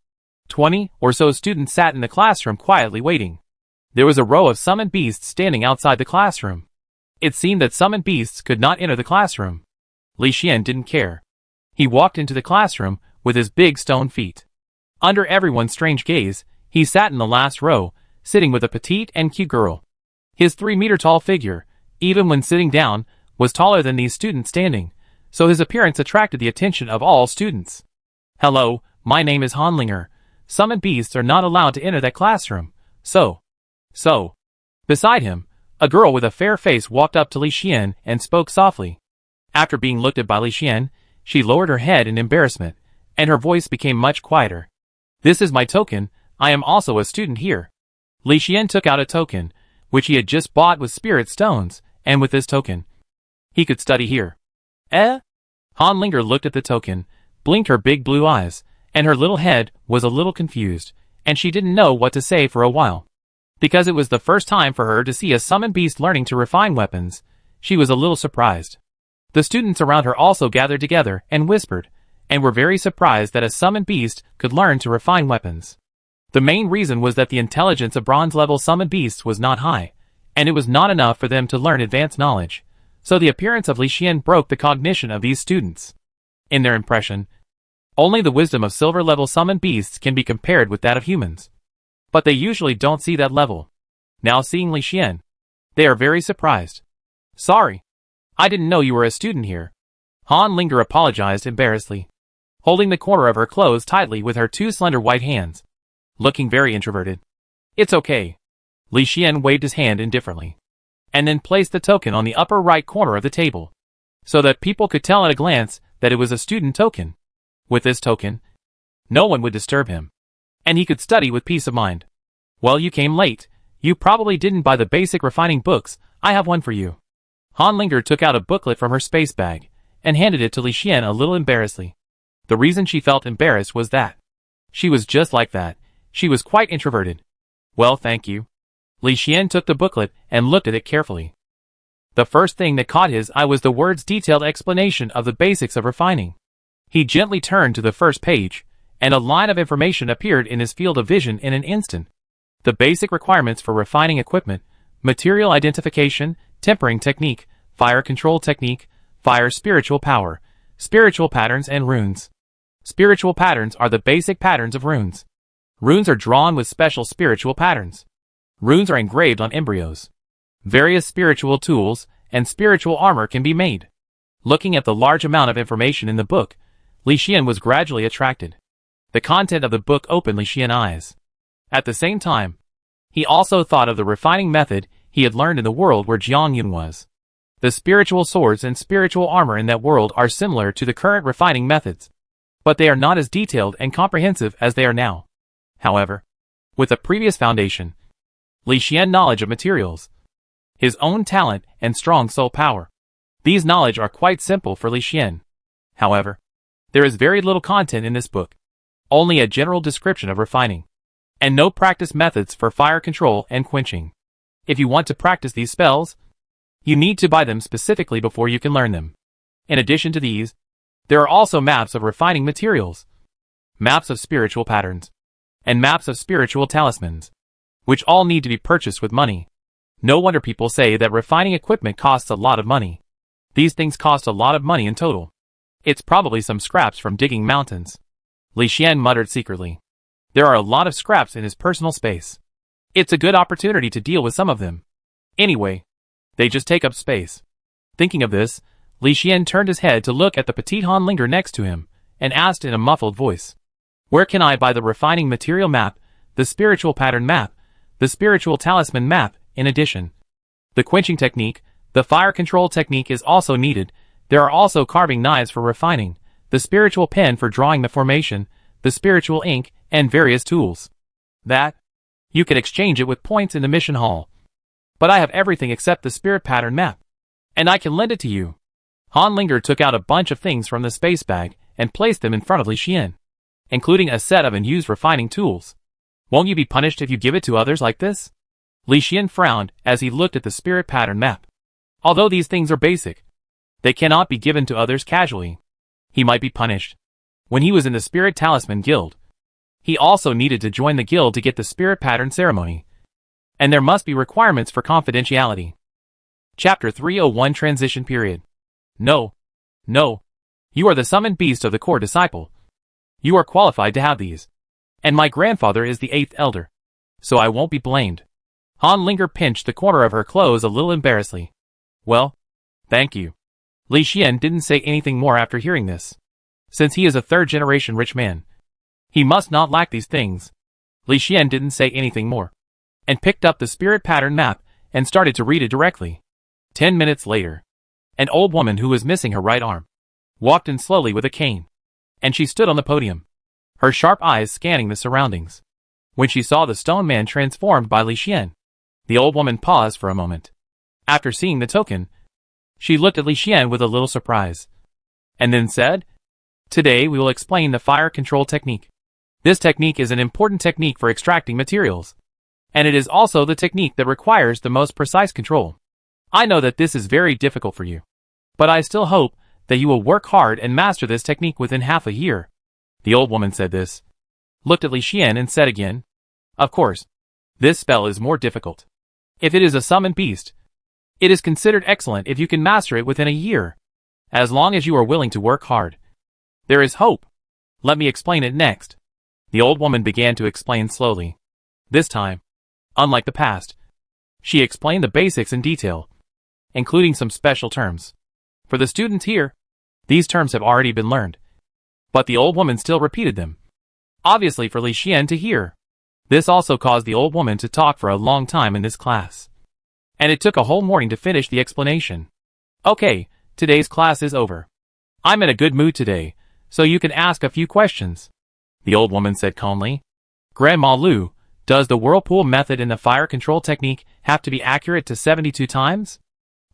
20 or so students sat in the classroom quietly waiting. There was a row of summoned beasts standing outside the classroom. It seemed that summoned beasts could not enter the classroom. Li Xian didn't care. He walked into the classroom with his big stone feet. Under everyone's strange gaze, he sat in the last row, sitting with a petite and cute girl. His 3-meter-tall figure, even when sitting down, was taller than these students standing, so his appearance attracted the attention of all students. Hello, my name is Hanlinger. Summoned beasts are not allowed to enter that classroom, so. Beside him, a girl with a fair face walked up to Li Xian and spoke softly. After being looked at by Li Xian, she lowered her head in embarrassment, and her voice became much quieter. This is my token, I am also a student here. Li Xian took out a token, which he had just bought with spirit stones, and with this token, he could study here. Hanlinger looked at the token, blinked her big blue eyes, and her little head was a little confused, and she didn't know what to say for a while. Because it was the first time for her to see a summoned beast learning to refine weapons, she was a little surprised. The students around her also gathered together and whispered, and were very surprised that a summoned beast could learn to refine weapons. The main reason was that the intelligence of bronze-level summoned beasts was not high, and it was not enough for them to learn advanced knowledge, so the appearance of Li Xian broke the cognition of these students. In their impression, only the wisdom of silver-level summoned beasts can be compared with that of humans. But they usually don't see that level. Now seeing Li Xian, they are very surprised. Sorry. I didn't know you were a student here. Hanlinger apologized embarrassedly, holding the corner of her clothes tightly with her 2 slender white hands, looking very introverted. It's okay. Li Xian waved his hand indifferently, and then placed the token on the upper right corner of the table, so that people could tell at a glance that it was a student token. With this token, no one would disturb him, and he could study with peace of mind. Well, you came late. You probably didn't buy the basic refining books. I have one for you. Hanlinger took out a booklet from her space bag, and handed it to Li Xian a little embarrassedly. The reason she felt embarrassed was that she was just like that. She was quite introverted. Well, thank you. Li Xian took the booklet and looked at it carefully. The first thing that caught his eye was the words detailed explanation of the basics of refining. He gently turned to the first page, and a line of information appeared in his field of vision in an instant. The basic requirements for refining equipment: material identification, tempering technique, fire control technique, fire spiritual power, spiritual patterns and runes. Spiritual patterns are the basic patterns of runes. Runes are drawn with special spiritual patterns. Runes are engraved on embryos. Various spiritual tools and spiritual armor can be made. Looking at the large amount of information in the book, Li Xian was gradually attracted. The content of the book opened Li Xian's eyes. At the same time, he also thought of the refining method he had learned in the world where Jiangyun was. The spiritual swords and spiritual armor in that world are similar to the current refining methods, but they are not as detailed and comprehensive as they are now. However, with a previous foundation, Li Xian's knowledge of materials, his own talent and strong soul power, these knowledge are quite simple for Li Xian. However, there is very little content in this book, only a general description of refining, and no practice methods for fire control and quenching. If you want to practice these spells, you need to buy them specifically before you can learn them. In addition to these, there are also maps of refining materials, maps of spiritual patterns, and maps of spiritual talismans, which all need to be purchased with money. No wonder people say that refining equipment costs a lot of money. These things cost a lot of money in total. It's probably some scraps from digging mountains. Li Xian muttered secretly. There are a lot of scraps in his personal space. It's a good opportunity to deal with some of them. Anyway, they just take up space. Thinking of this, Li Xian turned his head to look at the petite Hanlinger next to him, and asked in a muffled voice, "Where can I buy the refining material map, the spiritual pattern map, the spiritual talisman map, in addition? The quenching technique, the fire control technique is also needed. There are also carving knives for refining, the spiritual pen for drawing the formation, the spiritual ink, and various tools. That, you can exchange it with points in the mission hall. But I have everything except the spirit pattern map, and I can lend it to you." Hanlinger took out a bunch of things from the space bag and placed them in front of Li Xian, including a set of unused refining tools. "Won't you be punished if you give it to others like this?" Li Xian frowned as he looked at the spirit pattern map. Although these things are basic, they cannot be given to others casually. He might be punished. When he was in the Spirit Talisman Guild, he also needed to join the guild to get the spirit pattern ceremony, and there must be requirements for confidentiality. Chapter 301 Transition Period. No. You are the summoned beast of the core disciple. You are qualified to have these. And my grandfather is the 8th elder, so I won't be blamed. Hanlinger pinched the corner of her clothes a little embarrassedly. Well, thank you. Li Xian didn't say anything more after hearing this. Since he is a third-generation rich man, he must not lack these things. Li Xian didn't say anything more, and picked up the spirit pattern map and started to read it directly. 10 minutes later, an old woman who was missing her right arm walked in slowly with a cane, and she stood on the podium, her sharp eyes scanning the surroundings. When she saw the stone man transformed by Li Xian, the old woman paused for a moment. After seeing the token, she looked at Li Xian with a little surprise, and then said, "Today we will explain the fire control technique. This technique is an important technique for extracting materials, and it is also the technique that requires the most precise control. I know that this is very difficult for you, but I still hope that you will work hard and master this technique within half a year." The old woman said this, looked at Li Xian and said again, "Of course, this spell is more difficult. If it is a summoned beast, it is considered excellent if you can master it within a year, as long as you are willing to work hard. There is hope. Let me explain it next." The old woman began to explain slowly. This time, unlike the past, she explained the basics in detail, including some special terms. For the students here, these terms have already been learned, but the old woman still repeated them, obviously for Li Xian to hear. This also caused the old woman to talk for a long time in this class, and it took a whole morning to finish the explanation. "Okay, today's class is over. I'm in a good mood today, so you can ask a few questions," the old woman said calmly. "Grandma Lu, does the whirlpool method in the fire control technique have to be accurate to 72 times?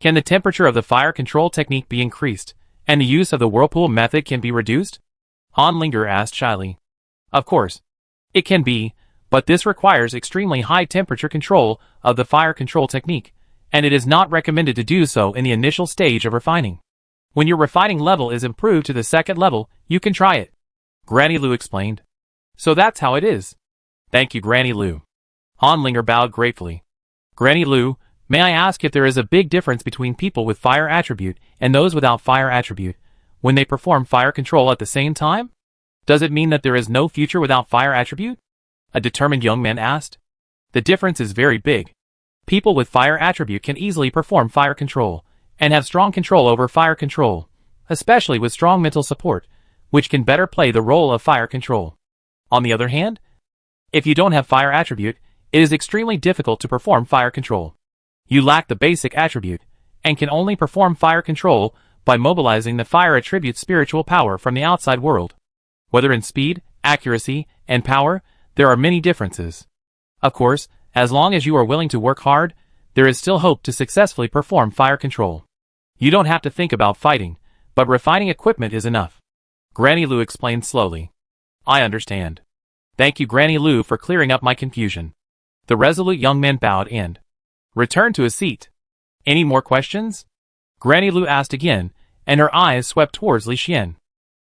Can the temperature of the fire control technique be increased, And the use of the whirlpool method can be reduced? Han Linger asked shyly. Of course. It can be, but this requires extremely high temperature control of the fire control technique, and it is not recommended to do so in the initial stage of refining. When your refining level is improved to the second level, you can try it. Granny Lu explained. So that's how it is. Thank you, Granny Lu. Han Linger bowed gratefully. Granny Lu, may I ask if there is a big difference between people with fire attribute and those without fire attribute when they perform fire control at the same time? Does it mean that there is no future without fire attribute? A determined young man asked. The difference is very big. People with fire attribute can easily perform fire control and have strong control over fire control, especially with strong mental support, which can better play the role of fire control. On the other hand, if you don't have fire attribute, it is extremely difficult to perform fire control. You lack the basic attribute and can only perform fire control by mobilizing the fire attribute spiritual power from the outside world. Whether in speed, accuracy, and power, there are many differences. Of course, as long as you are willing to work hard, there is still hope to successfully perform fire control. You don't have to think about fighting, but refining equipment is enough. Granny Lu explained slowly. I understand. Thank you, Granny Lu, for clearing up my confusion. The resolute young man bowed and returned to his seat. Any more questions? Granny Lu asked again, and her eyes swept towards Li Xian.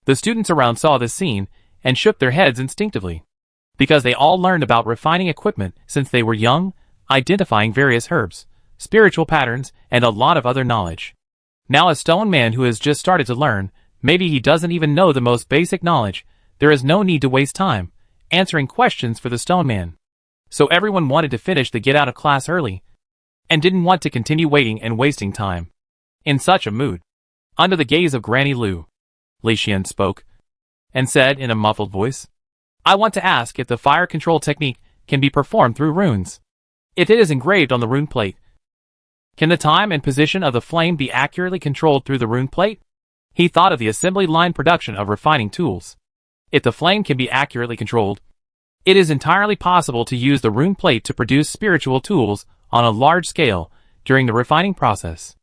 The students around saw this scene and shook their heads instinctively, because they all learned about refining equipment since they were young, identifying various herbs, spiritual patterns, and a lot of other knowledge. Now a stone man who has just started to learn, maybe he doesn't even know the most basic knowledge, there is no need to waste time answering questions for the stone man. So everyone wanted to finish the get out of class early, and didn't want to continue waiting and wasting time. In such a mood, under the gaze of Granny Lu, Li Xian spoke, and said in a muffled voice, I want to ask if the fire control technique can be performed through runes. If it is engraved on the rune plate, can the time and position of the flame be accurately controlled through the rune plate? He thought of the assembly line production of refining tools. If the flame can be accurately controlled, it is entirely possible to use the rune plate to produce spiritual tools on a large scale during the refining process.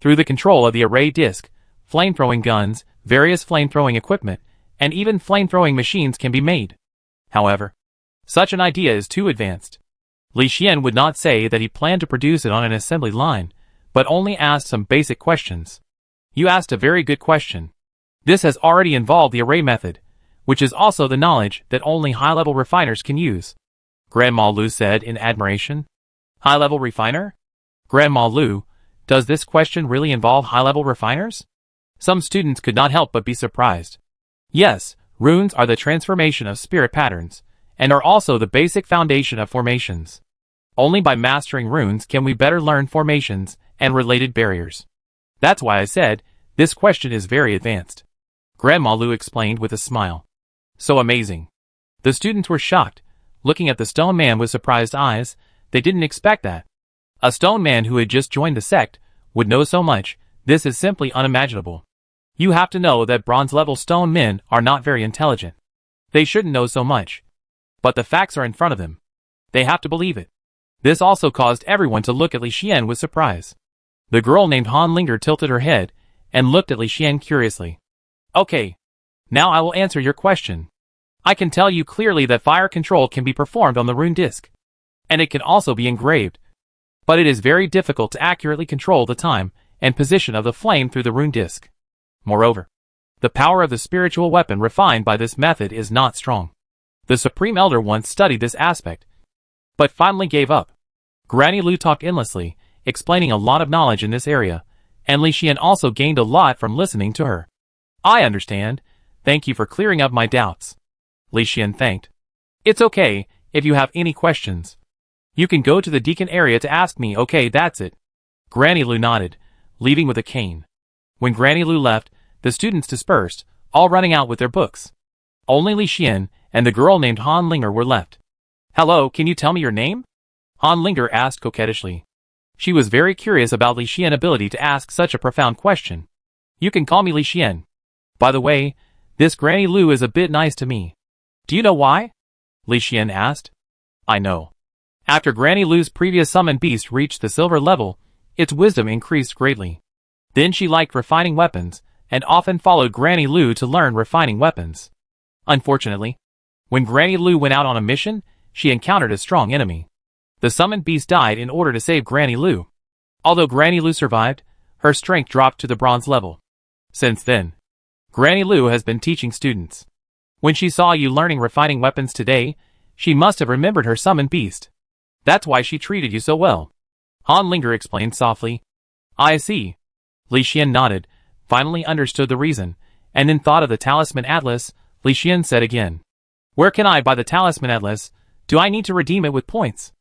Through the control of the array disc, flame-throwing guns, various flame-throwing equipment, and even flame-throwing machines can be made. However, such an idea is too advanced. Li Xian would not say that he planned to produce it on an assembly line, but only asked some basic questions. You asked a very good question. This has already involved the array method, which is also the knowledge that only high-level refiners can use. Grandma Lu said in admiration. High-level refiner? Grandma Lu, does this question really involve high-level refiners? Some students could not help but be surprised. Yes, runes are the transformation of spirit patterns, and are also the basic foundation of formations. Only by mastering runes can we better learn formations and related barriers. That's why I said, this question is very advanced. Grandma Lu explained with a smile. So amazing. The students were shocked, looking at the stone man with surprised eyes. They didn't expect that. A stone man who had just joined the sect would know so much. This is simply unimaginable. You have to know that bronze-level stone men are not very intelligent. They shouldn't know so much. But the facts are in front of them. They have to believe it. This also caused everyone to look at Li Xian with surprise. The girl named Han Linger tilted her head and looked at Li Xian curiously. Okay. Now I will answer your question. I can tell you clearly that fire control can be performed on the rune disc. And it can also be engraved. But it is very difficult to accurately control the time and position of the flame through the rune disc. Moreover, the power of the spiritual weapon refined by this method is not strong. The Supreme Elder once studied this aspect, but finally gave up. Granny Lu talked endlessly, explaining a lot of knowledge in this area, and Li Xian also gained a lot from listening to her. I understand. Thank you for clearing up my doubts. Li Xian thanked. It's okay, if you have any questions. You can go to the deacon area to ask me. Okay, that's it. Granny Lu nodded, leaving with a cane. When Granny Lu left, the students dispersed, all running out with their books. Only Li Xian and the girl named Han Linger were left. Hello, can you tell me your name? Han Linger asked coquettishly. She was very curious about Li Xian's ability to ask such a profound question. You can call me Li Xian. By the way, this Granny Lu is a bit nice to me. Do you know why? Li Xian asked. I know. After Granny Lu's previous summoned beast reached the silver level, its wisdom increased greatly. Then she liked refining weapons, and often followed Granny Lu to learn refining weapons. Unfortunately, when Granny Lu went out on a mission, she encountered a strong enemy. The summoned beast died in order to save Granny Lu. Although Granny Lu survived, her strength dropped to the bronze level. Since then, Granny Lu has been teaching students. When she saw you learning refining weapons today, she must have remembered her summoned beast. That's why she treated you so well. Han Linger explained softly. I see. Li Xian nodded, finally understood the reason, and then thought of the talisman atlas. Li Xian said again. Where can I buy the talisman atlas? Do I need to redeem it with points?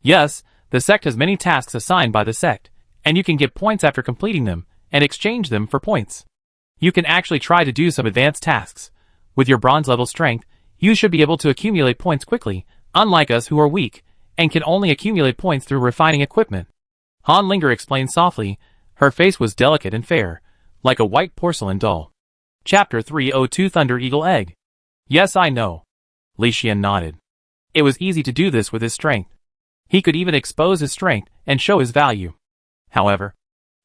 Yes, the sect has many tasks assigned by the sect, and you can get points after completing them, and exchange them for points. You can actually try to do some advanced tasks. With your bronze level strength, you should be able to accumulate points quickly, unlike us who are weak, and can only accumulate points through refining equipment. Han Linger explained softly. Her face was delicate and fair, like a white porcelain doll. Chapter 302 Thunder Eagle Egg. Yes, I know. Li Xian nodded. It was easy to do this with his strength. He could even expose his strength and show his value. However,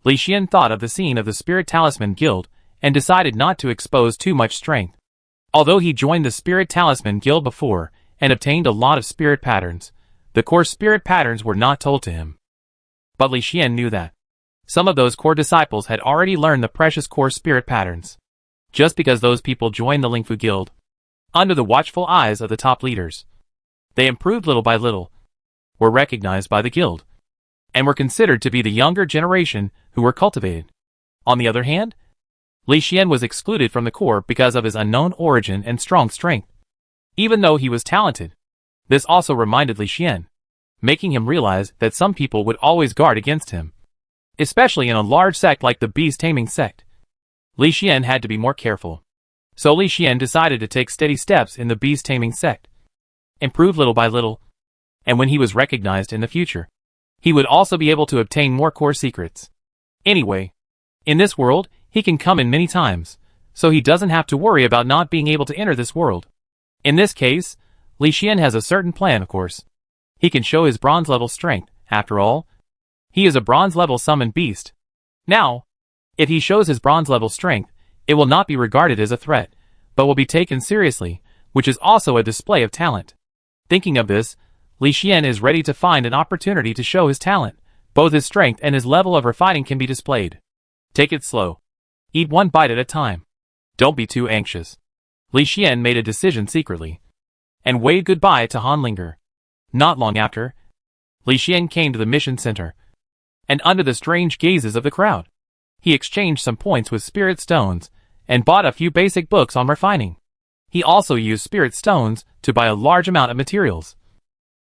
Li Xian thought of the scene of the Spirit Talisman Guild and decided not to expose too much strength. Although he joined the Spirit Talisman Guild before and obtained a lot of spirit patterns, the core spirit patterns were not told to him. But Li Xian knew that some of those core disciples had already learned the precious core spirit patterns. Just because those people joined the Lingfu Guild, under the watchful eyes of the top leaders, they improved little by little, were recognized by the guild, and were considered to be the younger generation who were cultivated. On the other hand, Li Xian was excluded from the core because of his unknown origin and strong strength. Even though he was talented, this also reminded Li Xian, making him realize that some people would always guard against him. Especially in a large sect like the beast taming sect, Li Xian had to be more careful. So Li Xian decided to take steady steps in the beast taming sect, improve little by little, and when he was recognized in the future, he would also be able to obtain more core secrets. Anyway, in this world, he can come in many times, so he doesn't have to worry about not being able to enter this world. In this case, Li Xian has a certain plan, of course. He can show his bronze level strength. After all, he is a bronze level summoned beast. Now, if he shows his bronze level strength, it will not be regarded as a threat, but will be taken seriously, which is also a display of talent. Thinking of this, Li Xian is ready to find an opportunity to show his talent. Both his strength and his level of refining can be displayed. Take it slow. Eat one bite at a time. Don't be too anxious. Li Xian made a decision secretly, and waved goodbye to Han Linger. Not long after, Li Xian came to the mission center, and under the strange gazes of the crowd, he exchanged some points with spirit stones, and bought a few basic books on refining. He also used spirit stones to buy a large amount of materials,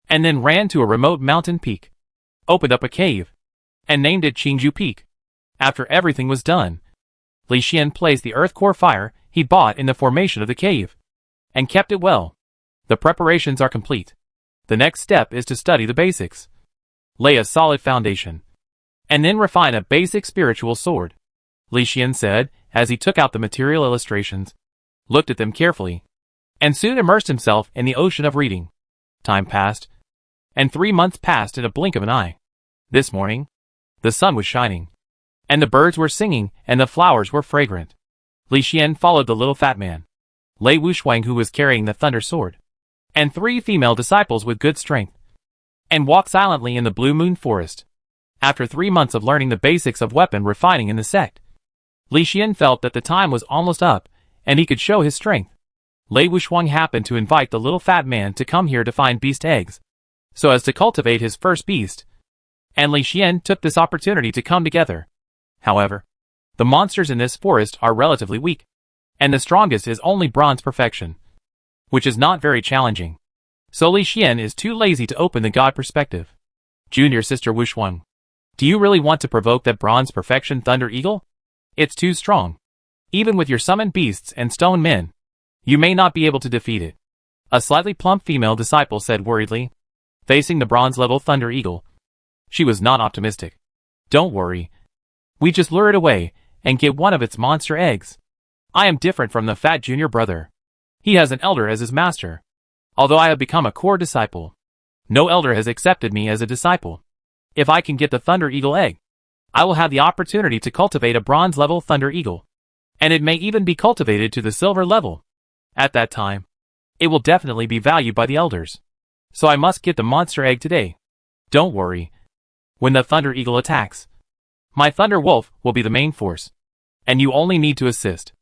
and then ran to a remote mountain peak, opened up a cave, and named it Qingju Peak. After everything was done, Li Xian placed the earth core fire he bought in the formation of the cave, and kept it well. The preparations are complete. The next step is to study the basics, lay a solid foundation, and then refine a basic spiritual sword, Li Xian said as he took out the material illustrations, looked at them carefully, and soon immersed himself in the ocean of reading. Time passed, and 3 months passed in a blink of an eye. This morning, the sun was shining, and the birds were singing, and the flowers were fragrant. Li Xian followed the little fat man, Lei Wuxuang, who was carrying the thunder sword, and 3 female disciples with good strength, and walked silently in the Blue Moon Forest. After 3 months of learning the basics of weapon refining in the sect, Li Xian felt that the time was almost up, and he could show his strength. Lei Wuxuang happened to invite the little fat man to come here to find beast eggs, so as to cultivate his first beast, and Li Xian took this opportunity to come together. However, the monsters in this forest are relatively weak, and the strongest is only bronze perfection, which is not very challenging. So Li Xian is too lazy to open the god perspective. Junior sister Wuxuang, do you really want to provoke that bronze perfection Thunder Eagle? It's too strong. Even with your summoned beasts and stone men, you may not be able to defeat it, a slightly plump female disciple said worriedly, facing the bronze level Thunder Eagle. She was not optimistic. Don't worry. We just lure it away and get one of its monster eggs. I am different from the fat junior brother. He has an elder as his master. Although I have become a core disciple, no elder has accepted me as a disciple. If I can get the Thunder Eagle egg, I will have the opportunity to cultivate a bronze level Thunder Eagle. and it may even be cultivated to the silver level. At that time, it will definitely be valued by the elders. So I must get the monster egg today. Don't worry. When the Thunder Eagle attacks, my Thunder Wolf will be the main force, and you only need to assist.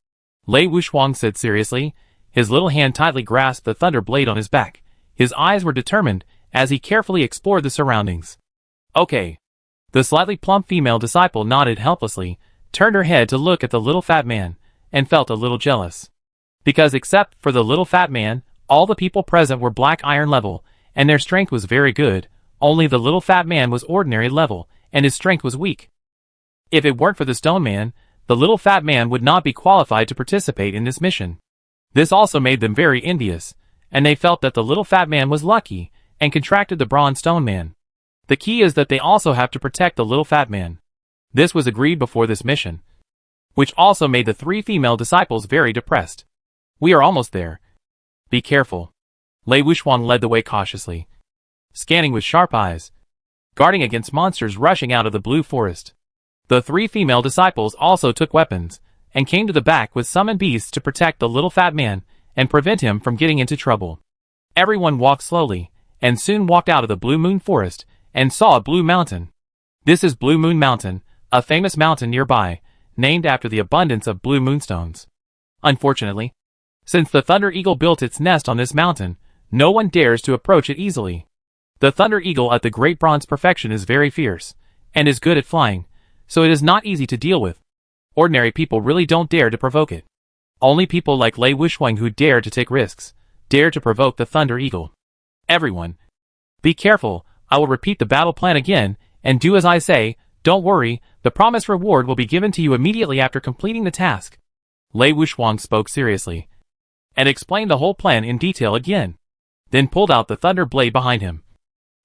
Lei Wuxiang said seriously. His little hand tightly grasped the thunder blade on his back. His eyes were determined as he carefully explored the surroundings. Okay. The slightly plump female disciple nodded helplessly, turned her head to look at the little fat man, and felt a little jealous. Because except for the little fat man, all the people present were black iron level, and their strength was very good. Only the little fat man was ordinary level, and his strength was weak. If it weren't for the stone man, the little fat man would not be qualified to participate in this mission. This also made them very envious, and they felt that the little fat man was lucky, and contracted the bronze stone man. The key is that they also have to protect the little fat man. This was agreed before this mission, which also made the 3 female disciples very depressed. We are almost there. Be careful. Lei Wuxiang led the way cautiously, scanning with sharp eyes, guarding against monsters rushing out of the blue forest. The 3 female disciples also took weapons, and came to the back with summoned beasts to protect the little fat man, and prevent him from getting into trouble. Everyone walked slowly, and soon walked out of the Blue Moon Forest, and saw a blue mountain. This is Blue Moon Mountain, a famous mountain nearby, named after the abundance of blue moonstones. Unfortunately, since the Thunder Eagle built its nest on this mountain, no one dares to approach it easily. The Thunder Eagle at the Great Bronze Perfection is very fierce, and is good at flying, so it is not easy to deal with. Ordinary people really don't dare to provoke it. Only people like Lei Wuxiang who dare to take risks, dare to provoke the Thunder Eagle. Everyone, be careful. I will repeat the battle plan again, and do as I say. Don't worry, the promised reward will be given to you immediately after completing the task. Lei Wuxiang spoke seriously, and explained the whole plan in detail again, then pulled out the thunder blade behind him,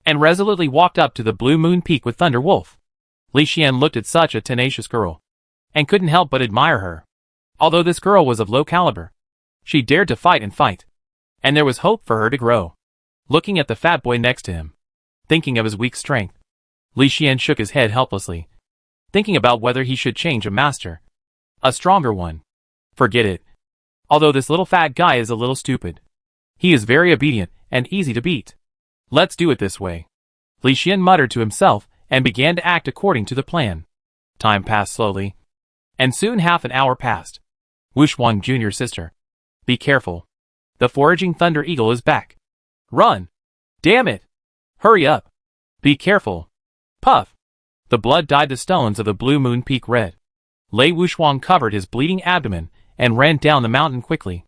and resolutely walked up to the Blue Moon Peak with Thunder Wolf. Li Xian looked at such a tenacious girl, and couldn't help but admire her. Although this girl was of low caliber, she dared to fight, and there was hope for her to grow. Looking at the fat boy next to him, thinking of his weak strength, Li Xian shook his head helplessly, thinking about whether he should change a master. A stronger one. Forget it. Although this little fat guy is a little stupid, he is very obedient and easy to beat. Let's do it this way. Li Xian muttered to himself and began to act according to the plan. Time passed slowly, and soon half an hour passed. Wuxiang Jr.'s sister. Be careful. The foraging Thunder Eagle is back. Run! Damn it! Hurry up! Be careful! Puff! The blood dyed the stones of the Blue Moon Peak red. Lei Wuxiang covered his bleeding abdomen and ran down the mountain quickly.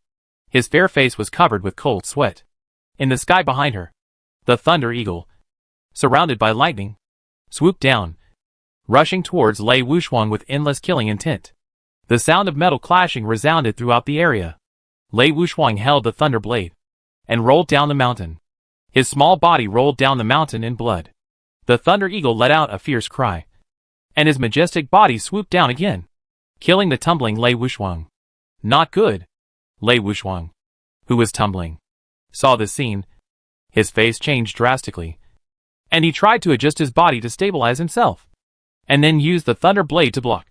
His fair face was covered with cold sweat. In the sky behind her, the Thunder Eagle, surrounded by lightning, swooped down, rushing towards Lei Wuxiang with endless killing intent. The sound of metal clashing resounded throughout the area. Lei Wuxiang held the thunder blade and rolled down the mountain. His small body rolled down the mountain in blood. The Thunder Eagle let out a fierce cry, and his majestic body swooped down again, killing the tumbling Lei Wuxiang. Not good. Lei Wuxiang, who was tumbling, saw this scene. His face changed drastically, and he tried to adjust his body to stabilize himself, and then used the thunder blade to block.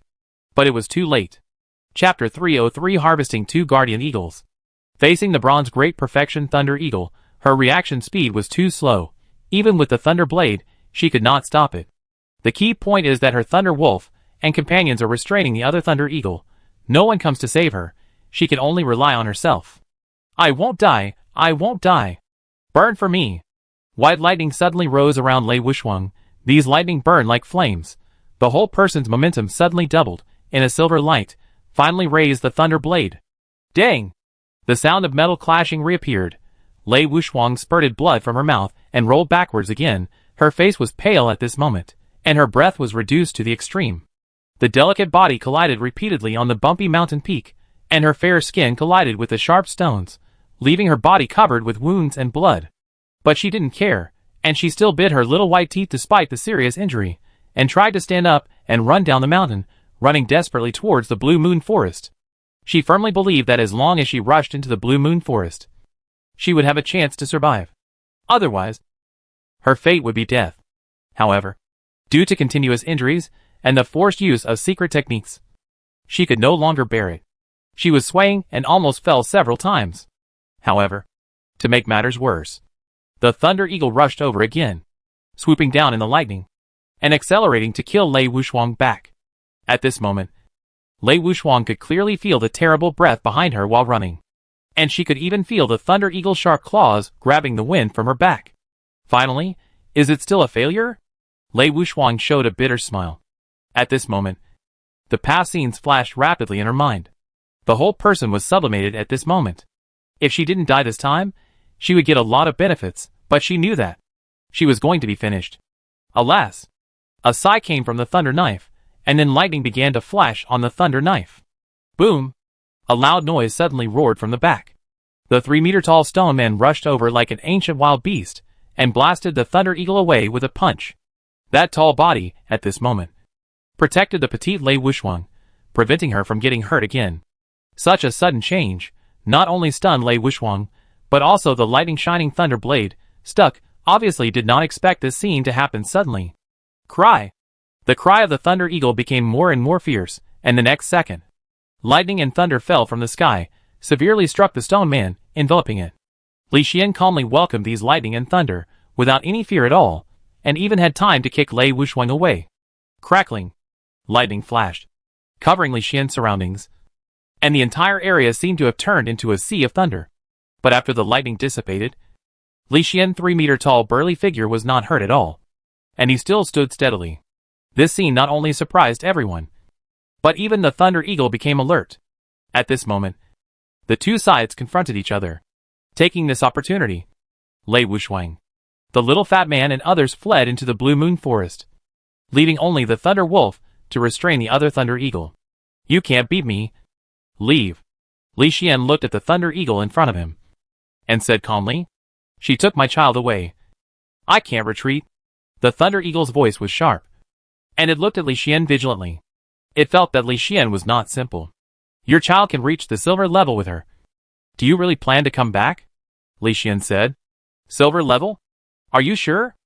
But it was too late. Chapter 303 Harvesting 2 Guardian Eagles. Facing the Bronze Great Perfection Thunder Eagle, her reaction speed was too slow. Even with the thunder blade, she could not stop it. The key point is that her Thunder Wolf and companions are restraining the other Thunder Eagle. No one comes to save her. She can only rely on herself. I won't die. I won't die. Burn for me. White lightning suddenly rose around Lei Wuxiang. These lightning burned like flames. The whole person's momentum suddenly doubled, in a silver light, finally raised the thunder blade. Dang! The sound of metal clashing reappeared. Lei Wuxiang spurted blood from her mouth and rolled backwards again. Her face was pale at this moment, and her breath was reduced to the extreme. The delicate body collided repeatedly on the bumpy mountain peak, and her fair skin collided with the sharp stones, leaving her body covered with wounds and blood. But she didn't care, and she still bit her little white teeth despite the serious injury, and tried to stand up and run down the mountain, running desperately towards the Blue Moon Forest. She firmly believed that as long as she rushed into the Blue Moon Forest, she would have a chance to survive. Otherwise, her fate would be death. However, due to continuous injuries and the forced use of secret techniques, she could no longer bear it. She was swaying and almost fell several times. However, to make matters worse, the Thunder Eagle rushed over again, swooping down in the lightning, and accelerating to kill Lei Wuxiang back. At this moment, Lei Wuxiang could clearly feel the terrible breath behind her while running, and she could even feel the Thunder Eagle's sharp claws grabbing the wind from her back. Finally, is it still a failure? Lei Wuxiang showed a bitter smile. At this moment, the past scenes flashed rapidly in her mind. The whole person was sublimated at this moment. If she didn't die this time, she would get a lot of benefits, but she knew that she was going to be finished. Alas! A sigh came from the thunder knife, and then lightning began to flash on the thunder knife. Boom! A loud noise suddenly roared from the back. The 3-meter-tall stone man rushed over like an ancient wild beast, and blasted the Thunder Eagle away with a punch. That tall body, at this moment, protected the petite Lei Wuxiang, preventing her from getting hurt again. Such a sudden change not only stunned Lei Wuxiang, but also the lightning-shining thunder blade, stuck, obviously did not expect this scene to happen suddenly. Cry! The cry of the Thunder Eagle became more and more fierce, and the next second, lightning and thunder fell from the sky, severely struck the stone man, enveloping it. Li Xian calmly welcomed these lightning and thunder, without any fear at all, and even had time to kick Lei Wuxiang away. Crackling! Lightning flashed, covering Li Xian's surroundings, and the entire area seemed to have turned into a sea of thunder. But after the lightning dissipated, Li Xian's 3-meter-tall burly figure was not hurt at all, and he still stood steadily. This scene not only surprised everyone, but even the Thunder Eagle became alert. At this moment, the two sides confronted each other. Taking this opportunity, Lei Wuxiang, the little fat man and others fled into the Blue Moon Forest, leaving only the Thunder Wolf to restrain the other Thunder Eagle. You can't beat me. Leave. Li Xian looked at the Thunder Eagle in front of him, and said calmly, "She took my child away. I can't retreat." The Thunder Eagle's voice was sharp, and it looked at Li Xian vigilantly. It felt that Li Xian was not simple. Your child can reach the silver level with her. Do you really plan to come back? Li Xian said. Silver level? Are you sure?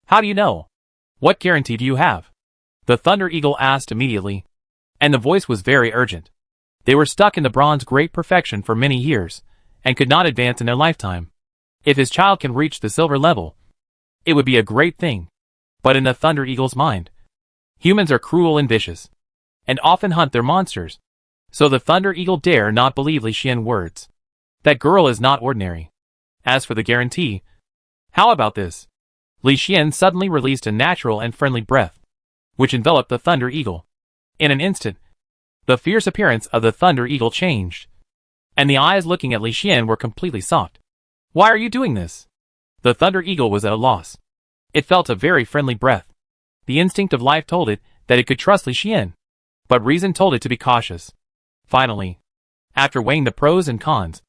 How do you know? What guarantee do you have? The Thunder Eagle asked immediately, and the voice was very urgent. They were stuck in the bronze great perfection for many years, and could not advance in their lifetime. If his child can reach the silver level, it would be a great thing. But in the Thunder Eagle's mind, humans are cruel and vicious, and often hunt their monsters. So the Thunder Eagle dare not believe Li Xian's words. That girl is not ordinary. As for the guarantee, how about this? Li Xian suddenly released a natural and friendly breath, which enveloped the Thunder Eagle. In an instant, the fierce appearance of the Thunder Eagle changed, and the eyes looking at Li Xian were completely soft. Why are you doing this? The Thunder Eagle was at a loss. It felt a very friendly breath. The instinct of life told it that it could trust Li Xian, but reason told it to be cautious. Finally, after weighing the pros and cons,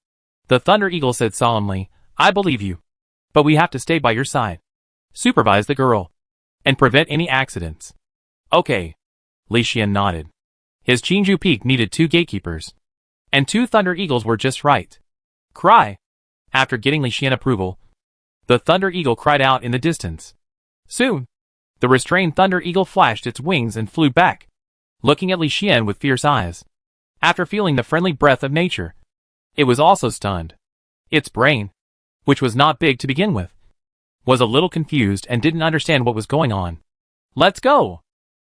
the Thunder Eagle said solemnly, I believe you, but we have to stay by your side. Supervise the girl, and prevent any accidents. Okay. Li Xian nodded. His Qingju Peak needed 2 gatekeepers, and 2 Thunder Eagles were just right. Cry! After getting Li Xian approval, the Thunder Eagle cried out in the distance. Soon, the restrained Thunder Eagle flashed its wings and flew back, looking at Li Xian with fierce eyes. After feeling the friendly breath of nature, it was also stunned. Its brain, which was not big to begin with, was a little confused and didn't understand what was going on. Let's go!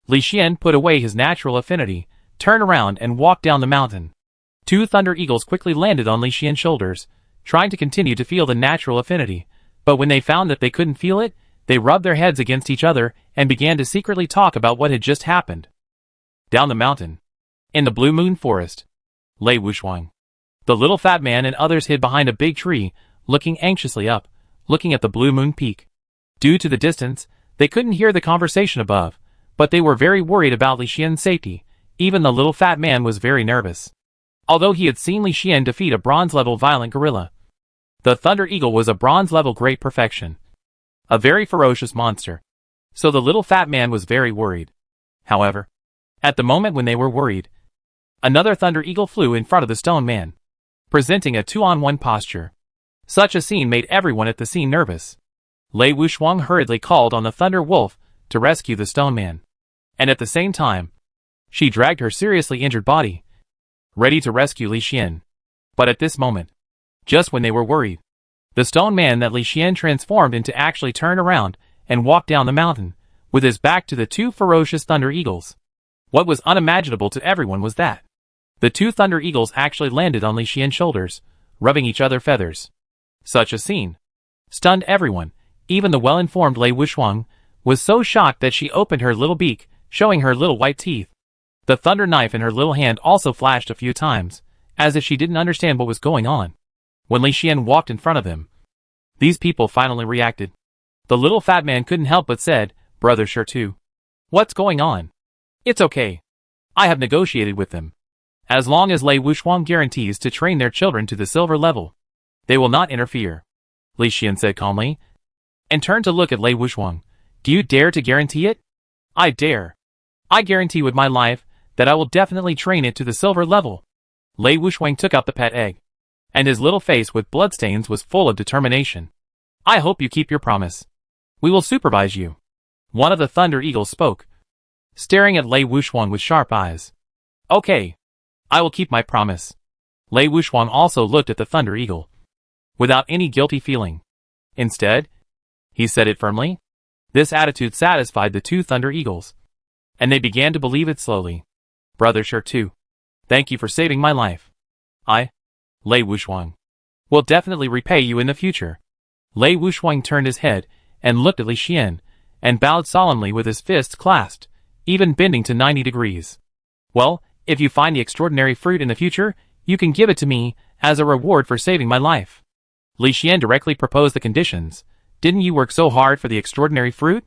Li Xian put away his natural affinity, turned around and walked down the mountain. 2 Thunder Eagles quickly landed on Li Xian's shoulders, trying to continue to feel the natural affinity, but when they found that they couldn't feel it, they rubbed their heads against each other and began to secretly talk about what had just happened. Down the mountain, in the Blue Moon Forest, Lei Wuxiang, the little fat man and others hid behind a big tree, looking anxiously up, looking at the Blue Moon Peak. Due to the distance, they couldn't hear the conversation above, but they were very worried about Li Xian's safety. Even the little fat man was very nervous. Although he had seen Li Xian defeat a bronze-level violent gorilla, the Thunder Eagle was a bronze-level great perfection, a very ferocious monster. So the little fat man was very worried. However, at the moment when they were worried, another Thunder Eagle flew in front of the stone man, presenting a 2-on-1 posture. Such a scene made everyone at the scene nervous. Lei Wuxiang hurriedly called on the Thunder Wolf to rescue the stone man, and at the same time, she dragged her seriously injured body ready to rescue Li Xian. But at this moment, just when they were worried, the stone man that Li Xian transformed into actually turned around and walked down the mountain, with his back to the two ferocious Thunder Eagles. What was unimaginable to everyone was that the two Thunder Eagles actually landed on Li Xian's shoulders, rubbing each other's feathers. Such a scene stunned everyone. Even the well-informed Lei Wuxiang was so shocked that she opened her little beak, showing her little white teeth. The thunder knife in her little hand also flashed a few times, as if she didn't understand what was going on. When Li Xian walked in front of them, these people finally reacted. The little fat man couldn't help but said, "Brother Sure too. What's going on?" "It's okay. I have negotiated with them. As long as Lei Wuxiang guarantees to train their children to the silver level, they will not interfere," Li Xian said calmly, and turned to look at Lei Wuxiang. "Do you dare to guarantee it?" "I dare. I guarantee with my life that I will definitely train it to the silver level." Lei Wuxiang took out the pet egg, and his little face with bloodstains was full of determination. "I hope you keep your promise. We will supervise you." One of the Thunder Eagles spoke, staring at Lei Wuxiang with sharp eyes. "Okay. I will keep my promise." Lei Wuxiang also looked at the Thunder Eagle, without any guilty feeling. Instead, he said it firmly. This attitude satisfied the two Thunder Eagles, and they began to believe it slowly. "Brother Sure too. Thank you for saving my life. I, Lei Wuxiang, will definitely repay you in the future." Lei Wuxiang turned his head and looked at Li Xian, and bowed solemnly with his fists clasped, even bending to 90 degrees. "Well, if you find the extraordinary fruit in the future, you can give it to me as a reward for saving my life." Li Xian directly proposed the conditions. "Didn't you work so hard for the extraordinary fruit?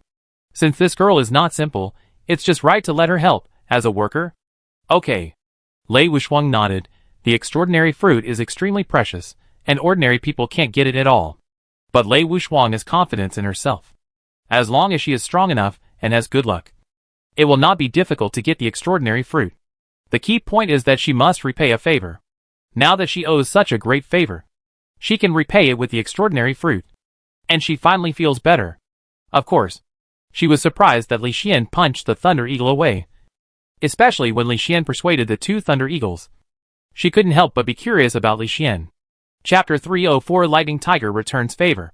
Since this girl is not simple, it's just right to let her help, as a worker." "Okay." Lei Wuxiang nodded. The extraordinary fruit is extremely precious, and ordinary people can't get it at all. But Lei Wuxiang has confidence in herself. As long as she is strong enough and has good luck, it will not be difficult to get the extraordinary fruit. The key point is that she must repay a favor. Now that she owes such a great favor, she can repay it with the extraordinary fruit. And she finally feels better. Of course, she was surprised that Li Xian punched the Thunder Eagle away, especially when Li Xian persuaded the two Thunder Eagles. She couldn't help but be curious about Li Xian. Chapter 304 Lightning Tiger Returns Favor.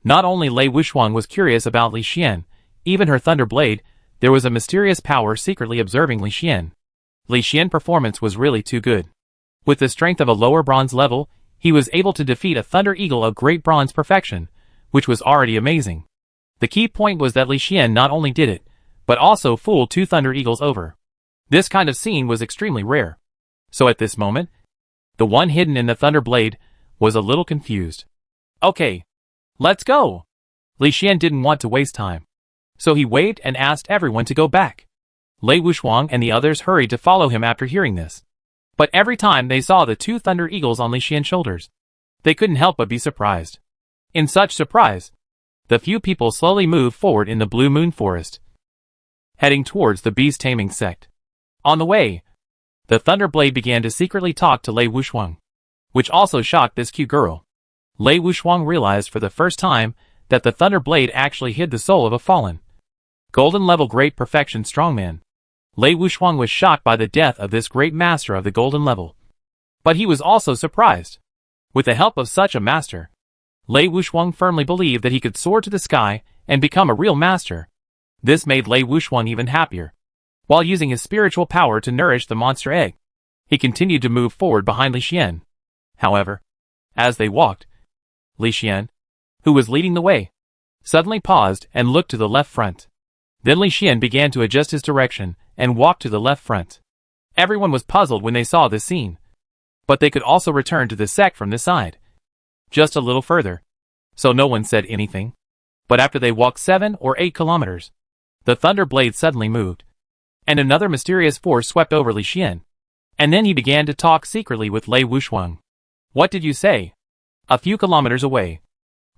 Not only Lei Wuxiang was curious about Li Xian, even her Thunder Blade, there was a mysterious power secretly observing Li Xian. Li Xian's performance was really too good. With the strength of a lower bronze level, he was able to defeat a Thunder Eagle of great bronze perfection, which was already amazing. The key point was that Li Xian not only did it, but also fooled two Thunder Eagles over. This kind of scene was extremely rare. So at this moment, the one hidden in the Thunder Blade was a little confused. "Okay, let's go." Li Xian didn't want to waste time, so he waved and asked everyone to go back. Lei Wuxiang and the others hurried to follow him after hearing this. But every time they saw the two Thunder Eagles on Li Xian's shoulders, they couldn't help but be surprised. In such surprise, the few people slowly moved forward in the Blue Moon Forest, heading towards the beast taming sect. On the way, the Thunder Blade began to secretly talk to Lei Wuxiang, which also shocked this cute girl. Lei Wuxiang realized for the first time that the Thunder Blade actually hid the soul of a fallen Golden Level Great Perfection Strongman. Lei Wuxiang was shocked by the death of this great master of the Golden Level. But he was also surprised. With the help of such a master, Lei Wuxiang firmly believed that he could soar to the sky and become a real master. This made Lei Wuxiang even happier. While using his spiritual power to nourish the monster egg, he continued to move forward behind Li Xian. However, as they walked, Li Xian, who was leading the way, suddenly paused and looked to the left front. Then Li Xian began to adjust his direction and walked to the left front. Everyone was puzzled when they saw this scene. But they could also return to the sect from this side, just a little further. So no one said anything. But after they walked 7 or 8 kilometers, the Thunder Blade suddenly moved, and another mysterious force swept over Li Xian. And then he began to talk secretly with Lei Wuxiang. "What did you say?" "A few kilometers away,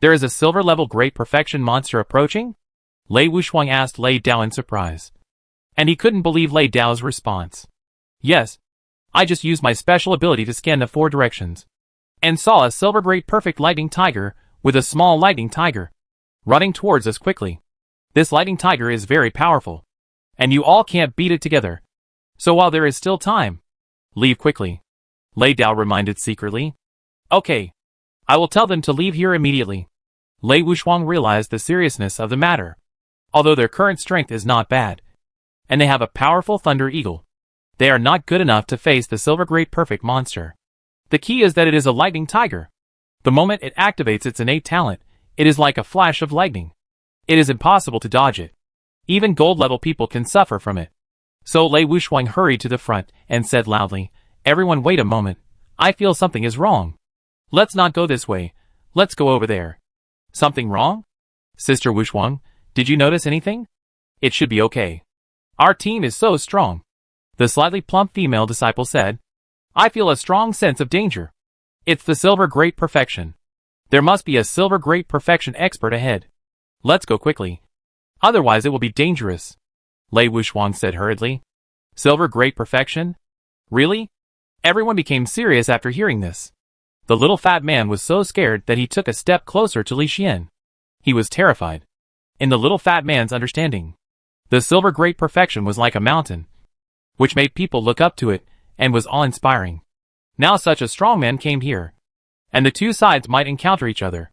there is a silver-level Great Perfection monster approaching?" Lei Wuxiang asked Lei Dao in surprise. And he couldn't believe Lei Dao's response. "Yes, I just used my special ability to scan the 4 directions, and saw a silver great perfect lightning tiger with a small lightning tiger running towards us quickly. This lightning tiger is very powerful, and you all can't beat it together. So while there is still time, leave quickly." Lei Dao reminded secretly. Okay. I will tell them to leave here immediately. Lei Wuxiang realized the seriousness of the matter. Although their current strength is not bad, and they have a powerful Thunder Eagle, they are not good enough to face the Silver Great Perfect monster. The key is that it is a lightning tiger. The moment it activates its innate talent, it is like a flash of lightning. It is impossible to dodge it. Even gold-level people can suffer from it. So Lei Wuxiang hurried to the front and said loudly, "Everyone wait a moment. I feel something is wrong. Let's not go this way. Let's go over there." "Something wrong? Sister Wuxiang, did you notice anything? It should be okay. Our team is so strong." The slightly plump female disciple said, "I feel a strong sense of danger. It's the Silver Great Perfection. There must be a Silver Great Perfection expert ahead. Let's go quickly. Otherwise it will be dangerous," Lei Wuxiang said hurriedly. "Silver Great Perfection? Really?" Everyone became serious after hearing this. The little fat man was so scared that he took a step closer to Li Xian. He was terrified. In the little fat man's understanding, the Silver Great Perfection was like a mountain, which made people look up to it and was awe-inspiring. Now such a strong man came here, and the two sides might encounter each other.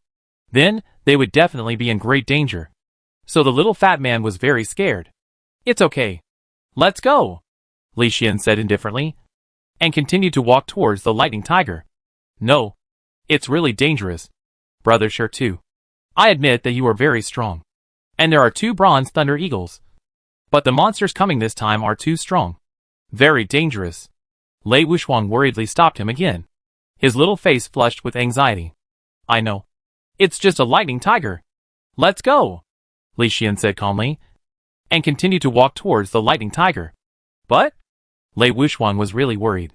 Then, they would definitely be in great danger. So the little fat man was very scared. "It's okay. Let's go," Li Xian said indifferently, and continued to walk towards the lightning tiger. "No. It's really dangerous. Brother Sure too. I admit that you are very strong. And there are 2 bronze Thunder Eagles. But the monsters coming this time are too strong. Very dangerous." Lei Wuxiang worriedly stopped him again. His little face flushed with anxiety. "I know. It's just a lightning tiger. Let's go," Li Xian said calmly, and continued to walk towards the lightning tiger. But Lei Wuxiang was really worried.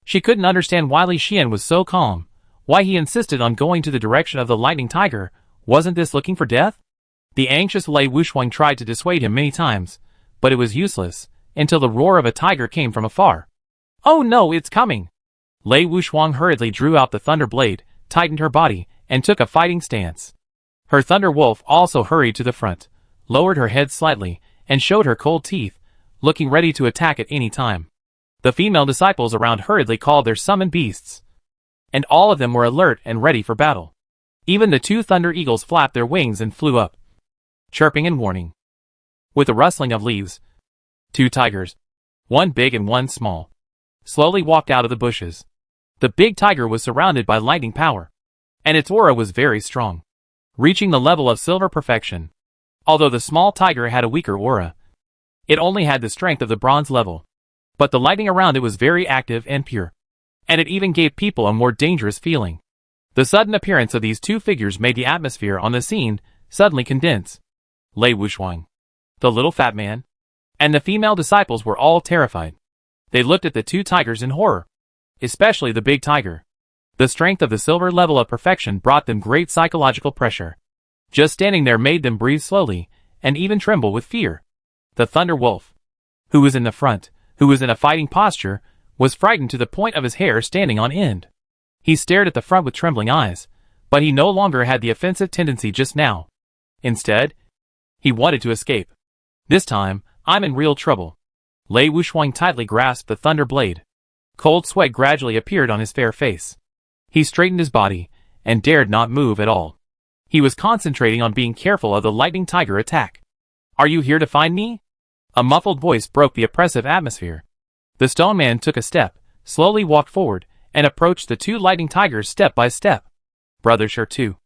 She couldn't understand why Li Xian was so calm, why he insisted on going to the direction of the lightning tiger. Wasn't this looking for death? The anxious Lei Wuxiang tried to dissuade him many times, but it was useless, until the roar of a tiger came from afar. "Oh no, it's coming!" Lei Wuxiang hurriedly drew out the thunder blade, tightened her body, and took a fighting stance. Her thunder wolf also hurried to the front, lowered her head slightly, and showed her cold teeth, looking ready to attack at any time. The female disciples around hurriedly called their summoned beasts, and all of them were alert and ready for battle. Even the 2 thunder eagles flapped their wings and flew up, chirping and warning. With a rustling of leaves, 2 tigers, one big and one small, slowly walked out of the bushes. The big tiger was surrounded by lightning power, and its aura was very strong, reaching the level of silver perfection. Although the small tiger had a weaker aura, it only had the strength of the bronze level. But the lightning around it was very active and pure, and it even gave people a more dangerous feeling. The sudden appearance of these 2 figures made the atmosphere on the scene suddenly condense. Lei Wuxiang, the little fat man, and the female disciples were all terrified. They looked at the 2 tigers in horror, especially the big tiger. The strength of the silver level of perfection brought them great psychological pressure. Just standing there made them breathe slowly, and even tremble with fear. The thunder wolf, who was in the front, who was in a fighting posture, was frightened to the point of his hair standing on end. He stared at the front with trembling eyes, but he no longer had the offensive tendency just now. Instead, he wanted to escape. "This time, I'm in real trouble." Lei Wuxiang tightly grasped the thunder blade. Cold sweat gradually appeared on his fair face. He straightened his body, and dared not move at all. He was concentrating on being careful of the lightning tiger attack. "Are you here to find me?" A muffled voice broke the oppressive atmosphere. The stone man took a step, slowly walked forward, and approached the 2 lightning tigers step by step. "Brother Sure too.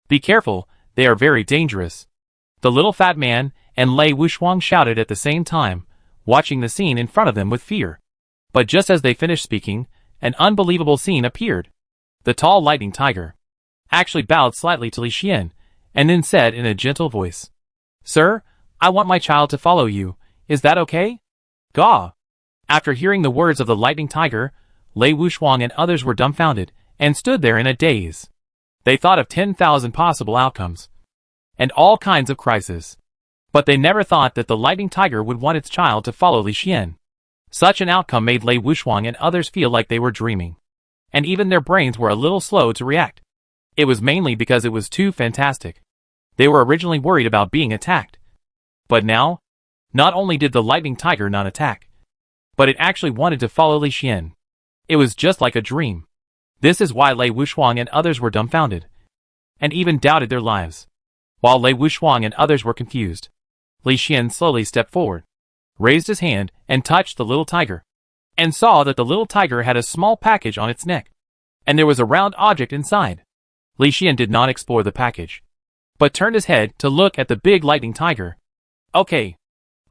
Be careful, they are very dangerous," the little fat man and Lei Wuxiang shouted at the same time, watching the scene in front of them with fear. But just as they finished speaking, an unbelievable scene appeared. The tall lightning tiger actually bowed slightly to Li Xian, and then said in a gentle voice, "Sir, I want my child to follow you. Is that okay?" "Gaw!" After hearing the words of the lightning tiger, Lei Wuxiang and others were dumbfounded, and stood there in a daze. They thought of 10,000 possible outcomes, and all kinds of crises. But they never thought that the lightning tiger would want its child to follow Li Xian. Such an outcome made Lei Wuxiang and others feel like they were dreaming. And even their brains were a little slow to react. It was mainly because it was too fantastic. They were originally worried about being attacked. But now, not only did the lightning tiger not attack, but it actually wanted to follow Li Xian. It was just like a dream. This is why Lei Wuxuang and others were dumbfounded, and even doubted their lives. While Lei Wuxuang and others were confused, Li Xian slowly stepped forward, raised his hand, and touched the little tiger, and saw that the little tiger had a small package on its neck, and there was a round object inside. Li Xian did not explore the package, but turned his head to look at the big lightning tiger. Okay.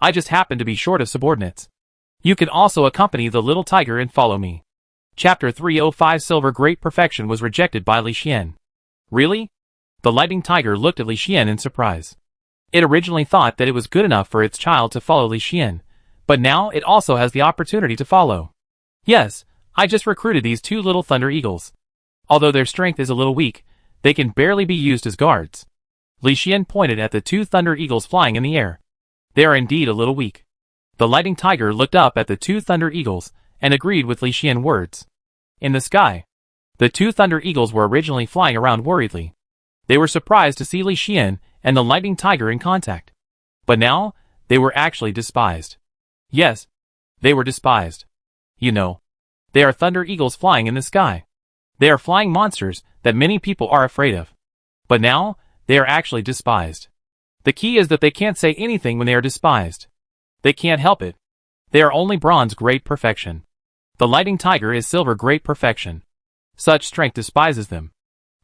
I just happen to be short of subordinates. You can also accompany the little tiger and follow me. Chapter 305 Silver Great Perfection was rejected by Li Xian. Really? The lightning tiger looked at Li Xian in surprise. It originally thought that it was good enough for its child to follow Li Xian, but now it also has the opportunity to follow. Yes, I just recruited these two little thunder eagles. Although their strength is a little weak, they can barely be used as guards. Li Xian pointed at the two thunder eagles flying in the air. They are indeed a little weak. The lightning tiger looked up at the two thunder eagles and agreed with Li Xian's words. In the sky, the two thunder eagles were originally flying around worriedly. They were surprised to see Li Xian and the lightning tiger in contact. But now, they were actually despised. Yes, they were despised. You know, they are thunder eagles flying in the sky. They are flying monsters that many people are afraid of. But now, they are actually despised. The key is that they can't say anything when they are despised. They can't help it. They are only bronze great perfection. The lightning tiger is silver great perfection. Such strength despises them.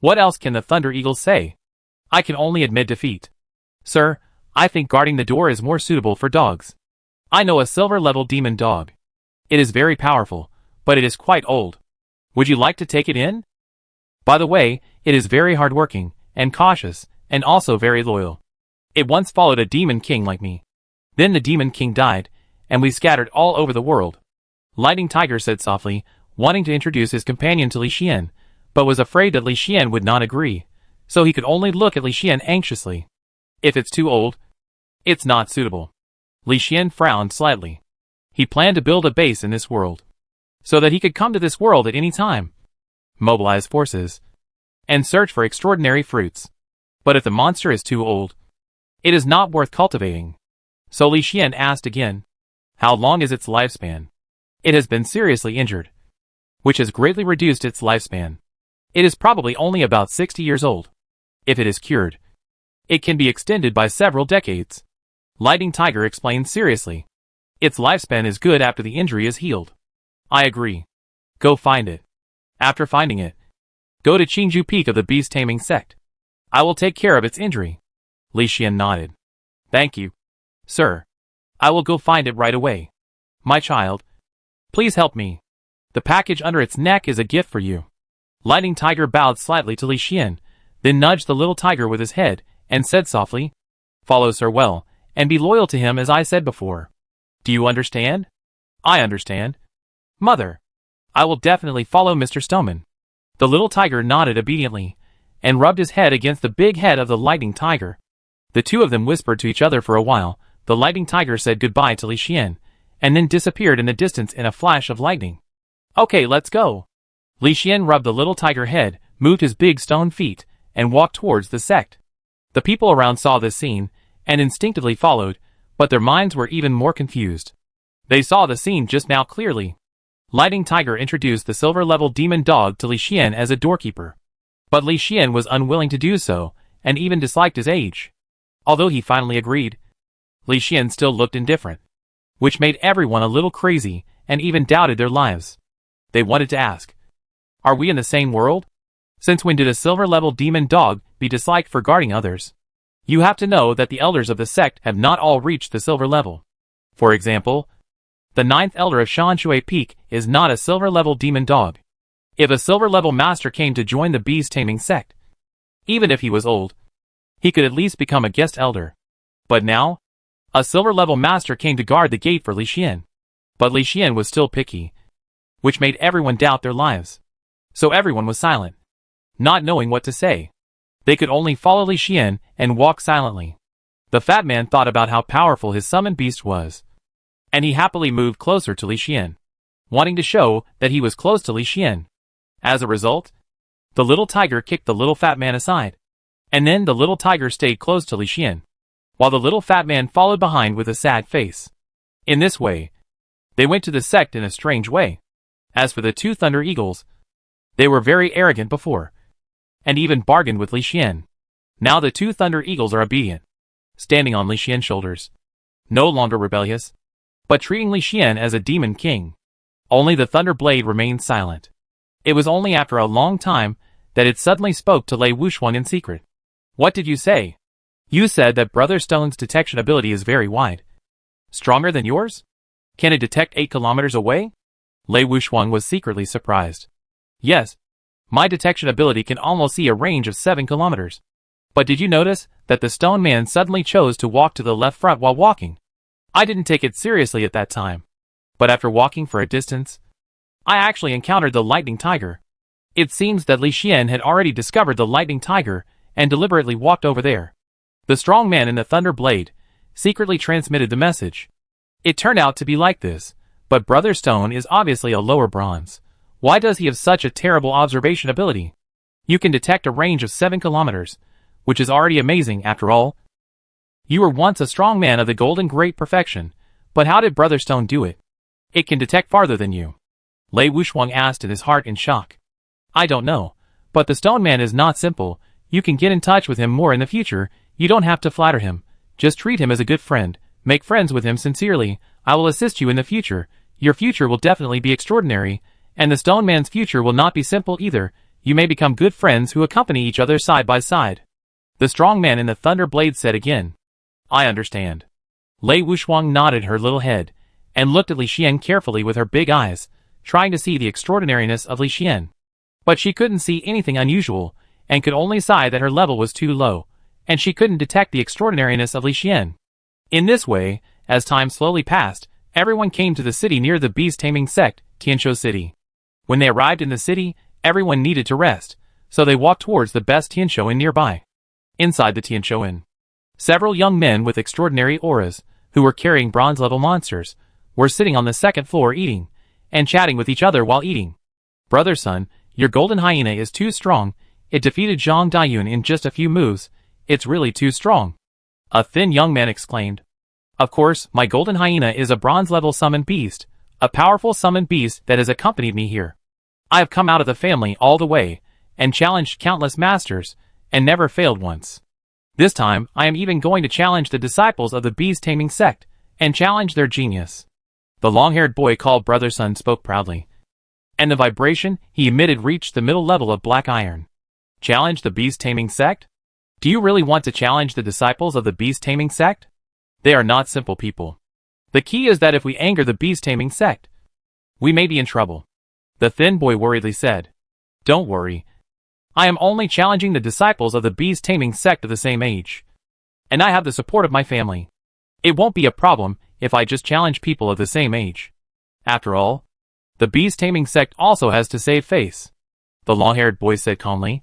What else can the thunder eagles say? I can only admit defeat. Sir, I think guarding the door is more suitable for dogs. I know a silver-level demon dog. It is very powerful, but it is quite old. Would you like to take it in? By the way, it is very hardworking, and cautious, and also very loyal. It once followed a demon king like me. Then the demon king died, and we scattered all over the world. Lightning Tiger said softly, wanting to introduce his companion to Li Xian, but was afraid that Li Xian would not agree, so he could only look at Li Xian anxiously. If it's too old, it's not suitable. Li Xian frowned slightly. He planned to build a base in this world, so that he could come to this world at any time, mobilize forces, and search for extraordinary fruits. But if the monster is too old, it is not worth cultivating. So Li Xian asked again, how long is its lifespan? It has been seriously injured, which has greatly reduced its lifespan. It is probably only about 60 years old. If it is cured, it can be extended by several decades. Lightning Tiger explained seriously. Its lifespan is good after the injury is healed. I agree. Go find it. After finding it, go to Qingju Peak of the beast taming sect. I will take care of its injury. Li Xian nodded. Thank you, sir. I will go find it right away. My child, please help me. The package under its neck is a gift for you. Lightning Tiger bowed slightly to Li Xian, then nudged the little tiger with his head, and said softly, follow Sir well, and be loyal to him as I said before. Do you understand? I understand. Mother, I will definitely follow Mr. Stoneman. The little tiger nodded obediently, and rubbed his head against the big head of the lightning tiger. The two of them whispered to each other for a while. The lightning tiger said goodbye to Li Xian, and then disappeared in the distance in a flash of lightning. Okay, let's go. Li Xian rubbed the little tiger head, moved his big stone feet, and walked towards the sect. The people around saw this scene, and instinctively followed, but their minds were even more confused. They saw the scene just now clearly. Lightning Tiger introduced the silver-level demon dog to Li Xian as a doorkeeper. But Li Xian was unwilling to do so, and even disliked his age. Although he finally agreed, Li Xian still looked indifferent, which made everyone a little crazy, and even doubted their lives. They wanted to ask, are we in the same world? Since when did a silver-level demon dog be disliked for guarding others? You have to know that the elders of the sect have not all reached the silver level. For example, the 9th elder of Shanshui Peak is not a silver-level demon dog. If a silver-level master came to join the beast taming sect, even if he was old, he could at least become a guest elder. But now, a silver-level master came to guard the gate for Li Xian. But Li Xian was still picky, which made everyone doubt their lives. So everyone was silent, not knowing what to say. They could only follow Li Xian and walk silently. The fat man thought about how powerful his summoned beast was, and he happily moved closer to Li Xian, wanting to show that he was close to Li Xian. As a result, the little tiger kicked the little fat man aside, and then the little tiger stayed close to Li Xian, while the little fat man followed behind with a sad face. In this way, they went to the sect in a strange way. As for the two Thunder Eagles, they were very arrogant before, and even bargained with Li Xian. Now the two Thunder Eagles are obedient, standing on Li Xian's shoulders, no longer rebellious, but treating Li Xian as a demon king. Only the Thunder Blade remained silent. It was only after a long time that it suddenly spoke to Lei Wuxiang in secret. What did you say? You said that Brother Stone's detection ability is very wide. Stronger than yours? Can it detect 8 kilometers away? Lei Wuxiang was secretly surprised. Yes, my detection ability can almost see a range of 7 kilometers. But did you notice that the stone man suddenly chose to walk to the left front while walking? I didn't take it seriously at that time. But after walking for a distance, I actually encountered the lightning tiger. It seems that Li Xian had already discovered the lightning tiger and deliberately walked over there. The strong man in the Thunder Blade secretly transmitted the message. It turned out to be like this, but Brother Stone is obviously a lower bronze. Why does he have such a terrible observation ability? You can detect a range of 7 kilometers, which is already amazing after all. You were once a strong man of the golden great perfection, but how did Brother Stone do it? It can detect farther than you. Lei Wuxiang asked in his heart in shock. I don't know, but the stone man is not simple. You can get in touch with him more in the future. You don't have to flatter him. Just treat him as a good friend. Make friends with him sincerely. I will assist you in the future. Your future will definitely be extraordinary, and the stone man's future will not be simple either. You may become good friends who accompany each other side by side. The strong man in the Thunder Blade said again. I understand. Lei Wuxiang nodded her little head, and looked at Li Xian carefully with her big eyes, trying to see the extraordinariness of Li Xian. But she couldn't see anything unusual, and could only sigh that her level was too low, and she couldn't detect the extraordinariness of Li Xian. In this way, as time slowly passed, everyone came to the city near the beast-taming sect, Tianshou City. When they arrived in the city, everyone needed to rest, so they walked towards the best Tianshou Inn nearby. Inside the Tianshou Inn, several young men with extraordinary auras, who were carrying bronze-level monsters, were sitting on the second floor eating, and chatting with each other while eating. Brother Sun, your golden hyena is too strong. It defeated Zhang Daiyun in just a few moves. It's really too strong. A thin young man exclaimed. Of course, my golden hyena is a bronze-level summoned beast, a powerful summoned beast that has accompanied me here. I have come out of the family all the way, and challenged countless masters, and never failed once. This time, I am even going to challenge the disciples of the beast-taming sect, and challenge their genius. The long-haired boy called Brother Sun spoke proudly. And the vibration he emitted reached the middle level of black iron. Challenge the beast-taming sect? Do you really want to challenge the disciples of the beast-taming sect? They are not simple people. The key is that if we anger the beast-taming sect, we may be in trouble. The thin boy worriedly said. Don't worry. I am only challenging the disciples of the beast-taming sect of the same age. And I have the support of my family. It won't be a problem if I just challenge people of the same age. After all, the beast-taming sect also has to save face. The long-haired boy said calmly,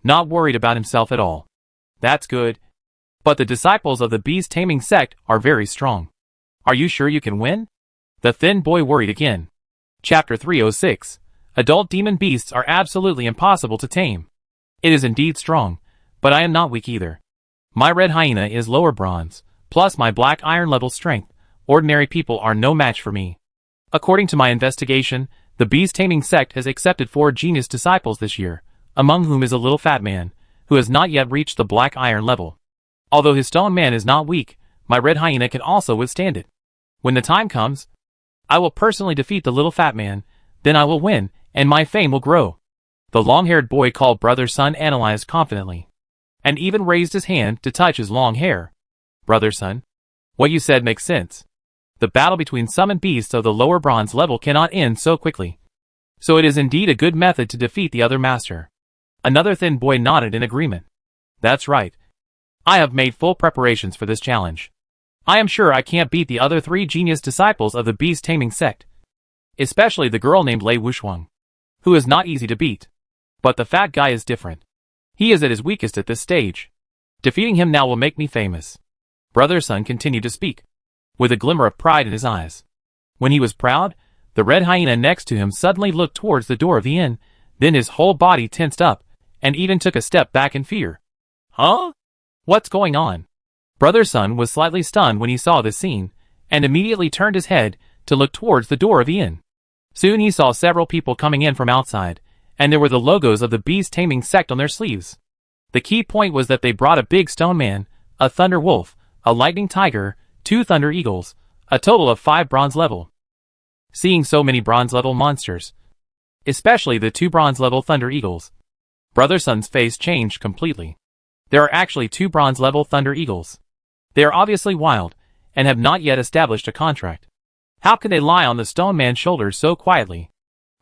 not worried about himself at all. That's good. But the disciples of the beast-taming sect are very strong. Are you sure you can win? The thin boy worried again. Chapter 306. Adult demon beasts are absolutely impossible to tame. It is indeed strong, but I am not weak either. My red hyena is lower bronze, plus my black iron level strength. Ordinary people are no match for me. According to my investigation, the beast-taming sect has accepted 4 genius disciples this year, among whom is a little fat man, who has not yet reached the black iron level. Although his stone man is not weak, my red hyena can also withstand it. When the time comes, I will personally defeat the little fat man, then I will win, and my fame will grow. The long-haired boy called Brother Sun analyzed confidently, and even raised his hand to touch his long hair. Brother Sun, what you said makes sense. The battle between summoned beasts of the lower bronze level cannot end so quickly. So it is indeed a good method to defeat the other master. Another thin boy nodded in agreement. That's right. I have made full preparations for this challenge. I am sure I can't beat the other 3 genius disciples of the beast-taming sect. Especially the girl named Lei Wuxiang, who is not easy to beat. But the fat guy is different. He is at his weakest at this stage. Defeating him now will make me famous. Brother Sun continued to speak, with a glimmer of pride in his eyes. When he was proud, the red hyena next to him suddenly looked towards the door of the inn, then his whole body tensed up, and even took a step back in fear. Huh? What's going on? Brother Sun was slightly stunned when he saw this scene, and immediately turned his head to look towards the door of the inn. Soon he saw several people coming in from outside, and there were the logos of the beast taming sect on their sleeves. The key point was that they brought a big stone man, a thunder wolf, a lightning tiger, 2 thunder eagles, a total of 5 bronze level. Seeing so many bronze level monsters, especially the 2 bronze level thunder eagles, Brother Sun's face changed completely. There are actually 2 bronze level thunder eagles. They are obviously wild, and have not yet established a contract. How could they lie on the stone man's shoulders so quietly?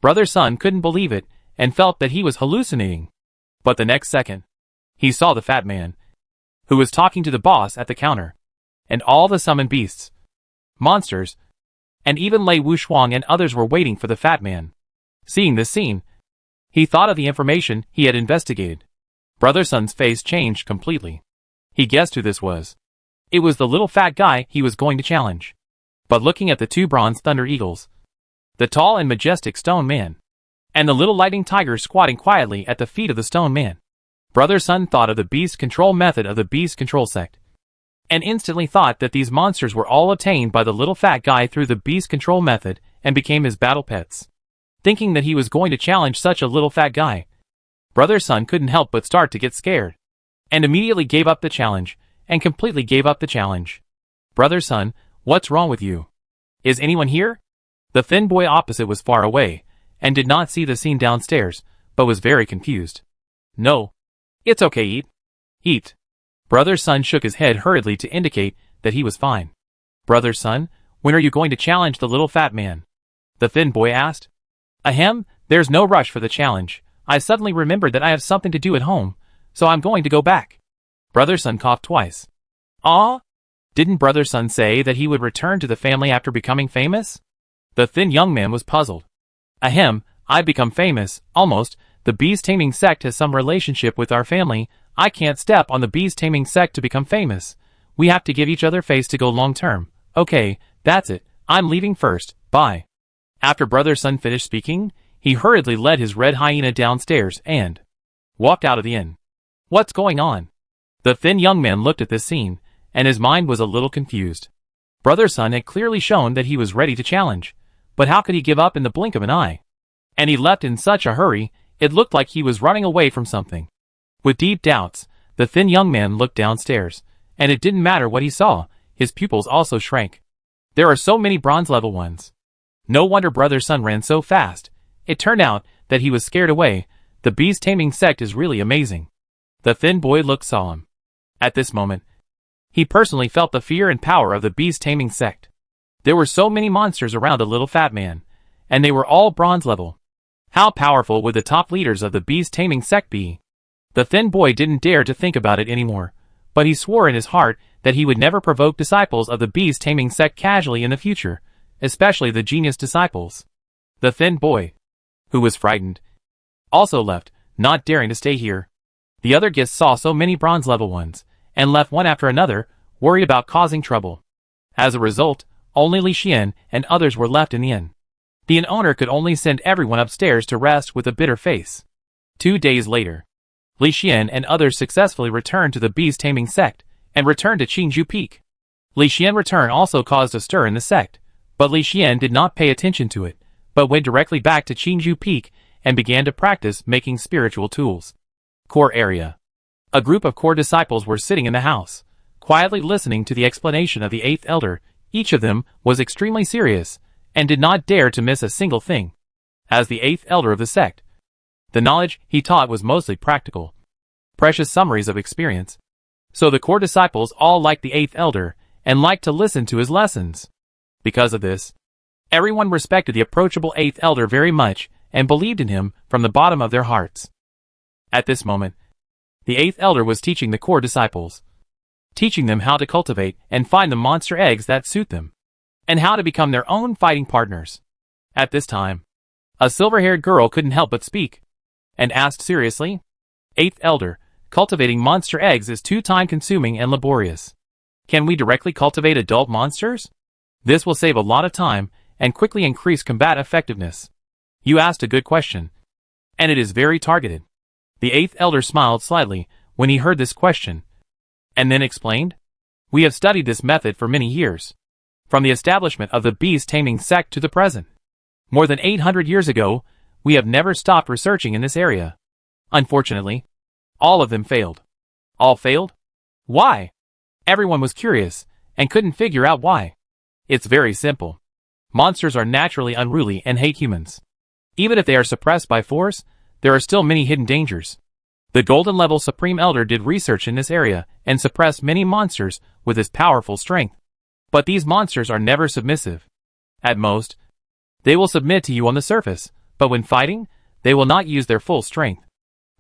Brother Sun couldn't believe it, and felt that he was hallucinating. But the next second, he saw the fat man, who was talking to the boss at the counter, and all the summoned beasts, monsters, and even Lei Wuxuang and others were waiting for the fat man. Seeing this scene, he thought of the information he had investigated. Brother Sun's face changed completely. He guessed who this was. It was the little fat guy he was going to challenge. But looking at the 2 bronze thunder eagles, the tall and majestic stone man, and the little lightning tiger squatting quietly at the feet of the stone man, Brother Sun thought of the beast control method of the beast control sect, and instantly thought that these monsters were all obtained by the little fat guy through the beast control method and became his battle pets. Thinking that he was going to challenge such a little fat guy, Brother Sun couldn't help but start to get scared, and immediately gave up the challenge, and completely gave up the challenge. Brother Sun, what's wrong with you? Is anyone here? The thin boy opposite was far away, and did not see the scene downstairs, but was very confused. No. It's okay, eat. Eat. Brother Sun shook his head hurriedly to indicate that he was fine. Brother Sun, when are you going to challenge the little fat man? The thin boy asked. Ahem, there's no rush for the challenge. I suddenly remembered that I have something to do at home, so I'm going to go back. Brother Sun coughed twice. Ah? Didn't Brother Sun say that he would return to the family after becoming famous? The thin young man was puzzled. Ahem, I've become famous, almost. The beast taming sect has some relationship with our family. I can't step on the beast taming sect to become famous. We have to give each other face to go long term. Okay, that's it. I'm leaving first. Bye. After Brother Sun finished speaking, he hurriedly led his red hyena downstairs and walked out of the inn. What's going on? The thin young man looked at this scene, and his mind was a little confused. Brother Sun had clearly shown that he was ready to challenge, but how could he give up in the blink of an eye? And he left in such a hurry, it looked like he was running away from something. With deep doubts, the thin young man looked downstairs, and it didn't matter what he saw, his pupils also shrank. There are so many bronze level ones. No wonder Brother Sun ran so fast. It turned out that he was scared away. The beast taming sect is really amazing. The thin boy looked solemn. At this moment, he personally felt the fear and power of the beast taming sect. There were so many monsters around the little fat man, and they were all bronze level. How powerful would the top leaders of the beast taming sect be? The thin boy didn't dare to think about it anymore, but he swore in his heart that he would never provoke disciples of the beast taming sect casually in the future, especially the genius disciples. The thin boy, who was frightened, also left, not daring to stay here. The other guests saw so many bronze level ones, and left one after another, worried about causing trouble. As a result, only Li Xian and others were left in the inn. The inn owner could only send everyone upstairs to rest with a bitter face. 2 days later, Li Xian and others successfully returned to the beast taming sect, and returned to Qingju Peak. Li Xian's return also caused a stir in the sect, but Li Xian did not pay attention to it, but went directly back to Qingju Peak and began to practice making spiritual tools. Core area. A group of core disciples were sitting in the house, quietly listening to the explanation of the 8th elder. Each of them was extremely serious, and did not dare to miss a single thing. As the 8th elder of the sect, the knowledge he taught was mostly practical, precious summaries of experience. So the core disciples all liked the 8th elder, and liked to listen to his lessons. Because of this, everyone respected the approachable 8th elder very much, and believed in him from the bottom of their hearts. At this moment, the 8th elder was teaching the core disciples, teaching them how to cultivate and find the monster eggs that suit them, and how to become their own fighting partners. At this time, a silver-haired girl couldn't help but speak, and asked seriously, 8th elder, cultivating monster eggs is too time-consuming and laborious. Can we directly cultivate adult monsters? This will save a lot of time, and quickly increase combat effectiveness. You asked a good question, and it is very targeted. The 8th elder smiled slightly when he heard this question, and then explained, we have studied this method for many years, from the establishment of the beast taming sect to the present. More than 800 years ago, we have never stopped researching in this area. Unfortunately, all of them failed. All failed? Why? Everyone was curious, and couldn't figure out why. It's very simple. Monsters are naturally unruly and hate humans. Even if they are suppressed by force, there are still many hidden dangers. The Golden Level Supreme Elder did research in this area and suppressed many monsters with his powerful strength. But these monsters are never submissive. At most, they will submit to you on the surface, but when fighting, they will not use their full strength.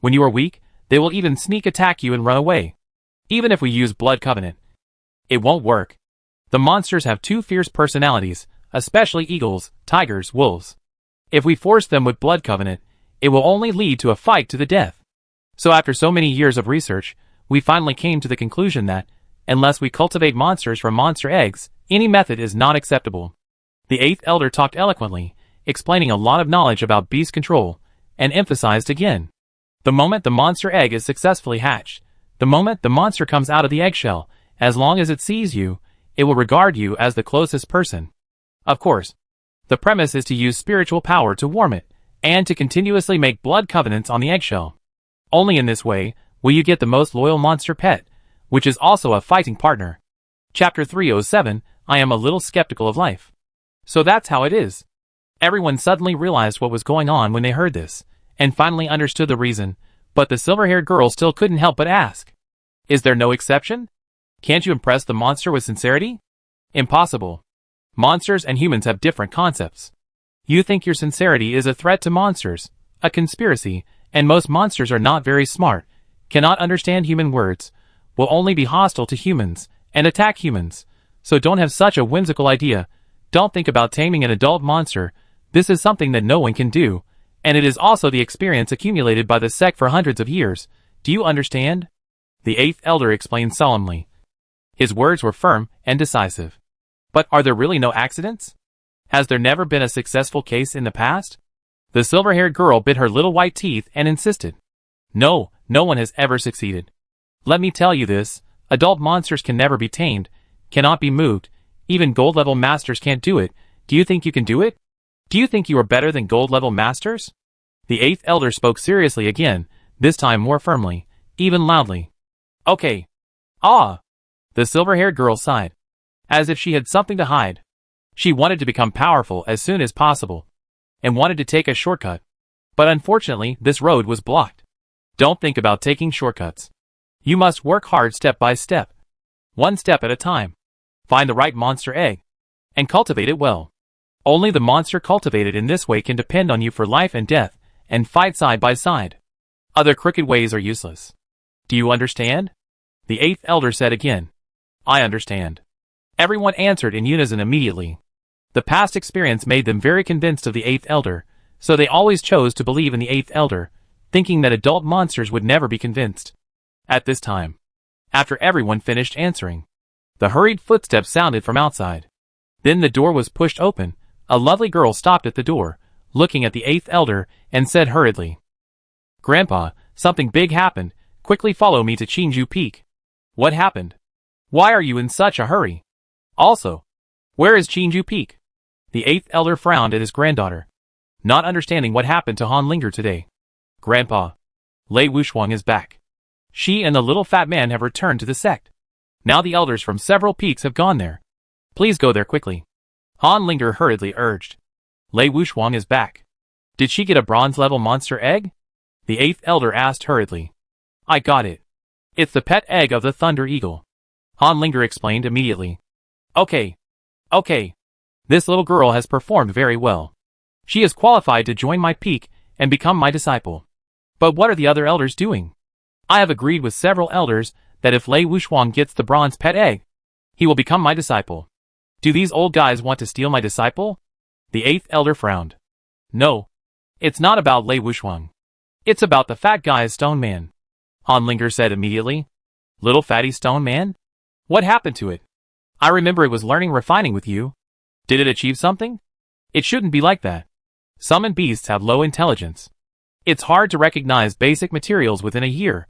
When you are weak, they will even sneak attack you and run away. Even if we use Blood Covenant, it won't work. The monsters have two fierce personalities, especially eagles, tigers, wolves. If we force them with Blood Covenant, it will only lead to a fight to the death. So after so many years of research, we finally came to the conclusion that, unless we cultivate monsters from monster eggs, any method is not acceptable. The 8th Elder talked eloquently, explaining a lot of knowledge about beast control, and emphasized again. The moment the monster egg is successfully hatched, the moment the monster comes out of the eggshell, as long as it sees you, it will regard you as the closest person. Of course, the premise is to use spiritual power to warm it, and to continuously make blood covenants on the eggshell. Only in this way will you get the most loyal monster pet, which is also a fighting partner. Chapter 307, I am a little skeptical of life. So that's how it is. Everyone suddenly realized what was going on when they heard this, and finally understood the reason, but the silver-haired girl still couldn't help but ask. Is there no exception? Can't you impress the monster with sincerity? Impossible. Monsters and humans have different concepts. You think your sincerity is a threat to monsters, a conspiracy, and most monsters are not very smart, cannot understand human words, will only be hostile to humans, and attack humans. So don't have such a whimsical idea. Don't think about taming an adult monster. This is something that no one can do, and it is also the experience accumulated by the sect for hundreds of years. Do you understand? The 8th Elder explained solemnly. His words were firm and decisive. But are there really no accidents? Has there never been a successful case in the past? The silver-haired girl bit her little white teeth and insisted. No, no one has ever succeeded. Let me tell you this, adult monsters can never be tamed, cannot be moved, even gold-level masters can't do it. Do you think you can do it? Do you think you are better than gold-level masters? The 8th Elder spoke seriously again, this time more firmly, even loudly. Okay. Ah! The silver-haired girl sighed, as if she had something to hide. She wanted to become powerful as soon as possible, and wanted to take a shortcut. But unfortunately, this road was blocked. Don't think about taking shortcuts. You must work hard step by step. One step at a time. Find the right monster egg, and cultivate it well. Only the monster cultivated in this way can depend on you for life and death, and fight side by side. Other crooked ways are useless. Do you understand? The 8th Elder said again. I understand. Everyone answered in unison immediately. The past experience made them very convinced of the 8th Elder, so they always chose to believe in the 8th Elder, thinking that adult monsters would never be convinced. At this time, after everyone finished answering, the hurried footsteps sounded from outside. Then the door was pushed open. A lovely girl stopped at the door, looking at the 8th Elder, and said hurriedly, Grandpa, something big happened. Quickly follow me to Chinju Peak. What happened? Why are you in such a hurry? Also, where is Chinju Peak? The 8th Elder frowned at his granddaughter, not understanding what happened to Han Linger today. Grandpa, Lei Wuxuang is back. She and the little fat man have returned to the sect. Now the elders from several peaks have gone there. Please go there quickly. Han Linger hurriedly urged. Lei Wuxuang is back. Did she get a bronze-level monster egg? The 8th Elder asked hurriedly. I got it. It's the pet egg of the Thunder Eagle. Han Linger explained immediately. Okay. This little girl has performed very well. She is qualified to join my peak and become my disciple. But what are the other elders doing? I have agreed with several elders that if Lei Wuxuang gets the bronze pet egg, he will become my disciple. Do these old guys want to steal my disciple? The 8th Elder frowned. No. It's not about Lei Wuxuang. It's about the fat guy's stone man. Han Linger said immediately. Little fatty stone man? What happened to it? I remember it was learning refining with you. Did it achieve something? It shouldn't be like that. Summoned beasts have low intelligence. It's hard to recognize basic materials within a year.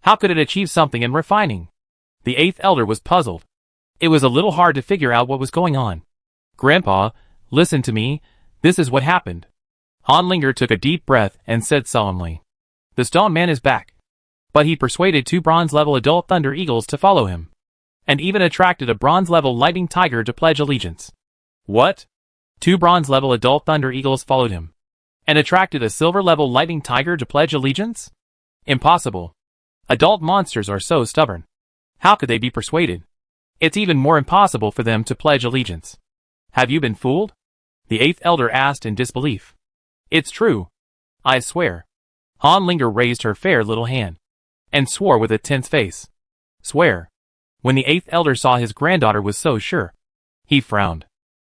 How could it achieve something in refining? The 8th Elder was puzzled. It was a little hard to figure out what was going on. Grandpa, listen to me. This is what happened. Hanlinger took a deep breath and said solemnly, "The stone man is back." But he persuaded 2 bronze-level adult Thunder Eagles to follow him, and even attracted a bronze-level Lightning Tiger to pledge allegiance. What? 2 bronze-level adult Thunder Eagles followed him, and attracted a silver-level Lightning Tiger to pledge allegiance? Impossible. Adult monsters are so stubborn. How could they be persuaded? It's even more impossible for them to pledge allegiance. Have you been fooled? The 8th elder asked in disbelief. It's true. I swear. Hanlinger raised her fair little hand, and swore with a tense face. Swear. When the 8th elder saw his granddaughter was so sure, he frowned.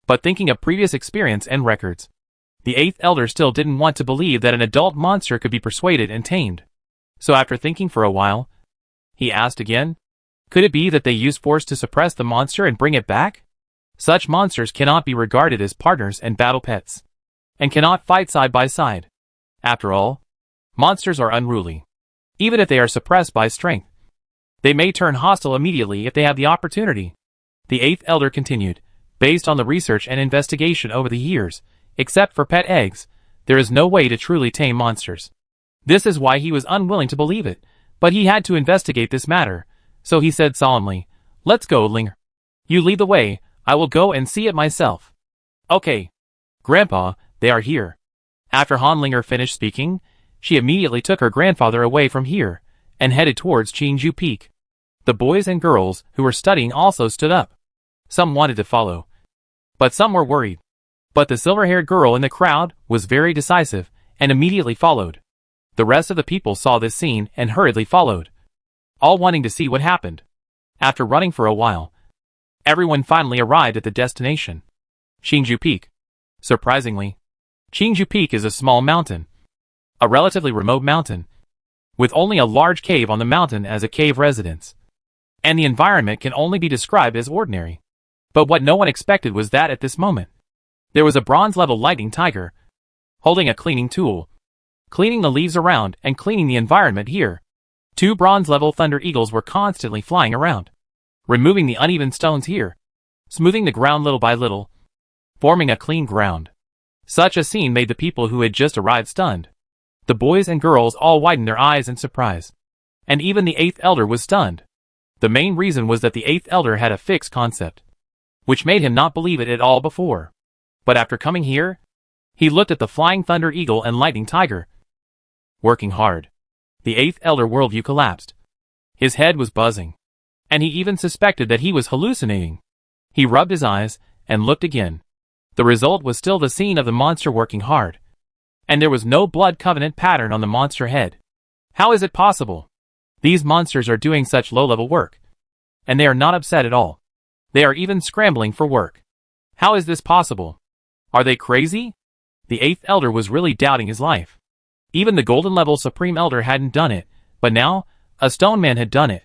But thinking of previous experience and records, the 8th elder still didn't want to believe that an adult monster could be persuaded and tamed. So after thinking for a while, he asked again, could it be that they used force to suppress the monster and bring it back? Such monsters cannot be regarded as partners and battle pets, and cannot fight side by side. After all, monsters are unruly. Even if they are suppressed by strength, they may turn hostile immediately if they have the opportunity. The 8th elder continued, based on the research and investigation over the years, except for pet eggs, there is no way to truly tame monsters. This is why he was unwilling to believe it, but he had to investigate this matter, so he said solemnly, let's go, Linger. You lead the way, I will go and see it myself. Okay. Grandpa, they are here. After Hanlinger finished speaking, she immediately took her grandfather away from here, and headed towards Qingju Peak. The boys and girls who were studying also stood up. Some wanted to follow, but some were worried. But the silver-haired girl in the crowd was very decisive, and immediately followed. The rest of the people saw this scene and hurriedly followed, all wanting to see what happened. After running for a while, everyone finally arrived at the destination, Qingju Peak. Surprisingly, Qingju Peak is a small mountain, a relatively remote mountain, with only a large cave on the mountain as a cave residence. And the environment can only be described as ordinary. But what no one expected was that at this moment, there was a bronze-level Lightning Tiger, holding a cleaning tool, cleaning the leaves around and cleaning the environment here. 2 bronze-level Thunder Eagles were constantly flying around, removing the uneven stones here, smoothing the ground little by little, forming a clean ground. Such a scene made the people who had just arrived stunned. The boys and girls all widened their eyes in surprise, and even the 8th elder was stunned. The main reason was that the 8th elder had a fixed concept, which made him not believe it at all before. But after coming here, he looked at the Flying Thunder Eagle and Lightning Tiger, working hard. The 8th elder worldview collapsed. His head was buzzing, and he even suspected that he was hallucinating. He rubbed his eyes and looked again. The result was still the scene of the monster working hard, and there was no blood covenant pattern on the monster head. How is it possible? These monsters are doing such low-level work, and they are not upset at all. They are even scrambling for work. How is this possible? Are they crazy? The 8th elder was really doubting his life. Even the golden-level Supreme Elder hadn't done it, but now, a stone man had done it.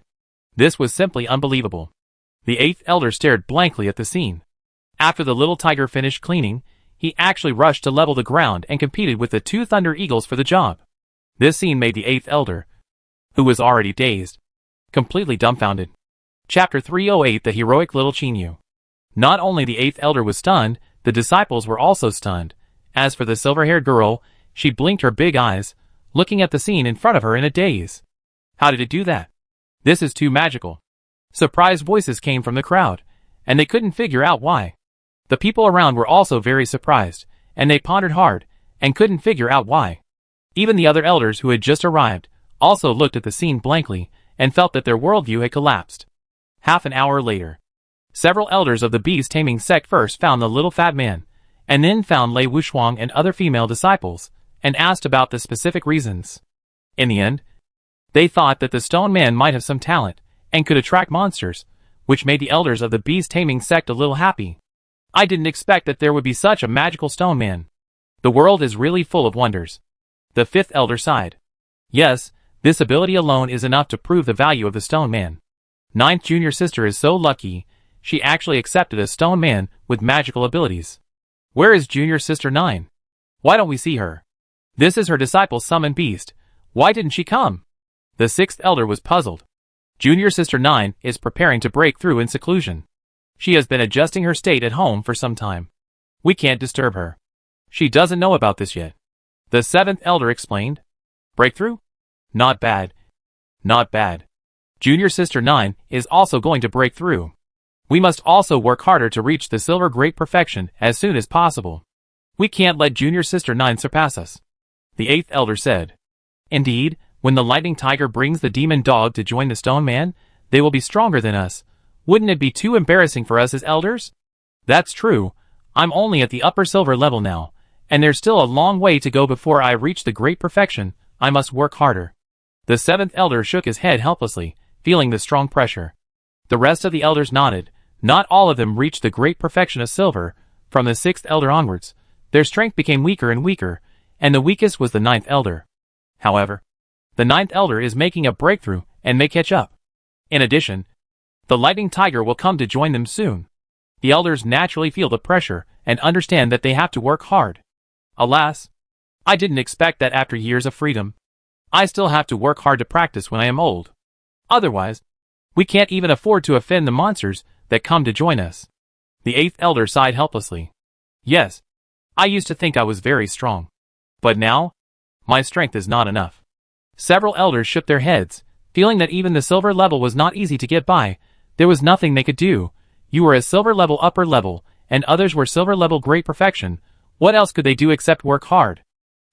This was simply unbelievable. The 8th elder stared blankly at the scene. After the little tiger finished cleaning, he actually rushed to level the ground and competed with the 2 Thunder Eagles for the job. This scene made the 8th elder, who was already dazed, completely dumbfounded. Chapter 308: The Heroic Little Qingyu. Not only the 8th elder was stunned, the disciples were also stunned. As for the silver-haired girl, she blinked her big eyes, looking at the scene in front of her in a daze. How did it do that? This is too magical. Surprised voices came from the crowd, and they couldn't figure out why. The people around were also very surprised, and they pondered hard, and couldn't figure out why. Even the other elders who had just arrived also looked at the scene blankly, and felt that their worldview had collapsed. Half an hour later, several elders of the beast-taming sect first found the little fat man, and then found Lei Wuxuang and other female disciples, and asked about the specific reasons. In the end, they thought that the stone man might have some talent, and could attract monsters, which made the elders of the beast-taming sect a little happy. I didn't expect that there would be such a magical stone man. The world is really full of wonders. The 5th elder sighed. Yes, this ability alone is enough to prove the value of the stone man. 9th junior sister is so lucky, she actually accepted a stone man with magical abilities. Where is junior sister 9? Why don't we see her? This is her disciple summoned beast. Why didn't she come? The 6th elder was puzzled. Junior sister 9 is preparing to break through in seclusion. She has been adjusting her state at home for some time. We can't disturb her. She doesn't know about this yet. The seventh elder explained. Breakthrough? Not bad. Not bad. Junior Sister 9 is also going to break through. We must also work harder to reach the silver great perfection as soon as possible. We can't let Junior Sister 9 surpass us. The eighth elder said. Indeed, when the lightning tiger brings the demon dog to join the stone man, they will be stronger than us. Wouldn't it be too embarrassing for us as elders? That's true. I'm only at the upper silver level now, and there's still a long way to go before I reach the great perfection. I must work harder. The seventh elder shook his head helplessly, feeling the strong pressure. The rest of the elders nodded. Not all of them reached the great perfection of silver. From the sixth elder onwards, their strength became weaker and weaker, and the weakest was the ninth elder. However, the ninth elder is making a breakthrough and may catch up. In addition, the lightning tiger will come to join them soon. The elders naturally feel the pressure and understand that they have to work hard. Alas, I didn't expect that after years of freedom, I still have to work hard to practice when I am old. Otherwise, we can't even afford to offend the monsters that come to join us. The eighth elder sighed helplessly. Yes, I used to think I was very strong. But now, my strength is not enough. Several elders shook their heads, feeling that even the silver level was not easy to get by. There was nothing they could do. You were a silver level upper level, and others were silver level great perfection. What else could they do except work hard?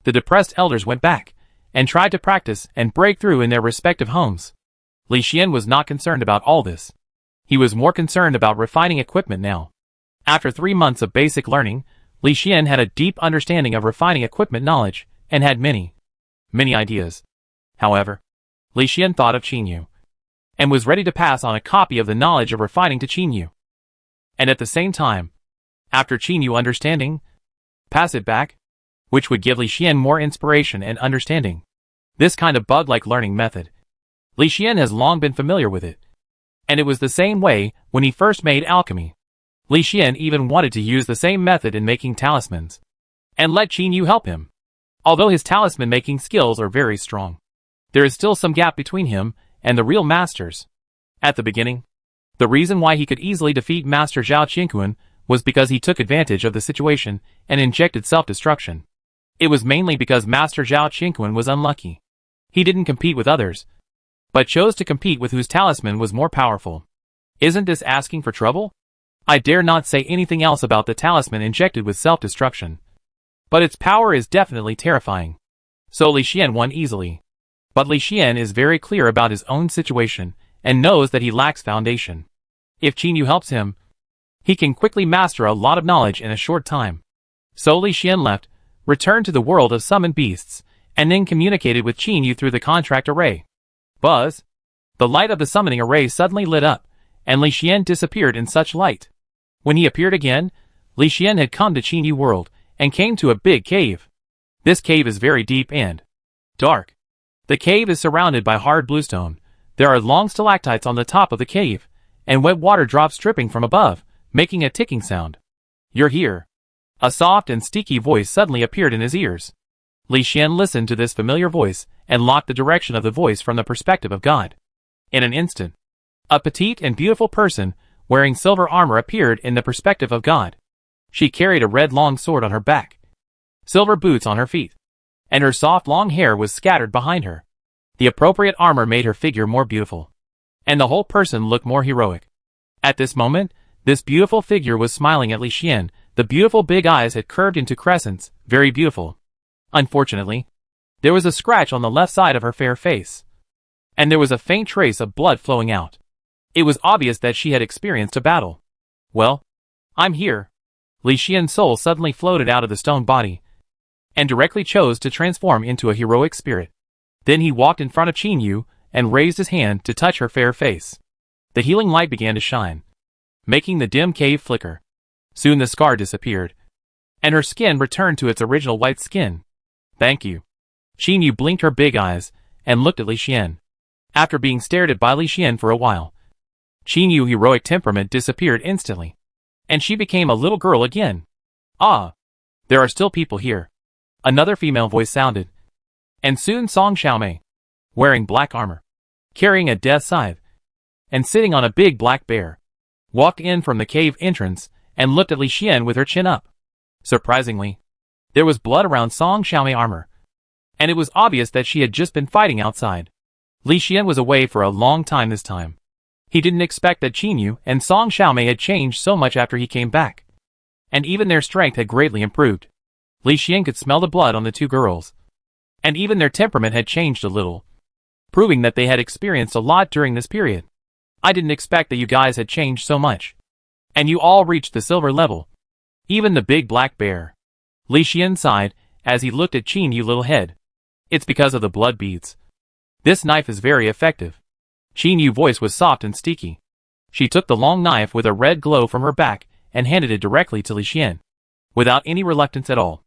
The depressed elders went back, and tried to practice and break through in their respective homes. Li Xian was not concerned about all this. He was more concerned about refining equipment now. After 3 months of basic learning, Li Xian had a deep understanding of refining equipment knowledge, and had many ideas. However, Li Xian thought of Qinyu, and was ready to pass on a copy of the knowledge of refining to Qinyu. And at the same time, after Qinyu understanding, pass it back, which would give Li Xian more inspiration and understanding. This kind of bug-like learning method, Li Xian has long been familiar with it. And it was the same way when he first made alchemy. Li Xian even wanted to use the same method in making talismans, and let Qinyu help him. Although his talisman-making skills are very strong, there is still some gap between him and the real masters. At the beginning, the reason why he could easily defeat Master Zhao Qingquan was because he took advantage of the situation and injected self-destruction. It was mainly because Master Zhao Qingquan was unlucky. He didn't compete with others, but chose to compete with whose talisman was more powerful. Isn't this asking for trouble? I dare not say anything else about the talisman injected with self-destruction. But its power is definitely terrifying. So Li Xian won easily. But Li Xian is very clear about his own situation, and knows that he lacks foundation. If Qinyu helps him, he can quickly master a lot of knowledge in a short time. So Li Xian left, returned to the world of summoned beasts, and then communicated with Qinyu through the contract array. Buzz! The light of the summoning array suddenly lit up, and Li Xian disappeared in such light. When he appeared again, Li Xian had come to Qinyu world, and came to a big cave. This cave is very deep and dark. The cave is surrounded by hard bluestone. There are long stalactites on the top of the cave, and wet water drops dripping from above, making a ticking sound. You're here. A soft and sticky voice suddenly appeared in his ears. Li Xian listened to this familiar voice, and locked the direction of the voice from the perspective of God. In an instant, a petite and beautiful person, wearing silver armor appeared in the perspective of God. She carried a red long sword on her back, silver boots on her feet, and her soft long hair was scattered behind her. The appropriate armor made her figure more beautiful, and the whole person looked more heroic. At this moment, this beautiful figure was smiling at Li Xian. The beautiful big eyes had curved into crescents, very beautiful. Unfortunately, there was a scratch on the left side of her fair face, and there was a faint trace of blood flowing out. It was obvious that she had experienced a battle. Well, I'm here. Li Xian's soul suddenly floated out of the stone body, and directly chose to transform into a heroic spirit. Then he walked in front of Qinyu, and raised his hand to touch her fair face. The healing light began to shine, making the dim cave flicker. Soon the scar disappeared, and her skin returned to its original white skin. Thank you. Qinyu blinked her big eyes, and looked at Li Xian. After being stared at by Li Xian for a while, Qinyu's heroic temperament disappeared instantly, and she became a little girl again. Ah! There are still people here. Another female voice sounded. And soon Song Xiaomei, wearing black armor, carrying a death scythe, and sitting on a big black bear, walked in from the cave entrance, and looked at Li Xian with her chin up. Surprisingly, There was blood around Song Xiaomei armor, and it was obvious that she had just been fighting outside. Li Xian was away for a long time this time. He didn't expect that Qin Yu and Song Xiaomei had changed so much after he came back. And even their strength had greatly improved. Li Xian could smell the blood on the two girls. And even their temperament had changed a little, proving that they had experienced a lot during this period. I didn't expect that you guys had changed so much. And you all reached the silver level. Even the big black bear. Li Xian sighed as he looked at Qin Yu's little head. It's because of the blood beads. This knife is very effective. Qin Yu's voice was soft and sticky. She took the long knife with a red glow from her back and handed it directly to Li Xian, without any reluctance at all.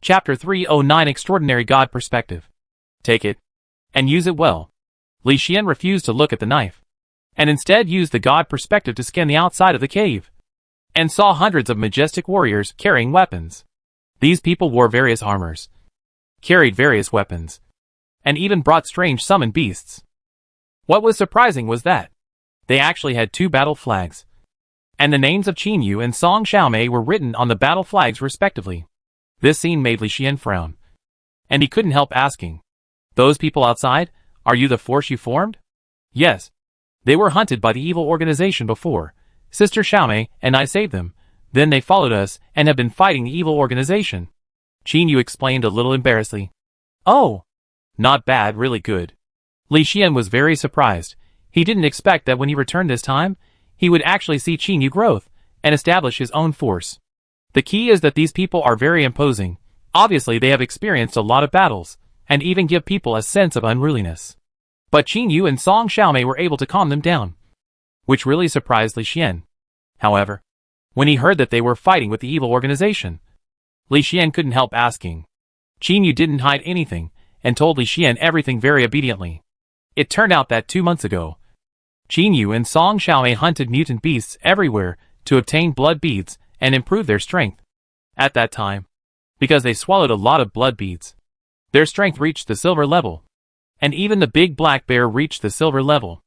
Chapter 309 Extraordinary God Perspective. Take it, and use it well. Li Xian refused to look at the knife, and instead used the God perspective to scan the outside of the cave, and saw hundreds of majestic warriors carrying weapons. These people wore various armors, carried various weapons, and even brought strange summoned beasts. What was surprising was that they actually had two battle flags, and the names of Qin Yu and Song Xiaomei were written on the battle flags respectively. This scene made Li Xian frown, and he couldn't help asking, "Those people outside, are you the force you formed?" "Yes. They were hunted by the evil organization before. Sister Xiaomei and I saved them. Then they followed us and have been fighting the evil organization." Qin Yu explained a little embarrassedly. "Oh, not bad, really good." Li Xian was very surprised. He didn't expect that when he returned this time, he would actually see Qin Yu growth and establish his own force. The key is that these people are very imposing. Obviously they have experienced a lot of battles, and even give people a sense of unruliness. But Qin Yu and Song Xiaomei were able to calm them down, which really surprised Li Xian. However, when he heard that they were fighting with the evil organization, Li Xian couldn't help asking. Qin Yu didn't hide anything, and told Li Xian everything very obediently. It turned out that 2 months ago, Qin Yu and Song Xiaomei hunted mutant beasts everywhere to obtain blood beads and improve their strength. At that time, because they swallowed a lot of blood beads, their strength reached the silver level, and even the big black bear reached the silver level.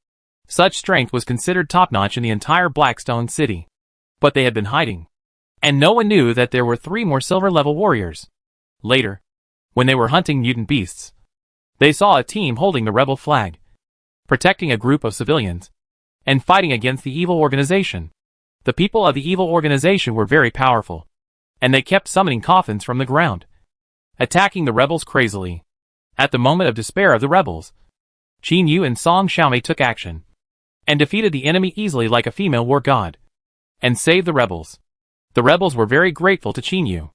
Such strength was considered top-notch in the entire Blackstone city. But they had been hiding, and no one knew that there were 3 more silver-level warriors. Later, when they were hunting mutant beasts, they saw a team holding the rebel flag, protecting a group of civilians, and fighting against the evil organization. The people of the evil organization were very powerful, and they kept summoning coffins from the ground, attacking the rebels crazily. At the moment of despair of the rebels, Qin Yu and Song Xiaomei took action, and defeated the enemy easily like a female war god, and saved the rebels. The rebels were very grateful to Qin Yu.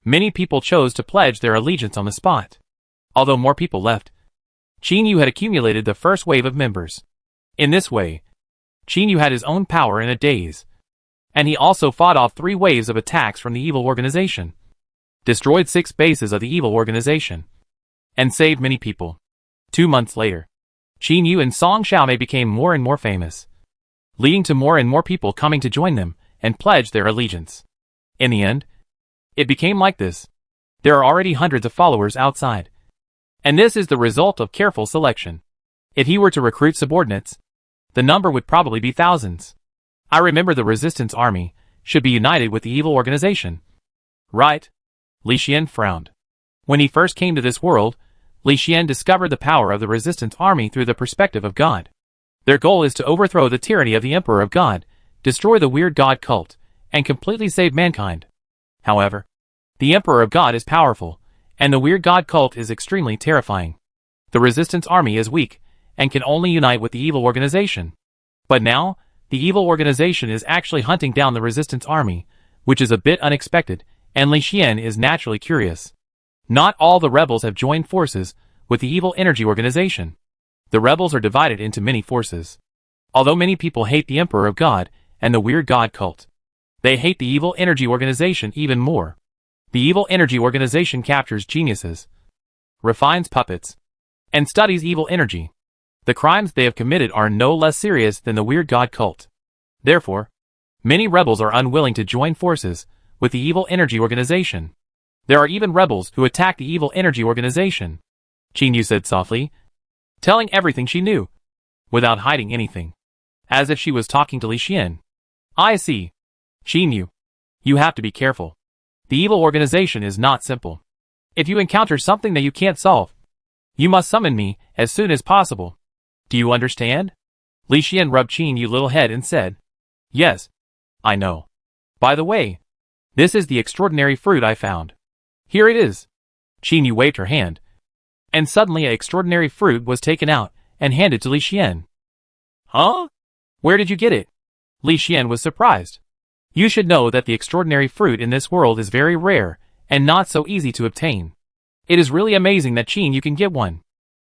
Many people chose to pledge their allegiance on the spot. Although more people left, Qin Yu had accumulated the first wave of members. In this way, Qin Yu had his own power in a daze, and he also fought off 3 waves of attacks from the evil organization, destroyed 6 bases of the evil organization, and saved many people. 2 months later, Qin Yu and Song Xiaomei became more and more famous, leading to more and more people coming to join them and pledge their allegiance. In the end, it became like this. There are already hundreds of followers outside, and this is the result of careful selection. If he were to recruit subordinates, the number would probably be thousands. I remember the resistance army should be united with the evil organization. Right? Li Xian frowned. When he first came to this world, Li Xian discovered the power of the resistance army through the perspective of God. Their goal is to overthrow the tyranny of the Emperor of God, destroy the weird God cult, and completely save mankind. However, the Emperor of God is powerful, and the weird God cult is extremely terrifying. The resistance army is weak, and can only unite with the evil organization. But now, the evil organization is actually hunting down the resistance army, which is a bit unexpected, and Li Xian is naturally curious. Not all the rebels have joined forces with the evil energy organization. The rebels are divided into many forces. Although many people hate the Emperor of God and the weird God cult, they hate the evil energy organization even more. The evil energy organization captures geniuses, refines puppets, and studies evil energy. The crimes they have committed are no less serious than the weird God cult. Therefore, many rebels are unwilling to join forces with the evil energy organization. There are even rebels who attack the evil energy organization. Qin Yu said softly, telling everything she knew, without hiding anything, as if she was talking to Li Xian. I see. Qin Yu, you have to be careful. The evil organization is not simple. If you encounter something that you can't solve, you must summon me as soon as possible. Do you understand? Li Xian rubbed Qin Yu's little head and said, Yes, I know. By the way, this is the extraordinary fruit I found. Here it is. Qin Yu waved her hand, and suddenly an extraordinary fruit was taken out and handed to Li Xian. Huh? Where did you get it? Li Xian was surprised. You should know that the extraordinary fruit in this world is very rare and not so easy to obtain. It is really amazing that Qin Yu can get one.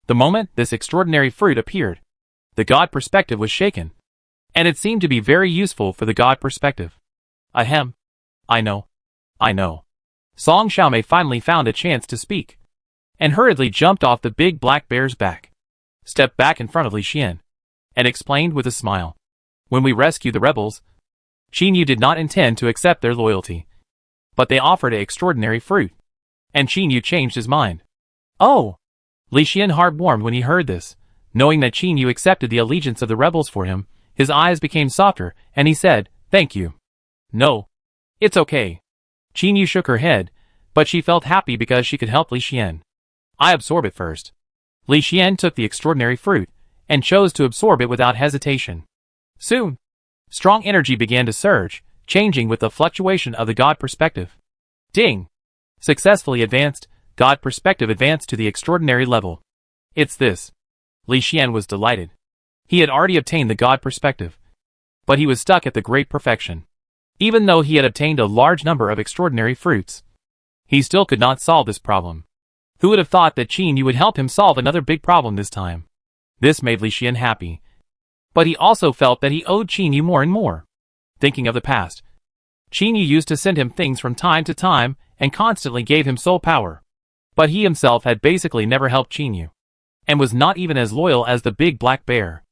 The moment this extraordinary fruit appeared, the God perspective was shaken, and it seemed to be very useful for the God perspective. Ahem. I know. Song Xiaomei finally found a chance to speak, and hurriedly jumped off the big black bear's back, stepped back in front of Li Xian, and explained with a smile. When we rescued the rebels, Qin Yu did not intend to accept their loyalty, but they offered an extraordinary fruit, and Qin Yu changed his mind. Oh! Li Xian heart warmed when he heard this. Knowing that Qin Yu accepted the allegiance of the rebels for him, his eyes became softer, and he said, Thank you. No. It's okay. Qin Yu shook her head, but she felt happy because she could help Li Xian. I absorb it first. Li Xian took the extraordinary fruit, and chose to absorb it without hesitation. Soon, strong energy began to surge, changing with the fluctuation of the God perspective. Ding! Successfully advanced, God perspective advanced to the extraordinary level. It's this. Li Xian was delighted. He had already obtained the God perspective, but he was stuck at the great perfection. Even though he had obtained a large number of extraordinary fruits, he still could not solve this problem. Who would have thought that Qin Yu would help him solve another big problem this time? This made Li Xian happy. But he also felt that he owed Qin Yu more and more. Thinking of the past, Qin Yu used to send him things from time to time and constantly gave him soul power. But he himself had basically never helped Qin Yu, and was not even as loyal as the big black bear.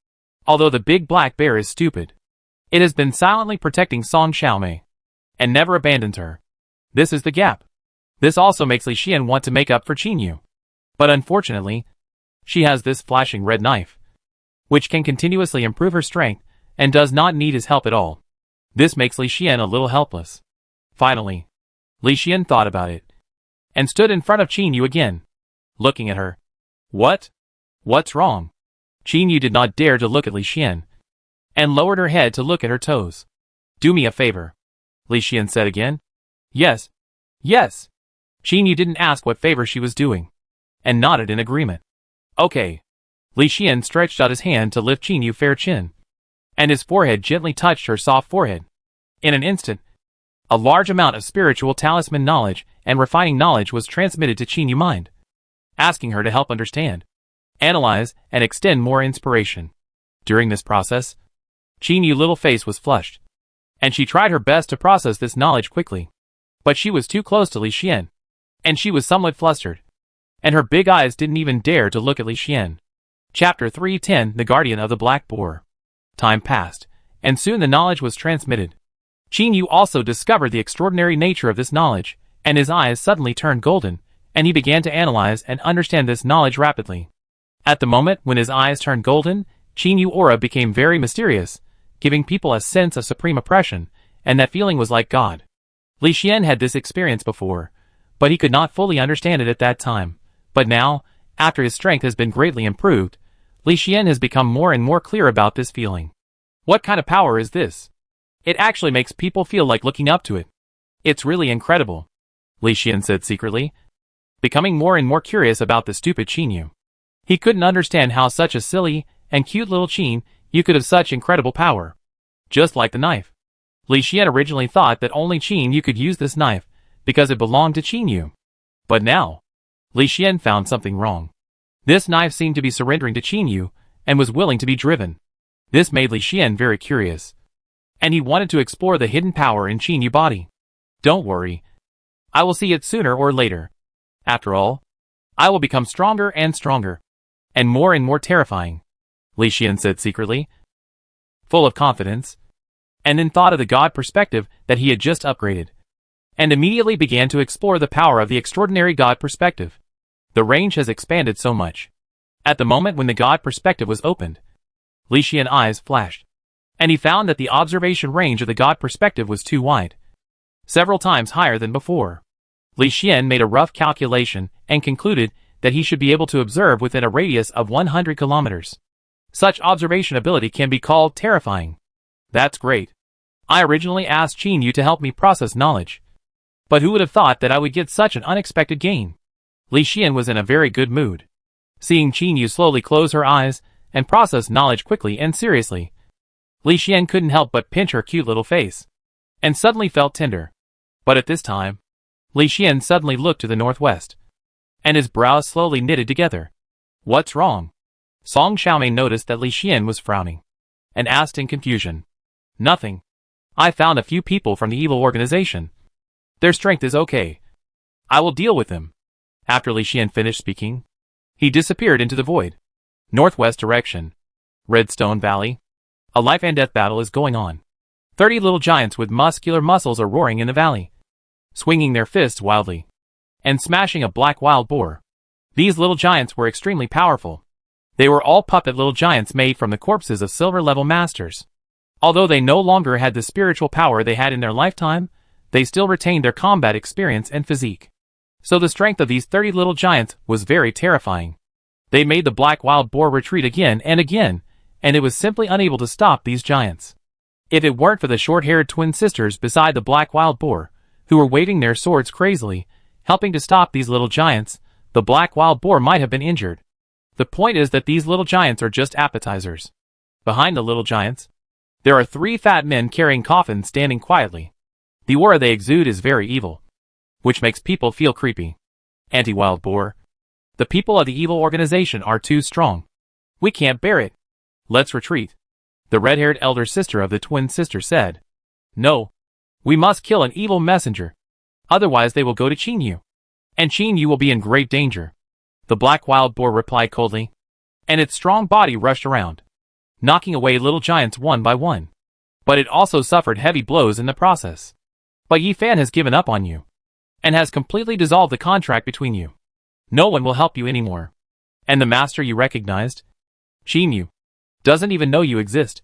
Although the big black bear is stupid, it has been silently protecting Song Xiaomei, and never abandoned her. This is the gap. This also makes Li Xian want to make up for Qin Yu. But unfortunately, she has this flashing red knife, which can continuously improve her strength, and does not need his help at all. This makes Li Xian a little helpless. Finally, Li Xian thought about it, and stood in front of Qin Yu again, looking at her. What? What's wrong? Qin Yu did not dare to look at Li Xian, and lowered her head to look at her toes. Do me a favor, Li Xian said again. Yes. Yes. Qin Yu didn't ask what favor she was doing, and nodded in agreement. Okay. Li Xian stretched out his hand to lift Qin Yu's fair chin, and his forehead gently touched her soft forehead. In an instant, a large amount of spiritual talisman knowledge and refining knowledge was transmitted to Qin Yu's mind, asking her to help understand, analyze, and extend more inspiration. During this process, Qin Yu's little face was flushed, and she tried her best to process this knowledge quickly. But she was too close to Li Xian, and she was somewhat flustered, and her big eyes didn't even dare to look at Li Xian. Chapter 310 The Guardian of the Black Boar. Time passed, and soon the knowledge was transmitted. Qin Yu also discovered the extraordinary nature of this knowledge, and his eyes suddenly turned golden, and he began to analyze and understand this knowledge rapidly. At the moment when his eyes turned golden, Qin Yu's aura became very mysterious, giving people a sense of supreme oppression, and that feeling was like God. Li Xian had this experience before, but he could not fully understand it at that time. But now, after his strength has been greatly improved, Li Xian has become more and more clear about this feeling. What kind of power is this? It actually makes people feel like looking up to it. It's really incredible, Li Xian said secretly, becoming more and more curious about the stupid Qin Yu. He couldn't understand how such a silly and cute little Qin Yu could have such incredible power. Just like the knife. Li Xian originally thought that only Qin Yu could use this knife, because it belonged to Qin Yu. But now, Li Xian found something wrong. This knife seemed to be surrendering to Qin Yu, and was willing to be driven. This made Li Xian very curious, and he wanted to explore the hidden power in Qin Yu's body. Don't worry. I will see it sooner or later. After all, I will become stronger and stronger, and more terrifying, Li Xian said secretly, full of confidence, and then thought of the God perspective that he had just upgraded, and immediately began to explore the power of the extraordinary God perspective. The range has expanded so much. At the moment when the God perspective was opened, Li Xian's eyes flashed, and he found that the observation range of the God perspective was too wide. several times higher than before. Li Xian made a rough calculation and concluded that he should be able to observe within a radius of 100 kilometers. Such observation ability can be called terrifying. That's great. I originally asked Qin Yu to help me process knowledge. But who would have thought that I would get such an unexpected gain? Li Xian was in a very good mood. Seeing Qin Yu slowly close her eyes and process knowledge quickly and seriously, Li Xian couldn't help but pinch her cute little face, and suddenly felt tender. But at this time, Li Xian suddenly looked to the northwest, and his brows slowly knitted together. What's wrong? Song Xiaomei noticed that Li Xian was frowning, and asked in confusion. Nothing. I found a few people from the evil organization. Their strength is okay. I will deal with them. After Li Xian finished speaking, he disappeared into the void. Northwest direction. Redstone Valley. A life and death battle is going on. 30 little giants with muscular muscles are roaring in the valley, swinging their fists wildly, and smashing a black wild boar. These little giants were extremely powerful. They were all puppet little giants made from the corpses of silver-level masters. Although they no longer had the spiritual power they had in their lifetime, they still retained their combat experience and physique. So the strength of these 30 little giants was very terrifying. They made the black wild boar retreat again, and it was simply unable to stop these giants. If it weren't for the short-haired twin sisters beside the black wild boar, who were waving their swords crazily, helping to stop these little giants, the black wild boar might have been injured. The point is that these little giants are just appetizers. Behind the little giants, there are 3 fat men carrying coffins standing quietly. The aura they exude is very evil, which makes people feel creepy. Anti-wild boar. The people of the evil organization are too strong. We can't bear it. Let's retreat. The red-haired elder sister of the twin sister said. No. We must kill an evil messenger. Otherwise they will go to Qin Yu. And Qin Yu will be in great danger. The black wild boar replied coldly. And its strong body rushed around, knocking away little giants one by one. But it also suffered heavy blows in the process. But Yi Fan has given up on you, and has completely dissolved the contract between you. No one will help you anymore. And the master you recognized, Qin Yu, doesn't even know you exist,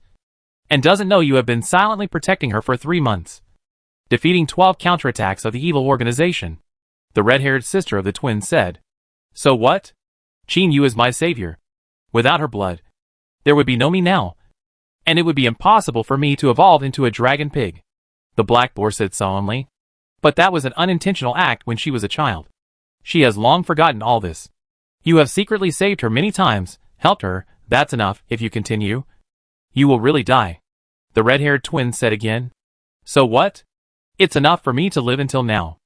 and doesn't know you have been silently protecting her for 3 months, defeating 12 counterattacks of the evil organization. The red-haired sister of the twins said. So what? Qin Yu is my savior. Without her blood, there would be no me now, and it would be impossible for me to evolve into a dragon pig. The black boar said solemnly. But that was an unintentional act when she was a child. She has long forgotten all this. You have secretly saved her many times, helped her. That's enough. If you continue, you will really die. The red-haired twin said again. So what? It's enough for me to live until now.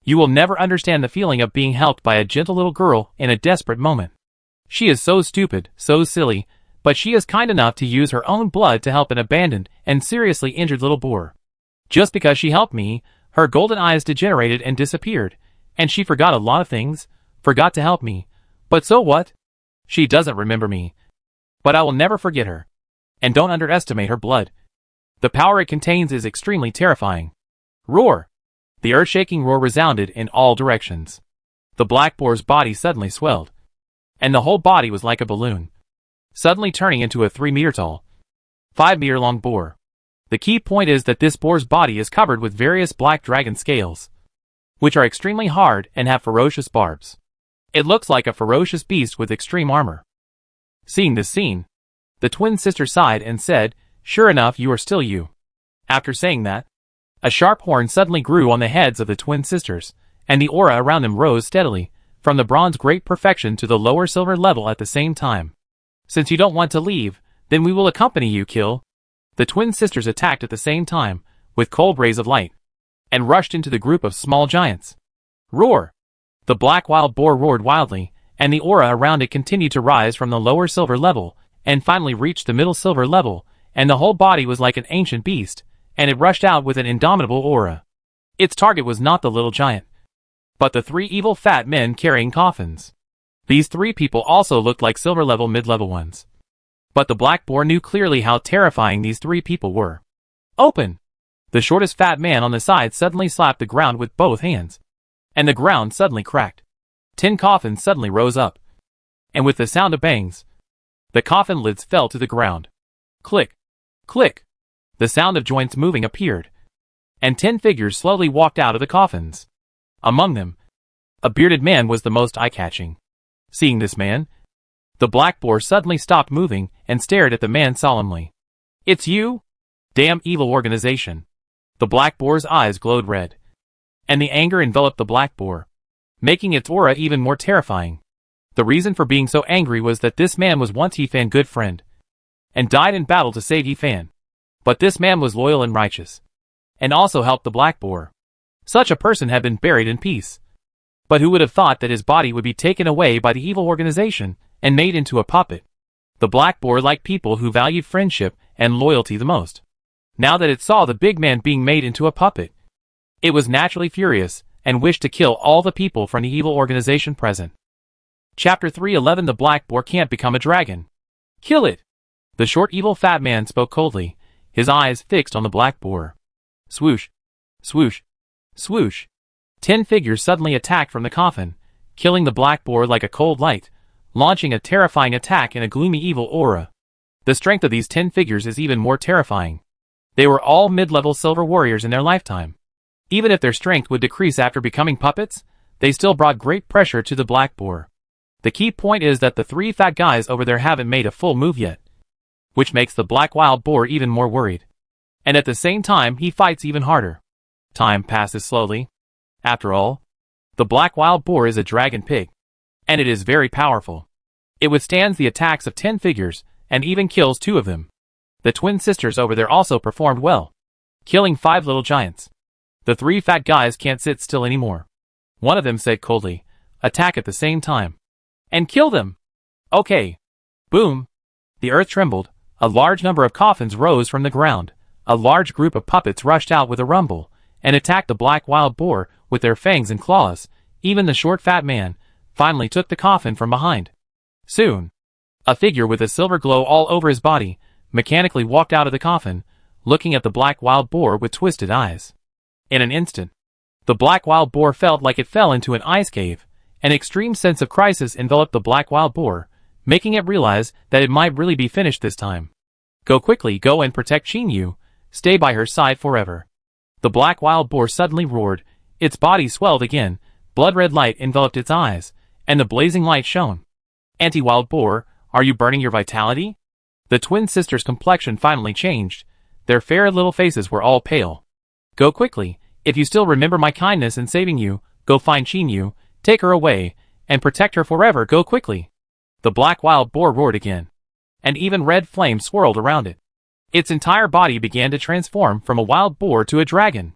You will never understand the feeling of being helped by a gentle little girl in a desperate moment. She is so stupid, so silly, but she is kind enough to use her own blood to help an abandoned and seriously injured little boar. Just because she helped me, her golden eyes degenerated and disappeared, and she forgot a lot of things, forgot to help me. But so what? She doesn't remember me. But I will never forget her. And don't underestimate her blood. The power it contains is extremely terrifying. Roar! The earth-shaking roar resounded in all directions. The black boar's body suddenly swelled, and the whole body was like a balloon, suddenly turning into a 3-meter-tall, 5-meter-long boar. The key point is that this boar's body is covered with various black dragon scales, which are extremely hard and have ferocious barbs. It looks like a ferocious beast with extreme armor. Seeing this scene, the twin sister sighed and said, Sure enough, you are still you. After saying that, a sharp horn suddenly grew on the heads of the twin sisters, and the aura around them rose steadily, from the bronze great perfection to the lower silver level at the same time. Since you don't want to leave, then we will accompany you, kill. The twin sisters attacked at the same time, with cold rays of light, and rushed into the group of small giants. Roar! The black wild boar roared wildly, and the aura around it continued to rise from the lower silver level, and finally reached the middle silver level, and the whole body was like an ancient beast, and it rushed out with an indomitable aura. Its target was not the little giant, but the 3 evil fat men carrying coffins. These 3 people also looked like silver-level mid-level ones. But the black boar knew clearly how terrifying these 3 people were. Open! The shortest fat man on the side suddenly slapped the ground with both hands, and the ground suddenly cracked. 10 coffins suddenly rose up, and with the sound of bangs, the coffin lids fell to the ground. Click! Click! The sound of joints moving appeared, and 10 figures slowly walked out of the coffins. Among them, a bearded man was the most eye-catching. Seeing this man, the black boar suddenly stopped moving and stared at the man solemnly. "It's you? Damn evil organization." The black boar's eyes glowed red, and the anger enveloped the black boar, making its aura even more terrifying. The reason for being so angry was that this man was once Yifan's good friend, and died in battle to save Yifan. But this man was loyal and righteous, and also helped the black boar. Such a person had been buried in peace. But who would have thought that his body would be taken away by the evil organization and made into a puppet? The black boar liked people who valued friendship and loyalty the most. Now that it saw the big man being made into a puppet, it was naturally furious and wished to kill all the people from the evil organization present. Chapter 311 The Black Boar Can't Become a Dragon. Kill it! The short evil fat man spoke coldly, his eyes fixed on the black boar. Swoosh! Swoosh! Swoosh! 10 figures suddenly attacked from the coffin, killing the black boar like a cold light, launching a terrifying attack in a gloomy evil aura. The strength of these 10 figures is even more terrifying. They were all mid-level silver warriors in their lifetime. Even if their strength would decrease after becoming puppets, they still brought great pressure to the black boar. The key point is that the 3 fat guys over there haven't made a full move yet, which makes the black wild boar even more worried. And at the same time, he fights even harder. Time passes slowly. After all, the black wild boar is a dragon pig, and it is very powerful. It withstands the attacks of 10 figures, and even kills 2 of them. The twin sisters over there also performed well, killing 5 little giants. The 3 fat guys can't sit still anymore. One of them said coldly, "Attack at the same time. And kill them!" Okay. Boom. The earth trembled, a large number of coffins rose from the ground, a large group of puppets rushed out with a rumble, and attacked the black wild boar with their fangs and claws. Even the short fat man finally took the coffin from behind. Soon, a figure with a silver glow all over his body mechanically walked out of the coffin, looking at the black wild boar with twisted eyes. In an instant, the black wild boar felt like it fell into an ice cave. An extreme sense of crisis enveloped the black wild boar, making it realize that it might really be finished this time. Go quickly, go and protect Xinyu, stay by her side forever. The black wild boar suddenly roared, its body swelled again, blood-red light enveloped its eyes, and the blazing light shone. Anti-wild boar, are you burning your vitality? The twin sisters' complexion finally changed. Their fair little faces were all pale. Go quickly, if you still remember my kindness in saving you, go find Xinyu, take her away, and protect her forever, go quickly. The black wild boar roared again, and even red flames swirled around it. Its entire body began to transform from a wild boar to a dragon.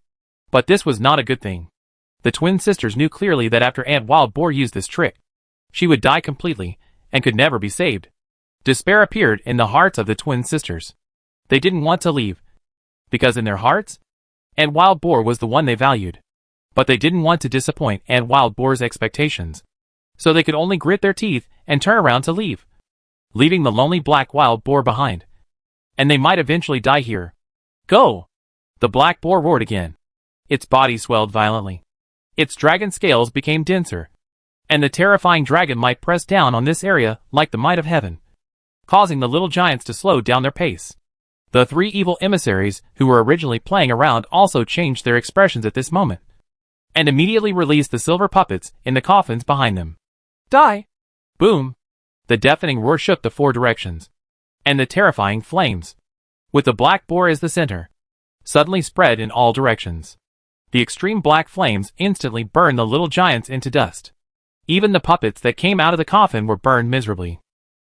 But this was not a good thing. The twin sisters knew clearly that after Aunt Wild Boar used this trick, she would die completely, and could never be saved. Despair appeared in the hearts of the twin sisters. They didn't want to leave, because in their hearts, Aunt Wild Boar was the one they valued. But they didn't want to disappoint Aunt Wild Boar's expectations, so they could only grit their teeth and turn around to leave, leaving the lonely black wild boar behind. And they might eventually die here. Go! The black boar roared again. Its body swelled violently. Its dragon scales became denser, and the terrifying dragon might press down on this area like the might of heaven, causing the little giants to slow down their pace. The 3 evil emissaries who were originally playing around also changed their expressions at this moment, and immediately released the silver puppets in the coffins behind them. Die! Boom! The deafening roar shook the 4 directions, and the terrifying flames, with the black boar as the center, suddenly spread in all directions. The extreme black flames instantly burned the little giants into dust. Even the puppets that came out of the coffin were burned miserably.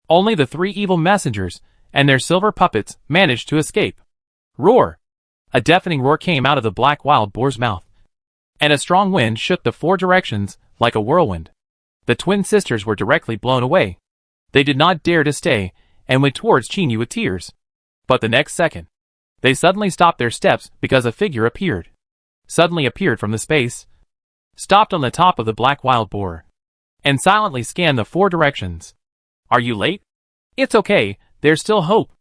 Only the 3 evil messengers and their silver puppets managed to escape. Roar! A deafening roar came out of the black wild boar's mouth, and a strong wind shook the 4 directions like a whirlwind. The twin sisters were directly blown away. They did not dare to stay, and went towards Xinyu with tears. But the next second, they suddenly stopped their steps because a figure suddenly appeared from the space, stopped on the top of the black wild boar, and silently scanned the 4 directions. Are you late? It's okay, there's still hope.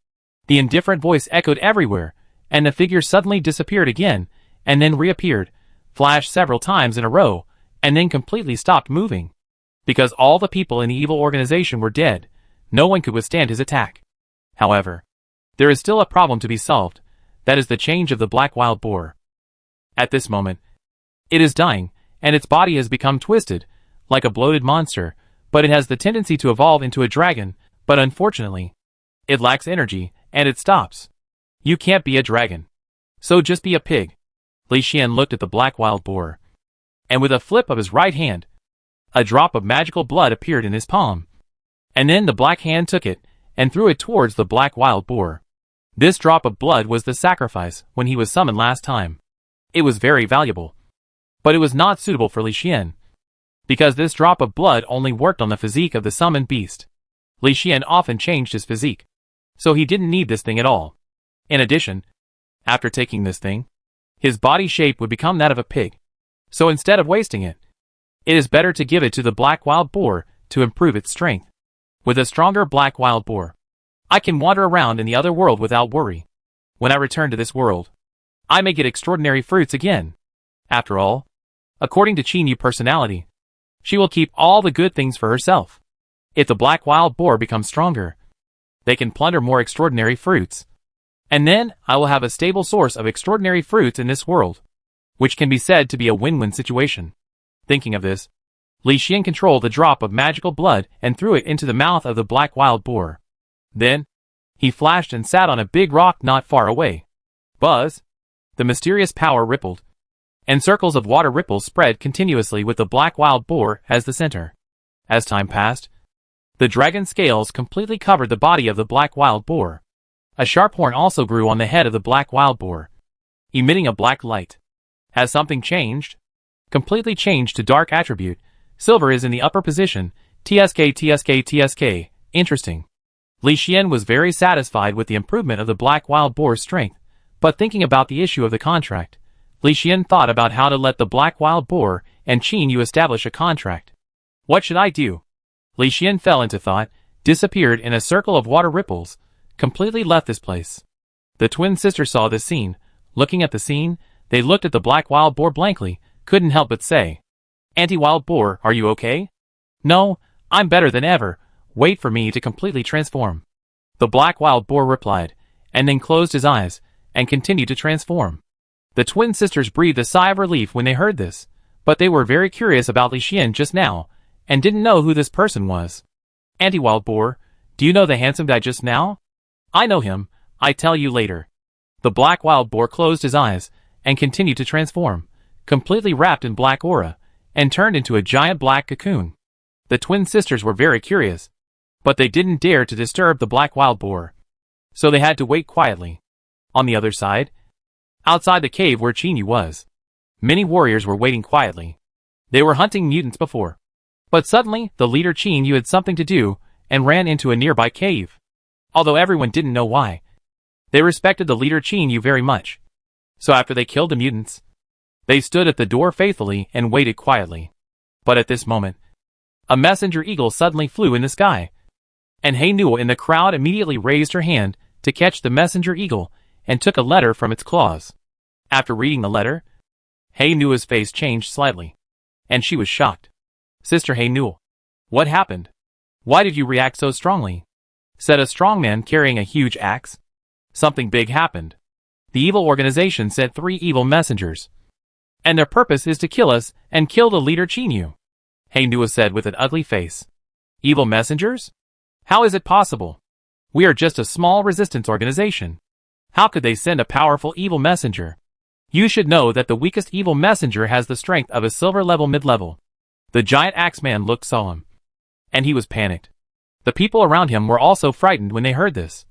The indifferent voice echoed everywhere, and the figure suddenly disappeared again, and then reappeared, flashed several times in a row, and then completely stopped moving. Because all the people in the evil organization were dead, no one could withstand his attack. However, there is still a problem to be solved. That is the change of the black wild boar. At this moment, it is dying, and its body has become twisted, like a bloated monster, but it has the tendency to evolve into a dragon, but unfortunately, it lacks energy, and it stops. You can't be a dragon. So just be a pig. Li Xian looked at the black wild boar, and with a flip of his right hand, a drop of magical blood appeared in his palm. And then the black hand took it, and threw it towards the black wild boar. This drop of blood was the sacrifice when he was summoned last time. It was very valuable. But it was not suitable for Li Xian, because this drop of blood only worked on the physique of the summoned beast. Li Xian often changed his physique, so he didn't need this thing at all. In addition, after taking this thing, his body shape would become that of a pig. So instead of wasting it, it is better to give it to the black wild boar to improve its strength. With a stronger black wild boar, I can wander around in the other world without worry. When I return to this world, I may get extraordinary fruits again. After all, according to Qin Yu personality, she will keep all the good things for herself. If the black wild boar becomes stronger, they can plunder more extraordinary fruits. And then I will have a stable source of extraordinary fruits in this world, which can be said to be a win-win situation. Thinking of this, Li Xian controlled the drop of magical blood and threw it into the mouth of the black wild boar. Then, he flashed and sat on a big rock not far away. Buzz! The mysterious power rippled, and circles of water ripples spread continuously with the black wild boar as the center. As time passed, the dragon scales completely covered the body of the black wild boar. A sharp horn also grew on the head of the black wild boar, emitting a black light. Has something changed? Completely changed to dark attribute. Silver is in the upper position. TSK. Interesting. Li Xian was very satisfied with the improvement of the black wild boar's strength, but thinking about the issue of the contract, Li Xian thought about how to let the black wild boar and Qin Yu establish a contract. What should I do? Li Xian fell into thought, disappeared in a circle of water ripples, completely left this place. The twin sisters saw this scene. Looking at the scene, they looked at the black wild boar blankly, couldn't help but say, "Anti-wild boar, are you okay?" "No, I'm better than ever. Wait for me to completely transform." The black wild boar replied, and then closed his eyes, and continued to transform. The twin sisters breathed a sigh of relief when they heard this, but they were very curious about Li Xian just now, and didn't know who this person was. "Anti-wild boar, do you know the handsome guy just now?" "I know him, I tell you later." The black wild boar closed his eyes, and continued to transform, completely wrapped in black aura, and turned into a giant black cocoon. The twin sisters were very curious, but they didn't dare to disturb the black wild boar, so they had to wait quietly. On the other side, outside the cave where Qin Yu was, many warriors were waiting quietly. They were hunting mutants before, but suddenly the leader Qin Yu had something to do and ran into a nearby cave. Although everyone didn't know why, they respected the leader Qin Yu very much. So after they killed the mutants, they stood at the door faithfully and waited quietly. But at this moment, a messenger eagle suddenly flew in the sky, and Hei Nu in the crowd immediately raised her hand to catch the messenger eagle and took a letter from its claws. After reading the letter, Hei Nu's face changed slightly, and she was shocked. "Sister Hei Nu, what happened? Why did you react so strongly?" said a strong man carrying a huge axe. "Something big happened. The evil organization sent 3 evil messengers, and their purpose is to kill us and kill the leader Qin Yu," Hei Nu said with an ugly face. "Evil messengers? How is it possible? We are just a small resistance organization. How could they send a powerful evil messenger? You should know that the weakest evil messenger has the strength of a silver level mid-level." The giant axeman looked solemn, and he was panicked. The people around him were also frightened when they heard this,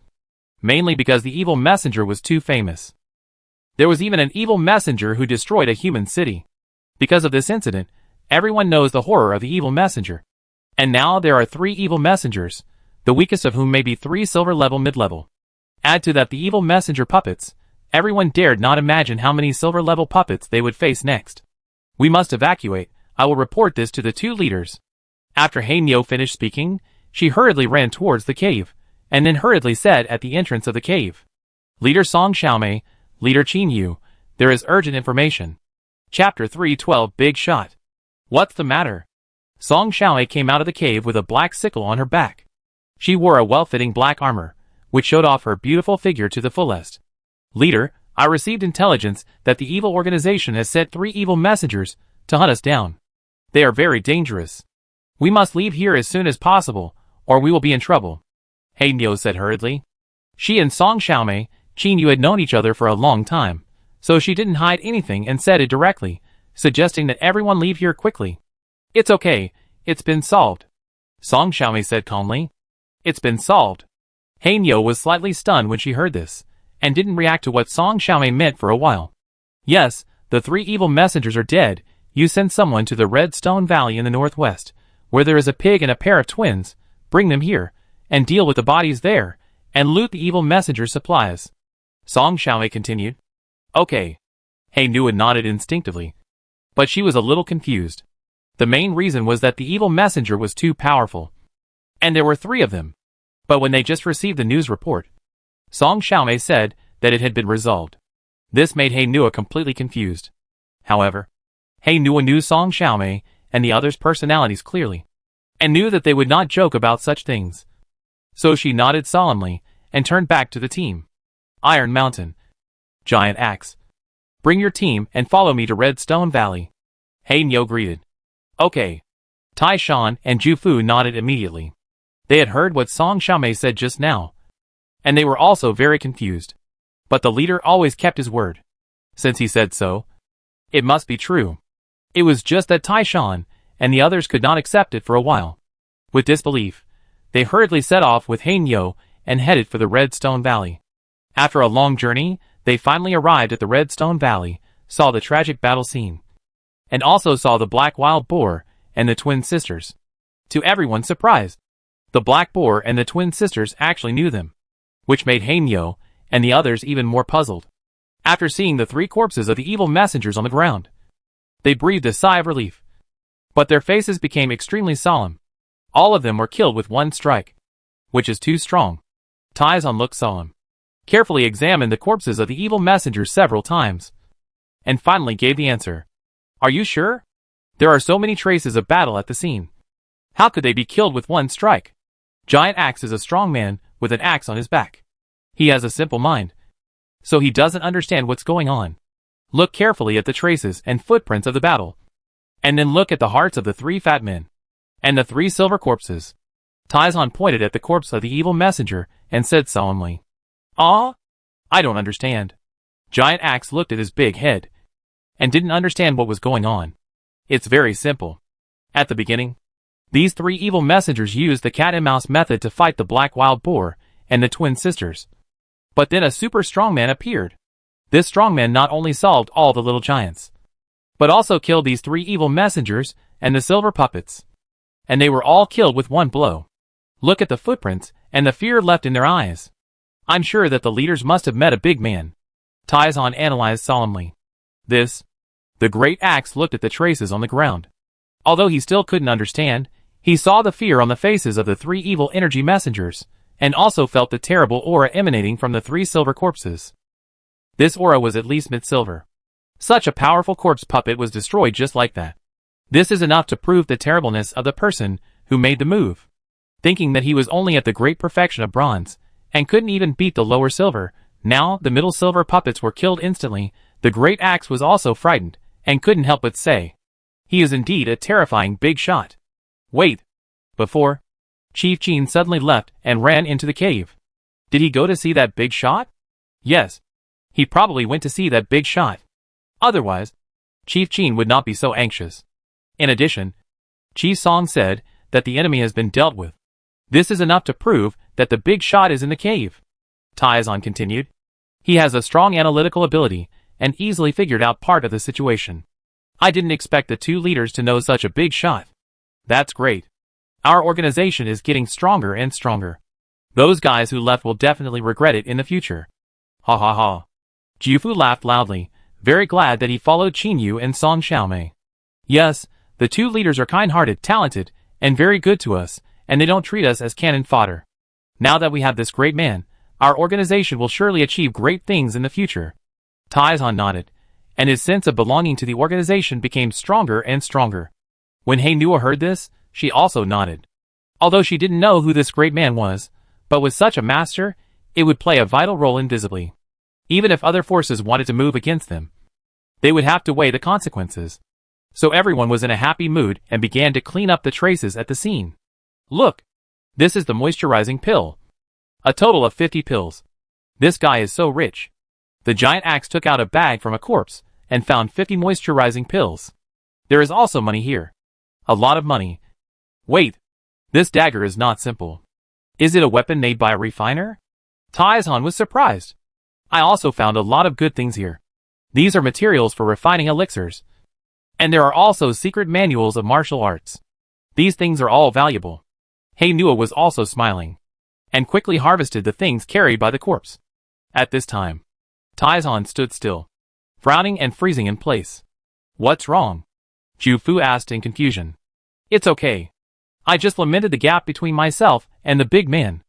mainly because the evil messenger was too famous. There was even an evil messenger who destroyed a human city. Because of this incident, everyone knows the horror of the evil messenger. And now there are 3 evil messengers, the weakest of whom may be 3 silver level mid-level. Add to that the evil messenger puppets. Everyone dared not imagine how many silver level puppets they would face next. "We must evacuate. I will report this to the 2 leaders." After Hei Nu finished speaking, she hurriedly ran towards the cave, and then hurriedly said at the entrance of the cave, "Leader Song Xiaomei, Leader Qin Yu, there is urgent information." Chapter 312 Big Shot. "What's the matter?" Song Xiaomei came out of the cave with a black sickle on her back. She wore a well-fitting black armor, which showed off her beautiful figure to the fullest. "Leader, I received intelligence that the evil organization has sent 3 evil messengers to hunt us down. They are very dangerous. We must leave here as soon as possible, or we will be in trouble. Hey Neo said hurriedly. She and Song Xiaomei, Qin Yu had known each other for a long time, so she didn't hide anything and said it directly, suggesting that everyone leave here quickly. It's okay, it's been solved. Song Xiaomei said calmly. It's been solved. Hey Neo was slightly stunned when she heard this, and didn't react to what Song Xiaomei meant for a while. Yes, the 3 evil messengers are dead. You send someone to the Red Stone Valley in the northwest, where there is a pig and a pair of twins, bring them here, and deal with the bodies there, and loot the evil messenger's supplies. Song Xiaomei continued. Okay. Hey Nua nodded instinctively. But she was a little confused. The main reason was that the evil messenger was too powerful. And there were 3 of them. But when they just received the news report, Song Xiaomei said that it had been resolved. This made Hey Nua completely confused. However, Hey Nua knew Song Xiaomei and the others' personalities clearly, and knew that they would not joke about such things. So she nodded solemnly and turned back to the team. Iron Mountain. Giant Axe. Bring your team and follow me to Red Stone Valley. Hey Nio greeted. Okay. Tai Shan and Ju Fu nodded immediately. They had heard what Song Xiaomei said just now, and they were also very confused. But the leader always kept his word. Since he said so, it must be true. It was just that Tai Shan and the others could not accept it for a while. With disbelief, they hurriedly set off with Hein Yo and headed for the Red Stone Valley. After a long journey, they finally arrived at the Red Stone Valley, saw the tragic battle scene, and also saw the Black Wild Boar and the twin sisters. To everyone's surprise, the Black Boar and the twin sisters actually knew them, which made Hein Yo and the others even more puzzled. After seeing the 3 corpses of the evil messengers on the ground, they breathed a sigh of relief. But their faces became extremely solemn. All of them were killed with 1 strike, which is too strong. Taizan looked solemn, carefully examined the corpses of the evil messengers several times, and finally gave the answer. Are you sure? There are so many traces of battle at the scene. How could they be killed with 1 strike? Giant Axe is a strong man with an axe on his back. He has a simple mind, so he doesn't understand what's going on. Look carefully at the traces and footprints of the battle, and then look at the hearts of the 3 fat men, and the 3 silver corpses. Taizan pointed at the corpse of the evil messenger and said solemnly, Ah? I don't understand. Giant Axe looked at his big head, and didn't understand what was going on. It's very simple. At the beginning, these 3 evil messengers used the cat and mouse method to fight the Black Wild Boar and the twin sisters. But then a super strongman appeared. This strongman not only solved all the little giants, but also killed these 3 evil messengers and the silver puppets. And they were all killed with 1 blow. Look at the footprints and the fear left in their eyes. I'm sure that the leaders must have met a big man. Taizan analyzed solemnly. The great axe looked at the traces on the ground. Although he still couldn't understand, he saw the fear on the faces of the 3 evil energy messengers, and also felt the terrible aura emanating from the 3 silver corpses. This aura was at least mid-silver. Such a powerful corpse puppet was destroyed just like that. This is enough to prove the terribleness of the person who made the move. Thinking that he was only at the great perfection of bronze, and couldn't even beat the lower silver, now the middle silver puppets were killed instantly. The great axe was also frightened, and couldn't help but say, he is indeed a terrifying big shot. Wait. Before, Chief Qin suddenly left and ran into the cave. Did he go to see that big shot? Yes. He probably went to see that big shot. Otherwise, Chief Qin would not be so anxious. In addition, Chi Song said that the enemy has been dealt with. This is enough to prove that the big shot is in the cave. Taizan continued. He has a strong analytical ability and easily figured out part of the situation. I didn't expect the 2 leaders to know such a big shot. That's great. Our organization is getting stronger and stronger. Those guys who left will definitely regret it in the future. Ha ha ha. Jiufu laughed loudly, very glad that he followed Qin Yu and Song Xiaomei. Yes, the 2 leaders are kind-hearted, talented, and very good to us, and they don't treat us as cannon fodder. Now that we have this great man, our organization will surely achieve great things in the future. Taizan nodded, and his sense of belonging to the organization became stronger and stronger. When Hei Nua heard this, she also nodded. Although she didn't know who this great man was, but with such a master, it would play a vital role invisibly. Even if other forces wanted to move against them, they would have to weigh the consequences. So everyone was in a happy mood and began to clean up the traces at the scene. Look! This is the moisturizing pill. A total of 50 pills. This guy is so rich. The giant axe took out a bag from a corpse and found 50 moisturizing pills. There is also money here. A lot of money. Wait. This dagger is not simple. Is it a weapon made by a refiner? Taizhan was surprised. I also found a lot of good things here. These are materials for refining elixirs. And there are also secret manuals of martial arts. These things are all valuable. Heinua was also smiling, and quickly harvested the things carried by the corpse. At this time, Taizhan stood still, frowning and freezing in place. What's wrong? Jufu asked in confusion. It's okay. I just lamented the gap between myself and the big man.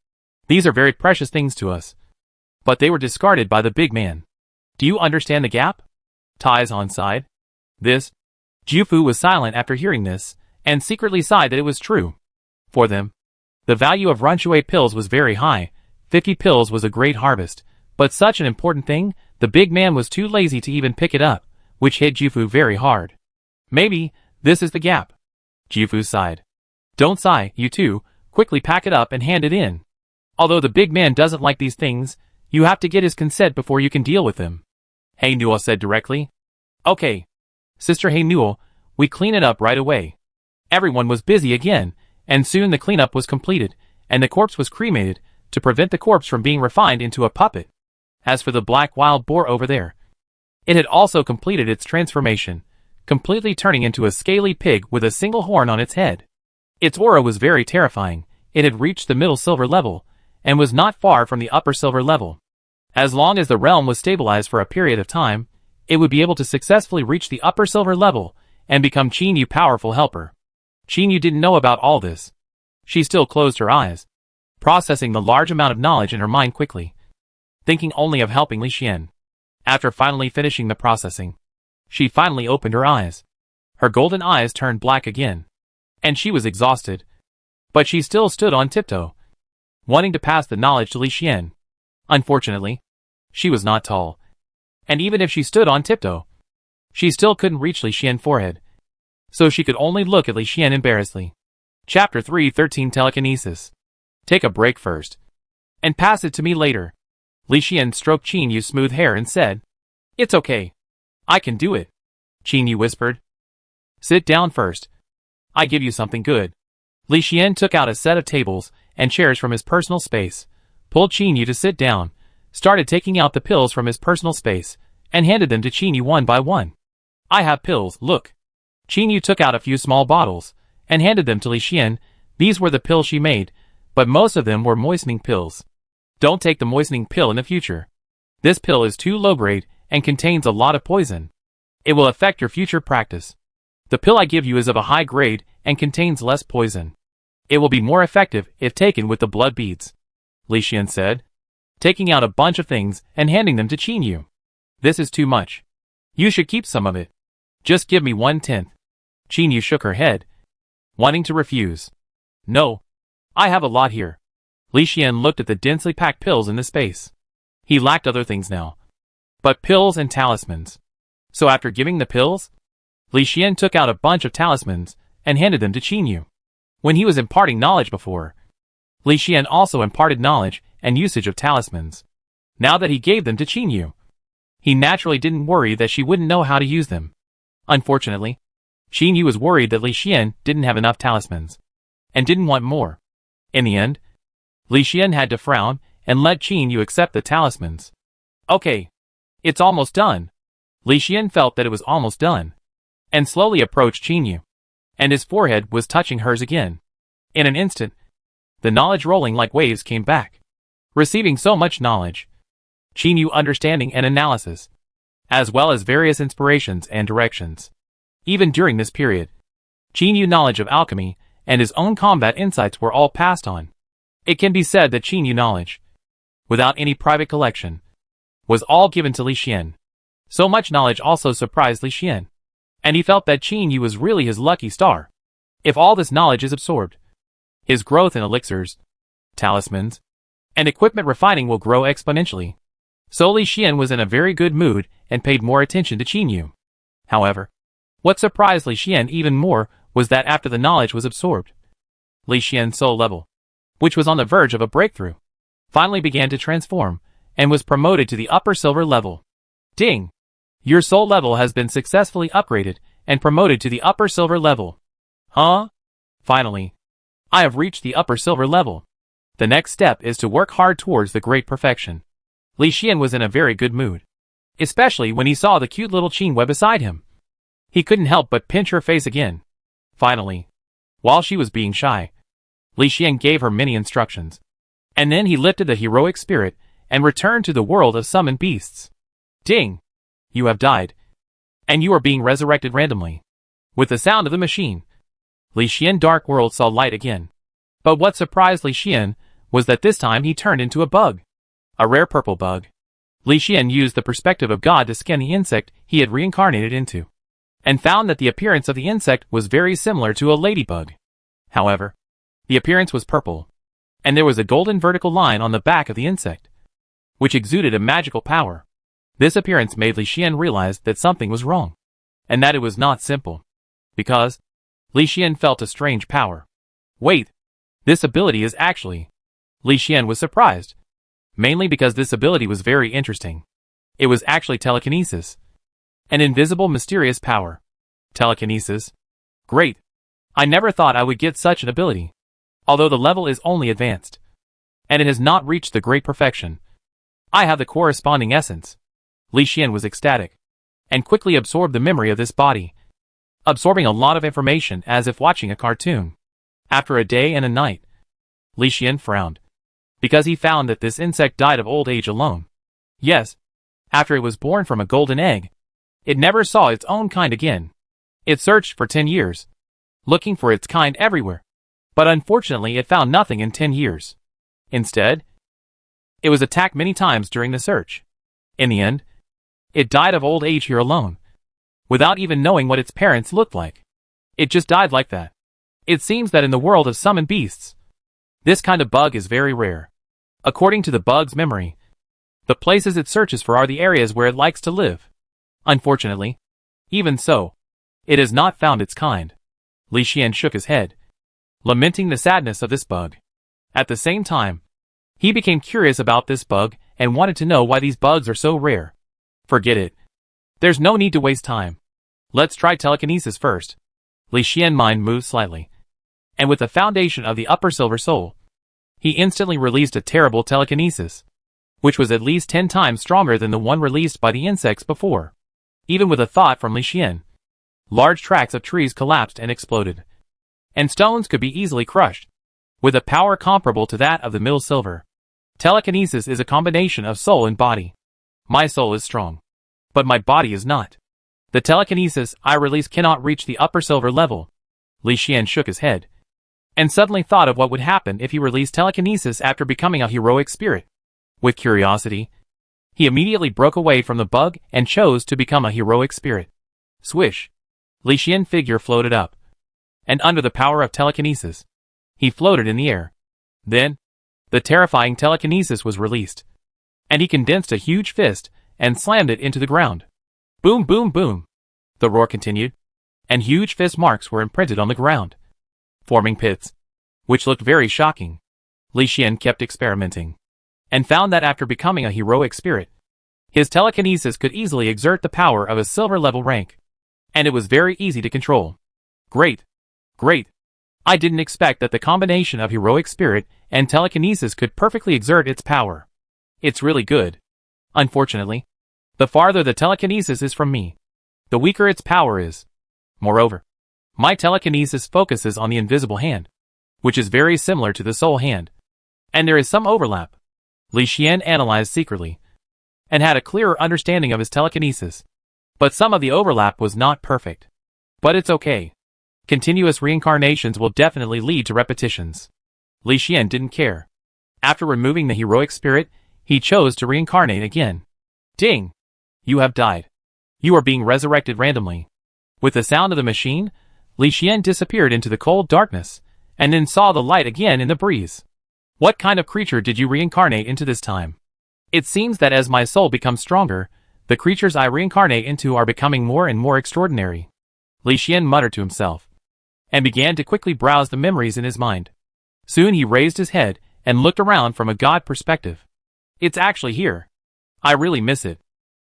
These are very precious things to us. But they were discarded by the big man. Do you understand the gap? Taizhan sighed. Jufu was silent after hearing this, and secretly sighed that it was true. For them, the value of Runshui pills was very high. 50 pills was a great harvest, but such an important thing, the big man was too lazy to even pick it up, which hit Jufu very hard. Maybe, this is the gap. Jufu sighed. Don't sigh, you two, quickly pack it up and hand it in. Although the big man doesn't like these things, you have to get his consent before you can deal with them. Heinua said directly. Okay. Sister Heinua, we clean it up right away. Everyone was busy again, and soon the cleanup was completed, and the corpse was cremated, to prevent the corpse from being refined into a puppet. As for the black wild boar over there, it had also completed its transformation, completely turning into a scaly pig with a single horn on its head. Its aura was very terrifying. It had reached the middle silver level, and was not far from the upper silver level. As long as the realm was stabilized for a period of time, it would be able to successfully reach the upper silver level, and become Qinyu powerful helper. Qinyu didn't know about all this. She still closed her eyes, processing the large amount of knowledge in her mind quickly, thinking only of helping Li Xian. After finally finishing the processing, she finally opened her eyes. Her golden eyes turned black again, and she was exhausted. But she still stood on tiptoe, wanting to pass the knowledge to Li Xian. Unfortunately, she was not tall, and even if she stood on tiptoe, she still couldn't reach Li Xian's forehead, so she could only look at Li Xian embarrassedly. Chapter 313 Telekinesis. Take a break first, and pass it to me later. Li Xian stroked Qinyu's smooth hair and said, It's okay. I can do it. Qinyu whispered. Sit down first. I give you something good. Li Xian took out a set of tables and chairs from his personal space, pulled Qinyu to sit down, started taking out the pills from his personal space, and handed them to Qinyu one by one. I have pills, look. Qinyu took out a few small bottles, and handed them to Li Xian. These were the pills she made, but most of them were moistening pills. Don't take the moistening pill in the future. This pill is too low grade and contains a lot of poison. It will affect your future practice. The pill I give you is of a high grade and contains less poison. It will be more effective if taken with the blood beads, Li Xian said, taking out a bunch of things and handing them to Qinyu. This is too much. You should keep some of it. Just give me 1/10. Qinyu shook her head, wanting to refuse. No. I have a lot here. Li Xian looked at the densely packed pills in the space. He lacked other things now, but pills and talismans. So after giving the pills, Li Xian took out a bunch of talismans and handed them to Qinyu. When he was imparting knowledge before, Li Xian also imparted knowledge and usage of talismans. Now that he gave them to Qinyu, he naturally didn't worry that she wouldn't know how to use them. Unfortunately, Qinyu was worried that Li Xian didn't have enough talismans, and didn't want more. In the end, Li Xian had to frown and let Qinyu accept the talismans. Okay. It's almost done. Li Xian felt that it was almost done, and slowly approached Qinyu, and his forehead was touching hers again. In an instant, the knowledge rolling like waves came back. Receiving so much knowledge, Qinyu understanding and analysis, as well as various inspirations and directions. Even during this period, Qinyu knowledge of alchemy and his own combat insights were all passed on. It can be said that Qinyu knowledge, without any private collection, was all given to Li Xian. So much knowledge also surprised Li Xian, and he felt that Qinyu was really his lucky star. If all this knowledge is absorbed, his growth in elixirs, talismans, and equipment refining will grow exponentially. So Li Xian was in a very good mood and paid more attention to Qin Yu. However, what surprised Li Xian even more was that after the knowledge was absorbed, Li Xian's soul level, which was on the verge of a breakthrough, finally began to transform and was promoted to the upper silver level. Ding! Your soul level has been successfully upgraded and promoted to the upper silver level. Huh? Finally, I have reached the upper silver level. The next step is to work hard towards the great perfection. Li Xian was in a very good mood, especially when he saw the cute little Qin beside him. He couldn't help but pinch her face again. Finally, while she was being shy, Li Xian gave her many instructions, and then he lifted the heroic spirit and returned to the world of summoned beasts. Ding! You have died, and you are being resurrected randomly. With the sound of the machine, Li Xian dark world saw light again. But what surprised Li Xian was that this time he turned into a bug. A rare purple bug. Li Xian used the perspective of God to scan the insect he had reincarnated into, and found that the appearance of the insect was very similar to a ladybug. However, the appearance was purple, and there was a golden vertical line on the back of the insect, which exuded a magical power. This appearance made Li Xian realize that something was wrong, and that it was not simple, because Li Xian felt a strange power. Wait, this ability is actually... Li Xian was surprised, mainly because this ability was very interesting. It was actually telekinesis. An invisible mysterious power. Telekinesis. Great. I never thought I would get such an ability. Although the level is only advanced, and it has not reached the great perfection, I have the corresponding essence. Li Xian was ecstatic, and quickly absorbed the memory of this body, absorbing a lot of information as if watching a cartoon. After a day and a night, Li Xian frowned, because he found that this insect died of old age alone. Yes, after it was born from a golden egg, it never saw its own kind again. It searched for 10 years, looking for its kind everywhere, but unfortunately it found nothing in 10 years. Instead, it was attacked many times during the search. In the end, it died of old age here alone, without even knowing what its parents looked like. It just died like that. It seems that in the world of summoned beasts, this kind of bug is very rare. According to the bug's memory, the places it searches for are the areas where it likes to live. Unfortunately, even so, it has not found its kind. Li Xian shook his head, lamenting the sadness of this bug. At the same time, he became curious about this bug and wanted to know why these bugs are so rare. Forget it. There's no need to waste time. Let's try telekinesis first. Li Xian's mind moved slightly, and with the foundation of the upper silver soul, he instantly released a terrible telekinesis, which was at least 10 times stronger than the one released by the insects before. Even with a thought from Li Xian, large tracts of trees collapsed and exploded, and stones could be easily crushed, with a power comparable to that of the mill silver. Telekinesis is a combination of soul and body. My soul is strong, but my body is not. The telekinesis I release cannot reach the upper silver level. Li Xian shook his head, and suddenly thought of what would happen if he released telekinesis after becoming a heroic spirit. With curiosity, he immediately broke away from the bug and chose to become a heroic spirit. Swish! Li Xian's figure floated up, and under the power of telekinesis, he floated in the air. Then, the terrifying telekinesis was released, and he condensed a huge fist and slammed it into the ground. Boom, boom, boom! The roar continued, and huge fist marks were imprinted on the ground, forming pits, which looked very shocking. Li Xian kept experimenting, and found that after becoming a heroic spirit, his telekinesis could easily exert the power of a silver level rank, and it was very easy to control. Great! Great! I didn't expect that the combination of heroic spirit and telekinesis could perfectly exert its power. It's really good. Unfortunately, the farther the telekinesis is from me, the weaker its power is. Moreover, my telekinesis focuses on the invisible hand, which is very similar to the soul hand, and there is some overlap. Li Xian analyzed secretly, and had a clearer understanding of his telekinesis, but some of the overlap was not perfect. But it's okay. Continuous reincarnations will definitely lead to repetitions. Li Xian didn't care. After removing the heroic spirit, he chose to reincarnate again. Ding! You have died. You are being resurrected randomly. With the sound of the machine, Li Xian disappeared into the cold darkness, and then saw the light again in the breeze. What kind of creature did you reincarnate into this time? It seems that as my soul becomes stronger, the creatures I reincarnate into are becoming more and more extraordinary. Li Xian muttered to himself, and began to quickly browse the memories in his mind. Soon he raised his head and looked around from a god perspective. It's actually here. I really miss it.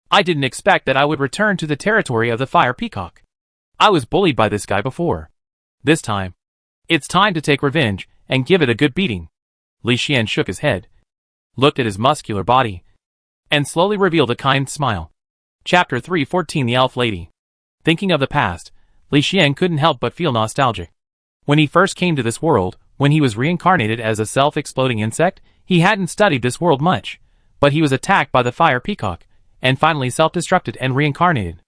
I didn't expect that I would return to the territory of the fire peacock. I was bullied by this guy before. This time, it's time to take revenge and give it a good beating. Li Xian shook his head, looked at his muscular body, and slowly revealed a kind smile. Chapter 314 The Elf Lady. Thinking of the past, Li Xian couldn't help but feel nostalgic. When he first came to this world, when he was reincarnated as a self-exploding insect, he hadn't studied this world much, but he was attacked by the fire peacock, and finally self-destructed and reincarnated.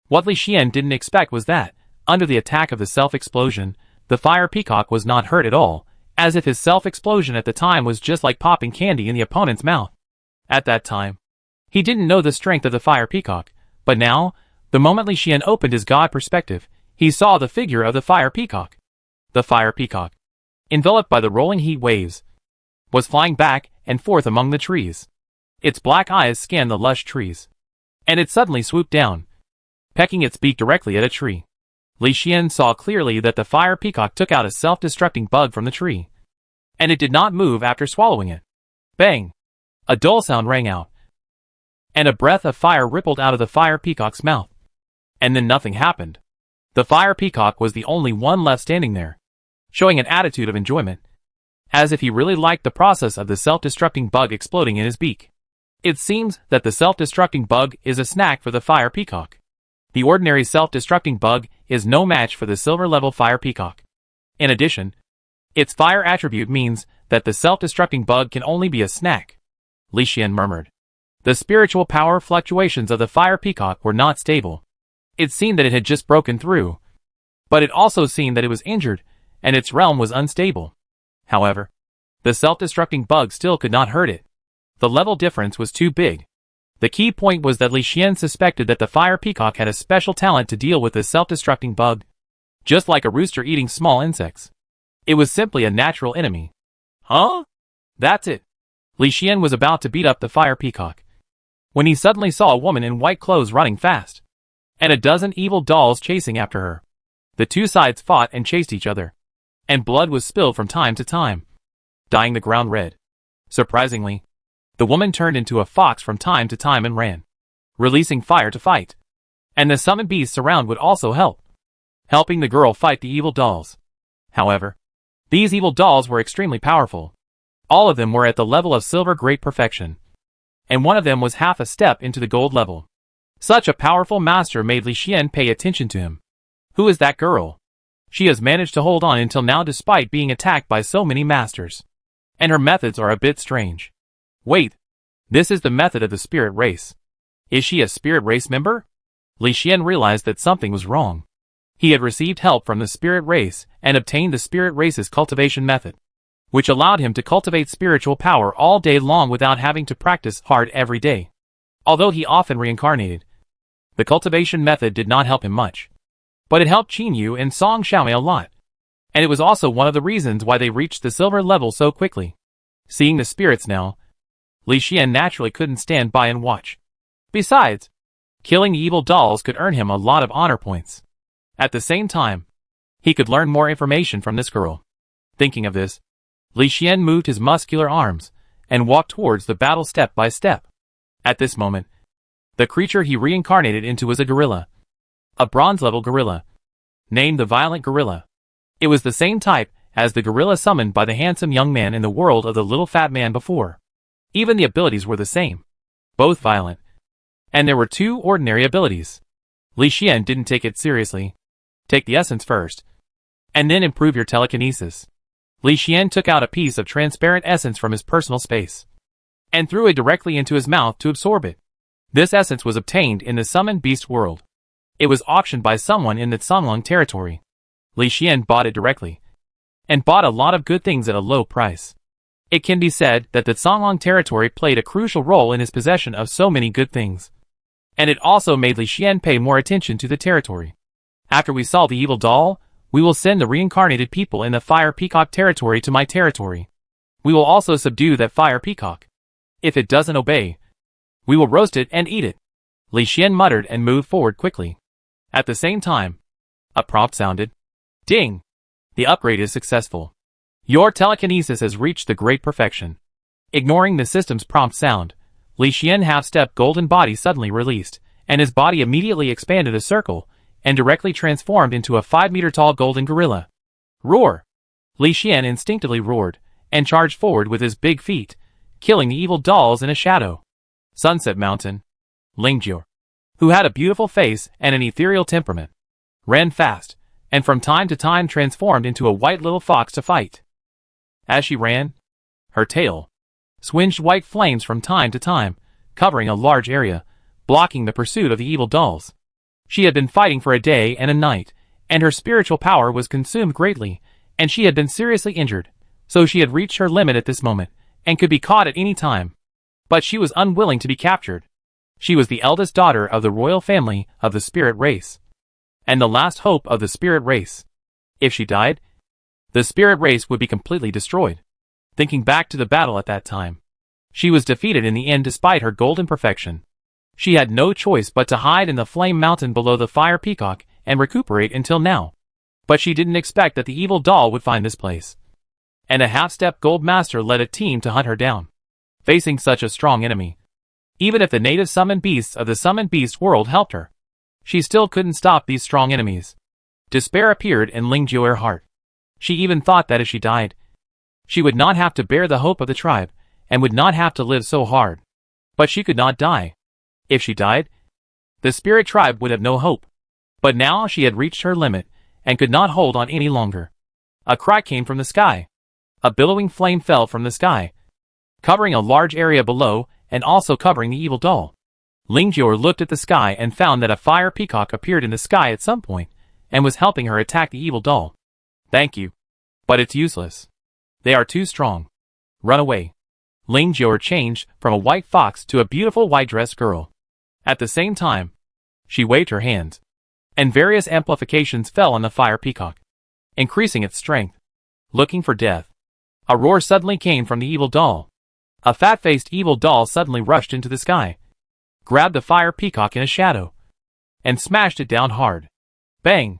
What Li Xian didn't expect was that, under the attack of the self-explosion, the fire peacock was not hurt at all, as if his self-explosion at the time was just like popping candy in the opponent's mouth. At that time, he didn't know the strength of the fire peacock, but now, the moment Li Xian opened his god perspective, he saw the figure of the fire peacock. The fire peacock, enveloped by the rolling heat waves, was flying back and forth among the trees. Its black eyes scanned the lush trees, and it suddenly swooped down, pecking its beak directly at a tree. Li Xian saw clearly that the fire peacock took out a self-destructing bug from the tree, and it did not move after swallowing it. Bang! A dull sound rang out, and a breath of fire rippled out of the fire peacock's mouth. And then nothing happened. The fire peacock was the only one left standing there, showing an attitude of enjoyment, as if he really liked the process of the self-destructing bug exploding in his beak. It seems that the self-destructing bug is a snack for the fire peacock. The ordinary self-destructing bug is no match for the silver-level fire peacock. In addition, its fire attribute means that the self-destructing bug can only be a snack. Li Xian murmured. The spiritual power fluctuations of the fire peacock were not stable. It seemed that it had just broken through, but it also seemed that it was injured, and its realm was unstable. However, the self-destructing bug still could not hurt it. The level difference was too big. The key point was that Li Xian suspected that the fire peacock had a special talent to deal with the self-destructing bug, just like a rooster eating small insects. It was simply a natural enemy. Huh? That's it. Li Xian was about to beat up the fire peacock, when he suddenly saw a woman in white clothes running fast, and a dozen evil dolls chasing after her. The two sides fought and chased each other, and blood was spilled from time to time, dyeing the ground red. Surprisingly, the woman turned into a fox from time to time and ran, releasing fire to fight. And the summoned beasts around would also help, helping the girl fight the evil dolls. However, these evil dolls were extremely powerful. All of them were at the level of silver great perfection, and one of them was half a step into the gold level. Such a powerful master made Li Xian pay attention to him. Who is that girl? She has managed to hold on until now despite being attacked by so many masters. And her methods are a bit strange. Wait, this is the method of the spirit race. Is she a spirit race member? Li Xian realized that something was wrong. He had received help from the spirit race and obtained the spirit race's cultivation method, which allowed him to cultivate spiritual power all day long without having to practice hard every day. Although he often reincarnated, the cultivation method did not help him much. But it helped Qin Yu and Song Xiaomei a lot. And it was also one of the reasons why they reached the silver level so quickly. Seeing the spirits now, Li Xian naturally couldn't stand by and watch. Besides, killing the evil dolls could earn him a lot of honor points. At the same time, he could learn more information from this girl. Thinking of this, Li Xian moved his muscular arms and walked towards the battle step by step. At this moment, the creature he reincarnated into was a gorilla. A bronze-level gorilla, named the Violent Gorilla. It was the same type as the gorilla summoned by the handsome young man in the world of the little fat man before. Even the abilities were the same, both violent. And there were two ordinary abilities. Li Xian didn't take it seriously. Take the essence first, and then improve your telekinesis. Li Xian took out a piece of transparent essence from his personal space, and threw it directly into his mouth to absorb it. This essence was obtained in the summoned beast world. It was auctioned by someone in the Songlong territory. Li Xian bought it directly, and bought a lot of good things at a low price. It can be said that the Songlong territory played a crucial role in his possession of so many good things. And it also made Li Xian pay more attention to the territory. After we solve the evil doll, we will send the reincarnated people in the Fire Peacock territory to my territory. We will also subdue that Fire Peacock. If it doesn't obey, We will roast it and eat it. Li Xian muttered and moved forward quickly. At the same time, a prompt sounded. Ding! The upgrade is successful. Your telekinesis has reached the great perfection. Ignoring the system's prompt sound, Li Xian half-step golden body suddenly released, and his body immediately expanded a circle, and directly transformed into a 5-meter-tall golden gorilla. Roar! Li Xian instinctively roared, and charged forward with his big feet, killing the evil dolls in a shadow. Sunset Mountain. Lingjiu, who had a beautiful face and an ethereal temperament, ran fast, and from time to time transformed into a white little fox to fight. As she ran, her tail swinged white flames from time to time, covering a large area, blocking the pursuit of the evil dolls. She had been fighting for a day and a night, and her spiritual power was consumed greatly, and she had been seriously injured, so she had reached her limit at this moment, and could be caught at any time. But she was unwilling to be captured. She was the eldest daughter of the royal family of the spirit race, and the last hope of the spirit race. If she died, the spirit race would be completely destroyed. Thinking back to the battle at that time, she was defeated in the end despite her golden perfection. She had no choice but to hide in the flame mountain below the fire peacock and recuperate until now. But she didn't expect that the evil doll would find this place. And a half-step gold master led a team to hunt her down. Facing such a strong enemy, even if the native summoned beasts of the summoned beast world helped her, she still couldn't stop these strong enemies. Despair appeared in Lingjiu's heart. She even thought that if she died, she would not have to bear the hope of the tribe, and would not have to live so hard. But she could not die. If she died, the spirit tribe would have no hope. But now she had reached her limit, and could not hold on any longer. A cry came from the sky. A billowing flame fell from the sky, covering a large area below, and also covering the evil doll. Lingjiu looked at the sky and found that a fire peacock appeared in the sky at some point, and was helping her attack the evil doll. Thank you. But it's useless. They are too strong. Run away. Lingjiu changed from a white fox to a beautiful white-dressed girl. At the same time, she waved her hands, and various amplifications fell on the fire peacock, increasing its strength. Looking for death. A roar suddenly came from the evil doll. A fat-faced evil doll suddenly rushed into the sky, grabbed the fire peacock in a shadow, and smashed it down hard. Bang!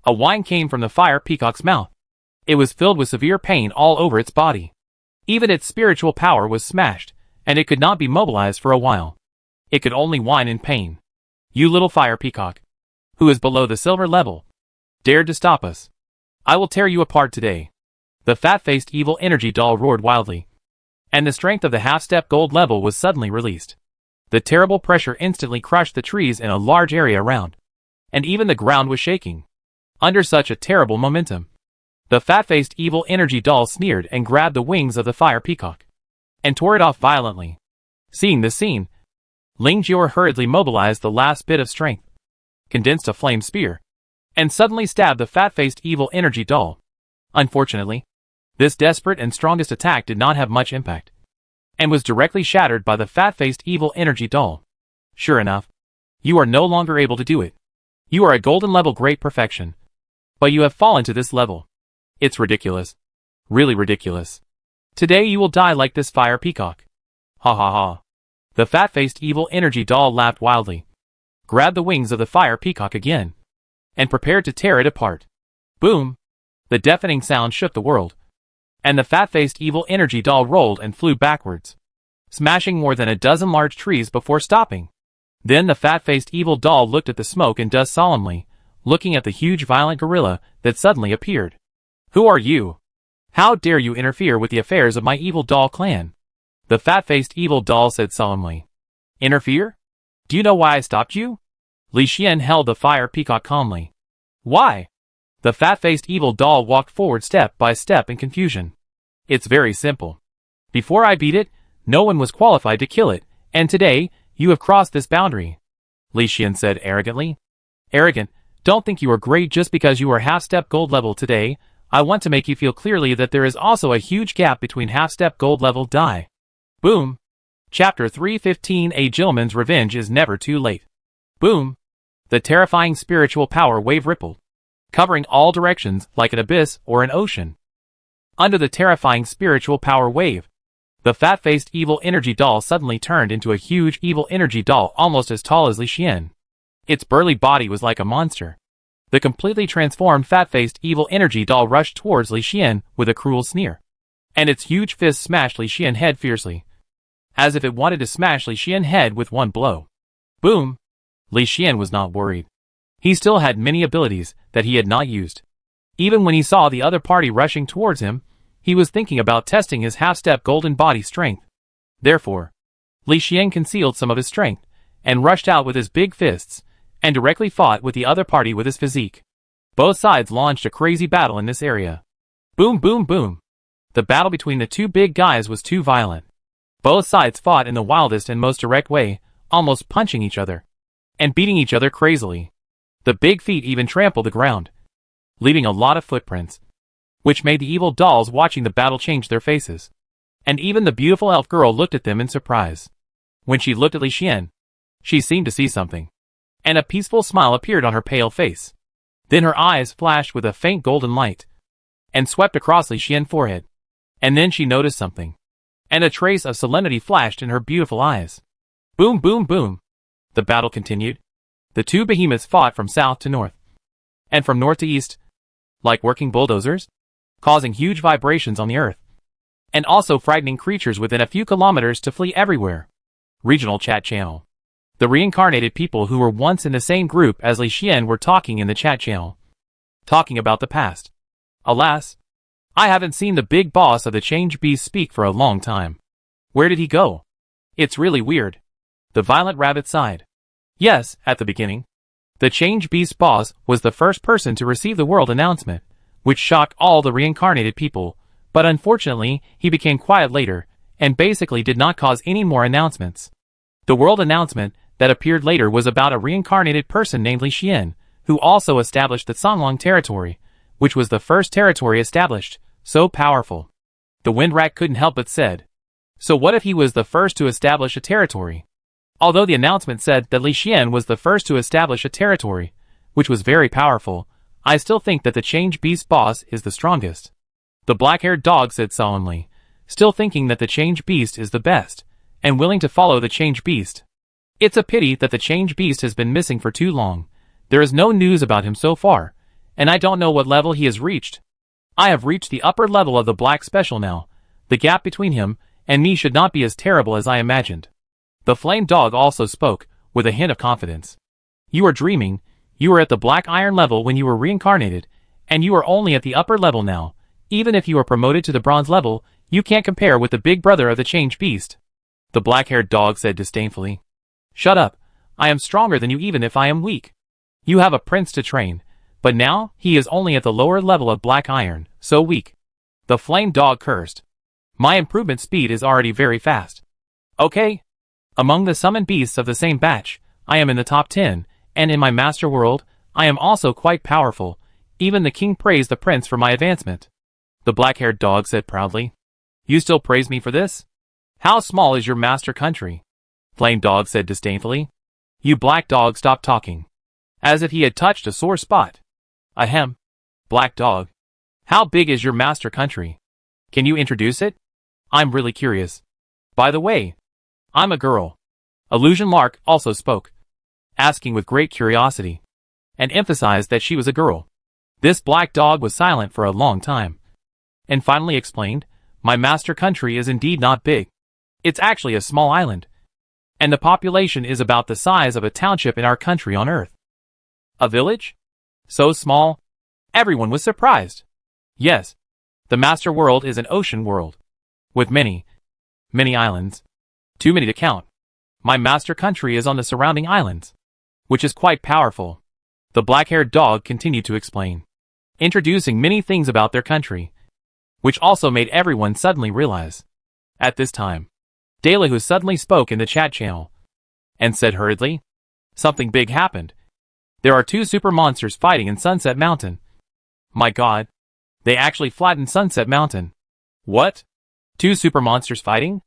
A whine came from the fire peacock's mouth. It was filled with severe pain all over its body. Even its spiritual power was smashed, and it could not be mobilized for a while. It could only whine in pain. You little fire peacock, who is below the silver level, dared to stop us. I will tear you apart today. The fat-faced evil energy doll roared wildly, and the strength of the half-step gold level was suddenly released. The terrible pressure instantly crushed the trees in a large area around, and even the ground was shaking under such a terrible momentum. The fat-faced evil energy doll sneered and grabbed the wings of the fire peacock, and tore it off violently. Seeing this scene, Lingjiu hurriedly mobilized the last bit of strength, condensed a flame spear, and suddenly stabbed the fat-faced evil energy doll. Unfortunately, this desperate and strongest attack did not have much impact, and was directly shattered by the fat-faced evil energy doll. Sure enough, you are no longer able to do it. You are a golden level great perfection, but you have fallen to this level. It's ridiculous. Really ridiculous. Today you will die like this fire peacock. Ha ha ha. The fat-faced evil energy doll laughed wildly, grabbed the wings of the fire peacock again, and prepared to tear it apart. Boom! The deafening sound shook the world, and the fat-faced evil energy doll rolled and flew backwards, smashing more than a dozen large trees before stopping. Then the fat-faced evil doll looked at the smoke and dust solemnly, looking at the huge violent gorilla that suddenly appeared. Who are you? How dare you interfere with the affairs of my evil doll clan? The fat-faced evil doll said solemnly. Interfere? Do you know why I stopped you? Li Xian held the fire peacock calmly. Why? The fat-faced evil doll walked forward step by step in confusion. It's very simple. Before I beat it, no one was qualified to kill it, and today, you have crossed this boundary. Li Xian said arrogantly. Arrogant, don't think you are great just because you are half-step gold level today. I want to make you feel clearly that there is also a huge gap between half-step gold level die. Boom. Chapter 315 A Gentleman's Revenge is Never Too Late. Boom. The terrifying spiritual power wave rippled, covering all directions like an abyss or an ocean. Under the terrifying spiritual power wave, The fat-faced evil energy doll suddenly turned into a huge evil energy doll almost as tall as Li Xian. Its burly body was like a monster. The completely transformed fat-faced evil energy doll rushed towards Li Xian with a cruel sneer. And its huge fist smashed Li Xian's head fiercely, as if it wanted to smash Li Xian's head with one blow. Boom! Li Xian was not worried. He still had many abilities that he had not used. Even when he saw the other party rushing towards him, he was thinking about testing his half-step golden body strength. Therefore, Li Xian concealed some of his strength, and rushed out with his big fists, and directly fought with the other party with his physique. Both sides launched a crazy battle in this area. Boom boom boom! The battle between the two big guys was too violent. Both sides fought in the wildest and most direct way, almost punching each other, and beating each other crazily. The big feet even trampled the ground, leaving a lot of footprints, which made the evil dolls watching the battle change their faces. And even the beautiful elf girl looked at them in surprise. When she looked at Li Xian, she seemed to see something, and a peaceful smile appeared on her pale face. Then her eyes flashed with a faint golden light, and swept across Li Xian's forehead. And then she noticed something, and a trace of serenity flashed in her beautiful eyes. Boom boom boom! The battle continued. The two behemoths fought from south to north, and from north to east, like working bulldozers, causing huge vibrations on the earth, and also frightening creatures within a few kilometers to flee everywhere. Regional chat channel. The reincarnated people who were once in the same group as Li Xian were talking in the chat channel, talking about the past. Alas, I haven't seen the big boss of the Change Beast speak for a long time. Where did he go? It's really weird. The Violent Rabbit sighed. Yes, at the beginning, the Change Beast boss was the first person to receive the world announcement, which shocked all the reincarnated people, but unfortunately, he became quiet later, and basically did not cause any more announcements. The world announcement that appeared later was about a reincarnated person named Li Xian, who also established the Songlong territory, which was the first territory established, so powerful. The Wind Rat couldn't help but said, so what if he was the first to establish a territory? Although the announcement said that Li Xian was the first to establish a territory, which was very powerful, I still think that the Change Beast boss is the strongest. The black-haired dog said solemnly, still thinking that the Change Beast is the best, and willing to follow the Change Beast. It's a pity that the Change Beast has been missing for too long. There is no news about him so far, and I don't know what level he has reached. I have reached the upper level of the Black Special now. The gap between him and me should not be as terrible as I imagined. The Flame Dog also spoke, with a hint of confidence. You are dreaming. You were at the Black Iron level when you were reincarnated, and you are only at the upper level now. Even if you are promoted to the Bronze level, you can't compare with the big brother of the Change Beast. The black-haired dog said disdainfully. Shut up. I am stronger than you even if I am weak. You have a prince to train, but now he is only at the lower level of Black Iron, so weak. The Flame Dog cursed. My improvement speed is already very fast. Okay. Among the summoned beasts of the same batch, I am in the top 10, and in my master world, I am also quite powerful. Even the king praised the prince for my advancement. The black-haired dog said proudly. You still praise me for this? How small is your master country? Flame Dog said disdainfully. You black dog, stop talking. As if he had touched a sore spot. Ahem. Black Dog. How big is your master country? Can you introduce it? I'm really curious. By the way, I'm a girl. Illusion Lark also spoke, asking with great curiosity, and emphasized that she was a girl. This black dog was silent for a long time, and finally explained, my master country is indeed not big. It's actually a small island, and the population is about the size of a township in our country on Earth. A village? So small? Everyone was surprised. Yes, the master world is an ocean world, with many, many islands. Too many to count. My master country is on the surrounding islands, which is quite powerful. The black-haired dog continued to explain, introducing many things about their country, which also made everyone suddenly realize. At this time, Daylahu suddenly spoke in the chat channel, and said hurriedly, something big happened. There are two super monsters fighting in Sunset Mountain. My god, they actually flattened Sunset Mountain. What? Two super monsters fighting?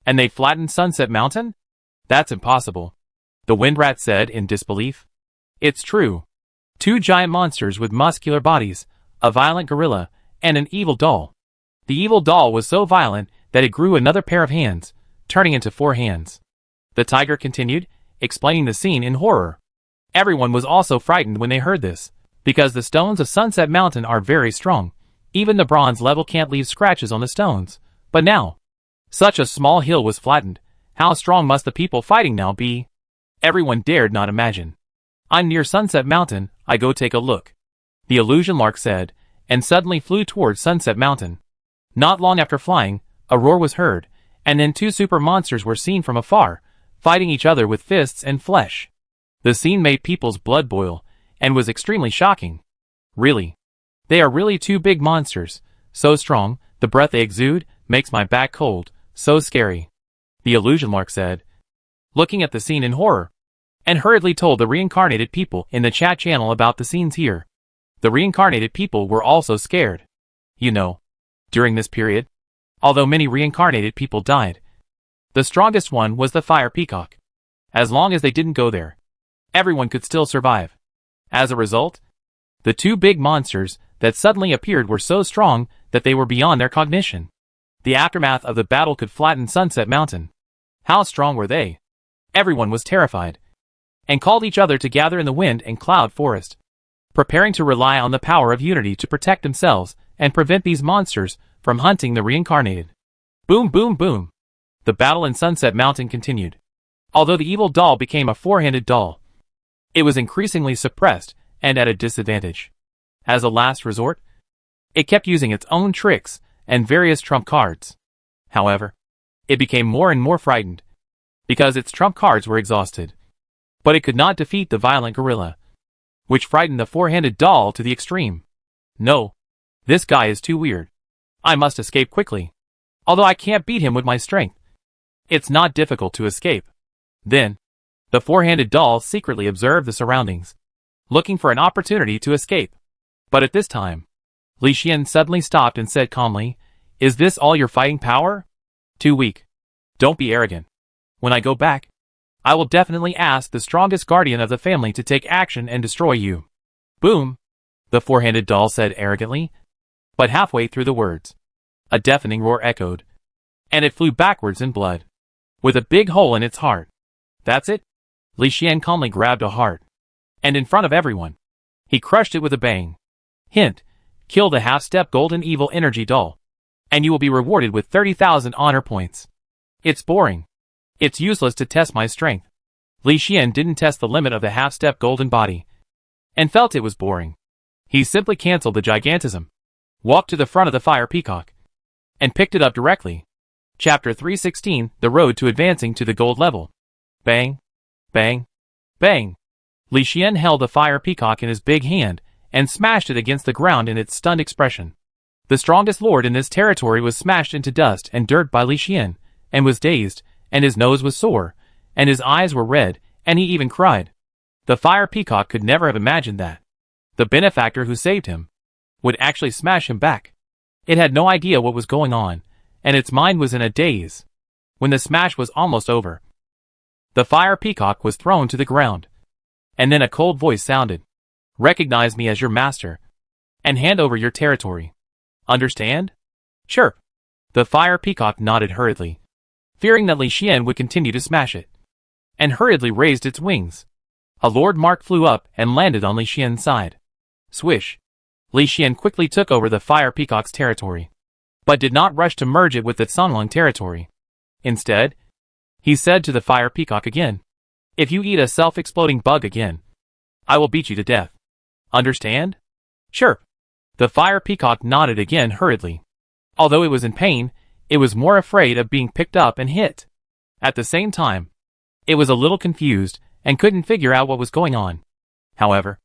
And they flattened Sunset Mountain? That's impossible. The Wind Rat said in disbelief. It's true. Two giant monsters with muscular bodies, a violent gorilla, and an evil doll. The evil doll was so violent that it grew another pair of hands, turning into 4 hands. The tiger continued, explaining the scene in horror. Everyone was also frightened when they heard this, because the stones of Sunset Mountain are very strong. Even the bronze level can't leave scratches on the stones. But now, such a small hill was flattened. How strong must the people fighting now be? Everyone dared not imagine. I'm near Sunset Mountain, I go take a look. The illusion lark said, and suddenly flew towards Sunset Mountain. Not long after flying, a roar was heard, and then 2 super monsters were seen from afar, fighting each other with fists and flesh. The scene made people's blood boil, and was extremely shocking. Really. They are really 2 big monsters, so strong, the breath they exude makes my back cold, so scary. The illusion lark said, looking at the scene in horror, and hurriedly told the reincarnated people in the chat channel about the scenes here. The reincarnated people were also scared. You know, during this period, although many reincarnated people died, the strongest one was the fire peacock. As long as they didn't go there, everyone could still survive. As a result, the 2 big monsters that suddenly appeared were so strong that they were beyond their cognition. The aftermath of the battle could flatten Sunset Mountain. How strong were they? Everyone was terrified, and called each other to gather in the wind and cloud forest, preparing to rely on the power of unity to protect themselves and prevent these monsters from hunting the reincarnated. Boom, boom, boom. The battle in Sunset Mountain continued. Although the evil doll became a 4-handed doll, it was increasingly suppressed and at a disadvantage. As a last resort, it kept using its own tricks and various trump cards. However, it became more and more frightened, because its trump cards were exhausted. But it could not defeat the violent gorilla, which frightened the 4-handed doll to the extreme. No, this guy is too weird. I must escape quickly. Although I can't beat him with my strength, it's not difficult to escape. Then, the 4-handed doll secretly observed the surroundings, looking for an opportunity to escape. But at this time, Li Xian suddenly stopped and said calmly, "Is this all your fighting power? Too weak. Don't be arrogant. When I go back, I will definitely ask the strongest guardian of the family to take action and destroy you." Boom, the 4-handed doll said arrogantly. But halfway through the words, a deafening roar echoed, and it flew backwards in blood, with a big hole in its heart. That's it. Li Xian calmly grabbed a heart, and in front of everyone, he crushed it with a bang. Hint, kill the half-step golden evil energy doll, and you will be rewarded with 30,000 honor points. It's boring. It's useless to test my strength. Li Xian didn't test the limit of the half-step golden body, and felt it was boring. He simply cancelled the gigantism, walked to the front of the fire peacock, and picked it up directly. Chapter 316, The Road to Advancing to the Gold Level. Bang, bang, bang. Li Xian held the fire peacock in his big hand, and smashed it against the ground in its stunned expression. The strongest lord in this territory was smashed into dust and dirt by Li Xian, and was dazed, and his nose was sore, and his eyes were red, and he even cried. The fire peacock could never have imagined that the benefactor who saved him would actually smash him back. It had no idea what was going on, and its mind was in a daze. When the smash was almost over, the fire peacock was thrown to the ground, and then a cold voice sounded. "Recognize me as your master, and hand over your territory. Understand?" "Chirp." The fire peacock nodded hurriedly, fearing that Li Xian would continue to smash it, and hurriedly raised its wings. A Lord Mark flew up and landed on Li Xian's side. Swish. Li Xian quickly took over the fire peacock's territory, but did not rush to merge it with the Sunlong territory. Instead, he said to the fire peacock again, "If you eat a self-exploding bug again, I will beat you to death. Understand?" "Chirp." The fire peacock nodded again hurriedly. Although it was in pain, it was more afraid of being picked up and hit. At the same time, it was a little confused and couldn't figure out what was going on. However,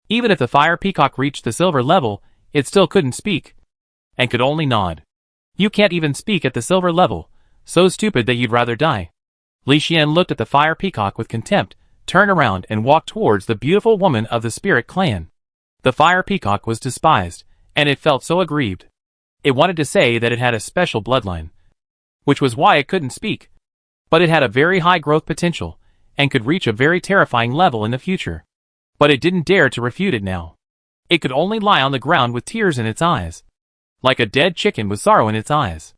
even if the fire peacock reached the silver level, it still couldn't speak, and could only nod. "You can't even speak at the silver level, so stupid that you'd rather die." Li Xian looked at the fire peacock with contempt, turned around and walked towards the beautiful woman of the spirit clan. The fire peacock was despised, and it felt so aggrieved. It wanted to say that it had a special bloodline, which was why it couldn't speak. But it had a very high growth potential, and could reach a very terrifying level in the future. But it didn't dare to refute it now. It could only lie on the ground with tears in its eyes, like a dead chicken with sorrow in its eyes.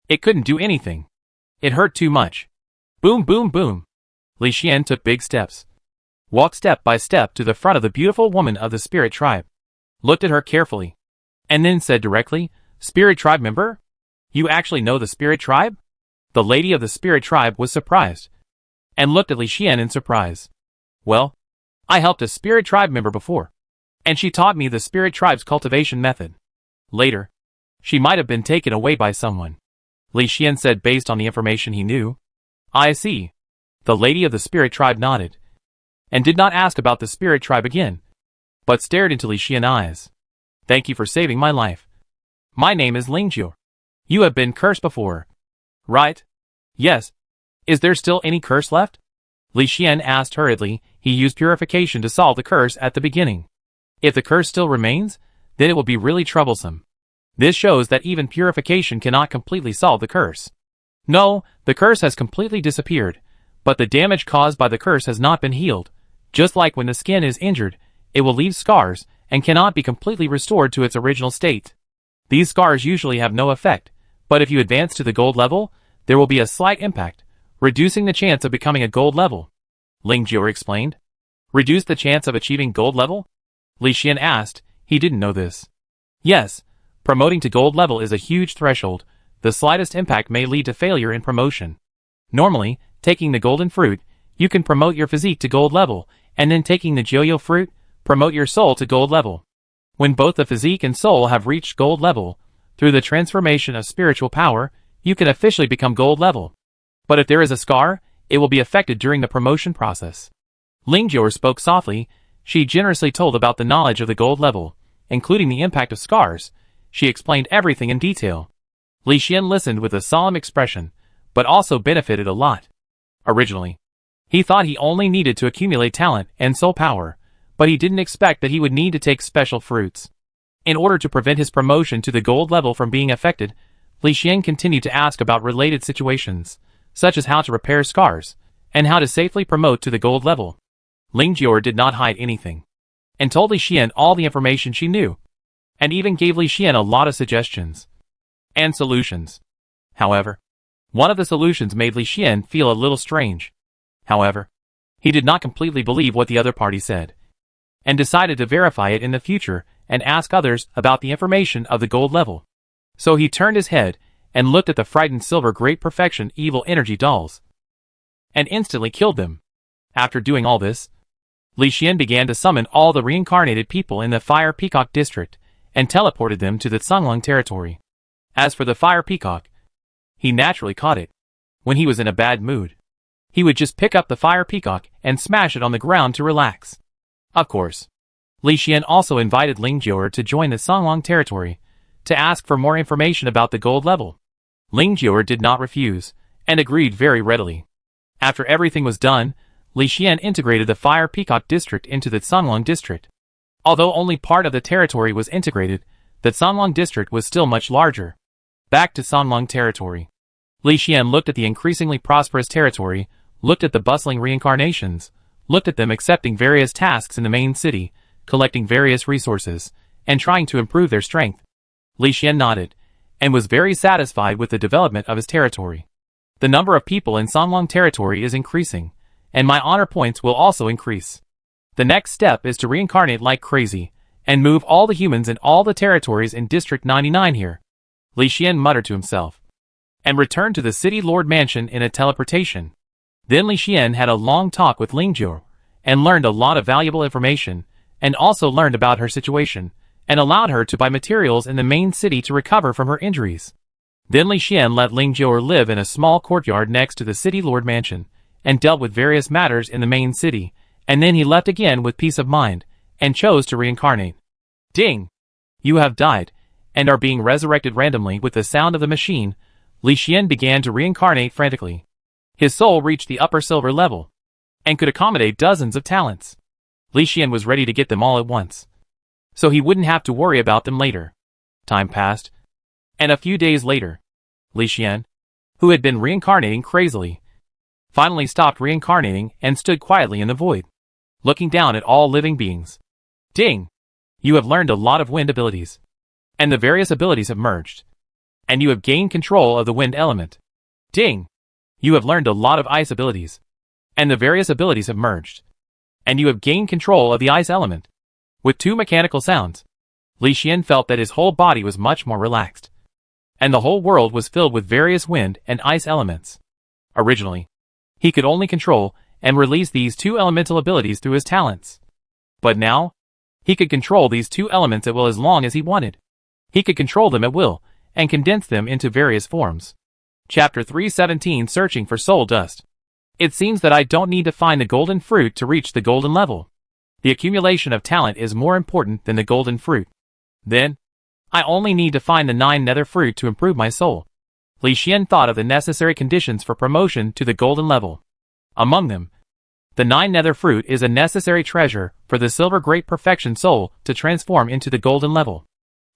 It couldn't do anything. It hurt too much. Boom, boom, boom. Li Xian took big steps. Walked step by step to the front of the beautiful woman of the spirit tribe. Looked at her carefully. And then said directly, "Spirit tribe member? You actually know the spirit tribe?" The lady of the spirit tribe was surprised. And looked at Li Xian in surprise. "Well, I helped a spirit tribe member before. And she taught me the spirit tribe's cultivation method. Later, she might have been taken away by someone." Li Xian said based on the information he knew. "I see." The lady of the spirit tribe nodded. And did not ask about the spirit tribe again, but stared into Li Xian's eyes. "Thank you for saving my life. My name is Lingjiu. You have been cursed before, right?" "Yes." "Is there still any curse left?" Li Xian asked hurriedly. He used purification to solve the curse at the beginning. If the curse still remains, then it will be really troublesome. This shows that even purification cannot completely solve the curse. No, the curse has completely disappeared, but the damage caused by the curse has not been healed. Just like when the skin is injured, it will leave scars and cannot be completely restored to its original state. These scars usually have no effect, but if you advance to the gold level, there will be a slight impact, reducing the chance of becoming a gold level. Lingjiu explained. Reduce the chance of achieving gold level? Li Xian asked. He didn't know this. Yes, promoting to gold level is a huge threshold. The slightest impact may lead to failure in promotion. Normally, taking the golden fruit, you can promote your physique to gold level, and then taking the Joyo fruit, promote your soul to gold level. When both the physique and soul have reached gold level, through the transformation of spiritual power, you can officially become gold level. But if there is a scar, it will be affected during the promotion process. Lingjiu spoke softly. She generously told about the knowledge of the gold level, including the impact of scars. She explained everything in detail. Li Xian listened with a solemn expression, but also benefited a lot. Originally, he thought he only needed to accumulate talent and soul power, but he didn't expect that he would need to take special fruits. In order to prevent his promotion to the gold level from being affected, Li Xian continued to ask about related situations, such as how to repair scars, and how to safely promote to the gold level. Lingjiu did not hide anything, and told Li Xian all the information she knew, and even gave Li Xian a lot of suggestions and solutions. However, one of the solutions made Li Xian feel a little strange. However, he did not completely believe what the other party said, and decided to verify it in the future and ask others about the information of the gold level. So he turned his head and looked at the frightened silver great perfection evil energy dolls, and instantly killed them. After doing all this, Li Xian began to summon all the reincarnated people in the Fire Peacock district and teleported them to the Sunglong territory. As for the Fire Peacock, he naturally caught it. When he was in a bad mood, he would just pick up the Fire Peacock and smash it on the ground to relax. Of course, Li Xian also invited Lingjiu to join the Sunglong territory to ask for more information about the gold level. Lingjiu did not refuse, and agreed very readily. After everything was done, Li Xian integrated the Fire Peacock district into the Sunglong district. Although only part of the territory was integrated, the Sunglong district was still much larger. Back to Sunglong territory. Li Xian looked at the increasingly prosperous territory, looked at the bustling reincarnations, looked at them accepting various tasks in the main city, collecting various resources, and trying to improve their strength. Li Xian nodded, and was very satisfied with the development of his territory. The number of people in Sunglong territory is increasing, and my honor points will also increase. The next step is to reincarnate like crazy, and move all the humans in all the territories in District 99 here. Li Xian muttered to himself, and returned to the City Lord Mansion in a teleportation. Then Li Xian had a long talk with Lingjiu, and learned a lot of valuable information, and also learned about her situation, and allowed her to buy materials in the main city to recover from her injuries. Then Li Xian let Lingjiu live in a small courtyard next to the City Lord Mansion, and dealt with various matters in the main city, and then he left again with peace of mind, and chose to reincarnate. Ding! You have died, and are being resurrected randomly with the sound of the machine. Li Xian began to reincarnate frantically. His soul reached the upper silver level, and could accommodate dozens of talents. Li Xian was ready to get them all at once, so he wouldn't have to worry about them later. Time passed, and a few days later, Li Xian, who had been reincarnating crazily, finally stopped reincarnating and stood quietly in the void, looking down at all living beings. Ding! You have learned a lot of wind abilities, and the various abilities have merged. And you have gained control of the wind element. Ding! You have learned a lot of ice abilities. And the various abilities have merged. And you have gained control of the ice element. With 2 mechanical sounds, Li Xian felt that his whole body was much more relaxed. And the whole world was filled with various wind and ice elements. Originally, he could only control and release these 2 elemental abilities through his talents. But now, he could control these 2 elements at will as long as he wanted. He could control them at will, and condense them into various forms. Chapter 317 Searching for Soul Dust. It seems that I don't need to find the golden fruit to reach the golden level. The accumulation of talent is more important than the golden fruit. Then, I only need to find the 9 nether fruit to improve my soul. Li Xian thought of the necessary conditions for promotion to the golden level. Among them, the 9 nether fruit is a necessary treasure for the silver great perfection soul to transform into the golden level.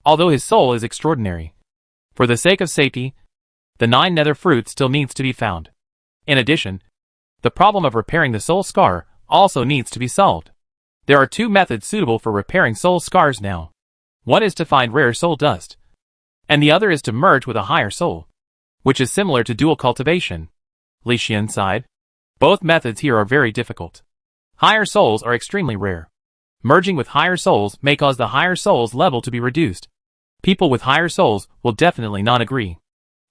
Although his soul is extraordinary, for the sake of safety, the 9 nether fruit still needs to be found. In addition, the problem of repairing the soul scar also needs to be solved. There are 2 methods suitable for repairing soul scars now. One is to find rare soul dust, and the other is to merge with a higher soul, which is similar to dual cultivation. Li Xian sighed. Both methods here are very difficult. Higher souls are extremely rare. Merging with higher souls may cause the higher soul's level to be reduced. People with higher souls will definitely not agree.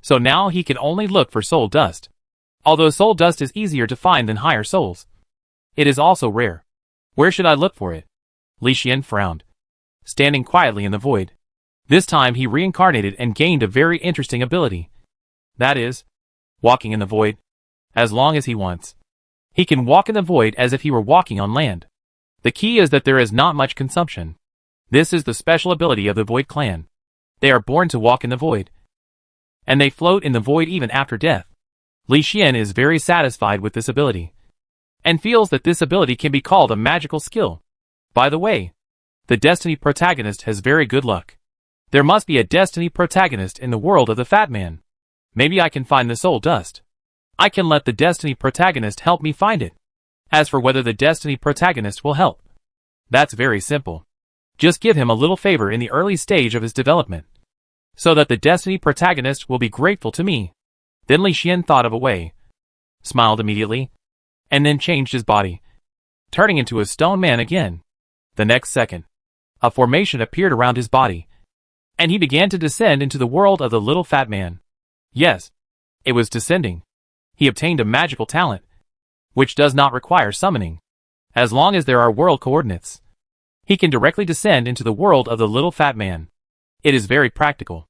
So now he can only look for soul dust. Although soul dust is easier to find than higher souls, it is also rare. Where should I look for it? Li Xian frowned, standing quietly in the void. This time he reincarnated and gained a very interesting ability. That is, walking in the void. As long as he wants, he can walk in the void as if he were walking on land. The key is that there is not much consumption. This is the special ability of the Void Clan. They are born to walk in the void, and they float in the void even after death. Li Xian is very satisfied with this ability, and feels that this ability can be called a magical skill. By the way, the Destiny protagonist has very good luck. There must be a Destiny protagonist in the world of the Fat Man. Maybe I can find the soul dust. I can let the Destiny protagonist help me find it. As for whether the Destiny protagonist will help, that's very simple. Just give him a little favor in the early stage of his development, so that the Destiny protagonist will be grateful to me. Then Li Xian thought of a way, smiled immediately, and then changed his body, turning into a stone man again. The next second, a formation appeared around his body, and he began to descend into the world of the little fat man. Yes, it was descending. He obtained a magical talent, which does not require summoning. As long as there are world coordinates, he can directly descend into the world of the little fat man. It is very practical.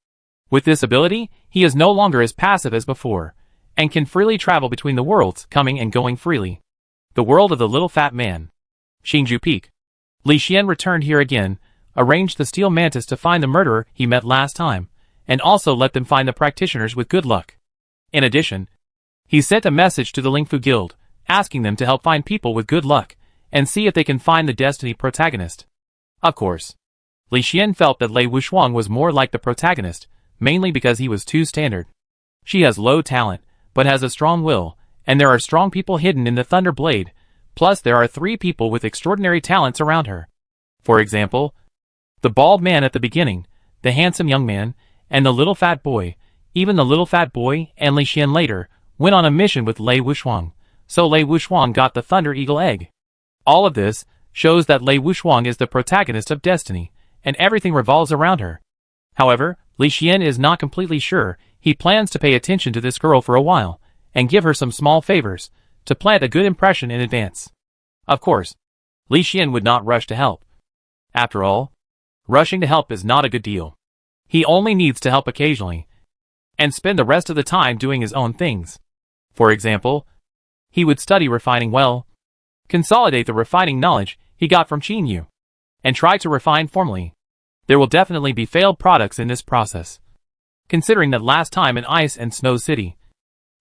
With this ability, he is no longer as passive as before, and can freely travel between the worlds, coming and going freely. The world of the little fat man. Xingju Peak. Li Xian returned here again, arranged the steel mantis to find the murderer he met last time, and also let them find the practitioners with good luck. In addition, he sent a message to the Lingfu Guild, asking them to help find people with good luck, and see if they can find the Destiny protagonist. Of course, Li Xian felt that Lei Wuxuang was more like the protagonist, mainly because he was too standard. She has low talent, but has a strong will, and there are strong people hidden in the Thunder Blade, plus there are 3 people with extraordinary talents around her. For example, the bald man at the beginning, the handsome young man, and the little fat boy. Even the little fat boy and Li Xian later went on a mission with Lei Wuxuang, so Lei Wuxuang got the Thunder Eagle Egg. All of this shows that Lei Wuxuang is the protagonist of Destiny, and everything revolves around her. However, Li Xian is not completely sure. He plans to pay attention to this girl for a while, and give her some small favors, to plant a good impression in advance. Of course, Li Xian would not rush to help. After all, rushing to help is not a good deal. He only needs to help occasionally, and spend the rest of the time doing his own things. For example, he would study refining well, consolidate the refining knowledge he got from Qin Yu, and try to refine formally. There will definitely be failed products in this process. Considering that last time in Ice and Snow City,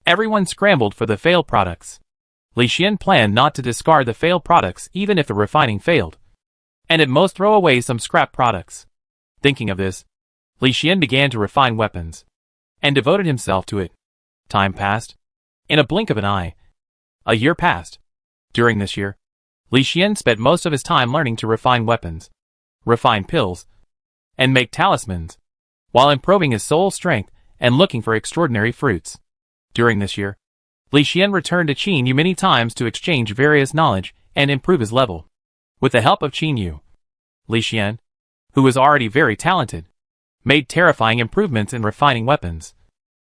everyone scrambled for the failed products. Li Xian planned not to discard the failed products even if the refining failed, and at most throw away some scrap products. Thinking of this, Li Xian began to refine weapons, and devoted himself to it. Time passed. In a blink of an eye, a year passed. During this year, Li Xian spent most of his time learning to refine weapons, refine pills, and make talismans, while improving his soul strength and looking for extraordinary fruits. During this year, Li Xian returned to Qin Yu many times to exchange various knowledge and improve his level. With the help of Qin Yu, Li Xian, who was already very talented, made terrifying improvements in refining weapons,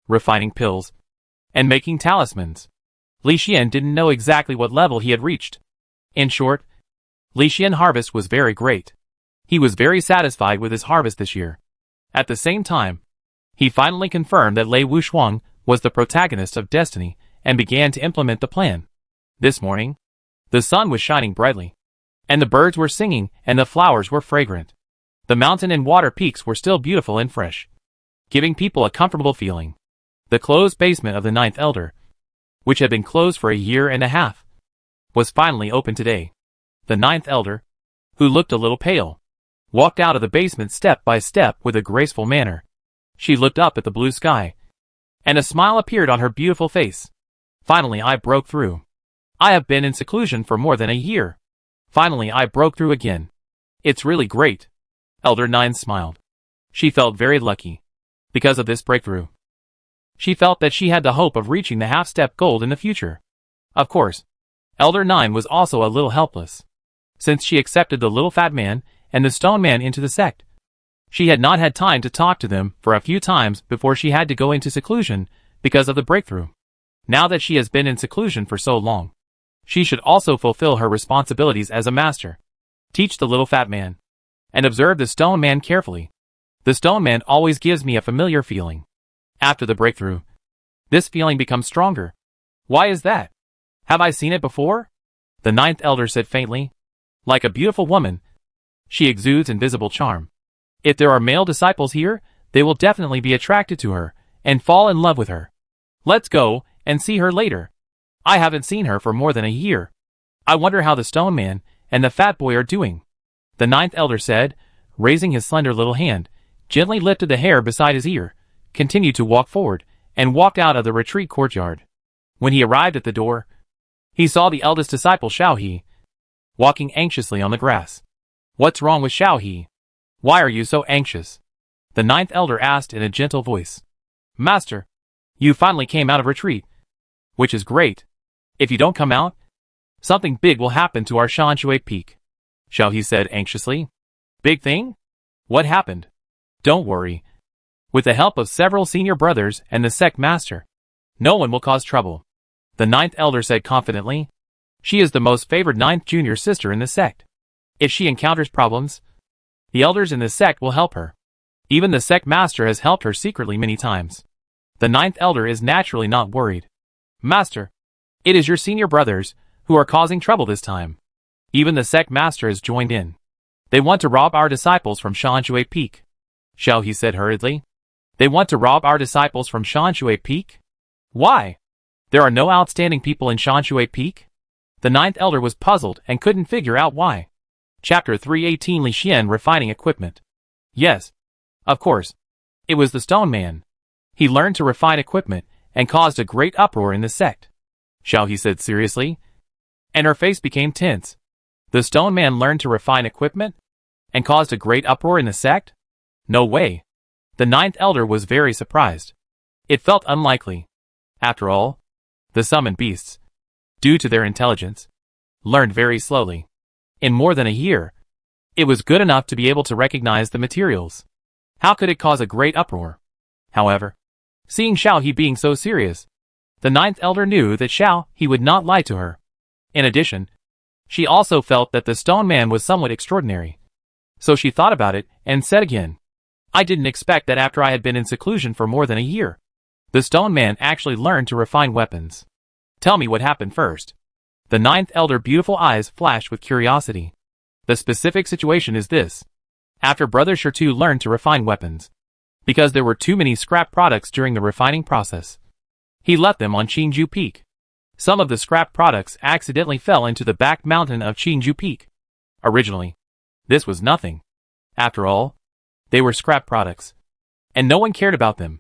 refining pills, and making talismans. Li Xian didn't know exactly what level he had reached. In short, Li Xian's harvest was very great. He was very satisfied with his harvest this year. At the same time, he finally confirmed that Lei Wuxuang was the protagonist of Destiny and began to implement the plan. This morning, the sun was shining brightly, and the birds were singing and the flowers were fragrant. The mountain and water peaks were still beautiful and fresh, giving people a comfortable feeling. The closed basement of the Ninth Elder, which had been closed for a year and a half, was finally open today. The Ninth Elder, who looked a little pale, walked out of the basement step by step with a graceful manner. She looked up at the blue sky, and a smile appeared on her beautiful face. Finally I broke through. I have been in seclusion for more than a year. Finally I broke through again. It's really great. Elder Nine smiled. She felt very lucky. Because of this breakthrough, she felt that she had the hope of reaching the half-step gold in the future. Of course, Elder Nine was also a little helpless. Since she accepted the little fat man and the stone man into the sect, she had not had time to talk to them for a few times before she had to go into seclusion because of the breakthrough. Now that she has been in seclusion for so long, she should also fulfill her responsibilities as a master. Teach the little fat man, and observe the stone man carefully. The stone man always gives me a familiar feeling. After the breakthrough, this feeling becomes stronger. Why is that? Have I seen it before? The Ninth Elder said faintly. Like a beautiful woman, she exudes invisible charm. If there are male disciples here, they will definitely be attracted to her and fall in love with her. Let's go and see her later. I haven't seen her for more than a year. I wonder how the stone man and the fat boy are doing. The Ninth Elder said, raising his slender little hand, gently lifted the hair beside his ear, continued to walk forward, and walked out of the retreat courtyard. When he arrived at the door, he saw the eldest disciple Xiaohe, walking anxiously on the grass. What's wrong with Xiaohe? Why are you so anxious? The Ninth Elder asked in a gentle voice. Master, you finally came out of retreat, which is great. If you don't come out, something big will happen to our Shanshui Peak. Xiaohe said anxiously. Big thing? What happened? Don't worry. With the help of several senior brothers and the sect master, no one will cause trouble. The Ninth Elder said confidently. She is the most favored ninth junior sister in the sect. If she encounters problems, the elders in the sect will help her. Even the sect master has helped her secretly many times. The Ninth Elder is naturally not worried. Master, it is your senior brothers who are causing trouble this time. Even the sect master has joined in. They want to rob our disciples from Shanshui Peak. Xiaohe said hurriedly. They want to rob our disciples from Shanshui Peak? Why? There are no outstanding people in Shanshui Peak? The Ninth Elder was puzzled and couldn't figure out why. Chapter 318 Li Xian Refining Equipment. Yes, of course. It was the stone man. He learned to refine equipment and caused a great uproar in the sect. Xiaohe said seriously, and her face became tense. The stone man learned to refine equipment and caused a great uproar in the sect? No way. The Ninth Elder was very surprised. It felt unlikely. After all, the summoned beasts, due to their intelligence, learned very slowly. In more than a year, it was good enough to be able to recognize the materials. How could it cause a great uproar? However, seeing Xiaohe being so serious, the Ninth Elder knew that Xiaohe would not lie to her. In addition, she also felt that the stone man was somewhat extraordinary. So she thought about it and said again, I didn't expect that after I had been in seclusion for more than a year, the stone man actually learned to refine weapons. Tell me what happened first. The Ninth Elder beautiful eyes flashed with curiosity. The specific situation is this. After Brother Shirtu learned to refine weapons, because there were too many scrap products during the refining process, he left them on Qinju Peak. Some of the scrap products accidentally fell into the back mountain of Qinju Peak. Originally, this was nothing. After all, they were scrap products, and no one cared about them.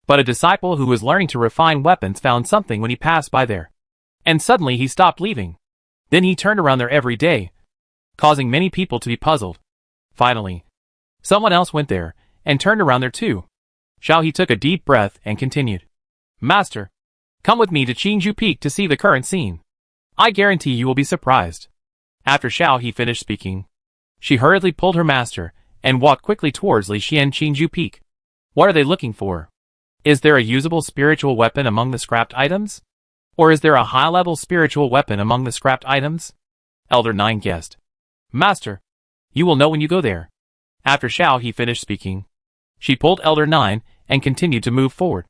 But a disciple who was learning to refine weapons found something when he passed by there. And suddenly he stopped leaving. Then he turned around there every day, causing many people to be puzzled. Finally, someone else went there, and turned around there too. Xiao He took a deep breath and continued. Master, come with me to Qingju Peak to see the current scene. I guarantee you will be surprised. After Xiao He finished speaking, she hurriedly pulled her master and walked quickly towards Li Xian Qingju Peak. What are they looking for? Is there a usable spiritual weapon among the scrapped items? Or is there a high-level spiritual weapon among the scrapped items? Elder 9 guessed. Master, you will know when you go there. After Xiao He finished speaking, she pulled Elder 9 and continued to move forward,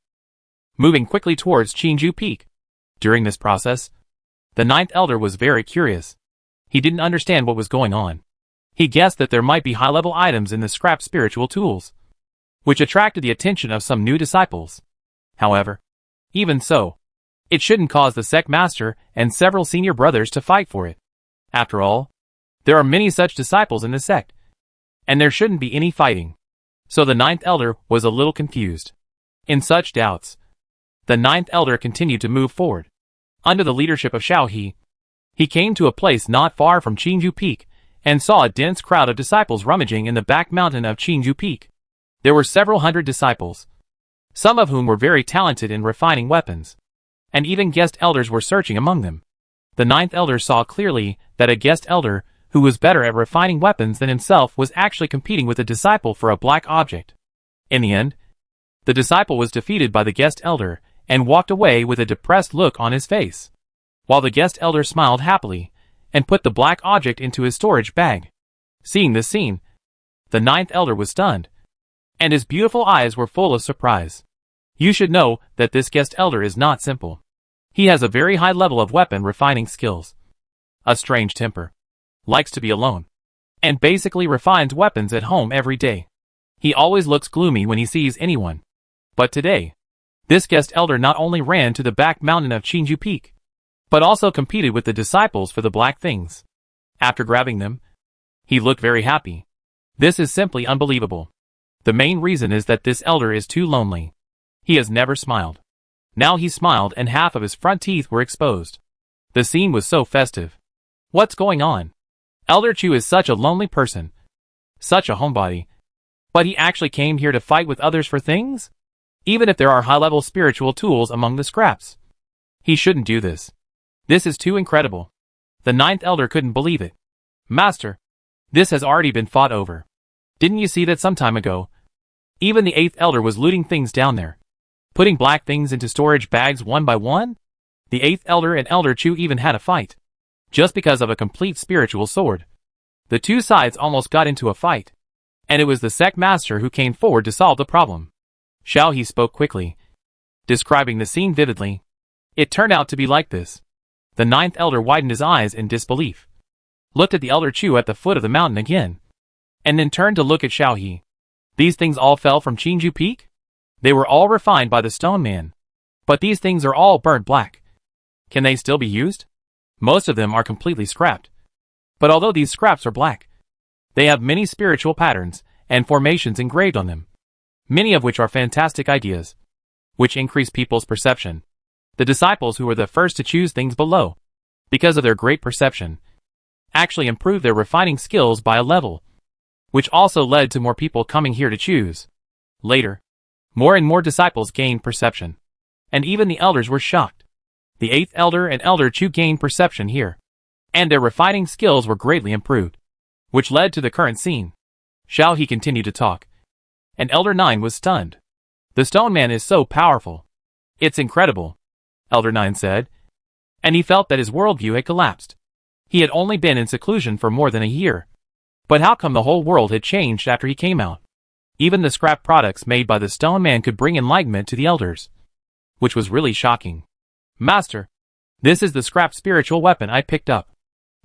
moving quickly towards Qingju Peak. During this process, the 9th Elder was very curious. He didn't understand what was going on. He guessed that there might be high-level items in the scrapped spiritual tools, which attracted the attention of some new disciples. However, even so, it shouldn't cause the sect master and several senior brothers to fight for it. After all, there are many such disciples in the sect, and there shouldn't be any fighting. So the 9th Elder was a little confused. In such doubts, the 9th Elder continued to move forward. Under the leadership of Xiao he came to a place not far from Qingju Peak and saw a dense crowd of disciples rummaging in the back mountain of Qingju Peak. There were several hundred disciples, some of whom were very talented in refining weapons, and even guest elders were searching among them. The 9th Elder saw clearly that a guest elder who was better at refining weapons than himself was actually competing with a disciple for a black object. In the end, the disciple was defeated by the guest elder and walked away with a depressed look on his face, while the guest elder smiled happily and put the black object into his storage bag. Seeing this scene, the 9th Elder was stunned, and his beautiful eyes were full of surprise. You should know that this guest elder is not simple. He has a very high level of weapon refining skills, a strange temper, likes to be alone, and basically refines weapons at home every day. He always looks gloomy when he sees anyone. But today, this guest elder not only ran to the back mountain of Qingju Peak, but also competed with the disciples for the black things. After grabbing them, he looked very happy. This is simply unbelievable. The main reason is that this elder is too lonely. He has never smiled. Now he smiled and half of his front teeth were exposed. The scene was so festive. What's going on? Elder Chu is such a lonely person, such a homebody, but he actually came here to fight with others for things? Even if there are high-level spiritual tools among the scraps. He shouldn't do this. This is too incredible. The 9th Elder couldn't believe it. Master, this has already been fought over. Didn't you see that some time ago? Even the 8th Elder was looting things down there, putting black things into storage bags one by one? The 8th Elder and Elder Chu even had a fight, just because of a complete spiritual sword. The two sides almost got into a fight, and it was the sect master who came forward to solve the problem. Xiao He spoke quickly, describing the scene vividly. It turned out to be like this. The 9th Elder widened his eyes in disbelief, looked at the Elder Chu at the foot of the mountain again, and then turned to look at Xiao He. These things all fell from Qingju Peak? They were all refined by the stone man. But these things are all burnt black. Can they still be used? Most of them are completely scrapped. But although these scraps are black, they have many spiritual patterns and formations engraved on them, many of which are fantastic ideas, which increase people's perception. The disciples who were the first to choose things below, because of their great perception, actually improved their refining skills by a level, which also led to more people coming here to choose. Later, more and more disciples gained perception, and even the elders were shocked. The 8th Elder and Elder Chu gained perception here, and their refining skills were greatly improved, which led to the current scene. Xiao He continued to talk, and Elder 9 was stunned. The stone man is so powerful. It's incredible, Elder 9 said, and he felt that his worldview had collapsed. He had only been in seclusion for more than a year. But how come the whole world had changed after he came out? Even the scrap products made by the stone man could bring enlightenment to the elders, which was really shocking. Master, this is the scrap spiritual weapon I picked up.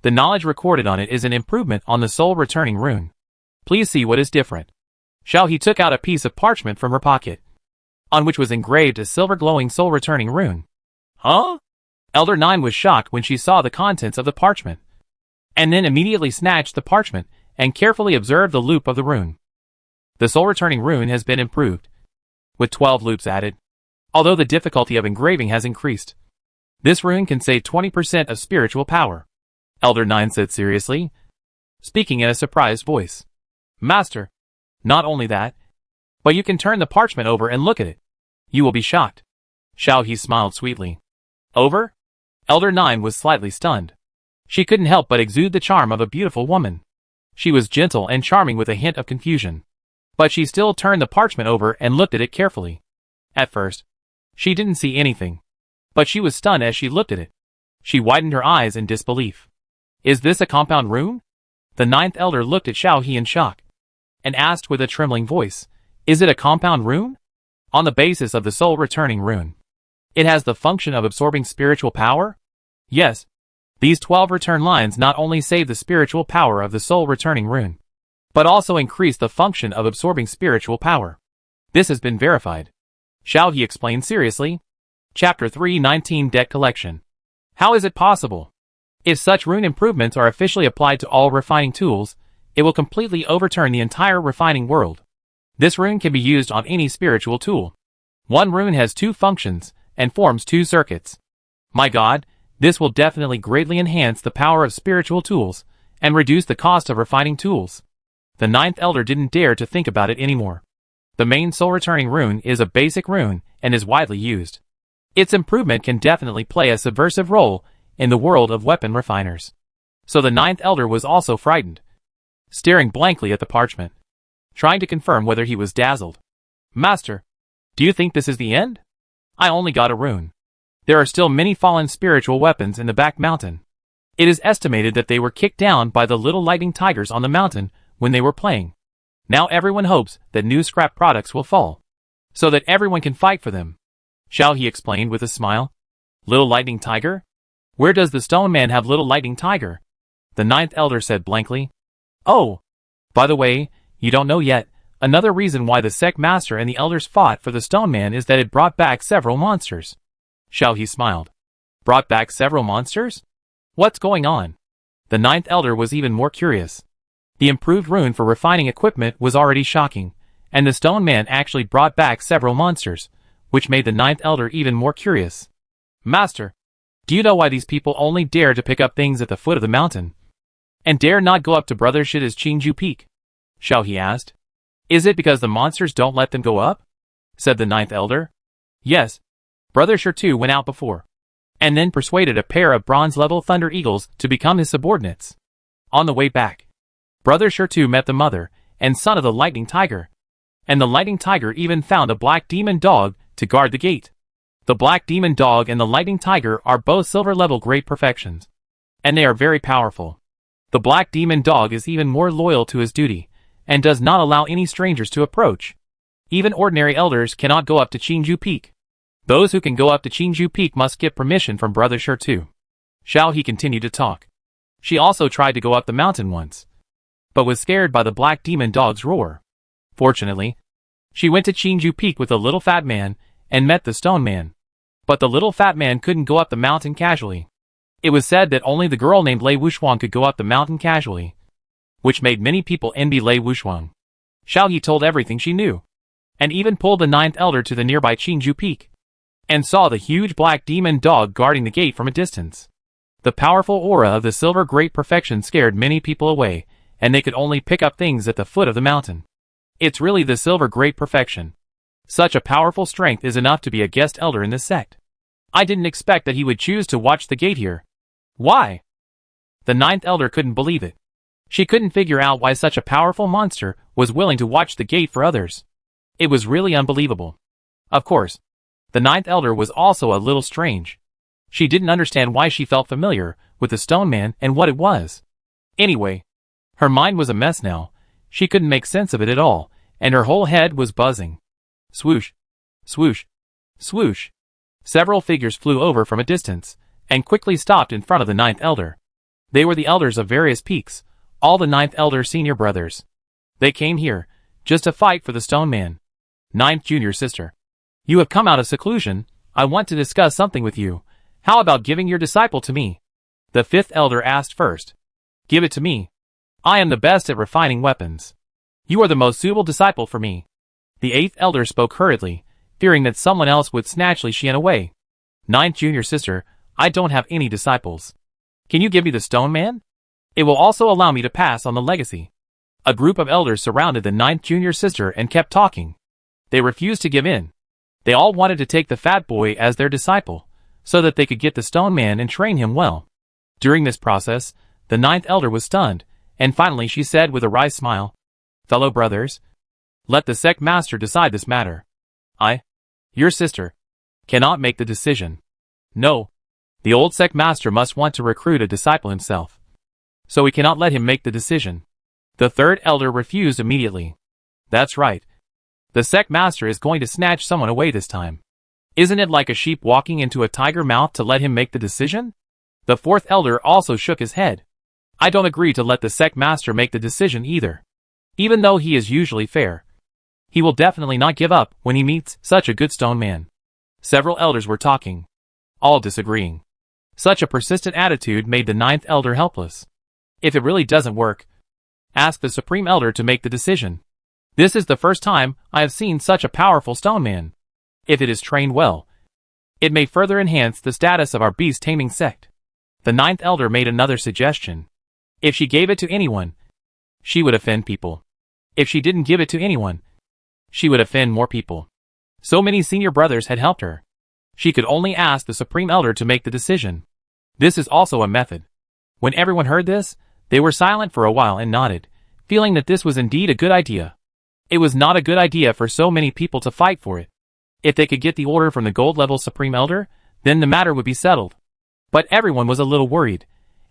The knowledge recorded on it is an improvement on the soul returning rune. Please see what is different. Xiao He took out a piece of parchment from her pocket, on which was engraved a silver glowing soul returning rune. Huh? Elder 9 was shocked when she saw the contents of the parchment, and then immediately snatched the parchment and carefully observed the loop of the rune. The soul returning rune has been improved, with 12 loops added, although the difficulty of engraving has increased. This rune can save 20% of spiritual power, Elder 9 said seriously, speaking in a surprised voice. Master, not only that, But you can turn the parchment over and look at it. You will be shocked. Xiao He smiled sweetly. Over? Elder 9 was slightly stunned. She couldn't help but exude the charm of a beautiful woman. She was gentle and charming with a hint of confusion. But she still turned the parchment over and looked at it carefully. At first, she didn't see anything. But she was stunned as she looked at it. She widened her eyes in disbelief. Is this a compound rune? The 9th elder looked at Xiao He in shock. And asked with a trembling voice, is it a compound rune? On the basis of the soul returning rune. It has the function of absorbing spiritual power? Yes. These 12 return lines not only save the spiritual power of the soul returning rune, but also increase the function of absorbing spiritual power. This has been verified. Xiao He explained seriously. Chapter 319 Debt Collection. How is it possible? If such rune improvements are officially applied to all refining tools, it will completely overturn the entire refining world. This rune can be used on any spiritual tool. One rune has 2 functions, and forms 2 circuits. My God, this will definitely greatly enhance the power of spiritual tools, and reduce the cost of refining tools. The 9th elder didn't dare to think about it anymore. The main soul returning rune is a basic rune, and is widely used. Its improvement can definitely play a subversive role in the world of weapon refiners. So the 9th elder was also frightened, staring blankly at the parchment, trying to confirm whether he was dazzled. Master, do you think this is the end? I only got a rune. There are still many fallen spiritual weapons in the back mountain. It is estimated that they were kicked down by the little lightning tigers on the mountain when they were playing. Now everyone hopes that new scrap products will fall, so that everyone can fight for them. Xiao He explained with a smile. Little lightning tiger? Where does the stone man have little lightning tiger? The 9th elder said blankly. Oh, by the way, you don't know yet, another reason why the sect master and the elders fought for the stone man is that it brought back several monsters. Xiao He smiled. Brought back several monsters? What's going on? The 9th elder was even more curious. The improved rune for refining equipment was already shocking, and the stone man actually brought back several monsters, which made the 9th elder even more curious. Master, do you know why these people only dare to pick up things at the foot of the mountain, and dare not go up to Brother Shida's Qingju Peak? Xiao He asked. Is it because the monsters don't let them go up? Said the 9th elder. Yes. Brother Shir went out before, and then persuaded a pair of bronze-level Thunder Eagles to become his subordinates. On the way back, Brother Shir met the mother and son of the Lightning Tiger, and the Lightning Tiger even found a black demon dog to guard the gate. The black demon dog and the Lightning Tiger are both silver-level great perfections, and they are very powerful. The black demon dog is even more loyal to his duty, and does not allow any strangers to approach. Even ordinary elders cannot go up to Qingju Peak. Those who can go up to Qingju Peak must get permission from Brother Shir. Xiao He continued to talk. She also tried to go up the mountain once, but was scared by the black demon dog's roar. Fortunately, she went to Qingju Peak with the little fat man, and met the stone man. But the little fat man couldn't go up the mountain casually. It was said that only the girl named Lei Wushuang could go up the mountain casually, which made many people envy Lei Wushuang. Xiao He told everything she knew, and even pulled the 9th elder to the nearby Qingju Peak, and saw the huge black demon dog guarding the gate from a distance. The powerful aura of the silver great perfection scared many people away, and they could only pick up things at the foot of the mountain. It's really the silver great perfection. Such a powerful strength is enough to be a guest elder in this sect. I didn't expect that he would choose to watch the gate here. Why? The 9th elder couldn't believe it. She couldn't figure out why such a powerful monster was willing to watch the gate for others. It was really unbelievable. Of course, the 9th elder was also a little strange. She didn't understand why she felt familiar with the stone man and what it was. Anyway, her mind was a mess now. She couldn't make sense of it at all, and her whole head was buzzing. Swoosh, swoosh, swoosh. Several figures flew over from a distance, and quickly stopped in front of the 9th elder. They were the elders of various peaks, all the 9th elder's senior brothers. They came here, just to fight for the stone man. 9th junior sister. You have come out of seclusion. I want to discuss something with you. How about giving your disciple to me? The 5th elder asked first. Give it to me. I am the best at refining weapons. You are the most suitable disciple for me. The 8th elder spoke hurriedly, fearing that someone else would snatch Li Xian away. 9th junior sister, I don't have any disciples. Can you give me the stone man? It will also allow me to pass on the legacy. A group of elders surrounded the 9th junior sister and kept talking. They refused to give in. They all wanted to take the fat boy as their disciple, so that they could get the stone man and train him well. During this process, the ninth elder was stunned, and finally she said with a wry smile, "Fellow brothers, let the sect master decide this matter. I, your sister, cannot make the decision. No, the old sect master must want to recruit a disciple himself, so we cannot let him make the decision." The third elder refused immediately. "That's right. The sect master is going to snatch someone away this time. Isn't it like a sheep walking into a tiger mouth to let him make the decision?" The fourth elder also shook his head. "I don't agree to let the sect master make the decision either. Even though he is usually fair, he will definitely not give up when he meets such a good stone man." Several elders were talking, all disagreeing. Such a persistent attitude made the ninth elder helpless. "If it really doesn't work, ask the supreme elder to make the decision. This is the first time I have seen such a powerful stone man. If it is trained well, it may further enhance the status of our beast-taming sect." The ninth elder made another suggestion. If she gave it to anyone, she would offend people. If she didn't give it to anyone, she would offend more people. So many senior brothers had helped her. She could only ask the supreme elder to make the decision. This is also a method. When everyone heard this, they were silent for a while and nodded, feeling that this was indeed a good idea. It was not a good idea for so many people to fight for it. If they could get the order from the gold-level supreme elder, then the matter would be settled. But everyone was a little worried,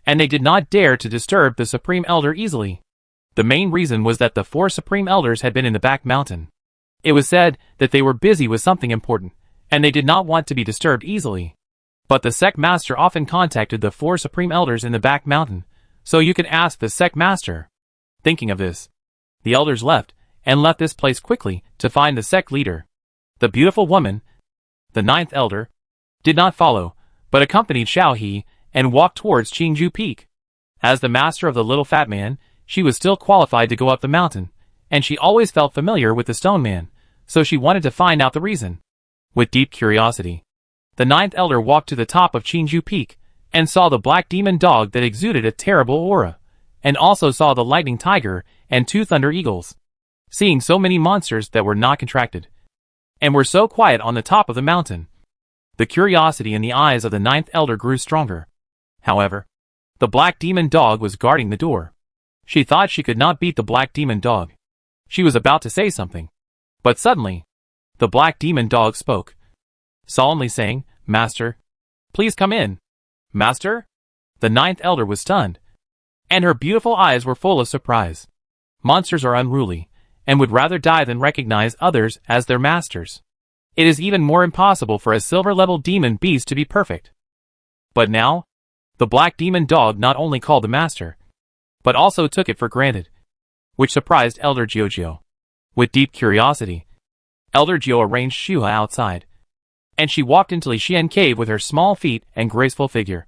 and they did not dare to disturb the supreme elder easily. The main reason was that the four supreme elders had been in the back mountain. It was said that they were busy with something important, and they did not want to be disturbed easily. But the sect master often contacted the four supreme elders in the back mountain, so you could ask the sect master. Thinking of this, the elders left this place quickly to find the sect leader. The beautiful woman, the ninth elder, did not follow, but accompanied Xiao He and walked towards Qingju Peak. As the master of the little fat man, she was still qualified to go up the mountain, and she always felt familiar with the stone man, so she wanted to find out the reason. With deep curiosity, the ninth elder walked to the top of Qingju Peak and saw the black demon dog that exuded a terrible aura, and also saw the lightning tiger and two thunder eagles. Seeing so many monsters that were not contracted, and were so quiet on the top of the mountain, the curiosity in the eyes of the ninth elder grew stronger. However, the black demon dog was guarding the door. She thought she could not beat the black demon dog. She was about to say something, but suddenly, the black demon dog spoke, solemnly saying, "Master, please come in." "Master?" The ninth elder was stunned, and her beautiful eyes were full of surprise. Monsters are unruly, and would rather die than recognize others as their masters. It is even more impossible for a silver-level demon beast to be perfect. But now, the black demon dog not only called the master, but also took it for granted, which surprised Elder Jiojio. With deep curiosity, Elder Jio arranged Shuha outside, and she walked into Li Xian cave with her small feet and graceful figure,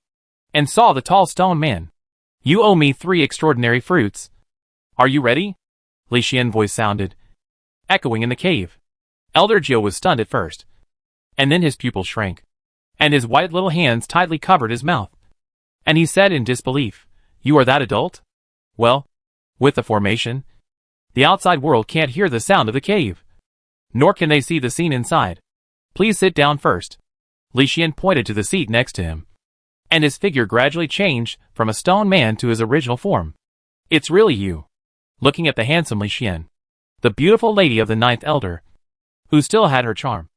and saw the tall stone man. "You owe me 3 extraordinary fruits. Are you ready?" Li Xian voice sounded, echoing in the cave. Elder Jio was stunned at first, and then his pupil shrank, and his white little hands tightly covered his mouth, and he said in disbelief, "You are that adult?" Well, with the formation, the outside world can't hear the sound of the cave, nor can they see the scene inside. Please sit down first. Li Xian pointed to the seat next to him, and his figure gradually changed from a stone man to his original form. "It's really you." Looking at the handsome Li Xian, the beautiful lady of the ninth elder, who still had her charm,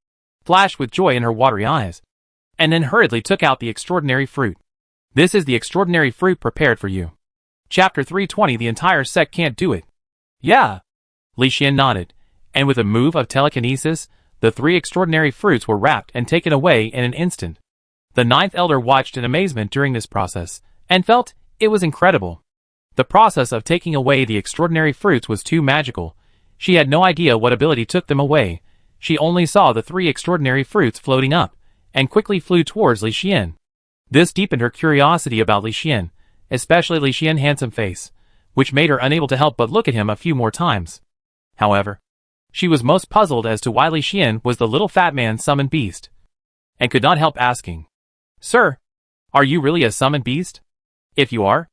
flashed with joy in her watery eyes, and then hurriedly took out the extraordinary fruit. "This is the extraordinary fruit prepared for you. Chapter 320. The entire sect can't do it." "Yeah." Li Xian nodded, and with a move of telekinesis, the 3 extraordinary fruits were wrapped and taken away in an instant. The ninth elder watched in amazement during this process, and felt it was incredible. The process of taking away the extraordinary fruits was too magical. She had no idea what ability took them away. She only saw the 3 extraordinary fruits floating up, and quickly flew towards Li Xian. This deepened her curiosity about Li Xian, especially Li Xian's handsome face, which made her unable to help but look at him a few more times. However, she was most puzzled as to why Li Xian was the little fat man summoned beast, and could not help asking, "Sir, are you really a summoned beast? If you are,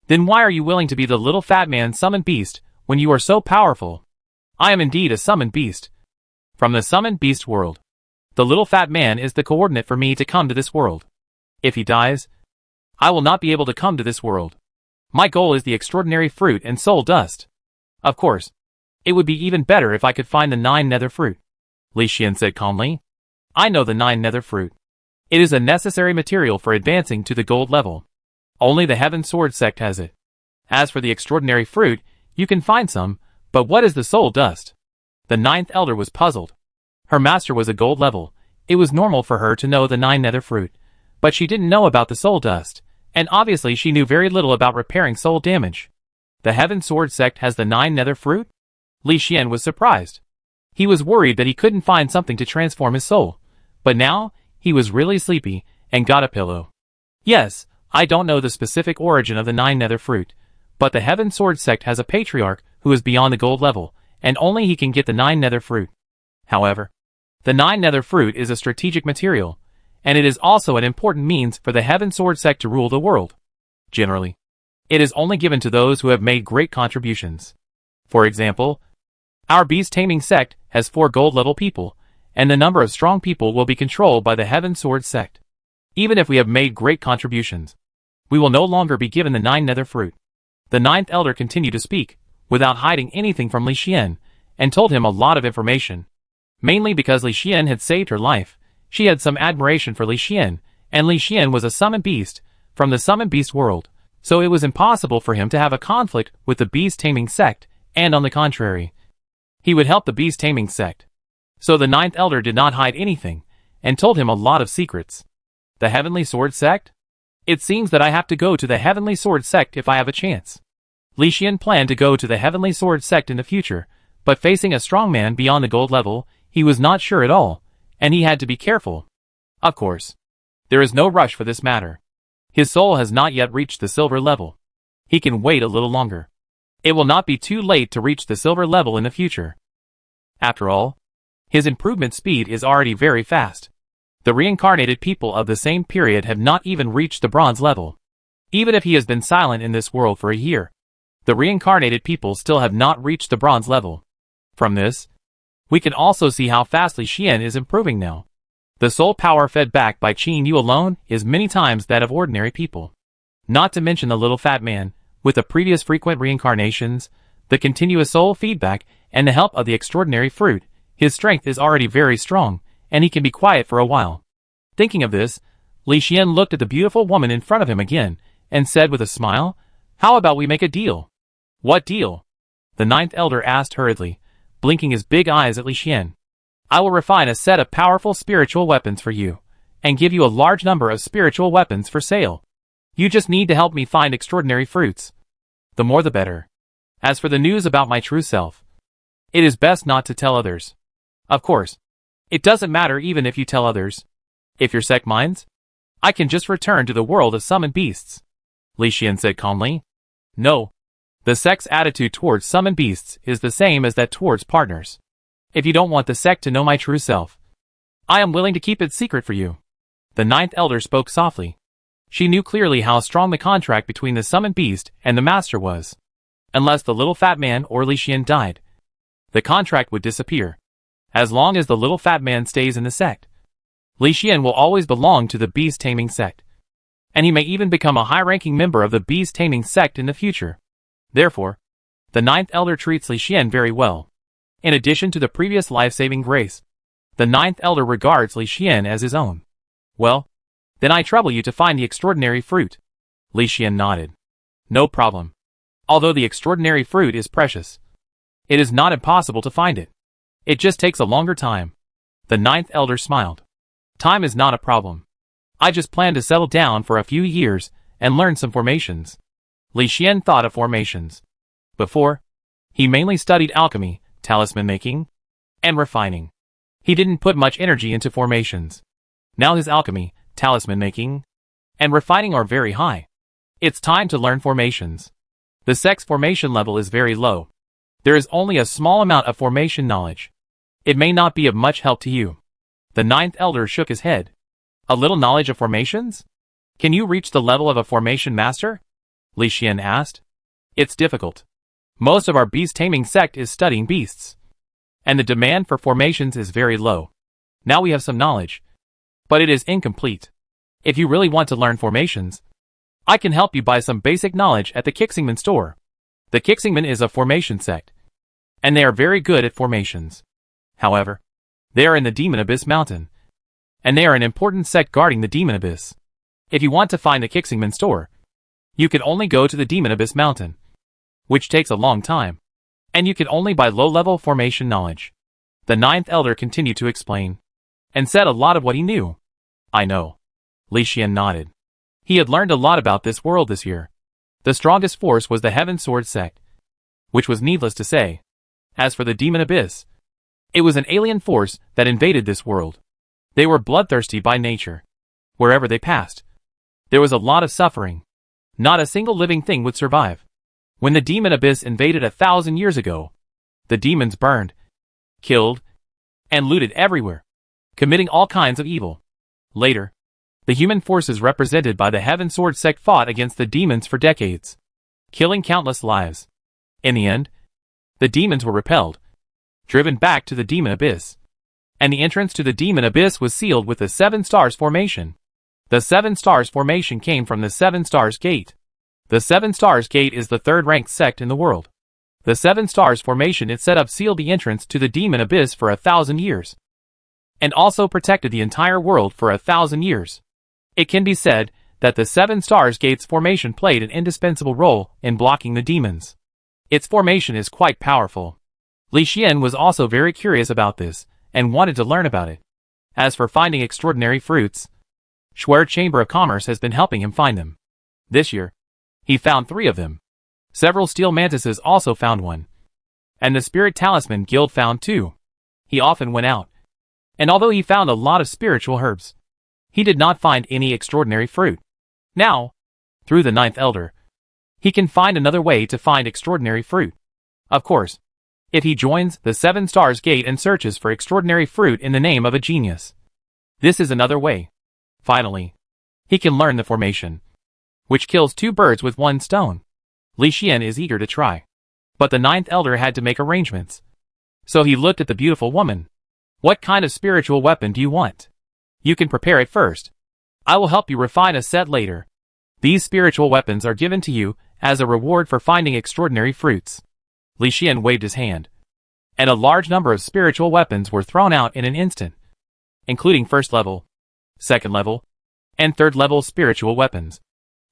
then why are you willing to be the little fat man summoned beast when you are so powerful?" "I am indeed a summoned beast. From the summoned beast world. The little fat man is the coordinate for me to come to this world. If he dies, I will not be able to come to this world. My goal is the extraordinary fruit and soul dust. Of course, it would be even better if I could find the 9 nether fruit. Li Xian said calmly. I know the 9 nether fruit. It is a necessary material for advancing to the gold level. Only the Heaven Sword sect has it. As for the extraordinary fruit, you can find some, but what is the soul dust? The 9th elder was puzzled. Her master was a gold level. It was normal for her to know the 9 nether fruit, but she didn't know about the soul dust, and obviously she knew very little about repairing soul damage. The Heaven Sword sect has the 9 nether fruit? Li Xian was surprised. He was worried that he couldn't find something to transform his soul, but now, he was really sleepy, and got a pillow. Yes, I don't know the specific origin of the 9 nether fruit, but the Heaven Sword sect has a patriarch who is beyond the gold level, and only he can get the 9 nether fruit. However, the 9 nether fruit is a strategic material, and it is also an important means for the Heaven Sword sect to rule the world. Generally, it is only given to those who have made great contributions. For example, our beast taming sect has 4 gold level people, and the number of strong people will be controlled by the Heaven Sword sect. Even if we have made great contributions, we will no longer be given the 9 nether fruit. The 9th elder continued to speak, without hiding anything from Li Xian, and told him a lot of information. Mainly because Li Xian had saved her life, she had some admiration for Li Xian, and Li Xian was a summoned beast, from the summoned beast world, so it was impossible for him to have a conflict with the beast taming sect, and on the contrary, he would help the beast taming sect. So the 9th elder did not hide anything, and told him a lot of secrets. The Heavenly Sword sect? It seems that I have to go to the Heavenly Sword sect if I have a chance. Li Xian planned to go to the Heavenly Sword sect in the future, but facing a strong man beyond the gold level, he was not sure at all, and he had to be careful. Of course, there is no rush for this matter. His soul has not yet reached the silver level. He can wait a little longer. It will not be too late to reach the silver level in the future. After all, his improvement speed is already very fast. The reincarnated people of the same period have not even reached the bronze level. Even if he has been silent in this world for a year, the reincarnated people still have not reached the bronze level. From this, we can also see how fast Li Xian is improving now. The soul power fed back by Qin Yu alone is many times that of ordinary people. Not to mention the little fat man, with the previous frequent reincarnations, the continuous soul feedback, and the help of the extraordinary fruit, his strength is already very strong, and he can be quiet for a while. Thinking of this, Li Xian looked at the beautiful woman in front of him again, and said with a smile, "How about we make a deal?" "What deal?" the 9th elder asked hurriedly, blinking his big eyes at Li Xian. "I will refine a set of powerful spiritual weapons for you, and give you a large number of spiritual weapons for sale. You just need to help me find extraordinary fruits. The more the better. As for the news about my true self, it is best not to tell others. Of course, it doesn't matter even if you tell others. If your sect minds, I can just return to the world of summoned beasts." Li Xian said calmly. "No. The sect's attitude towards summoned beasts is the same as that towards partners. If you don't want the sect to know my true self, I am willing to keep it secret for you." The 9th elder spoke softly. She knew clearly how strong the contract between the summoned beast and the master was. Unless the little fat man or Li Xian died, the contract would disappear. As long as the little fat man stays in the sect, Li Xian will always belong to the beast taming sect, and he may even become a high-ranking member of the beast taming sect in the future. Therefore, the 9th elder treats Li Xian very well. In addition to the previous life-saving grace, the 9th elder regards Li Xian as his own. "Well, then I trouble you to find the extraordinary fruit." Li Xian nodded. "No problem. Although the extraordinary fruit is precious, it is not impossible to find it. It just takes a longer time." The 9th elder smiled. "Time is not a problem. I just plan to settle down for a few years and learn some formations." Li Xian thought of formations. Before, he mainly studied alchemy, talisman making, and refining. He didn't put much energy into formations. Now his alchemy, talisman making, and refining are very high. It's time to learn formations. The sect's formation level is very low. There is only a small amount of formation knowledge. It may not be of much help to you. The 9th elder shook his head. "A little knowledge of formations? Can you reach the level of a formation master?" Li Xian asked. "It's difficult. Most of our beast taming sect is studying beasts. and the demand for formations is very low. Now we have some knowledge, but it is incomplete. If you really want to learn formations, I can help you buy some basic knowledge at the Kixingman store. The Kixingman is a formation sect, and they are very good at formations. However, they are in the Demon Abyss Mountain, and they are an important sect guarding the Demon Abyss. If you want to find the Kixingman store, you can only go to the Demon Abyss Mountain, which takes a long time, and you can only buy low-level formation knowledge. The Ninth Elder continued to explain, and said a lot of what he knew. I know. Li Xian nodded. He had learned a lot about this world this year. The strongest force was the Heaven Sword sect, which was needless to say. As for the Demon Abyss, it was an alien force that invaded this world. They were bloodthirsty by nature. Wherever they passed, there was a lot of suffering. Not a single living thing would survive. When the Demon Abyss invaded 1,000 years ago, the demons burned, killed, and looted everywhere, committing all kinds of evil. Later, the human forces represented by the Heaven Sword sect fought against the demons for decades, killing countless lives. In the end, the demons were repelled, driven back to the Demon Abyss, and the entrance to the Demon Abyss was sealed with the 7 Stars formation. The 7 Stars formation came from the 7 Stars Gate. The 7 Stars Gate is the third-ranked sect in the world. The 7 Stars formation it set up sealed the entrance to the Demon Abyss for 1,000 years, and also protected the entire world for 1,000 years. It can be said that the 7 Stars Gates formation played an indispensable role in blocking the demons. Its formation is quite powerful. Li Xian was also very curious about this, and wanted to learn about it. As for finding extraordinary fruits, Shu'er Chamber of Commerce has been helping him find them. This year, he found 3 of them. Several steel mantises also found one. And the Spirit Talisman Guild found 2. He often went out, and although he found a lot of spiritual herbs, he did not find any extraordinary fruit. Now, through the Ninth Elder, he can find another way to find extraordinary fruit. Of course, if he joins the 7 Stars Gate and searches for extraordinary fruit in the name of a genius. This is another way. Finally, he can learn the formation, which kills 2 birds with 1 stone. Li Xian is eager to try, but the Ninth Elder had to make arrangements. So he looked at the beautiful woman. What kind of spiritual weapon do you want? You can prepare it first. I will help you refine a set later. These spiritual weapons are given to you as a reward for finding extraordinary fruits. Li Xian waved his hand, and a large number of spiritual weapons were thrown out in an instant, including 1st level, 2nd level, and 3rd level spiritual weapons.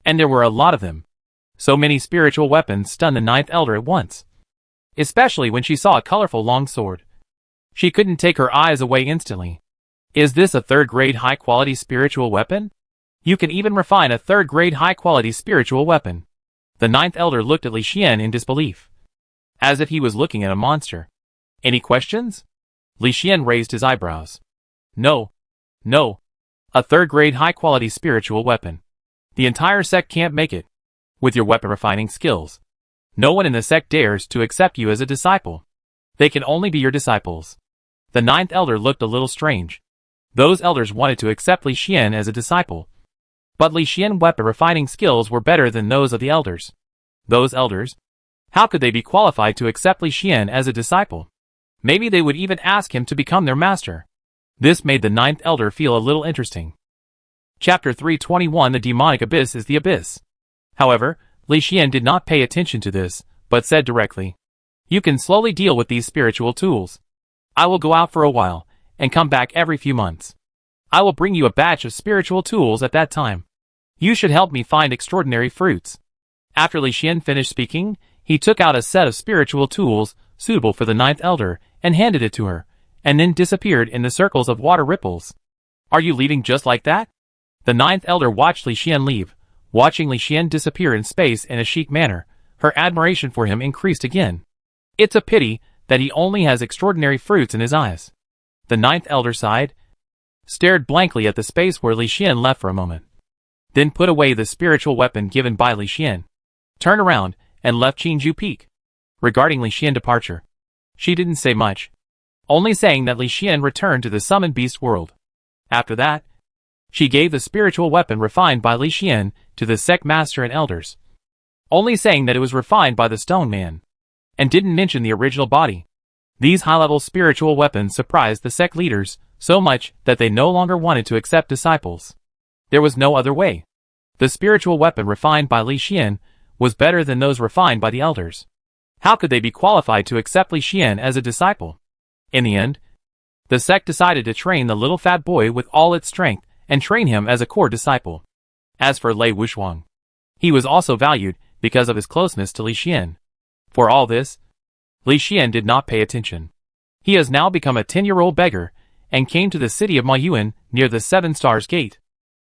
And there were a lot of them. So many spiritual weapons stunned the Ninth Elder at once, especially when she saw a colorful long sword. She couldn't take her eyes away instantly. Is this a 3rd-grade high-quality spiritual weapon? You can even refine a 3rd-grade high-quality spiritual weapon. The Ninth Elder looked at Li Xian in disbelief, as if he was looking at a monster. Any questions? Li Xian raised his eyebrows. No. No. A 3rd-grade high-quality spiritual weapon. The entire sect can't make it. With your weapon refining skills, no one in the sect dares to accept you as a disciple. They can only be your disciples. The Ninth Elder looked a little strange. Those elders wanted to accept Li Xian as a disciple, but Li Xian's weapon refining skills were better than those of the elders. Those elders? How could they be qualified to accept Li Xian as a disciple? Maybe they would even ask him to become their master. This made the Ninth Elder feel a little interesting. Chapter 321 The Demonic Abyss is the Abyss. However, Li Xian did not pay attention to this, but said directly, You can slowly deal with these spiritual tools. I will go out for a while, and come back every few months. I will bring you a batch of spiritual tools at that time. You should help me find extraordinary fruits. After Li Xian finished speaking, he took out a set of spiritual tools suitable for the Ninth Elder and handed it to her, and then disappeared in the circles of water ripples. Are you leaving just like that? The Ninth Elder watched Li Xian leave. Watching Li Xian disappear in space in a chic manner, her admiration for him increased again. It's a pity that he only has extraordinary fruits in his eyes. The Ninth Elder sighed, stared blankly at the space where Li Xian left for a moment, then put away the spiritual weapon given by Li Xian, turned around, and left Qingju Peak. Regarding Li Xian's departure, she didn't say much, only saying that Li Xian returned to the Summoned Beast world. After that, she gave the spiritual weapon refined by Li Xian to the sect master and elders, only saying that it was refined by the Stone Man, and didn't mention the original body. These high-level spiritual weapons surprised the sect leaders so much that they no longer wanted to accept disciples. There was no other way. The spiritual weapon refined by Li Xian was better than those refined by the elders. How could they be qualified to accept Li Xian as a disciple? In the end, the sect decided to train the little fat boy with all its strength and train him as a core disciple. As for Lei Wuxuang, he was also valued because of his closeness to Li Xian. For all this, Li Xian did not pay attention. He has now become a 10-year-old beggar and came to the city of Maiyuan near the Seven Stars Gate.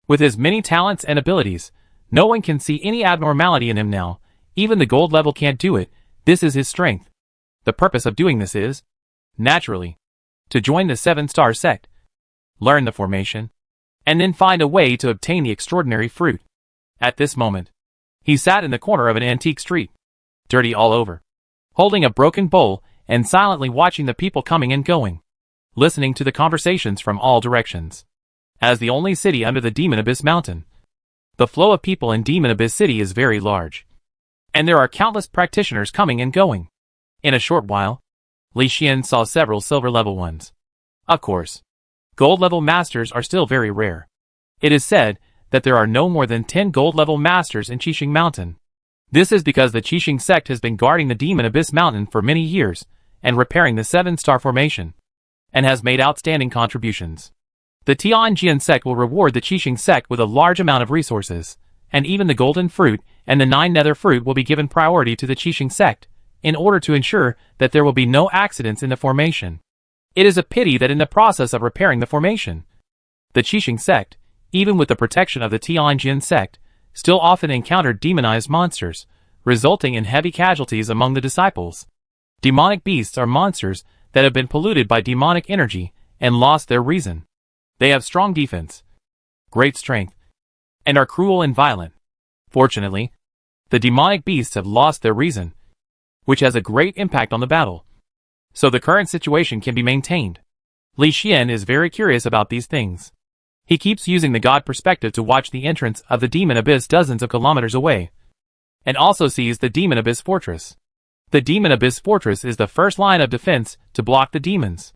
With his many talents and abilities, no one can see any abnormality in him now. Even the gold level can't do it. This is his strength. The purpose of doing this is, naturally, to join the Seven Star sect, learn the formation, and then find a way to obtain the extraordinary fruit. At this moment, he sat in the corner of an antique street, dirty all over, holding a broken bowl and silently watching the people coming and going, listening to the conversations from all directions. As the only city under the Demon Abyss Mountain, the flow of people in Demon Abyss City is very large, and there are countless practitioners coming and going. In a short while, Li Xian saw several silver level ones. Of course, gold level masters are still very rare. It is said that there are no more than 10 gold level masters in Qixing Mountain. This is because the Qixing sect has been guarding the Demon Abyss Mountain for many years and repairing the 7-star formation, and has made outstanding contributions. The Tianjian sect will reward the Qixing sect with a large amount of resources, and even the golden fruit and the 9 nether fruit will be given priority to the Qixing sect, in order to ensure that there will be no accidents in the formation. It is a pity that in the process of repairing the formation, the Qixing sect, even with the protection of the Tianjian sect, still often encountered demonized monsters, resulting in heavy casualties among the disciples. Demonic beasts are monsters that have been polluted by demonic energy and lost their reason. They have strong defense, great strength, and are cruel and violent. Fortunately, the demonic beasts have lost their reason, which has a great impact on the battle. So the current situation can be maintained. Li Xian is very curious about these things. He keeps using the god perspective to watch the entrance of the Demon Abyss dozens of kilometers away, and also sees the Demon Abyss Fortress. The Demon Abyss Fortress is the first line of defense to block the demons.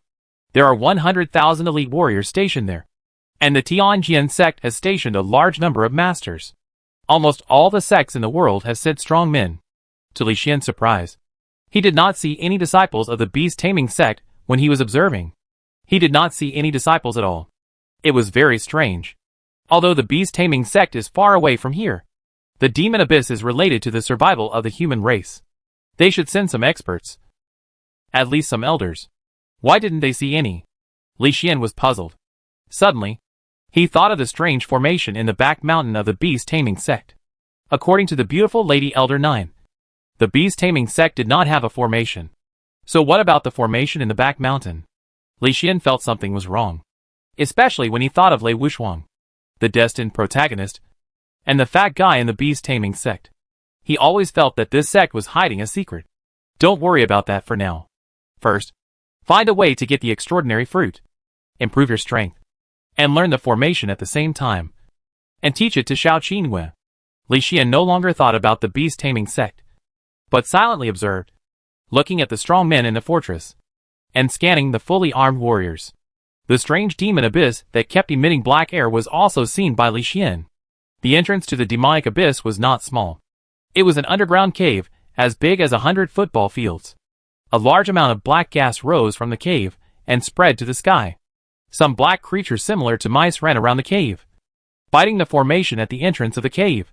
There are 100,000 elite warriors stationed there, and the Tianjian sect has stationed a large number of masters. Almost all the sects in the world have sent strong men. To Li Xian's surprise, he did not see any disciples of the beast-taming sect when he was observing. He did not see any disciples at all. It was very strange. Although the beast-taming sect is far away from here, the Demon Abyss is related to the survival of the human race. They should send some experts. At least some elders. Why didn't they see any? Li Xian was puzzled. Suddenly, he thought of the strange formation in the back mountain of the beast-taming sect. According to the beautiful Lady Elder 9, the beast-taming sect did not have a formation. So what about the formation in the back mountain? Li Xian felt something was wrong, especially when he thought of Lei Wuxuang, the destined protagonist, and the fat guy in the beast-taming sect. He always felt that this sect was hiding a secret. Don't worry about that for now. First, find a way to get the extraordinary fruit, improve your strength, and learn the formation at the same time, and teach it to Xiao Qinhue. Li Xian no longer thought about the beast-taming sect, but silently observed, looking at the strong men in the fortress, and scanning the fully armed warriors. The strange demon abyss that kept emitting black air was also seen by Li Xian. The entrance to the demonic abyss was not small. It was an underground cave, as big as 100 football fields. A large amount of black gas rose from the cave and spread to the sky. Some black creatures similar to mice ran around the cave, biting the formation at the entrance of the cave,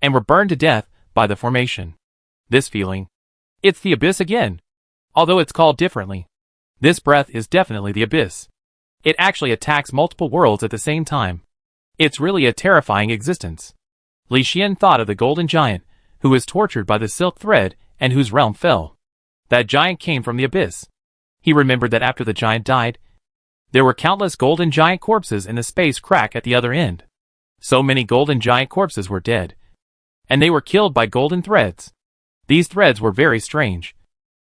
and were burned to death by the formation. This feeling, it's the abyss again. Although it's called differently, this breath is definitely the abyss. It actually attacks multiple worlds at the same time. It's really a terrifying existence. Li Xian thought of the golden giant, who was tortured by the silk thread and whose realm fell. That giant came from the abyss. He remembered that after the giant died, there were countless golden giant corpses in the space crack at the other end. So many golden giant corpses were dead, and they were killed by golden threads. These threads were very strange,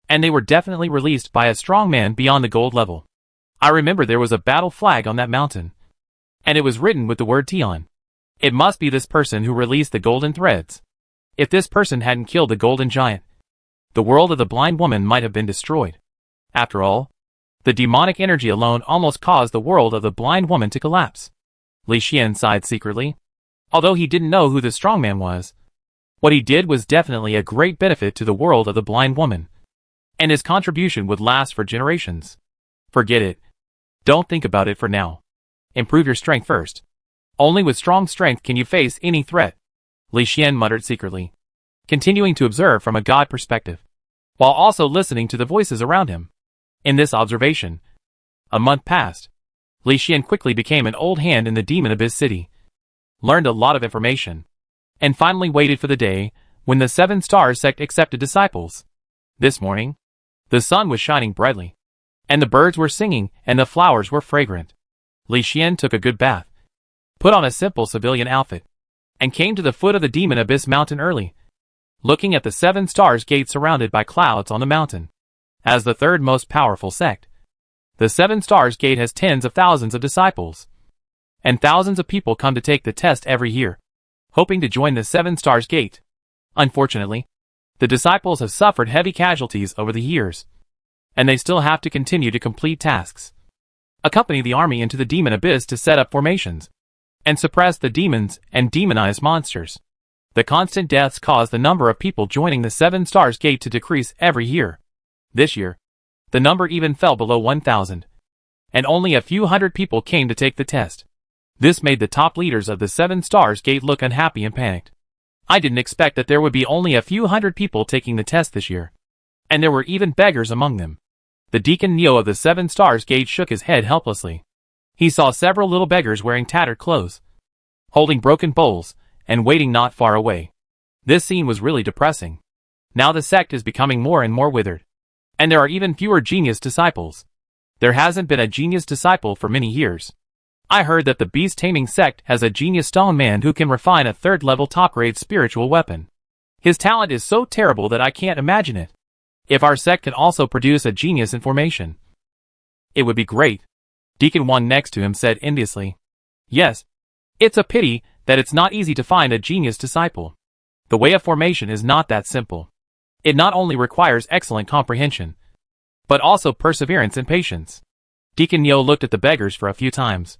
and they were definitely released by a strong man beyond the gold level. I remember there was a battle flag on that mountain, and it was written with the word Tian. It must be this person who released the golden threads. If this person hadn't killed the golden giant, the world of the blind woman might have been destroyed. After all, the demonic energy alone almost caused the world of the blind woman to collapse. Li Xian sighed secretly. Although he didn't know who the strong man was, what he did was definitely a great benefit to the world of the blind woman. And his contribution would last for generations. Forget it. Don't think about it for now. Improve your strength first. Only with strong strength can you face any threat, Li Xian muttered secretly, continuing to observe from a god perspective, while also listening to the voices around him. In this observation, a month passed. Li Xian quickly became an old hand in the Demon Abyss City, learned a lot of information, and finally waited for the day when the Seven Stars sect accepted disciples. This morning, the sun was shining brightly, and the birds were singing and the flowers were fragrant. Li Xian took a good bath, put on a simple civilian outfit, and came to the foot of the Demon Abyss mountain early, looking at the Seven Stars gate surrounded by clouds on the mountain. As the third most powerful sect, the Seven Stars gate has tens of thousands of disciples, and thousands of people come to take the test every year, hoping to join the Seven Stars gate. Unfortunately, the disciples have suffered heavy casualties over the years, and they still have to continue to complete tasks, accompany the army into the Demon Abyss to set up formations, and suppress the demons and demonize monsters. The constant deaths cause the number of people joining the Seven Stars gate to decrease every year. This year, the number even fell below 1,000, and only a few hundred people came to take the test. This made the top leaders of the Seven Stars gate look unhappy and panicked. I didn't expect that there would be only a few hundred people taking the test this year, and there were even beggars among them. The Deacon Neo of the Seven Stars gate shook his head helplessly. He saw several little beggars wearing tattered clothes, holding broken bowls, and waiting not far away. This scene was really depressing. Now the sect is becoming more and more withered, and there are even fewer genius disciples. There hasn't been a genius disciple for many years. I heard that the beast taming sect has a genius stone man who can refine a third-level top-grade spiritual weapon. His talent is so terrible that I can't imagine it. If our sect can also produce a genius in formation, it would be great. Deacon One next to him said enviously. Yes, it's a pity that it's not easy to find a genius disciple. The way of formation is not that simple. It not only requires excellent comprehension, but also perseverance and patience. Deacon Neo looked at the beggars for a few times,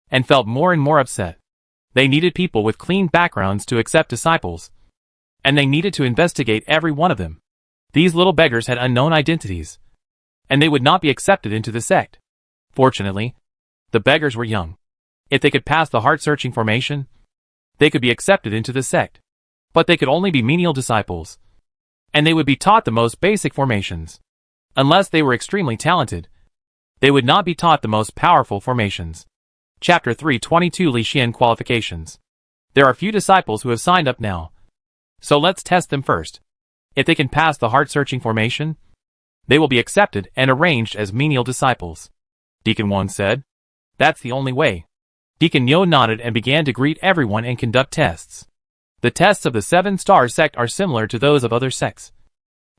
and felt more and more upset. They needed people with clean backgrounds to accept disciples, and they needed to investigate every one of them. These little beggars had unknown identities, and they would not be accepted into the sect. Fortunately, the beggars were young. If they could pass the heart-searching formation, they could be accepted into the sect. But they could only be menial disciples, and they would be taught the most basic formations. Unless they were extremely talented, they would not be taught the most powerful formations. Chapter 322 Li Xian Qualifications. There are few disciples who have signed up now, so let's test them first. If they can pass the heart-searching formation, they will be accepted and arranged as menial disciples. Deacon One said. That's the only way. Deacon Neo nodded and began to greet everyone and conduct tests. The tests of the Seven Star sect are similar to those of other sects,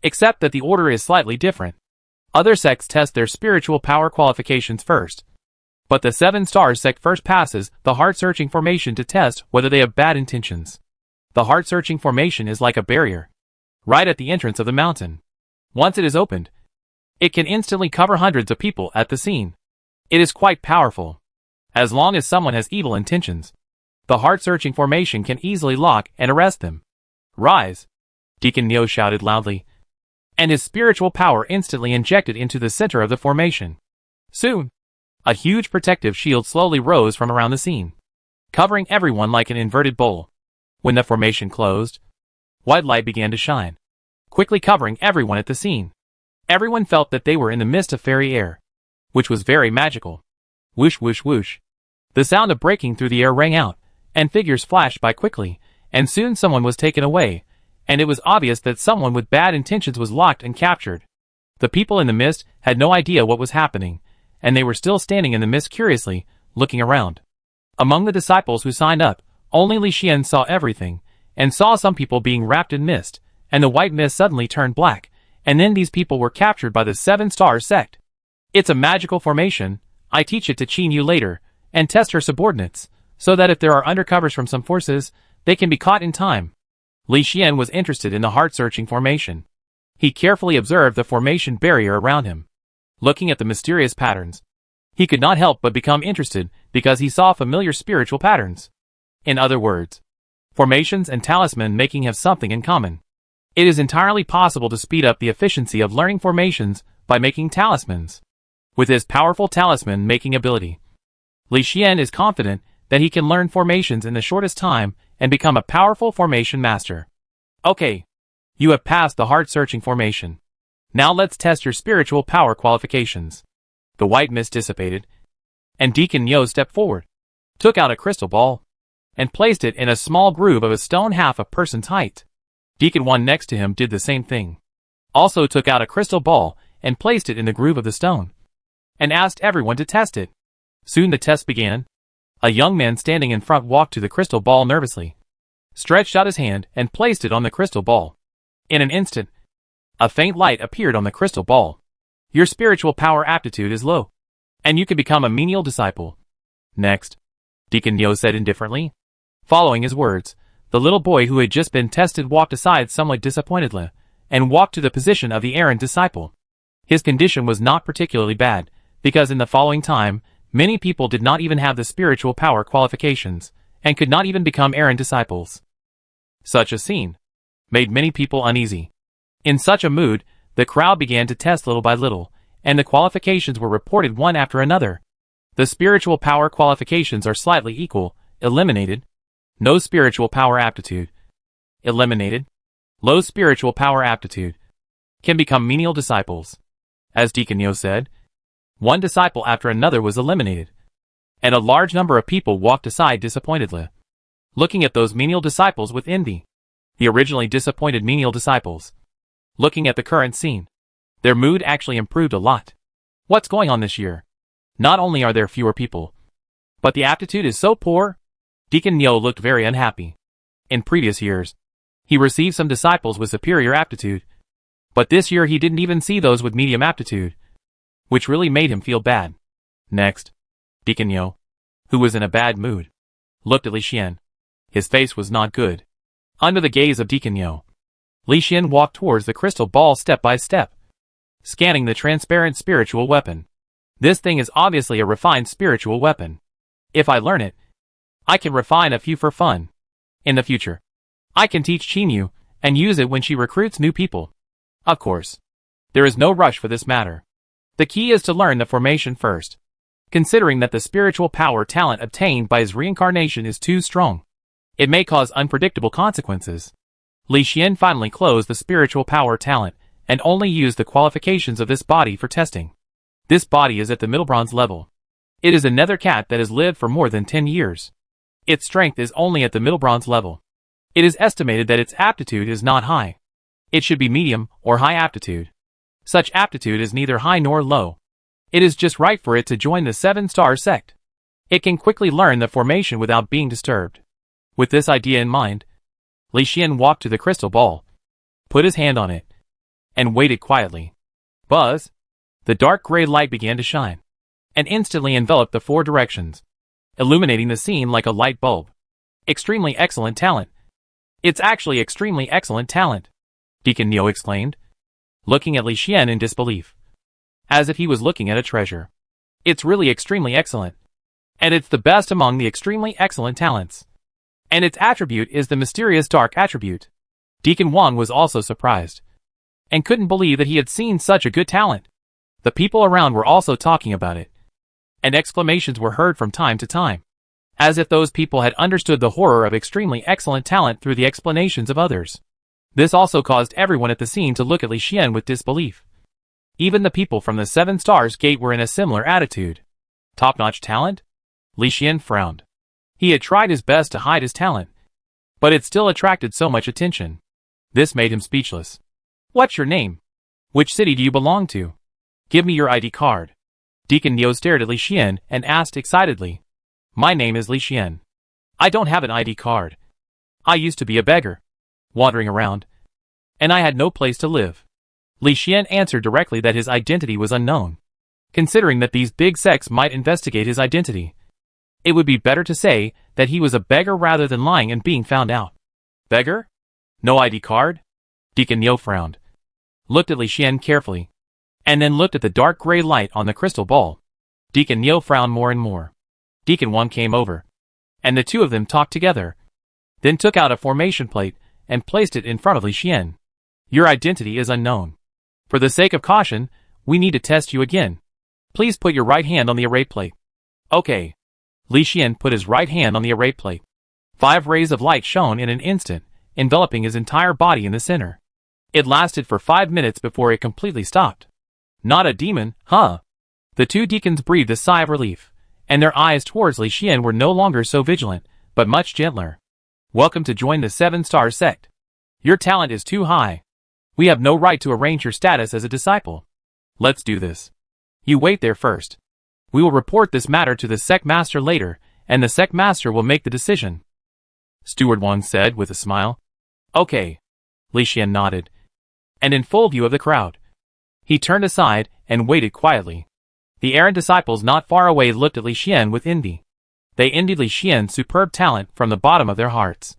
except that the order is slightly different. Other sects test their spiritual power qualifications first, but the Seven Stars sect first passes the heart-searching formation to test whether they have bad intentions. The heart-searching formation is like a barrier, right at the entrance of the mountain. Once it is opened, it can instantly cover hundreds of people at the scene. It is quite powerful. As long as someone has evil intentions, the heart-searching formation can easily lock and arrest them. Rise! Deacon Neo shouted loudly, and his spiritual power instantly injected into the center of the formation. Soon, a huge protective shield slowly rose from around the scene, covering everyone like an inverted bowl. When the formation closed, white light began to shine, quickly covering everyone at the scene. Everyone felt that they were in the midst of fairy air, which was very magical. Whoosh whoosh whoosh. The sound of breaking through the air rang out, and figures flashed by quickly, and soon someone was taken away, and it was obvious that someone with bad intentions was locked and captured. The people in the mist had no idea what was happening, and they were still standing in the mist curiously, looking around. Among the disciples who signed up, only Li Xian saw everything, and saw some people being wrapped in mist, and the white mist suddenly turned black, and then these people were captured by the Seven Star sect. It's a magical formation. I teach it to Qin Yu later, and test her subordinates, so that if there are undercovers from some forces, they can be caught in time. Li Xian was interested in the heart-searching formation. He carefully observed the formation barrier around him. looking at the mysterious patterns. He could not help but become interested because he saw familiar spiritual patterns. In other words, formations and talisman making have something in common. It is entirely possible to speed up the efficiency of learning formations by making talismans. With his powerful talisman making ability, Li Xian is confident that he can learn formations in the shortest time and become a powerful formation master. Okay. You have passed the heart-searching formation. Now let's test your spiritual power qualifications. The white mist dissipated, and Deacon Yo stepped forward, took out a crystal ball, and placed it in a small groove of a stone half a person's height. Deacon One next to him did the same thing. Also took out a crystal ball and placed it in the groove of the stone, and asked everyone to test it. Soon the test began. A young man standing in front walked to the crystal ball nervously, stretched out his hand and placed it on the crystal ball. In an instant, a faint light appeared on the crystal ball. Your spiritual power aptitude is low, and you can become a menial disciple. Next, Deacon Yo said indifferently. Following his words, the little boy who had just been tested walked aside somewhat disappointedly, and walked to the position of the errant disciple. His condition was not particularly bad, because in the following time, many people did not even have the spiritual power qualifications, and could not even become errant disciples. Such a scene made many people uneasy. In such a mood, the crowd began to test little by little, and the qualifications were reported one after another. The spiritual power qualifications are slightly equal, eliminated. No spiritual power aptitude, eliminated. Low spiritual power aptitude, can become menial disciples. As Deacon Yo said, one disciple after another was eliminated, and a large number of people walked aside disappointedly, looking at those menial disciples with envy. The originally disappointed menial disciples, looking at the current scene, their mood actually improved a lot. What's going on this year? Not only are there fewer people, but the aptitude is so poor. Deacon Yo looked very unhappy. In previous years, he received some disciples with superior aptitude, but this year he didn't even see those with medium aptitude, which really made him feel bad. Next, Deacon Yo, who was in a bad mood, looked at Li Xian. His face was not good. Under the gaze of Deacon Yo, Li Xian walked towards the crystal ball step by step, scanning the transparent spiritual weapon. This thing is obviously a refined spiritual weapon. If I learn it, I can refine a few for fun. In the future, I can teach Qinyu and use it when she recruits new people. Of course, there is no rush for this matter. The key is to learn the formation first, considering that the spiritual power talent obtained by his reincarnation is too strong. It may cause unpredictable consequences. Li Xian finally closed the spiritual power talent and only used the qualifications of this body for testing. This body is at the middle bronze level. It is a nether cat that has lived for more than 10 years. Its strength is only at the middle bronze level. It is estimated that its aptitude is not high. It should be medium or high aptitude. Such aptitude is neither high nor low. It is just right for it to join the 7-star sect. It can quickly learn the formation without being disturbed. With this idea in mind, Li Xian walked to the crystal ball, put his hand on it, and waited quietly. Buzz! The dark gray light began to shine, and instantly enveloped the 4 directions, illuminating the scene like a light bulb. Extremely excellent talent. It's actually extremely excellent talent, Deacon Yo exclaimed, looking at Li Xian in disbelief, as if he was looking at a treasure. It's really extremely excellent. And it's the best among the extremely excellent talents. And its attribute is the mysterious dark attribute. Deacon Wang was also surprised, and couldn't believe that he had seen such a good talent. The people around were also talking about it, and exclamations were heard from time to time, as if those people had understood the horror of extremely excellent talent through the explanations of others. This also caused everyone at the scene to look at Li Xian with disbelief. Even the people from the 7 Stars Gate were in a similar attitude. Top-notch talent? Li Xian frowned. He had tried his best to hide his talent, but it still attracted so much attention. This made him speechless. What's your name? Which city do you belong to? Give me your ID card. Deacon Yo stared at Li Xian and asked excitedly. My name is Li Xian. I don't have an ID card. I used to be a beggar, wandering around, and I had no place to live. Li Xian answered directly that his identity was unknown. Considering that these big sects might investigate his identity, it would be better to say that he was a beggar rather than lying and being found out. Beggar? No ID card? Deacon Yo frowned, looked at Li Xian carefully, and then looked at the dark gray light on the crystal ball. Deacon Neo frowned more and more. Deacon 1 came over, and the two of them talked together, then took out a formation plate and placed it in front of Li Xian. Your identity is unknown. For the sake of caution, we need to test you again. Please put your right hand on the array plate. Okay. Li Xian put his right hand on the array plate. 5 rays of light shone in an instant, enveloping his entire body in the center. It lasted for 5 minutes before it completely stopped. Not a demon, huh? The two deacons breathed a sigh of relief, and their eyes towards Li Xian were no longer so vigilant, but much gentler. Welcome to join the 7-star sect. Your talent is too high. We have no right to arrange your status as a disciple. Let's do this. You wait there first. We will report this matter to the sect master later, and the sect master will make the decision. Steward 1 said with a smile. Okay. Li Xian nodded. And in full view of the crowd, he turned aside and waited quietly. The errant disciples not far away looked at Li Xian with envy. They envied Li Xian's superb talent from the bottom of their hearts.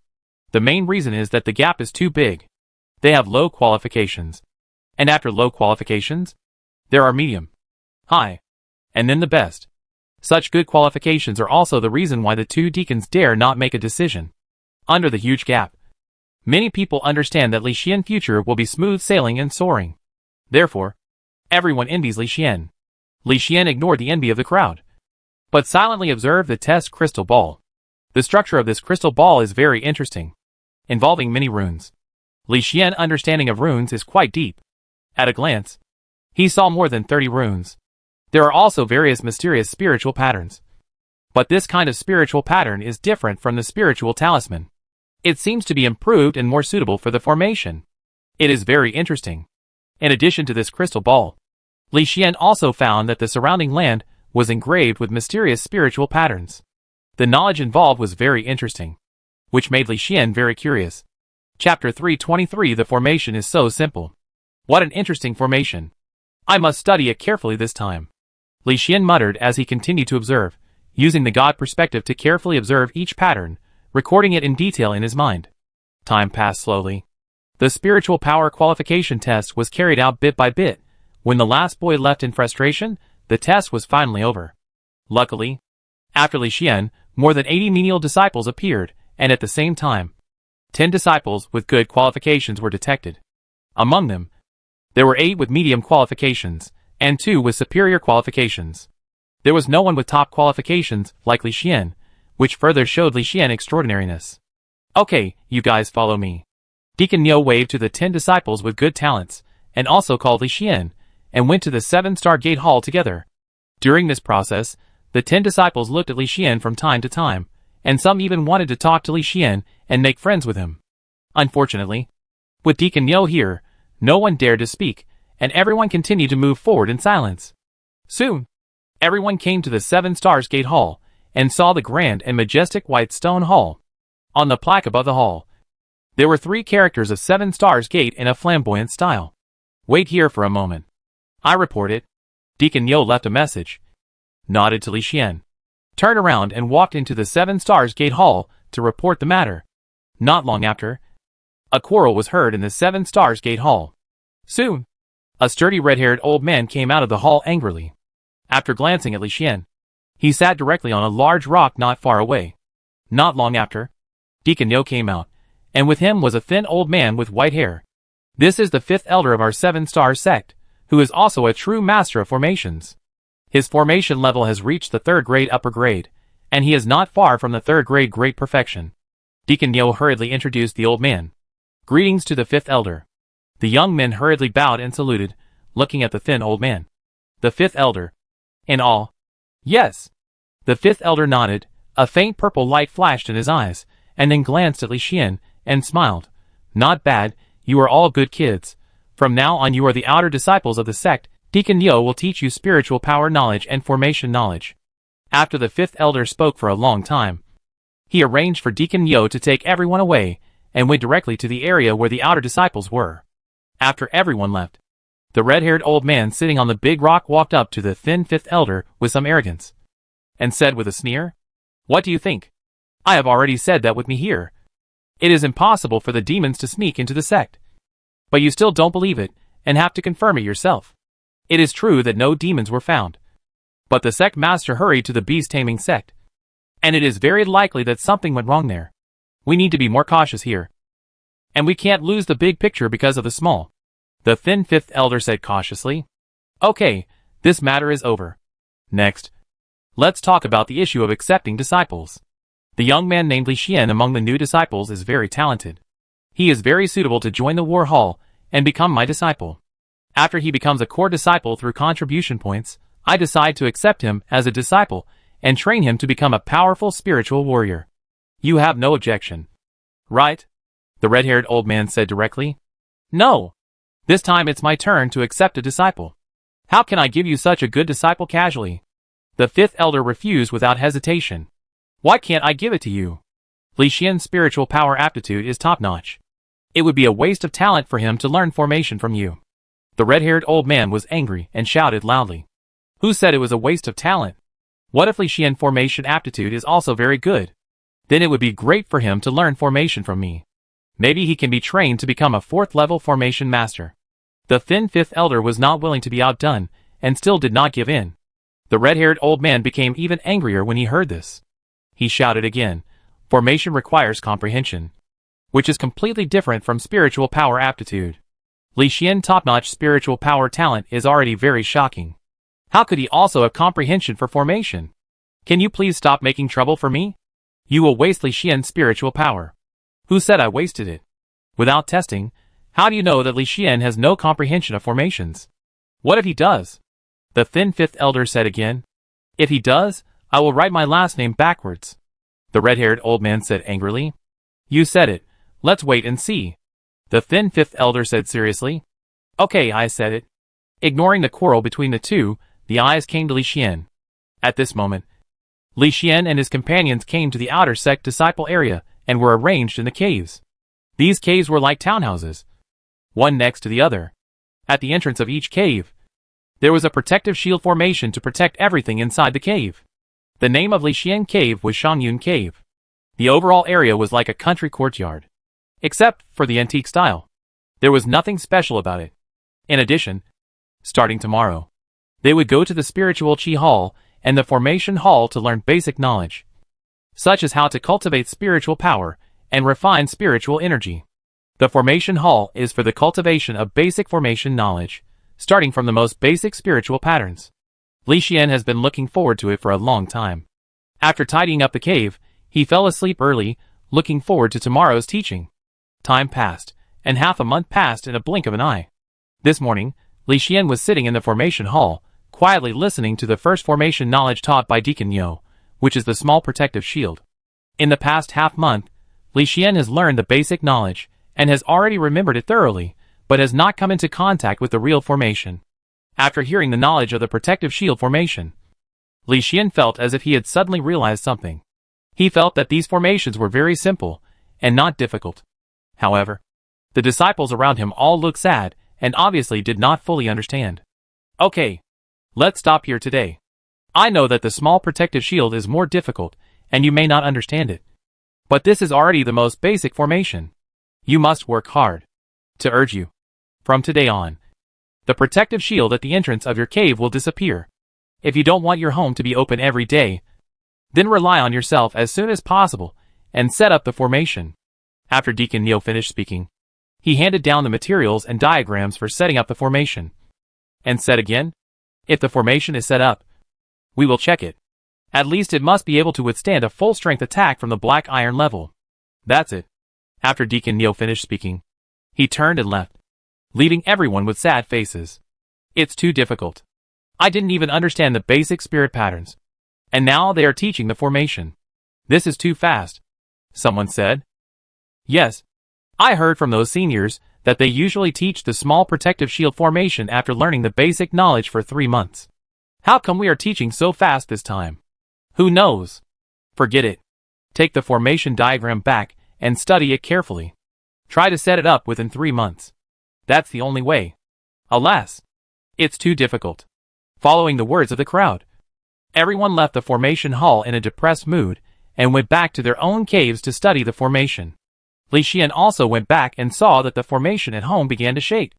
The main reason is that the gap is too big. They have low qualifications. And after low qualifications, there are medium, high, and then the best. Such good qualifications are also the reason why the two deacons dare not make a decision. Under the huge gap, many people understand that Li Xian's future will be smooth sailing and soaring. Therefore, everyone envies Li Xian. Li Xian ignored the envy of the crowd, but silently observed the test crystal ball. The structure of this crystal ball is very interesting, involving many runes. Li Xian's understanding of runes is quite deep. At a glance, he saw more than 30 runes. There are also various mysterious spiritual patterns. But this kind of spiritual pattern is different from the spiritual talisman. It seems to be improved and more suitable for the formation. It is very interesting. In addition to this crystal ball, Li Xian also found that the surrounding land was engraved with mysterious spiritual patterns. The knowledge involved was very interesting, which made Li Xian very curious. Chapter 323. The formation is so simple. What an interesting formation. I must study it carefully this time. Li Xian muttered as he continued to observe, using the God perspective to carefully observe each pattern, recording it in detail in his mind. Time passed slowly. The spiritual power qualification test was carried out bit by bit. When the last boy left in frustration, the test was finally over. Luckily, after Li Xian, more than 80 menial disciples appeared, and at the same time, 10 disciples with good qualifications were detected. Among them, there were 8 with medium qualifications, and 2 with superior qualifications. There was no one with top qualifications like Li Xian, which further showed Li Xian's extraordinariness. Okay, you guys follow me. Deacon Neo waved to the 10 disciples with good talents, and also called Li Xian, and went to the 7-star gate hall together. During this process, the 10 disciples looked at Li Xian from time to time, and some even wanted to talk to Li Xian and make friends with him. Unfortunately, with Deacon Neo here, no one dared to speak, and everyone continued to move forward in silence. Soon, everyone came to the 7 Stars Gate Hall, and saw the grand and majestic white stone hall. On the plaque above the hall, there were 3 characters of 7 Stars Gate in a flamboyant style. Wait here for a moment. I report it. Deacon Neo left a message, nodded to Li Xian, turned around and walked into the 7 Stars Gate Hall to report the matter. Not long after, a quarrel was heard in the 7 Stars Gate Hall. Soon, a sturdy red-haired old man came out of the hall angrily. After glancing at Li Xian, he sat directly on a large rock not far away. Not long after, Deacon Neo came out, and with him was a thin old man with white hair. This is the 5th elder of our 7-star sect, who is also a true master of formations. His formation level has reached the 3rd grade upper grade, and he is not far from the 3rd grade great perfection. Deacon Neo hurriedly introduced the old man. Greetings to the 5th elder. The young men hurriedly bowed and saluted, looking at the thin old man. The 5th elder. In awe. Yes. The 5th elder nodded, a faint purple light flashed in his eyes, and then glanced at Li Xian, and smiled. Not bad, you are all good kids. From now on you are the outer disciples of the sect. Deacon Neo will teach you spiritual power knowledge and formation knowledge. After the 5th elder spoke for a long time, he arranged for Deacon Neo to take everyone away, and went directly to the area where the outer disciples were. After everyone left, the red-haired old man sitting on the big rock walked up to the thin 5th elder with some arrogance, and said with a sneer, "What do you think? I have already said that with me here. It is impossible for the demons to sneak into the sect. But you still don't believe it, and have to confirm it yourself. It is true that no demons were found. But the sect master hurried to the beast-taming sect. And it is very likely that something went wrong there. We need to be more cautious here. And we can't lose the big picture because of the small. The thin fifth elder said cautiously. Okay, this matter is over. Next, let's talk about the issue of accepting disciples. The young man named Li Xian among the new disciples is very talented. He is very suitable to join the war hall and become my disciple. After he becomes a core disciple through contribution points, I decide to accept him as a disciple and train him to become a powerful spiritual warrior. You have no objection, right? The red-haired old man said directly. No. This time it's my turn to accept a disciple. How can I give you such a good disciple casually? The fifth elder refused without hesitation. Why can't I give it to you? Li Xian's spiritual power aptitude is top-notch. It would be a waste of talent for him to learn formation from you. The red-haired old man was angry and shouted loudly. Who said it was a waste of talent? What if Li Xian formation aptitude is also very good? Then it would be great for him to learn formation from me. Maybe he can be trained to become a 4th level formation master. The thin 5th elder was not willing to be outdone, and still did not give in. The red-haired old man became even angrier when he heard this. He shouted again, formation requires comprehension, which is completely different from spiritual power aptitude. Li Xian top-notch spiritual power talent is already very shocking. How could he also have comprehension for formation? Can you please stop making trouble for me? You will waste Li Xian's spiritual power. Who said I wasted it? Without testing, how do you know that Li Xian has no comprehension of formations? What if he does? The thin 5th elder said again. If he does, I will write my last name backwards. The red-haired old man said angrily. You said it. Let's wait and see. The thin 5th elder said seriously. Okay, I said it. Ignoring the quarrel between the two, the eyes came to Li Xian. At this moment, Li Xian and his companions came to the outer sect disciple area and were arranged in the caves. These caves were like townhouses, one next to the other. At the entrance of each cave, there was a protective shield formation to protect everything inside the cave. The name of Li Xian Cave was Shangyun Cave. The overall area was like a country courtyard, except for the antique style. There was nothing special about it. In addition, starting tomorrow, they would go to the spiritual Qi Hall and the Formation Hall to learn basic knowledge, such as how to cultivate spiritual power and refine spiritual energy. The Formation Hall is for the cultivation of basic formation knowledge, starting from the most basic spiritual patterns. Li Xian has been looking forward to it for a long time. After tidying up the cave, he fell asleep early, looking forward to tomorrow's teaching. Time passed, and half a month passed in a blink of an eye. This morning, Li Xian was sitting in the Formation Hall, quietly listening to the first formation knowledge taught by Deacon Yo, which is the small protective shield. In the past half-month, Li Xian has learned the basic knowledge, and has already remembered it thoroughly, but has not come into contact with the real formation. After hearing the knowledge of the protective shield formation, Li Xian felt as if he had suddenly realized something. He felt that these formations were very simple, and not difficult. However, the disciples around him all looked sad, and obviously did not fully understand. Okay, let's stop here today. I know that the small protective shield is more difficult, and you may not understand it. But this is already the most basic formation. You must work hard. To urge you. From today on, the protective shield at the entrance of your cave will disappear. If you don't want your home to be open every day, then rely on yourself as soon as possible, and set up the formation. After Deacon Neo finished speaking, he handed down the materials and diagrams for setting up the formation. And said again, if the formation is set up, we will check it. At least it must be able to withstand a full-strength attack from the black iron level. That's it. After Deacon Neo finished speaking, he turned and left, leaving everyone with sad faces. It's too difficult. I didn't even understand the basic spirit patterns. And now they are teaching the formation. This is too fast, someone said. Yes, I heard from those seniors that they usually teach the small protective shield formation after learning the basic knowledge for 3 months. How come we are teaching so fast this time? Who knows? Forget it. Take the formation diagram back and study it carefully. Try to set it up within 3 months. That's the only way. Alas, it's too difficult. Following the words of the crowd, everyone left the formation hall in a depressed mood and went back to their own caves to study the formation. Li Xian also went back and saw that the formation at home began to shake.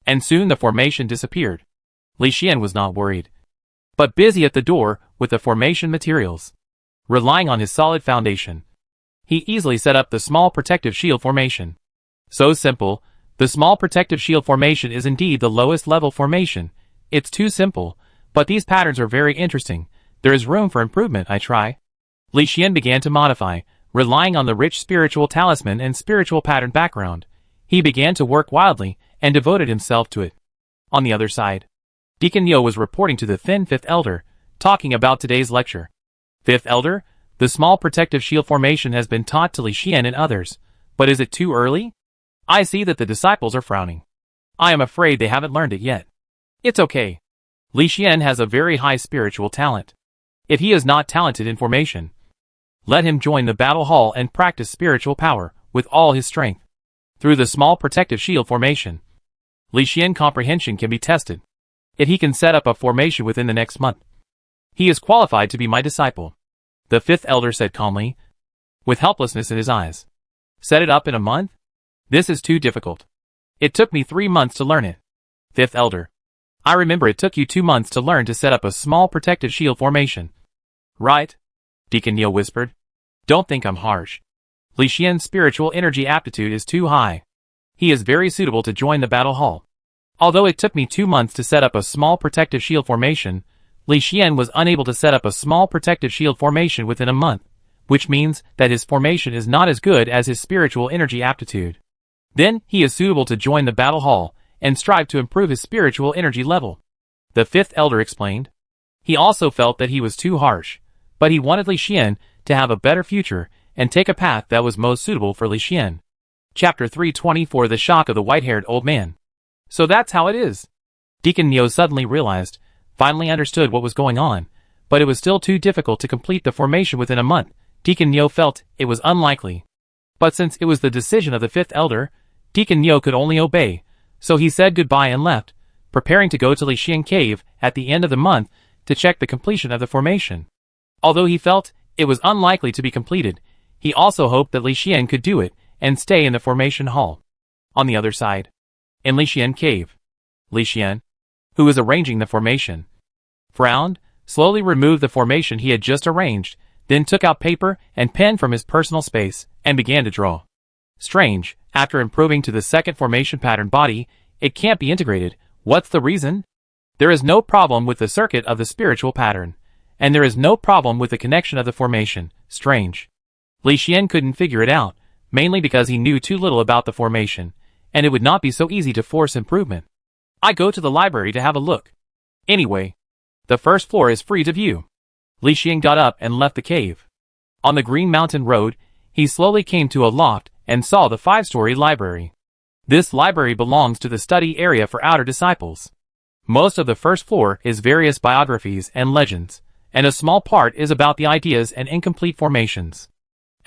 And soon the formation disappeared. Li Xian was not worried, but busy at the door with the formation materials. Relying on his solid foundation, he easily set up the small protective shield formation. So simple, the small protective shield formation is indeed the lowest level formation. It's too simple, but these patterns are very interesting. There is room for improvement, I try. Li Xian began to modify, relying on the rich spiritual talisman and spiritual pattern background. He began to work wildly and devoted himself to it. On the other side, Deacon Neo was reporting to the thin Fifth Elder, talking about today's lecture. Fifth Elder, the small protective shield formation has been taught to Li Xian and others, but is it too early? I see that the disciples are frowning. I am afraid they haven't learned it yet. It's okay. Li Xian has a very high spiritual talent. If he is not talented in formation, let him join the battle hall and practice spiritual power with all his strength. Through the small protective shield formation, Li Xian comprehension can be tested. If he can set up a formation within the next month, he is qualified to be my disciple. The Fifth Elder said calmly, with helplessness in his eyes. Set it up in a month? This is too difficult. It took me 3 months to learn it. Fifth Elder, I remember it took you 2 months to learn to set up a small protective shield formation. Right? Deacon Neo whispered. Don't think I'm harsh. Li Xian's spiritual energy aptitude is too high. He is very suitable to join the battle hall. Although it took me 2 months to set up a small protective shield formation, Li Xian was unable to set up a small protective shield formation within a month, which means that his formation is not as good as his spiritual energy aptitude. Then, he is suitable to join the battle hall and strive to improve his spiritual energy level. The Fifth Elder explained. He also felt that he was too harsh, but he wanted Li Xian to have a better future and take a path that was most suitable for Li Xian. Chapter 324 The Shock of the White-Haired Old Man. So that's how it is. Deacon Neo suddenly realized, finally understood what was going on, but it was still too difficult to complete the formation within a month. Deacon Neo felt it was unlikely. But since it was the decision of the Fifth Elder, Deacon Neo could only obey, so he said goodbye and left, preparing to go to Li Xian Cave at the end of the month to check the completion of the formation. Although he felt it was unlikely to be completed, he also hoped that Li Xian could do it and stay in the formation hall. On the other side, in Li Xian Cave, Li Xian, who was arranging the formation, frowned, slowly removed the formation he had just arranged, then took out paper and pen from his personal space and began to draw. Strange, after improving to the second formation pattern body, it can't be integrated. What's the reason? There is no problem with the circuit of the spiritual pattern, and there is no problem with the connection of the formation. Strange. Li Xian couldn't figure it out, mainly because he knew too little about the formation, and it would not be so easy to force improvement. I go to the library to have a look. Anyway, the first floor is free to view. Li Xian got up and left the cave. On the Green Mountain Road, he slowly came to a loft and saw the 5-story library. This library belongs to the study area for outer disciples. Most of the first floor is various biographies and legends, and a small part is about the ideas and incomplete formations.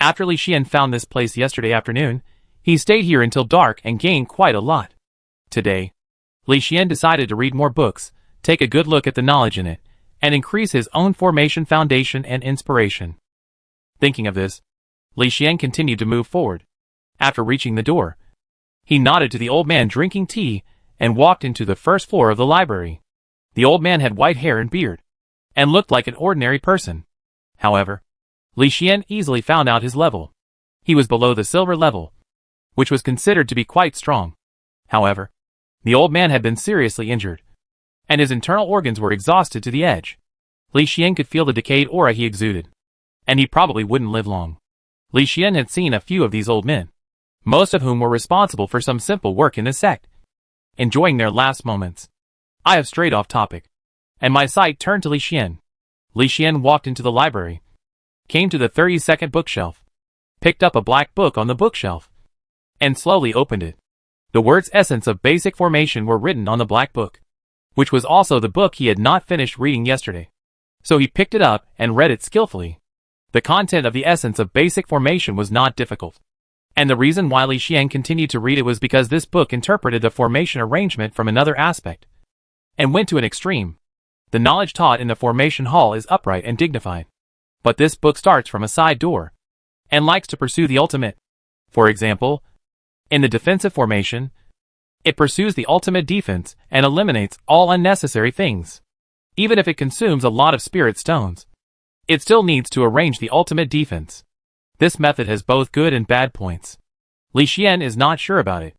After Li Xian found this place yesterday afternoon, he stayed here until dark and gained quite a lot. Today, Li Xian decided to read more books, take a good look at the knowledge in it, and increase his own formation foundation and inspiration. Thinking of this, Li Xian continued to move forward. After reaching the door, he nodded to the old man drinking tea and walked into the first floor of the library. The old man had white hair and beard, and looked like an ordinary person. However, Li Xian easily found out his level. He was below the silver level, which was considered to be quite strong. However, the old man had been seriously injured, and his internal organs were exhausted to the edge. Li Xian could feel the decayed aura he exuded, and he probably wouldn't live long. Li Xian had seen a few of these old men, most of whom were responsible for some simple work in the sect, enjoying their last moments. I have strayed off topic, and my sight turned to Li Xian. Li Xian walked into the library, came to the 32nd bookshelf, picked up a black book on the bookshelf, and slowly opened it. The words Essence of Basic Formation were written on the black book, which was also the book he had not finished reading yesterday. So he picked it up and read it skillfully. The content of the Essence of Basic Formation was not difficult, and the reason why Li Xian continued to read it was because this book interpreted the formation arrangement from another aspect, and went to an extreme. The knowledge taught in the formation hall is upright and dignified, but this book starts from a side door, and likes to pursue the ultimate. For example, in the defensive formation, It pursues the ultimate defense and eliminates all unnecessary things. Even if it consumes a lot of spirit stones, it still needs to arrange the ultimate defense. This method has both good and bad points. Li Xian is not sure about it.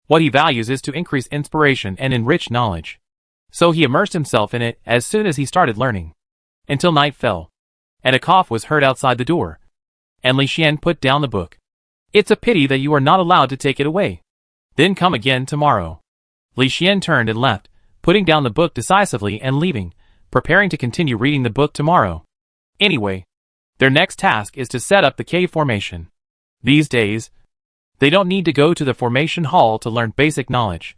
What he values is to increase inspiration and enrich knowledge. So he immersed himself in it as soon as he started learning. Until night fell, and a cough was heard outside the door. And Li Xian put down the book. It's a pity that you are not allowed to take it away. Then come again tomorrow. Li Xian turned and left, putting down the book decisively and leaving, preparing to continue reading the book tomorrow. Anyway, their next task is to set up the cave formation. These days, they don't need to go to the formation hall to learn basic knowledge.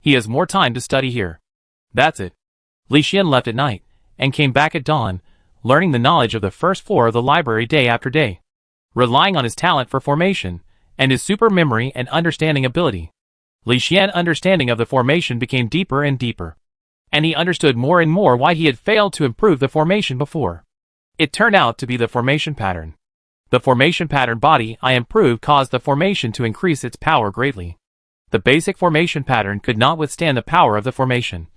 He has more time to study here. That's it. Li Xian left at night, and came back at dawn, learning the knowledge of the first floor of the library day after day. Relying on his talent for formation, and his super memory and understanding ability, Li Xian's understanding of the formation became deeper and deeper. And he understood more and more why he had failed to improve the formation before. It turned out to be the formation pattern. The formation pattern body I improved caused the formation to increase its power greatly. The basic formation pattern could not withstand the power of the formation.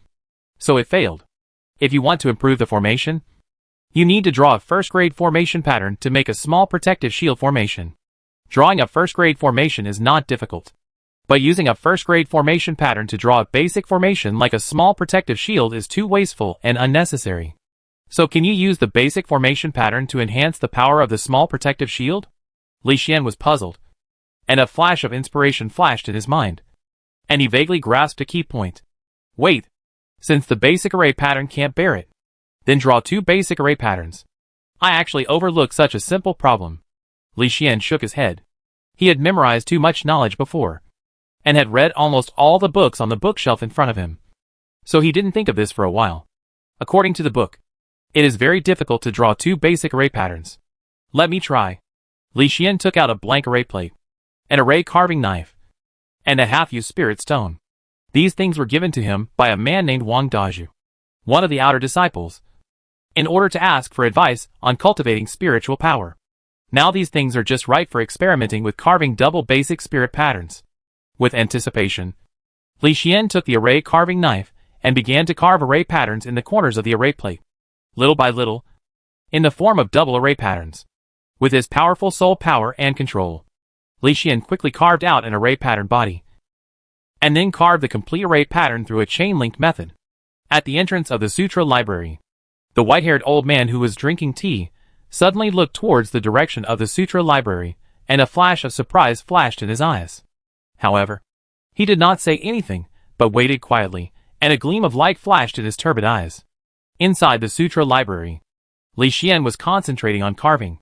So it failed. If you want to improve the formation, you need to draw a first-grade formation pattern to make a small protective shield formation. Drawing a first-grade formation is not difficult. But using a first-grade formation pattern to draw a basic formation like a small protective shield is too wasteful and unnecessary. So can you use the basic formation pattern to enhance the power of the small protective shield? Li Xian was puzzled. And a flash of inspiration flashed in his mind. And he vaguely grasped a key point. Wait. Since the basic array pattern can't bear it, then draw two basic array patterns. I actually overlooked such a simple problem. Li Xian shook his head. He had memorized too much knowledge before, and had read almost all the books on the bookshelf in front of him. So he didn't think of this for a while. According to the book, it is very difficult to draw two basic array patterns. Let me try. Li Xian took out a blank array plate, an array carving knife, and a half-used spirit stone. These things were given to him by a man named Wang Dazhu, one of the outer disciples, in order to ask for advice on cultivating spiritual power. Now these things are just right for experimenting with carving double basic spirit patterns. With anticipation, Li Xian took the array carving knife and began to carve array patterns in the corners of the array plate. Little by little, in the form of double array patterns. With his powerful soul power and control, Li Xian quickly carved out an array pattern body, and then carved the complete array pattern through a chain-linked method. At the entrance of the sutra library, the white-haired old man who was drinking tea suddenly looked towards the direction of the sutra library, and a flash of surprise flashed in his eyes. However, he did not say anything, but waited quietly, and a gleam of light flashed in his turbid eyes. Inside the sutra library, Li Xian was concentrating on carving.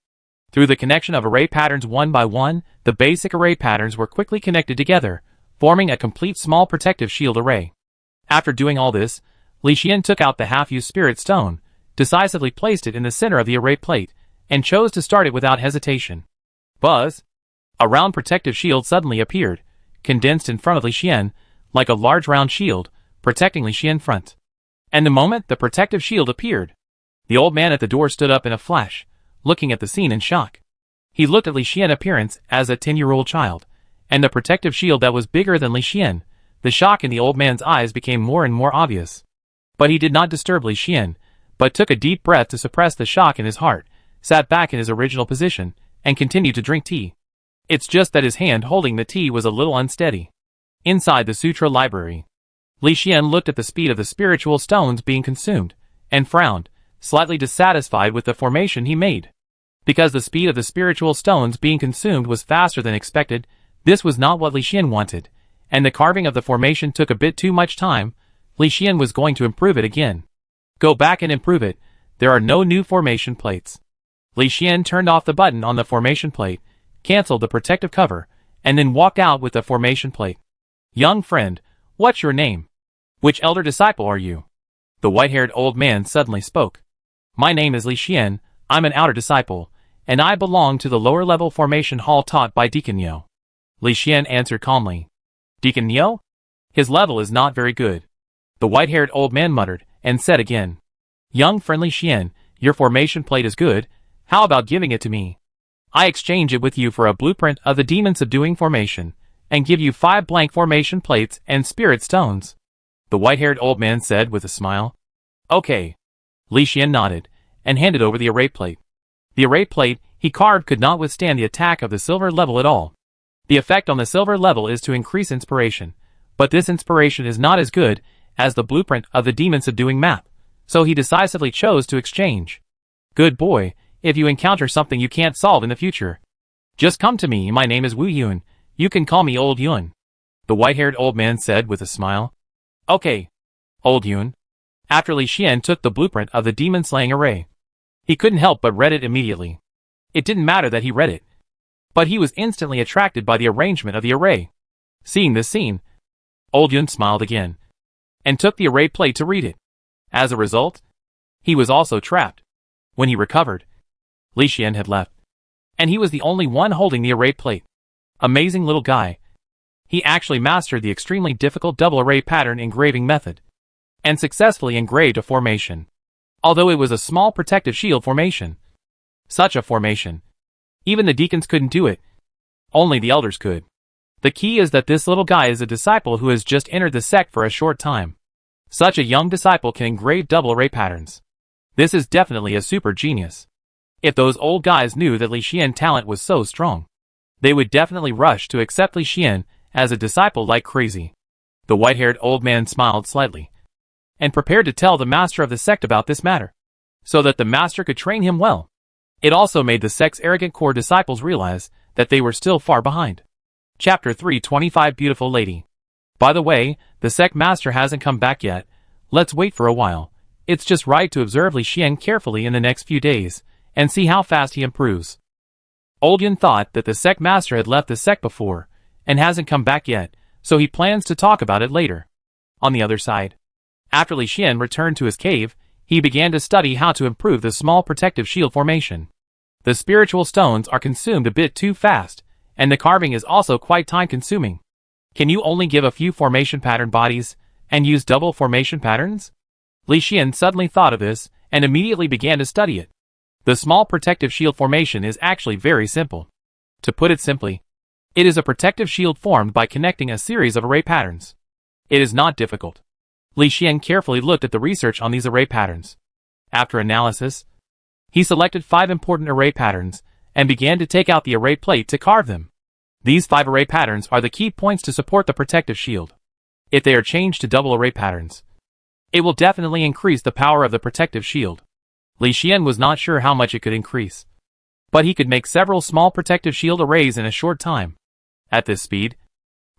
Through the connection of array patterns one by one, the basic array patterns were quickly connected together, forming a complete small protective shield array. After doing all this, Li Xian took out the half-used spirit stone, decisively placed it in the center of the array plate, and chose to start it without hesitation. Buzz! A round protective shield suddenly appeared, condensed in front of Li Xian, like a large round shield, protecting Li Xian front. And the moment the protective shield appeared, the old man at the door stood up in a flash, looking at the scene in shock. He looked at Li Xian's appearance as a 10-year-old child, and the protective shield that was bigger than Li Xian. The shock in the old man's eyes became more and more obvious. But he did not disturb Li Xian, but took a deep breath to suppress the shock in his heart, sat back in his original position, and continued to drink tea. It's just that his hand holding the tea was a little unsteady. Inside the sutra library, Li Xian looked at the speed of the spiritual stones being consumed, and frowned, slightly dissatisfied with the formation he made. Because the speed of the spiritual stones being consumed was faster than expected, this was not what Li Xian wanted, and the carving of the formation took a bit too much time. Li Xian was going to improve it again. Go back and improve it. There are no new formation plates. Li Xian turned off the button on the formation plate, canceled the protective cover, and then walked out with the formation plate. Young friend, what's your name? Which elder disciple are you? The white-haired old man suddenly spoke. My name is Li Xian, I'm an outer disciple, and I belong to the lower-level formation hall taught by Deacon Niu. Li Xian answered calmly. Deacon Niu? His level is not very good. The white-haired old man muttered, and said again. Young friend Li Xian, your formation plate is good, how about giving it to me? I exchange it with you for a blueprint of the demon subduing formation. and give you 5 blank formation plates and spirit stones," the white-haired old man said with a smile. "Okay." Li Xian nodded, and handed over the array plate. The array plate he carved could not withstand the attack of the silver level at all. The effect on the silver level is to increase inspiration, but this inspiration is not as good as the blueprint of the demon subduing map, so he decisively chose to exchange. "Good boy, if you encounter something you can't solve in the future, just come to me. My name is Wu Yun. You can call me Old Yun," the white-haired old man said with a smile. "Okay, Old Yun." After Li Xian took the blueprint of the demon-slaying array, he couldn't help but read it immediately. It didn't matter that he read it, but he was instantly attracted by the arrangement of the array. Seeing this scene, Old Yun smiled again, and took the array plate to read it. As a result, he was also trapped. When he recovered, Li Xian had left, and he was the only one holding the array plate. Amazing little guy. He actually mastered the extremely difficult double array pattern engraving method, and successfully engraved a formation, although it was a small protective shield formation. Such a formation, even the deacons couldn't do it. Only the elders could. The key is that this little guy is a disciple who has just entered the sect for a short time. Such a young disciple can engrave double array patterns. This is definitely a super genius. If those old guys knew that Li Xian's talent was so strong, they would definitely rush to accept Li Xian as a disciple like crazy. The white-haired old man smiled slightly, and prepared to tell the master of the sect about this matter, so that the master could train him well. It also made the sect's arrogant core disciples realize that they were still far behind. Chapter 325 Beautiful Lady. By the way, the sect master hasn't come back yet. Let's wait for a while. It's just right to observe Li Xian carefully in the next few days, and see how fast he improves. Old Yun thought that the sect master had left the sect before, and hasn't come back yet, so he plans to talk about it later. On the other side, after Li Xian returned to his cave, he began to study how to improve the small protective shield formation. The spiritual stones are consumed a bit too fast, and the carving is also quite time-consuming. Can you only give a few formation pattern bodies, and use double formation patterns? Li Xian suddenly thought of this, and immediately began to study it. The small protective shield formation is actually very simple. To put it simply, it is a protective shield formed by connecting a series of array patterns. It is not difficult. Li Xian carefully looked at the research on these array patterns. After analysis, he selected 5 important array patterns, and began to take out the array plate to carve them. These 5 array patterns are the key points to support the protective shield. If they are changed to double array patterns, it will definitely increase the power of the protective shield. Li Xian was not sure how much it could increase, but he could make several small protective shield arrays in a short time. At this speed,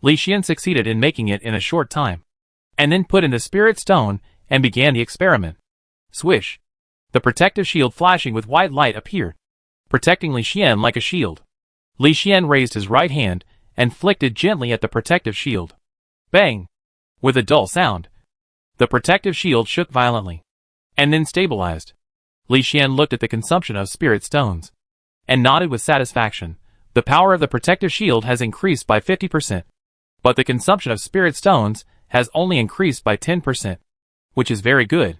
Li Xian succeeded in making it in a short time, and then put in the spirit stone and began the experiment. Swish! The protective shield flashing with white light appeared, protecting Li Xian like a shield. Li Xian raised his right hand and flicked it gently at the protective shield. Bang! With a dull sound, the protective shield shook violently, and then stabilized. Li Xian looked at the consumption of spirit stones, and nodded with satisfaction. The power of the protective shield has increased by 50%, but the consumption of spirit stones has only increased by 10%, which is very good.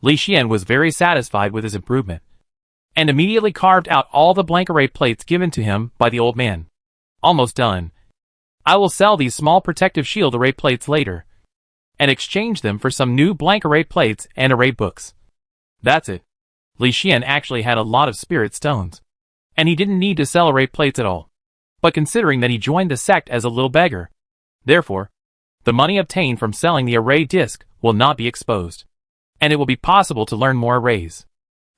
Li Xian was very satisfied with his improvement, and immediately carved out all the blank array plates given to him by the old man. Almost done. I will sell these small protective shield array plates later, and exchange them for some new blank array plates and array books. That's it. Li Xian actually had a lot of spirit stones, and he didn't need to sell array plates at all. But considering that he joined the sect as a little beggar, therefore, the money obtained from selling the array disc will not be exposed, and it will be possible to learn more arrays.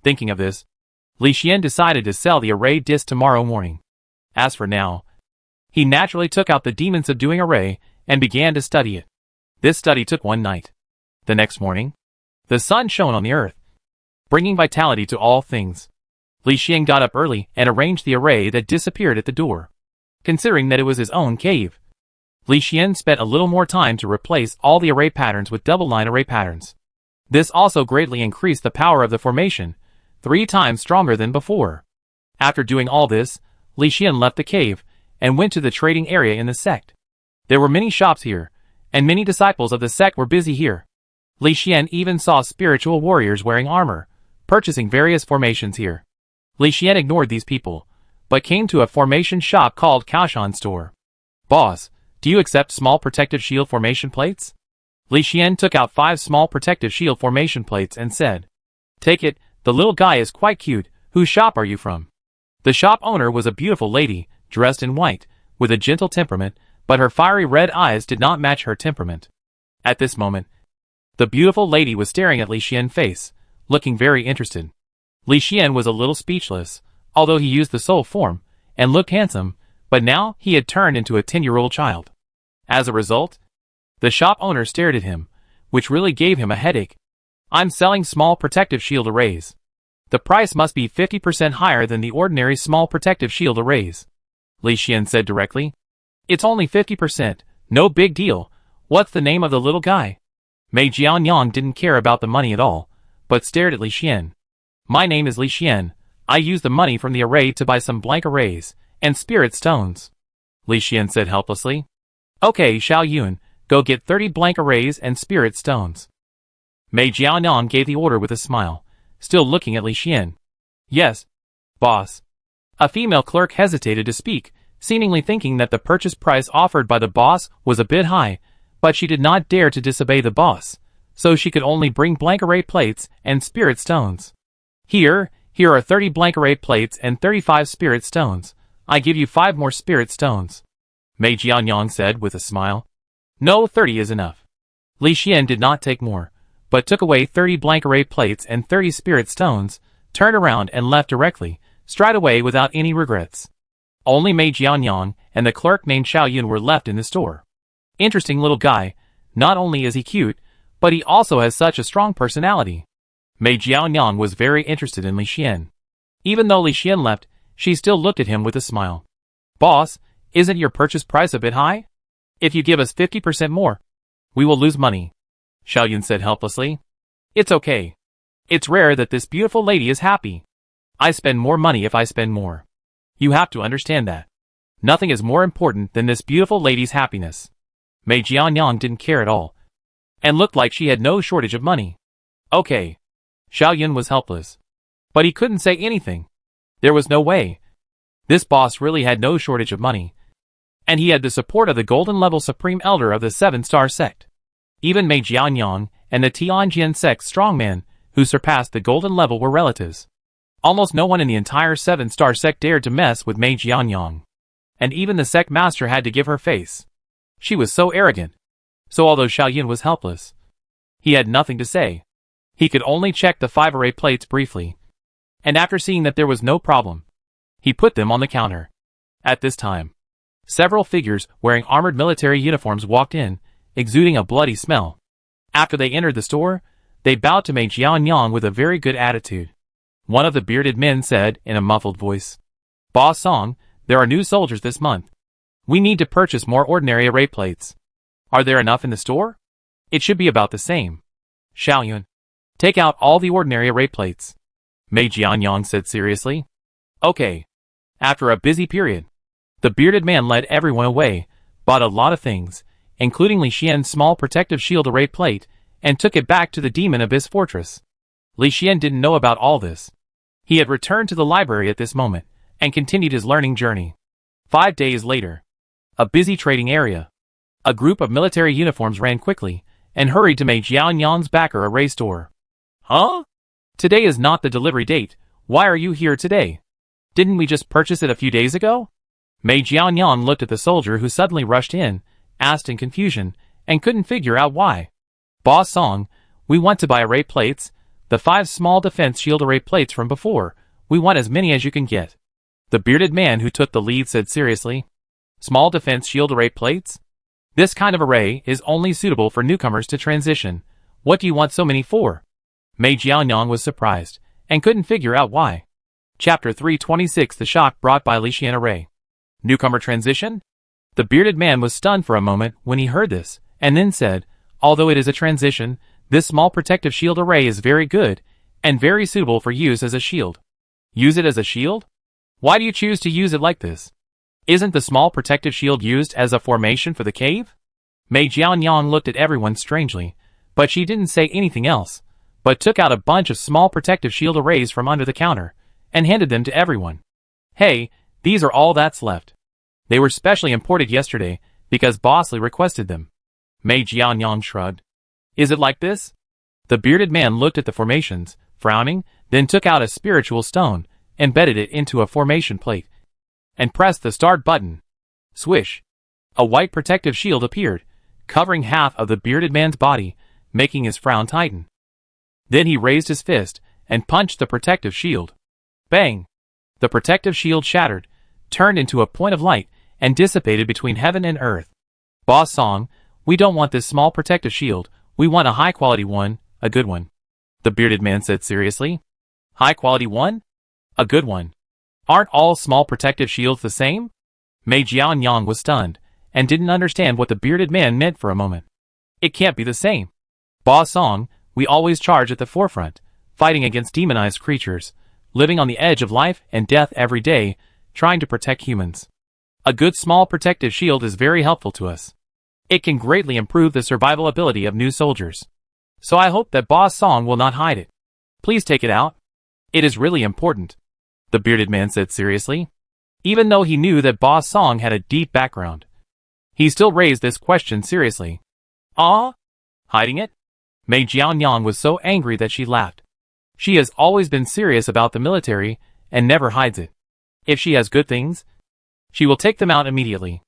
Thinking of this, Li Xian decided to sell the array disc tomorrow morning. As for now, he naturally took out the demon subduing array and began to study it. This study took one night. The next morning, the sun shone on the earth, bringing vitality to all things. Li Xian got up early and arranged the array that disappeared at the door. Considering that it was his own cave, Li Xian spent a little more time to replace all the array patterns with double-line array patterns. This also greatly increased the power of the formation, 3 times stronger than before. After doing all this, Li Xian left the cave and went to the trading area in the sect. There were many shops here, and many disciples of the sect were busy here. Li Xian even saw spiritual warriors wearing armor, purchasing various formations here. Li Xian ignored these people, but came to a formation shop called Kaoshan Store. Boss, Do you accept small protective shield formation plates? Li Xian took out 5 small protective shield formation plates and said, Take it, the little guy is quite cute. Whose shop are you from? The shop owner was a beautiful lady, dressed in white, with a gentle temperament, but her fiery red eyes did not match her temperament. At this moment, the beautiful lady was staring at Li Xian's face, looking very interested. Li Xian was a little speechless, although he used the soul form, and looked handsome, but now he had turned into a 10-year-old child. As a result, the shop owner stared at him, which really gave him a headache. I'm selling small protective shield arrays. The price must be 50% higher than the ordinary small protective shield arrays. Li Xian said directly. It's only 50%, no big deal. What's the name of the little guy? Mei Jianyang didn't care about the money at all, but stared at Li Xian. My name is Li Xian. I use the money from the array to buy some blank arrays and spirit stones. Li Xian said helplessly. Okay, Xiao Yun, go get 30 blank arrays and spirit stones. Mei Jianyang gave the order with a smile, still looking at Li Xian. Yes, boss. A female clerk hesitated to speak, seemingly thinking that the purchase price offered by the boss was a bit high, but she did not dare to disobey the boss, so she could only bring blank array plates and spirit stones. Here are 30 blank array plates and 35 spirit stones. I give you 5 more spirit stones. Mei Jianyang said with a smile. No, 30 is enough. Li Xian did not take more, but took away 30 blank array plates and 30 spirit stones, turned around and left directly, straight away without any regrets. Only Mei Jianyang and the clerk named Xiao Yun were left in the store. Interesting little guy. Not only is he cute, but he also has such a strong personality. Mei Jianyang was very interested in Li Xian. Even though Li Xian left, she still looked at him with a smile. Boss, isn't your purchase price a bit high? If you give us 50% more, we will lose money. Xiao Yun said helplessly. It's okay. It's rare that this beautiful lady is happy. I spend more money if I spend more. You have to understand that. Nothing is more important than this beautiful lady's happiness. Mei Jianyang didn't care at all, and looked like she had no shortage of money. Okay. Xiao Yun was helpless. But he couldn't say anything. There was no way. This boss really had no shortage of money. And he had the support of the golden level supreme elder of the 7-star sect. Even Mei Jianyang and the Tianjin sect strongman, who surpassed the golden level, were relatives. Almost no one in the entire 7-star sect dared to mess with Mei Jianyang. And even the sect master had to give her face. She was so arrogant. So although Xiao Yun was helpless, he had nothing to say. He could only check the 5 array plates briefly. And after seeing that there was no problem, he put them on the counter. At this time, several figures wearing armored military uniforms walked in, exuding a bloody smell. After they entered the store, they bowed to Mei Jianyang with a very good attitude. One of the bearded men said in a muffled voice, Boss Song, there are new soldiers this month. We need to purchase more ordinary array plates. Are there enough in the store? It should be about the same. Xiao Yun, take out all the ordinary array plates. Mei Jianyang said seriously. Okay. After a busy period, the bearded man led everyone away, bought a lot of things, including Li Xian's small protective shield array plate, and took it back to the Demon Abyss Fortress. Li Xian didn't know about all this. He had returned to the library at this moment, and continued his learning journey. 5 days later, a busy trading area. A group of military uniforms ran quickly, and hurried to Mei Jianyang's backer array store. Huh? Today is not the delivery date. Why are you here today? Didn't we just purchase it a few days ago? Mei Jianyang looked at the soldier who suddenly rushed in, asked in confusion, and couldn't figure out why. Boss Song, we want to buy array plates, the 5 small defense shield array plates from before. We want as many as you can get. The bearded man who took the lead said seriously. Small defense shield array plates? This kind of array is only suitable for newcomers to transition. What do you want so many for? Mei Jianyang was surprised, and couldn't figure out why. Chapter 326 The Shock Brought by Li Xian Array. Newcomer transition? The bearded man was stunned for a moment when he heard this, and then said, although it is a transition, this small protective shield array is very good, and very suitable for use as a shield. Use it as a shield? Why do you choose to use it like this? Isn't the small protective shield used as a formation for the cave? Mei Jianyang looked at everyone strangely, but she didn't say anything else, but took out a bunch of small protective shield arrays from under the counter, and handed them to everyone. Hey, these are all that's left. They were specially imported yesterday. Because Boss Lee requested them. Mei Jianyang shrugged. Is it like this? The bearded man looked at the formations, frowning, then took out a spiritual stone, embedded it into a formation plate, and pressed the start button. Swish! A white protective shield appeared, covering half of the bearded man's body, making his frown tighten. Then he raised his fist and punched the protective shield. Bang! The protective shield shattered, turned into a point of light, and dissipated between heaven and earth. Boss Song, we don't want this small protective shield, we want a high-quality one, a good one. The bearded man said seriously. High-quality one? A good one. Aren't all small protective shields the same? Mei Jianyang was stunned, and didn't understand what the bearded man meant for a moment. It can't be the same. Boss Song, we always charge at the forefront, fighting against demonized creatures, living on the edge of life and death every day, trying to protect humans. A good small protective shield is very helpful to us. It can greatly improve the survival ability of new soldiers. So I hope that Boss Song will not hide it. Please take it out. It is really important. The bearded man said seriously. Even though he knew that Boss Song had a deep background, he still raised this question seriously. Ah? Hiding it? Mei Jianyang was so angry that she laughed. She has always been serious about the military and never hides it. If she has good things, she will take them out immediately.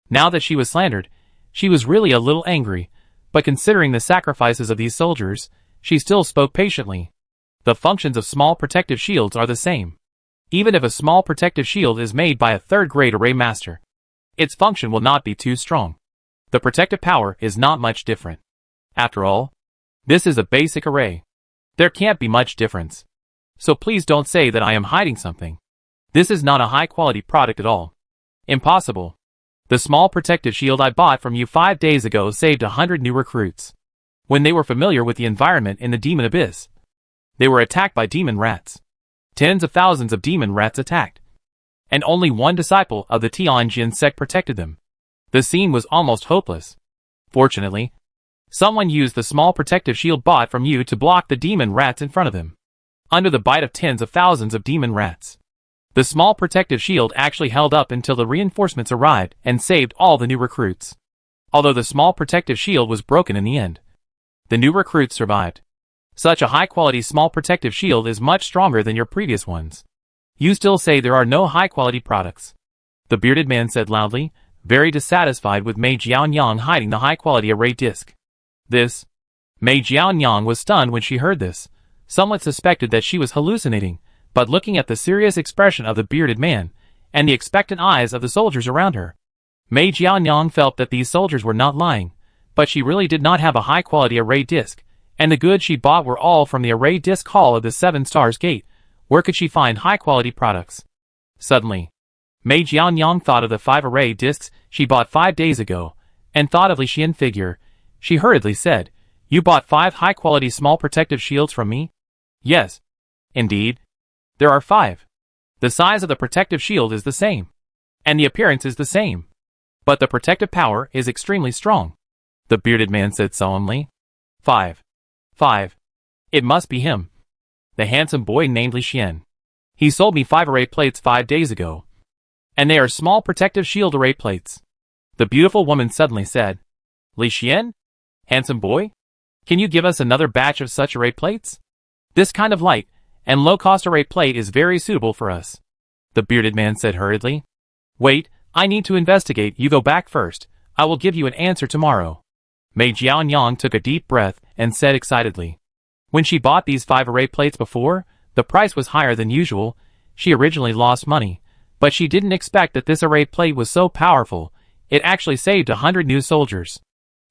Now that she was slandered, she was really a little angry, but considering the sacrifices of these soldiers, she still spoke patiently. The functions of small protective shields are the same. Even if a small protective shield is made by a third-grade array master, its function will not be too strong. The protective power is not much different. After all, this is a basic array. There can't be much difference. So please don't say that I am hiding something. This is not a high-quality product at all. Impossible. The small protective shield I bought from you 5 days ago saved 100 new recruits. When they were familiar with the environment in the demon abyss, they were attacked by demon rats. Tens of thousands of demon rats attacked. And only one disciple of the Tianjin sect protected them. The scene was almost hopeless. Fortunately, someone used the small protective shield bought from you to block the demon rats in front of him. Under the bite of tens of thousands of demon rats, the small protective shield actually held up until the reinforcements arrived and saved all the new recruits. Although the small protective shield was broken in the end, the new recruits survived. Such a high-quality small protective shield is much stronger than your previous ones. You still say there are no high-quality products. The bearded man said loudly, very dissatisfied with Mei Jianyang hiding the high-quality array disc. This. Mei Jianyang was stunned when she heard this, somewhat suspected that she was hallucinating, but looking at the serious expression of the bearded man, and the expectant eyes of the soldiers around her, Mei Jianyang felt that these soldiers were not lying, but she really did not have a high-quality array disc, and the goods she bought were all from the array disc hall of the Seven Stars Gate. Where could she find high-quality products? Suddenly, Mei Jianyang thought of the 5 array discs she bought 5 days ago, and thought of Li Xian figure. She hurriedly said, "You bought 5 high-quality small protective shields from me?" "Yes. Indeed. There are 5. The size of the protective shield is the same. And the appearance is the same. But the protective power is extremely strong," the bearded man said solemnly. 5. It must be him. The handsome boy named Li Xian. He sold me 5 array plates 5 days ago. And they are small protective shield array plates. The beautiful woman suddenly said, "Li Xian? Handsome boy? Can you give us another batch of such array plates? This kind of light and low-cost array plate is very suitable for us," the bearded man said hurriedly. "Wait, I need to investigate. You go back first. I will give you an answer tomorrow." Mei Jianyang took a deep breath and said excitedly. When she bought these 5 array plates before, the price was higher than usual. She originally lost money, but she didn't expect that this array plate was so powerful. It actually saved 100 new soldiers.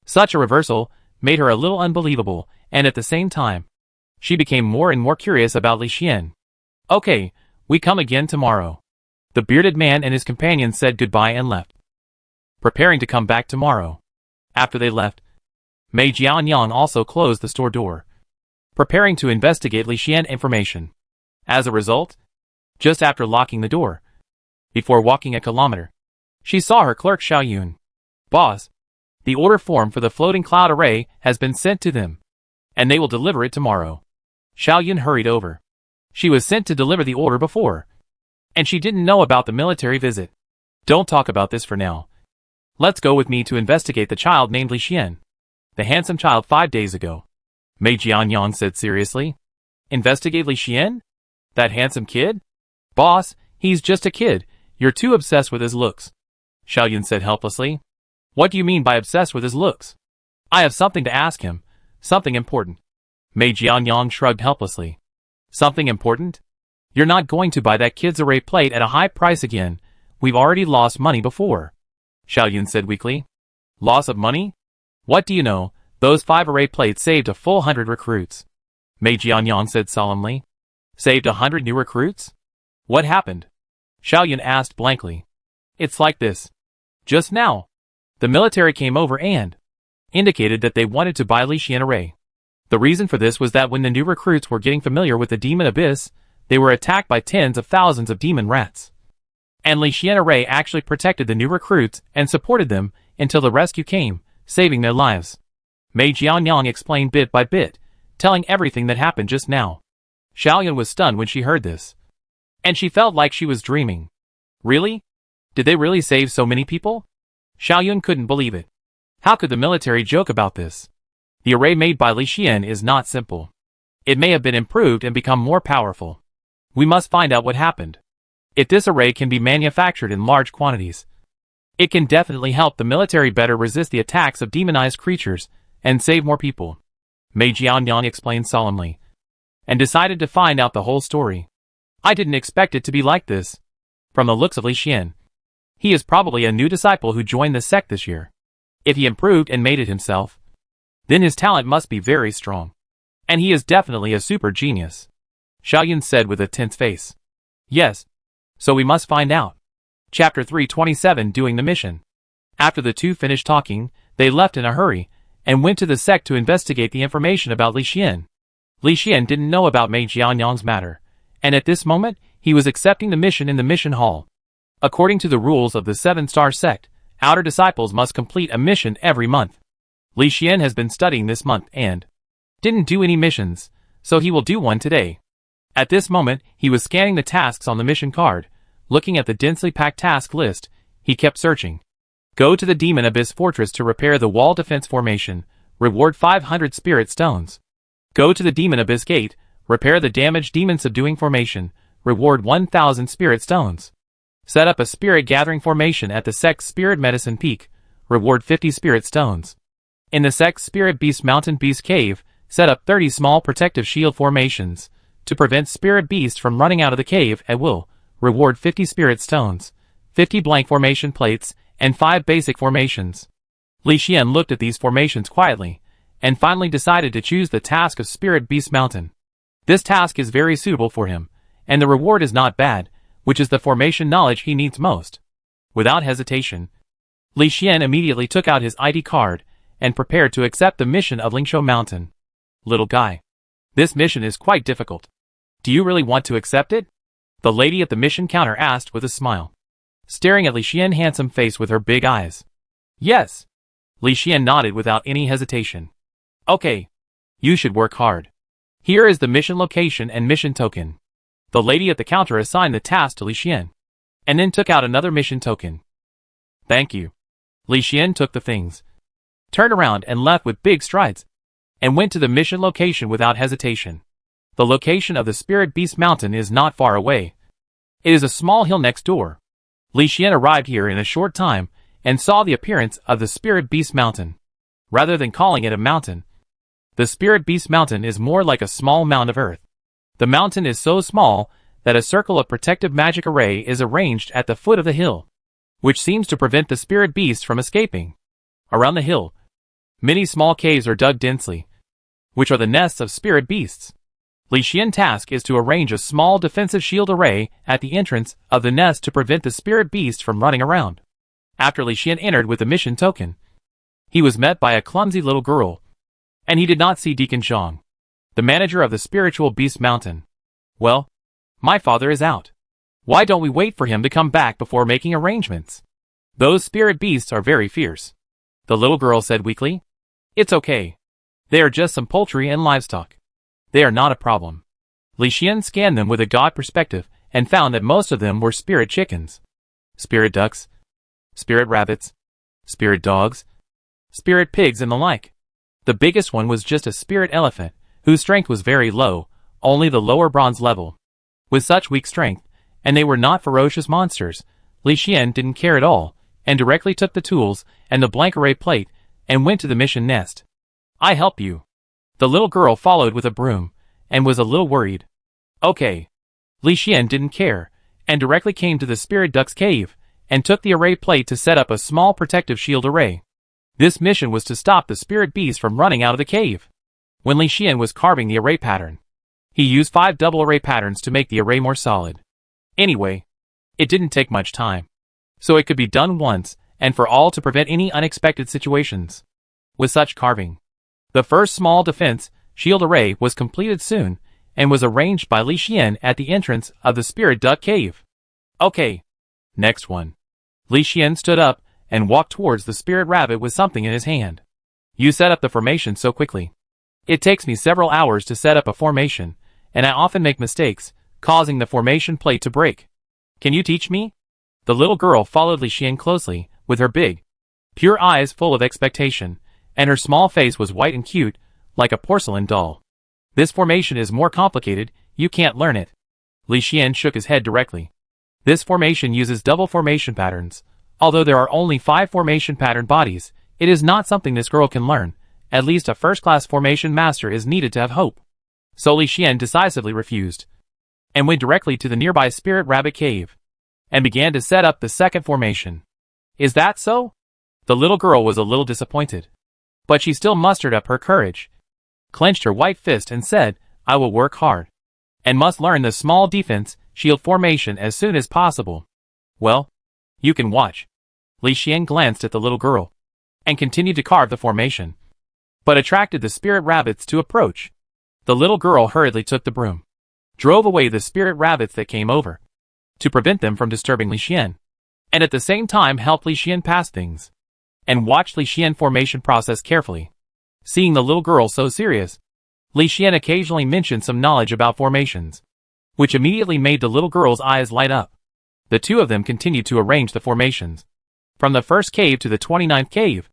Such a reversal made her a little unbelievable, and at the same time, she became more and more curious about Li Xian. "Okay, we come again tomorrow." The bearded man and his companion said goodbye and left, preparing to come back tomorrow. After they left, Mei Jianyang also closed the store door, preparing to investigate Li Xian information. As a result, just after locking the door, before walking a kilometer, she saw her clerk Xiaoyun. "Boss, the order form for the floating cloud array has been sent to them, and they will deliver it tomorrow." Xiaoyun hurried over. She was sent to deliver the order before, and she didn't know about the military visit. "Don't talk about this for now. Let's go with me to investigate the child named Li Xian. The handsome child 5 days ago. Mei Jianyang said seriously. Investigate Li Xian? That handsome kid? Boss, he's just a kid. You're too obsessed with his looks. Xiaoyun said helplessly. What do you mean by obsessed with his looks? I have something to ask him. Something important. Mei Jianyang shrugged helplessly. Something important? You're not going to buy that kid's array plate at a high price again. We've already lost money before. Xiaoyun said weakly. Loss of money? What do you know? Those 5 array plates saved a full 100 recruits. Mei Jianyang said solemnly. Saved 100 new recruits? What happened? Xiaoyun asked blankly. It's like this. Just now, the military came over and indicated that they wanted to buy Li Xian array. The reason for this was that when the new recruits were getting familiar with the demon abyss, they were attacked by tens of thousands of demon rats. And Li Xian array actually protected the new recruits and supported them until the rescue came, saving their lives. Mei Jianyang explained bit by bit, telling everything that happened just now. Xiaoyun was stunned when she heard this. And she felt like she was dreaming. Really? Did they really save so many people? Xiaoyun couldn't believe it. How could the military joke about this? The array made by Li Xian is not simple. It may have been improved and become more powerful. We must find out what happened. If this array can be manufactured in large quantities, it can definitely help the military better resist the attacks of demonized creatures and save more people. Mei Jianyang explained solemnly, and decided to find out the whole story. I didn't expect it to be like this. From the looks of Li Xian, he is probably a new disciple who joined the sect this year. If he improved and made it himself, then his talent must be very strong. And he is definitely a super genius. Xiaoyun said with a tense face. Yes. So we must find out. Chapter 327 Doing the Mission. After the two finished talking, they left in a hurry, and went to the sect to investigate the information about Li Xian. Li Xian didn't know about Mei Jianyang's matter, and at this moment, he was accepting the mission in the mission hall. According to the rules of the 7-star sect, outer disciples must complete a mission every month. Li Xian has been studying this month and didn't do any missions, so he will do one today. At this moment, he was scanning the tasks on the mission card. Looking at the densely packed task list, he kept searching. Go to the Demon Abyss Fortress to repair the wall defense formation. Reward 500 spirit stones. Go to the Demon Abyss Gate. Repair the damaged demon subduing formation. Reward 1000 spirit stones. Set up a spirit gathering formation at the sect's Spirit Medicine Peak. Reward 50 spirit stones. In the sect's Spirit Beast Mountain Beast Cave, set up 30 small protective shield formations to prevent spirit beasts from running out of the cave at will. Reward 50 spirit stones, 50 blank formation plates, and 5 basic formations. Li Xian looked at these formations quietly, and finally decided to choose the task of Spirit Beast Mountain. This task is very suitable for him, and the reward is not bad, which is the formation knowledge he needs most. Without hesitation, Li Xian immediately took out his ID card, and prepared to accept the mission of Lingshou Mountain. Little guy. This mission is quite difficult. Do you really want to accept it? The lady at the mission counter asked with a smile, staring at Li Xian's handsome face with her big eyes. Yes. Li Xian nodded without any hesitation. Okay. You should work hard. Here is the mission location and mission token. The lady at the counter assigned the task to Li Xian, and then took out another mission token. Thank you. Li Xian took the things, turned around and left with big strides, and went to the mission location without hesitation. The location of the Spirit Beast Mountain is not far away. It is a small hill next door. Li Xian arrived here in a short time, and saw the appearance of the Spirit Beast Mountain. Rather than calling it a mountain, the Spirit Beast Mountain is more like a small mound of earth. The mountain is so small that a circle of protective magic array is arranged at the foot of the hill, which seems to prevent the spirit beast from escaping. Around the hill, many small caves are dug densely, which are the nests of spirit beasts. Li Xian's task is to arrange a small defensive shield array at the entrance of the nest to prevent the spirit beast from running around. After Li Xian entered with the mission token, he was met by a clumsy little girl, and he did not see Deacon Zhang, the manager of the Spiritual Beast Mountain. Well, my father is out. Why don't we wait for him to come back before making arrangements? Those spirit beasts are very fierce. The little girl said weakly. It's okay. They are just some poultry and livestock. They are not a problem. Li Xian scanned them with a god perspective and found that most of them were spirit chickens, spirit ducks, spirit rabbits, spirit dogs, spirit pigs and the like. The biggest one was just a spirit elephant, whose strength was very low, only the lower bronze level. With such weak strength, and they were not ferocious monsters, Li Xian didn't care at all, and directly took the tools and the blank array plate, and went to the mission nest. I help you. The little girl followed with a broom, and was a little worried. Okay. Li Xian didn't care, and directly came to the spirit duck's cave, and took the array plate to set up a small protective shield array. This mission was to stop the spirit beast from running out of the cave. When Li Xian was carving the array pattern, he used 5 double array patterns to make the array more solid. Anyway, it didn't take much time, so it could be done once and for all to prevent any unexpected situations. With such carving, the first small defense shield array was completed soon, and was arranged by Li Xian at the entrance of the spirit duck cave. Okay. Next one. Li Xian stood up and walked towards the spirit rabbit with something in his hand. You set up the formation so quickly. It takes me several hours to set up a formation, and I often make mistakes, causing the formation plate to break. Can you teach me? The little girl followed Li Xian closely, with her big, pure eyes full of expectation, and her small face was white and cute, like a porcelain doll. This formation is more complicated, you can't learn it. Li Xian shook his head directly. This formation uses double formation patterns. Although there are only 5 formation pattern bodies, it is not something this girl can learn. At least a first-class formation master is needed to have hope. So Li Xian decisively refused, and went directly to the nearby spirit rabbit cave, and began to set up the second formation. Is that so? The little girl was a little disappointed, but she still mustered up her courage, clenched her white fist and said, I will work hard, and must learn the small defense shield formation as soon as possible. Well, you can watch. Li Xian glanced at the little girl, and continued to carve the formation, but attracted the spirit rabbits to approach. The little girl hurriedly took the broom, drove away the spirit rabbits that came over, to prevent them from disturbing Li Xian, and at the same time helped Li Xian pass things, and watched Li Xian formation process carefully. Seeing the little girl so serious, Li Xian occasionally mentioned some knowledge about formations, which immediately made the little girl's eyes light up. The two of them continued to arrange the formations, from the first cave to the 29th cave,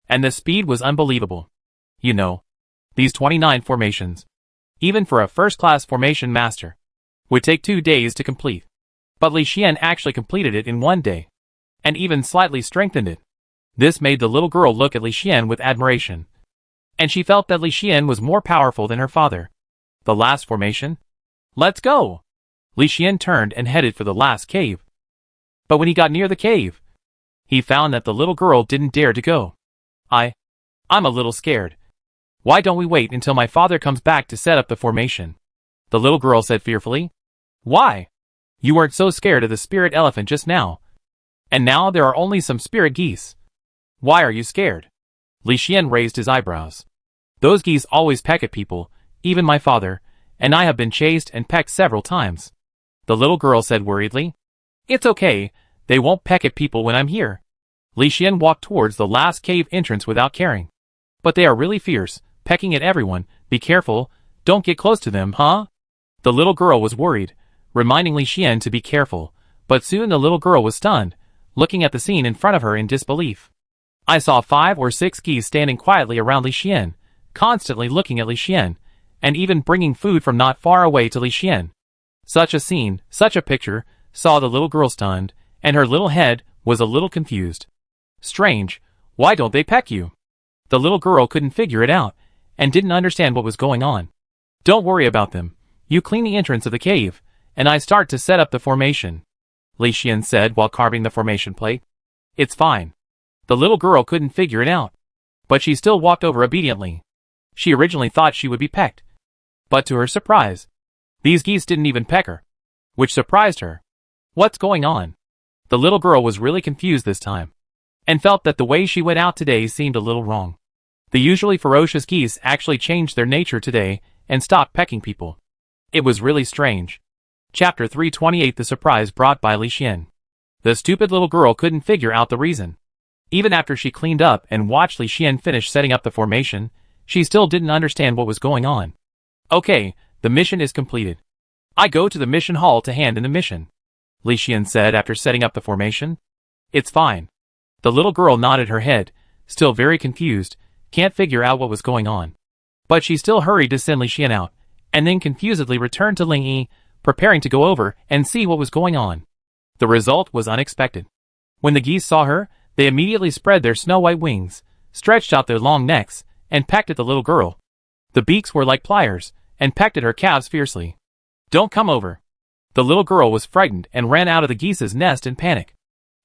and the speed was unbelievable. You know, these 29 formations, even for a first-class formation master, would take 2 days to complete. But Li Xian actually completed it in 1 day, and even slightly strengthened it. This made the little girl look at Li Xian with admiration, and she felt that Li Xian was more powerful than her father. The last formation? Let's go! Li Xian turned and headed for the last cave. But when he got near the cave, he found that the little girl didn't dare to go. I'm a little scared. Why don't we wait until my father comes back to set up the formation? The little girl said fearfully. Why? You weren't so scared of the spirit elephant just now. And now there are only some spirit geese. Why are you scared? Li Xian raised his eyebrows. Those geese always peck at people, even my father, and I have been chased and pecked several times. The little girl said worriedly. It's okay, they won't peck at people when I'm here. Li Xian walked towards the last cave entrance without caring. But they are really fierce, pecking at everyone. Be careful, don't get close to them, huh? The little girl was worried, reminding Li Xian to be careful, but soon the little girl was stunned, looking at the scene in front of her in disbelief. I saw 5 or 6 geese standing quietly around Li Xian, constantly looking at Li Xian, and even bringing food from not far away to Li Xian. Such a scene, such a picture, saw the little girl stunned, and her little head was a little confused. Strange, why don't they peck you? The little girl couldn't figure it out, and didn't understand what was going on. Don't worry about them. You clean the entrance of the cave, and I start to set up the formation, Li Xian said while carving the formation plate. It's fine. The little girl couldn't figure it out, but she still walked over obediently. She originally thought she would be pecked, but to her surprise, these geese didn't even peck her, which surprised her. What's going on? The little girl was really confused this time, and felt that the way she went out today seemed a little wrong. The usually ferocious geese actually changed their nature today and stopped pecking people. It was really strange. Chapter 328 The Surprise Brought by Li Xian. The stupid little girl couldn't figure out the reason. Even after she cleaned up and watched Li Xian finish setting up the formation, she still didn't understand what was going on. Okay, the mission is completed. I go to the mission hall to hand in the mission, Li Xian said after setting up the formation. It's fine. The little girl nodded her head, still very confused, can't figure out what was going on. But she still hurried to send Li Xian out, and then confusedly returned to Ling Yi, preparing to go over and see what was going on. The result was unexpected. When the geese saw her, they immediately spread their snow-white wings, stretched out their long necks, and pecked at the little girl. The beaks were like pliers, and pecked at her calves fiercely. "Don't come over." The little girl was frightened and ran out of the geese's nest in panic.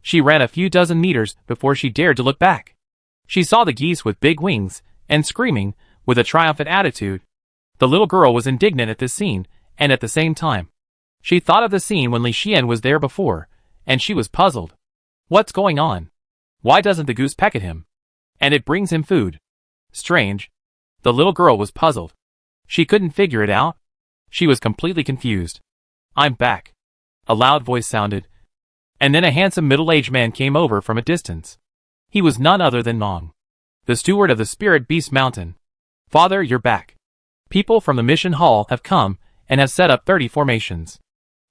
She ran a few dozen meters before she dared to look back. She saw the geese with big wings, and screaming, with a triumphant attitude. The little girl was indignant at this scene, and at the same time, she thought of the scene when Li Xian was there before, and she was puzzled. What's going on? Why doesn't the goose peck at him? And it brings him food. Strange. The little girl was puzzled. She couldn't figure it out. She was completely confused. "I'm back," a loud voice sounded, and then a handsome middle-aged man came over from a distance. He was none other than Mong, the steward of the Spirit Beast Mountain. "Father, you're back. People from the mission hall have come and have set up 30 formations."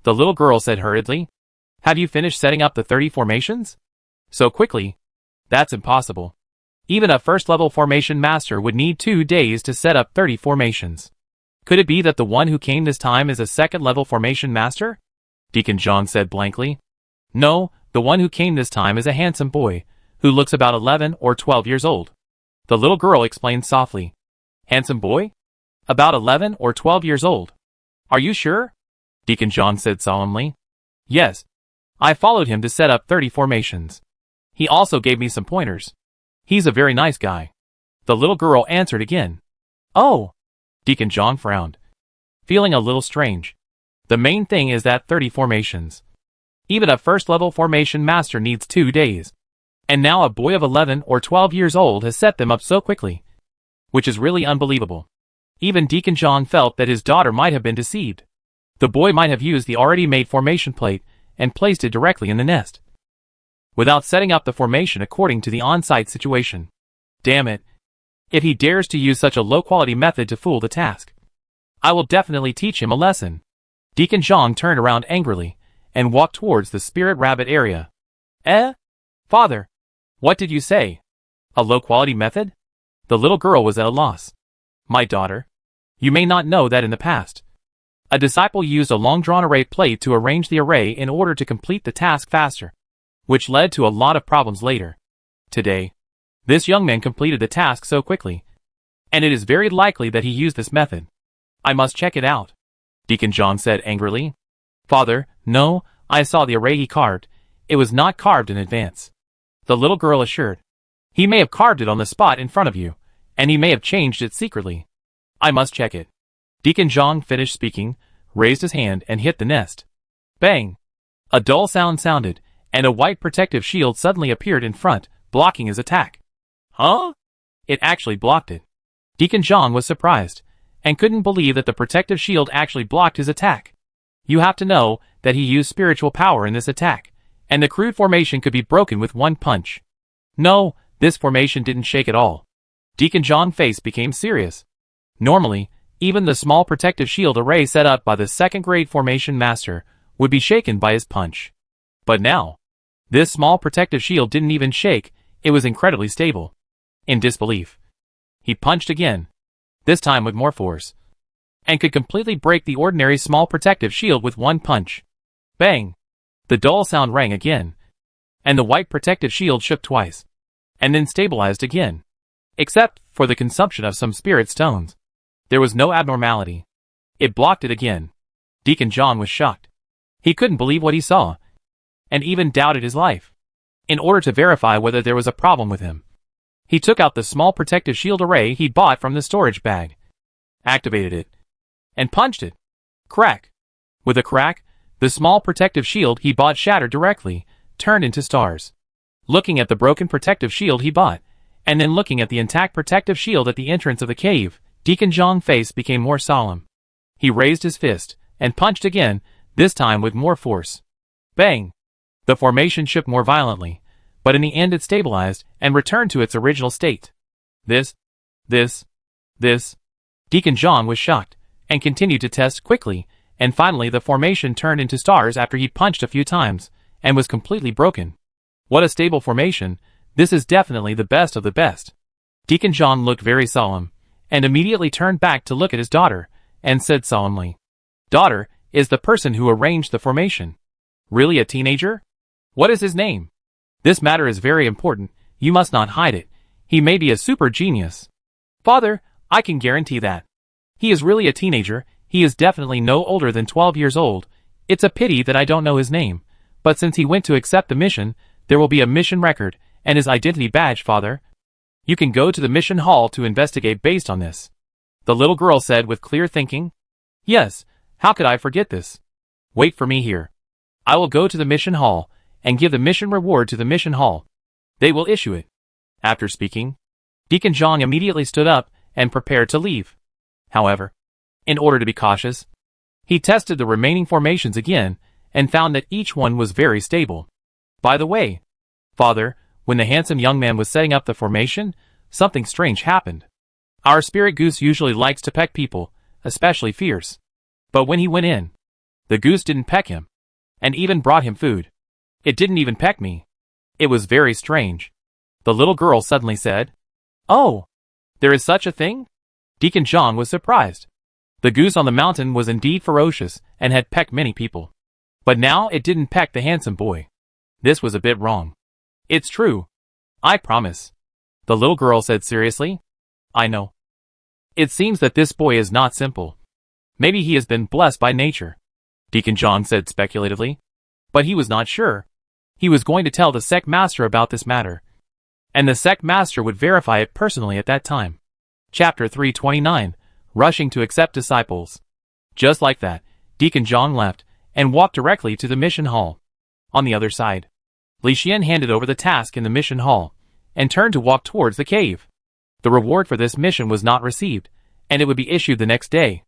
The little girl said hurriedly. "Have you finished setting up the 30 formations? So quickly? That's impossible. Even a first-level formation master would need 2 days to set up 30 formations. Could it be that the one who came this time is a second-level formation master?" Deacon John said blankly. "No, the one who came this time is a handsome boy, who looks about 11 or 12 years old." The little girl explained softly. "Handsome boy? About 11 or 12 years old. Are you sure?" Deacon John said solemnly. "Yes. I followed him to set up 30 formations. He also gave me some pointers. He's a very nice guy." The little girl answered again. "Oh." Deacon John frowned, feeling a little strange. The main thing is that 30 formations. Even a first-level formation master needs 2 days. And now a boy of 11 or 12 years old has set them up so quickly. Which is really unbelievable. Even Deacon John felt that his daughter might have been deceived. The boy might have used the already made formation plate and placed it directly in the nest, without setting up the formation according to the on-site situation. Damn it. If he dares to use such a low-quality method to fool the task, I will definitely teach him a lesson. Deacon Zhang turned around angrily and walked towards the spirit rabbit area. Father, what did you say? A low-quality method? The little girl was at a loss. My daughter, you may not know that in the past, a disciple used a long-drawn array plate to arrange the array in order to complete the task faster, which led to a lot of problems later. Today, this young man completed the task so quickly, and it is very likely that he used this method. I must check it out, Deacon John said angrily. Father, no, I saw the array he carved. It was not carved in advance, the little girl assured. He may have carved it on the spot in front of you, and he may have changed it secretly. I must check it. Deacon Zhang finished speaking, raised his hand and hit the nest. Bang! A dull sound sounded, and a white protective shield suddenly appeared in front, blocking his attack. Huh? It actually blocked it. Deacon Zhang was surprised, and couldn't believe that the protective shield actually blocked his attack. You have to know that he used spiritual power in this attack, and the crude formation could be broken with one punch. No, this formation didn't shake at all. Deacon Zhang's face became serious. Normally, even the small protective shield array set up by the second-grade formation master would be shaken by his punch. But now, this small protective shield didn't even shake, it was incredibly stable. In disbelief, he punched again, this time with more force, and could completely break the ordinary small protective shield with one punch. Bang! The dull sound rang again, and the white protective shield shook twice, and then stabilized again. Except for the consumption of some spirit stones, there was no abnormality. It blocked it again. Deacon John was shocked. He couldn't believe what he saw, and even doubted his life. In order to verify whether there was a problem with him, he took out the small protective shield array he'd bought from the storage bag, activated it, and punched it. Crack! With a crack, the small protective shield he bought shattered directly, turned into stars. Looking at the broken protective shield he bought, and then looking at the intact protective shield at the entrance of the cave, Deacon Zhang's face became more solemn. He raised his fist, and punched again, this time with more force. Bang! The formation shook more violently, but in the end it stabilized, and returned to its original state. This. Deacon Zhang was shocked, and continued to test quickly, and finally the formation turned into stars after he punched a few times, and was completely broken. What a stable formation, This is definitely the best of the best. Deacon John looked very solemn, and immediately turned back to look at his daughter, and said solemnly, "Daughter, is the person who arranged the formation really a teenager? What is his name? This matter is very important, you must not hide it. He may be a super genius." "Father, I can guarantee that. He is really a teenager, he is definitely no older than 12 years old. It's a pity that I don't know his name, but since he went to accept the mission, there will be a mission record, and his identity badge, Father. You can go to the mission hall to investigate based on this," the little girl said with clear thinking. "Yes, how could I forget this? Wait for me here. I will go to the mission hall, and give the mission reward to the mission hall. They will issue it." After speaking, Deacon John immediately stood up, and prepared to leave. However, in order to be cautious, he tested the remaining formations again, and found that each one was very stable. "By the way, Father, when the handsome young man was setting up the formation, something strange happened. Our spirit goose usually likes to peck people, especially fierce. But when he went in, the goose didn't peck him, and even brought him food. It didn't even peck me. It was very strange," the little girl suddenly said. "Oh, there is such a thing?" Deacon John was surprised. The goose on the mountain was indeed ferocious, and had pecked many people. But now it didn't peck the handsome boy. This was a bit wrong. "It's true. I promise," the little girl said seriously. "I know. It seems that this boy is not simple. Maybe he has been blessed by nature," Deacon John said speculatively. But he was not sure. He was going to tell the sect master about this matter, and the sect master would verify it personally at that time. Chapter 329, Rushing to Accept Disciples. Just like that, Deacon John left, and walked directly to the mission hall. On the other side, Li Xian handed over the task in the mission hall, and turned to walk towards the cave. The reward for this mission was not received, and it would be issued the next day.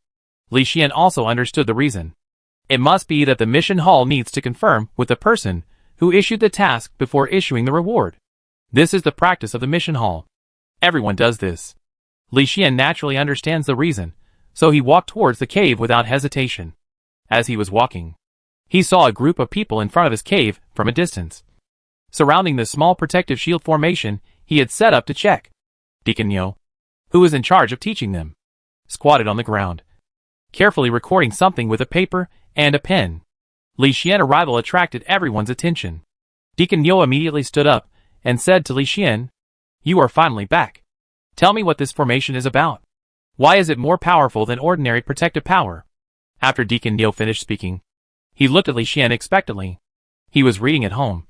Li Xian also understood the reason. It must be that the mission hall needs to confirm with the person who issued the task before issuing the reward. This is the practice of the mission hall. Everyone does this. Li Xian naturally understands the reason, so he walked towards the cave without hesitation. As he was walking, he saw a group of people in front of his cave from a distance, surrounding the small protective shield formation he had set up to check. Deacon Yo, who was in charge of teaching them, squatted on the ground, carefully recording something with a paper and a pen. Li Xian's arrival attracted everyone's attention. Deacon Yo immediately stood up and said to Li Xian, "You are finally back. Tell me what this formation is about. Why is it more powerful than ordinary protective power?" After Deacon Yo finished speaking, he looked at Li Xian expectantly. He was reading at home,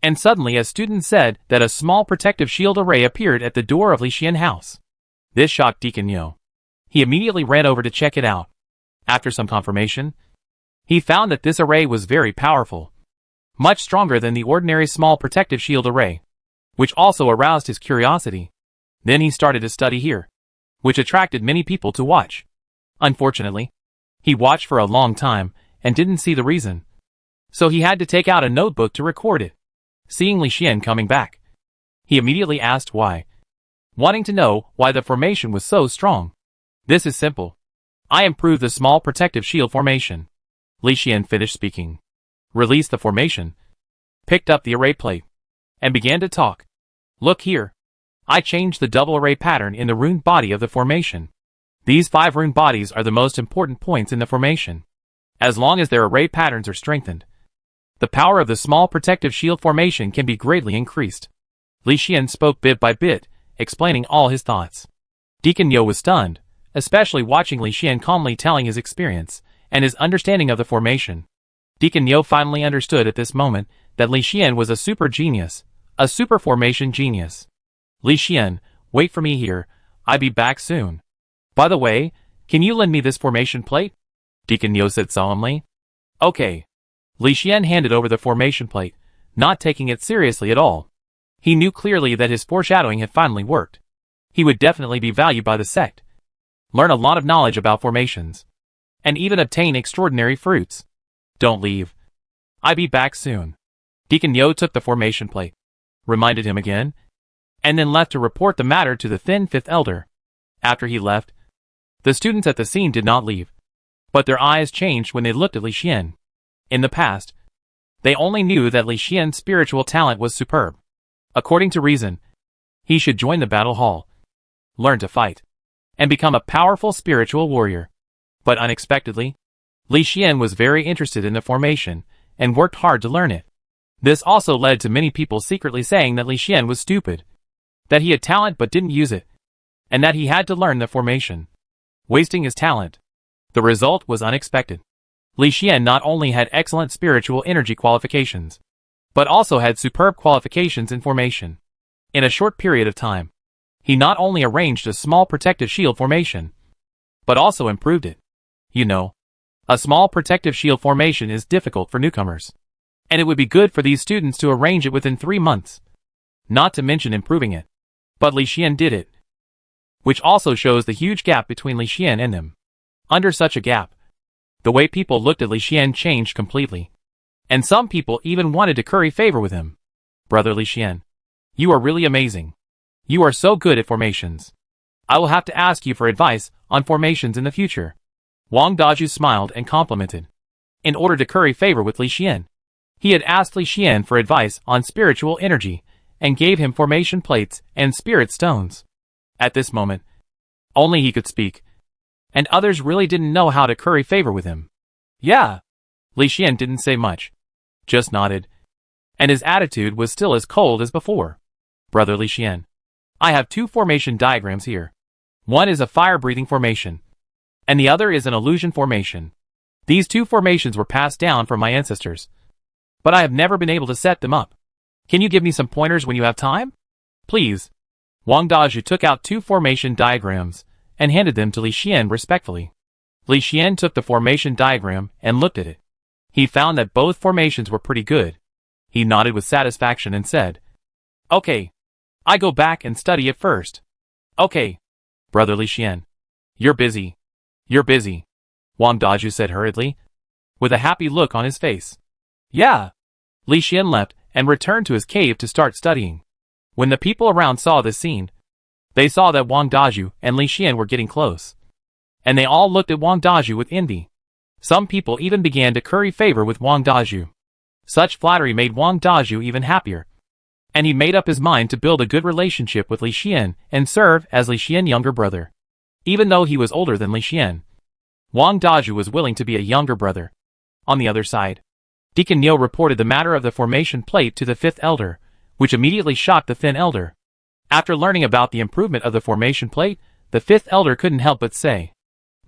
and suddenly a student said that a small protective shield array appeared at the door of Li Xian's house. This shocked Deacon Yo. He immediately ran over to check it out. After some confirmation, he found that this array was very powerful, much stronger than the ordinary small protective shield array, which also aroused his curiosity. Then he started to study here, which attracted many people to watch. Unfortunately, he watched for a long time and didn't see the reason, so he had to take out a notebook to record it. Seeing Li Xian coming back, he immediately asked why, wanting to know why the formation was so strong. "This is simple. I improved the small protective shield formation." Li Xian finished speaking, released the formation, picked up the array plate, and began to talk. "Look here. I changed the double array pattern in the rune body of the formation. These 5 rune bodies are the most important points in the formation. As long as their array patterns are strengthened, the power of the small protective shield formation can be greatly increased." Li Xian spoke bit by bit, explaining all his thoughts. Deacon Yo was stunned, especially watching Li Xian calmly telling his experience and his understanding of the formation. Deacon Yo finally understood at this moment that Li Xian was a super genius, a super formation genius. "Li Xian, wait for me here, I'll be back soon. By the way, can you lend me this formation plate?" Deacon Yo said solemnly. "Okay." Li Xian handed over the formation plate, not taking it seriously at all. He knew clearly that his foreshadowing had finally worked. He would definitely be valued by the sect, learn a lot of knowledge about formations, and even obtain extraordinary fruits. "Don't leave. I'll be back soon." Deacon Yo took the formation plate, reminded him again, and then left to report the matter to the thin 5th elder. After he left, the students at the scene did not leave, but their eyes changed when they looked at Li Xian. In the past, they only knew that Li Xian's spiritual talent was superb, According to reason, he should join the battle hall, learn to fight, and become a powerful spiritual warrior. But unexpectedly, Li Xian was very interested in the formation and worked hard to learn it. This also led to many people secretly saying that Li Xian was stupid, that he had talent but didn't use it, and that he had to learn the formation, wasting his talent. The result was unexpected. Li Xian not only had excellent spiritual energy qualifications, but also had superb qualifications in formation. In a short period of time, he not only arranged a small protective shield formation, but also improved it. You know, a small protective shield formation is difficult for newcomers, and it would be good for these students to arrange it within 3 months, not to mention improving it. But Li Xian did it, which also shows the huge gap between Li Xian and them. Under such a gap, the way people looked at Li Xian changed completely, and some people even wanted to curry favor with him. Brother Li Xian, you are really amazing. You are so good at formations. I will have to ask you for advice on formations in the future. Wang Daju smiled and complimented. In order to curry favor with Li Xian, he had asked Li Xian for advice on spiritual energy and gave him formation plates and spirit stones. At this moment, only he could speak, and others really didn't know how to curry favor with him. Yeah. Li Xian didn't say much, just nodded, and his attitude was still as cold as before. Brother Li Xian, I have 2 formation diagrams here. One is a fire-breathing formation, and the other is an illusion formation. These 2 formations were passed down from my ancestors, but I have never been able to set them up. Can you give me some pointers when you have time? Please. Wang Daju took out 2 formation diagrams and handed them to Li Xian respectfully. Li Xian took the formation diagram and looked at it. He found that both formations were pretty good. He nodded with satisfaction and said, "Okay. I go back and study it first." "Okay. Brother Li Xian. You're busy. You're busy," Wang Daju said hurriedly, with a happy look on his face. "Yeah." Li Xian left and returned to his cave to start studying. When the people around saw this scene, they saw that Wang Daju and Li Xian were getting close, and they all looked at Wang Daju with envy. Some people even began to curry favor with Wang Daju. Such flattery made Wang Daju even happier, and he made up his mind to build a good relationship with Li Xian and serve as Li Xian's younger brother. Even though he was older than Li Xian, Wang Daju was willing to be a younger brother. On the other side, Deacon Niu reported the matter of the formation plate to the 5th elder, which immediately shocked the thin elder. After learning about the improvement of the formation plate, the 5th elder couldn't help but say,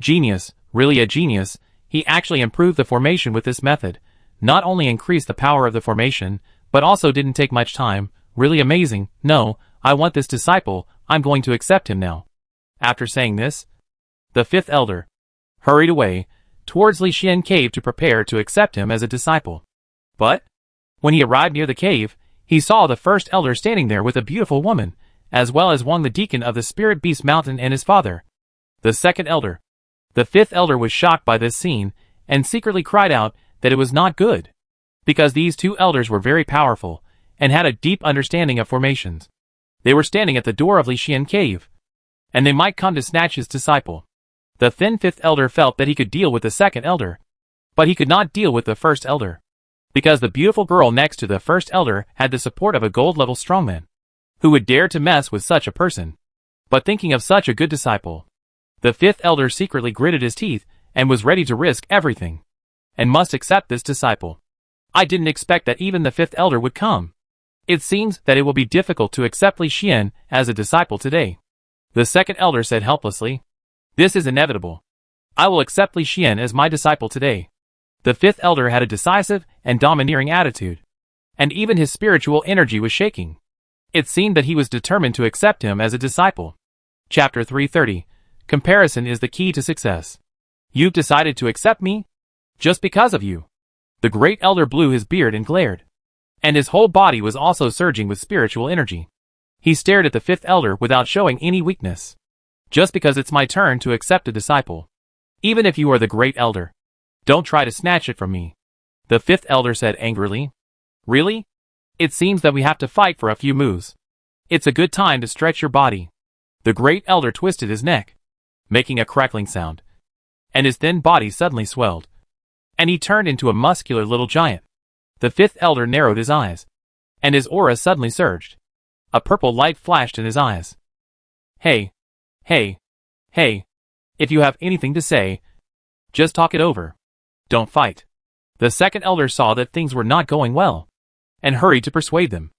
"Genius, really a genius. He actually improved the formation with this method, not only increased the power of the formation, but also didn't take much time. Really amazing. No, I want this disciple. I'm going to accept him now." After saying this, the 5th elder hurried away towards Li Xian cave to prepare to accept him as a disciple. But when he arrived near the cave, he saw the 1st elder standing there with a beautiful woman, as well as Wang the deacon of the Spirit Beast Mountain and his father, the 2nd elder. The 5th elder was shocked by this scene and secretly cried out that it was not good, because these 2 elders were very powerful and had a deep understanding of formations. They were standing at the door of Li Xian cave, and they might come to snatch his disciple. The thin 5th elder felt that he could deal with the 2nd elder, but he could not deal with the 1st elder, because the beautiful girl next to the 1st elder had the support of a gold-level strongman. Who would dare to mess with such a person? But thinking of such a good disciple, the 5th elder secretly gritted his teeth and was ready to risk everything, and must accept this disciple. I didn't expect that even the 5th elder would come. It seems that it will be difficult to accept Li Xian as a disciple today. The 2nd elder said helplessly, "This is inevitable. I will accept Li Xian as my disciple today." The 5th elder had a decisive and domineering attitude, and even his spiritual energy was shaking. It seemed that he was determined to accept him as a disciple. Chapter 330. Comparison is the key to success. You've decided to accept me? Just because of you. The great elder blew his beard and glared, and his whole body was also surging with spiritual energy. He stared at the 5th elder without showing any weakness. Just because it's my turn to accept a disciple. Even if you are the great elder, don't try to snatch it from me. The 5th elder said angrily. Really? It seems that we have to fight for a few moves. It's a good time to stretch your body. The great elder twisted his neck, making a crackling sound, and his thin body suddenly swelled, and he turned into a muscular little giant. The 5th elder narrowed his eyes, and his aura suddenly surged. A purple light flashed in his eyes. Hey, hey, hey, if you have anything to say, just talk it over. Don't fight. The second elder saw that things were not going well, and hurried to persuade them.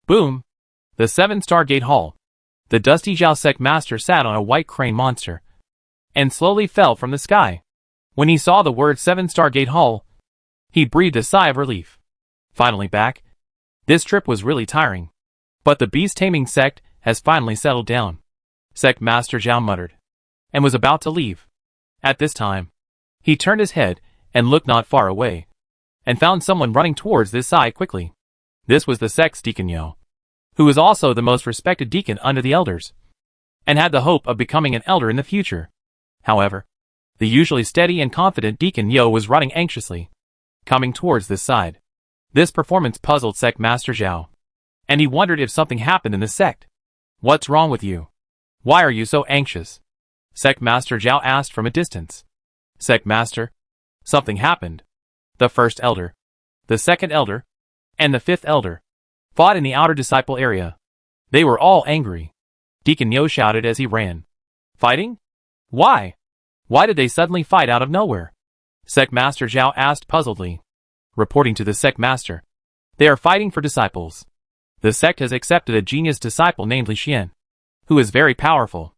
Boom! The 7-star gate hall. The dusty Zhao sect master sat on a white crane monster, and slowly fell from the sky. When he saw the word 7-star gate hall, he breathed a sigh of relief. Finally back. This trip was really tiring. But the beast-taming sect has finally settled down. Sect Master Zhao muttered, and was about to leave. At this time, he turned his head and looked not far away, and found someone running towards this side quickly. This was the sect's Deacon Yo, who was also the most respected deacon under the elders, and had the hope of becoming an elder in the future. However, the usually steady and confident Deacon Yo was running anxiously, coming towards this side. This performance puzzled Sect Master Zhao, and he wondered if something happened in the sect. What's wrong with you? Why are you so anxious? Sect Master Zhao asked from a distance. Sect Master, something happened. The first elder, the second elder, and the fifth elder fought in the outer disciple area. They were all angry. Deacon Yo shouted as he ran. Fighting? Why? Why did they suddenly fight out of nowhere? Sect Master Zhao asked puzzledly. Reporting to the sect master, they are fighting for disciples. The sect has accepted a genius disciple named Li Xian, who is very powerful.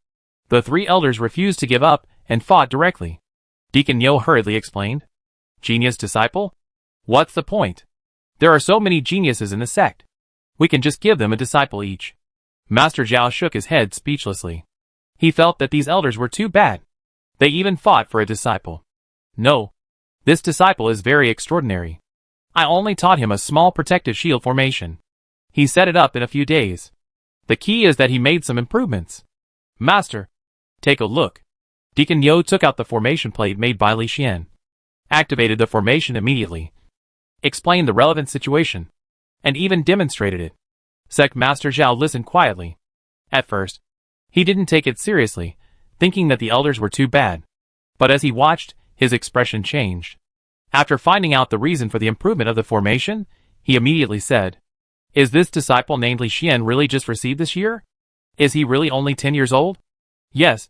The 3 elders refused to give up and fought directly. Deacon Yo hurriedly explained. Genius disciple? What's the point? There are so many geniuses in the sect. We can just give them a disciple each. Master Zhao shook his head speechlessly. He felt that these elders were too bad. They even fought for a disciple. No. This disciple is very extraordinary. I only taught him a small protective shield formation. He set it up in a few days. The key is that he made some improvements. Master, take a look. Deacon Yo took out the formation plate made by Li Xian, activated the formation immediately, explained the relevant situation, and even demonstrated it. Sect Master Zhao listened quietly. At first, he didn't take it seriously, thinking that the elders were too bad. But as he watched, his expression changed. After finding out the reason for the improvement of the formation, he immediately said, Is this disciple named Li Xian really just received this year? Is he really only 10 years old? Yes.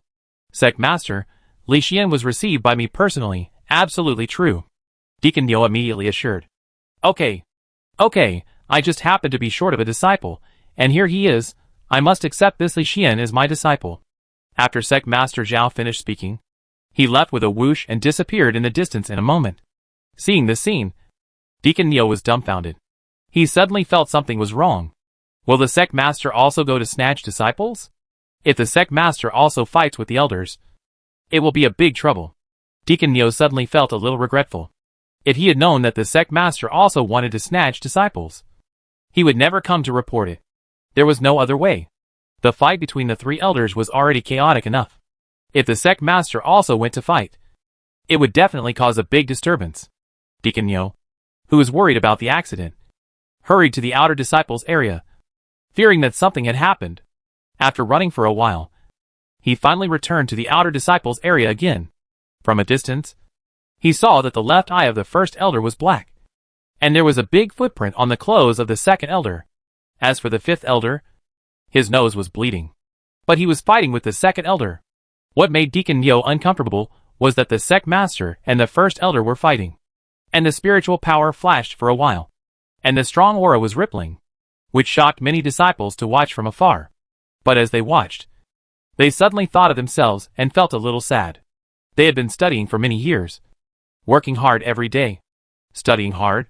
Sect Master, Li Xian was received by me personally, absolutely true. Deacon Yo immediately assured. Okay, I just happened to be short of a disciple, and here he is. I must accept this Li Xian as my disciple. After Sect Master Zhao finished speaking, he left with a whoosh and disappeared in the distance in a moment. Seeing this scene, Deacon Yo was dumbfounded. He suddenly felt something was wrong. Will the sect master also go to snatch disciples? If the sect master also fights with the elders, it will be a big trouble. Deacon Yo suddenly felt a little regretful. If he had known that the sect master also wanted to snatch disciples, he would never come to report it. There was no other way. The fight between the 3 elders was already chaotic enough. If the sect master also went to fight, it would definitely cause a big disturbance. Deacon Yo, who was worried about the accident, hurried to the outer disciples area, fearing that something had happened. After running for a while, he finally returned to the outer disciples area again. From a distance, he saw that the left eye of the first elder was black, and there was a big footprint on the clothes of the second elder. As for the fifth elder, his nose was bleeding, but he was fighting with the second elder. What made Deacon Yo uncomfortable was that the sect master and the first elder were fighting, and the spiritual power flashed for a while, and the strong aura was rippling, which shocked many disciples to watch from afar. But as they watched, they suddenly thought of themselves and felt a little sad. They had been studying for many years, working hard every day, studying hard,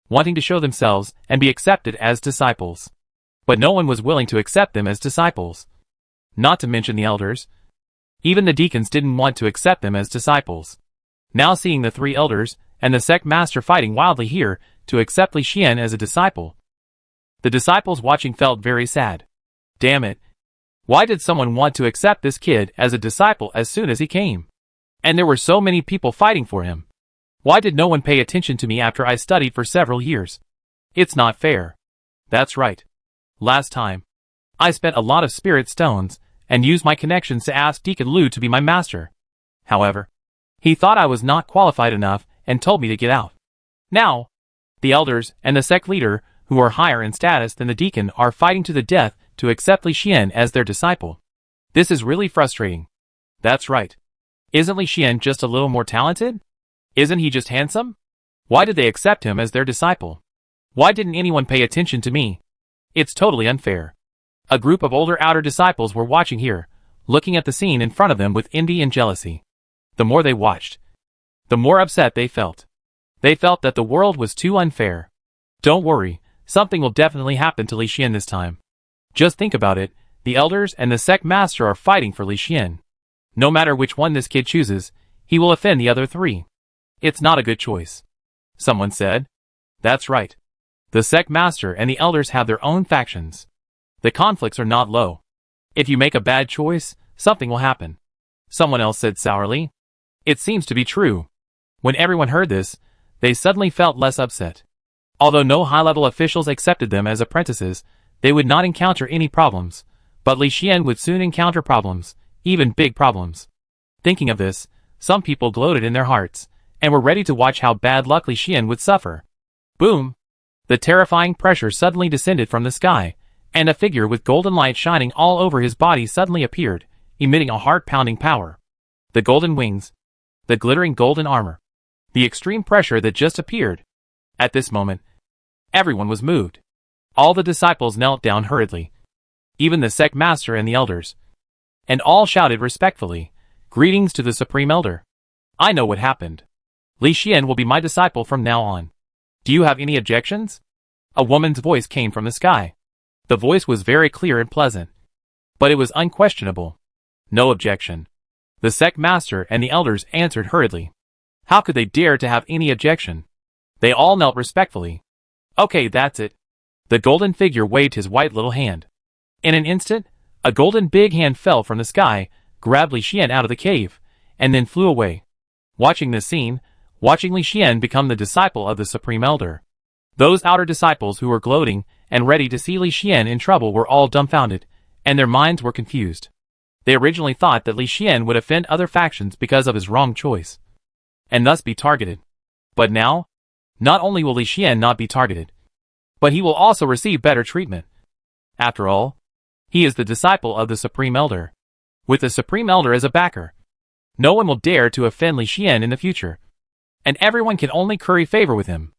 wanting to show themselves and be accepted as disciples. But no one was willing to accept them as disciples. Not to mention the elders. Even the deacons didn't want to accept them as disciples. Now seeing the 3 elders and the sect master fighting wildly here to accept Li Xian as a disciple, the disciples watching felt very sad. Damn it. Why did someone want to accept this kid as a disciple as soon as he came? And there were so many people fighting for him. Why did no one pay attention to me after I studied for several years? It's not fair. That's right. Last time, I spent a lot of spirit stones and used my connections to ask Deacon Lu to be my master. However, he thought I was not qualified enough and told me to get out. Now, the elders and the sect leader, who are higher in status than the deacon, are fighting to the death to accept Li Xian as their disciple. This is really frustrating. That's right. Isn't Li Xian just a little more talented? Isn't he just handsome? Why did they accept him as their disciple? Why didn't anyone pay attention to me? It's totally unfair. A group of older outer disciples were watching here, looking at the scene in front of them with envy and jealousy. The more they watched, the more upset they felt. They felt that the world was too unfair. Don't worry, something will definitely happen to Li Xian this time. Just think about it, the elders and the sect master are fighting for Li Xian. No matter which one this kid chooses, he will offend the other three. It's not a good choice. Someone said. That's right. The sect master and the elders have their own factions. The conflicts are not low. If you make a bad choice, something will happen. Someone else said sourly. It seems to be true. When everyone heard this, they suddenly felt less upset. Although no high-level officials accepted them as apprentices, they would not encounter any problems. But Li Xian would soon encounter problems, even big problems. Thinking of this, some people gloated in their hearts, and were ready to watch how bad luck Li Xian would suffer. Boom! The terrifying pressure suddenly descended from the sky, and a figure with golden light shining all over his body suddenly appeared, emitting a heart-pounding power. The golden wings, the glittering golden armor, the extreme pressure that just appeared. At this moment, everyone was moved. All the disciples knelt down hurriedly. Even the sect master and the elders. And all shouted respectfully, "Greetings to the Supreme Elder. I know what happened. Li Xian will be my disciple from now on. Do you have any objections?" A woman's voice came from the sky. The voice was very clear and pleasant. But it was unquestionable. No objection. The sect master and the elders answered hurriedly. How could they dare to have any objection? They all knelt respectfully. Okay, that's it. The golden figure waved his white little hand. In an instant, a golden big hand fell from the sky, grabbed Li Xian out of the cave, and then flew away. Watching this scene, watching Li Xian become the disciple of the Supreme Elder. Those outer disciples who were gloating and ready to see Li Xian in trouble were all dumbfounded, and their minds were confused. They originally thought that Li Xian would offend other factions because of his wrong choice, and thus be targeted. But now, not only will Li Xian not be targeted, but he will also receive better treatment. After all, he is the disciple of the Supreme Elder. With the Supreme Elder as a backer, no one will dare to offend Li Xian in the future, and everyone can only curry favor with him.